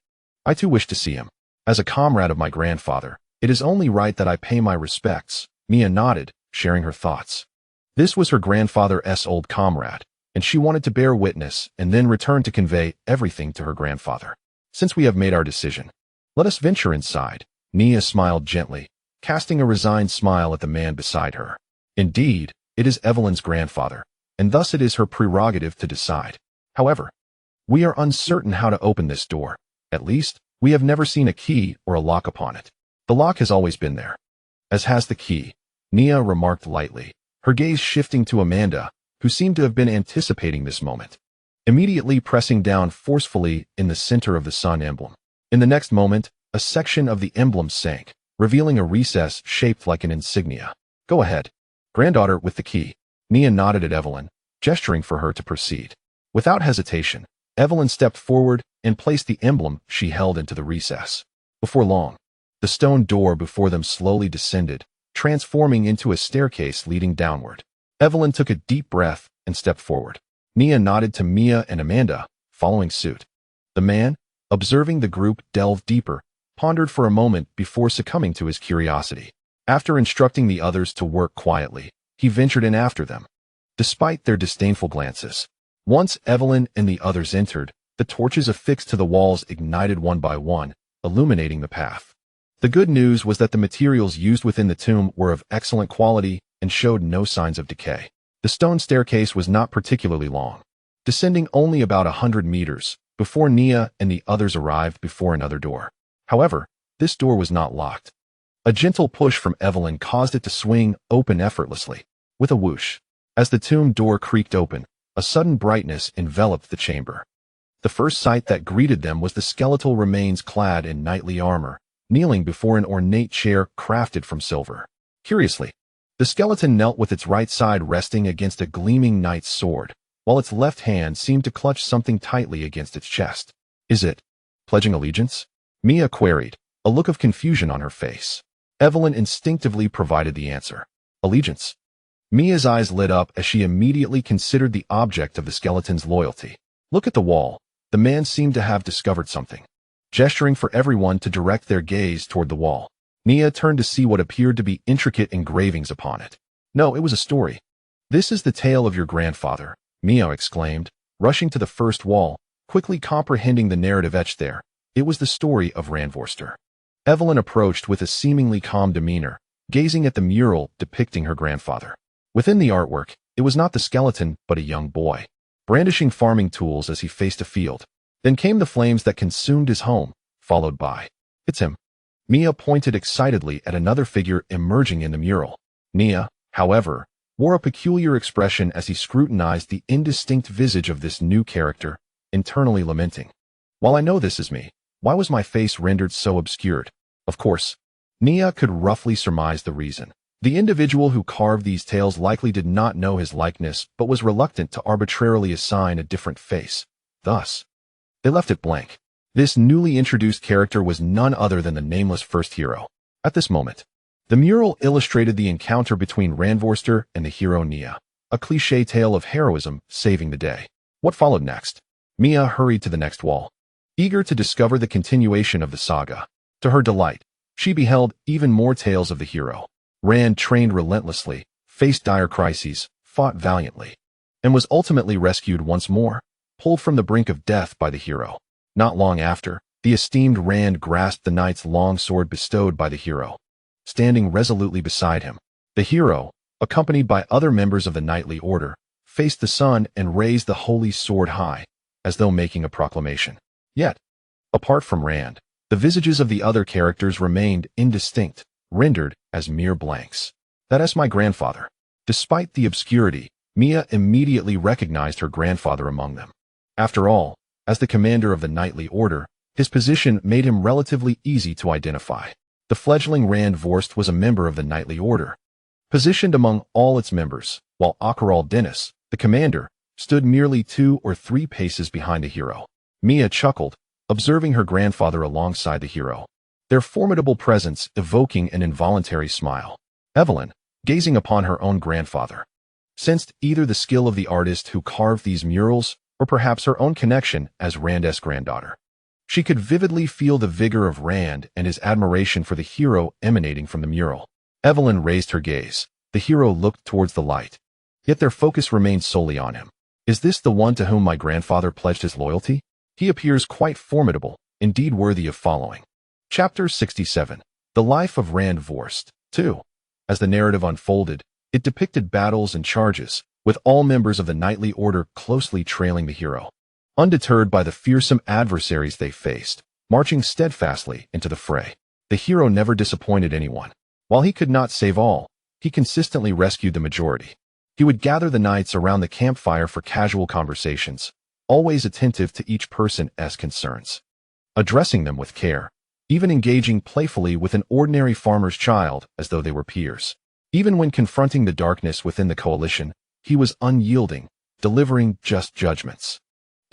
Speaker 1: I too wish to see him. As a comrade of my grandfather, it is only right that I pay my respects. Mia nodded, sharing her thoughts. This was her grandfather's old comrade, and she wanted to bear witness and then return to convey everything to her grandfather. Since we have made our decision, let us venture inside. Nia smiled gently, casting a resigned smile at the man beside her. Indeed, it is Evelyn's grandfather, and thus it is her prerogative to decide. However, we are uncertain how to open this door. At least, we have never seen a key or a lock upon it. The lock has always been there, as has the key, Nia remarked lightly, her gaze shifting to Amanda, who seemed to have been anticipating this moment, immediately pressing down forcefully in the center of the sun emblem. In the next moment, a section of the emblem sank, revealing a recess shaped like an insignia. Go ahead, granddaughter with the key. Nia nodded at Evelyn, gesturing for her to proceed. Without hesitation, Evelyn stepped forward and placed the emblem she held into the recess. Before long, the stone door before them slowly descended, transforming into a staircase leading downward. Evelyn took a deep breath and stepped forward. Nia nodded to Mia and Amanda, following suit. The man, observing the group delve deeper, pondered for a moment before succumbing to his curiosity. After instructing the others to work quietly, he ventured in after them. Despite their disdainful glances, once Evelyn and the others entered, the torches affixed to the walls ignited one by one, illuminating the path. The good news was that the materials used within the tomb were of excellent quality and showed no signs of decay. The stone staircase was not particularly long, descending only about 100 meters, before Nia and the others arrived before another door. However, this door was not locked. A gentle push from Evelyn caused it to swing open effortlessly, with a whoosh. As the tomb door creaked open, A sudden brightness enveloped the chamber. The first sight that greeted them was the skeletal remains clad in knightly armor, kneeling before an ornate chair crafted from silver. Curiously, the skeleton knelt with its right side resting against a gleaming knight's sword, while its left hand seemed to clutch something tightly against its chest. "Is it pledging allegiance?" Mia queried, a look of confusion on her face. Evelyn instinctively provided the answer. "Allegiance." Mia's eyes lit up as she immediately considered the object of the skeleton's loyalty. "Look at the wall." The man seemed to have discovered something. Gesturing for everyone to direct their gaze toward the wall, Mia turned to see what appeared to be intricate engravings upon it. No, it was a story. "This is the tale of your grandfather," Mia exclaimed, rushing to the first wall, quickly comprehending the narrative etched there. It was the story of Randvorster. Evelyn approached with a seemingly calm demeanor, gazing at the mural depicting her grandfather. Within the artwork, it was not the skeleton, but a young boy, brandishing farming tools as he faced a field. Then came the flames that consumed his home, followed by, "It's him." Mia pointed excitedly at another figure emerging in the mural. Mia, however, wore a peculiar expression as he scrutinized the indistinct visage of this new character, internally lamenting. "While I know this is me, why was my face rendered so obscured?" Of course, Mia could roughly surmise the reason. The individual who carved these tales likely did not know his likeness, but was reluctant to arbitrarily assign a different face. Thus, they left it blank. This newly introduced character was none other than the nameless first hero. At this moment, the mural illustrated the encounter between Randvorster and the hero Nia, a cliché tale of heroism saving the day. What followed next? Mia hurried to the next wall, eager to discover the continuation of the saga. To her delight, she beheld even more tales of the hero. Rand trained relentlessly, faced dire crises, fought valiantly, and was ultimately rescued once more, pulled from the brink of death by the hero. Not long after, the esteemed Rand grasped the knight's long sword bestowed by the hero. Standing resolutely beside him, the hero, accompanied by other members of the knightly order, faced the sun and raised the holy sword high, as though making a proclamation. Yet, apart from Rand, the visages of the other characters remained indistinct, rendered as mere blanks. "That is my grandfather." Despite the obscurity, Mia immediately recognized her grandfather among them. After all, as the commander of the knightly order, his position made him relatively easy to identify. The fledgling Randvorst was a member of the knightly order, positioned among all its members, while Akaral Dennis, the commander, stood merely 2 or 3 paces behind the hero. Mia chuckled, observing her grandfather alongside the hero, their formidable presence evoking an involuntary smile. Evelyn, gazing upon her own grandfather, sensed either the skill of the artist who carved these murals or perhaps her own connection as Rand's granddaughter. She could vividly feel the vigor of Rand and his admiration for the hero emanating from the mural. Evelyn raised her gaze. The hero looked towards the light, yet their focus remained solely on him. "Is this the one to whom my grandfather pledged his loyalty? He appears quite formidable, indeed worthy of following." Chapter 67. The Life of Randvorst. 2. As the narrative unfolded, it depicted battles and charges, with all members of the knightly order closely trailing the hero. Undeterred by the fearsome adversaries they faced, marching steadfastly into the fray, the hero never disappointed anyone. While he could not save all, he consistently rescued the majority. He would gather the knights around the campfire for casual conversations, always attentive to each person's concerns, addressing them with care, even engaging playfully with an ordinary farmer's child as though they were peers. Even when confronting the darkness within the coalition, he was unyielding, delivering just judgments.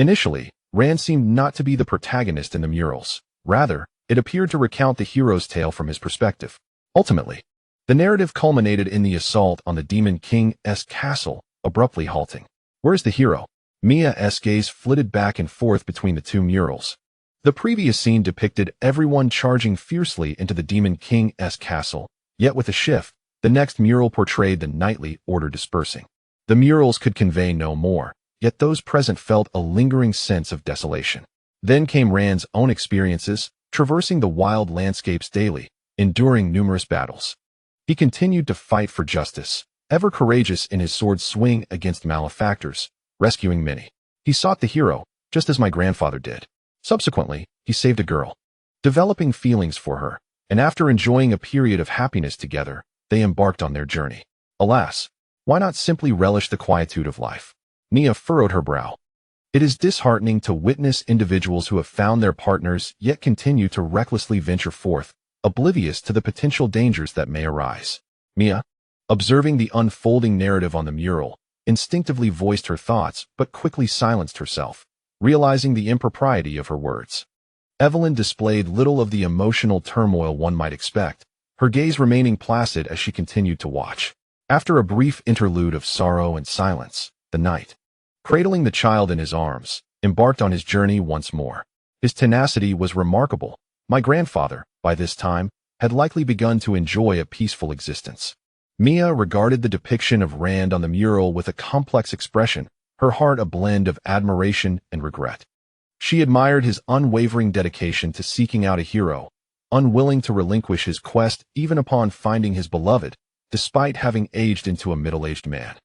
Speaker 1: Initially, Rand seemed not to be the protagonist in the murals. Rather, it appeared to recount the hero's tale from his perspective. Ultimately, the narrative culminated in the assault on the Demon King's castle, abruptly halting. "Where's the hero?" Mia's gaze flitted back and forth between the 2 murals. The previous scene depicted everyone charging fiercely into the Demon King's castle, yet with a shift, the next mural portrayed the knightly order dispersing. The murals could convey no more, yet those present felt a lingering sense of desolation. Then came Rand's own experiences, traversing the wild landscapes daily, enduring numerous battles. He continued to fight for justice, ever courageous in his sword swing against malefactors, rescuing many. He sought the hero, just as my grandfather did. Subsequently, he saved a girl, developing feelings for her, and after enjoying a period of happiness together, they embarked on their journey. Alas, why not simply relish the quietude of life? Nia furrowed her brow. It is disheartening to witness individuals who have found their partners yet continue to recklessly venture forth, oblivious to the potential dangers that may arise. Mia, observing the unfolding narrative on the mural, instinctively voiced her thoughts but quickly silenced herself, realizing the impropriety of her words. Evelyn displayed little of the emotional turmoil one might expect, her gaze remaining placid as she continued to watch. After a brief interlude of sorrow and silence, the knight, cradling the child in his arms, embarked on his journey once more. His tenacity was remarkable. My grandfather, by this time, had likely begun to enjoy a peaceful existence. Mia regarded the depiction of Rand on the mural with a complex expression, her heart a blend of admiration and regret. She admired his unwavering dedication to seeking out a hero, unwilling to relinquish his quest even upon finding his beloved, despite having aged into a middle-aged man.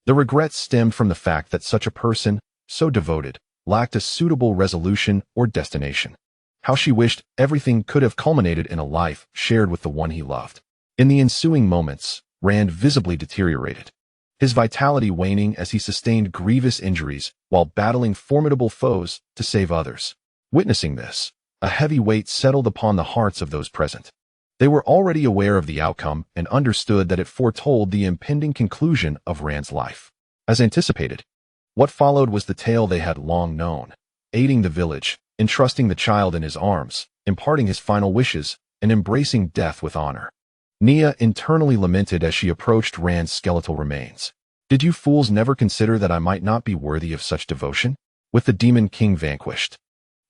Speaker 1: The regret stemmed from the fact that such a person, so devoted, lacked a suitable resolution or destination. How she wished everything could have culminated in a life shared with the one he loved. In the ensuing moments, Rand visibly deteriorated, his vitality waning as he sustained grievous injuries while battling formidable foes to save others. Witnessing this, a heavy weight settled upon the hearts of those present. They were already aware of the outcome and understood that it foretold the impending conclusion of Rand's life. As anticipated, what followed was the tale they had long known: aiding the village, entrusting the child in his arms, imparting his final wishes, and embracing death with honor. Nia internally lamented as she approached Rand's skeletal remains. Did you fools never consider that I might not be worthy of such devotion? With the demon king vanquished,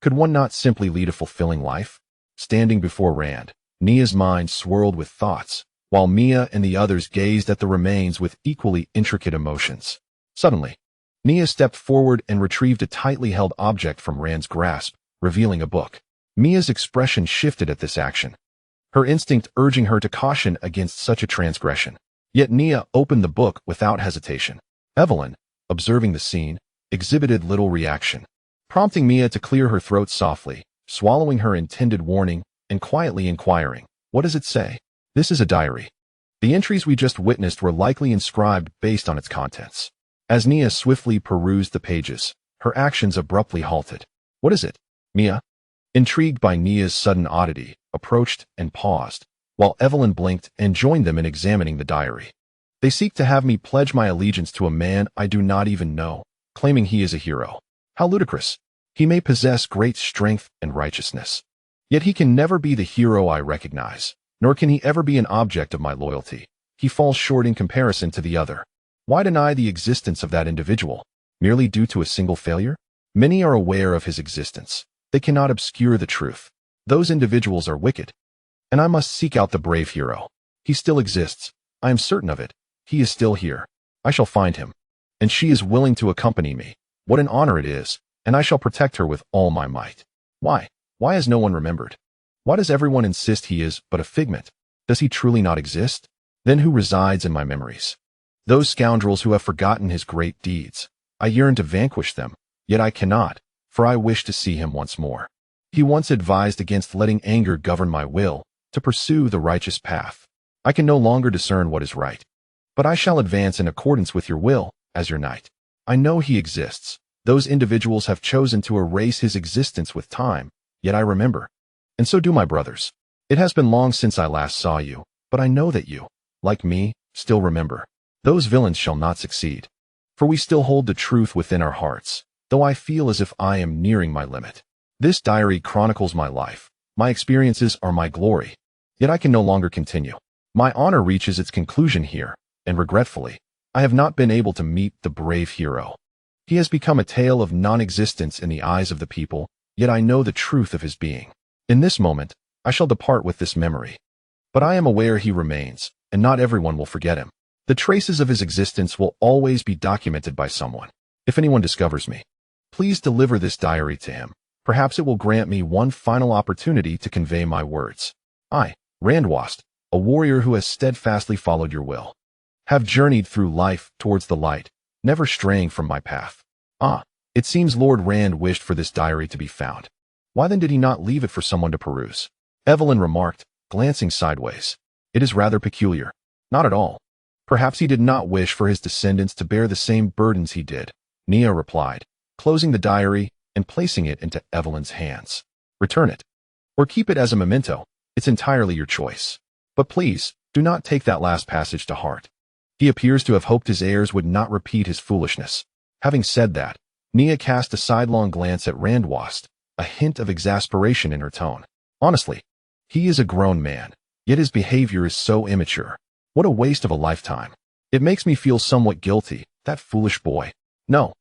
Speaker 1: could one not simply lead a fulfilling life? Standing before Rand, Nia's mind swirled with thoughts, while Mia and the others gazed at the remains with equally intricate emotions. Suddenly, Nia stepped forward and retrieved a tightly held object from Rand's grasp, revealing a book. Mia's expression shifted at this action, her instinct urging her to caution against such a transgression. Yet Nia opened the book without hesitation. Evelyn, observing the scene, exhibited little reaction, prompting Mia to clear her throat softly, swallowing her intended warning, and quietly inquiring, "What does it say?" "This is a diary." The entries we just witnessed were likely inscribed based on its contents. As Nia swiftly perused the pages, her actions abruptly halted. "What is it?" Mia, intrigued by Nia's sudden oddity, approached and paused, while Evelyn blinked and joined them in examining the diary. "They seek to have me pledge my allegiance to a man I do not even know, claiming he is a hero. How ludicrous! He may possess great strength and righteousness, yet he can never be the hero I recognize, nor can he ever be an object of my loyalty. He falls short in comparison to the other. Why deny the existence of that individual, merely due to a single failure? Many are aware of his existence. They cannot obscure the truth. Those individuals are wicked, and I must seek out the brave hero. He still exists. I am certain of it. He is still here. I shall find him, and she is willing to accompany me. What an honor it is, and I shall protect her with all my might." Why? Why has no one remembered? Why does everyone insist he is but a figment? Does he truly not exist? Then who resides in my memories? Those scoundrels who have forgotten his great deeds. I yearn to vanquish them, yet I cannot, for I wish to see him once more. He once advised against letting anger govern my will, to pursue the righteous path. I can no longer discern what is right, but I shall advance in accordance with your will, as your knight. I know he exists. Those individuals have chosen to erase his existence with time, yet I remember. And so do my brothers. It has been long since I last saw you, but I know that you, like me, still remember. Those villains shall not succeed, for we still hold the truth within our hearts, though I feel as if I am nearing my limit. This diary chronicles my life. My experiences are my glory, yet I can no longer continue. My honor reaches its conclusion here, and regretfully, I have not been able to meet the brave hero. He has become a tale of non-existence in the eyes of the people, yet I know the truth of his being. In this moment, I shall depart with this memory. But I am aware he remains, and not everyone will forget him. The traces of his existence will always be documented by someone. If anyone discovers me, please deliver this diary to him. Perhaps it will grant me one final opportunity to convey my words. I, Randwast, a warrior who has steadfastly followed your will, have journeyed through life towards the light, never straying from my path. Ah, it seems Lord Rand wished for this diary to be found. Why then did he not leave it for someone to peruse? Evelyn remarked, glancing sideways. It is rather peculiar. Not at all. Perhaps he did not wish for his descendants to bear the same burdens he did, Nia replied, closing the diary and placing it into Evelyn's hands. Return it. Or keep it as a memento. It's entirely your choice. But please, do not take that last passage to heart. He appears to have hoped his heirs would not repeat his foolishness. Having said that, Nia cast a sidelong glance at Randwast, a hint of exasperation in her tone. Honestly, he is a grown man, yet his behavior is so immature. What a waste of a lifetime. It makes me feel somewhat guilty, that foolish boy. No,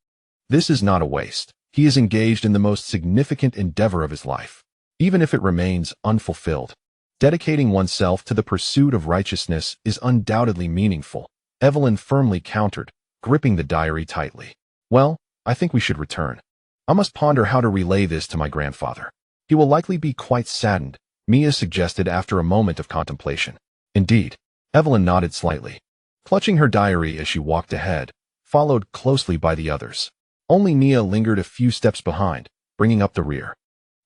Speaker 1: this is not a waste. He is engaged in the most significant endeavor of his life, even if it remains unfulfilled. Dedicating oneself to the pursuit of righteousness is undoubtedly meaningful, Evelyn firmly countered, gripping the diary tightly. Well, I think we should return. I must ponder how to relay this to my grandfather. He will likely be quite saddened, Mia suggested after a moment of contemplation. Indeed, Evelyn nodded slightly, clutching her diary as she walked ahead, followed closely by the others. Only Nia lingered a few steps behind, bringing up the rear.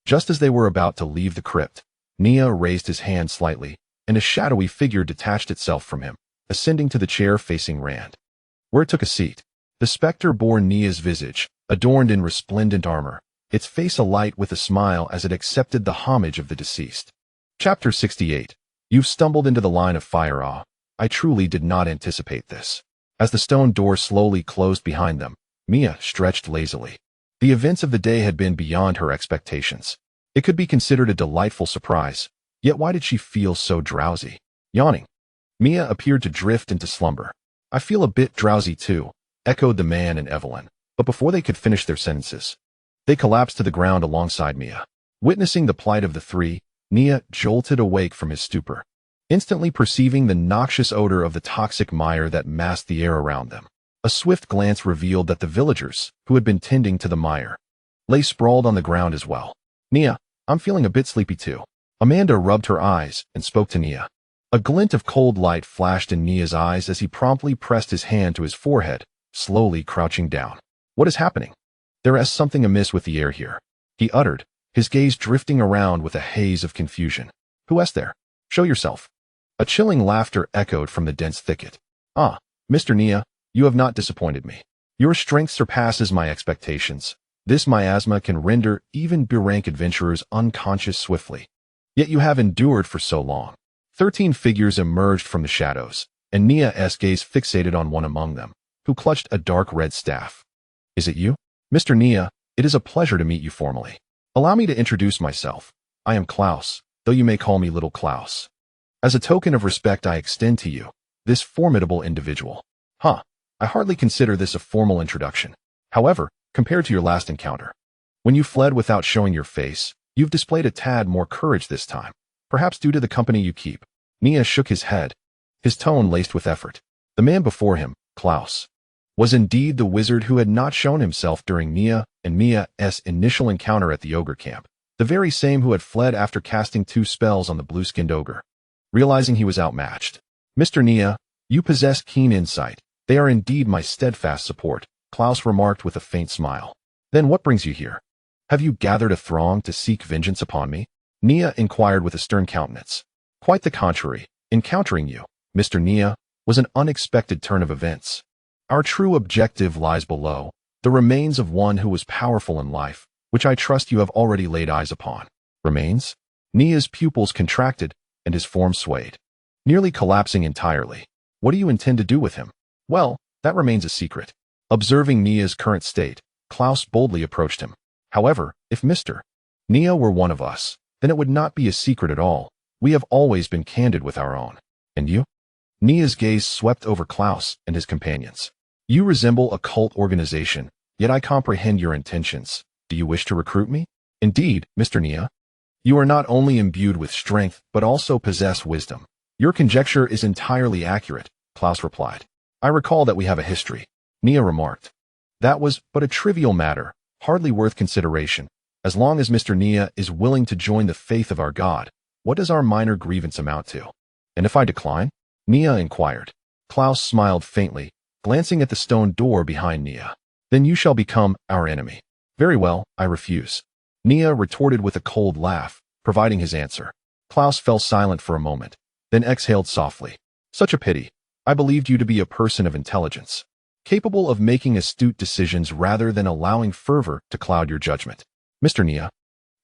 Speaker 1: Just as they were about to leave the crypt, Nia raised his hand slightly, and a shadowy figure detached itself from him, ascending to the chair facing Rand, where it took a seat. The specter bore Nia's visage, adorned in resplendent armor, its face alight with a smile as it accepted the homage of the deceased. Chapter 68. You've stumbled into the line of fire. I truly did not anticipate this. As the stone door slowly closed behind them, Mia stretched lazily. The events of the day had been beyond her expectations. It could be considered a delightful surprise, yet why did she feel so drowsy? Yawning, Mia appeared to drift into slumber. I feel a bit drowsy too, echoed the man and Evelyn, but before they could finish their sentences, they collapsed to the ground alongside Mia. Witnessing the plight of the three, Nia jolted awake from his stupor, instantly perceiving the noxious odor of the toxic mire that masked the air around them. A swift glance revealed that the villagers, who had been tending to the mire, lay sprawled on the ground as well. Nia, I'm feeling a bit sleepy too. Amanda rubbed her eyes and spoke to Nia. A glint of cold light flashed in Nia's eyes as he promptly pressed his hand to his forehead, slowly crouching down. What is happening? There is something amiss with the air here, he uttered, his gaze drifting around with a haze of confusion. Who is there? Show yourself. A chilling laughter echoed from the dense thicket. Ah, Mr. Nia, you have not disappointed me. Your strength surpasses my expectations. This miasma can render even B-rank adventurers unconscious swiftly. Yet you have endured for so long. 13 figures emerged from the shadows, and Nia's gaze fixated on one among them, who clutched a dark red staff. Is it you? Mr. Nia, it is a pleasure to meet you formally. Allow me to introduce myself. I am Klaus, though you may call me Little Klaus. As a token of respect I extend to you, this formidable individual. I hardly consider this a formal introduction. However, compared to your last encounter, when you fled without showing your face, you've displayed a tad more courage this time, perhaps due to the company you keep. Nia shook his head, his tone laced with effort. The man before him, Klaus, was indeed the wizard who had not shown himself during Nia and Mia's initial encounter at the ogre camp, the very same who had fled after casting 2 spells on the blue-skinned ogre. Realizing he was outmatched, Mr. Nia, you possess keen insight. They are indeed my steadfast support, Klaus remarked with a faint smile. Then what brings you here? Have you gathered a throng to seek vengeance upon me? Nia inquired with a stern countenance. Quite the contrary. Encountering you, Mr. Nia, was an unexpected turn of events. Our true objective lies below, the remains of one who was powerful in life, which I trust you have already laid eyes upon. Remains? Nia's pupils contracted, and his form swayed, nearly collapsing entirely. What do you intend to do with him? Well, that remains a secret. Observing Nia's current state, Klaus boldly approached him. However, if Mr. Nia were one of us, then it would not be a secret at all. We have always been candid with our own. And you? Nia's gaze swept over Klaus and his companions. You resemble a cult organization, yet I comprehend your intentions. Do you wish to recruit me? Indeed, Mr. Nia. You are not only imbued with strength, but also possess wisdom. Your conjecture is entirely accurate, Klaus replied. I recall that we have a history, Nia remarked. That was but a trivial matter, hardly worth consideration. As long as Mr. Nia is willing to join the faith of our God, what does our minor grievance amount to? And if I decline? Nia inquired. Klaus smiled faintly, glancing at the stone door behind Nia. Then you shall become our enemy. Very well, I refuse. Nia retorted with a cold laugh, providing his answer. Klaus fell silent for a moment, then exhaled softly. Such a pity. I believed you to be a person of intelligence. capable of making astute decisions rather than allowing fervor to cloud your judgment. Mr. Nia,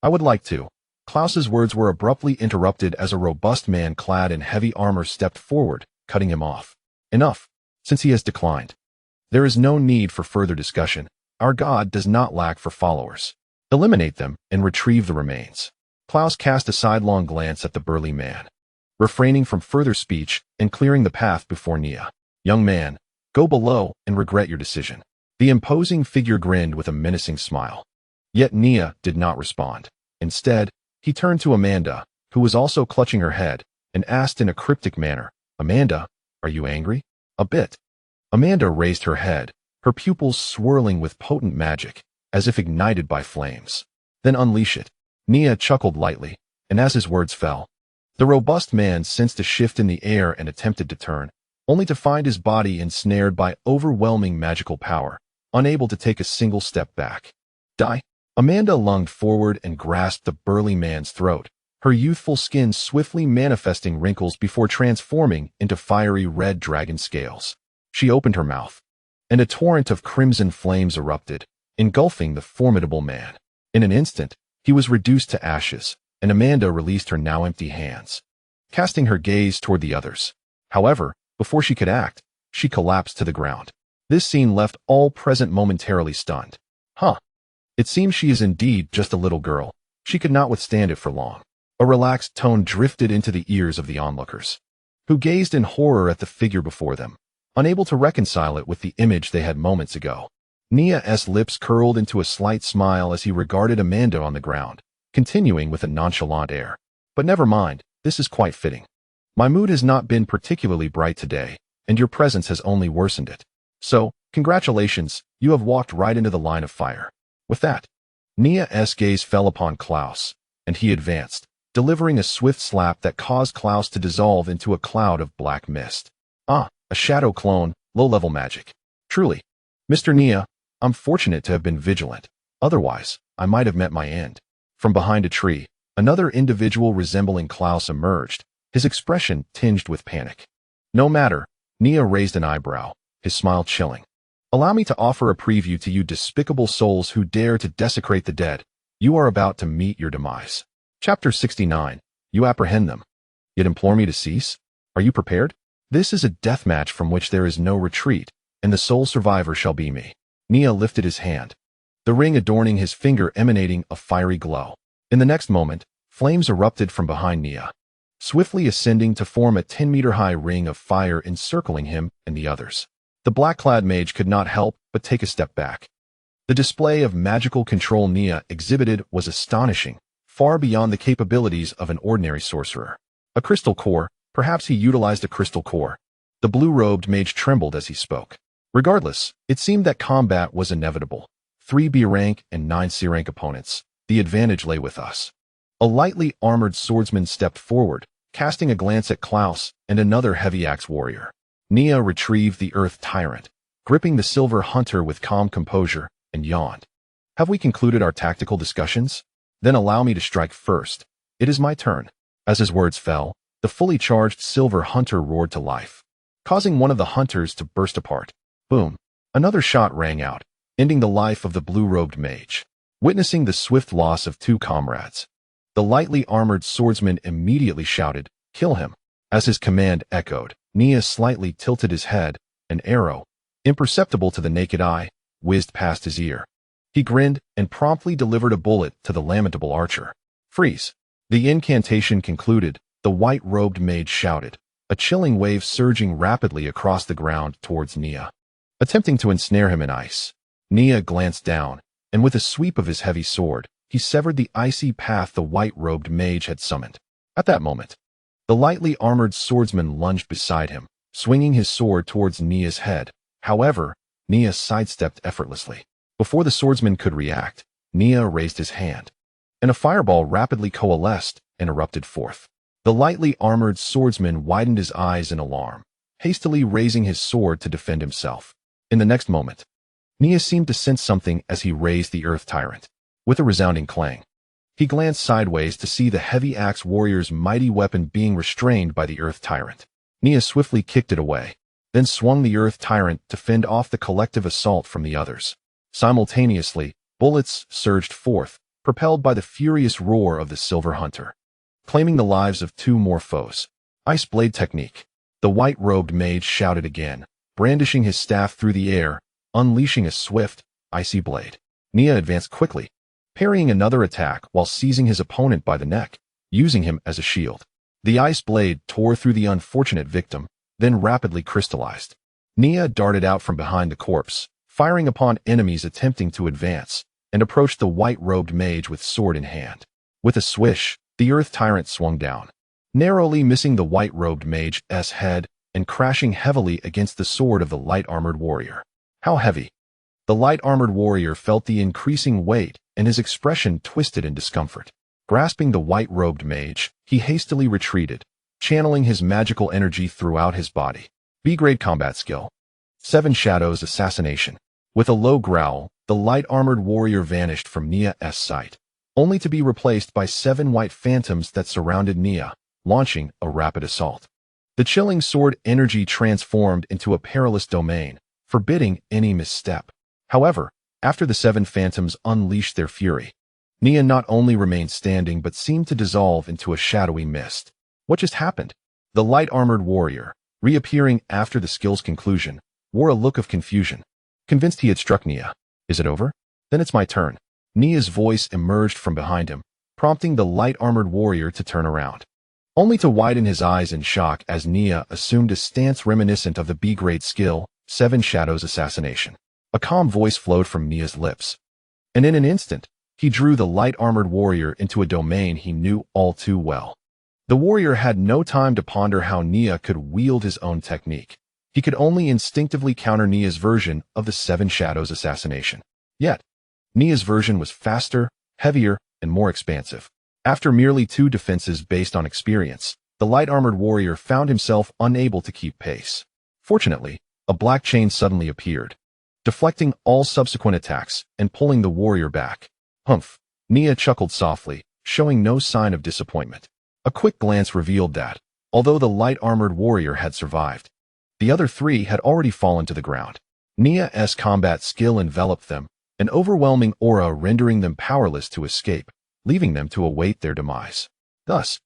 Speaker 1: I would like to. Klaus's words were abruptly interrupted as a robust man clad in heavy armor stepped forward, cutting him off. Enough, since he has declined. There is no need for further discussion. Our God does not lack for followers. Eliminate them and retrieve the remains. Klaus cast a sidelong glance at the burly man, refraining from further speech and clearing the path before Nia. Young man, go below and regret your decision. The imposing figure grinned with a menacing smile. Yet Nia did not respond. Instead, he turned to Amanda, who was also clutching her head, and asked in a cryptic manner, Amanda, are you angry? A bit. Amanda raised her head, her pupils swirling with potent magic, as if ignited by flames. Then unleash it. Nia chuckled lightly, and as his words fell, the robust man sensed a shift in the air and attempted to turn, only to find his body ensnared by overwhelming magical power, unable to take a single step back. Die. Amanda lunged forward and grasped the burly man's throat, her youthful skin swiftly manifesting wrinkles before transforming into fiery red dragon scales. She opened her mouth, and a torrent of crimson flames erupted, engulfing the formidable man. In an instant, he was reduced to ashes, and Amanda released her now empty hands, casting her gaze toward the others. However, before she could act, she collapsed to the ground. This scene left all present momentarily stunned. Huh. It seems she is indeed just a little girl. She could not withstand it for long. A relaxed tone drifted into the ears of the onlookers, who gazed in horror at the figure before them, unable to reconcile it with the image they had moments ago. Nia's lips curled into a slight smile as he regarded Amanda on the ground, continuing with a nonchalant air. But never mind, this is quite fitting. My mood has not been particularly bright today, and your presence has only worsened it. So, congratulations, you have walked right into the line of fire. With that, Nia's gaze fell upon Klaus, and he advanced, delivering a swift slap that caused Klaus to dissolve into a cloud of black mist. Ah, a shadow clone, low-level magic. Truly. Mr. Nia, I'm fortunate to have been vigilant. Otherwise, I might have met my end. From behind a tree, another individual resembling Klaus emerged, his expression tinged with panic. No matter, Nia raised an eyebrow, his smile chilling. Allow me to offer a preview to you despicable souls who dare to desecrate the dead. You are about to meet your demise. Chapter 69. You apprehend them, yet implore me to cease? Are you prepared? This is a death match from which there is no retreat, and the sole survivor shall be me. Nia lifted his hand, the ring adorning his finger emanating a fiery glow. In the next moment, flames erupted from behind Nia, swiftly ascending to form a 10-meter-high ring of fire encircling him and the others. The black-clad mage could not help but take a step back. The display of magical control Nia exhibited was astonishing, far beyond the capabilities of an ordinary sorcerer. A crystal core, perhaps he utilized a crystal core. The blue-robed mage trembled as he spoke. Regardless, it seemed that combat was inevitable. 3 B-rank and 9 C-rank opponents. The advantage lay with us. A lightly armored swordsman stepped forward, casting a glance at Klaus and another heavy-axe warrior. Nia retrieved the Earth Tyrant, gripping the silver hunter with calm composure, and yawned. Have we concluded our tactical discussions? Then allow me to strike first. It is my turn. As his words fell, the fully charged silver hunter roared to life, causing one of the hunters to burst apart. Boom. Another shot rang out, ending the life of the blue-robed mage. Witnessing the swift loss of 2 comrades, the lightly armored swordsman immediately shouted, "Kill him." As his command echoed, Nia slightly tilted his head. An arrow, imperceptible to the naked eye, whizzed past his ear. He grinned and promptly delivered a bullet to the lamentable archer. Freeze. The incantation concluded, the white-robed mage shouted, a chilling wave surging rapidly across the ground towards Nia, attempting to ensnare him in ice. Nia glanced down, and with a sweep of his heavy sword, he severed the icy path the white-robed mage had summoned. At that moment, the lightly armored swordsman lunged beside him, swinging his sword towards Nia's head. However, Nia sidestepped effortlessly. Before the swordsman could react, Nia raised his hand, and a fireball rapidly coalesced and erupted forth. The lightly armored swordsman widened his eyes in alarm, hastily raising his sword to defend himself. In the next moment, Nia seemed to sense something as he raised the Earth Tyrant. With a resounding clang, he glanced sideways to see the heavy axe warrior's mighty weapon being restrained by the Earth Tyrant. Nia swiftly kicked it away, then swung the Earth Tyrant to fend off the collective assault from the others. Simultaneously, bullets surged forth, propelled by the furious roar of the Silver Hunter, claiming the lives of two more foes. Ice Blade Technique. The white-robed mage shouted again, brandishing his staff through the air, unleashing a swift, icy blade. Nia advanced quickly, parrying another attack while seizing his opponent by the neck, using him as a shield. The ice blade tore through the unfortunate victim, then rapidly crystallized. Nia darted out from behind the corpse, firing upon enemies attempting to advance, and approached the white-robed mage with sword in hand. With a swish, the Earth Tyrant swung down, narrowly missing the white-robed mage's head and crashing heavily against the sword of the light-armored warrior. How heavy! The light-armored warrior felt the increasing weight, and his expression twisted in discomfort. Grasping the white-robed mage, he hastily retreated, channeling his magical energy throughout his body. B-grade combat skill. 7 Shadows Assassination. With a low growl, the light-armored warrior vanished from Nia's sight, only to be replaced by 7 white phantoms that surrounded Nia, launching a rapid assault. The chilling sword energy transformed into a perilous domain, forbidding any misstep. However, after the 7 phantoms unleashed their fury, Nia not only remained standing but seemed to dissolve into a shadowy mist. What just happened? The light-armored warrior, reappearing after the skill's conclusion, wore a look of confusion, convinced he had struck Nia. Is it over? Then it's my turn. Nia's voice emerged from behind him, prompting the light-armored warrior to turn around, only to widen his eyes in shock as Nia assumed a stance reminiscent of the B-grade skill, 7 Shadows Assassination. A calm voice flowed from Nia's lips, and in an instant, he drew the light-armored warrior into a domain he knew all too well. The warrior had no time to ponder how Nia could wield his own technique. He could only instinctively counter Nia's version of the 7 Shadows Assassination. Yet, Nia's version was faster, heavier, and more expansive. After merely 2 defenses based on experience, the light-armored warrior found himself unable to keep pace. Fortunately, a black chain suddenly appeared, deflecting all subsequent attacks and pulling the warrior back. Humph! Nia chuckled softly, showing no sign of disappointment. A quick glance revealed that, although the light-armored warrior had survived, the other 3 had already fallen to the ground. Nia's combat skill enveloped them, an overwhelming aura rendering them powerless to escape, leaving them to await their demise. Thus,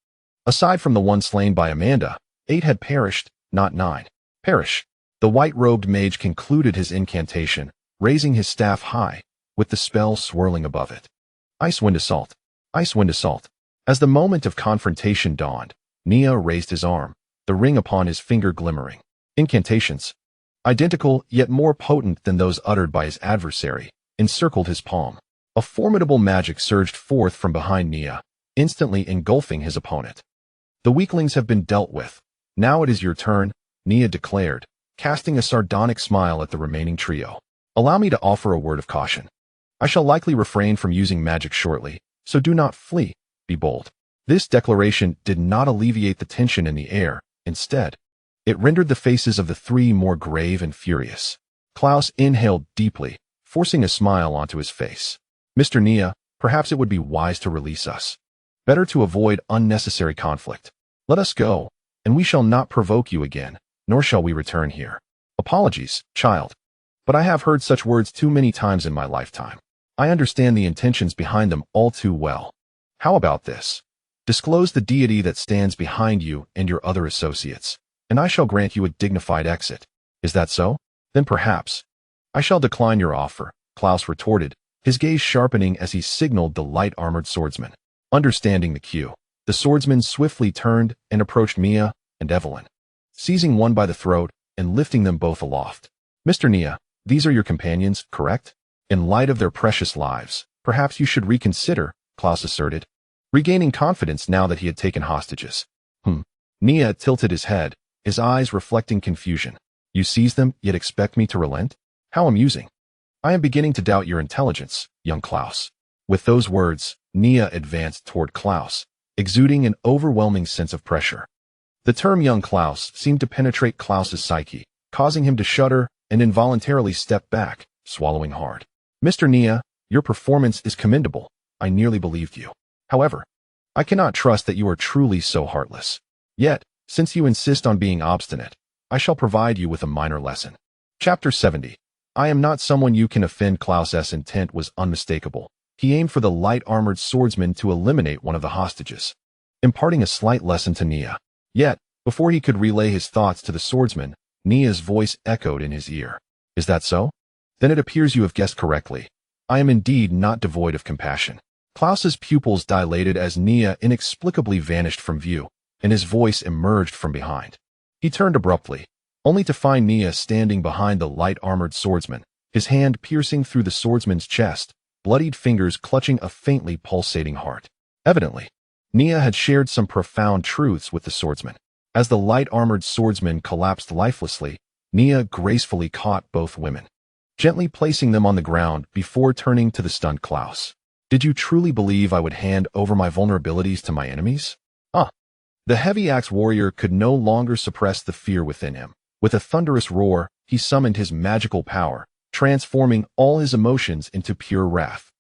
Speaker 1: aside from the one slain by Amanda, 8 had perished, not 9. Perish. The white-robed mage concluded his incantation, raising his staff high, with the spell swirling above it. Ice Wind Assault. Ice Wind Assault. As the moment of confrontation dawned, Nia raised his arm, the ring upon his finger glimmering. Incantations, identical yet more potent than those uttered by his adversary, encircled his palm. A formidable magic surged forth from behind Nia, instantly engulfing his opponent. The weaklings have been dealt with. Now it is your turn, Nia declared, casting a sardonic smile at the remaining trio. Allow me to offer a word of caution. I shall likely refrain from using magic shortly, so do not flee, be bold. This declaration did not alleviate the tension in the air. Instead, it rendered the faces of the 3 more grave and furious. Klaus inhaled deeply, forcing a smile onto his face. Mr. Nia, perhaps it would be wise to release us. Better to avoid unnecessary conflict. Let us go, and we shall not provoke you again, nor shall we return here. Apologies, child. But I have heard such words too many times in my lifetime. I understand the intentions behind them all too well. How about this? Disclose the deity that stands behind you and your other associates, and I shall grant you a dignified exit. Is that so? Then perhaps. I shall decline your offer, Klaus retorted, his gaze sharpening as he signaled the light-armored swordsman. Understanding the cue, the swordsman swiftly turned and approached Nia and Evelyn, seizing one by the throat and lifting them both aloft. Mr. Nia, these are your companions, correct? In light of their precious lives, perhaps you should reconsider, Klaus asserted, regaining confidence now that he had taken hostages. Nia tilted his head, his eyes reflecting confusion. You seize them, yet expect me to relent? How amusing. I am beginning to doubt your intelligence, young Klaus. With those words, Nia advanced toward Klaus, exuding an overwhelming sense of pressure. The term young Klaus seemed to penetrate Klaus's psyche, causing him to shudder and involuntarily step back, swallowing hard. Mr. Nia, your performance is commendable. I nearly believed you. However, I cannot trust that you are truly so heartless. Yet, since you insist on being obstinate, I shall provide you with a minor lesson. Chapter 70. I am not someone you can offend. Klaus's intent was unmistakable. He aimed for the light-armored swordsman to eliminate one of the hostages, imparting a slight lesson to Nia. Yet, before he could relay his thoughts to the swordsman, Nia's voice echoed in his ear. Is that so? Then it appears you have guessed correctly. I am indeed not devoid of compassion. Klaus's pupils dilated as Nia inexplicably vanished from view, and his voice emerged from behind. He turned abruptly, only to find Nia standing behind the light-armored swordsman, his hand piercing through the swordsman's chest, bloodied fingers clutching a faintly pulsating heart. Evidently, Nia had shared some profound truths with the swordsman. As the light-armored swordsman collapsed lifelessly, Nia gracefully caught both women, gently placing them on the ground before turning to the stunned Klaus. Did you truly believe I would hand over my vulnerabilities to my enemies? The heavy-axe warrior could no longer suppress the fear within him. With a thunderous roar, he summoned his magical power, transforming all his emotions into pure wrath,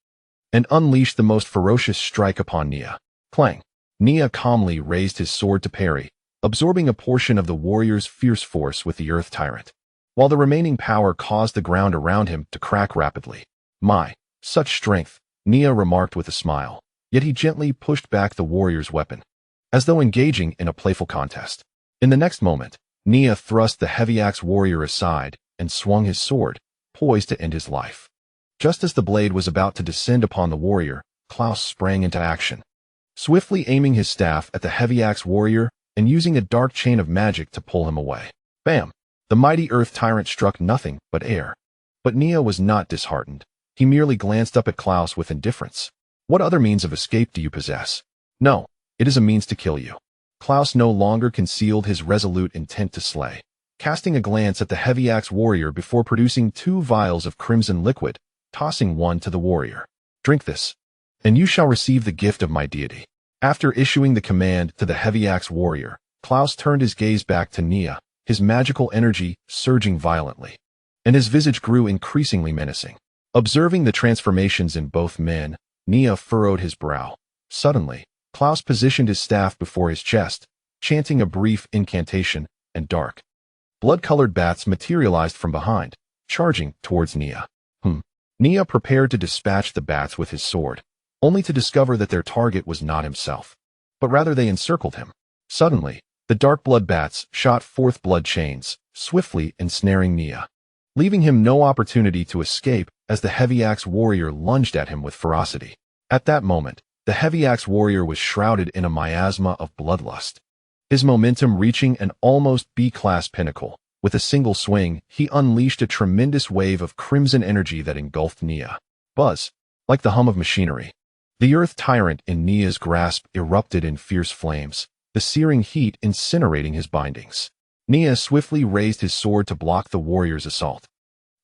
Speaker 1: and unleashed the most ferocious strike upon Nia. Clang! Nia calmly raised his sword to parry, absorbing a portion of the warrior's fierce force with the earth tyrant, while the remaining power caused the ground around him to crack rapidly. My, such strength, Nia remarked with a smile, yet he gently pushed back the warrior's weapon, as though engaging in a playful contest. In the next moment, Nia thrust the heavy-axe warrior aside and swung his sword, poised to end his life. Just as the blade was about to descend upon the warrior, Klaus sprang into action, swiftly aiming his staff at the heavy-axe warrior and using a dark chain of magic to pull him away. Bam! The mighty earth tyrant struck nothing but air. But Nia was not disheartened. He merely glanced up at Klaus with indifference. What other means of escape do you possess? No, it is a means to kill you. Klaus no longer concealed his resolute intent to slay, casting a glance at the heavy-axe warrior before producing 2 vials of crimson liquid, tossing one to the warrior. Drink this, and you shall receive the gift of my deity. After issuing the command to the heavy-axe warrior, Klaus turned his gaze back to Nia, his magical energy surging violently, and his visage grew increasingly menacing. Observing the transformations in both men, Nia furrowed his brow. Suddenly, Klaus positioned his staff before his chest, chanting a brief incantation, and dark, blood-colored bats materialized from behind, charging towards Nia. Nia prepared to dispatch the bats with his sword, only to discover that their target was not himself, but rather they encircled him. Suddenly, the dark blood bats shot forth blood chains, swiftly ensnaring Nia, leaving him no opportunity to escape as the heavy-axe warrior lunged at him with ferocity. At that moment, the heavy-axe warrior was shrouded in a miasma of bloodlust, his momentum reaching an almost B-class pinnacle. With a single swing, he unleashed a tremendous wave of crimson energy that engulfed Nia. Buzz! Like the hum of machinery. The earth tyrant in Nia's grasp erupted in fierce flames, the searing heat incinerating his bindings. Nia swiftly raised his sword to block the warrior's assault,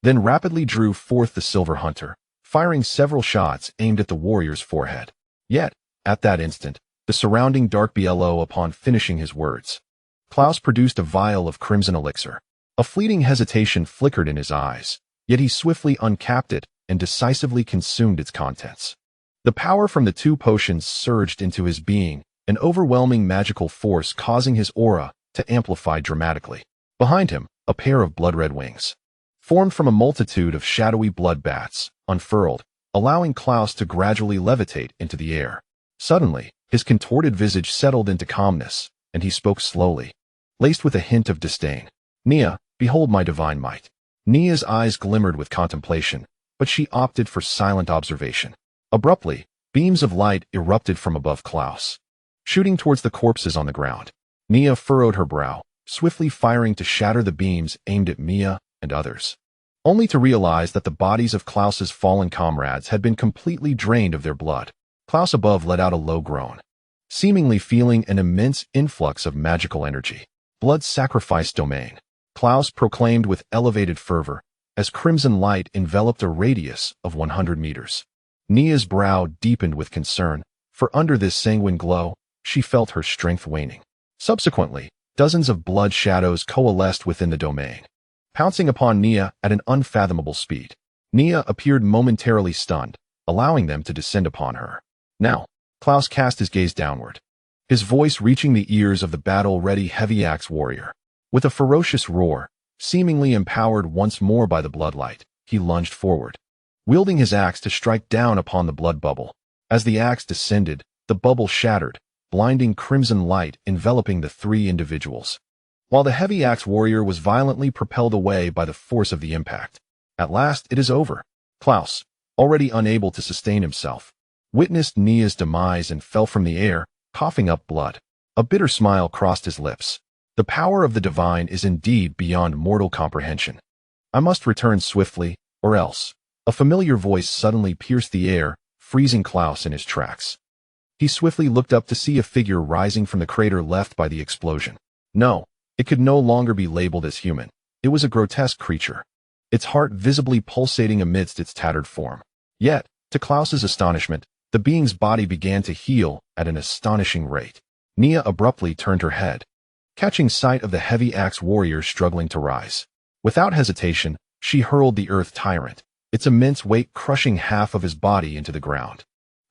Speaker 1: then rapidly drew forth the silver hunter, firing several shots aimed at the warrior's forehead. Yet, at that instant, the surrounding dark BLO upon finishing his words. Klaus produced a vial of crimson elixir. A fleeting hesitation flickered in his eyes, yet he swiftly uncapped it and decisively consumed its contents. The power from the 2 potions surged into his being, an overwhelming magical force causing his aura to amplify dramatically. Behind him, a pair of blood-red wings, formed from a multitude of shadowy blood bats, unfurled, allowing Klaus to gradually levitate into the air. Suddenly, his contorted visage settled into calmness, and he spoke slowly, laced with a hint of disdain. Nia, behold my divine might. Nia's eyes glimmered with contemplation, but she opted for silent observation. Abruptly, beams of light erupted from above Klaus, shooting towards the corpses on the ground. Nia furrowed her brow, swiftly firing to shatter the beams aimed at Mia and others, only to realize that the bodies of Klaus's fallen comrades had been completely drained of their blood. Klaus above let out a low groan, seemingly feeling an immense influx of magical energy. Blood sacrifice domain, Klaus proclaimed with elevated fervor, as crimson light enveloped a radius of 100 meters. Nia's brow deepened with concern, for under this sanguine glow, she felt her strength waning. Subsequently, dozens of blood shadows coalesced within the domain, pouncing upon Nia at an unfathomable speed. Nia appeared momentarily stunned, allowing them to descend upon her. Now, Klaus cast his gaze downward, his voice reaching the ears of the battle-ready heavy-axe warrior. With a ferocious roar, seemingly empowered once more by the bloodlight, he lunged forward, wielding his axe to strike down upon the blood bubble. As the axe descended, the bubble shattered, blinding crimson light enveloping the three individuals, while the heavy axe warrior was violently propelled away by the force of the impact. At last it is over. Klaus, already unable to sustain himself, witnessed Nia's demise and fell from the air, coughing up blood. A bitter smile crossed his lips. The power of the divine is indeed beyond mortal comprehension. I must return swiftly, or else. A familiar voice suddenly pierced the air, freezing Klaus in his tracks. He swiftly looked up to see a figure rising from the crater left by the explosion. No, it could no longer be labeled as human. It was a grotesque creature, its heart visibly pulsating amidst its tattered form. Yet, to Klaus's astonishment, the being's body began to heal at an astonishing rate. Nia abruptly turned her head, catching sight of the heavy axe warrior struggling to rise. Without hesitation, she hurled the earth tyrant, its immense weight crushing half of his body into the ground.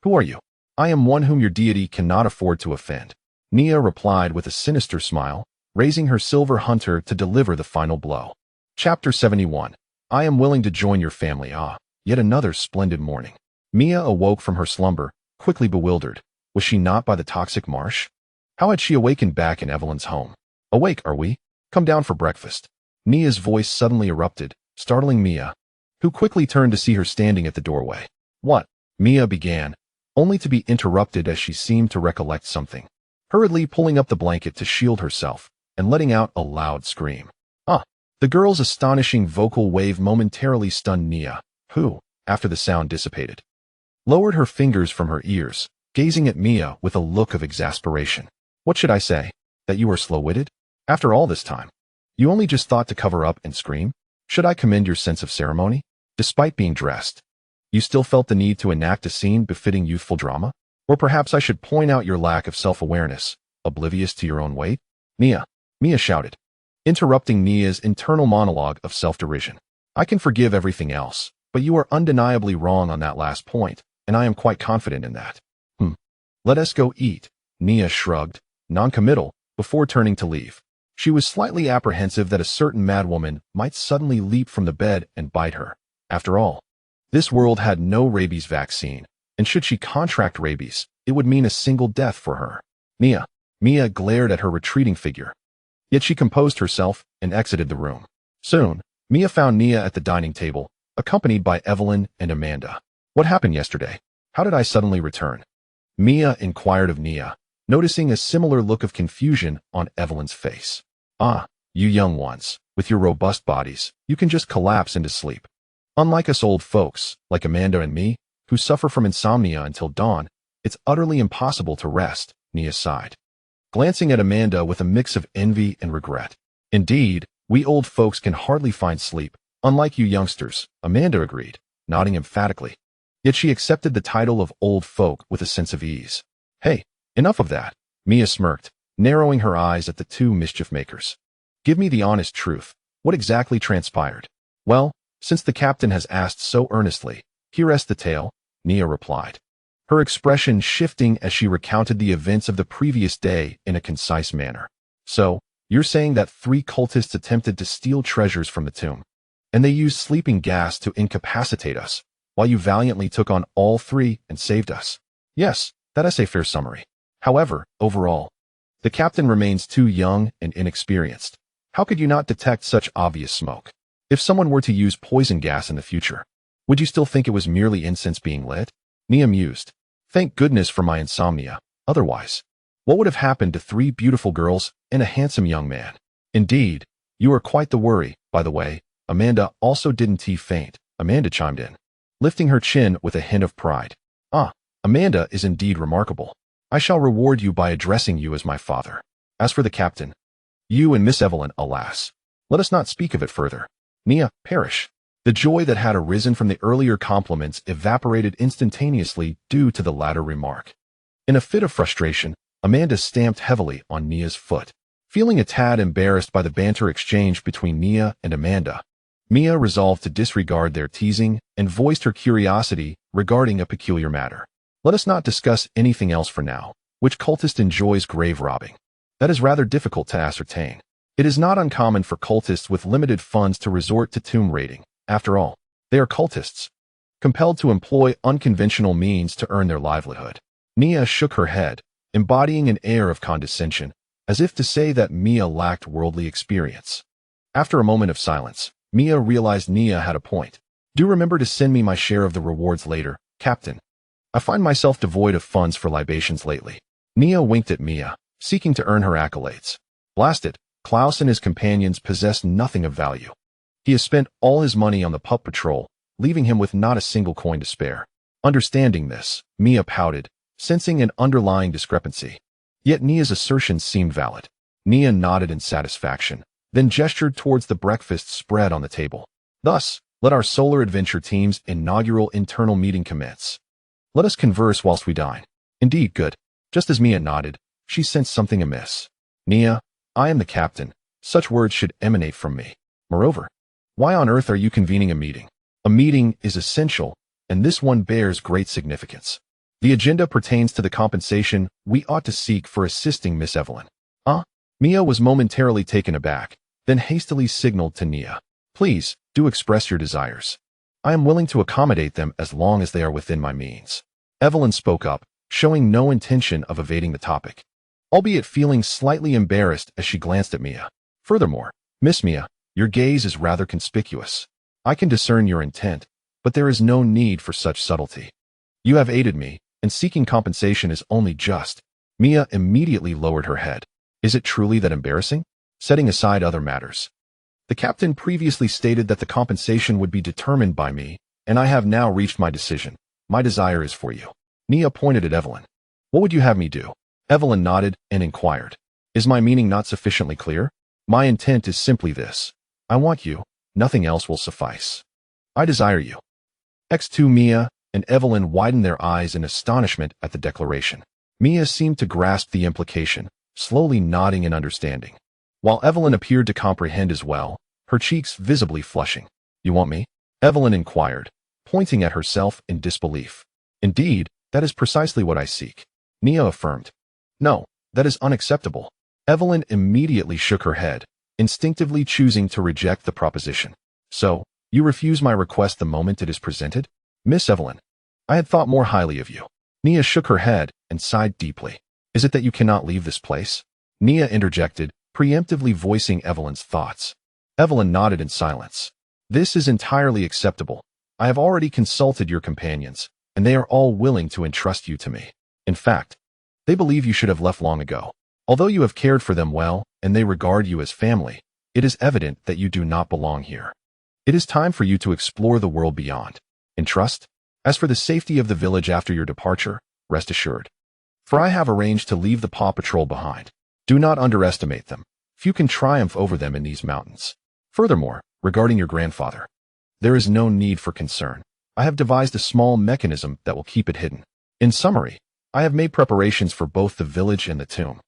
Speaker 1: Who are you? I am one whom your deity cannot afford to offend. Nia replied with a sinister smile, raising her silver hunter to deliver the final blow. Chapter 71. I am willing to join your family. Yet another splendid morning. Mia awoke from her slumber, quickly bewildered. Was she not by the toxic marsh? How had she awakened back in Evelyn's home? Awake, are we? Come down for breakfast. Nia's voice suddenly erupted, startling Mia, who quickly turned to see her standing at the doorway. What? Mia began, only to be interrupted as she seemed to recollect something, hurriedly pulling up the blanket to shield herself and letting out a loud scream. The girl's astonishing vocal wave momentarily stunned Nia, who, after the sound dissipated, lowered her fingers from her ears, gazing at Mia with a look of exasperation. What should I say? That you are slow-witted? After all this time, you only just thought to cover up and scream? Should I commend your sense of ceremony? Despite being dressed, you still felt the need to enact a scene befitting youthful drama? Or perhaps I should point out your lack of self-awareness, oblivious to your own weight? Mia shouted, interrupting Nia's internal monologue of self-derision. I can forgive everything else, but you are undeniably wrong on that last point, and I am quite confident in that. Let us go eat. Nia shrugged, non-committal, before turning to leave. She was slightly apprehensive that a certain madwoman might suddenly leap from the bed and bite her. After all, this world had no rabies vaccine, and should she contract rabies, it would mean a single death for her. Mia glared at her retreating figure. Yet she composed herself and exited the room. Soon, Mia found Nia at the dining table, accompanied by Evelyn and Amanda. What happened yesterday? How did I suddenly return? Mia inquired of Nia, noticing a similar look of confusion on Evelyn's face. You young ones, with your robust bodies, you can just collapse into sleep. Unlike us old folks, like Amanda and me, who suffer from insomnia until dawn, it's utterly impossible to rest, Nia sighed, glancing at Amanda with a mix of envy and regret. Indeed, we old folks can hardly find sleep, unlike you youngsters, Amanda agreed, nodding emphatically. Yet she accepted the title of old folk with a sense of ease. Hey, enough of that, Mia smirked, narrowing her eyes at the two mischief makers. Give me the honest truth. What exactly transpired? Well, since the captain has asked so earnestly, here rests the tale, Nia replied, her expression shifting as she recounted the events of the previous day in a concise manner. So, you're saying that 3 cultists attempted to steal treasures from the tomb, and they used sleeping gas to incapacitate us, while you valiantly took on all 3 and saved us? Yes, that is a fair summary. However, overall, the captain remains too young and inexperienced. How could you not detect such obvious smoke? If someone were to use poison gas in the future, would you still think it was merely incense being lit? Nia mused. Thank goodness for my insomnia. Otherwise, what would have happened to 3 beautiful girls and a handsome young man? Indeed, you are quite the worry. By the way, Amanda also didn't faint, Amanda chimed in, lifting her chin with a hint of pride. Amanda is indeed remarkable. I shall reward you by addressing you as my father. As for the captain, you and Miss Evelyn, alas, let us not speak of it further. Nia, perish. The joy that had arisen from the earlier compliments evaporated instantaneously due to the latter remark. In a fit of frustration, Amanda stamped heavily on Nia's foot. Feeling a tad embarrassed by the banter exchange between Nia and Amanda, Mia resolved to disregard their teasing and voiced her curiosity regarding a peculiar matter. Let us not discuss anything else for now. Which cultist enjoys grave robbing? That is rather difficult to ascertain. It is not uncommon for cultists with limited funds to resort to tomb raiding. After all, they are cultists, compelled to employ unconventional means to earn their livelihood. Nia shook her head, embodying an air of condescension, as if to say that Mia lacked worldly experience. After a moment of silence, Mia realized Nia had a point. Do remember to send me my share of the rewards later, Captain. I find myself devoid of funds for libations lately. Nia winked at Mia, seeking to earn her accolades. Blast it, Klaus and his companions possess nothing of value. He has spent all his money on the pup patrol, leaving him with not a single coin to spare. Understanding this, Mia pouted, sensing an underlying discrepancy. Yet Nia's assertions seemed valid. Nia nodded in satisfaction, then gestured towards the breakfast spread on the table. Thus, let our Solar Adventure team's inaugural internal meeting commence. Let us converse whilst we dine. Indeed, good. Just as Mia nodded, she sensed something amiss. Nia, I am the captain. Such words should emanate from me. Moreover, why on earth are you convening a meeting? A meeting is essential, and this one bears great significance. The agenda pertains to the compensation we ought to seek for assisting Miss Evelyn. Mia was momentarily taken aback, then hastily signaled to Nia. Please, do express your desires. I am willing to accommodate them as long as they are within my means. Evelyn spoke up, showing no intention of evading the topic, albeit feeling slightly embarrassed as she glanced at Mia. Furthermore, Miss Mia, your gaze is rather conspicuous. I can discern your intent, but there is no need for such subtlety. You have aided me, and seeking compensation is only just. Mia immediately lowered her head. Is it truly that embarrassing? Setting aside other matters. The captain previously stated that the compensation would be determined by me, and I have now reached my decision. My desire is for you. Nia pointed at Evelyn. What would you have me do? Evelyn nodded and inquired. Is my meaning not sufficiently clear? My intent is simply this. I want you. Nothing else will suffice. I desire you. X2 Mia and Evelyn widened their eyes in astonishment at the declaration. Mia seemed to grasp the implication, slowly nodding in understanding, while Evelyn appeared to comprehend as well, her cheeks visibly flushing. You want me? Evelyn inquired, pointing at herself in disbelief. Indeed, that is precisely what I seek. Nia affirmed. No, that is unacceptable. Evelyn immediately shook her head, instinctively choosing to reject the proposition. So, you refuse my request the moment it is presented? Miss Evelyn, I had thought more highly of you. Nia shook her head and sighed deeply. Is it that you cannot leave this place? Nia interjected, preemptively voicing Evelyn's thoughts. Evelyn nodded in silence. This is entirely acceptable. I have already consulted your companions, and they are all willing to entrust you to me. In fact, they believe you should have left long ago. Although you have cared for them well, and they regard you as family, it is evident that you do not belong here. It is time for you to explore the world beyond. Entrust? As for the safety of the village after your departure, rest assured. For I have arranged to leave the Paw Patrol behind. Do not underestimate them. Few can triumph over them in these mountains. Furthermore, regarding your grandfather, there is no need for concern. I have devised a small mechanism that will keep it hidden. In summary, I have made preparations for both the village and the tomb.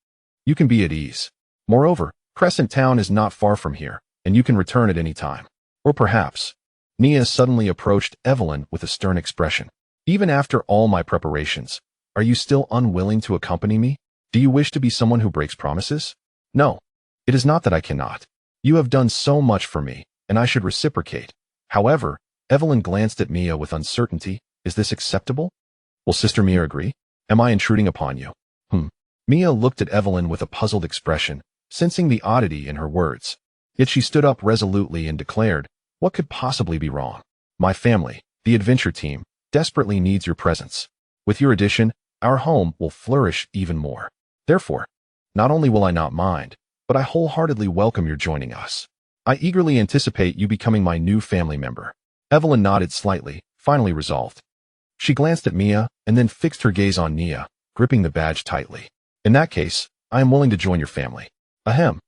Speaker 1: You can be at ease. Moreover, Crescent Town is not far from here, and you can return at any time. Or perhaps, Nia suddenly approached Evelyn with a stern expression. Even after all my preparations, are you still unwilling to accompany me? Do you wish to be someone who breaks promises? No, it is not that I cannot. You have done so much for me, and I should reciprocate. However, Evelyn glanced at Mia with uncertainty. Is this acceptable? Will Sister Mia agree? Am I intruding upon you? Mia looked at Evelyn with a puzzled expression, sensing the oddity in her words. Yet she stood up resolutely and declared, what could possibly be wrong? My family, the adventure team, desperately needs your presence. With your addition, our home will flourish even more. Therefore, not only will I not mind, but I wholeheartedly welcome your joining us. I eagerly anticipate you becoming my new family member. Evelyn nodded slightly, finally resolved. She glanced at Mia and then fixed her gaze on Nia, gripping the badge tightly. In that case, I am willing to join your family. Ahem.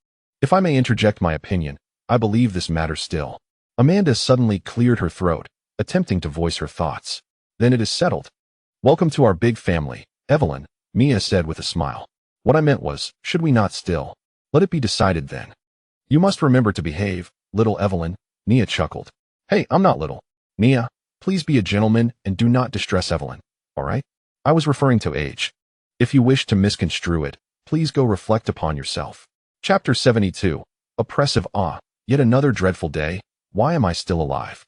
Speaker 1: If I may interject my opinion, I believe this matters still. Amanda suddenly cleared her throat, attempting to voice her thoughts. Then it is settled. Welcome to our big family, Evelyn, Mia said with a smile. What I meant was, should we not still? Let it be decided then. You must remember to behave, little Evelyn, Nia chuckled. Hey, I'm not little. Nia, please be a gentleman and do not distress Evelyn, all right? I was referring to age. If you wish to misconstrue it, please go reflect upon yourself. Chapter 72. oppressive awe. Yet another dreadful day. Why am I still alive?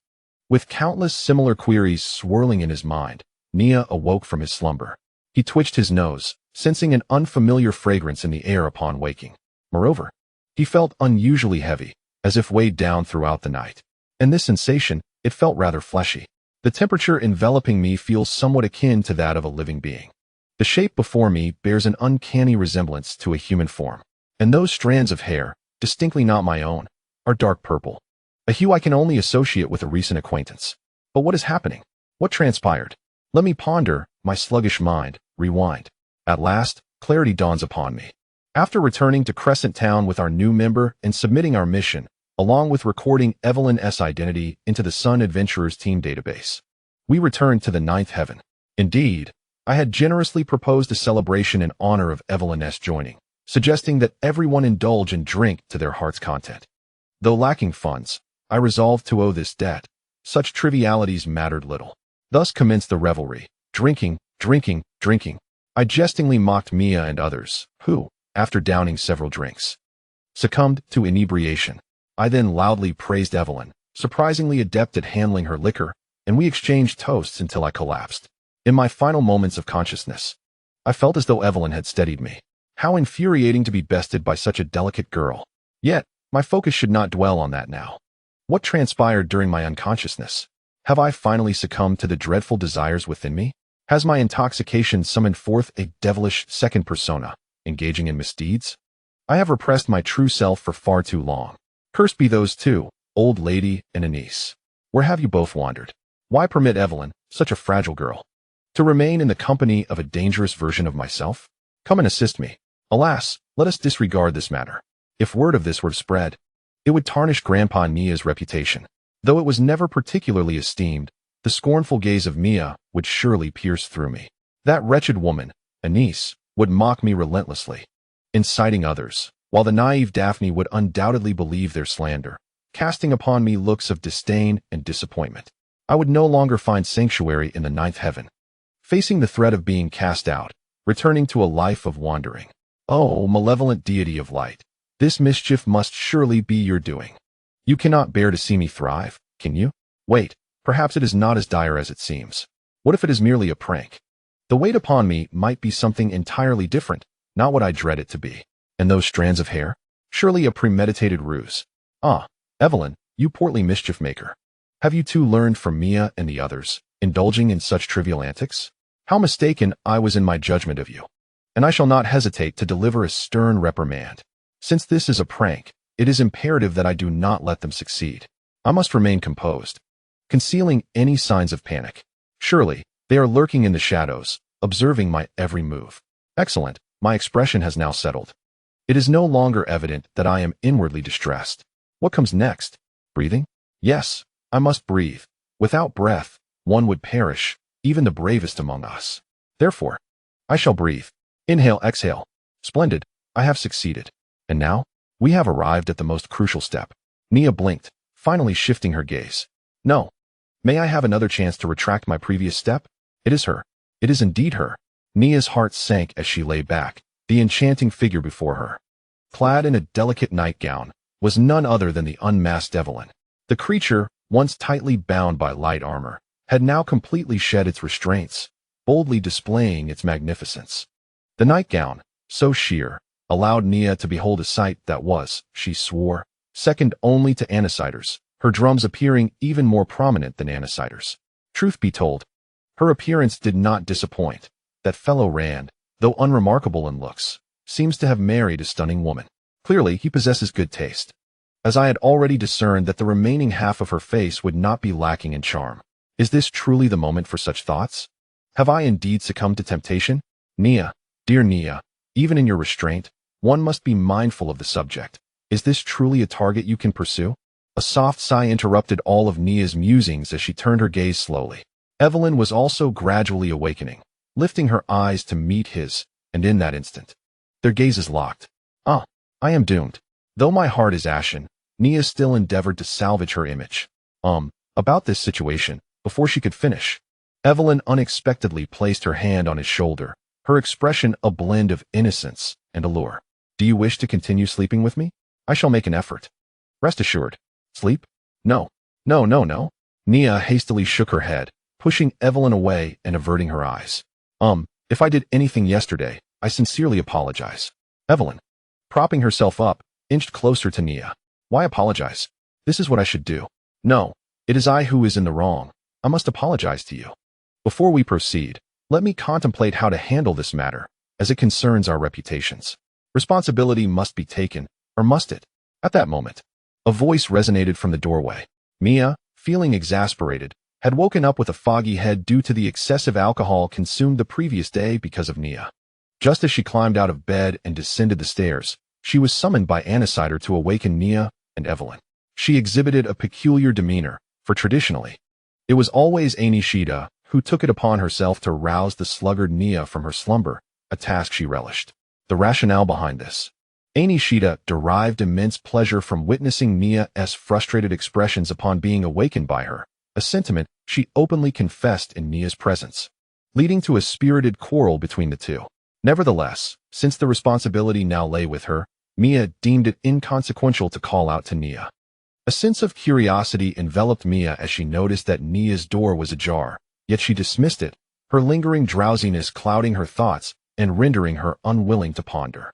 Speaker 1: With countless similar queries swirling in his mind, Nia awoke from his slumber. He twitched his nose, sensing an unfamiliar fragrance in the air upon waking. Moreover, he felt unusually heavy, as if weighed down throughout the night. And this sensation, it felt rather fleshy. The temperature enveloping me feels somewhat akin to that of a living being. The shape before me bears an uncanny resemblance to a human form. And those strands of hair, distinctly not my own, are dark purple. A hue I can only associate with a recent acquaintance. But what is happening? What transpired? Let me ponder, my sluggish mind, rewind. At last, clarity dawns upon me. After returning to Crescent Town with our new member and submitting our mission, along with recording Evelyn's identity into the Sun Adventurers team database, we returned to the ninth heaven. Indeed, I had generously proposed a celebration in honor of Evelyn's joining, suggesting that everyone indulge and drink to their heart's content. Though lacking funds, I resolved to owe this debt. Such trivialities mattered little. Thus commenced the revelry. Drinking, drinking, drinking. I jestingly mocked Mia and others, who, after downing several drinks, succumbed to inebriation. I then loudly praised Evelyn, surprisingly adept at handling her liquor, and we exchanged toasts until I collapsed. In my final moments of consciousness, I felt as though Evelyn had steadied me. How infuriating to be bested by such a delicate girl. Yet, my focus should not dwell on that now. What transpired during my unconsciousness? Have I finally succumbed to the dreadful desires within me? Has my intoxication summoned forth a devilish second persona, engaging in misdeeds? I have repressed my true self for far too long. Cursed be those two, old lady and Anise. Where have you both wandered? Why permit Evelyn, such a fragile girl, to remain in the company of a dangerous version of myself? Come and assist me. Alas, let us disregard this matter. If word of this were to spread, it would tarnish Grandpa Nia's reputation. Though it was never particularly esteemed, the scornful gaze of Mia would surely pierce through me. That wretched woman, Anise, would mock me relentlessly, inciting others, while the naive Daphne would undoubtedly believe their slander, casting upon me looks of disdain and disappointment. I would no longer find sanctuary in the ninth heaven, facing the threat of being cast out, returning to a life of wandering. Oh, malevolent deity of light, this mischief must surely be your doing. You cannot bear to see me thrive, can you? Wait, perhaps it is not as dire as it seems. What if it is merely a prank? The weight upon me might be something entirely different, not what I dread it to be. And those strands of hair? Surely a premeditated ruse. Ah, Evelyn, you portly mischief maker. Have you too learned from Mia and the others, indulging in such trivial antics? How mistaken I was in my judgment of you. And I shall not hesitate to deliver a stern reprimand. Since this is a prank, it is imperative that I do not let them succeed. I must remain composed, concealing any signs of panic. Surely, they are lurking in the shadows, observing my every move. Excellent, my expression has now settled. It is no longer evident that I am inwardly distressed. What comes next? Breathing? Yes, I must breathe. Without breath, one would perish, even the bravest among us. Therefore, I shall breathe. Inhale, exhale. Splendid, I have succeeded. And now, we have arrived at the most crucial step. Nia blinked, finally shifting her gaze. No. May I have another chance to retract my previous step? It is her. It is indeed her. Nia's heart sank as she lay back, the enchanting figure before her, clad in a delicate nightgown, was none other than the unmasked Evelyn. The creature, once tightly bound by light armor, had now completely shed its restraints, boldly displaying its magnificence. The nightgown, so sheer, allowed Nia to behold a sight that was, she swore, second only to Anisiders, her drums appearing even more prominent than Anisiders. Truth be told, her appearance did not disappoint. That fellow Rand, though unremarkable in looks, seems to have married a stunning woman. Clearly, he possesses good taste, as I had already discerned that the remaining half of her face would not be lacking in charm. Is this truly the moment for such thoughts? Have I indeed succumbed to temptation? Nia, dear Nia, even in your restraint, one must be mindful of the subject. Is this truly a target you can pursue? A soft sigh interrupted all of Nia's musings as she turned her gaze slowly. Evelyn was also gradually awakening, lifting her eyes to meet his, and in that instant, their gazes locked. Ah, I am doomed. Though my heart is ashen, Nia still endeavored to salvage her image. About this situation, before she could finish, Evelyn unexpectedly placed her hand on his shoulder, her expression a blend of innocence and allure. Do you wish to continue sleeping with me? I shall make an effort. Rest assured. Sleep? No. No, no, no. Nia hastily shook her head, pushing Evelyn away and averting her eyes. If I did anything yesterday, I sincerely apologize. Evelyn, propping herself up, inched closer to Nia. Why apologize? This is what I should do. No, it is I who is in the wrong. I must apologize to you. Before we proceed, let me contemplate how to handle this matter, as it concerns our reputations. Responsibility must be taken, or must it? At that moment, a voice resonated from the doorway. Mia, feeling exasperated, had woken up with a foggy head due to the excessive alcohol consumed the previous day because of Nia. Just as she climbed out of bed and descended the stairs, she was summoned by Anicider to awaken Nia and Evelyn. She exhibited a peculiar demeanor, for traditionally, it was always Anicider who took it upon herself to rouse the sluggard Nia from her slumber, a task she relished. The rationale behind this. Anicider derived immense pleasure from witnessing Nia's frustrated expressions upon being awakened by her, a sentiment she openly confessed in Nia's presence, leading to a spirited quarrel between the two. Nevertheless, since the responsibility now lay with her, Mia deemed it inconsequential to call out to Nia. A sense of curiosity enveloped Mia as she noticed that Nia's door was ajar, yet she dismissed it, her lingering drowsiness clouding her thoughts and rendering her unwilling to ponder.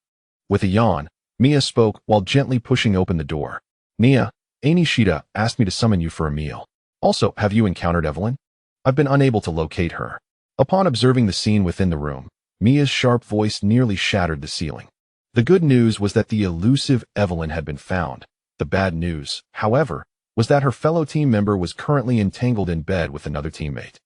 Speaker 1: With a yawn, Mia spoke while gently pushing open the door. Nia, Anicider asked me to summon you for a meal. Also, have you encountered Evelyn? I've been unable to locate her. Upon observing the scene within the room, Mia's sharp voice nearly shattered the ceiling. The good news was that the elusive Evelyn had been found. The bad news, however, was that her fellow team member was currently entangled in bed with another teammate,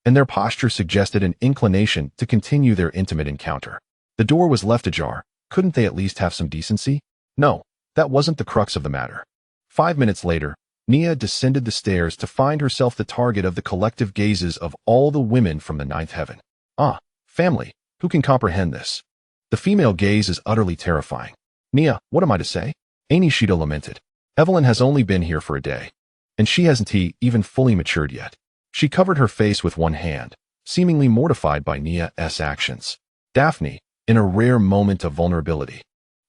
Speaker 1: and their posture suggested an inclination to continue their intimate encounter. The door was left ajar. Couldn't they at least have some decency? No, that wasn't the crux of the matter. 5 minutes later, Nia descended the stairs to find herself the target of the collective gazes of all the women from the ninth heaven. Ah, family, who can comprehend this? The female gaze is utterly terrifying. Nia, what am I to say? Anicider lamented. Evelyn has only been here for a day, and she hasn't even fully matured yet. She covered her face with one hand, seemingly mortified by Nia's actions. Daphne, in a rare moment of vulnerability,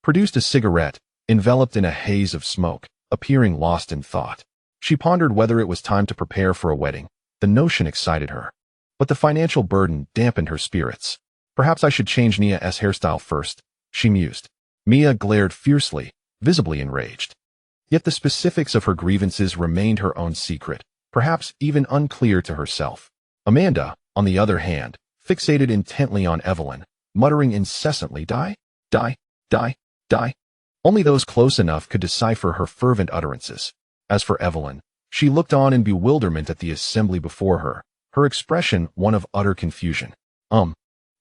Speaker 1: produced a cigarette, enveloped in a haze of smoke, appearing lost in thought. She pondered whether it was time to prepare for a wedding. The notion excited her, but the financial burden dampened her spirits. Perhaps I should change Nia's hairstyle first, she mused. Mia glared fiercely, visibly enraged. Yet the specifics of her grievances remained her own secret, perhaps even unclear to herself. Amanda, on the other hand, fixated intently on Evelyn, muttering incessantly, die, die, die, die. Only those close enough could decipher her fervent utterances. As for Evelyn, she looked on in bewilderment at the assembly before her, her expression one of utter confusion.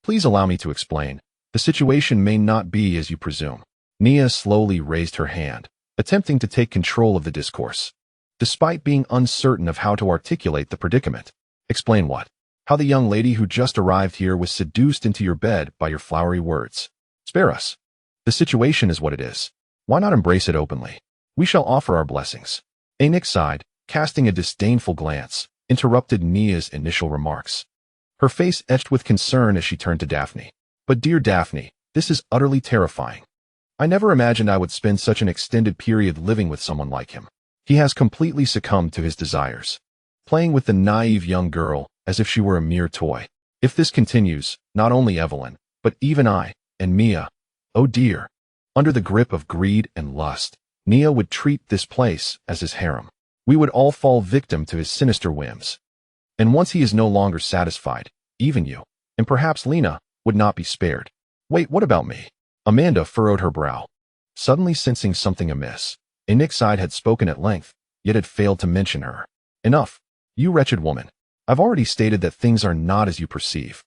Speaker 1: Please allow me to explain. The situation may not be as you presume. Nia slowly raised her hand, attempting to take control of the discourse, despite being uncertain of how to articulate the predicament. Explain what? How the young lady who just arrived here was seduced into your bed by your flowery words. Spare us. The situation is what it is. Why not embrace it openly? We shall offer our blessings. Anik sighed, casting a disdainful glance, interrupted Nia's initial remarks. Her face etched with concern as she turned to Daphne. But dear Daphne, this is utterly terrifying. I never imagined I would spend such an extended period living with someone like him. He has completely succumbed to his desires, playing with the naive young girl as if she were a mere toy. If this continues, not only Evelyn, but even I, and Mia, oh dear, under the grip of greed and lust, Nia would treat this place as his harem. We would all fall victim to his sinister whims. And once he is no longer satisfied, even you, and perhaps Lena, would not be spared. Wait, what about me? Amanda furrowed her brow, suddenly sensing something amiss. Anixide had spoken at length, yet had failed to mention her. Enough, you wretched woman. I've already stated that things are not as you perceive.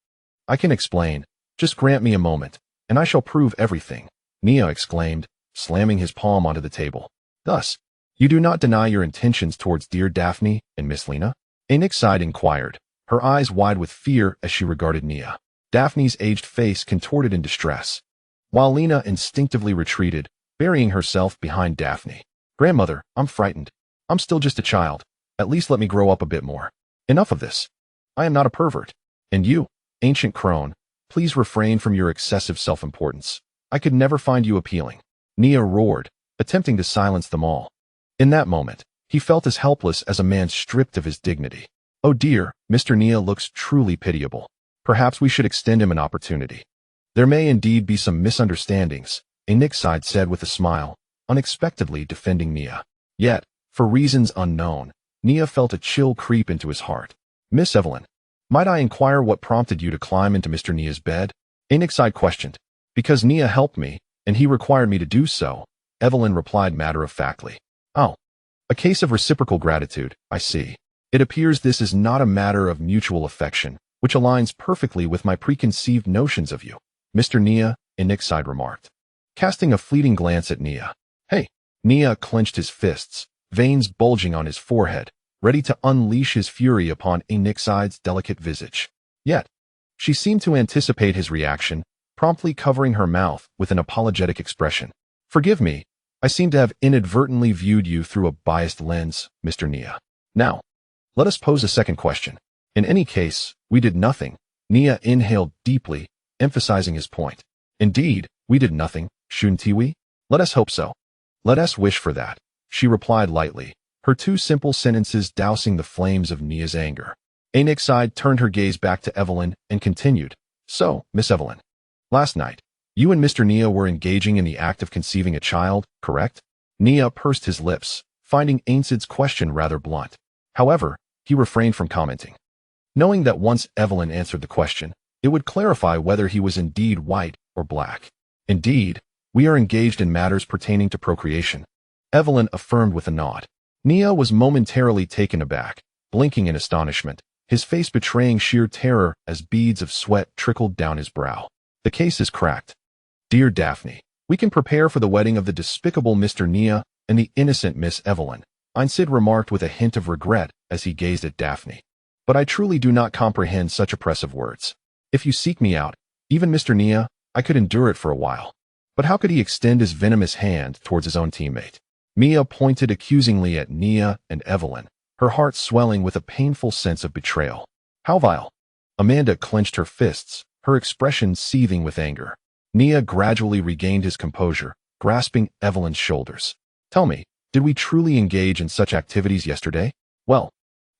Speaker 1: I can explain. Just grant me a moment, and I shall prove everything, Nia exclaimed, slamming his palm onto the table. Thus, you do not deny your intentions towards dear Daphne and Miss Lena? Anixide inquired, her eyes wide with fear as she regarded Nia. Daphne's aged face contorted in distress, while Lena instinctively retreated, burying herself behind Daphne. Grandmother, I'm frightened. I'm still just a child. At least let me grow up a bit more. Enough of this. I am not a pervert. And you, ancient crone, please refrain from your excessive self-importance. I could never find you appealing. Nia roared, attempting to silence them all. In that moment, he felt as helpless as a man stripped of his dignity. Oh dear, Mr. Nia looks truly pitiable. Perhaps we should extend him an opportunity. There may indeed be some misunderstandings, Anikside said with a smile, unexpectedly defending Nia. Yet, for reasons unknown, Nia felt a chill creep into his heart. Miss Evelyn, might I inquire what prompted you to climb into Mr. Nia's bed? Anikside questioned. Because Nia helped me, and he required me to do so, Evelyn replied matter-of-factly. Oh, a case of reciprocal gratitude, I see. It appears this is not a matter of mutual affection, which aligns perfectly with my preconceived notions of you, Mr. Nia, Anikside remarked, casting a fleeting glance at Nia. Hey, Nia clenched his fists, veins bulging on his forehead, ready to unleash his fury upon Anikside's delicate visage. Yet, she seemed to anticipate his reaction, promptly covering her mouth with an apologetic expression. Forgive me, I seem to have inadvertently viewed you through a biased lens, Mr. Nia. Now, let us pose a second question. In any case, we did nothing. Nia inhaled deeply, emphasizing his point. Indeed, we did nothing, shouldn't we? Let us hope so. Let us wish for that, she replied lightly, her two simple sentences dousing the flames of Nia's anger. Anikside turned her gaze back to Evelyn and continued. So, Miss Evelyn, last night, you and Mr. Nia were engaging in the act of conceiving a child, correct? Nia pursed his lips, finding Ainsid's question rather blunt. However, he refrained from commenting, knowing that once Evelyn answered the question, it would clarify whether he was indeed white or black. Indeed, we are engaged in matters pertaining to procreation, Evelyn affirmed with a nod. Nia was momentarily taken aback, blinking in astonishment, his face betraying sheer terror as beads of sweat trickled down his brow. The case is cracked. Dear Daphne, we can prepare for the wedding of the despicable Mr. Nia and the innocent Miss Evelyn, Ainsid remarked with a hint of regret as he gazed at Daphne. But I truly do not comprehend such oppressive words. If you seek me out, even Mr. Nia, I could endure it for a while. But how could he extend his venomous hand towards his own teammate? Mia pointed accusingly at Nia and Evelyn, her heart swelling with a painful sense of betrayal. How vile! Amanda clenched her fists, her expression seething with anger. Nia gradually regained his composure, grasping Evelyn's shoulders. Tell me, did we truly engage in such activities yesterday? Well,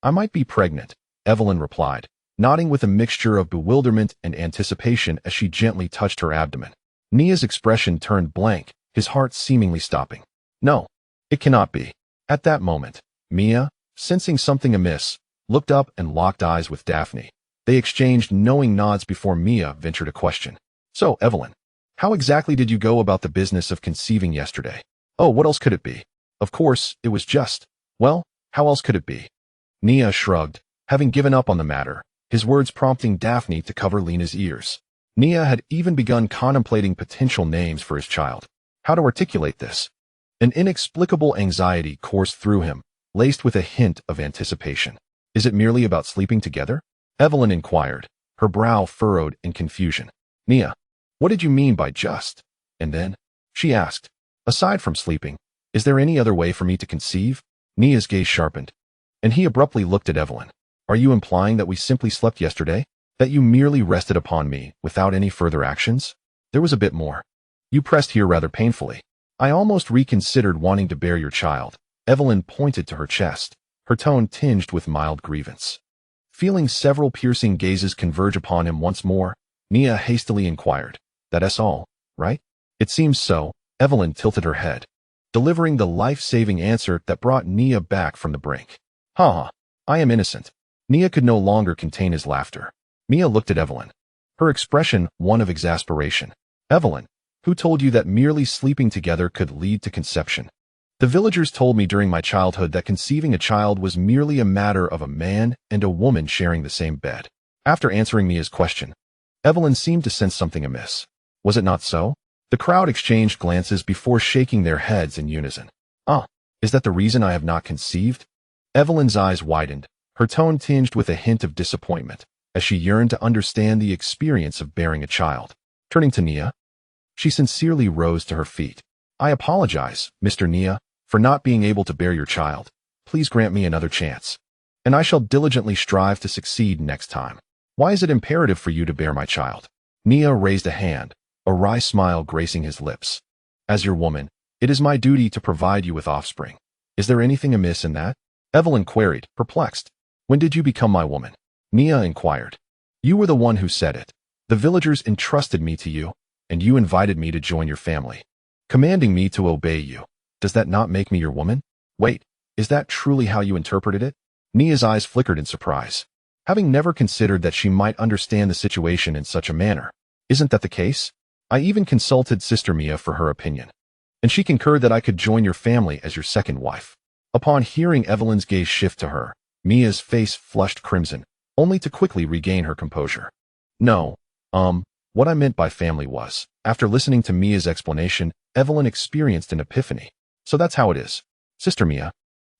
Speaker 1: I might be pregnant, Evelyn replied, nodding with a mixture of bewilderment and anticipation as she gently touched her abdomen. Nia's expression turned blank, his heart seemingly stopping. No, it cannot be. At that moment, Mia, sensing something amiss, looked up and locked eyes with Daphne. They exchanged knowing nods before Mia ventured a question. So, Evelyn, how exactly did you go about the business of conceiving yesterday? Oh, what else could it be? Of course, it was just, well, how else could it be? Nia shrugged, having given up on the matter, his words prompting Daphne to cover Lena's ears. Nia had even begun contemplating potential names for his child. How to articulate this? An inexplicable anxiety coursed through him, laced with a hint of anticipation. Is it merely about sleeping together? Evelyn inquired, her brow furrowed in confusion. Nia, what did you mean by just? And then, she asked, aside from sleeping, is there any other way for me to conceive? Nia's gaze sharpened, and he abruptly looked at Evelyn. Are you implying that we simply slept yesterday? That you merely rested upon me without any further actions? There was a bit more. You pressed here rather painfully. I almost reconsidered wanting to bear your child. Evelyn pointed to her chest, her tone tinged with mild grievance. Feeling several piercing gazes converge upon him once more, Nia hastily inquired, that's all, right? It seems so, Evelyn tilted her head, delivering the life-saving answer that brought Nia back from the brink. Ha! I am innocent. Nia could no longer contain his laughter. Mia looked at Evelyn, her expression one of exasperation. Evelyn, who told you that merely sleeping together could lead to conception? The villagers told me during my childhood that conceiving a child was merely a matter of a man and a woman sharing the same bed. After answering Mia's question, Evelyn seemed to sense something amiss. Was it not so? The crowd exchanged glances before shaking their heads in unison. Ah, is that the reason I have not conceived? Evelyn's eyes widened, her tone tinged with a hint of disappointment, as she yearned to understand the experience of bearing a child. Turning to Nia, she sincerely rose to her feet. I apologize, Mr. Nia, for not being able to bear your child. Please grant me another chance, and I shall diligently strive to succeed next time. Why is it imperative for you to bear my child? Nia raised a hand, a wry smile gracing his lips. As your woman, It is my duty to provide you with offspring. Is there anything amiss in that? Evelyn queried, perplexed. When did you become my woman? Nia inquired. You were the one who said it. The villagers entrusted me to you, and you invited me to join your family, commanding me to obey you. Does that not make me your woman? Wait, is that truly how you interpreted it? Nia's eyes flickered in surprise, having never considered that she might understand the situation in such a manner. Isn't that the case? I even consulted Sister Mia for her opinion, and she concurred that I could join your family as your second wife. Upon hearing Evelyn's gaze shift to her, Mia's face flushed crimson, only to quickly regain her composure. No, what I meant by family was, after listening to Mia's explanation, Evelyn experienced an epiphany. So that's how it is. Sister Mia,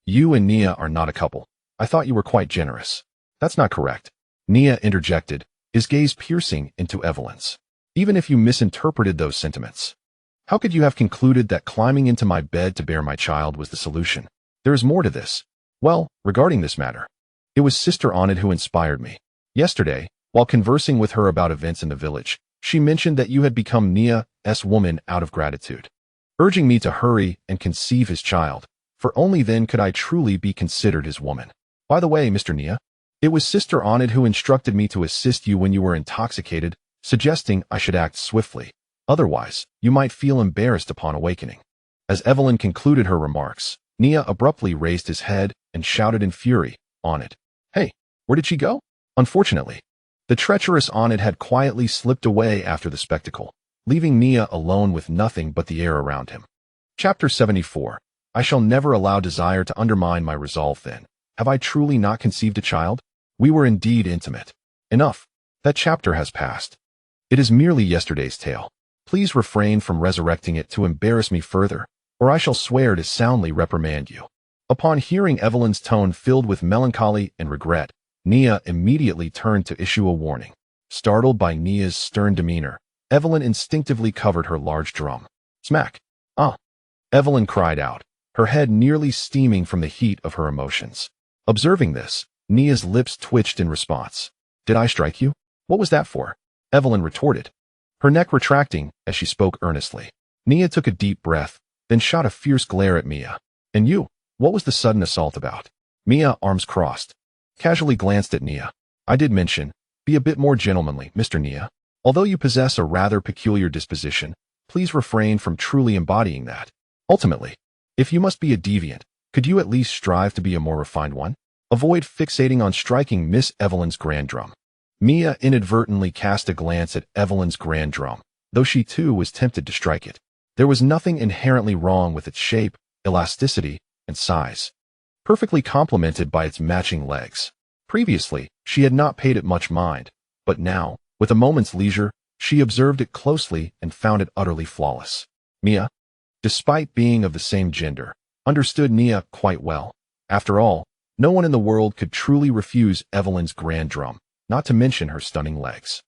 Speaker 1: you and Nia are not a couple. I thought you were quite generous. That's not correct. Nia interjected, his gaze piercing into Evelyn's. Even if you misinterpreted those sentiments, how could you have concluded that climbing into my bed to bear my child was the solution? There is more to this. Well, regarding this matter, it was Sister Enid who inspired me. Yesterday, while conversing with her about events in the village, she mentioned that you had become Nia's woman out of gratitude, urging me to hurry and conceive his child, for only then could I truly be considered his woman. By the way, Mr. Nia, it was Sister Enid who instructed me to assist you when you were intoxicated, suggesting I should act swiftly. Otherwise, you might feel embarrassed upon awakening. As Evelyn concluded her remarks, Nia abruptly raised his head and shouted in fury, Enid. Hey, where did she go? Unfortunately, the treacherous Enid had quietly slipped away after the spectacle, leaving Nia alone with nothing but the air around him. Chapter 74. I shall never allow desire to undermine my resolve then. Have I truly not conceived a child? We were indeed intimate. Enough. That chapter has passed. It is merely yesterday's tale. Please refrain from resurrecting it to embarrass me further, or I shall swear to soundly reprimand you. Upon hearing Evelyn's tone filled with melancholy and regret, Nia immediately turned to issue a warning. Startled by Nia's stern demeanor, Evelyn instinctively covered her large drum. Smack! Ah! Evelyn cried out, her head nearly steaming from the heat of her emotions. Observing this, Nia's lips twitched in response. Did I strike you? What was that for? Evelyn retorted, her neck retracting as she spoke earnestly. Nia took a deep breath, then shot a fierce glare at Mia. And you, what was the sudden assault about? Mia, arms crossed, casually glanced at Nia. I did mention, be a bit more gentlemanly, Mr. Nia. Although you possess a rather peculiar disposition, please refrain from truly embodying that. Ultimately, if you must be a deviant, could you at least strive to be a more refined one? Avoid fixating on striking Miss Evelyn's grand drum. Mia inadvertently cast a glance at Evelyn's grand drum, though she too was tempted to strike it. There was nothing inherently wrong with its shape, elasticity, and size, perfectly complemented by its matching legs. Previously, she had not paid it much mind, but now, with a moment's leisure, she observed it closely and found it utterly flawless. Mia, despite being of the same gender, understood Nia quite well. After all, no one in the world could truly refuse Evelyn's grand drum, not to mention her stunning legs.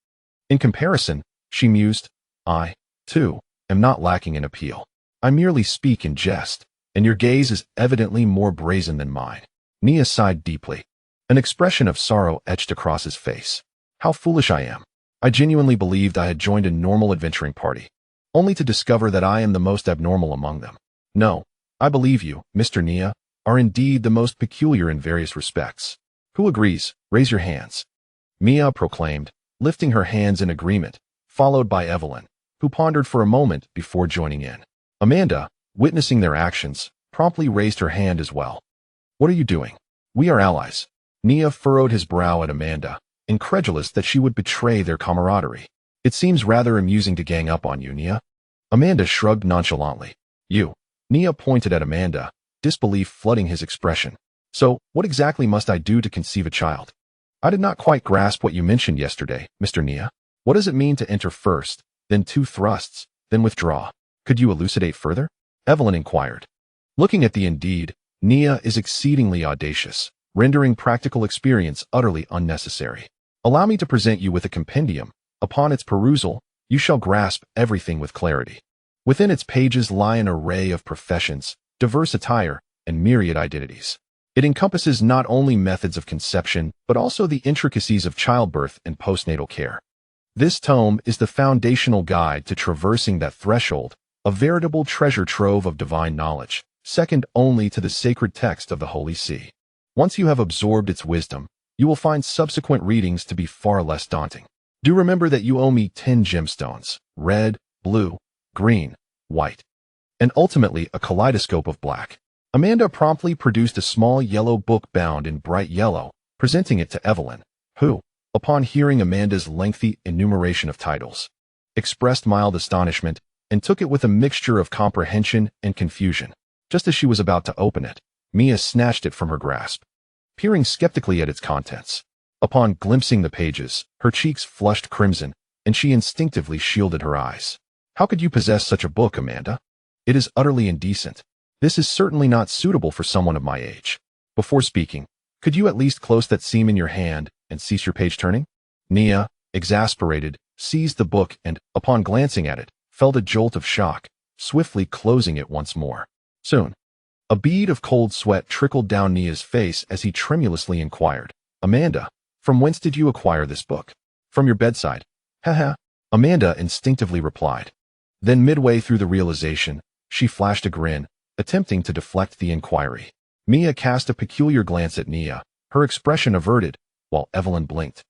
Speaker 1: In comparison, she mused, I, too, am not lacking in appeal. I merely speak in jest, and your gaze is evidently more brazen than mine. Nia sighed deeply. An expression of sorrow etched across his face. How foolish I am. I genuinely believed I had joined a normal adventuring party, only to discover that I am the most abnormal among them. No, I believe you, Mr. Nia, are indeed the most peculiar in various respects. Who agrees? Raise your hands. Mia proclaimed, lifting her hands in agreement, followed by Evelyn, who pondered for a moment before joining in. Amanda, witnessing their actions, promptly raised her hand as well. What are you doing? We are allies. Nia furrowed his brow at Amanda, incredulous that she would betray their camaraderie. It seems rather amusing to gang up on you, Nia. Amanda shrugged nonchalantly. You. Nia pointed at Amanda, disbelief flooding his expression. So, what exactly must I do to conceive a child? I did not quite grasp what you mentioned yesterday, Mr. Nia. What does it mean to enter first, then 2 thrusts, then withdraw? Could you elucidate further? Evelyn inquired. Looking at the Indeed, Nia is exceedingly audacious, rendering practical experience utterly unnecessary. Allow me to present you with a compendium. Upon its perusal, you shall grasp everything with clarity. Within its pages lie an array of professions, diverse attire, and myriad identities. It encompasses not only methods of conception, but also the intricacies of childbirth and postnatal care. This tome is the foundational guide to traversing that threshold, a veritable treasure trove of divine knowledge, second only to the sacred text of the Holy See. Once you have absorbed its wisdom, you will find subsequent readings to be far less daunting. Do remember that you owe me 10 gemstones, red, blue, green, white, and ultimately a kaleidoscope of black. Amanda promptly produced a small yellow book bound in bright yellow, presenting it to Evelyn, who, upon hearing Amanda's lengthy enumeration of titles, expressed mild astonishment and took it with a mixture of comprehension and confusion. Just as she was about to open it, Mia snatched it from her grasp, peering skeptically at its contents. Upon glimpsing the pages, her cheeks flushed crimson, and she instinctively shielded her eyes. How could you possess such a book, Amanda? It is utterly indecent. This is certainly not suitable for someone of my age. Before speaking, could you at least close that seam in your hand and cease your page turning? Nia, exasperated, seized the book and, upon glancing at it, felt a jolt of shock, swiftly closing it once more. Soon, a bead of cold sweat trickled down Nia's face as he tremulously inquired, Amanda, from whence did you acquire this book? From your bedside. Haha, Amanda instinctively replied. Then midway through the realization, she flashed a grin, attempting to deflect the inquiry. Mia cast a peculiar glance at Nia, her expression averted, while Evelyn blinked,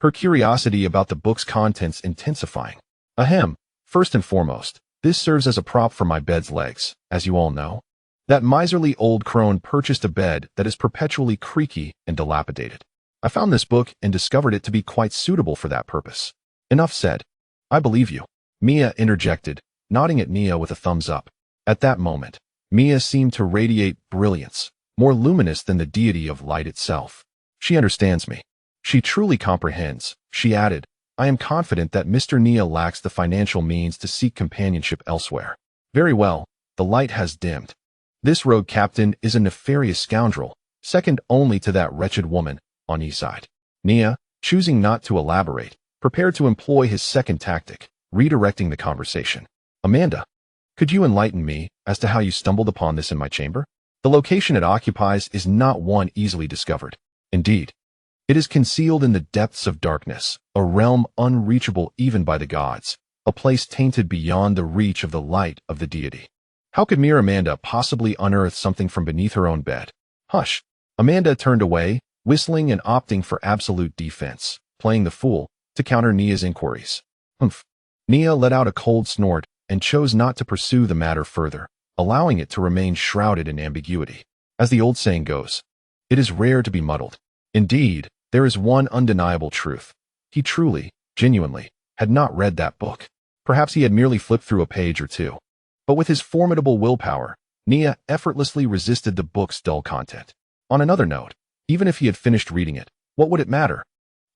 Speaker 1: her curiosity about the book's contents intensifying. Ahem, first and foremost, this serves as a prop for my bed's legs, as you all know. That miserly old crone purchased a bed that is perpetually creaky and dilapidated. I found this book and discovered it to be quite suitable for that purpose. Enough said. I believe you, Mia interjected, nodding at Nia with a thumbs up. At that moment, Mia seemed to radiate brilliance, more luminous than the deity of light itself. She understands me. She truly comprehends, she added. I am confident that Mr. Nia lacks the financial means to seek companionship elsewhere. Very well, the light has dimmed. This rogue captain is a nefarious scoundrel, second only to that wretched woman on his side. Nia, choosing not to elaborate, prepared to employ his second tactic, redirecting the conversation. Amanda, could you enlighten me as to how you stumbled upon this in my chamber? The location it occupies is not one easily discovered. Indeed, it is concealed in the depths of darkness, a realm unreachable even by the gods, a place tainted beyond the reach of the light of the deity. How could mere Amanda possibly unearth something from beneath her own bed? Hush. Amanda turned away, whistling and opting for absolute defense, playing the fool, to counter Nia's inquiries. Humph. Nia let out a cold snort and chose not to pursue the matter further, allowing it to remain shrouded in ambiguity. As the old saying goes, it is rare to be muddled. Indeed, there is one undeniable truth. He truly, genuinely, had not read that book. Perhaps he had merely flipped through a page or two. But with his formidable willpower, Nia effortlessly resisted the book's dull content. On another note, even if he had finished reading it, what would it matter?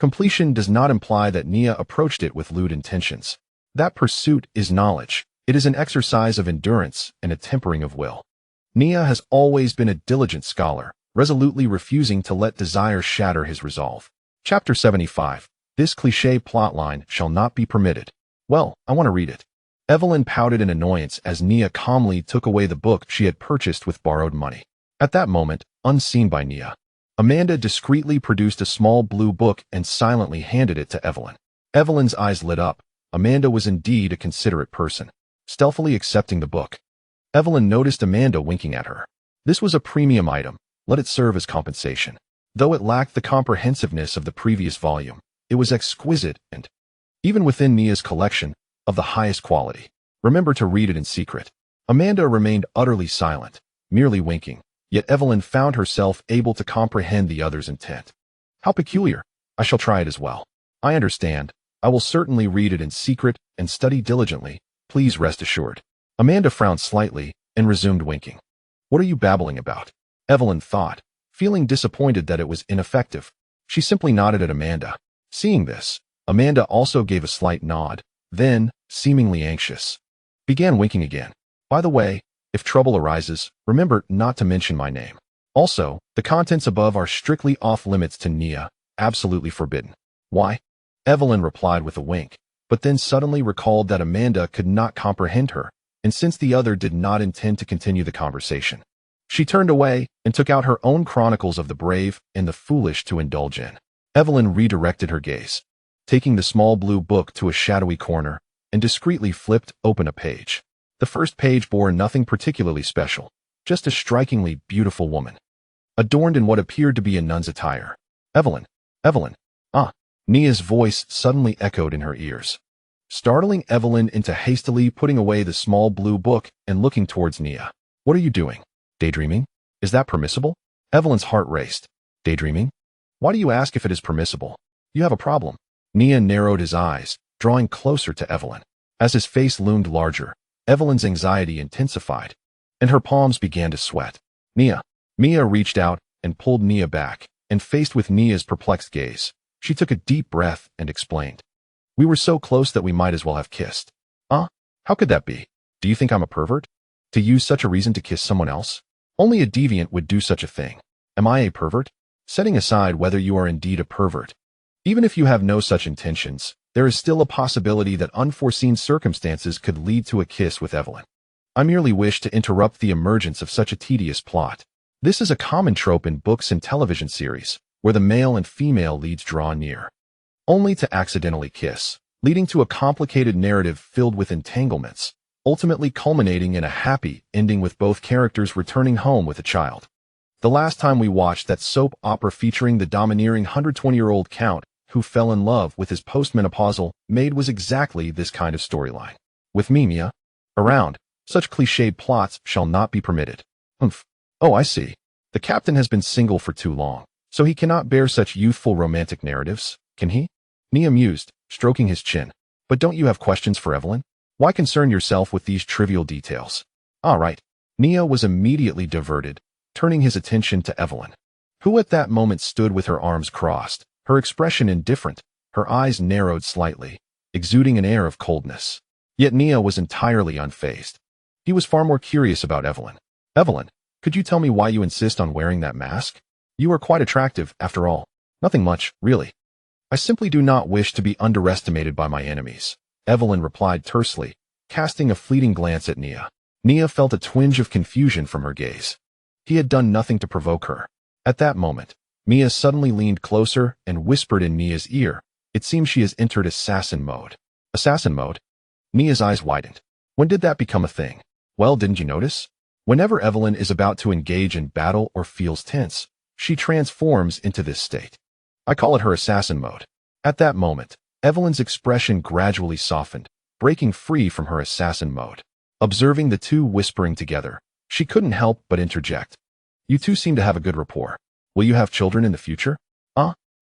Speaker 1: Completion does not imply that Nia approached it with lewd intentions. That pursuit is knowledge. It is an exercise of endurance and a tempering of will. Nia has always been a diligent scholar, resolutely refusing to let desire shatter his resolve. Chapter 75. This cliché plotline shall not be permitted. Well, I want to read it. Evelyn pouted in annoyance as Nia calmly took away the book she had purchased with borrowed money. At that moment, unseen by Nia, Amanda discreetly produced a small blue book and silently handed it to Evelyn. Evelyn's eyes lit up. Amanda was indeed a considerate person, stealthily accepting the book. Evelyn noticed Amanda winking at her. This was a premium item. Let it serve as compensation. Though it lacked the comprehensiveness of the previous volume, it was exquisite and, even within Nia's collection, of the highest quality. Remember to read it in secret. Amanda remained utterly silent, merely winking, yet Evelyn found herself able to comprehend the other's intent. How peculiar. I shall try it as well. I understand. I will certainly read it in secret and study diligently. Please rest assured. Amanda frowned slightly and resumed winking. What are you babbling about? Evelyn thought, feeling disappointed that it was ineffective. She simply nodded at Amanda. Seeing this, Amanda also gave a slight nod, then, seemingly anxious, began winking again. By the way, if trouble arises, remember not to mention my name. Also, the contents above are strictly off limits to Nia, absolutely forbidden. Why? Evelyn replied with a wink, but then suddenly recalled that Amanda could not comprehend her, and since the other did not intend to continue the conversation, she turned away and took out her own chronicles of the brave and the foolish to indulge in. Evelyn redirected her gaze, taking the small blue book to a shadowy corner, and discreetly flipped open a page. The first page bore nothing particularly special, just a strikingly beautiful woman, adorned in what appeared to be a nun's attire. Evelyn. Evelyn. Ah. Nia's voice suddenly echoed in her ears, startling Evelyn into hastily putting away the small blue book and looking towards Nia. What are you doing? Daydreaming? Is that permissible? Evelyn's heart raced. Daydreaming? Why do you ask if it is permissible? You have a problem. Nia narrowed his eyes, drawing closer to Evelyn. As his face loomed larger, Evelyn's anxiety intensified, and her palms began to sweat. Nia. Mia reached out and pulled Nia back, and faced with Nia's perplexed gaze, she took a deep breath and explained. We were so close that we might as well have kissed. How could that be? Do you think I'm a pervert? To use such a reason to kiss someone else? Only a deviant would do such a thing. Am I a pervert? Setting aside whether you are indeed a pervert, even if you have no such intentions, there is still a possibility that unforeseen circumstances could lead to a kiss with Evelyn. I merely wish to interrupt the emergence of such a tedious plot. This is a common trope in books and television series, where the male and female leads draw near, only to accidentally kiss, leading to a complicated narrative filled with entanglements, ultimately culminating in a happy ending with both characters returning home with a child. The last time we watched that soap opera featuring the domineering 120-year-old count who fell in love with his postmenopausal maid was exactly this kind of storyline. With Mimia around, such cliched plots shall not be permitted. Oh, I see. The captain has been single for too long, so he cannot bear such youthful romantic narratives, can he? Nia mused, stroking his chin. But don't you have questions for Evelyn? Why concern yourself with these trivial details? All right. Nia was immediately diverted, turning his attention to Evelyn, who at that moment stood with her arms crossed, her expression indifferent, her eyes narrowed slightly, exuding an air of coldness. Yet Nia was entirely unfazed. He was far more curious about Evelyn. Evelyn, could you tell me why you insist on wearing that mask? You are quite attractive, after all. Nothing much, really. I simply do not wish to be underestimated by my enemies, Evelyn replied tersely, casting a fleeting glance at Nia. Nia felt a twinge of confusion from her gaze. He had done nothing to provoke her. At that moment, Mia suddenly leaned closer and whispered in Nia's ear. It seems she has entered assassin mode. Assassin mode? Nia's eyes widened. When did that become a thing? Well, didn't you notice? Whenever Evelyn is about to engage in battle or feels tense, she transforms into this state. I call it her assassin mode. At that moment, Evelyn's expression gradually softened, breaking free from her assassin mode. Observing the two whispering together, she couldn't help but interject. You two seem to have a good rapport. Will you have children in the future?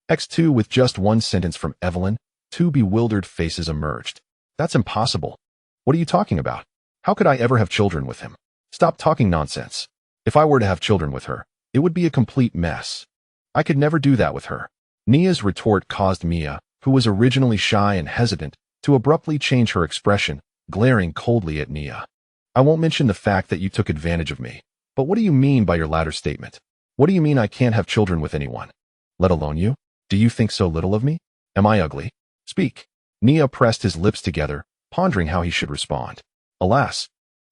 Speaker 1: X2 with just one sentence from Evelyn, two bewildered faces emerged. That's impossible. What are you talking about? How could I ever have children with him? Stop talking nonsense. If I were to have children with her, it would be a complete mess. I could never do that with her. Nia's retort caused Mia, who was originally shy and hesitant, to abruptly change her expression, glaring coldly at Nia. I won't mention the fact that you took advantage of me, but what do you mean by your latter statement? What do you mean I can't have children with anyone? Let alone you? Do you think so little of me? Am I ugly? Speak. Nia pressed his lips together, pondering how he should respond. Alas,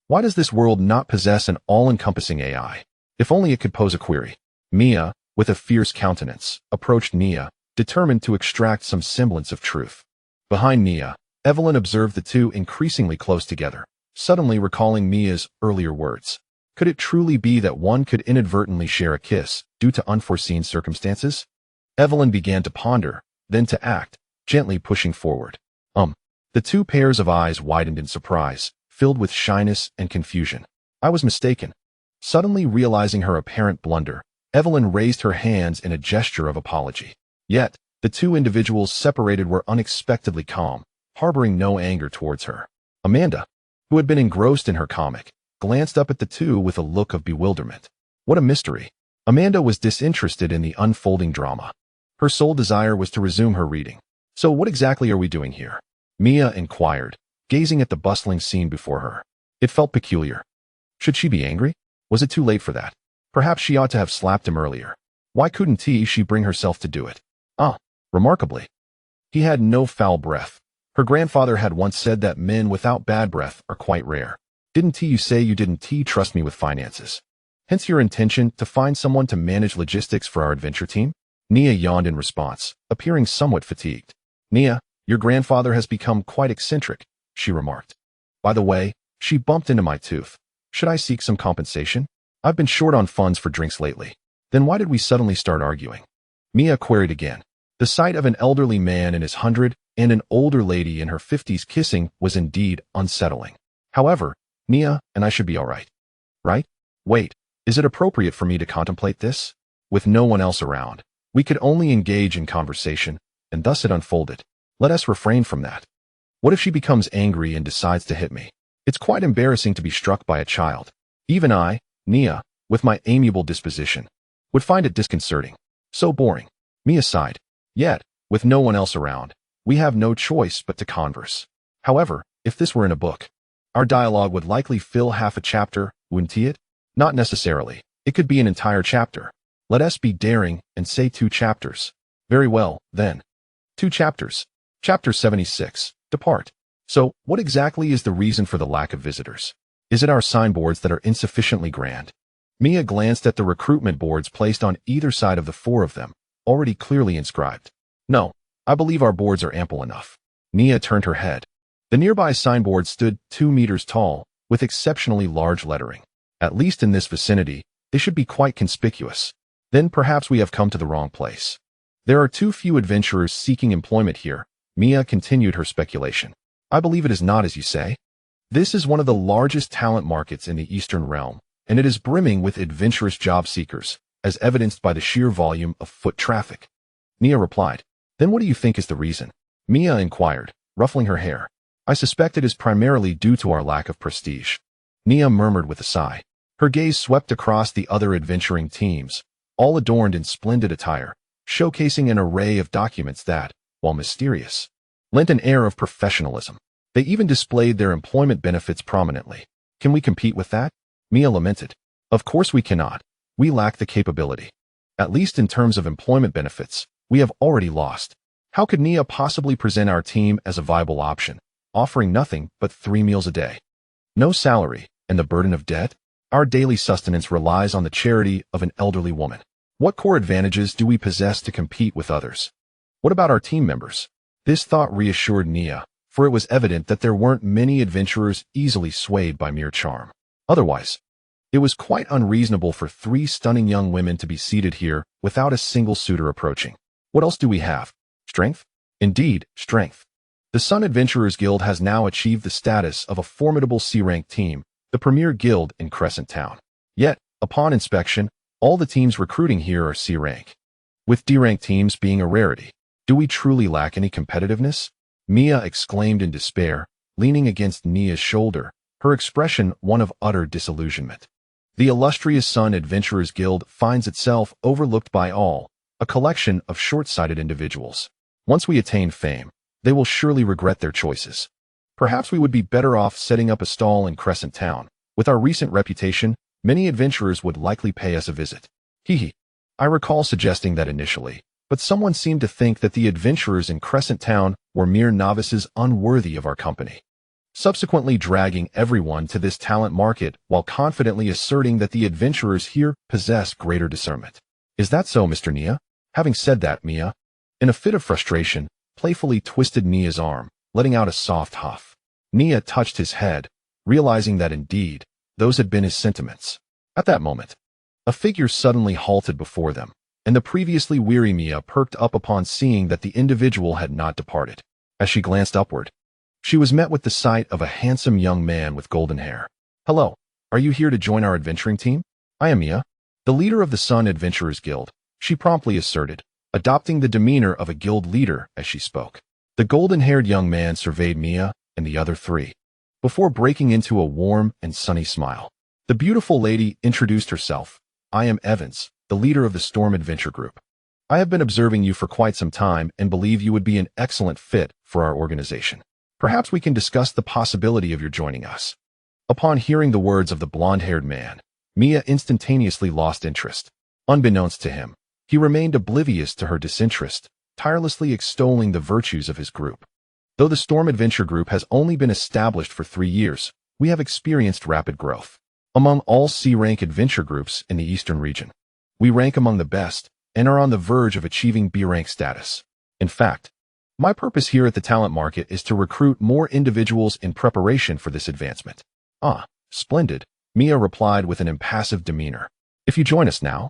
Speaker 1: why does this world not possess an all-encompassing AI? If only it could pose a query. Mia, with a fierce countenance, approached Nia, determined to extract some semblance of truth. Behind Nia, Evelyn observed the two increasingly close together, suddenly recalling Mia's earlier words. Could it truly be that one could inadvertently share a kiss due to unforeseen circumstances? Evelyn began to ponder, then to act, gently pushing forward. The two pairs of eyes widened in surprise, filled with shyness and confusion. I was mistaken. Suddenly realizing her apparent blunder, Evelyn raised her hands in a gesture of apology. Yet, the two individuals separated were unexpectedly calm, harboring no anger towards her. Amanda, who had been engrossed in her comic, glanced up at the two with a look of bewilderment. What a mystery. Amanda was disinterested in the unfolding drama. Her sole desire was to resume her reading. So what exactly are we doing here? Mia inquired, gazing at the bustling scene before her. It felt peculiar. Should she be angry? Was it too late for that? Perhaps she ought to have slapped him earlier. Why couldn't she bring herself to do it? Remarkably. He had no foul breath. Her grandfather had once said that men without bad breath are quite rare. Didn't you say you didn't trust me with finances? Hence your intention to find someone to manage logistics for our adventure team? Nia yawned in response, appearing somewhat fatigued. Nia, your grandfather has become quite eccentric, she remarked. By the way, She bumped into my tooth. Should I seek some compensation? I've been short on funds for drinks lately. Then why did we suddenly start arguing? Mia queried again. The sight of an elderly man in his 100s and an older lady in her 50s kissing was indeed unsettling. However, Mia and I should be all right. Right? Wait, is it appropriate for me to contemplate this? With no one else around, we could only engage in conversation, and thus it unfolded. Let us refrain from that. What if she becomes angry and decides to hit me? It's quite embarrassing to be struck by a child. Even I, Mia, with my amiable disposition, would find it disconcerting. So boring. Mia sighed. Yet, with no one else around, we have no choice but to converse. However, if this were in a book, our dialogue would likely fill half a chapter, wouldn't it? Not necessarily. It could be an entire chapter. Let us be daring and say 2 chapters. Very well, then. 2 chapters. Chapter 76. Depart. So, what exactly is the reason for the lack of visitors? Is it our signboards that are insufficiently grand? Mia glanced at the recruitment boards placed on either side of the 4 of them, already clearly inscribed. No, I believe our boards are ample enough. Mia turned her head. The nearby signboard stood 2 meters tall, with exceptionally large lettering. At least in this vicinity, they should be quite conspicuous. Then perhaps we have come to the wrong place. There are too few adventurers seeking employment here. Mia continued her speculation. I believe it is not as you say. This is one of the largest talent markets in the Eastern realm, and it is brimming with adventurous job seekers, as evidenced by the sheer volume of foot traffic. Mia replied. Then what do you think is the reason? Mia inquired, ruffling her hair. I suspect it is primarily due to our lack of prestige. Mia murmured with a sigh. Her gaze swept across the other adventuring teams, all adorned in splendid attire, showcasing an array of documents that, while mysterious, lent an air of professionalism. They even displayed their employment benefits prominently. Can we compete with that? Mia lamented. Of course we cannot. We lack the capability. At least in terms of employment benefits, we have already lost. How could Mia possibly present our team as a viable option, offering nothing but 3 meals a day? No salary, and the burden of debt? Our daily sustenance relies on the charity of an elderly woman. What core advantages do we possess to compete with others? What about our team members? This thought reassured Mia, for it was evident that there weren't many adventurers easily swayed by mere charm. Otherwise, it was quite unreasonable for 3 stunning young women to be seated here without a single suitor approaching. What else do we have? Strength? Indeed, strength. The Sun Adventurers Guild has now achieved the status of a formidable C-rank team, the premier guild in Crescent Town. Yet, upon inspection, all the teams recruiting here are C-rank, with D-rank teams being a rarity. Do we truly lack any competitiveness? Mia exclaimed in despair, leaning against Nia's shoulder, her expression one of utter disillusionment. The illustrious Sun Adventurers Guild finds itself overlooked by all, a collection of short-sighted individuals. Once we attain fame, they will surely regret their choices. Perhaps we would be better off setting up a stall in Crescent Town. With our recent reputation, many adventurers would likely pay us a visit. Hee. I recall suggesting that initially, but someone seemed to think that the adventurers in Crescent Town were mere novices unworthy of our company, subsequently dragging everyone to this talent market while confidently asserting that the adventurers here possess greater discernment. Is that so, Mr. Nia? Having said that, Mia, in a fit of frustration, playfully twisted Nia's arm, letting out a soft huff. Nia touched his head, realizing that indeed, those had been his sentiments. At that moment, a figure suddenly halted before them, and the previously weary Mia perked up upon seeing that the individual had not departed. As she glanced upward, she was met with the sight of a handsome young man with golden hair. Hello, are you here to join our adventuring team? I am Mia, the leader of the Sun Adventurers Guild, she promptly asserted, adopting the demeanor of a guild leader as she spoke. The golden-haired young man surveyed Mia and the other 3, before breaking into a warm and sunny smile. The beautiful lady introduced herself. I am Evans, the leader of the Storm Adventure Group. I have been observing you for quite some time and believe you would be an excellent fit for our organization. Perhaps we can discuss the possibility of your joining us. Upon hearing the words of the blonde-haired man, Mia instantaneously lost interest. Unbeknownst to him, he remained oblivious to her disinterest, tirelessly extolling the virtues of his group. Though the Storm Adventure Group has only been established for 3 years, we have experienced rapid growth. Among all C-rank adventure groups in the Eastern region, we rank among the best and are on the verge of achieving B-rank status. In fact, my purpose here at the talent market is to recruit more individuals in preparation for this advancement. Ah, splendid, Mia replied with an impassive demeanor. If you join us now,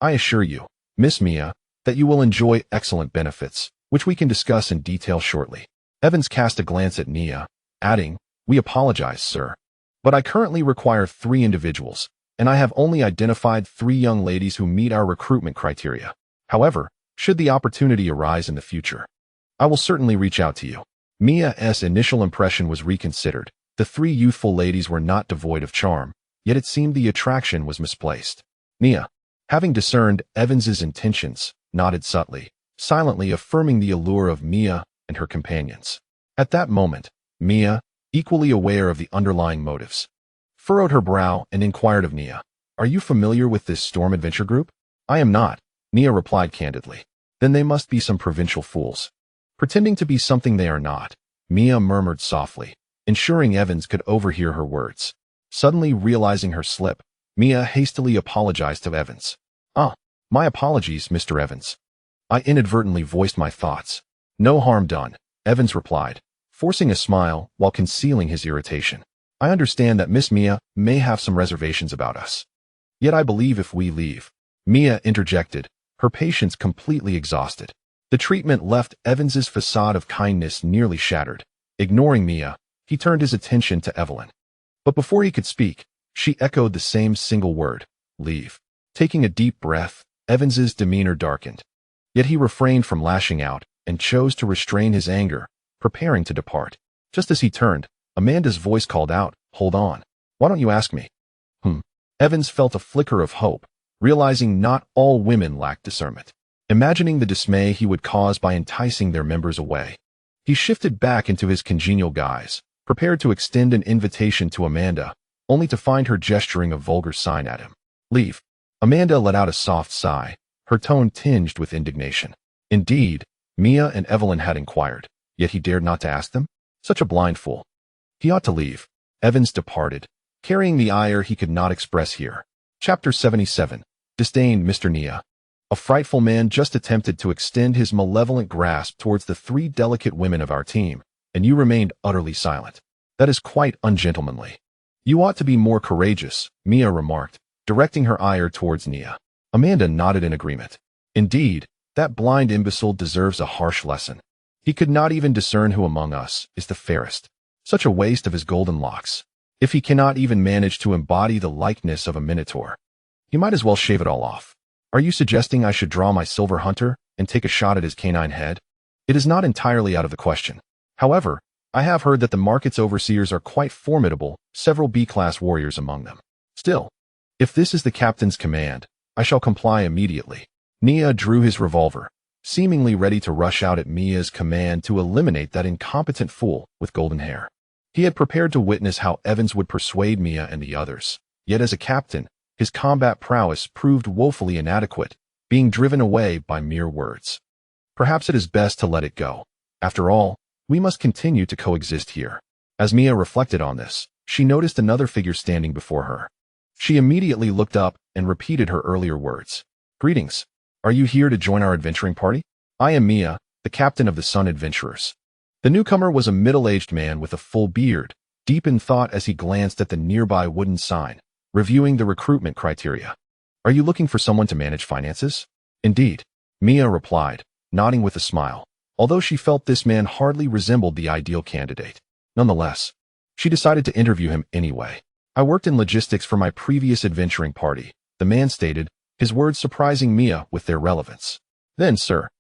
Speaker 1: I assure you, Miss Mia, that you will enjoy excellent benefits, which we can discuss in detail shortly. Evans cast a glance at Mia, adding, We apologize, sir. But I currently require 3 individuals, and I have only identified 3 young ladies who meet our recruitment criteria. However, should the opportunity arise in the future, I will certainly reach out to you. Mia's initial impression was reconsidered. The 3 youthful ladies were not devoid of charm, yet it seemed the attraction was misplaced. Mia, having discerned Evans's intentions, nodded subtly, silently affirming the allure of Mia and her companions. At that moment, Mia, equally aware of the underlying motives, furrowed her brow and inquired of Nia, Are you familiar with this storm adventure group? I am not, Nia replied candidly. Then they must be some provincial fools. Pretending to be something they are not, Mia murmured softly, ensuring Evans could overhear her words. Suddenly realizing her slip, Mia hastily apologized to Evans. My apologies, Mr. Evans. I inadvertently voiced my thoughts. No harm done, Evans replied, forcing a smile while concealing his irritation. I understand that Miss Mia may have some reservations about us. Yet I believe if we leave, Mia interjected, her patience completely exhausted. The treatment left Evans's facade of kindness nearly shattered. Ignoring Mia, he turned his attention to Evelyn. But before he could speak, she echoed the same single word, leave. Taking a deep breath, Evans's demeanor darkened. Yet he refrained from lashing out and chose to restrain his anger, preparing to depart. Just as he turned, Amanda's voice called out, Hold on. Why don't you ask me? Evans felt a flicker of hope, realizing not all women lacked discernment. Imagining the dismay he would cause by enticing their members away, he shifted back into his congenial guise, prepared to extend an invitation to Amanda, only to find her gesturing a vulgar sign at him. Leave. Amanda let out a soft sigh, her tone tinged with indignation. Indeed, Mia and Evelyn had inquired, yet he dared not to ask them? Such a blind fool. He ought to leave. Evans departed, carrying the ire he could not express here. Chapter 77. Disdained Mr. Nia. A frightful man just attempted to extend his malevolent grasp towards the 3 delicate women of our team, and you remained utterly silent. That is quite ungentlemanly. You ought to be more courageous, Mia remarked, directing her ire towards Nia. Amanda nodded in agreement. Indeed, that blind imbecile deserves a harsh lesson. He could not even discern who among us is the fairest. Such a waste of his golden locks. If he cannot even manage to embody the likeness of a minotaur, he might as well shave it all off. Are you suggesting I should draw my silver hunter and take a shot at his canine head? It is not entirely out of the question. However, I have heard that the market's overseers are quite formidable, several B-class warriors among them. Still, if this is the captain's command, I shall comply immediately. Nia drew his revolver, seemingly ready to rush out at Mia's command to eliminate that incompetent fool with golden hair. He had prepared to witness how Evans would persuade Mia and the others, yet as a captain, his combat prowess proved woefully inadequate, being driven away by mere words. Perhaps it is best to let it go. After all, we must continue to coexist here. As Mia reflected on this, she noticed another figure standing before her. She immediately looked up and repeated her earlier words. Greetings. Are you here to join our adventuring party? I am Mia, the captain of the Sun Adventurers. The newcomer was a middle-aged man with a full beard, deep in thought as he glanced at the nearby wooden sign, reviewing the recruitment criteria. Are you looking for someone to manage finances? Indeed, Mia replied, nodding with a smile, although she felt this man hardly resembled the ideal candidate. Nonetheless, she decided to interview him anyway. I worked in logistics for my previous adventuring party, the man stated, his words surprising Mia with their relevance. Then, sir,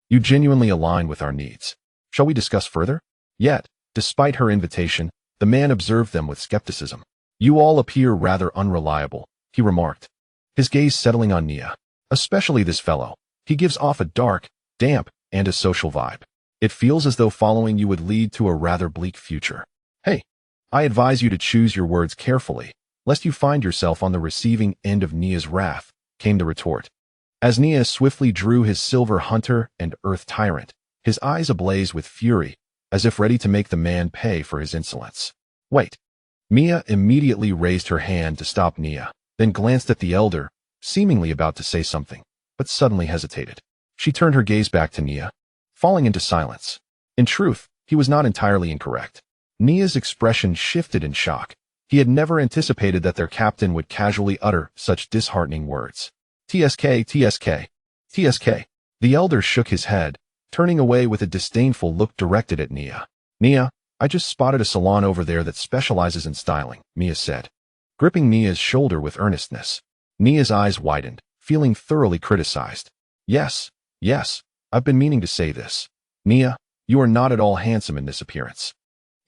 Speaker 1: you genuinely align with our needs. Shall we discuss further? Yet, despite her invitation, the man observed them with skepticism. You all appear rather unreliable, he remarked, his gaze settling on Nia. Especially this fellow. He gives off a dark, damp, and a social vibe. It feels as though following you would lead to a rather bleak future. Hey, I advise you to choose your words carefully, lest you find yourself on the receiving end of Nia's wrath, came the retort. As Nia swiftly drew his silver hunter and earth tyrant, his eyes ablaze with fury, as if ready to make the man pay for his insolence. Wait. Mia immediately raised her hand to stop Nia, then glanced at the elder, seemingly about to say something, but suddenly hesitated. She turned her gaze back to Nia, falling into silence. In truth, he was not entirely incorrect. Nia's expression shifted in shock, He had never anticipated that their captain would casually utter such disheartening words. TSK, TSK, TSK. The elder shook his head, turning away with a disdainful look directed at Nia. Nia, I just spotted a salon over there that specializes in styling, Mia said, gripping Nia's shoulder with earnestness. Nia's eyes widened, feeling thoroughly criticized. Yes, I've been meaning to say this. Nia, you are not at all handsome in this appearance.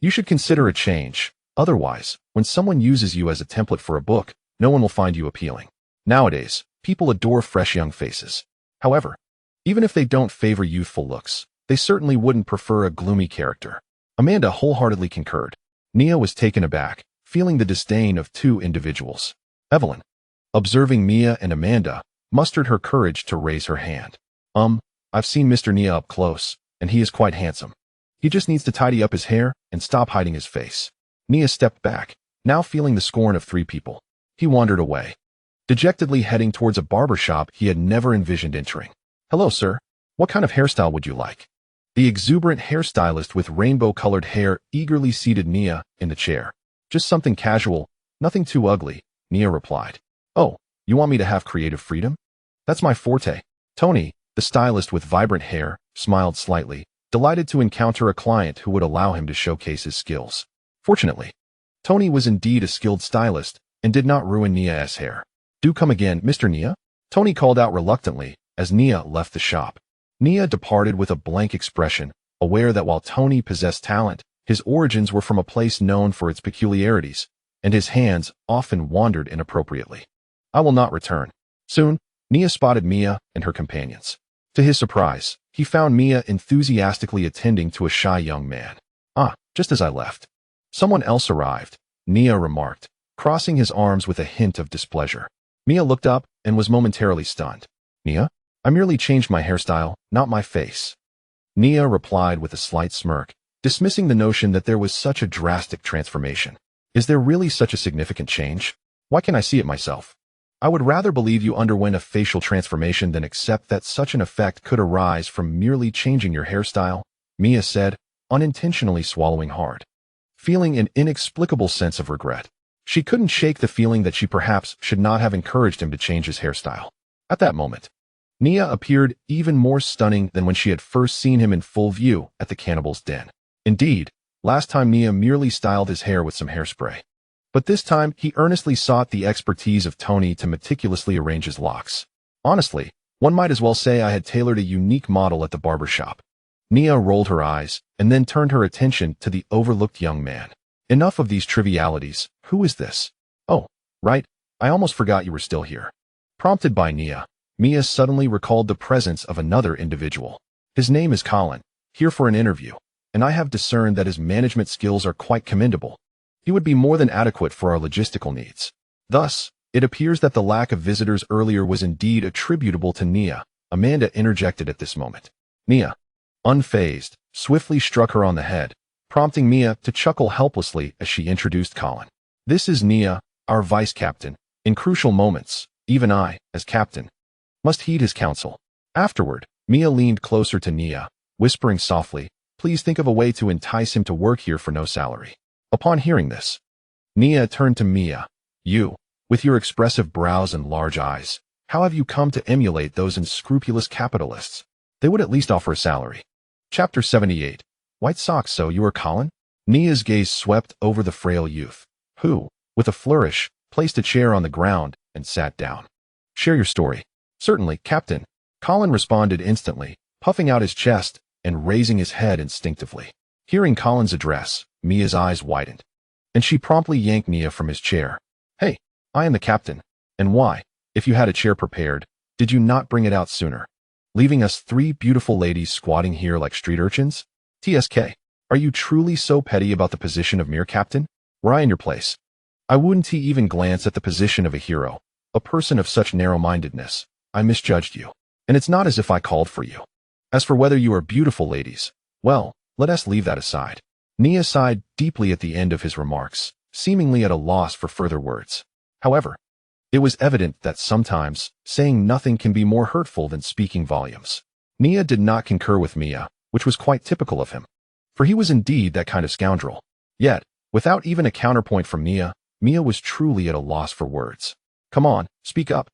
Speaker 1: You should consider a change. Otherwise, when someone uses you as a template for a book, no one will find you appealing. Nowadays, people adore fresh young faces. However, even if they don't favor youthful looks, they certainly wouldn't prefer a gloomy character. Amanda wholeheartedly concurred. Nia was taken aback, feeling the disdain of two individuals. Evelyn, observing Mia and Amanda, mustered her courage to raise her hand. I've seen Mr. Nia up close, and he is quite handsome. He just needs to tidy up his hair and stop hiding his face. Nia stepped back, now feeling the scorn of three people. He wandered away, dejectedly heading towards a barber shop he had never envisioned entering. Hello, sir. What kind of hairstyle would you like? The exuberant hairstylist with rainbow-colored hair eagerly seated Nia in the chair. Just something casual, nothing too ugly, Nia replied. Oh, you want me to have creative freedom? That's my forte. Tony, the stylist with vibrant hair, smiled slightly, delighted to encounter a client who would allow him to showcase his skills. Fortunately, Tony was indeed a skilled stylist and did not ruin Nia's hair. Do come again, Mr. Nia? Tony called out reluctantly as Nia left the shop. Nia departed with a blank expression, aware that while Tony possessed talent, his origins were from a place known for its peculiarities, and his hands often wandered inappropriately. I will not return. Soon, Nia spotted Mia and her companions. To his surprise, he found Mia enthusiastically attending to a shy young man. Just as I left. Someone else arrived, Nia remarked, crossing his arms with a hint of displeasure. Mia looked up and was momentarily stunned. Nia? I merely changed my hairstyle, not my face. Nia replied with a slight smirk, dismissing the notion that there was such a drastic transformation. Is there really such a significant change? Why can't I see it myself? I would rather believe you underwent a facial transformation than accept that such an effect could arise from merely changing your hairstyle, Mia said, unintentionally swallowing hard. Feeling an inexplicable sense of regret. She couldn't shake the feeling that she perhaps should not have encouraged him to change his hairstyle. At that moment, Nia appeared even more stunning than when she had first seen him in full view at the cannibal's den. Indeed, last time Nia merely styled his hair with some hairspray. But this time, he earnestly sought the expertise of Tony to meticulously arrange his locks. Honestly, one might as well say I had tailored a unique model at the barber shop. Nia rolled her eyes and then turned her attention to the overlooked young man. Enough of these trivialities. Who is this? Oh, right, I almost forgot you were still here. Prompted by Nia, Mia suddenly recalled the presence of another individual. His name is Colin, here for an interview, and I have discerned that his management skills are quite commendable. He would be more than adequate for our logistical needs. Thus, it appears that the lack of visitors earlier was indeed attributable to Nia. Amanda interjected at this moment. Nia, unfazed, swiftly struck her on the head, prompting Mia to chuckle helplessly as she introduced Colin. This is Nia, our vice captain. In crucial moments, even I, as captain, must heed his counsel. Afterward, Mia leaned closer to Nia, whispering softly, please think of a way to entice him to work here for no salary. Upon hearing this, Nia turned to Mia. You, with your expressive brows and large eyes, how have you come to emulate those unscrupulous capitalists? They would at least offer a salary. Chapter 78. White socks. So you are Colin? Nia's gaze swept over the frail youth, who, with a flourish, placed a chair on the ground and sat down. Share your story. Certainly, Captain. Colin responded instantly, puffing out his chest and raising his head instinctively. Hearing Colin's address, Mia's eyes widened, and she promptly yanked Nia from his chair. Hey, I am the captain. And why, if you had a chair prepared, did you not bring it out sooner? Leaving us three beautiful ladies squatting here like street urchins? TSK, are you truly so petty about the position of mere captain? Were I in your place, I wouldn't even glance at the position of a hero, a person of such narrow-mindedness. I misjudged you, and it's not as if I called for you. As for whether you are beautiful ladies, well, let us leave that aside. Nia sighed deeply at the end of his remarks, seemingly at a loss for further words. However, it was evident that sometimes saying nothing can be more hurtful than speaking volumes. Nia did not concur with Mia, which was quite typical of him, for he was indeed that kind of scoundrel. Yet, without even a counterpoint from Nia, Mia was truly at a loss for words. Come on, speak up.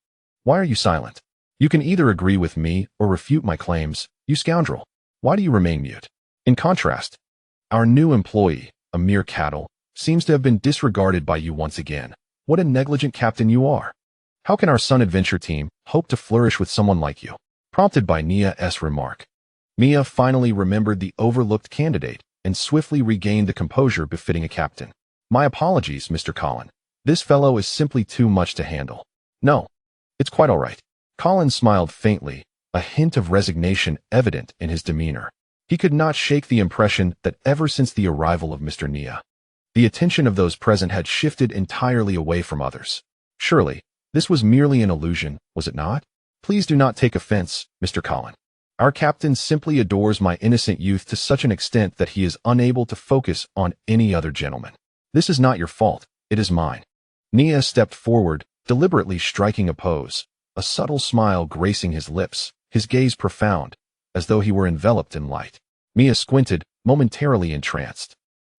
Speaker 1: Why are you silent? You can either agree with me or refute my claims, you scoundrel. Why do you remain mute? In contrast, our new employee, a mere cattle, seems to have been disregarded by you once again. What a negligent captain you are. How can our Sun Adventure team hope to flourish with someone like you? Prompted by Nia's remark. Mia finally remembered the overlooked candidate and swiftly regained the composure befitting a captain. My apologies, Mr. Colin. This fellow is simply too much to handle. No, it's quite all right. Colin smiled faintly, a hint of resignation evident in his demeanor. He could not shake the impression that ever since the arrival of Mr. Nia, the attention of those present had shifted entirely away from others. Surely, this was merely an illusion, was it not? Please do not take offense, Mr. Colin. Our captain simply adores my innocent youth to such an extent that he is unable to focus on any other gentleman. This is not your fault, it is mine. Nia stepped forward, deliberately striking a pose, a subtle smile gracing his lips, his gaze profound, as though he were enveloped in light. Mia squinted, momentarily entranced.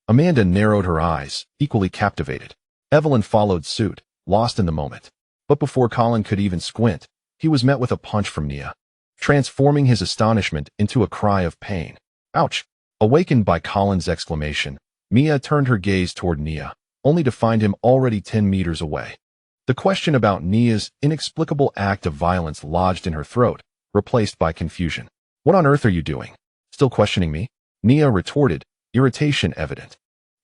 Speaker 1: Amanda narrowed her eyes, equally captivated. Evelyn followed suit, lost in the moment. But before Colin could even squint, he was met with a punch from Nia, transforming his astonishment into a cry of pain. Ouch! Awakened by Colin's exclamation, Mia turned her gaze toward Nia, only to find him already 10 meters away. The question about Nia's inexplicable act of violence lodged in her throat, replaced by confusion. What on earth are you doing? Still questioning me? Nia retorted, irritation evident.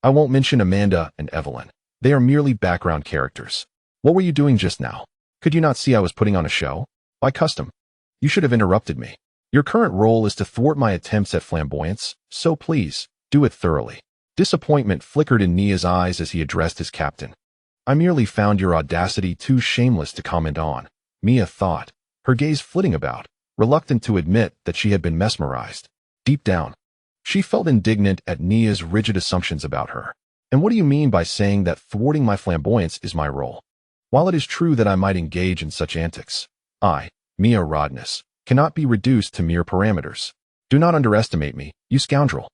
Speaker 1: I won't mention Amanda and Evelyn. They are merely background characters. What were you doing just now? Could you not see I was putting on a show? By custom. You should have interrupted me. Your current role is to thwart my attempts at flamboyance, so please, do it thoroughly. Disappointment flickered in Nia's eyes as he addressed his captain. I merely found your audacity too shameless to comment on, Mia thought, her gaze flitting about, reluctant to admit that she had been mesmerized. Deep down, she felt indignant at Nia's rigid assumptions about her. And what do you mean by saying that thwarting my flamboyance is my role? While it is true that I might engage in such antics, I, Mia Rodness, cannot be reduced to mere parameters. Do not underestimate me, you scoundrel.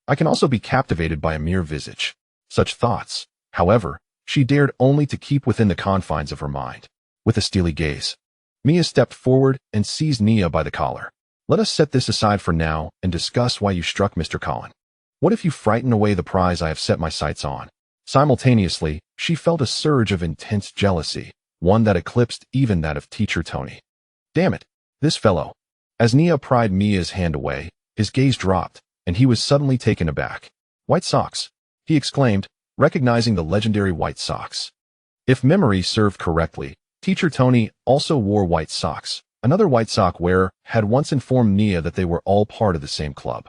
Speaker 1: I can also be captivated by a mere visage. Such thoughts, however, she dared only to keep within the confines of her mind. With a steely gaze, Mia stepped forward and seized Nia by the collar. Let us set this aside for now and discuss why you struck Mr. Colin. What if you frighten away the prize I have set my sights on? Simultaneously, she felt a surge of intense jealousy, one that eclipsed even that of Teacher Tony. Damn it, this fellow. As Nia pried Mia's hand away, his gaze dropped, and he was suddenly taken aback. White socks, he exclaimed, recognizing the legendary white socks. If memory served correctly, Teacher Tony also wore white socks. Another white sock wearer had once informed Nia that they were all part of the same club.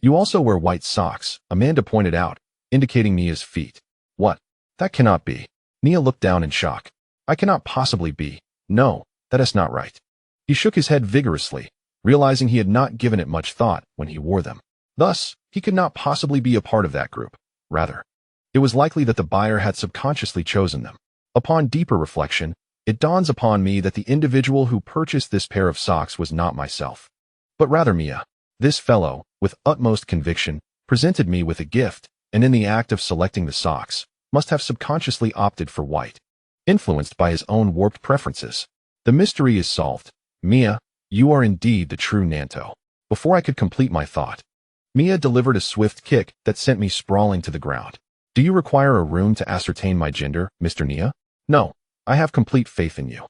Speaker 1: You also wear white socks, Amanda pointed out, indicating Nia's feet. What? That cannot be. Nia looked down in shock. I cannot possibly be. No, that is not right. He shook his head vigorously, realizing he had not given it much thought when he wore them. Thus, he could not possibly be a part of that group. Rather, it was likely that the buyer had subconsciously chosen them. Upon deeper reflection, it dawns upon me that the individual who purchased this pair of socks was not myself, but rather Mia. This fellow, with utmost conviction, presented me with a gift, and in the act of selecting the socks, must have subconsciously opted for white, influenced by his own warped preferences. The mystery is solved. Mia, you are indeed the true Nanto. Before I could complete my thought, Mia delivered a swift kick that sent me sprawling to the ground. Do you require a room to ascertain my gender, Mr. Nia? No, I have complete faith in you.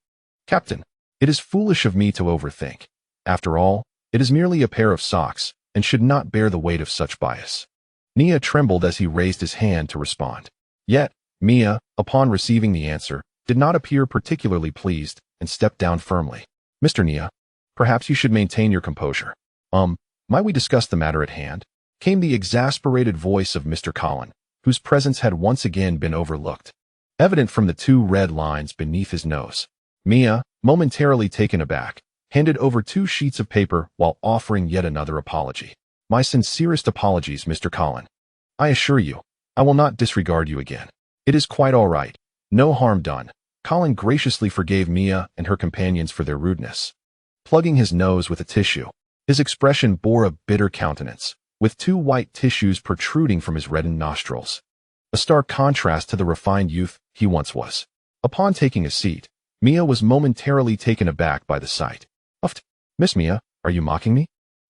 Speaker 1: Captain, it is foolish of me to overthink. After all, it is merely a pair of socks, and should not bear the weight of such bias. Nia trembled as he raised his hand to respond. Yet, Mia, upon receiving the answer, did not appear particularly pleased, and stepped down firmly. Mr. Nia, perhaps you should maintain your composure. Might we discuss the matter at hand? Came the exasperated voice of Mr. Colin, whose presence had once again been overlooked, evident from the 2 red lines beneath his nose. Mia, momentarily taken aback, handed over 2 sheets of paper while offering yet another apology. My sincerest apologies, Mr. Colin. I assure you, I will not disregard you again. It is quite all right. No harm done. Colin graciously forgave Mia and her companions for their rudeness. Plugging his nose with a tissue, his expression bore a bitter countenance, with 2 white tissues protruding from his reddened nostrils. a stark contrast to the refined youth he once was. Upon taking a seat, Mia was momentarily taken aback by the sight. Miss Mia, are you mocking me?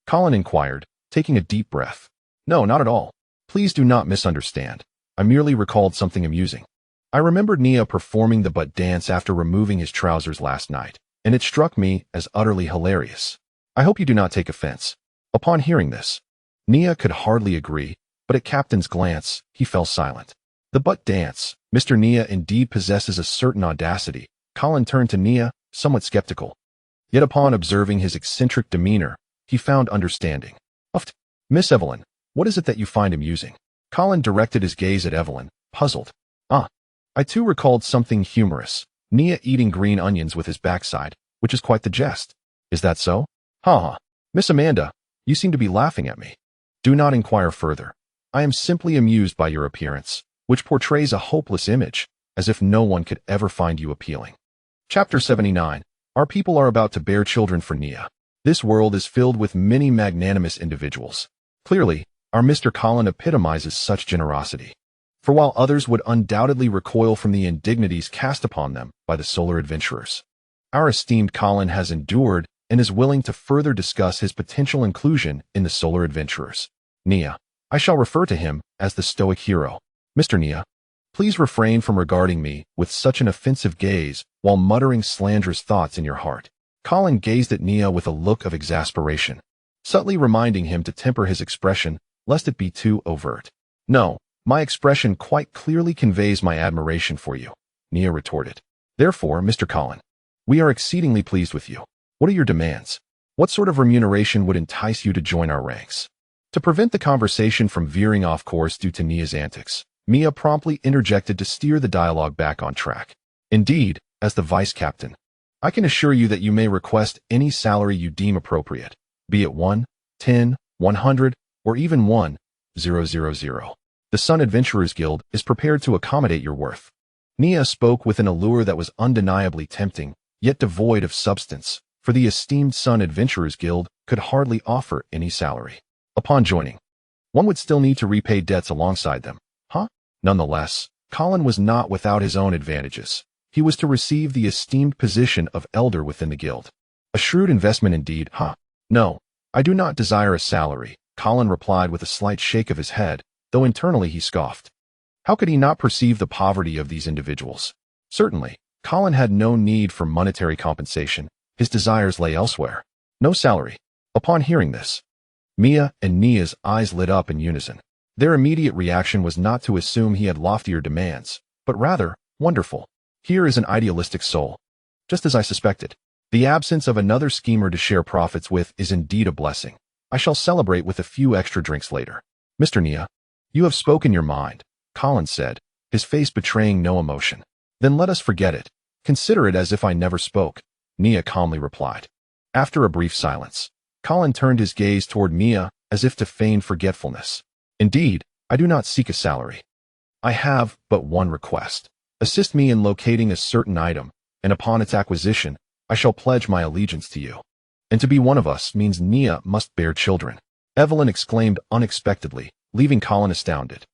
Speaker 1: Colin inquired, taking a deep breath. No, not at all. Please do not misunderstand. I merely recalled something amusing. I remembered Nia performing the butt dance after removing his trousers last night, and it struck me as utterly hilarious. I hope you do not take offense. Upon hearing this, Nia could hardly agree, but at Captain's glance, he fell silent. The butt dance, Mr. Nia indeed possesses a certain audacity. Colin turned to Nia, somewhat skeptical. Yet upon observing his eccentric demeanor, he found understanding. Miss Evelyn, what is it that you find amusing? Colin directed his gaze at Evelyn, puzzled. I too recalled something humorous. Nia eating green onions with his backside, which is quite the jest. Is that so? Ha. Miss Amanda, you seem to be laughing at me. Do not inquire further. I am simply amused by your appearance, which portrays a hopeless image, as if no one could ever find you appealing. Chapter 79. Our people are about to bear children for Nia. This world is filled with many magnanimous individuals. Clearly, our Mr. Colin epitomizes such generosity. For while others would undoubtedly recoil from the indignities cast upon them by the solar adventurers, our esteemed Colin has endured and is willing to further discuss his potential inclusion in the solar adventurers. Nia. I shall refer to him as the stoic hero. Mr. Nia, please refrain from regarding me with such an offensive gaze while muttering slanderous thoughts in your heart. Colin gazed at Nia with a look of exasperation, subtly reminding him to temper his expression lest it be too overt. No, my expression quite clearly conveys my admiration for you, Nia retorted. Therefore, Mr. Colin, we are exceedingly pleased with you. What are your demands? What sort of remuneration would entice you to join our ranks? To prevent the conversation from veering off course due to Nia's antics, Mia promptly interjected to steer the dialogue back on track. Indeed, as the vice captain, I can assure you that you may request any salary you deem appropriate, be it 1, 10, 100, or even 1,000. The Sun Adventurers Guild is prepared to accommodate your worth. Nia spoke with an allure that was undeniably tempting, yet devoid of substance, for the esteemed Sun Adventurers Guild could hardly offer any salary. Upon joining, one would still need to repay debts alongside them. Nonetheless, Colin was not without his own advantages. He was to receive the esteemed position of elder within the guild. A shrewd investment indeed. No, I do not desire a salary, Colin replied with a slight shake of his head, though internally he scoffed. How could he not perceive the poverty of these individuals? Certainly, Colin had no need for monetary compensation. His desires lay elsewhere. No salary. Upon hearing this, Mia and Nia's eyes lit up in unison. Their immediate reaction was not to assume he had loftier demands, but rather, wonderful. Here is an idealistic soul. Just as I suspected. The absence of another schemer to share profits with is indeed a blessing. I shall celebrate with a few extra drinks later. Mr. Nia, you have spoken your mind, Colin said, his face betraying no emotion. Then let us forget it. Consider it as if I never spoke, Nia calmly replied. After a brief silence, Colin turned his gaze toward Mia as if to feign forgetfulness. Indeed, I do not seek a salary. I have but one request. Assist me in locating a certain item, and upon its acquisition, I shall pledge my allegiance to you. And to be one of us means Nia must bear children. Evelyn exclaimed unexpectedly, leaving Colin astounded,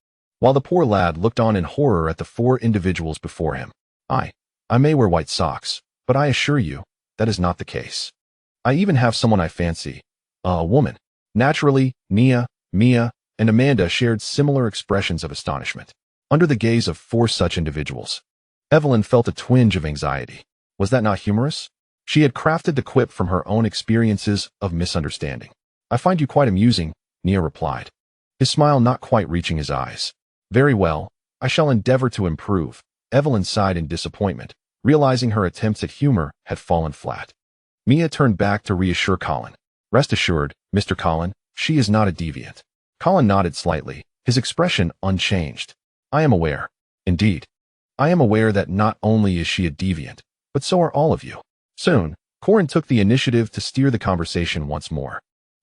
Speaker 1: while the poor lad looked on in horror at the 4 individuals before him. I may wear white socks, but I assure you, that is not the case. I even have someone I fancy, a woman. Naturally, Nia, Mia, and Amanda shared similar expressions of astonishment. Under the gaze of 4 such individuals, Evelyn felt a twinge of anxiety. Was that not humorous? She had crafted the quip from her own experiences of misunderstanding. I find you quite amusing, Nia replied, his smile not quite reaching his eyes. Very well, I shall endeavor to improve. Evelyn sighed in disappointment, realizing her attempts at humor had fallen flat. Mia turned back to reassure Colin. Rest assured, Mr. Colin, she is not a deviant. Colin nodded slightly, his expression unchanged. I am aware. Indeed, I am aware that not only is she a deviant, but so are all of you. Soon, Corin took the initiative to steer the conversation once more.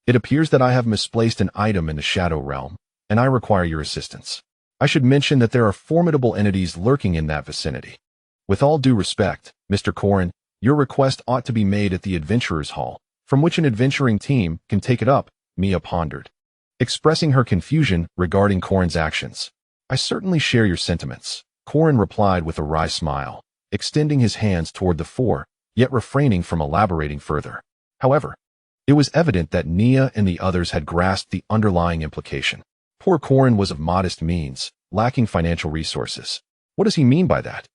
Speaker 1: It appears that I have misplaced an item in the Shadow Realm, and I require your assistance. I should mention that there are formidable entities lurking in that vicinity. With all due respect, Mr. Corin, your request ought to be made at the Adventurers Hall, from which an adventuring team can take it up, Mia pondered, expressing her confusion regarding Corin's actions. I certainly share your sentiments, Corin replied with a wry smile, extending his hands toward the four, yet refraining from elaborating further. However, it was evident that Nia and the others had grasped the underlying implication. Poor Corin was of modest means, lacking financial resources. What does he mean by that?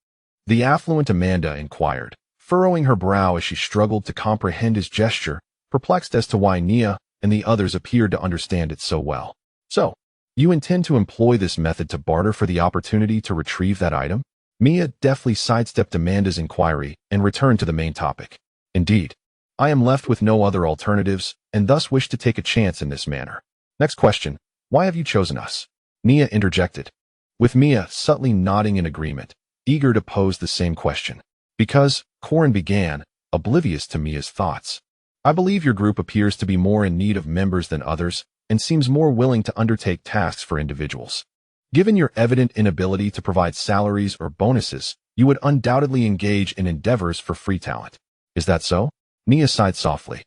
Speaker 1: The affluent Amanda inquired, furrowing her brow as she struggled to comprehend his gesture, perplexed as to why Nia and the others appeared to understand it so well. So, you intend to employ this method to barter for the opportunity to retrieve that item? Mia deftly sidestepped Amanda's inquiry and returned to the main topic. Indeed, I am left with no other alternatives and thus wish to take a chance in this manner. Next question, why have you chosen us? Nia interjected, with Mia subtly nodding in agreement, eager to pose the same question. Because, Corin began, oblivious to Mia's thoughts. I believe your group appears to be more in need of members than others and seems more willing to undertake tasks for individuals. Given your evident inability to provide salaries or bonuses, you would undoubtedly engage in endeavors for free talent. Is that so? Nia sighed softly,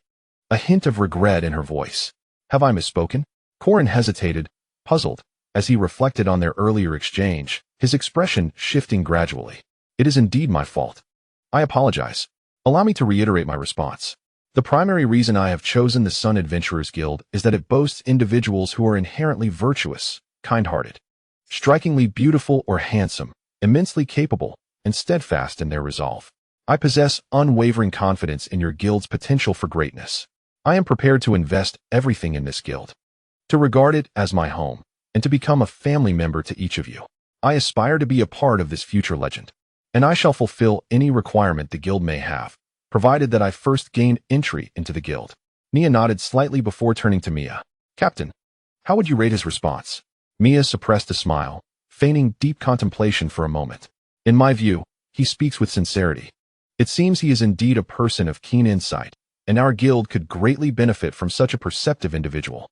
Speaker 1: a hint of regret in her voice. Have I misspoken? Corin hesitated, puzzled, as he reflected on their earlier exchange, his expression shifting gradually. It is indeed my fault. I apologize. Allow me to reiterate my response. The primary reason I have chosen the Sun Adventurers Guild is that it boasts individuals who are inherently virtuous, kind-hearted, strikingly beautiful or handsome, immensely capable, and steadfast in their resolve. I possess unwavering confidence in your guild's potential for greatness. I am prepared to invest everything in this guild, to regard it as my home, and to become a family member to each of you. I aspire to be a part of this future legend, and I shall fulfill any requirement the guild may have, provided that I first gain entry into the guild. Nia nodded slightly before turning to Mia. Captain, how would you rate his response? Mia suppressed a smile, feigning deep contemplation for a moment. In my view, he speaks with sincerity. It seems he is indeed a person of keen insight, and our guild could greatly benefit from such a perceptive individual.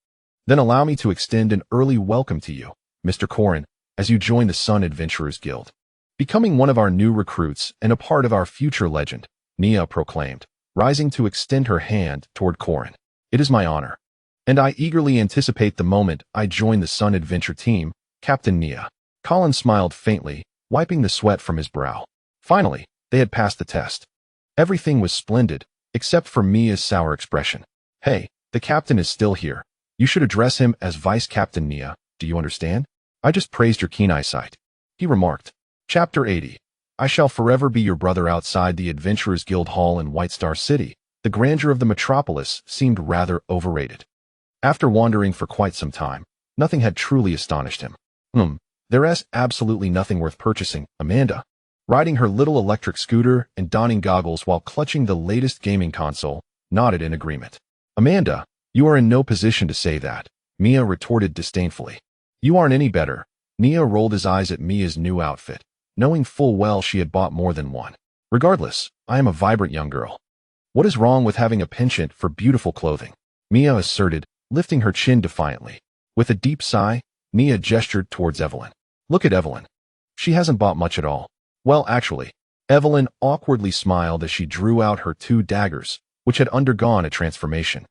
Speaker 1: Then allow me to extend an early welcome to you, Mr. Corin, as you join the Sun Adventurers Guild. Becoming one of our new recruits and a part of our future legend, Nia proclaimed, rising to extend her hand toward Corin. It is my honor, and I eagerly anticipate the moment I join the Sun Adventure team, Captain Nia. Colin smiled faintly, wiping the sweat from his brow. Finally, they had passed the test. Everything was splendid, except for Mia's sour expression. Hey, the captain is still here. You should address him as Vice Captain Nia, do you understand? I just praised your keen eyesight, he remarked. Chapter 80. I shall forever be your brother. Outside the Adventurers Guild Hall in White Star City, the grandeur of the metropolis seemed rather overrated. After wandering for quite some time, nothing had truly astonished him. There's absolutely nothing worth purchasing, Amanda. Riding her little electric scooter and donning goggles while clutching the latest gaming console, nodded in agreement. Amanda, you are in no position to say that, Mia retorted disdainfully. You aren't any better. Nia rolled his eyes at Mia's new outfit, knowing full well she had bought more than one. Regardless, I am a vibrant young girl. What is wrong with having a penchant for beautiful clothing? Mia asserted, lifting her chin defiantly. With a deep sigh, Nia gestured towards Evelyn. Look at Evelyn. She hasn't bought much at all. Well, actually, Evelyn awkwardly smiled as she drew out her two daggers, which had undergone a transformation,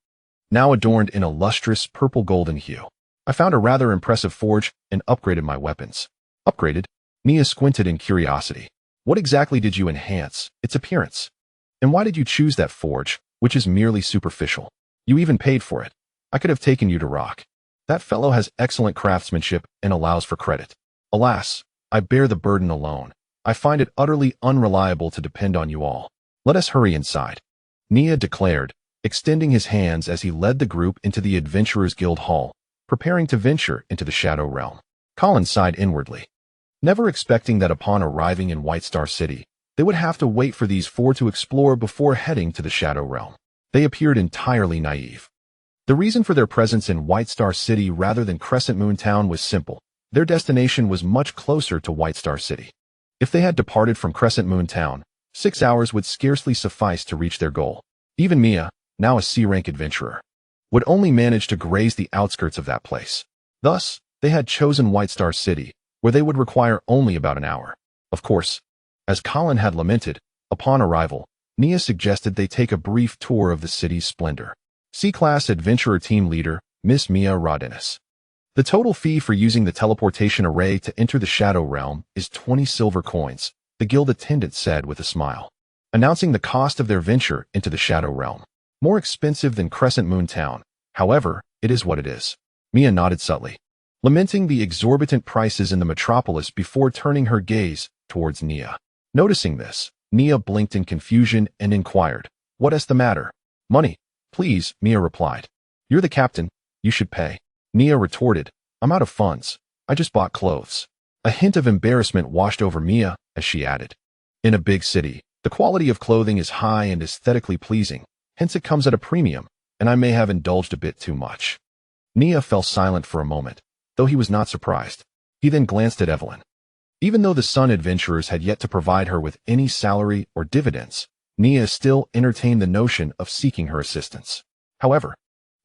Speaker 1: now adorned in a lustrous purple-golden hue. I found a rather impressive forge and upgraded my weapons. Upgraded? Nia squinted in curiosity. What exactly did you enhance its appearance? And why did you choose that forge, which is merely superficial? You even paid for it. I could have taken you to Rock. That fellow has excellent craftsmanship and allows for credit. Alas, I bear the burden alone. I find it utterly unreliable to depend on you all. Let us hurry inside, Nia declared, extending his hands as he led the group into the Adventurers Guild Hall, preparing to venture into the Shadow Realm. Colin sighed inwardly, never expecting that upon arriving in White Star City, they would have to wait for these four to explore before heading to the Shadow Realm. They appeared entirely naive. The reason for their presence in White Star City rather than Crescent Moon Town was simple. Their destination was much closer to White Star City. If they had departed from Crescent Moon Town, 6 hours would scarcely suffice to reach their goal. Even Mia, now a C-rank adventurer, would only manage to graze the outskirts of that place. Thus, they had chosen White Star City, where they would require only about an hour. Of course, as Colin had lamented, upon arrival, Nia suggested they take a brief tour of the city's splendor. C-Class Adventurer Team Leader, Miss Mia Rodenis. The total fee for using the teleportation array to enter the Shadow Realm is 20 silver coins, the guild attendant said with a smile, announcing the cost of their venture into the Shadow Realm. More expensive than Crescent Moon Town. However, it is what it is. Mia nodded subtly, lamenting the exorbitant prices in the metropolis before turning her gaze towards Nia. Noticing this, Nia blinked in confusion and inquired, "What is the matter?" "Money, please," Mia replied. "You're the captain. You should pay." Nia retorted, "I'm out of funds. I just bought clothes." A hint of embarrassment washed over Mia as she added, "In a big city, the quality of clothing is high and aesthetically pleasing, hence it comes at a premium, and I may have indulged a bit too much." Nia fell silent for a moment, though he was not surprised. He then glanced at Evelyn. Even though the Sun Adventurers had yet to provide her with any salary or dividends, Nia still entertained the notion of seeking her assistance. However,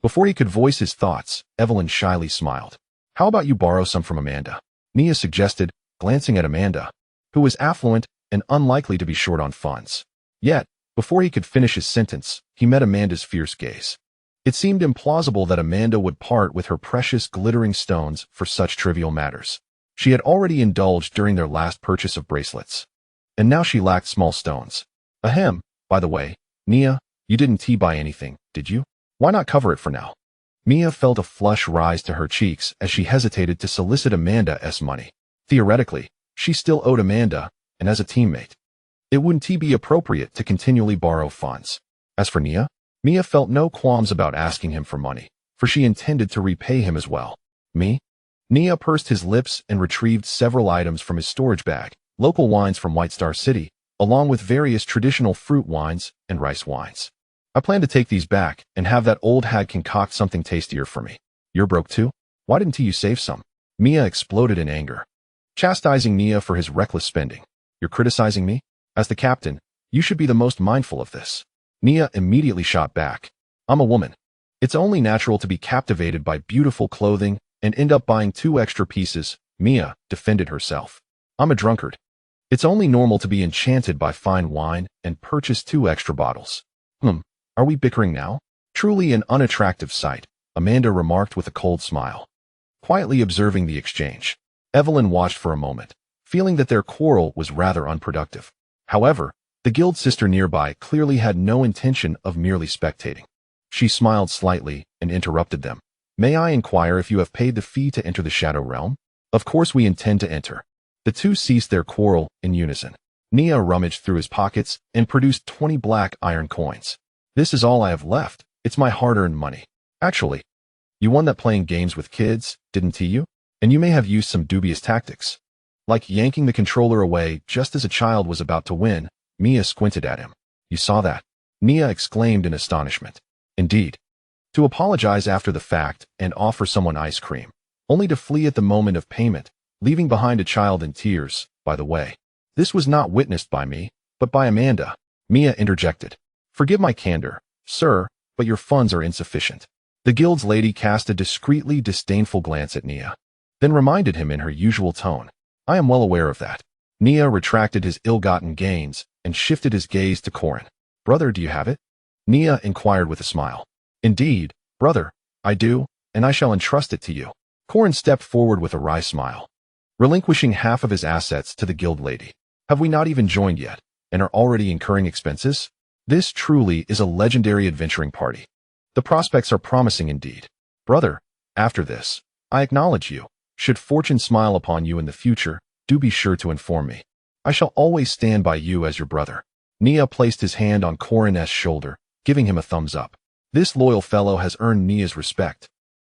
Speaker 1: before he could voice his thoughts, Evelyn shyly smiled. "How about you borrow some from Amanda?" Nia suggested, glancing at Amanda, who was affluent and unlikely to be short on funds. Yet, before he could finish his sentence, he met Amanda's fierce gaze. It seemed implausible that Amanda would part with her precious glittering stones for such trivial matters. She had already indulged during their last purchase of bracelets, and now she lacked small stones. Ahem, by the way, Nia, you didn't buy anything, did you? Why not cover it for now? Mia felt a flush rise to her cheeks as she hesitated to solicit Amanda's money. Theoretically, she still owed Amanda, and as a teammate, it wouldn't be appropriate to continually borrow funds. As for Nia, Mia felt no qualms about asking him for money, for she intended to repay him as well. "Me?" Nia pursed his lips and retrieved several items from his storage bag, local wines from White Star City, along with various traditional fruit wines and rice wines. "I plan to take these back and have that old hag concoct something tastier for me." "You're broke too? Why didn't you save some?" Mia exploded in anger, chastising Nia for his reckless spending. "You're criticizing me? As the captain, you should be the most mindful of this." Nia immediately shot back. "I'm a woman. It's only natural to be captivated by beautiful clothing and end up buying 2 extra pieces," Mia defended herself. "I'm a drunkard. It's only normal to be enchanted by fine wine and purchase 2 extra bottles." Are we bickering now?" "Truly an unattractive sight," Amanda remarked with a cold smile, quietly observing the exchange. Evelyn watched for a moment, feeling that their quarrel was rather unproductive. However, the guild sister nearby clearly had no intention of merely spectating. She smiled slightly and interrupted them. "May I inquire if you have paid the fee to enter the Shadow Realm?" "Of course we intend to enter." The two ceased their quarrel in unison. Nia rummaged through his pockets and produced 20 black iron coins. "This is all I have left. It's my hard-earned money." "Actually, you won that playing games with kids, didn't you? And you may have used some dubious tactics, like yanking the controller away just as a child was about to win." Mia squinted at him. "You saw that?" Nia exclaimed in astonishment. "Indeed." To apologize after the fact and offer someone ice cream, only to flee at the moment of payment, leaving behind a child in tears. "By the way, this was not witnessed by me, but by Amanda." Mia interjected. "Forgive my candor, sir, but your funds are insufficient." The guild's lady cast a discreetly disdainful glance at Nia, then reminded him in her usual tone, "I am well aware of that." Nia retracted his ill-gotten gains and shifted his gaze to Corin. "Brother, do you have it?" Nia inquired with a smile. "Indeed, brother, I do, and I shall entrust it to you." Corin stepped forward with a wry smile, relinquishing half of his assets to the guild lady. "Have we not even joined yet, and are already incurring expenses? This truly is a legendary adventuring party. The prospects are promising indeed. Brother, after this, I acknowledge you. Should fortune smile upon you in the future, do be sure to inform me. I shall always stand by you as your brother." Nia placed his hand on Corin's shoulder, giving him a thumbs up. This loyal fellow has earned Nia's respect,